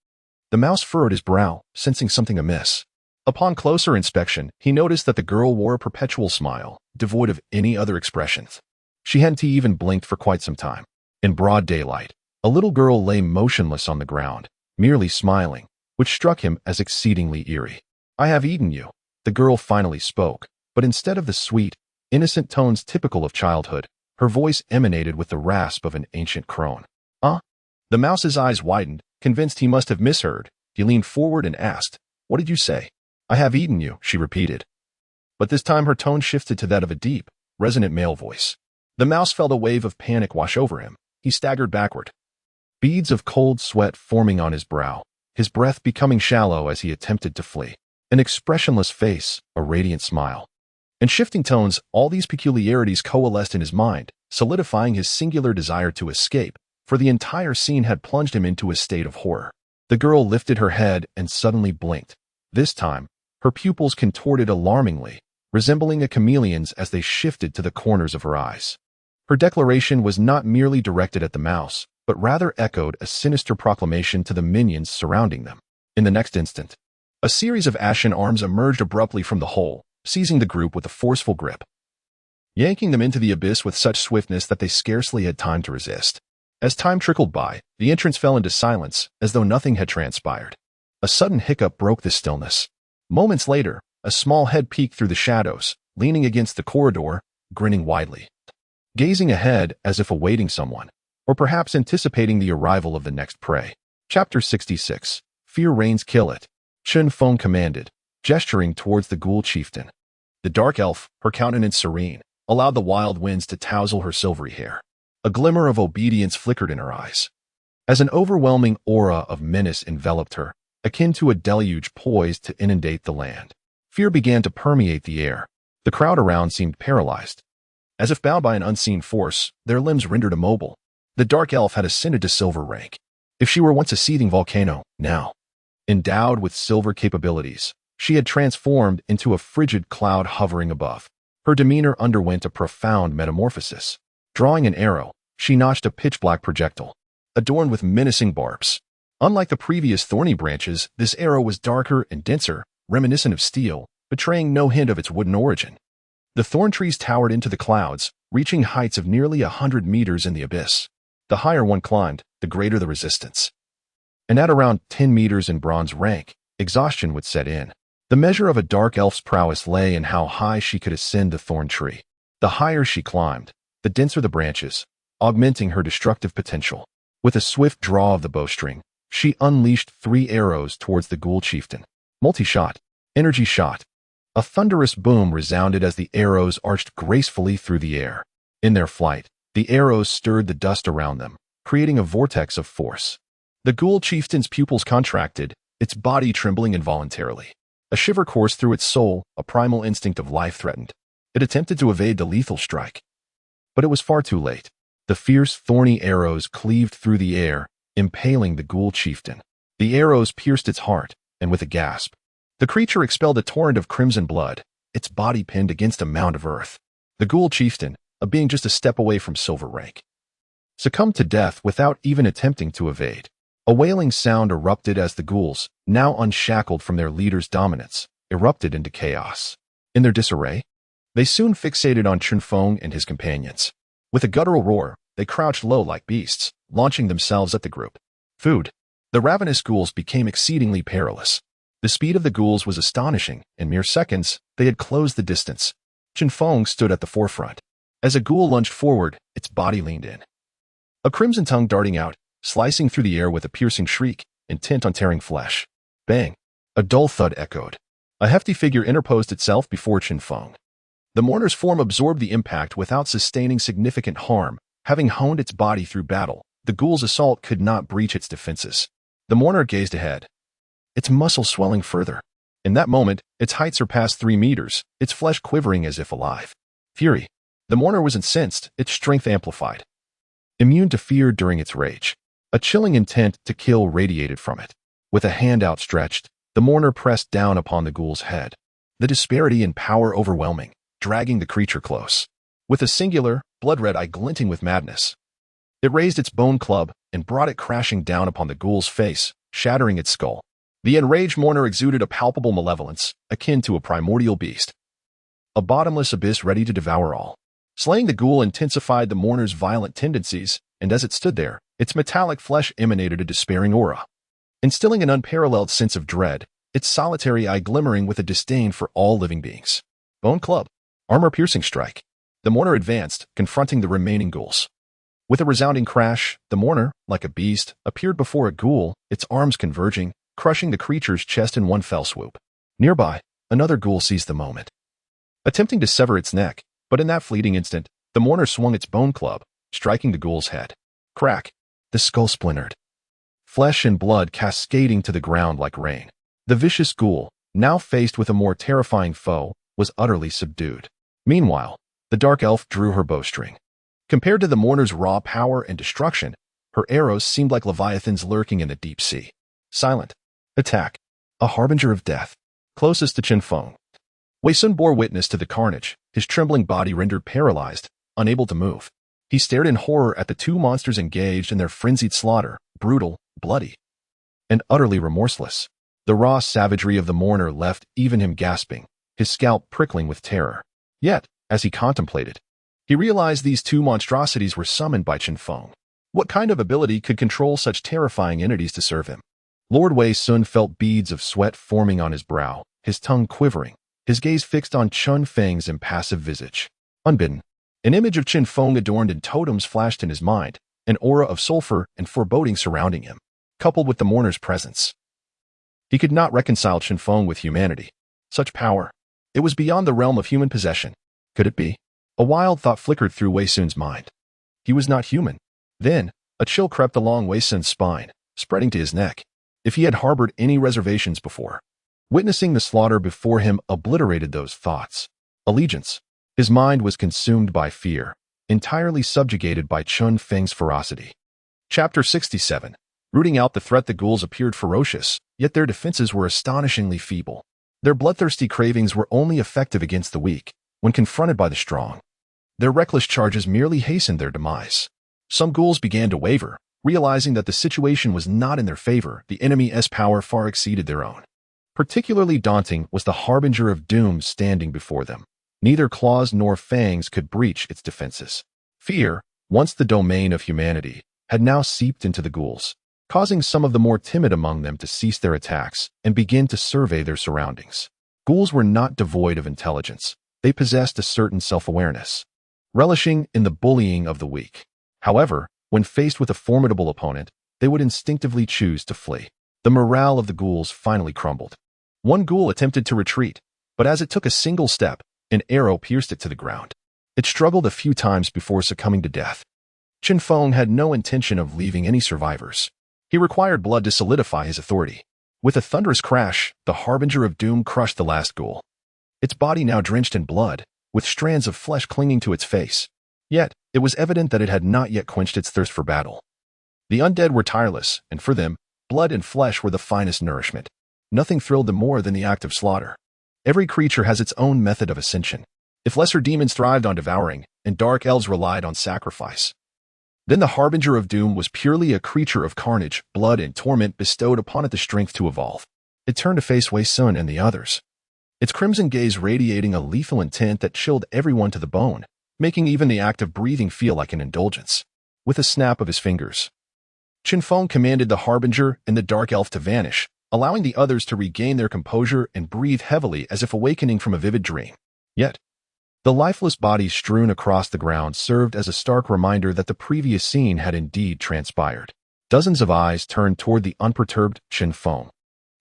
the mouse furrowed his brow, sensing something amiss. Upon closer inspection, he noticed that the girl wore a perpetual smile, devoid of any other expressions. She hadn't even blinked for quite some time. In broad daylight, a little girl lay motionless on the ground, merely smiling, which struck him as exceedingly eerie. "I have eaten you," the girl finally spoke, but instead of the sweet, innocent tones typical of childhood, her voice emanated with the rasp of an ancient crone. "Huh?" The mouse's eyes widened, convinced he must have misheard. He leaned forward and asked, "What did you say?" "I have eaten you," she repeated. But this time her tone shifted to that of a deep, resonant male voice. The mouse felt a wave of panic wash over him. He staggered backward, beads of cold sweat forming on his brow, his breath becoming shallow as he attempted to flee. An expressionless face, a radiant smile. In shifting tones, all these peculiarities coalesced in his mind, solidifying his singular desire to escape, for the entire scene had plunged him into a state of horror. The girl lifted her head and suddenly blinked. This time, her pupils contorted alarmingly, resembling a chameleon's as they shifted to the corners of her eyes. Her declaration was not merely directed at the mouse, but rather echoed a sinister proclamation to the minions surrounding them. In the next instant, a series of ashen arms emerged abruptly from the hole, seizing the group with a forceful grip, yanking them into the abyss with such swiftness that they scarcely had time to resist. As time trickled by, the entrance fell into silence, as though nothing had transpired. A sudden hiccup broke the stillness. Moments later, a small head peeked through the shadows, leaning against the corridor, grinning widely, gazing ahead as if awaiting someone, or perhaps anticipating the arrival of the next prey. Chapter 66. Fear reigns, kill it, Chen Feng commanded, gesturing towards the ghoul chieftain. The dark elf, her countenance serene, allowed the wild winds to tousle her silvery hair. A glimmer of obedience flickered in her eyes, as an overwhelming aura of menace enveloped her, akin to a deluge poised to inundate the land. Fear began to permeate the air. The crowd around seemed paralyzed. As if bound by an unseen force, their limbs rendered immobile. The dark elf had ascended to silver rank. If she were once a seething volcano, now, endowed with silver capabilities, she had transformed into a frigid cloud hovering above. Her demeanor underwent a profound metamorphosis. Drawing an arrow, she notched a pitch-black projectile, adorned with menacing barbs. Unlike the previous thorny branches, this arrow was darker and denser, reminiscent of steel, betraying no hint of its wooden origin. The thorn trees towered into the clouds, reaching heights of nearly 100 meters in the abyss. The higher one climbed, the greater the resistance. And at around 10 meters in bronze rank, exhaustion would set in. The measure of a dark elf's prowess lay in how high she could ascend the thorn tree. The higher she climbed, the denser the branches, augmenting her destructive potential. With a swift draw of the bowstring, she unleashed 3 arrows towards the ghoul chieftain. Multi-shot, energy shot. A thunderous boom resounded as the arrows arched gracefully through the air. In their flight, the arrows stirred the dust around them, creating a vortex of force. The ghoul chieftain's pupils contracted, its body trembling involuntarily. A shiver coursed through its soul, a primal instinct of life threatened. It attempted to evade the lethal strike, but it was far too late. The fierce, thorny arrows cleaved through the air, impaling the ghoul chieftain. The arrows pierced its heart, and with a gasp, the creature expelled a torrent of crimson blood, its body pinned against a mound of earth. The ghoul chieftain, a being just a step away from silver rank, succumbed to death without even attempting to evade. A wailing sound erupted as the ghouls, now unshackled from their leader's dominance, erupted into chaos. In their disarray, they soon fixated on Chen Feng and his companions. With a guttural roar, they crouched low like beasts, launching themselves at the group. Food. The ravenous ghouls became exceedingly perilous. The speed of the ghouls was astonishing. In mere seconds, they had closed the distance. Chen Feng stood at the forefront. As a ghoul lunged forward, its body leaned in, a crimson tongue darting out, slicing through the air with a piercing shriek, intent on tearing flesh. Bang! A dull thud echoed. A hefty figure interposed itself before Chen Feng. The mourner's form absorbed the impact without sustaining significant harm. Having honed its body through battle, the ghoul's assault could not breach its defenses. The mourner gazed ahead, its muscles swelling further. In that moment, its height surpassed 3 meters, its flesh quivering as if alive. Fury. The mourner was incensed, its strength amplified. Immune to fear during its rage. A chilling intent to kill radiated from it. With a hand outstretched, the mourner pressed down upon the ghoul's head. The disparity in power overwhelming, dragging the creature close. With a singular, blood-red eye glinting with madness. It raised its bone club and brought it crashing down upon the ghoul's face, shattering its skull. The enraged mourner exuded a palpable malevolence, akin to a primordial beast. A bottomless abyss ready to devour all. Slaying the ghoul intensified the mourner's violent tendencies, and as it stood there, its metallic flesh emanated a despairing aura. Instilling an unparalleled sense of dread, its solitary eye glimmering with a disdain for all living beings. Bone club. Armor-piercing strike. The mourner advanced, confronting the remaining ghouls. With a resounding crash, the mourner, like a beast, appeared before a ghoul, its arms converging, crushing the creature's chest in one fell swoop. Nearby, another ghoul seized the moment. Attempting to sever its neck, but in that fleeting instant, the mourner swung its bone club, striking the ghoul's head. Crack. The skull splintered. Flesh and blood cascading to the ground like rain. The vicious ghoul, now faced with a more terrifying foe, was utterly subdued. Meanwhile, the dark elf drew her bowstring. Compared to the mourner's raw power and destruction, her arrows seemed like leviathans lurking in the deep sea. Silent. Attack. A harbinger of death. Closest to Chen Feng. Wei Sun bore witness to the carnage, his trembling body rendered paralyzed, unable to move. He stared in horror at the two monsters engaged in their frenzied slaughter, brutal, bloody, and utterly remorseless. The raw savagery of the mourner left even him gasping, his scalp prickling with terror. Yet, as he contemplated, he realized these two monstrosities were summoned by Chen Feng. What kind of ability could control such terrifying entities to serve him? Lord Wei Sun felt beads of sweat forming on his brow, his tongue quivering, his gaze fixed on Chen Feng's impassive visage. Unbidden, an image of Chen Feng adorned in totems flashed in his mind, an aura of sulfur and foreboding surrounding him, coupled with the mourner's presence. He could not reconcile Chen Feng with humanity. Such power. It was beyond the realm of human possession. Could it be? A wild thought flickered through Wei Sun's mind. He was not human. Then, a chill crept along Wei Sun's spine, spreading to his neck. If he had harbored any reservations before, witnessing the slaughter before him obliterated those thoughts. Allegiance. His mind was consumed by fear, entirely subjugated by Chen Feng's ferocity. Chapter 67. Rooting out the threat, the ghouls appeared ferocious, yet their defenses were astonishingly feeble. Their bloodthirsty cravings were only effective against the weak, when confronted by the strong. Their reckless charges merely hastened their demise. Some ghouls began to waver, realizing that the situation was not in their favor. The enemy's power far exceeded their own. Particularly daunting was the harbinger of doom standing before them. Neither claws nor fangs could breach its defenses. Fear, once the domain of humanity, had now seeped into the ghouls, causing some of the more timid among them to cease their attacks and begin to survey their surroundings. Ghouls were not devoid of intelligence. They possessed a certain self-awareness, relishing in the bullying of the weak. However, when faced with a formidable opponent, they would instinctively choose to flee. The morale of the ghouls finally crumbled. One ghoul attempted to retreat, but as it took a single step, an arrow pierced it to the ground. It struggled a few times before succumbing to death. Chen Feng had no intention of leaving any survivors. He required blood to solidify his authority. With a thunderous crash, the harbinger of doom crushed the last ghoul. Its body now drenched in blood, with strands of flesh clinging to its face. Yet, it was evident that it had not yet quenched its thirst for battle. The undead were tireless, and for them, blood and flesh were the finest nourishment. Nothing thrilled them more than the act of slaughter. Every creature has its own method of ascension. If lesser demons thrived on devouring, and dark elves relied on sacrifice, then the harbinger of doom was purely a creature of carnage, blood, and torment bestowed upon it the strength to evolve. It turned to face Wei Sun and the others, its crimson gaze radiating a lethal intent that chilled everyone to the bone, making even the act of breathing feel like an indulgence. With a snap of his fingers, Chen Feng commanded the harbinger and the dark elf to vanish, allowing the others to regain their composure and breathe heavily as if awakening from a vivid dream. Yet, the lifeless bodies strewn across the ground served as a stark reminder that the previous scene had indeed transpired. Dozens of eyes turned toward the unperturbed Chen Feng.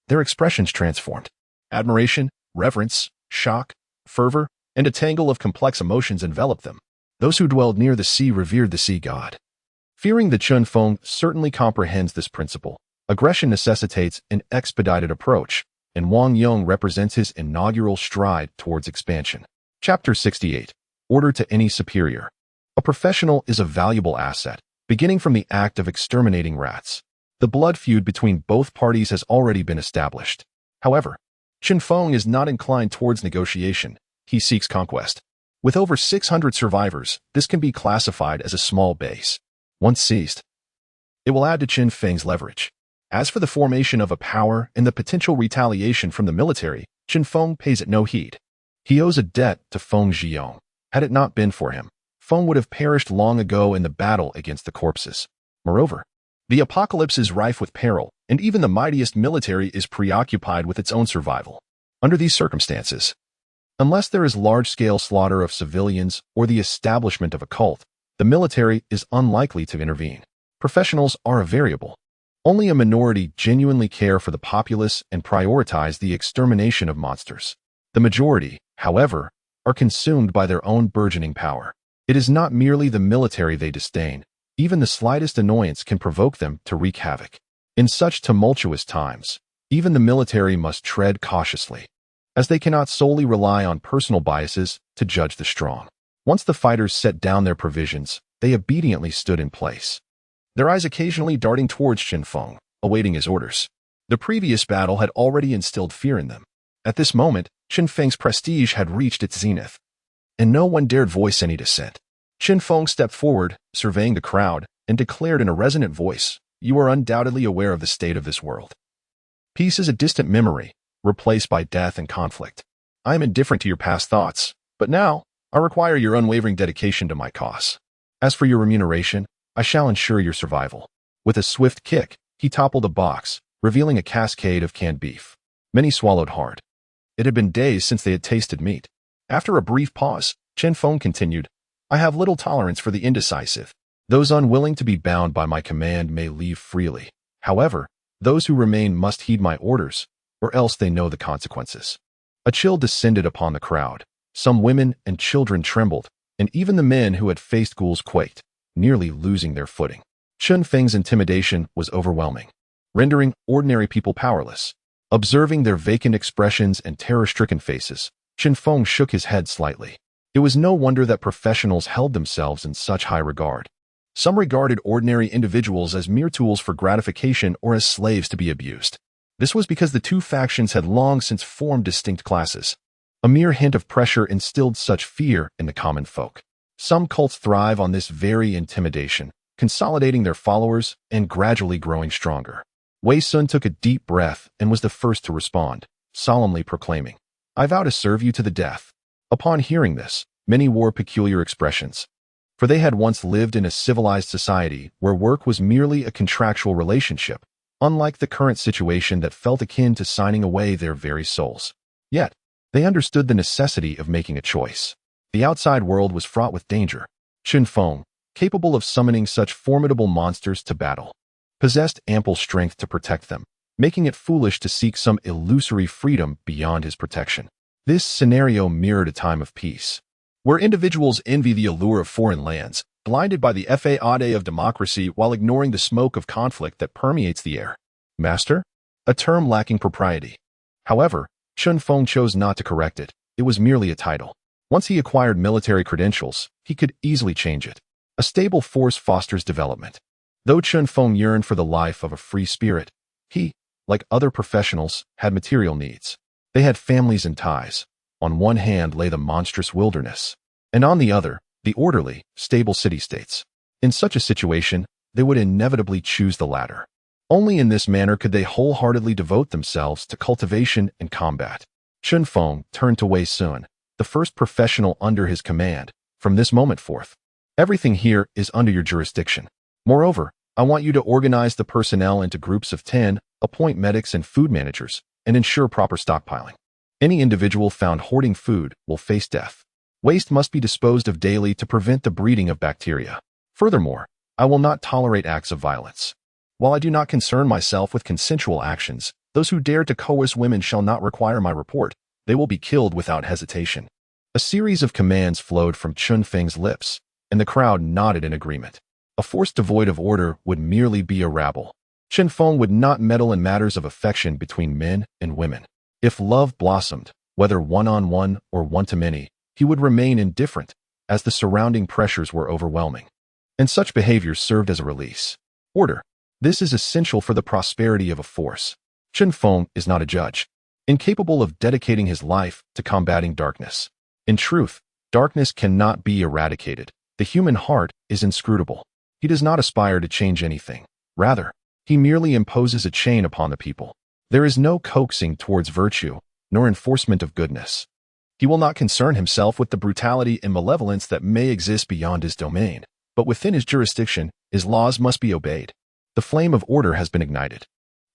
Their expressions transformed. Admiration, reverence, shock, fervor, and a tangle of complex emotions enveloped them. Those who dwelled near the sea revered the sea god. Fearing the Chen Feng certainly comprehends this principle. Aggression necessitates an expedited approach, and Wang Yong represents his inaugural stride towards expansion. Chapter 68. Order to any superior. A professional is a valuable asset, beginning from the act of exterminating rats. The blood feud between both parties has already been established. However, Chen Feng is not inclined towards negotiation. He seeks conquest. With over 600 survivors, this can be classified as a small base. Once seized, it will add to Chen Feng's leverage. As for the formation of a power and the potential retaliation from the military, Chen Feng pays it no heed. He owes a debt to Feng Zhiyong. Had it not been for him, Feng would have perished long ago in the battle against the corpses. Moreover, the apocalypse is rife with peril, and even the mightiest military is preoccupied with its own survival. Under these circumstances, unless there is large-scale slaughter of civilians or the establishment of a cult, the military is unlikely to intervene. Professionals are a variable. Only a minority genuinely care for the populace and prioritize the extermination of monsters. The majority, however, are consumed by their own burgeoning power. It is not merely the military they disdain. Even the slightest annoyance can provoke them to wreak havoc. In such tumultuous times, even the military must tread cautiously, as they cannot solely rely on personal biases to judge the strong. Once the fighters set down their provisions, they obediently stood in place, their eyes occasionally darting towards Chen Feng, awaiting his orders. The previous battle had already instilled fear in them. At this moment, Chen Feng's prestige had reached its zenith, and no one dared voice any dissent. Chen Feng stepped forward, surveying the crowd, and declared in a resonant voice, "You are undoubtedly aware of the state of this world. Peace is a distant memory, replaced by death and conflict. I am indifferent to your past thoughts, but now I require your unwavering dedication to my cause. As for your remuneration, I shall ensure your survival." With a swift kick, he toppled a box, revealing a cascade of canned beef. Many swallowed hard. It had been days since they had tasted meat. After a brief pause, Chen Feng continued, "I have little tolerance for the indecisive. Those unwilling to be bound by my command may leave freely. However, those who remain must heed my orders, or else they know the consequences." A chill descended upon the crowd. Some women and children trembled, and even the men who had faced ghouls quaked, nearly losing their footing. Chen Feng's intimidation was overwhelming, rendering ordinary people powerless. Observing their vacant expressions and terror-stricken faces, Chen Feng shook his head slightly. It was no wonder that professionals held themselves in such high regard. Some regarded ordinary individuals as mere tools for gratification or as slaves to be abused. This was because the two factions had long since formed distinct classes. A mere hint of pressure instilled such fear in the common folk. Some cults thrive on this very intimidation, consolidating their followers and gradually growing stronger. Wei Sun took a deep breath and was the first to respond, solemnly proclaiming, "I vow to serve you to the death." Upon hearing this, many wore peculiar expressions, for they had once lived in a civilized society where work was merely a contractual relationship, unlike the current situation that felt akin to signing away their very souls. Yet, they understood the necessity of making a choice. The outside world was fraught with danger. Chen Feng, capable of summoning such formidable monsters to battle, possessed ample strength to protect them, making it foolish to seek some illusory freedom beyond his protection. This scenario mirrored a time of peace, where individuals envy the allure of foreign lands, blinded by the fade of democracy while ignoring the smoke of conflict that permeates the air. Master? A term lacking propriety. However, Chen Feng chose not to correct it. It was merely a title. Once he acquired military credentials, he could easily change it. A stable force fosters development. Though Chen Feng yearned for the life of a free spirit, he, like other professionals, had material needs. They had families and ties. On one hand lay the monstrous wilderness, and on the other, the orderly, stable city-states. In such a situation, they would inevitably choose the latter. Only in this manner could they wholeheartedly devote themselves to cultivation and combat. Chen Feng turned to Wei Sun, the first professional under his command. "From this moment forth, everything here is under your jurisdiction. Moreover, I want you to organize the personnel into groups of 10, appoint medics and food managers, and ensure proper stockpiling. Any individual found hoarding food will face death. Waste must be disposed of daily to prevent the breeding of bacteria. Furthermore, I will not tolerate acts of violence. While I do not concern myself with consensual actions, those who dare to coerce women shall not require my report. They will be killed without hesitation." A series of commands flowed from Chen Feng's lips, and the crowd nodded in agreement. A force devoid of order would merely be a rabble. Chen Feng would not meddle in matters of affection between men and women. If love blossomed, whether one-on-one or one-to-many, he would remain indifferent, as the surrounding pressures were overwhelming. And such behavior served as a release. Order. This is essential for the prosperity of a force. Chen Feng is not a judge, incapable of dedicating his life to combating darkness. In truth, darkness cannot be eradicated. The human heart is inscrutable. He does not aspire to change anything. Rather, he merely imposes a chain upon the people. There is no coaxing towards virtue, nor enforcement of goodness. He will not concern himself with the brutality and malevolence that may exist beyond his domain, but within his jurisdiction, his laws must be obeyed. The flame of order has been ignited.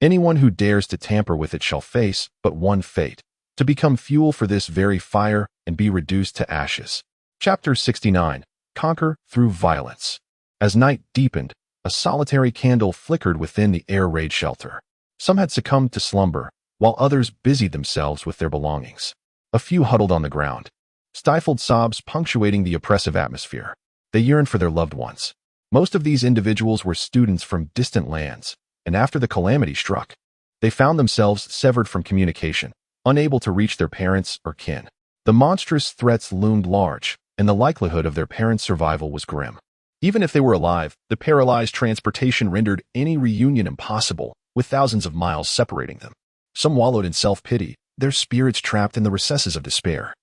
Anyone who dares to tamper with it shall face but one fate, to become fuel for this very fire and be reduced to ashes. Chapter 69. Conquer through violence. As night deepened, a solitary candle flickered within the air raid shelter. Some had succumbed to slumber, while others busied themselves with their belongings. A few huddled on the ground, stifled sobs punctuating the oppressive atmosphere. They yearned for their loved ones. Most of these individuals were students from distant lands, and after the calamity struck, they found themselves severed from communication, unable to reach their parents or kin. The monstrous threats loomed large, and the likelihood of their parents' survival was grim. Even if they were alive, the paralyzed transportation rendered any reunion impossible, with thousands of miles separating them. Some wallowed in self-pity, their spirits trapped in the recesses of despair,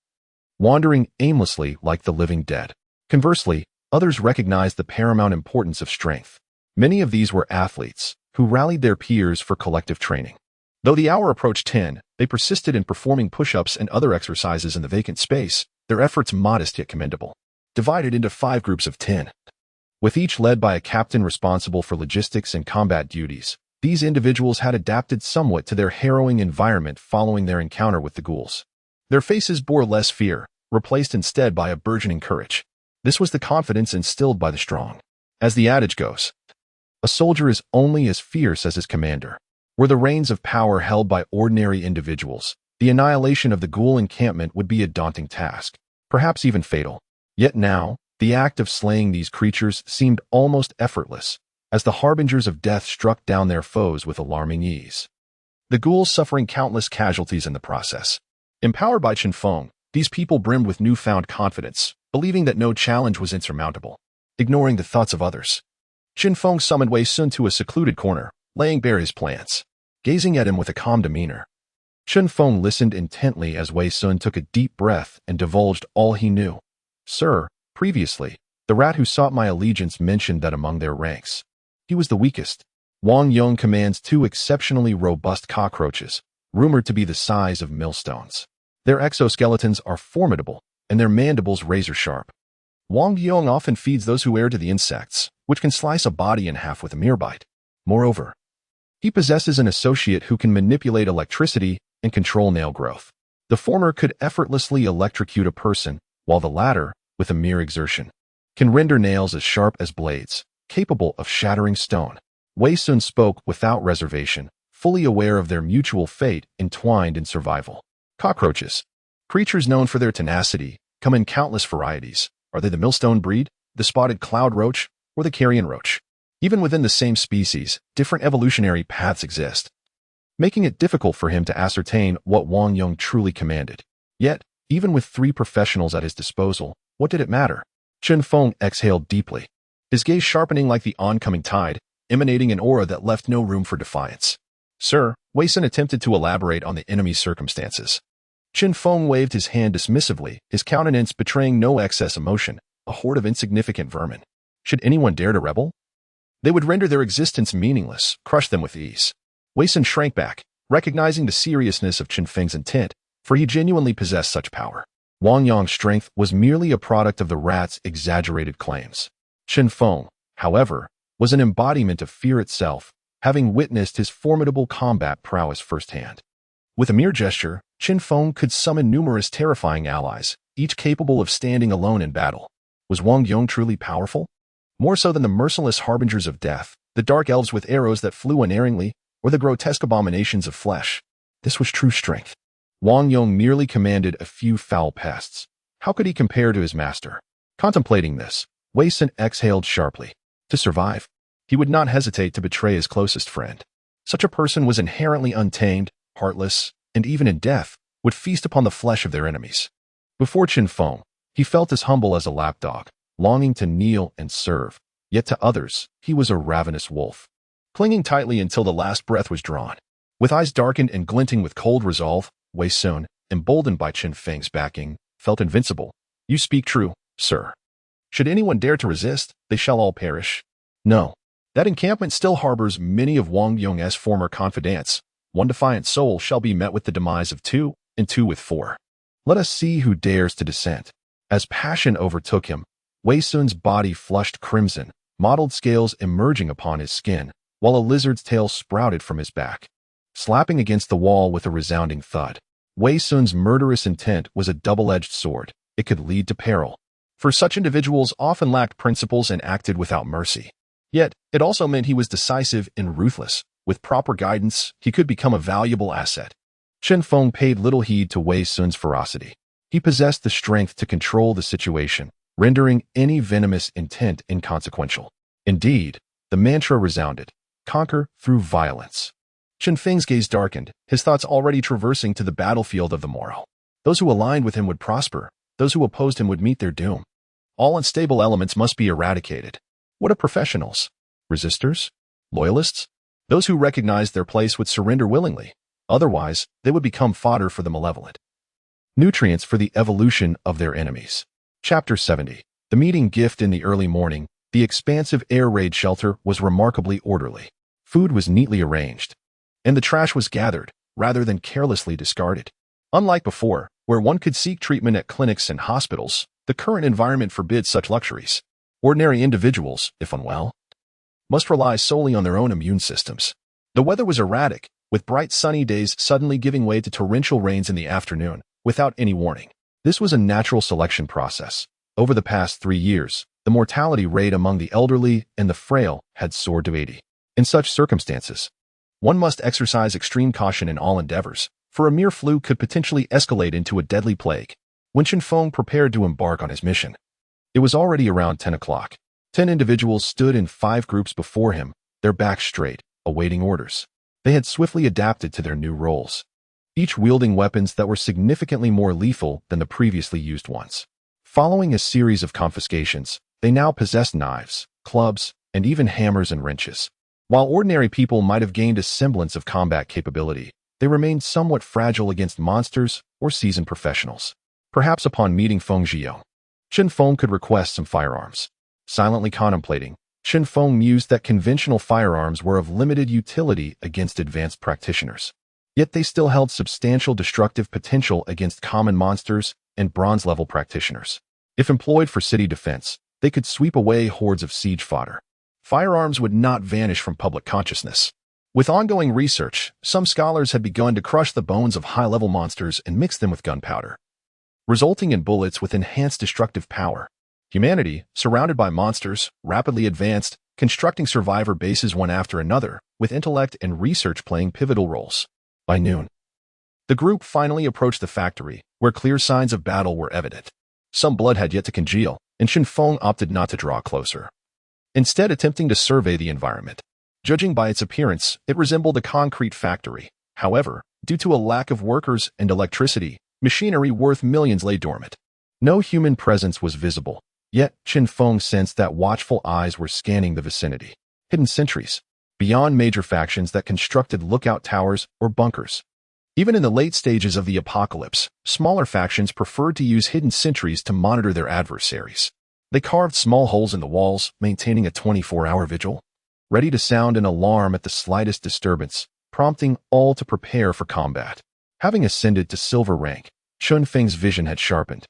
wandering aimlessly like the living dead. Conversely, others recognized the paramount importance of strength. Many of these were athletes, who rallied their peers for collective training. Though the hour approached 10, they persisted in performing push-ups and other exercises in the vacant space, their efforts modest yet commendable. Divided into 5 groups of 10, with each led by a captain responsible for logistics and combat duties, these individuals had adapted somewhat to their harrowing environment following their encounter with the ghouls. Their faces bore less fear, replaced instead by a burgeoning courage. This was the confidence instilled by the strong. As the adage goes, a soldier is only as fierce as his commander. Were the reins of power held by ordinary individuals, the annihilation of the ghoul encampment would be a daunting task, perhaps even fatal. Yet now, the act of slaying these creatures seemed almost effortless, as the harbingers of death struck down their foes with alarming ease. The ghouls suffering countless casualties in the process. Empowered by Chen Feng, these people brimmed with newfound confidence, believing that no challenge was insurmountable. Ignoring the thoughts of others, Chen Feng summoned Wei Sun to a secluded corner, laying bare his plans. Gazing at him with a calm demeanor, Chen Feng listened intently as Wei Sun took a deep breath and divulged all he knew. Sir, previously, the rat who sought my allegiance mentioned that among their ranks, he was the weakest. Wang Yong commands 2 exceptionally robust cockroaches, rumored to be the size of millstones. Their exoskeletons are formidable, and their mandibles razor-sharp. Wang Yong often feeds those who err to the insects, which can slice a body in half with a mere bite. Moreover, he possesses an associate who can manipulate electricity and control nail growth. The former could effortlessly electrocute a person, while the latter, with a mere exertion, can render nails as sharp as blades, capable of shattering stone. Wei Sun spoke without reservation, fully aware of their mutual fate entwined in survival. Cockroaches, creatures known for their tenacity, come in countless varieties. Are they the millstone breed, the spotted cloud roach, or the carrion roach? Even within the same species, different evolutionary paths exist, making it difficult for him to ascertain what Wang Yong truly commanded. Yet, even with 3 professionals at his disposal, what did it matter? Chen Feng exhaled deeply, his gaze sharpening like the oncoming tide, emanating an aura that left no room for defiance. Sir, Wei Sun attempted to elaborate on the enemy's circumstances. Chen Feng waved his hand dismissively, his countenance betraying no excess emotion. A horde of insignificant vermin. Should anyone dare to rebel? They would render their existence meaningless, crush them with ease. Wei Sun shrank back, recognizing the seriousness of Chen Feng's intent, for he genuinely possessed such power. Wang Yong's strength was merely a product of the rat's exaggerated claims. Chen Feng, however, was an embodiment of fear itself, having witnessed his formidable combat prowess firsthand. With a mere gesture, Chen Feng could summon numerous terrifying allies, each capable of standing alone in battle. Was Wang Yong truly powerful? More so than the merciless harbingers of death, the dark elves with arrows that flew unerringly, or the grotesque abominations of flesh. This was true strength. Wang Yong merely commanded a few foul pests. How could he compare to his master? Contemplating this, Wei Sun exhaled sharply. To survive, he would not hesitate to betray his closest friend. Such a person was inherently untamed, heartless, and even in death, would feast upon the flesh of their enemies. Before Chen Feng, he felt as humble as a lapdog, longing to kneel and serve, yet to others, he was a ravenous wolf, clinging tightly until the last breath was drawn. With eyes darkened and glinting with cold resolve, Wei Sun, emboldened by Chen Feng's backing, felt invincible. "You speak true, sir. Should anyone dare to resist, they shall all perish." No. That encampment still harbors many of Wang Yong's former confidants. One defiant soul shall be met with the demise of two, and two with four. Let us see who dares to dissent. As passion overtook him, Wei Sun's body flushed crimson, mottled scales emerging upon his skin, while a lizard's tail sprouted from his back. Slapping against the wall with a resounding thud, Wei Sun's murderous intent was a double-edged sword. It could lead to peril. For such individuals often lacked principles and acted without mercy. Yet, it also meant he was decisive and ruthless. With proper guidance, he could become a valuable asset. Chen Feng paid little heed to Wei Sun's ferocity. He possessed the strength to control the situation, rendering any venomous intent inconsequential. Indeed, the mantra resounded, "Conquer through violence." Chen Feng's gaze darkened, his thoughts already traversing to the battlefield of the morrow. Those who aligned with him would prosper, those who opposed him would meet their doom. All unstable elements must be eradicated. What of professionals? Resistors? Loyalists? Those who recognized their place would surrender willingly. Otherwise, they would become fodder for the malevolent. Nutrients for the evolution of their enemies. Chapter 70. The meeting gift in the early morning. The expansive air raid shelter was remarkably orderly. Food was neatly arranged, and the trash was gathered, rather than carelessly discarded. Unlike before, where one could seek treatment at clinics and hospitals, the current environment forbids such luxuries. Ordinary individuals, if unwell, must rely solely on their own immune systems. The weather was erratic, with bright sunny days suddenly giving way to torrential rains in the afternoon, without any warning. This was a natural selection process. Over the past 3 years, the mortality rate among the elderly and the frail had soared to 80. In such circumstances, one must exercise extreme caution in all endeavors, for a mere flu could potentially escalate into a deadly plague. When Chen Feng prepared to embark on his mission, it was already around 10 o'clock. 10 individuals stood in 5 groups before him, their backs straight, awaiting orders. They had swiftly adapted to their new roles, each wielding weapons that were significantly more lethal than the previously used ones. Following a series of confiscations, they now possessed knives, clubs, and even hammers and wrenches. While ordinary people might have gained a semblance of combat capability, they remained somewhat fragile against monsters or seasoned professionals. Perhaps upon meeting Feng Zhiyong, Chen Feng could request some firearms. Silently contemplating, Chen Feng mused that conventional firearms were of limited utility against advanced practitioners. Yet they still held substantial destructive potential against common monsters and bronze-level practitioners. If employed for city defense, they could sweep away hordes of siege fodder. Firearms would not vanish from public consciousness. With ongoing research, some scholars had begun to crush the bones of high-level monsters and mix them with gunpowder, resulting in bullets with enhanced destructive power. Humanity, surrounded by monsters, rapidly advanced, constructing survivor bases one after another, with intellect and research playing pivotal roles. By noon, the group finally approached the factory, where clear signs of battle were evident. Some blood had yet to congeal, and Chen Feng opted not to draw closer, instead attempting to survey the environment. Judging by its appearance, it resembled a concrete factory. However, due to a lack of workers and electricity, machinery worth millions lay dormant. No human presence was visible, yet Chen Feng sensed that watchful eyes were scanning the vicinity. Hidden sentries, beyond major factions that constructed lookout towers or bunkers. Even in the late stages of the apocalypse, smaller factions preferred to use hidden sentries to monitor their adversaries. They carved small holes in the walls, maintaining a 24-hour vigil, ready to sound an alarm at the slightest disturbance, prompting all to prepare for combat. Having ascended to silver rank, Chen Feng's vision had sharpened,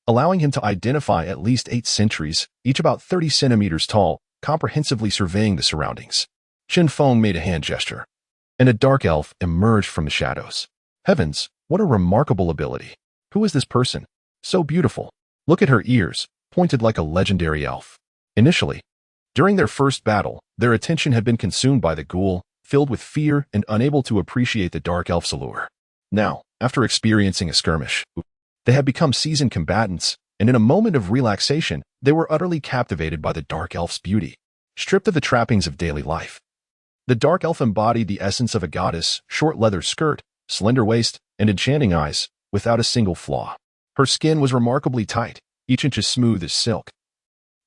allowing him to identify at least 8 sentries, each about 30 centimeters tall, comprehensively surveying the surroundings. Chen Feng made a hand gesture, and a dark elf emerged from the shadows. Heavens, what a remarkable ability! Who is this person? So beautiful. Look at her ears, pointed like a legendary elf. Initially, during their first battle, their attention had been consumed by the ghoul, filled with fear and unable to appreciate the dark elf's allure. Now, after experiencing a skirmish, they had become seasoned combatants, and in a moment of relaxation, they were utterly captivated by the dark elf's beauty. Stripped of the trappings of daily life, the dark elf embodied the essence of a goddess, short leather skirt, slender waist, and enchanting eyes, without a single flaw. Her skin was remarkably tight, each inch as smooth as silk,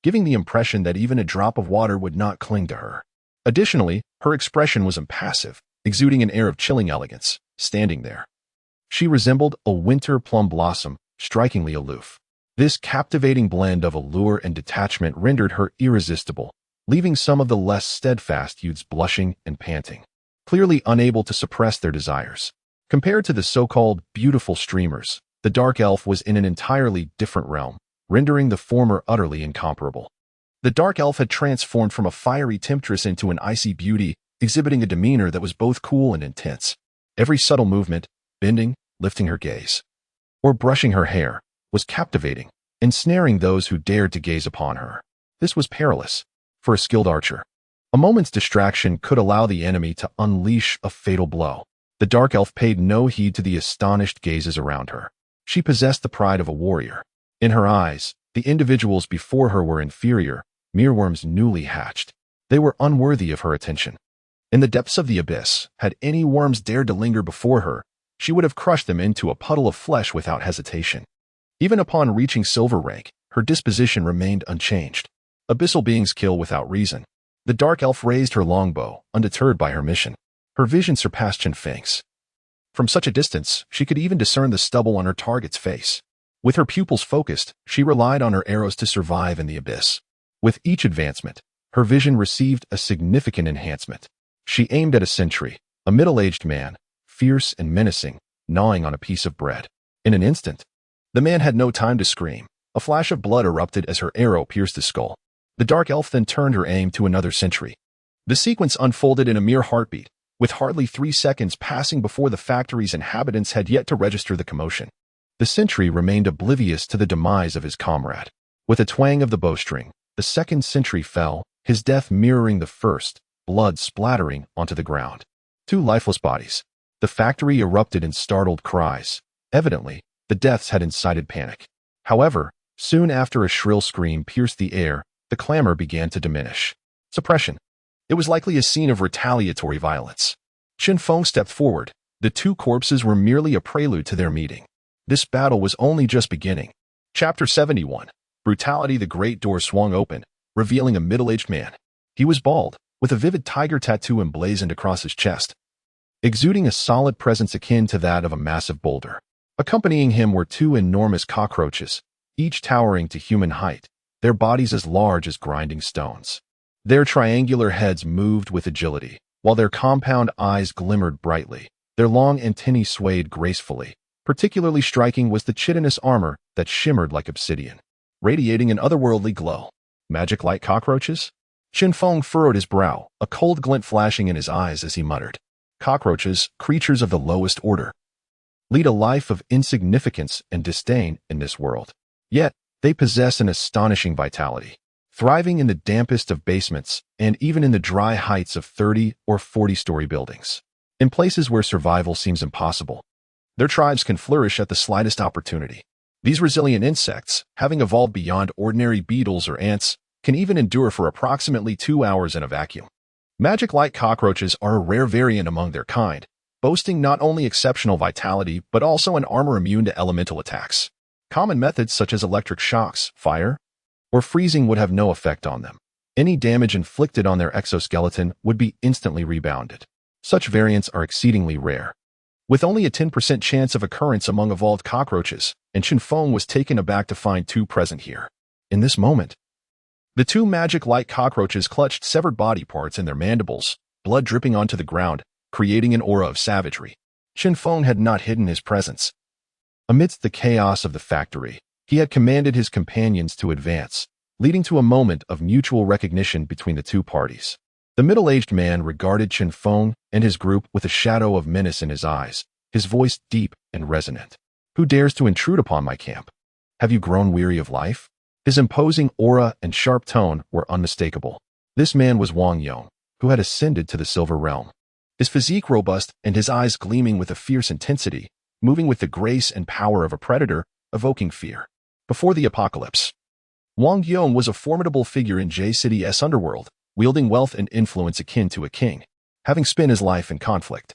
giving the impression that even a drop of water would not cling to her. Additionally, her expression was impassive, exuding an air of chilling elegance, standing there. She resembled a winter plum blossom, strikingly aloof. This captivating blend of allure and detachment rendered her irresistible, leaving some of the less steadfast youths blushing and panting, clearly unable to suppress their desires. Compared to the so-called beautiful streamers, the dark elf was in an entirely different realm, rendering the former utterly incomparable. The dark elf had transformed from a fiery temptress into an icy beauty, exhibiting a demeanor that was both cool and intense. Every subtle movement, bending, lifting her gaze, or brushing her hair, was captivating, ensnaring those who dared to gaze upon her. This was perilous for a skilled archer. A moment's distraction could allow the enemy to unleash a fatal blow. The dark elf paid no heed to the astonished gazes around her. She possessed the pride of a warrior. In her eyes, the individuals before her were inferior, mealworms newly hatched. They were unworthy of her attention. In the depths of the abyss, had any worms dared to linger before her, she would have crushed them into a puddle of flesh without hesitation. Even upon reaching silver rank, her disposition remained unchanged. Abyssal beings kill without reason. The dark elf raised her longbow, undeterred by her mission. Her vision surpassed Chen Feng's. From such a distance, she could even discern the stubble on her target's face. With her pupils focused, she relied on her arrows to survive in the abyss. With each advancement, her vision received a significant enhancement. She aimed at a sentry, a middle-aged man, fierce and menacing, gnawing on a piece of bread. In an instant, the man had no time to scream. A flash of blood erupted as her arrow pierced his skull. The dark elf then turned her aim to another sentry. The sequence unfolded in a mere heartbeat, with hardly 3 seconds passing before the factory's inhabitants had yet to register the commotion. The sentry remained oblivious to the demise of his comrade. With a twang of the bowstring, the second sentry fell, his death mirroring the first, blood splattering onto the ground. 2 lifeless bodies. The factory erupted in startled cries. Evidently, the deaths had incited panic. However, soon after a shrill scream pierced the air, the clamor began to diminish. Suppression. It was likely a scene of retaliatory violence. Chen Feng stepped forward. The 2 corpses were merely a prelude to their meeting. This battle was only just beginning. Chapter 71. Brutality. The great door swung open, revealing a middle-aged man. He was bald, with a vivid tiger tattoo emblazoned across his chest, exuding a solid presence akin to that of a massive boulder. Accompanying him were 2 enormous cockroaches, each towering to human height, their bodies as large as grinding stones. Their triangular heads moved with agility, while their compound eyes glimmered brightly. Their long antennae swayed gracefully. Particularly striking was the chitinous armor that shimmered like obsidian, radiating an otherworldly glow. Magic light cockroaches? Chen Feng furrowed his brow, a cold glint flashing in his eyes as he muttered. Cockroaches, creatures of the lowest order, lead a life of insignificance and disdain in this world. Yet, they possess an astonishing vitality, thriving in the dampest of basements and even in the dry heights of 30 or 40-story buildings. In places where survival seems impossible, their tribes can flourish at the slightest opportunity. These resilient insects, having evolved beyond ordinary beetles or ants, can even endure for approximately 2 hours in a vacuum. Magic light cockroaches are a rare variant among their kind, boasting not only exceptional vitality but also an armor immune to elemental attacks. Common methods such as electric shocks, fire, or freezing would have no effect on them. Any damage inflicted on their exoskeleton would be instantly rebounded. Such variants are exceedingly rare, with only a 10% chance of occurrence among evolved cockroaches, and Chen Feng was taken aback to find 2 present here. In this moment, the 2 magic light cockroaches clutched severed body parts in their mandibles, blood dripping onto the ground, creating an aura of savagery. Chen Feng had not hidden his presence. Amidst the chaos of the factory, he had commanded his companions to advance, leading to a moment of mutual recognition between the 2 parties. The middle-aged man regarded Chen Feng and his group with a shadow of menace in his eyes, his voice deep and resonant. "Who dares to intrude upon my camp? Have you grown weary of life?" His imposing aura and sharp tone were unmistakable. This man was Wang Yong, who had ascended to the Silver Realm. His physique robust and his eyes gleaming with a fierce intensity, moving with the grace and power of a predator, evoking fear. Before the apocalypse, Wang Yong was a formidable figure in J-City's underworld, wielding wealth and influence akin to a king, having spent his life in conflict.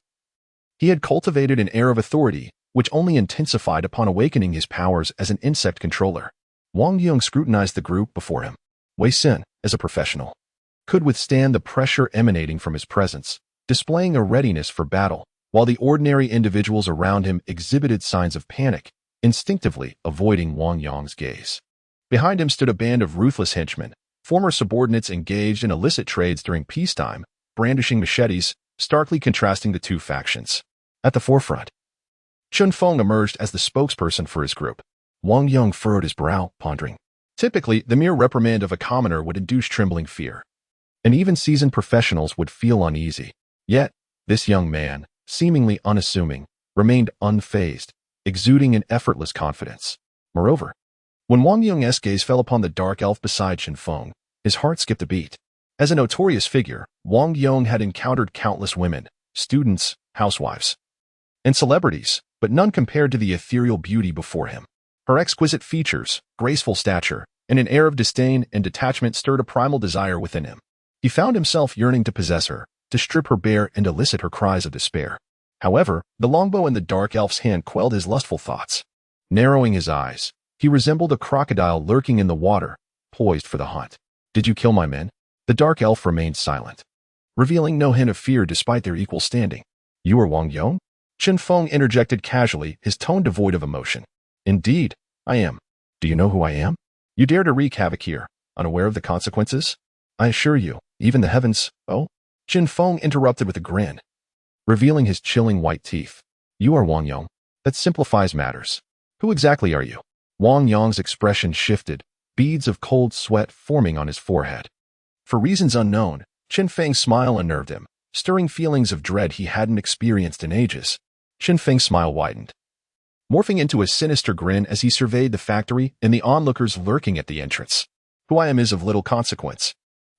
He had cultivated an air of authority, which only intensified upon awakening his powers as an insect controller. Wang Yong scrutinized the group before him. Wei Xin, as a professional, could withstand the pressure emanating from his presence, displaying a readiness for battle, while the ordinary individuals around him exhibited signs of panic, instinctively avoiding Wang Yong's gaze. Behind him stood a band of ruthless henchmen, former subordinates engaged in illicit trades during peacetime, brandishing machetes, starkly contrasting the two factions. At the forefront, Chen Feng emerged as the spokesperson for his group. Wang Yong furrowed his brow, pondering. Typically, the mere reprimand of a commoner would induce trembling fear, and even seasoned professionals would feel uneasy. Yet, this young man, seemingly unassuming, remained unfazed, exuding an effortless confidence. Moreover, when Wang Yong's gaze fell upon the dark elf beside Chen Feng, his heart skipped a beat. As a notorious figure, Wang Yong had encountered countless women, students, housewives, and celebrities, but none compared to the ethereal beauty before him. Her exquisite features, graceful stature, and an air of disdain and detachment stirred a primal desire within him. He found himself yearning to possess her, to strip her bare and elicit her cries of despair. However, the longbow in the dark elf's hand quelled his lustful thoughts. Narrowing his eyes, he resembled a crocodile lurking in the water, poised for the hunt. Did you kill my men? The dark elf remained silent, revealing no hint of fear despite their equal standing. You are Wang Yong? Chen Feng interjected casually, his tone devoid of emotion. Indeed, I am. Do you know who I am? You dare to wreak havoc here, unaware of the consequences? I assure you, even the heavens— Oh? Chen Feng interrupted with a grin, revealing his chilling white teeth. You are Wang Yong. That simplifies matters. Who exactly are you? Wang Yong's expression shifted, beads of cold sweat forming on his forehead. For reasons unknown, Chen Feng's smile unnerved him, stirring feelings of dread he hadn't experienced in ages. Chen Feng's smile widened, morphing into a sinister grin as he surveyed the factory and the onlookers lurking at the entrance. Who I am is of little consequence.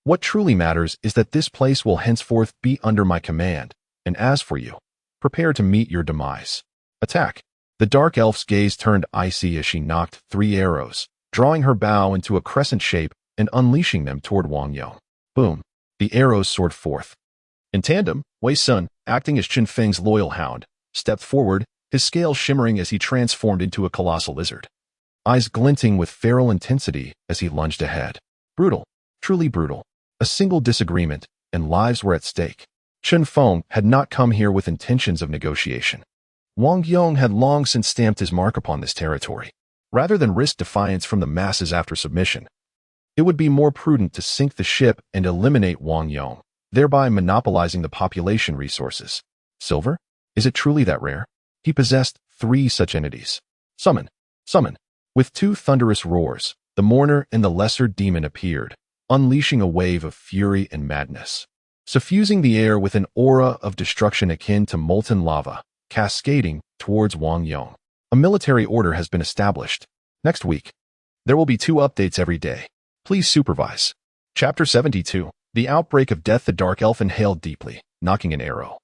What truly matters is that this place will henceforth be under my command, and as for you, prepare to meet your demise. Attack. The dark elf's gaze turned icy as she knocked 3 arrows, drawing her bow into a crescent shape and unleashing them toward Wang Yong. Boom. The arrows soared forth. In tandem, Wei Xin, acting as Chen Feng's loyal hound, stepped forward, his scales shimmering as he transformed into a colossal lizard, eyes glinting with feral intensity as he lunged ahead. Brutal. Truly brutal. A single disagreement, and lives were at stake. Chen Feng had not come here with intentions of negotiation. Wang Yong had long since stamped his mark upon this territory. Rather than risk defiance from the masses after submission, it would be more prudent to sink the ship and eliminate Wang Yong, thereby monopolizing the population resources. Silver? Is it truly that rare? He possessed 3 such entities. Summon. Summon. With 2 thunderous roars, the mourner and the lesser demon appeared, unleashing a wave of fury and madness, suffusing the air with an aura of destruction akin to molten lava, cascading towards Wang Yong. A military order has been established. Next week, there will be 2 updates every day. Please supervise. Chapter 72. The outbreak of death. The dark elf inhaled deeply, knocking an arrow.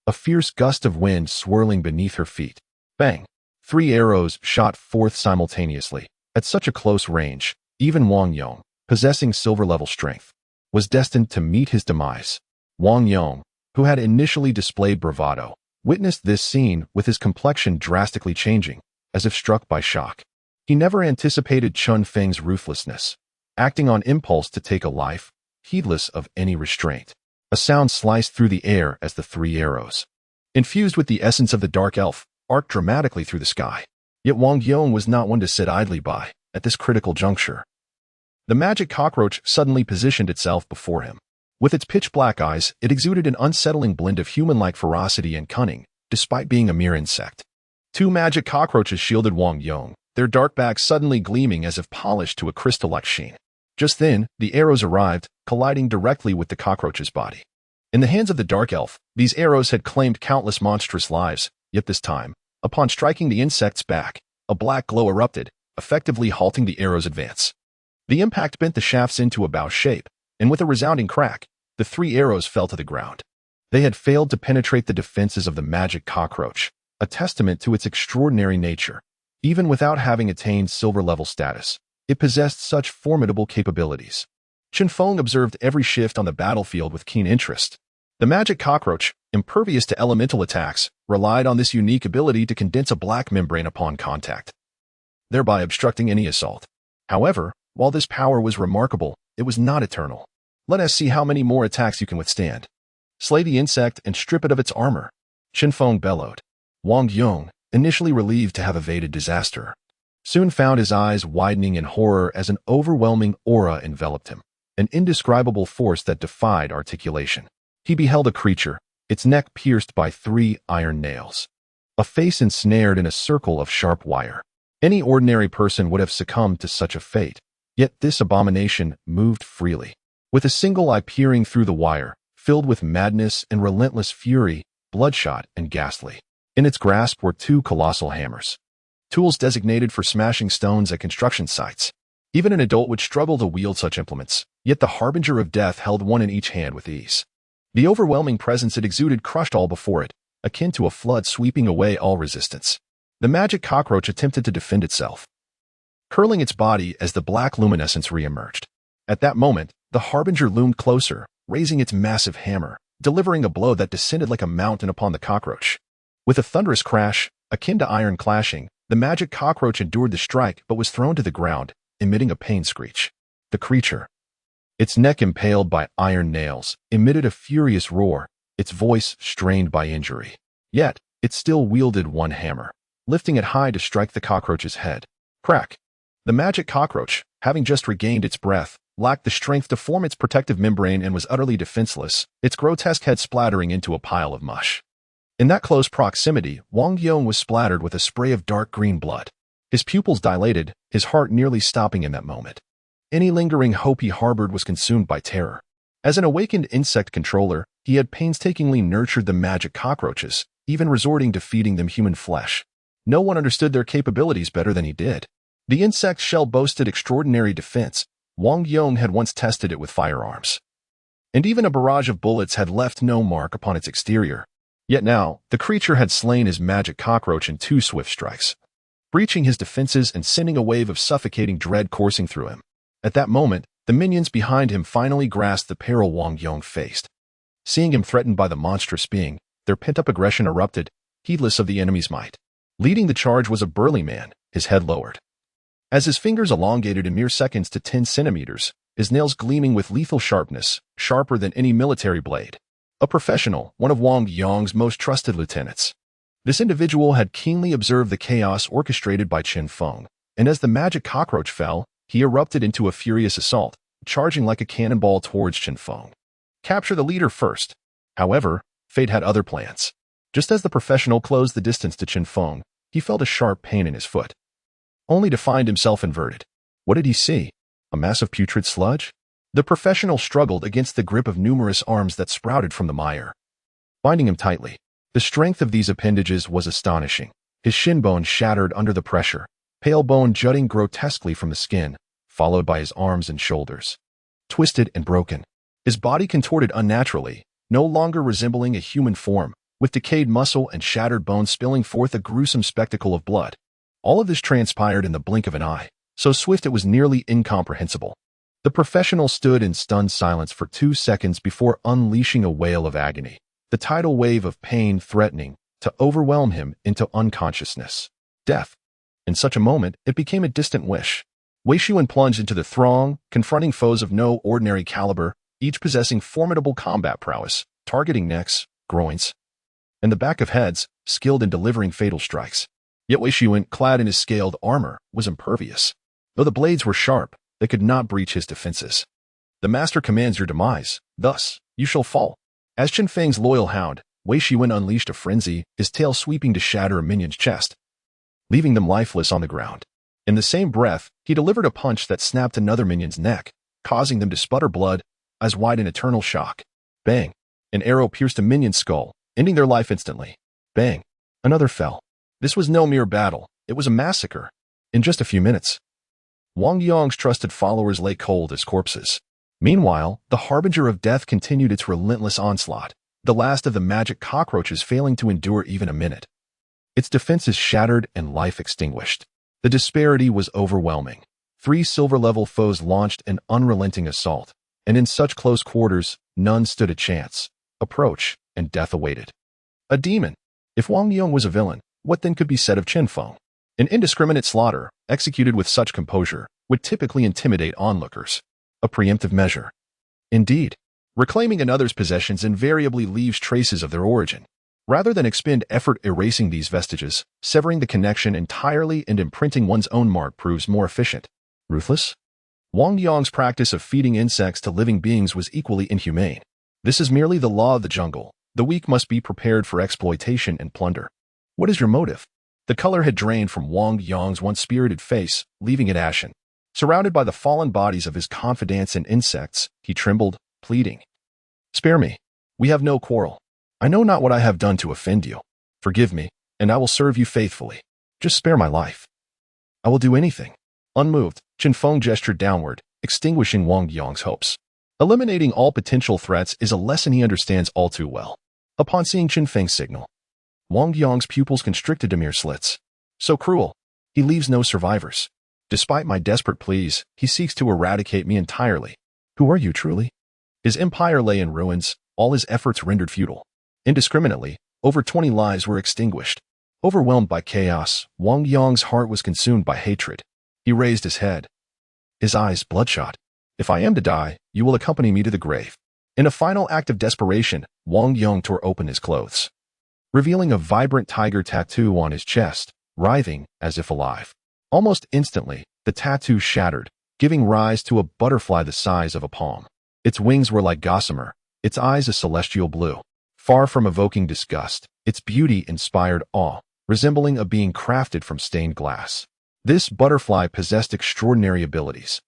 A fierce gust of wind swirling beneath her feet. Bang! 3 arrows shot forth simultaneously. At such a close range, even Wang Yong, possessing silver-level strength, was destined to meet his demise. Wang Yong, who had initially displayed bravado, witnessed this scene with his complexion drastically changing, as if struck by shock. He never anticipated Chen Feng's ruthlessness, acting on impulse to take a life, heedless of any restraint. A sound sliced through the air as the 3 arrows, infused with the essence of the dark elf, arced dramatically through the sky. Yet Wang Yong was not one to sit idly by at this critical juncture. The magic cockroach suddenly positioned itself before him. With its pitch-black eyes, it exuded an unsettling blend of human-like ferocity and cunning, despite being a mere insect. 2 magic cockroaches shielded Wang Yong, their dark backs suddenly gleaming as if polished to a crystal-like sheen. Just then, the arrows arrived, colliding directly with the cockroach's body. In the hands of the dark elf, these arrows had claimed countless monstrous lives, yet this time, upon striking the insect's back, a black glow erupted, effectively halting the arrow's advance. The impact bent the shafts into a bow shape, and with a resounding crack, the 3 arrows fell to the ground. They had failed to penetrate the defenses of the magic cockroach, a testament to its extraordinary nature. Even without having attained silver-level status, it possessed such formidable capabilities. Chen Feng observed every shift on the battlefield with keen interest. The magic cockroach, impervious to elemental attacks, relied on this unique ability to condense a black membrane upon contact, thereby obstructing any assault. However, while this power was remarkable, it was not eternal. Let us see how many more attacks you can withstand. Slay the insect and strip it of its armor. Chen Feng bellowed. Wang Yong, initially relieved to have evaded disaster, soon found his eyes widening in horror as an overwhelming aura enveloped him, an indescribable force that defied articulation. He beheld a creature, its neck pierced by 3 iron nails, a face ensnared in a circle of sharp wire. Any ordinary person would have succumbed to such a fate, yet this abomination moved freely, with a single eye peering through the wire, filled with madness and relentless fury, bloodshot and ghastly. In its grasp were 2 colossal hammers, tools designated for smashing stones at construction sites. Even an adult would struggle to wield such implements, yet the harbinger of death held one in each hand with ease. The overwhelming presence it exuded crushed all before it, akin to a flood sweeping away all resistance. The magic cockroach attempted to defend itself, curling its body as the black luminescence re-emerged. At that moment, the harbinger loomed closer, raising its massive hammer, delivering a blow that descended like a mountain upon the cockroach. With a thunderous crash, akin to iron clashing, the magic cockroach endured the strike but was thrown to the ground, emitting a pain screech. The creature, its neck impaled by iron nails, emitted a furious roar, its voice strained by injury. Yet, it still wielded one hammer, lifting it high to strike the cockroach's head. Crack! The magic cockroach, having just regained its breath, lacked the strength to form its protective membrane and was utterly defenseless, its grotesque head splattering into a pile of mush. In that close proximity, Wang Yong was splattered with a spray of dark green blood. His pupils dilated, his heart nearly stopping in that moment. Any lingering hope he harbored was consumed by terror. As an awakened insect controller, he had painstakingly nurtured the magic cockroaches, even resorting to feeding them human flesh. No one understood their capabilities better than he did. The insect shell boasted extraordinary defense. Wang Yong had once tested it with firearms, and even a barrage of bullets had left no mark upon its exterior. Yet now, the creature had slain his magic cockroach in 2 swift strikes, breaching his defenses and sending a wave of suffocating dread coursing through him. At that moment, the minions behind him finally grasped the peril Wang Yong faced. Seeing him threatened by the monstrous being, their pent-up aggression erupted, heedless of the enemy's might. Leading the charge was a burly man, his head lowered, as his fingers elongated in mere seconds to 10 centimeters, his nails gleaming with lethal sharpness, sharper than any military blade. A professional, one of Wang Yong's most trusted lieutenants. This individual had keenly observed the chaos orchestrated by Chen Feng, and as the magic cockroach fell, he erupted into a furious assault, charging like a cannonball towards Chen Feng. Capture the leader first. However, fate had other plans. Just as the professional closed the distance to Chen Feng, he felt a sharp pain in his foot, only to find himself inverted. What did he see? A mass of putrid sludge? The professional struggled against the grip of numerous arms that sprouted from the mire, binding him tightly. The strength of these appendages was astonishing. His shin bone shattered under the pressure, pale bone jutting grotesquely from the skin, followed by his arms and shoulders, twisted and broken. His body contorted unnaturally, no longer resembling a human form, with decayed muscle and shattered bones spilling forth a gruesome spectacle of blood. All of this transpired in the blink of an eye, so swift it was nearly incomprehensible. The professional stood in stunned silence for 2 seconds before unleashing a wail of agony, the tidal wave of pain threatening to overwhelm him into unconsciousness. Death. In such a moment, it became a distant wish. Wei Xuan plunged into the throng, confronting foes of no ordinary caliber, each possessing formidable combat prowess, targeting necks, groins, and the back of heads, skilled in delivering fatal strikes. Yet Wei Xuan, clad in his scaled armor, was impervious. Though the blades were sharp, they could not breach his defenses. The master commands your demise, thus, you shall fall. As Chen Feng's loyal hound, Wei Xuan unleashed a frenzy, his tail sweeping to shatter a minion's chest, leaving them lifeless on the ground. In the same breath, he delivered a punch that snapped another minion's neck, causing them to sputter blood, eyes wide in eternal shock. Bang! An arrow pierced a minion's skull, ending their life instantly. Bang! Another fell. This was no mere battle, it was a massacre. In just a few minutes, Wang Yong's trusted followers lay cold as corpses. Meanwhile, the harbinger of death continued its relentless onslaught, the last of the magic cockroaches failing to endure even a minute. Its defenses shattered and life extinguished. The disparity was overwhelming. 3 silver-level foes launched an unrelenting assault, and in such close quarters, none stood a chance. approach, and death awaited. A demon. If Wang Yong was a villain, what then could be said of Chen Feng? An indiscriminate slaughter, executed with such composure, would typically intimidate onlookers. A preemptive measure. Indeed, reclaiming another's possessions invariably leaves traces of their origin. Rather than expend effort erasing these vestiges, severing the connection entirely and imprinting one's own mark proves more efficient. Ruthless? Wang Yong's practice of feeding insects to living beings was equally inhumane. This is merely the law of the jungle. The weak must be prepared for exploitation and plunder. What is your motive? The color had drained from Wang Yong's once spirited face, leaving it ashen. Surrounded by the fallen bodies of his confidants and insects, he trembled, pleading. Spare me. We have no quarrel. I know not what I have done to offend you. Forgive me, and I will serve you faithfully. Just spare my life. I will do anything. Unmoved, Chen Feng gestured downward, extinguishing Wang Yong's hopes. Eliminating all potential threats is a lesson he understands all too well. Upon seeing Chen Feng's signal, Wang Yong's pupils constricted to mere slits. So cruel. He leaves no survivors. Despite my desperate pleas, he seeks to eradicate me entirely. Who are you truly? His empire lay in ruins, all his efforts rendered futile. Indiscriminately, over 20 lives were extinguished. Overwhelmed by chaos, Wang Yong's heart was consumed by hatred. He raised his head, his eyes bloodshot. If I am to die, you will accompany me to the grave. In a final act of desperation, Wang Yong tore open his clothes, revealing a vibrant tiger tattoo on his chest, writhing as if alive. Almost instantly, the tattoo shattered, giving rise to a butterfly the size of a palm. Its wings were like gossamer, its eyes a celestial blue. Far from evoking disgust, its beauty inspired awe, resembling a being crafted from stained glass. This butterfly possessed extraordinary abilities,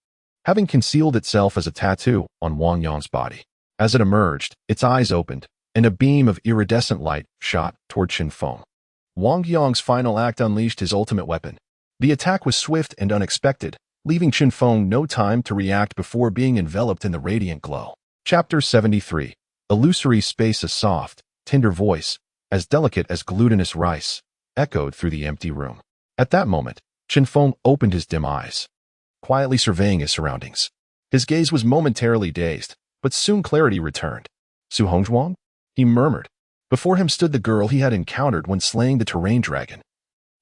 having concealed itself as a tattoo on Wang Yong's body. As it emerged, its eyes opened, and a beam of iridescent light shot toward Chen Feng. Wang Yong's final act unleashed his ultimate weapon. The attack was swift and unexpected, leaving Chen Feng no time to react before being enveloped in the radiant glow. Chapter 73. Illusory space. A soft, tender voice, as delicate as glutinous rice, echoed through the empty room. At that moment, Chen Feng opened his dim eyes, quietly surveying his surroundings. His gaze was momentarily dazed, but soon clarity returned. Su Hongzhuang? He murmured. Before him stood the girl he had encountered when slaying the terrain dragon.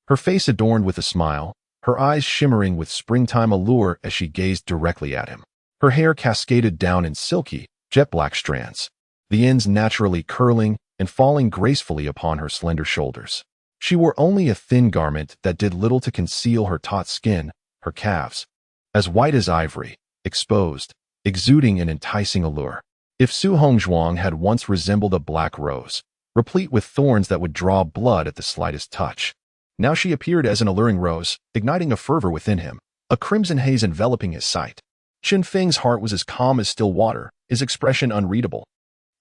Her face adorned with a smile, her eyes shimmering with springtime allure as she gazed directly at him. Her hair cascaded down in silky, jet-black strands, the ends naturally curling and falling gracefully upon her slender shoulders. She wore only a thin garment that did little to conceal her taut skin, her calves, as white as ivory, exposed, exuding an enticing allure. If Su Hongzhuang had once resembled a black rose, replete with thorns that would draw blood at the slightest touch, now she appeared as an alluring rose, igniting a fervor within him, a crimson haze enveloping his sight. Chen Feng's heart was as calm as still water, his expression unreadable.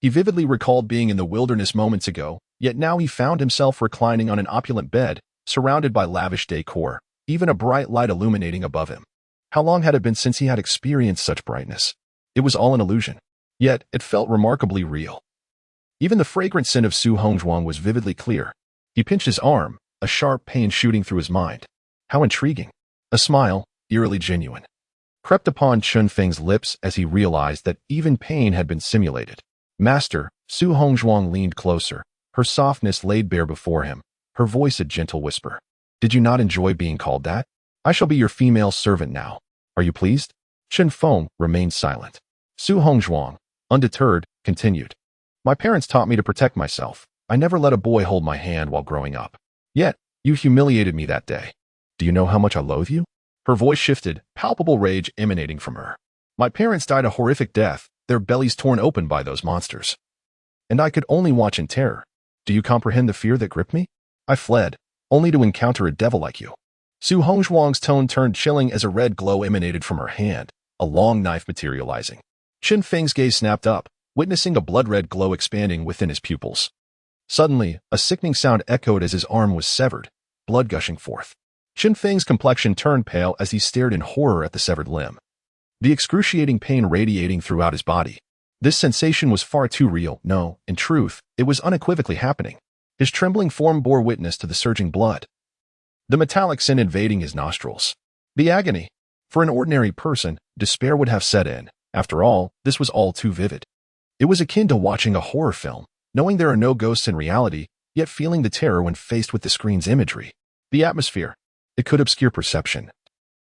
He vividly recalled being in the wilderness moments ago, yet now he found himself reclining on an opulent bed, surrounded by lavish decor, even a bright light illuminating above him. How long had it been since he had experienced such brightness? It was all an illusion, yet it felt remarkably real. Even the fragrant scent of Su Hongzhuang was vividly clear. He pinched his arm, a sharp pain shooting through his mind. How intriguing. A smile, eerily genuine, crept upon Chen Feng's lips as he realized that even pain had been simulated. Master, Su Hongzhuang leaned closer, her softness laid bare before him, her voice a gentle whisper. Did you not enjoy being called that? I shall be your female servant now. Are you pleased? Chen Feng remained silent. Su Hongzhuang, undeterred, continued. My parents taught me to protect myself. I never let a boy hold my hand while growing up. Yet, you humiliated me that day. Do you know how much I loathe you? Her voice shifted, palpable rage emanating from her. My parents died a horrific death, their bellies torn open by those monsters. And I could only watch in terror. Do you comprehend the fear that gripped me? I fled, only to encounter a devil like you. Su Hongzhuang's tone turned chilling as a red glow emanated from her hand, a long knife materializing. Chen Feng's gaze snapped up, witnessing a blood-red glow expanding within his pupils. Suddenly, a sickening sound echoed as his arm was severed, blood gushing forth. Chen Feng's complexion turned pale as he stared in horror at the severed limb, the excruciating pain radiating throughout his body. This sensation was far too real. No, in truth, it was unequivocally happening. His trembling form bore witness to the surging blood, the metallic scent invading his nostrils. The agony. For an ordinary person, despair would have set in. After all, this was all too vivid. It was akin to watching a horror film, knowing there are no ghosts in reality, yet feeling the terror when faced with the screen's imagery. The atmosphere. It could obscure perception.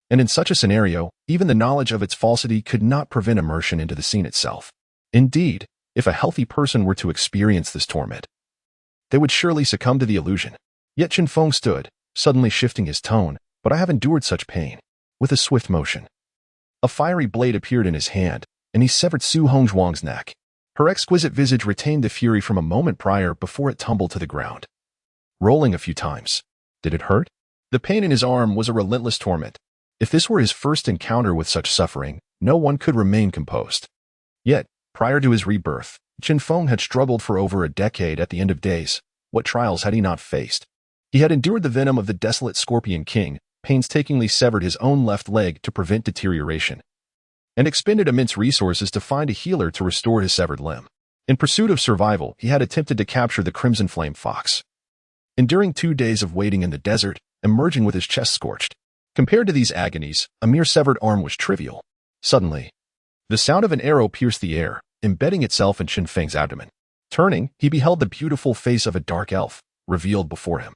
And in such a scenario, even the knowledge of its falsity could not prevent immersion into the scene itself. Indeed, if a healthy person were to experience this torment, they would surely succumb to the illusion. Yet Chen Feng stood, suddenly shifting his tone, but I have endured such pain. With a swift motion, a fiery blade appeared in his hand, and he severed Su Hongzhuang's neck. Her exquisite visage retained the fury from a moment prior before it tumbled to the ground, rolling a few times. Did it hurt? The pain in his arm was a relentless torment. If this were his first encounter with such suffering, no one could remain composed. Yet, prior to his rebirth, Chen Feng had struggled for over a decade. At the end of days. What trials had he not faced? He had endured the venom of the desolate Scorpion King, painstakingly severed his own left leg to prevent deterioration, and expended immense resources to find a healer to restore his severed limb. In pursuit of survival, he had attempted to capture the Crimson Flame Fox, enduring 2 days of waiting in the desert, emerging with his chest scorched. Compared to these agonies, a mere severed arm was trivial. Suddenly, the sound of an arrow pierced the air, embedding itself in Chen Feng's abdomen. Turning, he beheld the beautiful face of a dark elf, revealed before him.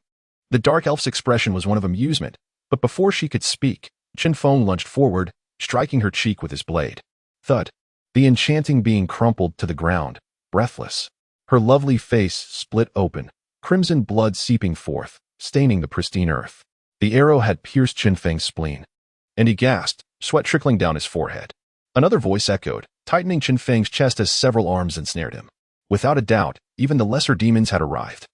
The dark elf's expression was one of amusement, but before she could speak, Chen Feng lunged forward, striking her cheek with his blade. Thud. The enchanting being crumpled to the ground, breathless. Her lovely face split open, crimson blood seeping forth, staining the pristine earth. The arrow had pierced Chen Feng's spleen, and he gasped, sweat trickling down his forehead. Another voice echoed, tightening Chen Feng's chest as several arms ensnared him. Without a doubt, even the lesser demons had arrived.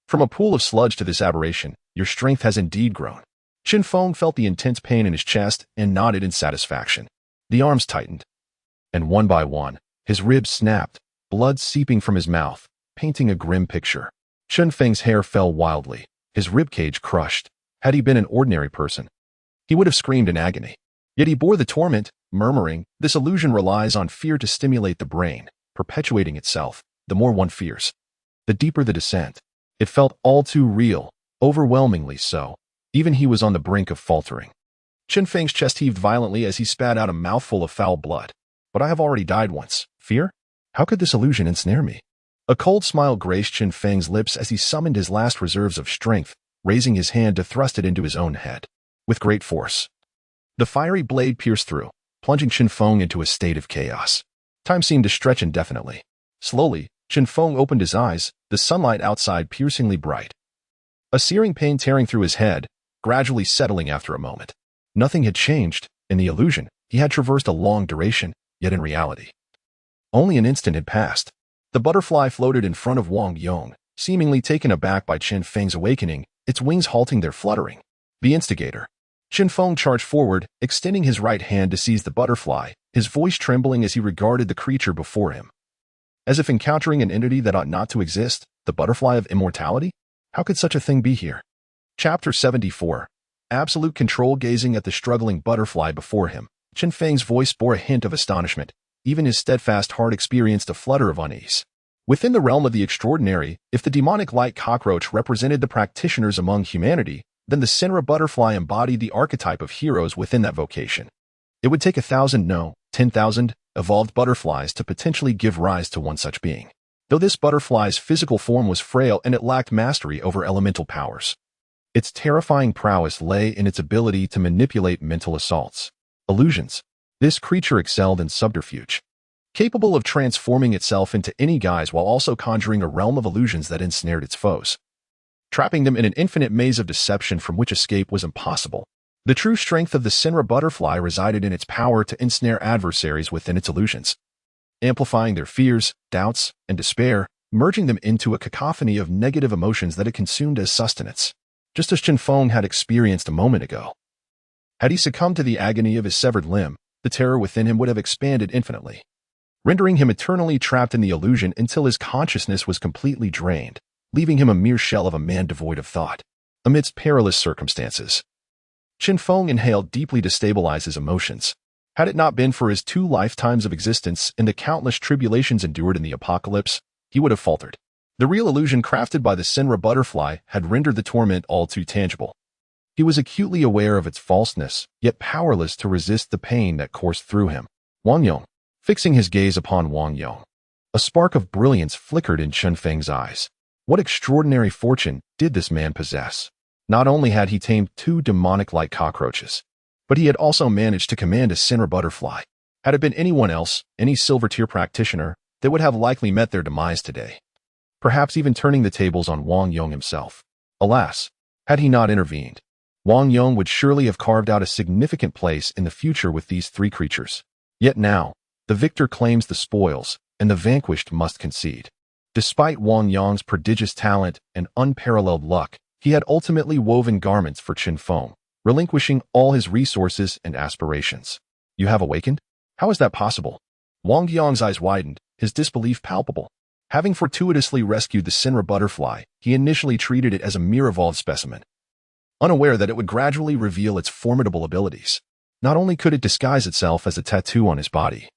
From a pool of sludge to this aberration, your strength has indeed grown. Chen Feng felt the intense pain in his chest and nodded in satisfaction. The arms tightened, and one by one, his ribs snapped, blood seeping from his mouth, painting a grim picture. Chen Feng's hair fell wildly, his ribcage crushed. Had he been an ordinary person, he would have screamed in agony. Yet he bore the torment, murmuring, "This illusion relies on fear to stimulate the brain, perpetuating itself. The more one fears, the deeper the descent." It felt all too real, overwhelmingly so. Even he was on the brink of faltering. Chen Feng's chest heaved violently as he spat out a mouthful of foul blood. But I have already died once. Fear? How could this illusion ensnare me? A cold smile graced Chen Feng's lips as he summoned his last reserves of strength, raising his hand to thrust it into his own head. With great force, the fiery blade pierced through, plunging Chen Feng into a state of chaos. Time seemed to stretch indefinitely. Slowly, Chen Feng opened his eyes, the sunlight outside piercingly bright. A searing pain tearing through his head, gradually settling after a moment. Nothing had changed. In the illusion, he had traversed a long duration, yet in reality, only an instant had passed. The butterfly floated in front of Wang Yong, seemingly taken aback by Chen Feng's awakening, its wings halting their fluttering. The instigator. Chen Feng charged forward, extending his right hand to seize the butterfly, his voice trembling as he regarded the creature before him. As if encountering an entity that ought not to exist, the butterfly of immortality? How could such a thing be here? Chapter 74. Absolute control. Gazing at the struggling butterfly before him, Chen Feng's voice bore a hint of astonishment. Even his steadfast heart experienced a flutter of unease. Within the realm of the extraordinary, if the demonic light cockroach represented the practitioners among humanity, then the Senra butterfly embodied the archetype of heroes within that vocation. It would take 1,000, no, 10,000, evolved butterflies to potentially give rise to one such being. Though this butterfly's physical form was frail and it lacked mastery over elemental powers, its terrifying prowess lay in its ability to manipulate mental assaults, illusions. This creature excelled in subterfuge, capable of transforming itself into any guise while also conjuring a realm of illusions that ensnared its foes, trapping them in an infinite maze of deception from which escape was impossible. The true strength of the Senra butterfly resided in its power to ensnare adversaries within its illusions, amplifying their fears, doubts, and despair, merging them into a cacophony of negative emotions that it consumed as sustenance, just as Chen Feng had experienced a moment ago. Had he succumbed to the agony of his severed limb, the terror within him would have expanded infinitely, rendering him eternally trapped in the illusion until his consciousness was completely drained, leaving him a mere shell of a man devoid of thought. Amidst perilous circumstances, Chen Feng inhaled deeply to stabilize his emotions. Had it not been for his 2 lifetimes of existence and the countless tribulations endured in the apocalypse, he would have faltered. The real illusion crafted by the Senra butterfly had rendered the torment all too tangible. He was acutely aware of its falseness, yet powerless to resist the pain that coursed through him. Wang Yong. Fixing his gaze upon Wang Yong, A spark of brilliance flickered in Chen Feng's eyes. What extraordinary fortune did this man possess? Not only had he tamed 2 demonic-like cockroaches, but he had also managed to command a cinder butterfly. Had it been anyone else, any silver-tier practitioner, they would have likely met their demise today, perhaps even turning the tables on Wang Yong himself. Alas, had he not intervened, Wang Yong would surely have carved out a significant place in the future with these 3 creatures. Yet now, the victor claims the spoils, and the vanquished must concede. Despite Wang Yong's prodigious talent and unparalleled luck, he had ultimately woven garments for Chen Feng, relinquishing all his resources and aspirations. You have awakened? How is that possible? Wang Yong's eyes widened, his disbelief palpable. Having fortuitously rescued the cinder butterfly, he initially treated it as a mere evolved specimen, unaware that it would gradually reveal its formidable abilities. Not only could it disguise itself as a tattoo on his body,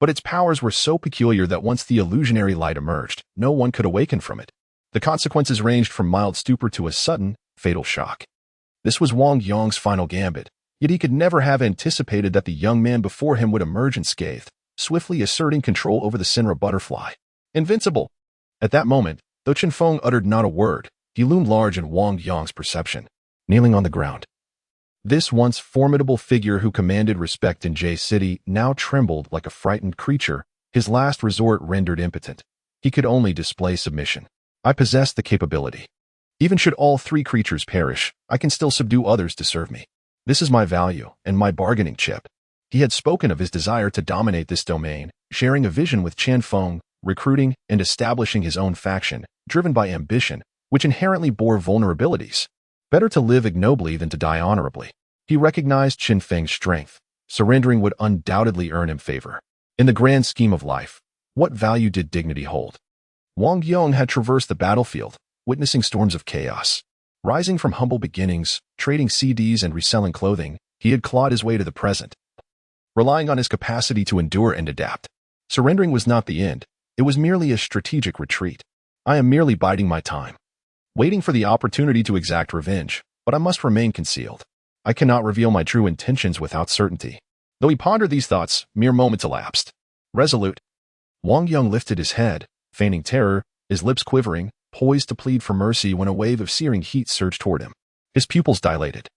but its powers were so peculiar that once the illusionary light emerged, no one could awaken from it. The consequences ranged from mild stupor to a sudden, fatal shock. This was Wang Yong's final gambit, yet he could never have anticipated that the young man before him would emerge unscathed, swiftly asserting control over the cinder butterfly. Invincible! At that moment, though Chen Feng uttered not a word, he loomed large in Wang Yong's perception, kneeling on the ground. This once formidable figure who commanded respect in Jie City now trembled like a frightened creature, his last resort rendered impotent. He could only display submission. I possess the capability. Even should all 3 creatures perish, I can still subdue others to serve me. This is my value and my bargaining chip. He had spoken of his desire to dominate this domain, sharing a vision with Chen Feng, recruiting and establishing his own faction, driven by ambition, which inherently bore vulnerabilities. Better to live ignobly than to die honorably. He recognized Chen Feng's strength. Surrendering would undoubtedly earn him favor. In the grand scheme of life, what value did dignity hold? Wang Yong had traversed the battlefield, witnessing storms of chaos. Rising from humble beginnings, trading CDs and reselling clothing, he had clawed his way to the present, relying on his capacity to endure and adapt. Surrendering was not the end. It was merely a strategic retreat. I am merely biding my time, waiting for the opportunity to exact revenge, but I must remain concealed. I cannot reveal my true intentions without certainty. Though he pondered these thoughts, mere moments elapsed. Resolute, Wang Yong lifted his head, feigning terror, his lips quivering, poised to plead for mercy when a wave of searing heat surged toward him. His pupils dilated.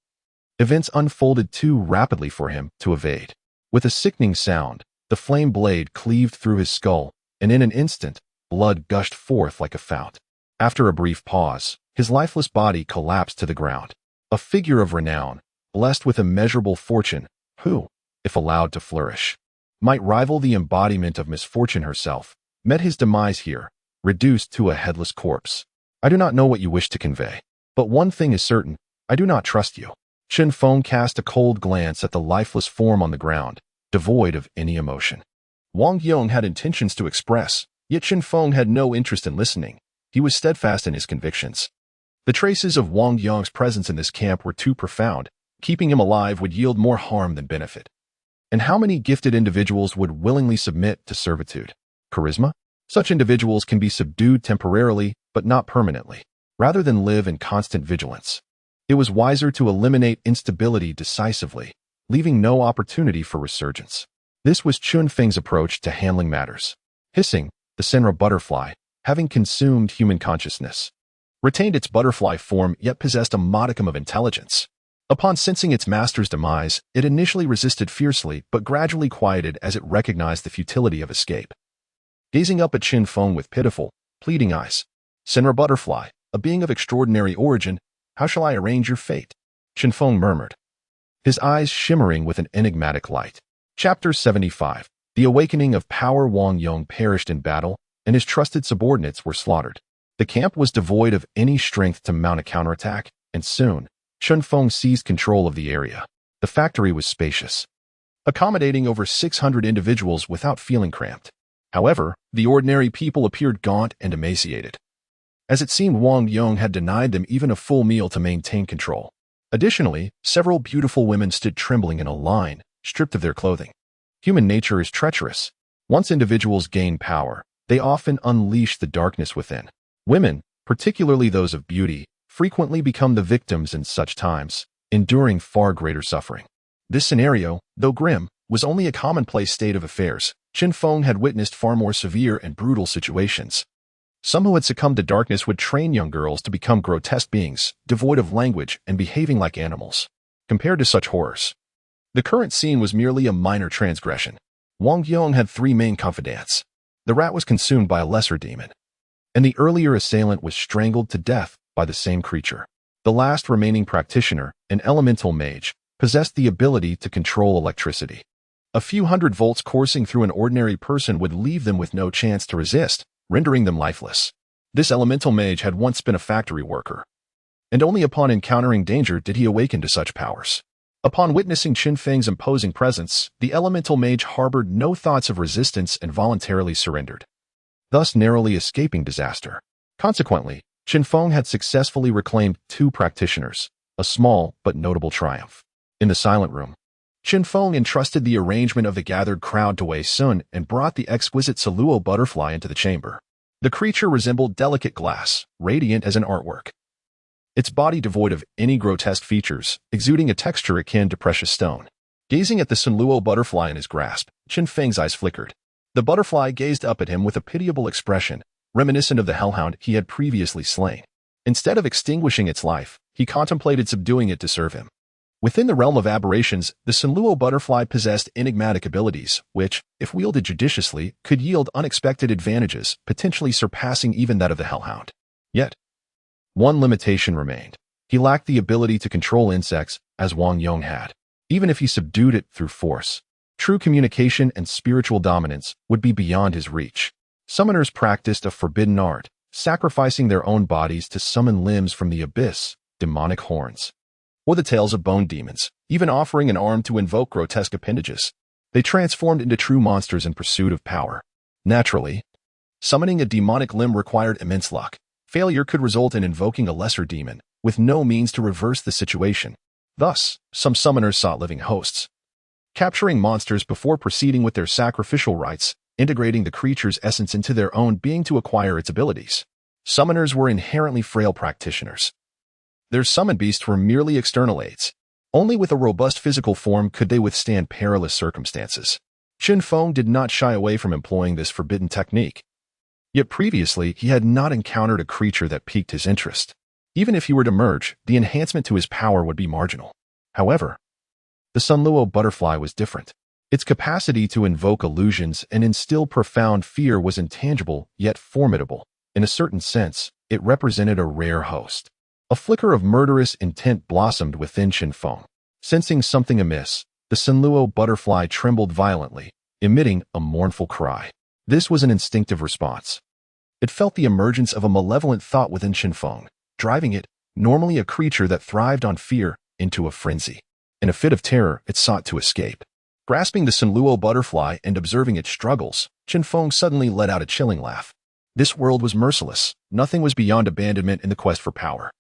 Events unfolded too rapidly for him to evade. With a sickening sound, the flame blade cleaved through his skull, and in an instant, blood gushed forth like a fount. After a brief pause, his lifeless body collapsed to the ground. A figure of renown, blessed with immeasurable fortune, who, if allowed to flourish, might rival the embodiment of misfortune herself, met his demise here, reduced to a headless corpse. I do not know what you wish to convey, but one thing is certain, I do not trust you. Chen Feng cast a cold glance at the lifeless form on the ground, devoid of any emotion. Wang Yong had intentions to express, yet Chen Feng had no interest in listening. He was steadfast in his convictions. The traces of Wang Yong's presence in this camp were too profound. Keeping him alive would yield more harm than benefit. And how many gifted individuals would willingly submit to servitude? Charisma? Such individuals can be subdued temporarily, but not permanently, rather than live in constant vigilance. It was wiser to eliminate instability decisively, leaving no opportunity for resurgence. This was Chen Feng's approach to handling matters. Hissing, the cinder butterfly, having consumed human consciousness, retained its butterfly form yet possessed a modicum of intelligence. Upon sensing its master's demise, it initially resisted fiercely but gradually quieted as it recognized the futility of escape. Gazing up at Chen Feng with pitiful, pleading eyes, "Cinder butterfly, a being of extraordinary origin, how shall I arrange your fate?" Chen Feng murmured, his eyes shimmering with an enigmatic light. Chapter 75. The awakening of power. Wang Yong perished in battle, and his trusted subordinates were slaughtered. The camp was devoid of any strength to mount a counterattack, and soon, Chen Feng seized control of the area. The factory was spacious, accommodating over 600 individuals without feeling cramped. However, the ordinary people appeared gaunt and emaciated, as it seemed Wang Yong had denied them even a full meal to maintain control. Additionally, several beautiful women stood trembling in a line, stripped of their clothing. Human nature is treacherous. Once individuals gain power, they often unleash the darkness within. Women, particularly those of beauty, frequently become the victims in such times, enduring far greater suffering. This scenario, though grim, was only a commonplace state of affairs, Chen Feng had witnessed far more severe and brutal situations. Some who had succumbed to darkness would train young girls to become grotesque beings, devoid of language and behaving like animals. Compared to such horrors, the current scene was merely a minor transgression. Wang Yong had three main confidants. The rat was consumed by a lesser demon, and the earlier assailant was strangled to death by the same creature. The last remaining practitioner, an elemental mage, possessed the ability to control electricity. A few hundred volts coursing through an ordinary person would leave them with no chance to resist, rendering them lifeless. This elemental mage had once been a factory worker, and only upon encountering danger did he awaken to such powers. Upon witnessing Chen Feng's imposing presence, the elemental mage harbored no thoughts of resistance and voluntarily surrendered, thus narrowly escaping disaster. Consequently, Chen Feng had successfully reclaimed 2 practitioners, a small but notable triumph. In the silent room, Chen Feng entrusted the arrangement of the gathered crowd to Wei Sun and brought the exquisite Saluo butterfly into the chamber. The creature resembled delicate glass, radiant as an artwork. Its body devoid of any grotesque features, exuding a texture akin to precious stone. Gazing at the Saluo butterfly in his grasp, Chen Feng's eyes flickered. The butterfly gazed up at him with a pitiable expression, reminiscent of the hellhound he had previously slain. Instead of extinguishing its life, he contemplated subduing it to serve him. Within the realm of aberrations, the Saluo butterfly possessed enigmatic abilities, which, if wielded judiciously, could yield unexpected advantages, potentially surpassing even that of the hellhound. Yet, one limitation remained. He lacked the ability to control insects, as Wang Yong had. Even if he subdued it through force, true communication and spiritual dominance would be beyond his reach. Summoners practiced a forbidden art, sacrificing their own bodies to summon limbs from the abyss, demonic horns, or the tails of bone demons, even offering an arm to invoke grotesque appendages. They transformed into true monsters in pursuit of power. Naturally, summoning a demonic limb required immense luck. Failure could result in invoking a lesser demon, with no means to reverse the situation. Thus, some summoners sought living hosts, capturing monsters before proceeding with their sacrificial rites, integrating the creature's essence into their own being to acquire its abilities. Summoners were inherently frail practitioners. Their summoned beasts were merely external aids. Only with a robust physical form could they withstand perilous circumstances. Chen Feng did not shy away from employing this forbidden technique. Yet previously, he had not encountered a creature that piqued his interest. Even if he were to merge, the enhancement to his power would be marginal. However, the Saluo butterfly was different. Its capacity to invoke illusions and instill profound fear was intangible, yet formidable. In a certain sense, it represented a rare host. A flicker of murderous intent blossomed within Chen Feng. Sensing something amiss, the Saluo butterfly trembled violently, emitting a mournful cry. This was an instinctive response. It felt the emergence of a malevolent thought within Chen Feng, driving it, normally a creature that thrived on fear, into a frenzy. In a fit of terror, it sought to escape. Grasping the Saluo butterfly and observing its struggles, Chen Feng suddenly let out a chilling laugh. This world was merciless. Nothing was beyond abandonment in the quest for power.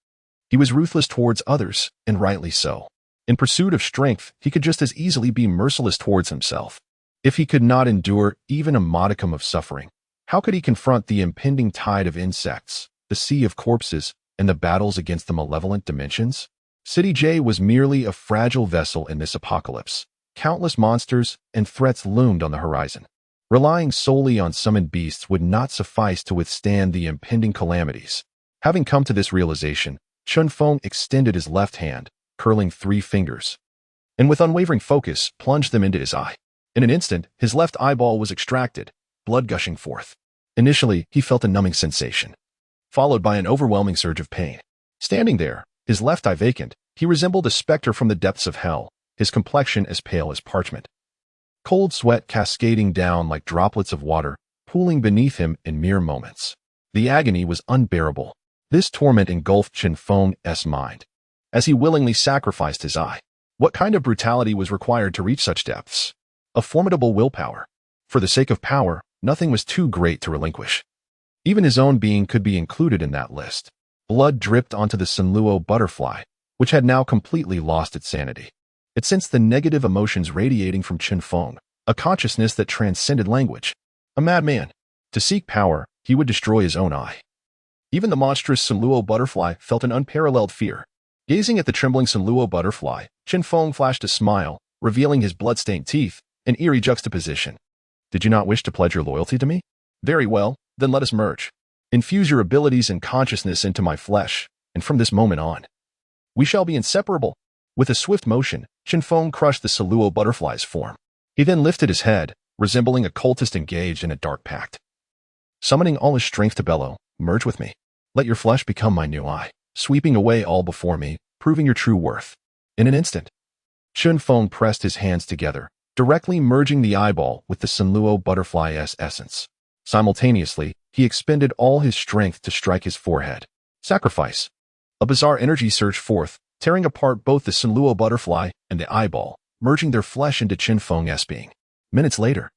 He was ruthless towards others, and rightly so. In pursuit of strength, he could just as easily be merciless towards himself. If he could not endure even a modicum of suffering, how could he confront the impending tide of insects, the sea of corpses, and the battles against the malevolent dimensions? City J was merely a fragile vessel in this apocalypse. Countless monsters and threats loomed on the horizon. Relying solely on summoned beasts would not suffice to withstand the impending calamities. Having come to this realization, Chen Feng extended his left hand, curling 3 fingers, and with unwavering focus plunged them into his eye. In an instant, his left eyeball was extracted, blood gushing forth. Initially, he felt a numbing sensation, followed by an overwhelming surge of pain. Standing there, his left eye vacant, he resembled a specter from the depths of hell, his complexion as pale as parchment. Cold sweat cascading down like droplets of water, pooling beneath him in mere moments. The agony was unbearable. This torment engulfed Chen Feng's mind, as he willingly sacrificed his eye. What kind of brutality was required to reach such depths? A formidable willpower. For the sake of power, nothing was too great to relinquish. Even his own being could be included in that list. Blood dripped onto the Saluo butterfly, which had now completely lost its sanity. It sensed the negative emotions radiating from Chen Feng, a consciousness that transcended language. A madman. To seek power, he would destroy his own eye. Even the monstrous Saluo butterfly felt an unparalleled fear. Gazing at the trembling Saluo butterfly, Chen Feng flashed a smile, revealing his blood-stained teeth, an eerie juxtaposition. Did you not wish to pledge your loyalty to me? Very well, then let us merge. Infuse your abilities and consciousness into my flesh, and from this moment on, we shall be inseparable. With a swift motion, Chen Feng crushed the Saluo butterfly's form. He then lifted his head, resembling a cultist engaged in a dark pact. Summoning all his strength to bellow, merge with me. Let your flesh become my new eye, sweeping away all before me, proving your true worth. In an instant, Chen Feng pressed his hands together, directly merging the eyeball with the Saluo butterfly's essence. Simultaneously, he expended all his strength to strike his forehead. Sacrifice. A bizarre energy surged forth, tearing apart both the Saluo butterfly and the eyeball, merging their flesh into Chen Feng's being. Minutes later,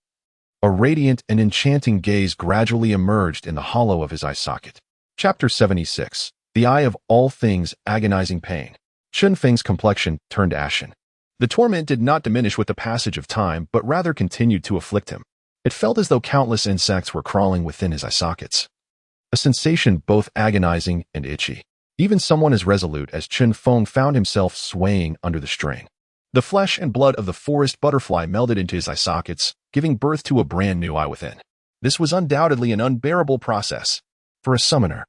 a radiant and enchanting gaze gradually emerged in the hollow of his eye socket. Chapter 76. The Eye of All Things Agonizing Pain. Chen Feng's complexion turned ashen. The torment did not diminish with the passage of time, but rather continued to afflict him. It felt as though countless insects were crawling within his eye sockets. A sensation both agonizing and itchy. Even someone as resolute as Chen Feng found himself swaying under the strain. The flesh and blood of the forest butterfly melded into his eye sockets, giving birth to a brand new eye within. This was undoubtedly an unbearable process for a summoner.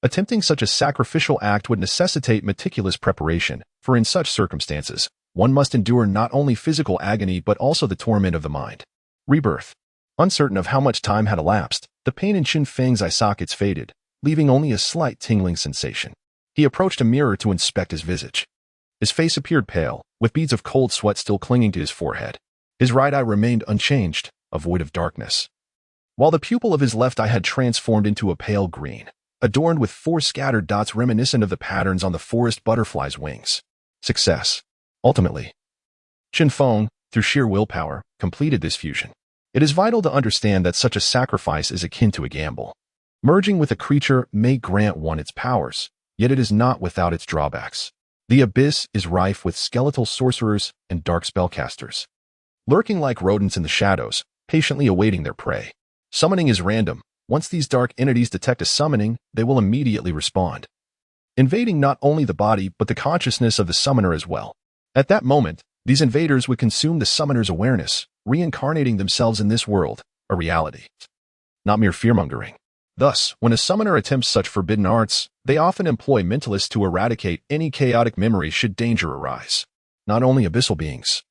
Attempting such a sacrificial act would necessitate meticulous preparation, for in such circumstances, one must endure not only physical agony but also the torment of the mind. Rebirth. Uncertain of how much time had elapsed, the pain in Chen Feng's eye sockets faded, leaving only a slight tingling sensation. He approached a mirror to inspect his visage. His face appeared pale, with beads of cold sweat still clinging to his forehead. His right eye remained unchanged, a void of darkness, while the pupil of his left eye had transformed into a pale green, adorned with 4 scattered dots reminiscent of the patterns on the forest butterfly's wings. Success. Ultimately, Chen Feng, through sheer willpower, completed this fusion. It is vital to understand that such a sacrifice is akin to a gamble. Merging with a creature may grant one its powers, yet it is not without its drawbacks. The abyss is rife with skeletal sorcerers and dark spellcasters, lurking like rodents in the shadows, patiently awaiting their prey. Summoning is random. Once these dark entities detect a summoning, they will immediately respond, invading not only the body but the consciousness of the summoner as well. At that moment, these invaders would consume the summoner's awareness, reincarnating themselves in this world, a reality, not mere fearmongering. Thus, when a summoner attempts such forbidden arts, they often employ mentalists to eradicate any chaotic memory should danger arise. Not only abyssal beings,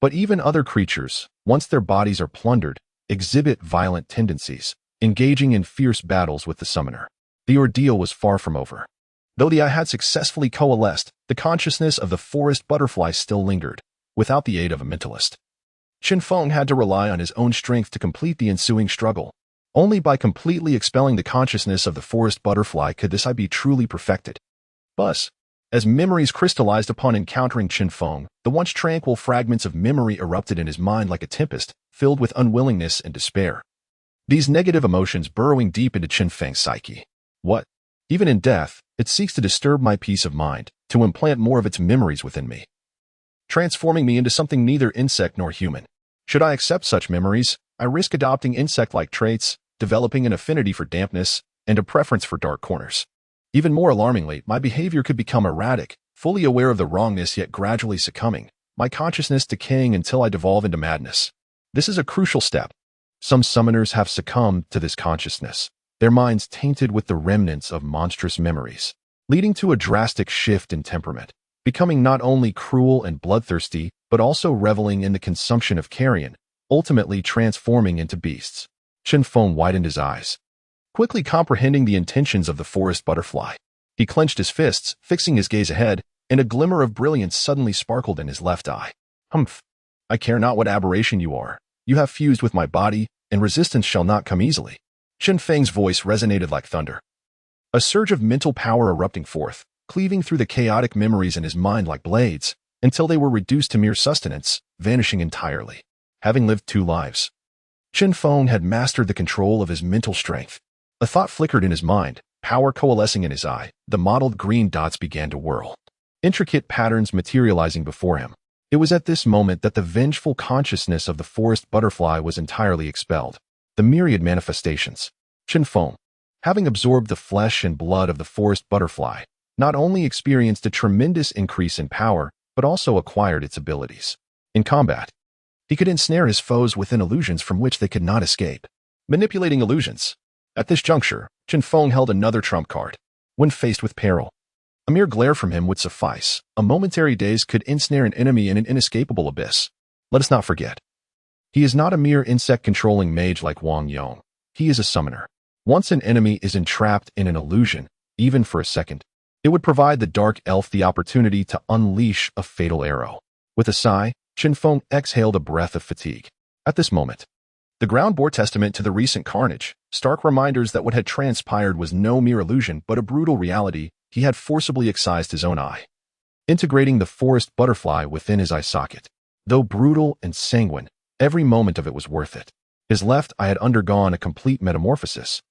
but even other creatures, once their bodies are plundered, exhibit violent tendencies, engaging in fierce battles with the summoner. The ordeal was far from over. Though the eye had successfully coalesced, the consciousness of the forest butterfly still lingered, without the aid of a mentalist. Chen Feng had to rely on his own strength to complete the ensuing struggle. Only by completely expelling the consciousness of the forest butterfly could this eye be truly perfected. Thus, as memories crystallized upon encountering Chen Feng, the once tranquil fragments of memory erupted in his mind like a tempest, filled with unwillingness and despair. These negative emotions burrowing deep into Chen Feng's psyche. What? Even in death, it seeks to disturb my peace of mind, to implant more of its memories within me, transforming me into something neither insect nor human. Should I accept such memories, I risk adopting insect-like traits, developing an affinity for dampness, and a preference for dark corners. Even more alarmingly, my behavior could become erratic, fully aware of the wrongness yet gradually succumbing, my consciousness decaying until I devolve into madness. This is a crucial step. Some summoners have succumbed to this consciousness, their minds tainted with the remnants of monstrous memories, leading to a drastic shift in temperament, becoming not only cruel and bloodthirsty, but also reveling in the consumption of carrion, ultimately transforming into beasts. Chen Feng widened his eyes, quickly comprehending the intentions of the forest butterfly. He clenched his fists, fixing his gaze ahead, and a glimmer of brilliance suddenly sparkled in his left eye. Humph! I care not what aberration you are. You have fused with my body, and resistance shall not come easily. Chen Feng's voice resonated like thunder. A surge of mental power erupting forth, cleaving through the chaotic memories in his mind like blades, until they were reduced to mere sustenance, vanishing entirely. Having lived 2 lives, Chen Feng had mastered the control of his mental strength. A thought flickered in his mind, power coalescing in his eye. The mottled green dots began to whirl, intricate patterns materializing before him. It was at this moment that the vengeful consciousness of the forest butterfly was entirely expelled. The myriad manifestations. Chen Feng, having absorbed the flesh and blood of the forest butterfly, not only experienced a tremendous increase in power, but also acquired its abilities. In combat, He could ensnare his foes within illusions from which they could not escape. Manipulating illusions. At this juncture, Chen Feng held another trump card. When faced with peril, a mere glare from him would suffice. A momentary daze could ensnare an enemy in an inescapable abyss. Let us not forget, he is not a mere insect-controlling mage like Wang Yong. He is a summoner. Once an enemy is entrapped in an illusion, even for a second, it would provide the dark elf the opportunity to unleash a fatal arrow. With a sigh, Chen Feng exhaled a breath of fatigue. At this moment, the ground bore testament to the recent carnage, stark reminders that what had transpired was no mere illusion but a brutal reality. He had forcibly excised his own eye, integrating the forest butterfly within his eye socket. Though brutal and sanguine, every moment of it was worth it. His left eye had undergone a complete metamorphosis,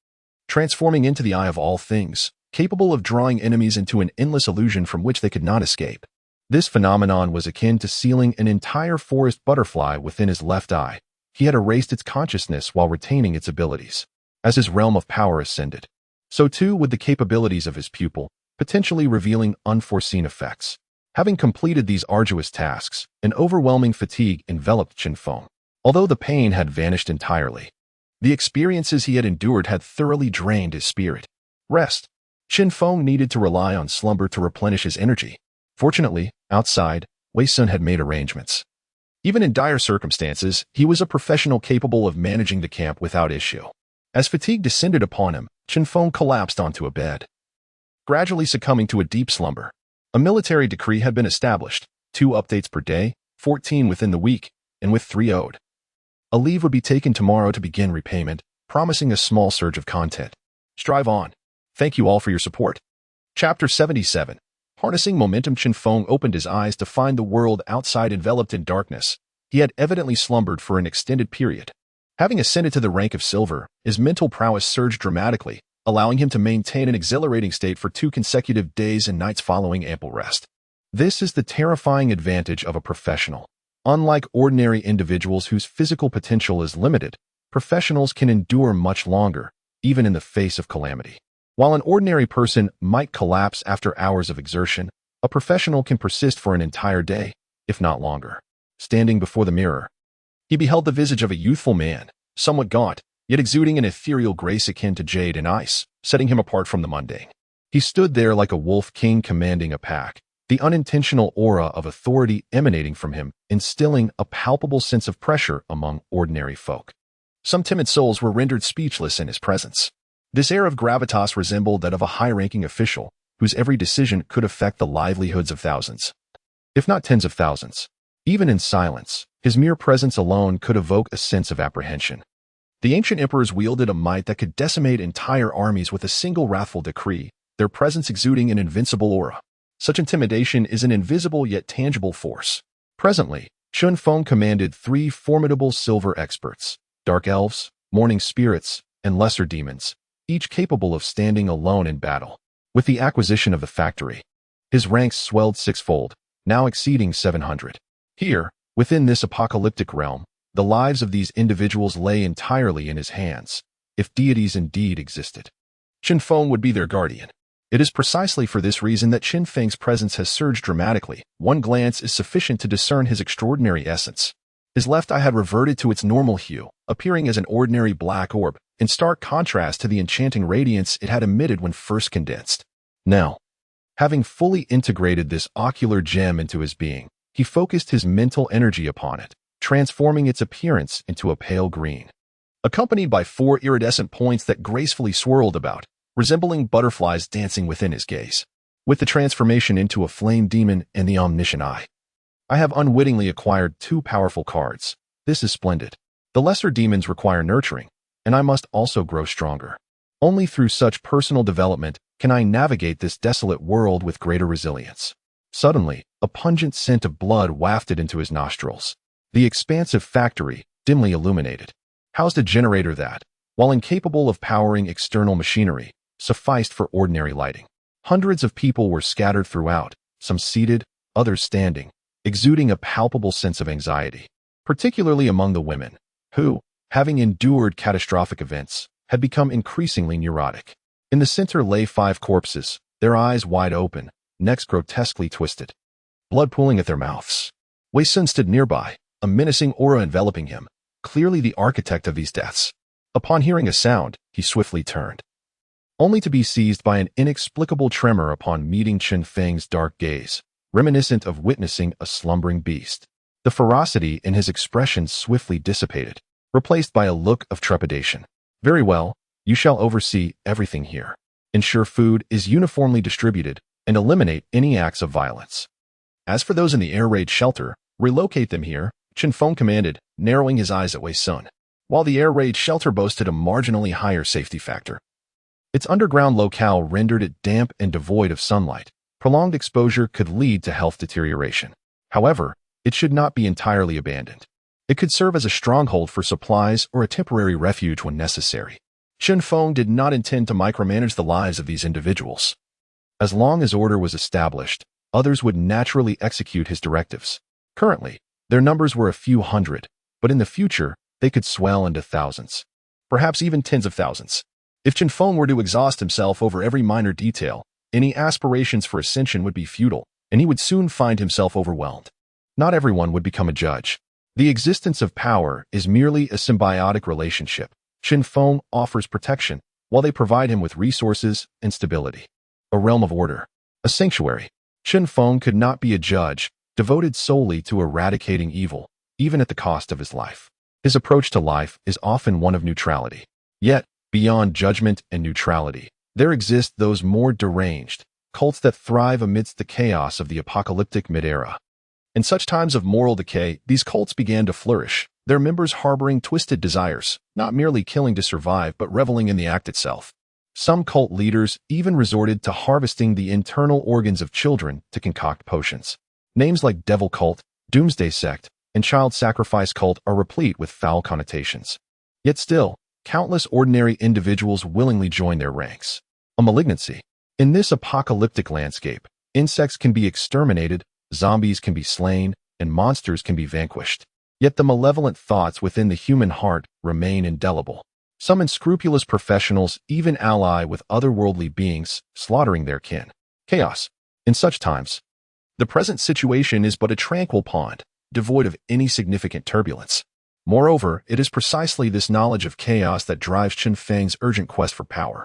transforming into the eye of all things, capable of drawing enemies into an endless illusion from which they could not escape. This phenomenon was akin to sealing an entire forest butterfly within his left eye. He had erased its consciousness while retaining its abilities. As his realm of power ascended, so too would the capabilities of his pupil, potentially revealing unforeseen effects. Having completed these arduous tasks, an overwhelming fatigue enveloped Chen Feng. Although the pain had vanished entirely, the experiences he had endured had thoroughly drained his spirit. Rest. Chen Feng needed to rely on slumber to replenish his energy. Fortunately, outside, Wei Sun had made arrangements. Even in dire circumstances, he was a professional capable of managing the camp without issue. As fatigue descended upon him, Chen Feng collapsed onto a bed, gradually succumbing to a deep slumber. A military decree had been established, 2 updates per day, 14 within the week, and with 3 owed. A leave would be taken tomorrow to begin repayment, promising a small surge of content. Strive on. Thank you all for your support. Chapter 77. Harnessing momentum. Chen Feng opened his eyes to find the world outside enveloped in darkness. He had evidently slumbered for an extended period. Having ascended to the rank of silver, his mental prowess surged dramatically, allowing him to maintain an exhilarating state for 2 consecutive days and nights following ample rest. This is the terrifying advantage of a professional. Unlike ordinary individuals whose physical potential is limited, professionals can endure much longer, even in the face of calamity. While an ordinary person might collapse after hours of exertion, a professional can persist for an entire day, if not longer. Standing before the mirror, he beheld the visage of a youthful man, somewhat gaunt, yet exuding an ethereal grace akin to jade and ice, setting him apart from the mundane. He stood there like a wolf king commanding a pack, the unintentional aura of authority emanating from him, instilling a palpable sense of pressure among ordinary folk. Some timid souls were rendered speechless in his presence. This air of gravitas resembled that of a high-ranking official, whose every decision could affect the livelihoods of thousands, if not tens of thousands. Even in silence, his mere presence alone could evoke a sense of apprehension. The ancient emperors wielded a might that could decimate entire armies with a single wrathful decree, their presence exuding an invincible aura. Such intimidation is an invisible yet tangible force. Presently, Chen Feng commanded 3 formidable silver experts, dark elves, morning spirits, and lesser demons, each capable of standing alone in battle. With the acquisition of the factory, his ranks swelled 6-fold, now exceeding 700. Here, within this apocalyptic realm, the lives of these individuals lay entirely in his hands. If deities indeed existed, Chen Feng would be their guardian. It is precisely for this reason that Chen Feng's presence has surged dramatically. One glance is sufficient to discern his extraordinary essence. His left eye had reverted to its normal hue, appearing as an ordinary black orb, in stark contrast to the enchanting radiance it had emitted when first condensed. Now, having fully integrated this ocular gem into his being, he focused his mental energy upon it, transforming its appearance into a pale green, accompanied by 4 iridescent points that gracefully swirled about, resembling butterflies dancing within his gaze. With the transformation into a flame demon and the omniscient eye, I have unwittingly acquired 2 powerful cards. This is splendid. The lesser demons require nurturing, and I must also grow stronger. Only through such personal development can I navigate this desolate world with greater resilience. Suddenly, a pungent scent of blood wafted into his nostrils. The expansive factory, dimly illuminated, housed a generator that, while incapable of powering external machinery, sufficed for ordinary lighting. Hundreds of people were scattered throughout, some seated, others standing, exuding a palpable sense of anxiety, particularly among the women, who, having endured catastrophic events, had become increasingly neurotic. In the center lay 5 corpses, their eyes wide open, necks grotesquely twisted, blood pooling at their mouths. Wei Sun stood nearby, a menacing aura enveloping him, clearly the architect of these deaths. Upon hearing a sound, he swiftly turned, only to be seized by an inexplicable tremor upon meeting Chen Feng's dark gaze, reminiscent of witnessing a slumbering beast. The ferocity in his expression swiftly dissipated, replaced by a look of trepidation. Very well, you shall oversee everything here. Ensure food is uniformly distributed and eliminate any acts of violence. As for those in the air raid shelter, relocate them here, Chen Feng commanded, narrowing his eyes at Wei Sun. While the air raid shelter boasted a marginally higher safety factor, its underground locale rendered it damp and devoid of sunlight. Prolonged exposure could lead to health deterioration. However, it should not be entirely abandoned. It could serve as a stronghold for supplies or a temporary refuge when necessary. Chen Feng did not intend to micromanage the lives of these individuals. As long as order was established, others would naturally execute his directives. Currently, their numbers were a few hundred, but in the future, they could swell into thousands, perhaps even tens of thousands. If Chen Feng were to exhaust himself over every minor detail, any aspirations for ascension would be futile, and he would soon find himself overwhelmed. Not everyone would become a judge. The existence of power is merely a symbiotic relationship. Chen Feng offers protection, while they provide him with resources and stability. A realm of order. A sanctuary. Chen Feng could not be a judge, devoted solely to eradicating evil, even at the cost of his life. His approach to life is often one of neutrality. Yet, beyond judgment and neutrality, there exist those more deranged, cults that thrive amidst the chaos of the apocalyptic mid-era. In such times of moral decay, these cults began to flourish, their members harboring twisted desires, not merely killing to survive but reveling in the act itself. Some cult leaders even resorted to harvesting the internal organs of children to concoct potions. Names like Devil Cult, Doomsday Sect, and Child Sacrifice Cult are replete with foul connotations. Yet still, countless ordinary individuals willingly join their ranks. A malignancy. In this apocalyptic landscape, insects can be exterminated, zombies can be slain, and monsters can be vanquished. Yet the malevolent thoughts within the human heart remain indelible. Some unscrupulous professionals even ally with otherworldly beings, slaughtering their kin. Chaos. In such times, the present situation is but a tranquil pond, devoid of any significant turbulence. Moreover, it is precisely this knowledge of chaos that drives Chen Feng's urgent quest for power.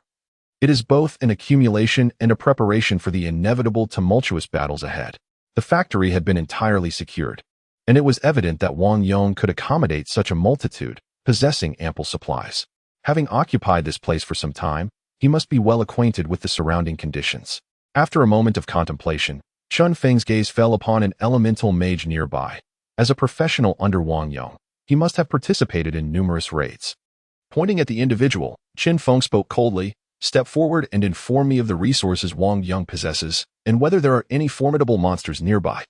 It is both an accumulation and a preparation for the inevitable tumultuous battles ahead. The factory had been entirely secured, and it was evident that Wang Yong could accommodate such a multitude, possessing ample supplies. Having occupied this place for some time, he must be well acquainted with the surrounding conditions. After a moment of contemplation, Chen Feng's gaze fell upon an elemental mage nearby. As a professional under Wang Yong, he must have participated in numerous raids. Pointing at the individual, Chen Feng spoke coldly, "Step forward and inform me of the resources Wang Yong possesses, and whether there are any formidable monsters nearby."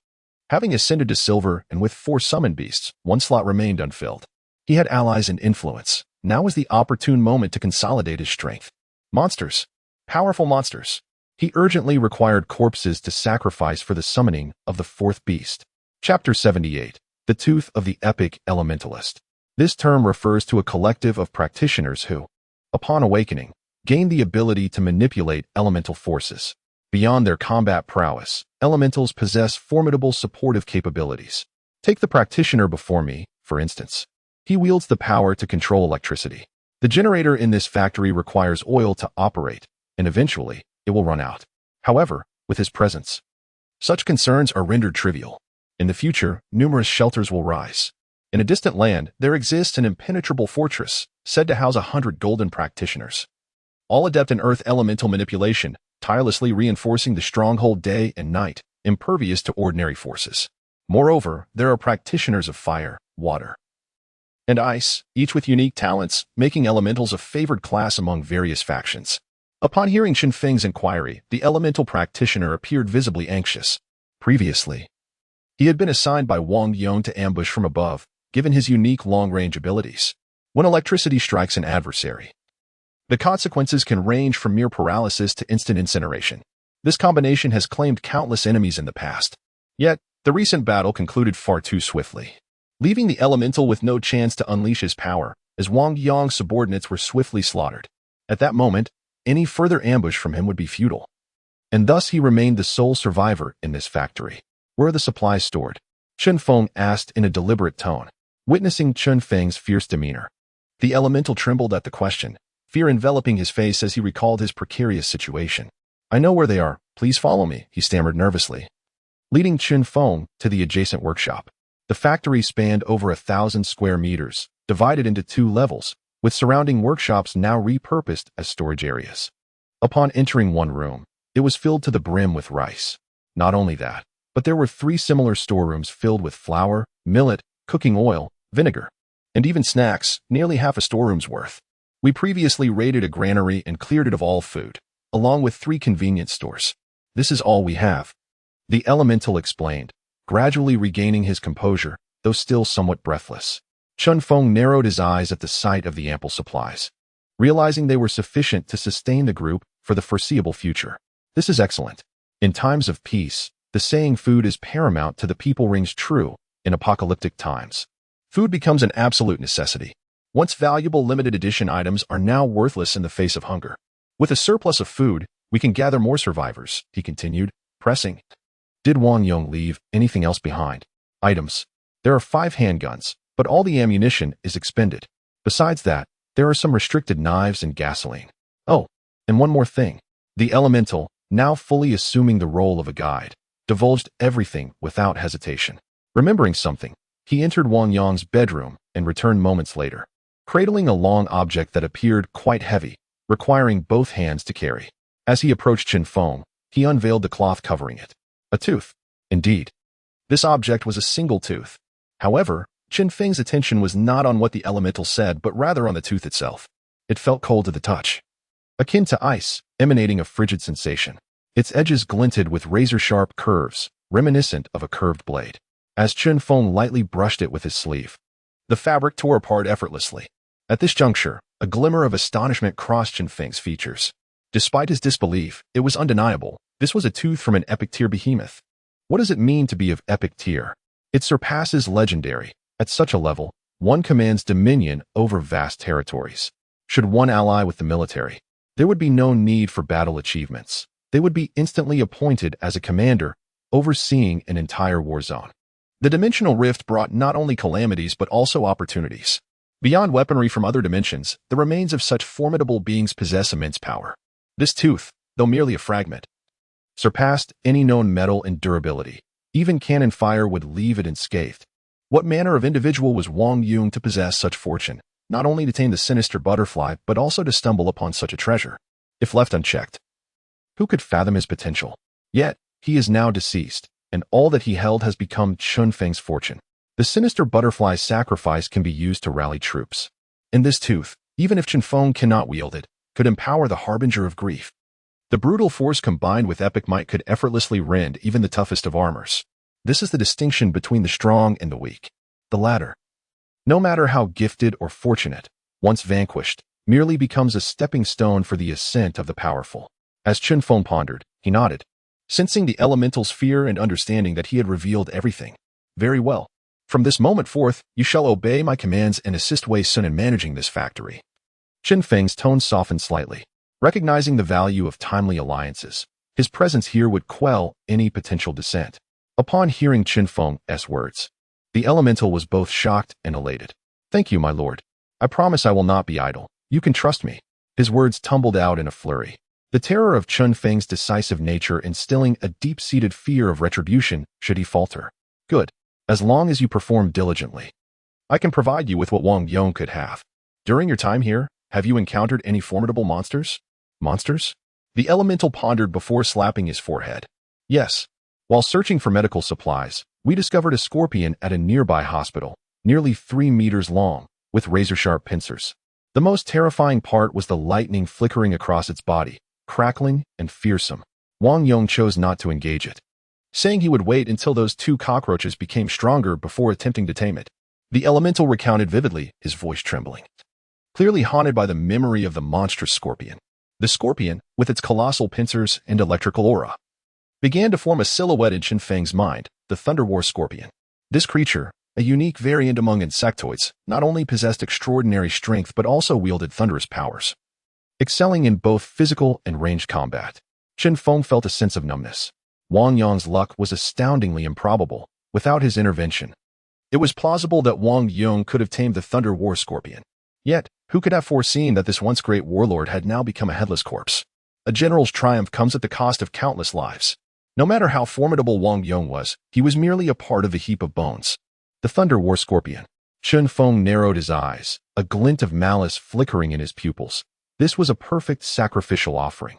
Having ascended to silver and with 4 summon beasts, one slot remained unfilled. He had allies and influence. Now was the opportune moment to consolidate his strength. Monsters. Powerful monsters. He urgently required corpses to sacrifice for the summoning of the 4th beast. Chapter 78. The Tooth of the Epic Elementalist. This term refers to a collective of practitioners who, upon awakening, gain the ability to manipulate elemental forces. Beyond their combat prowess, elementals possess formidable supportive capabilities. Take the practitioner before me, for instance. He wields the power to control electricity. The generator in this factory requires oil to operate, and eventually, it will run out. However, with his presence, such concerns are rendered trivial. In the future, numerous shelters will rise. In a distant land, there exists an impenetrable fortress, said to house 100 golden practitioners, all adept in earth elemental manipulation, tirelessly reinforcing the stronghold day and night, impervious to ordinary forces. Moreover, there are practitioners of fire, water, and ice, each with unique talents, making elementals a favored class among various factions. Upon hearing Chen Feng's inquiry, the elemental practitioner appeared visibly anxious. Previously, he had been assigned by Wang Yong to ambush from above, given his unique long-range abilities. When electricity strikes an adversary, the consequences can range from mere paralysis to instant incineration. This combination has claimed countless enemies in the past. Yet, the recent battle concluded far too swiftly, leaving the elemental with no chance to unleash his power, as Wang Yong's subordinates were swiftly slaughtered. At that moment, any further ambush from him would be futile. And thus he remained the sole survivor in this factory. Where are the supplies stored? Chen Feng asked in a deliberate tone, witnessing Chen Feng's fierce demeanor. The elemental trembled at the question, fear enveloping his face as he recalled his precarious situation. I know where they are. Please follow me, he stammered nervously, leading Chen Feng to the adjacent workshop. The factory spanned over 1,000 square meters, divided into 2 levels, with surrounding workshops now repurposed as storage areas. Upon entering one room, it was filled to the brim with rice. Not only that, but there were 3 similar storerooms filled with flour, millet, cooking oil, vinegar, and even snacks, nearly half a storeroom's worth. We previously raided a granary and cleared it of all food, along with 3 convenience stores. This is all we have, the elemental explained, gradually regaining his composure, though still somewhat breathless. Chen Feng narrowed his eyes at the sight of the ample supplies, realizing they were sufficient to sustain the group for the foreseeable future. This is excellent. In times of peace, the saying food is paramount to the people rings true in apocalyptic times. Food becomes an absolute necessity. Once valuable limited edition items are now worthless in the face of hunger. With a surplus of food, we can gather more survivors, he continued, pressing. Did Wang Yong leave anything else behind? Items. There are 5 handguns, but all the ammunition is expended. Besides that, there are some restricted knives and gasoline. Oh, and one more thing. The elemental, now fully assuming the role of a guide, divulged everything without hesitation. Remembering something, he entered Wang Yong's bedroom and returned moments later, cradling a long object that appeared quite heavy, requiring both hands to carry. As he approached Chen Feng, he unveiled the cloth covering it. A tooth. Indeed. This object was a single tooth. However, Chen Feng's attention was not on what the elemental said, but rather on the tooth itself. It felt cold to the touch, akin to ice, emanating a frigid sensation. Its edges glinted with razor-sharp curves, reminiscent of a curved blade. As Chen Feng lightly brushed it with his sleeve, the fabric tore apart effortlessly. At this juncture, a glimmer of astonishment crossed Chen Feng's features. Despite his disbelief, it was undeniable. This was a tooth from an epic tier behemoth. What does it mean to be of epic tier? It surpasses legendary. At such a level, one commands dominion over vast territories. Should one ally with the military, there would be no need for battle achievements. They would be instantly appointed as a commander, overseeing an entire war zone. The dimensional rift brought not only calamities but also opportunities. Beyond weaponry from other dimensions, the remains of such formidable beings possess immense power. This tooth, though merely a fragment, surpassed any known metal in durability. Even cannon fire would leave it unscathed. What manner of individual was Wang Yong to possess such fortune, not only to tame the sinister butterfly, but also to stumble upon such a treasure? If left unchecked, who could fathom his potential? Yet, he is now deceased, and all that he held has become Chen Feng's fortune. The sinister butterfly's sacrifice can be used to rally troops. And this tooth, even if Chen Feng cannot wield it, could empower the harbinger of grief. The brutal force combined with epic might could effortlessly rend even the toughest of armors. This is the distinction between the strong and the weak. The latter, no matter how gifted or fortunate, once vanquished, merely becomes a stepping stone for the ascent of the powerful. As Chen Feng pondered, he nodded, sensing the elemental's fear and understanding that he had revealed everything. Very well. From this moment forth, you shall obey my commands and assist Wei Sun in managing this factory. Chen Feng's tone softened slightly. Recognizing the value of timely alliances, his presence here would quell any potential dissent. Upon hearing Chen Feng's words, the elemental was both shocked and elated. Thank you, my lord. I promise I will not be idle. You can trust me. His words tumbled out in a flurry, the terror of Chen Feng's decisive nature instilling a deep-seated fear of retribution should he falter. Good. As long as you perform diligently, I can provide you with what Wang Yong could have. During your time here, have you encountered any formidable monsters? Monsters? The elemental pondered before slapping his forehead. Yes. While searching for medical supplies, we discovered a scorpion at a nearby hospital, nearly 3 meters long, with razor-sharp pincers. The most terrifying part was the lightning flickering across its body, crackling and fearsome. Wang Yong chose not to engage it, saying he would wait until those 2 cockroaches became stronger before attempting to tame it. The elemental recounted vividly, his voice trembling, clearly haunted by the memory of the monstrous scorpion. The scorpion, with its colossal pincers and electrical aura, began to form a silhouette in Chen Feng's mind, the Thunder War scorpion. This creature, a unique variant among insectoids, not only possessed extraordinary strength but also wielded thunderous powers, excelling in both physical and ranged combat. Chen Feng felt a sense of numbness. Wang Yong's luck was astoundingly improbable. without his intervention. It was plausible that Wang Yong could have tamed the Thunder War Scorpion. Yet, who could have foreseen that this once great warlord had now become a headless corpse? A general's triumph comes at the cost of countless lives. No matter how formidable Wang Yong was, he was merely a part of a heap of bones. The Thunder War Scorpion. Chen Feng narrowed his eyes, a glint of malice flickering in his pupils. This was a perfect sacrificial offering.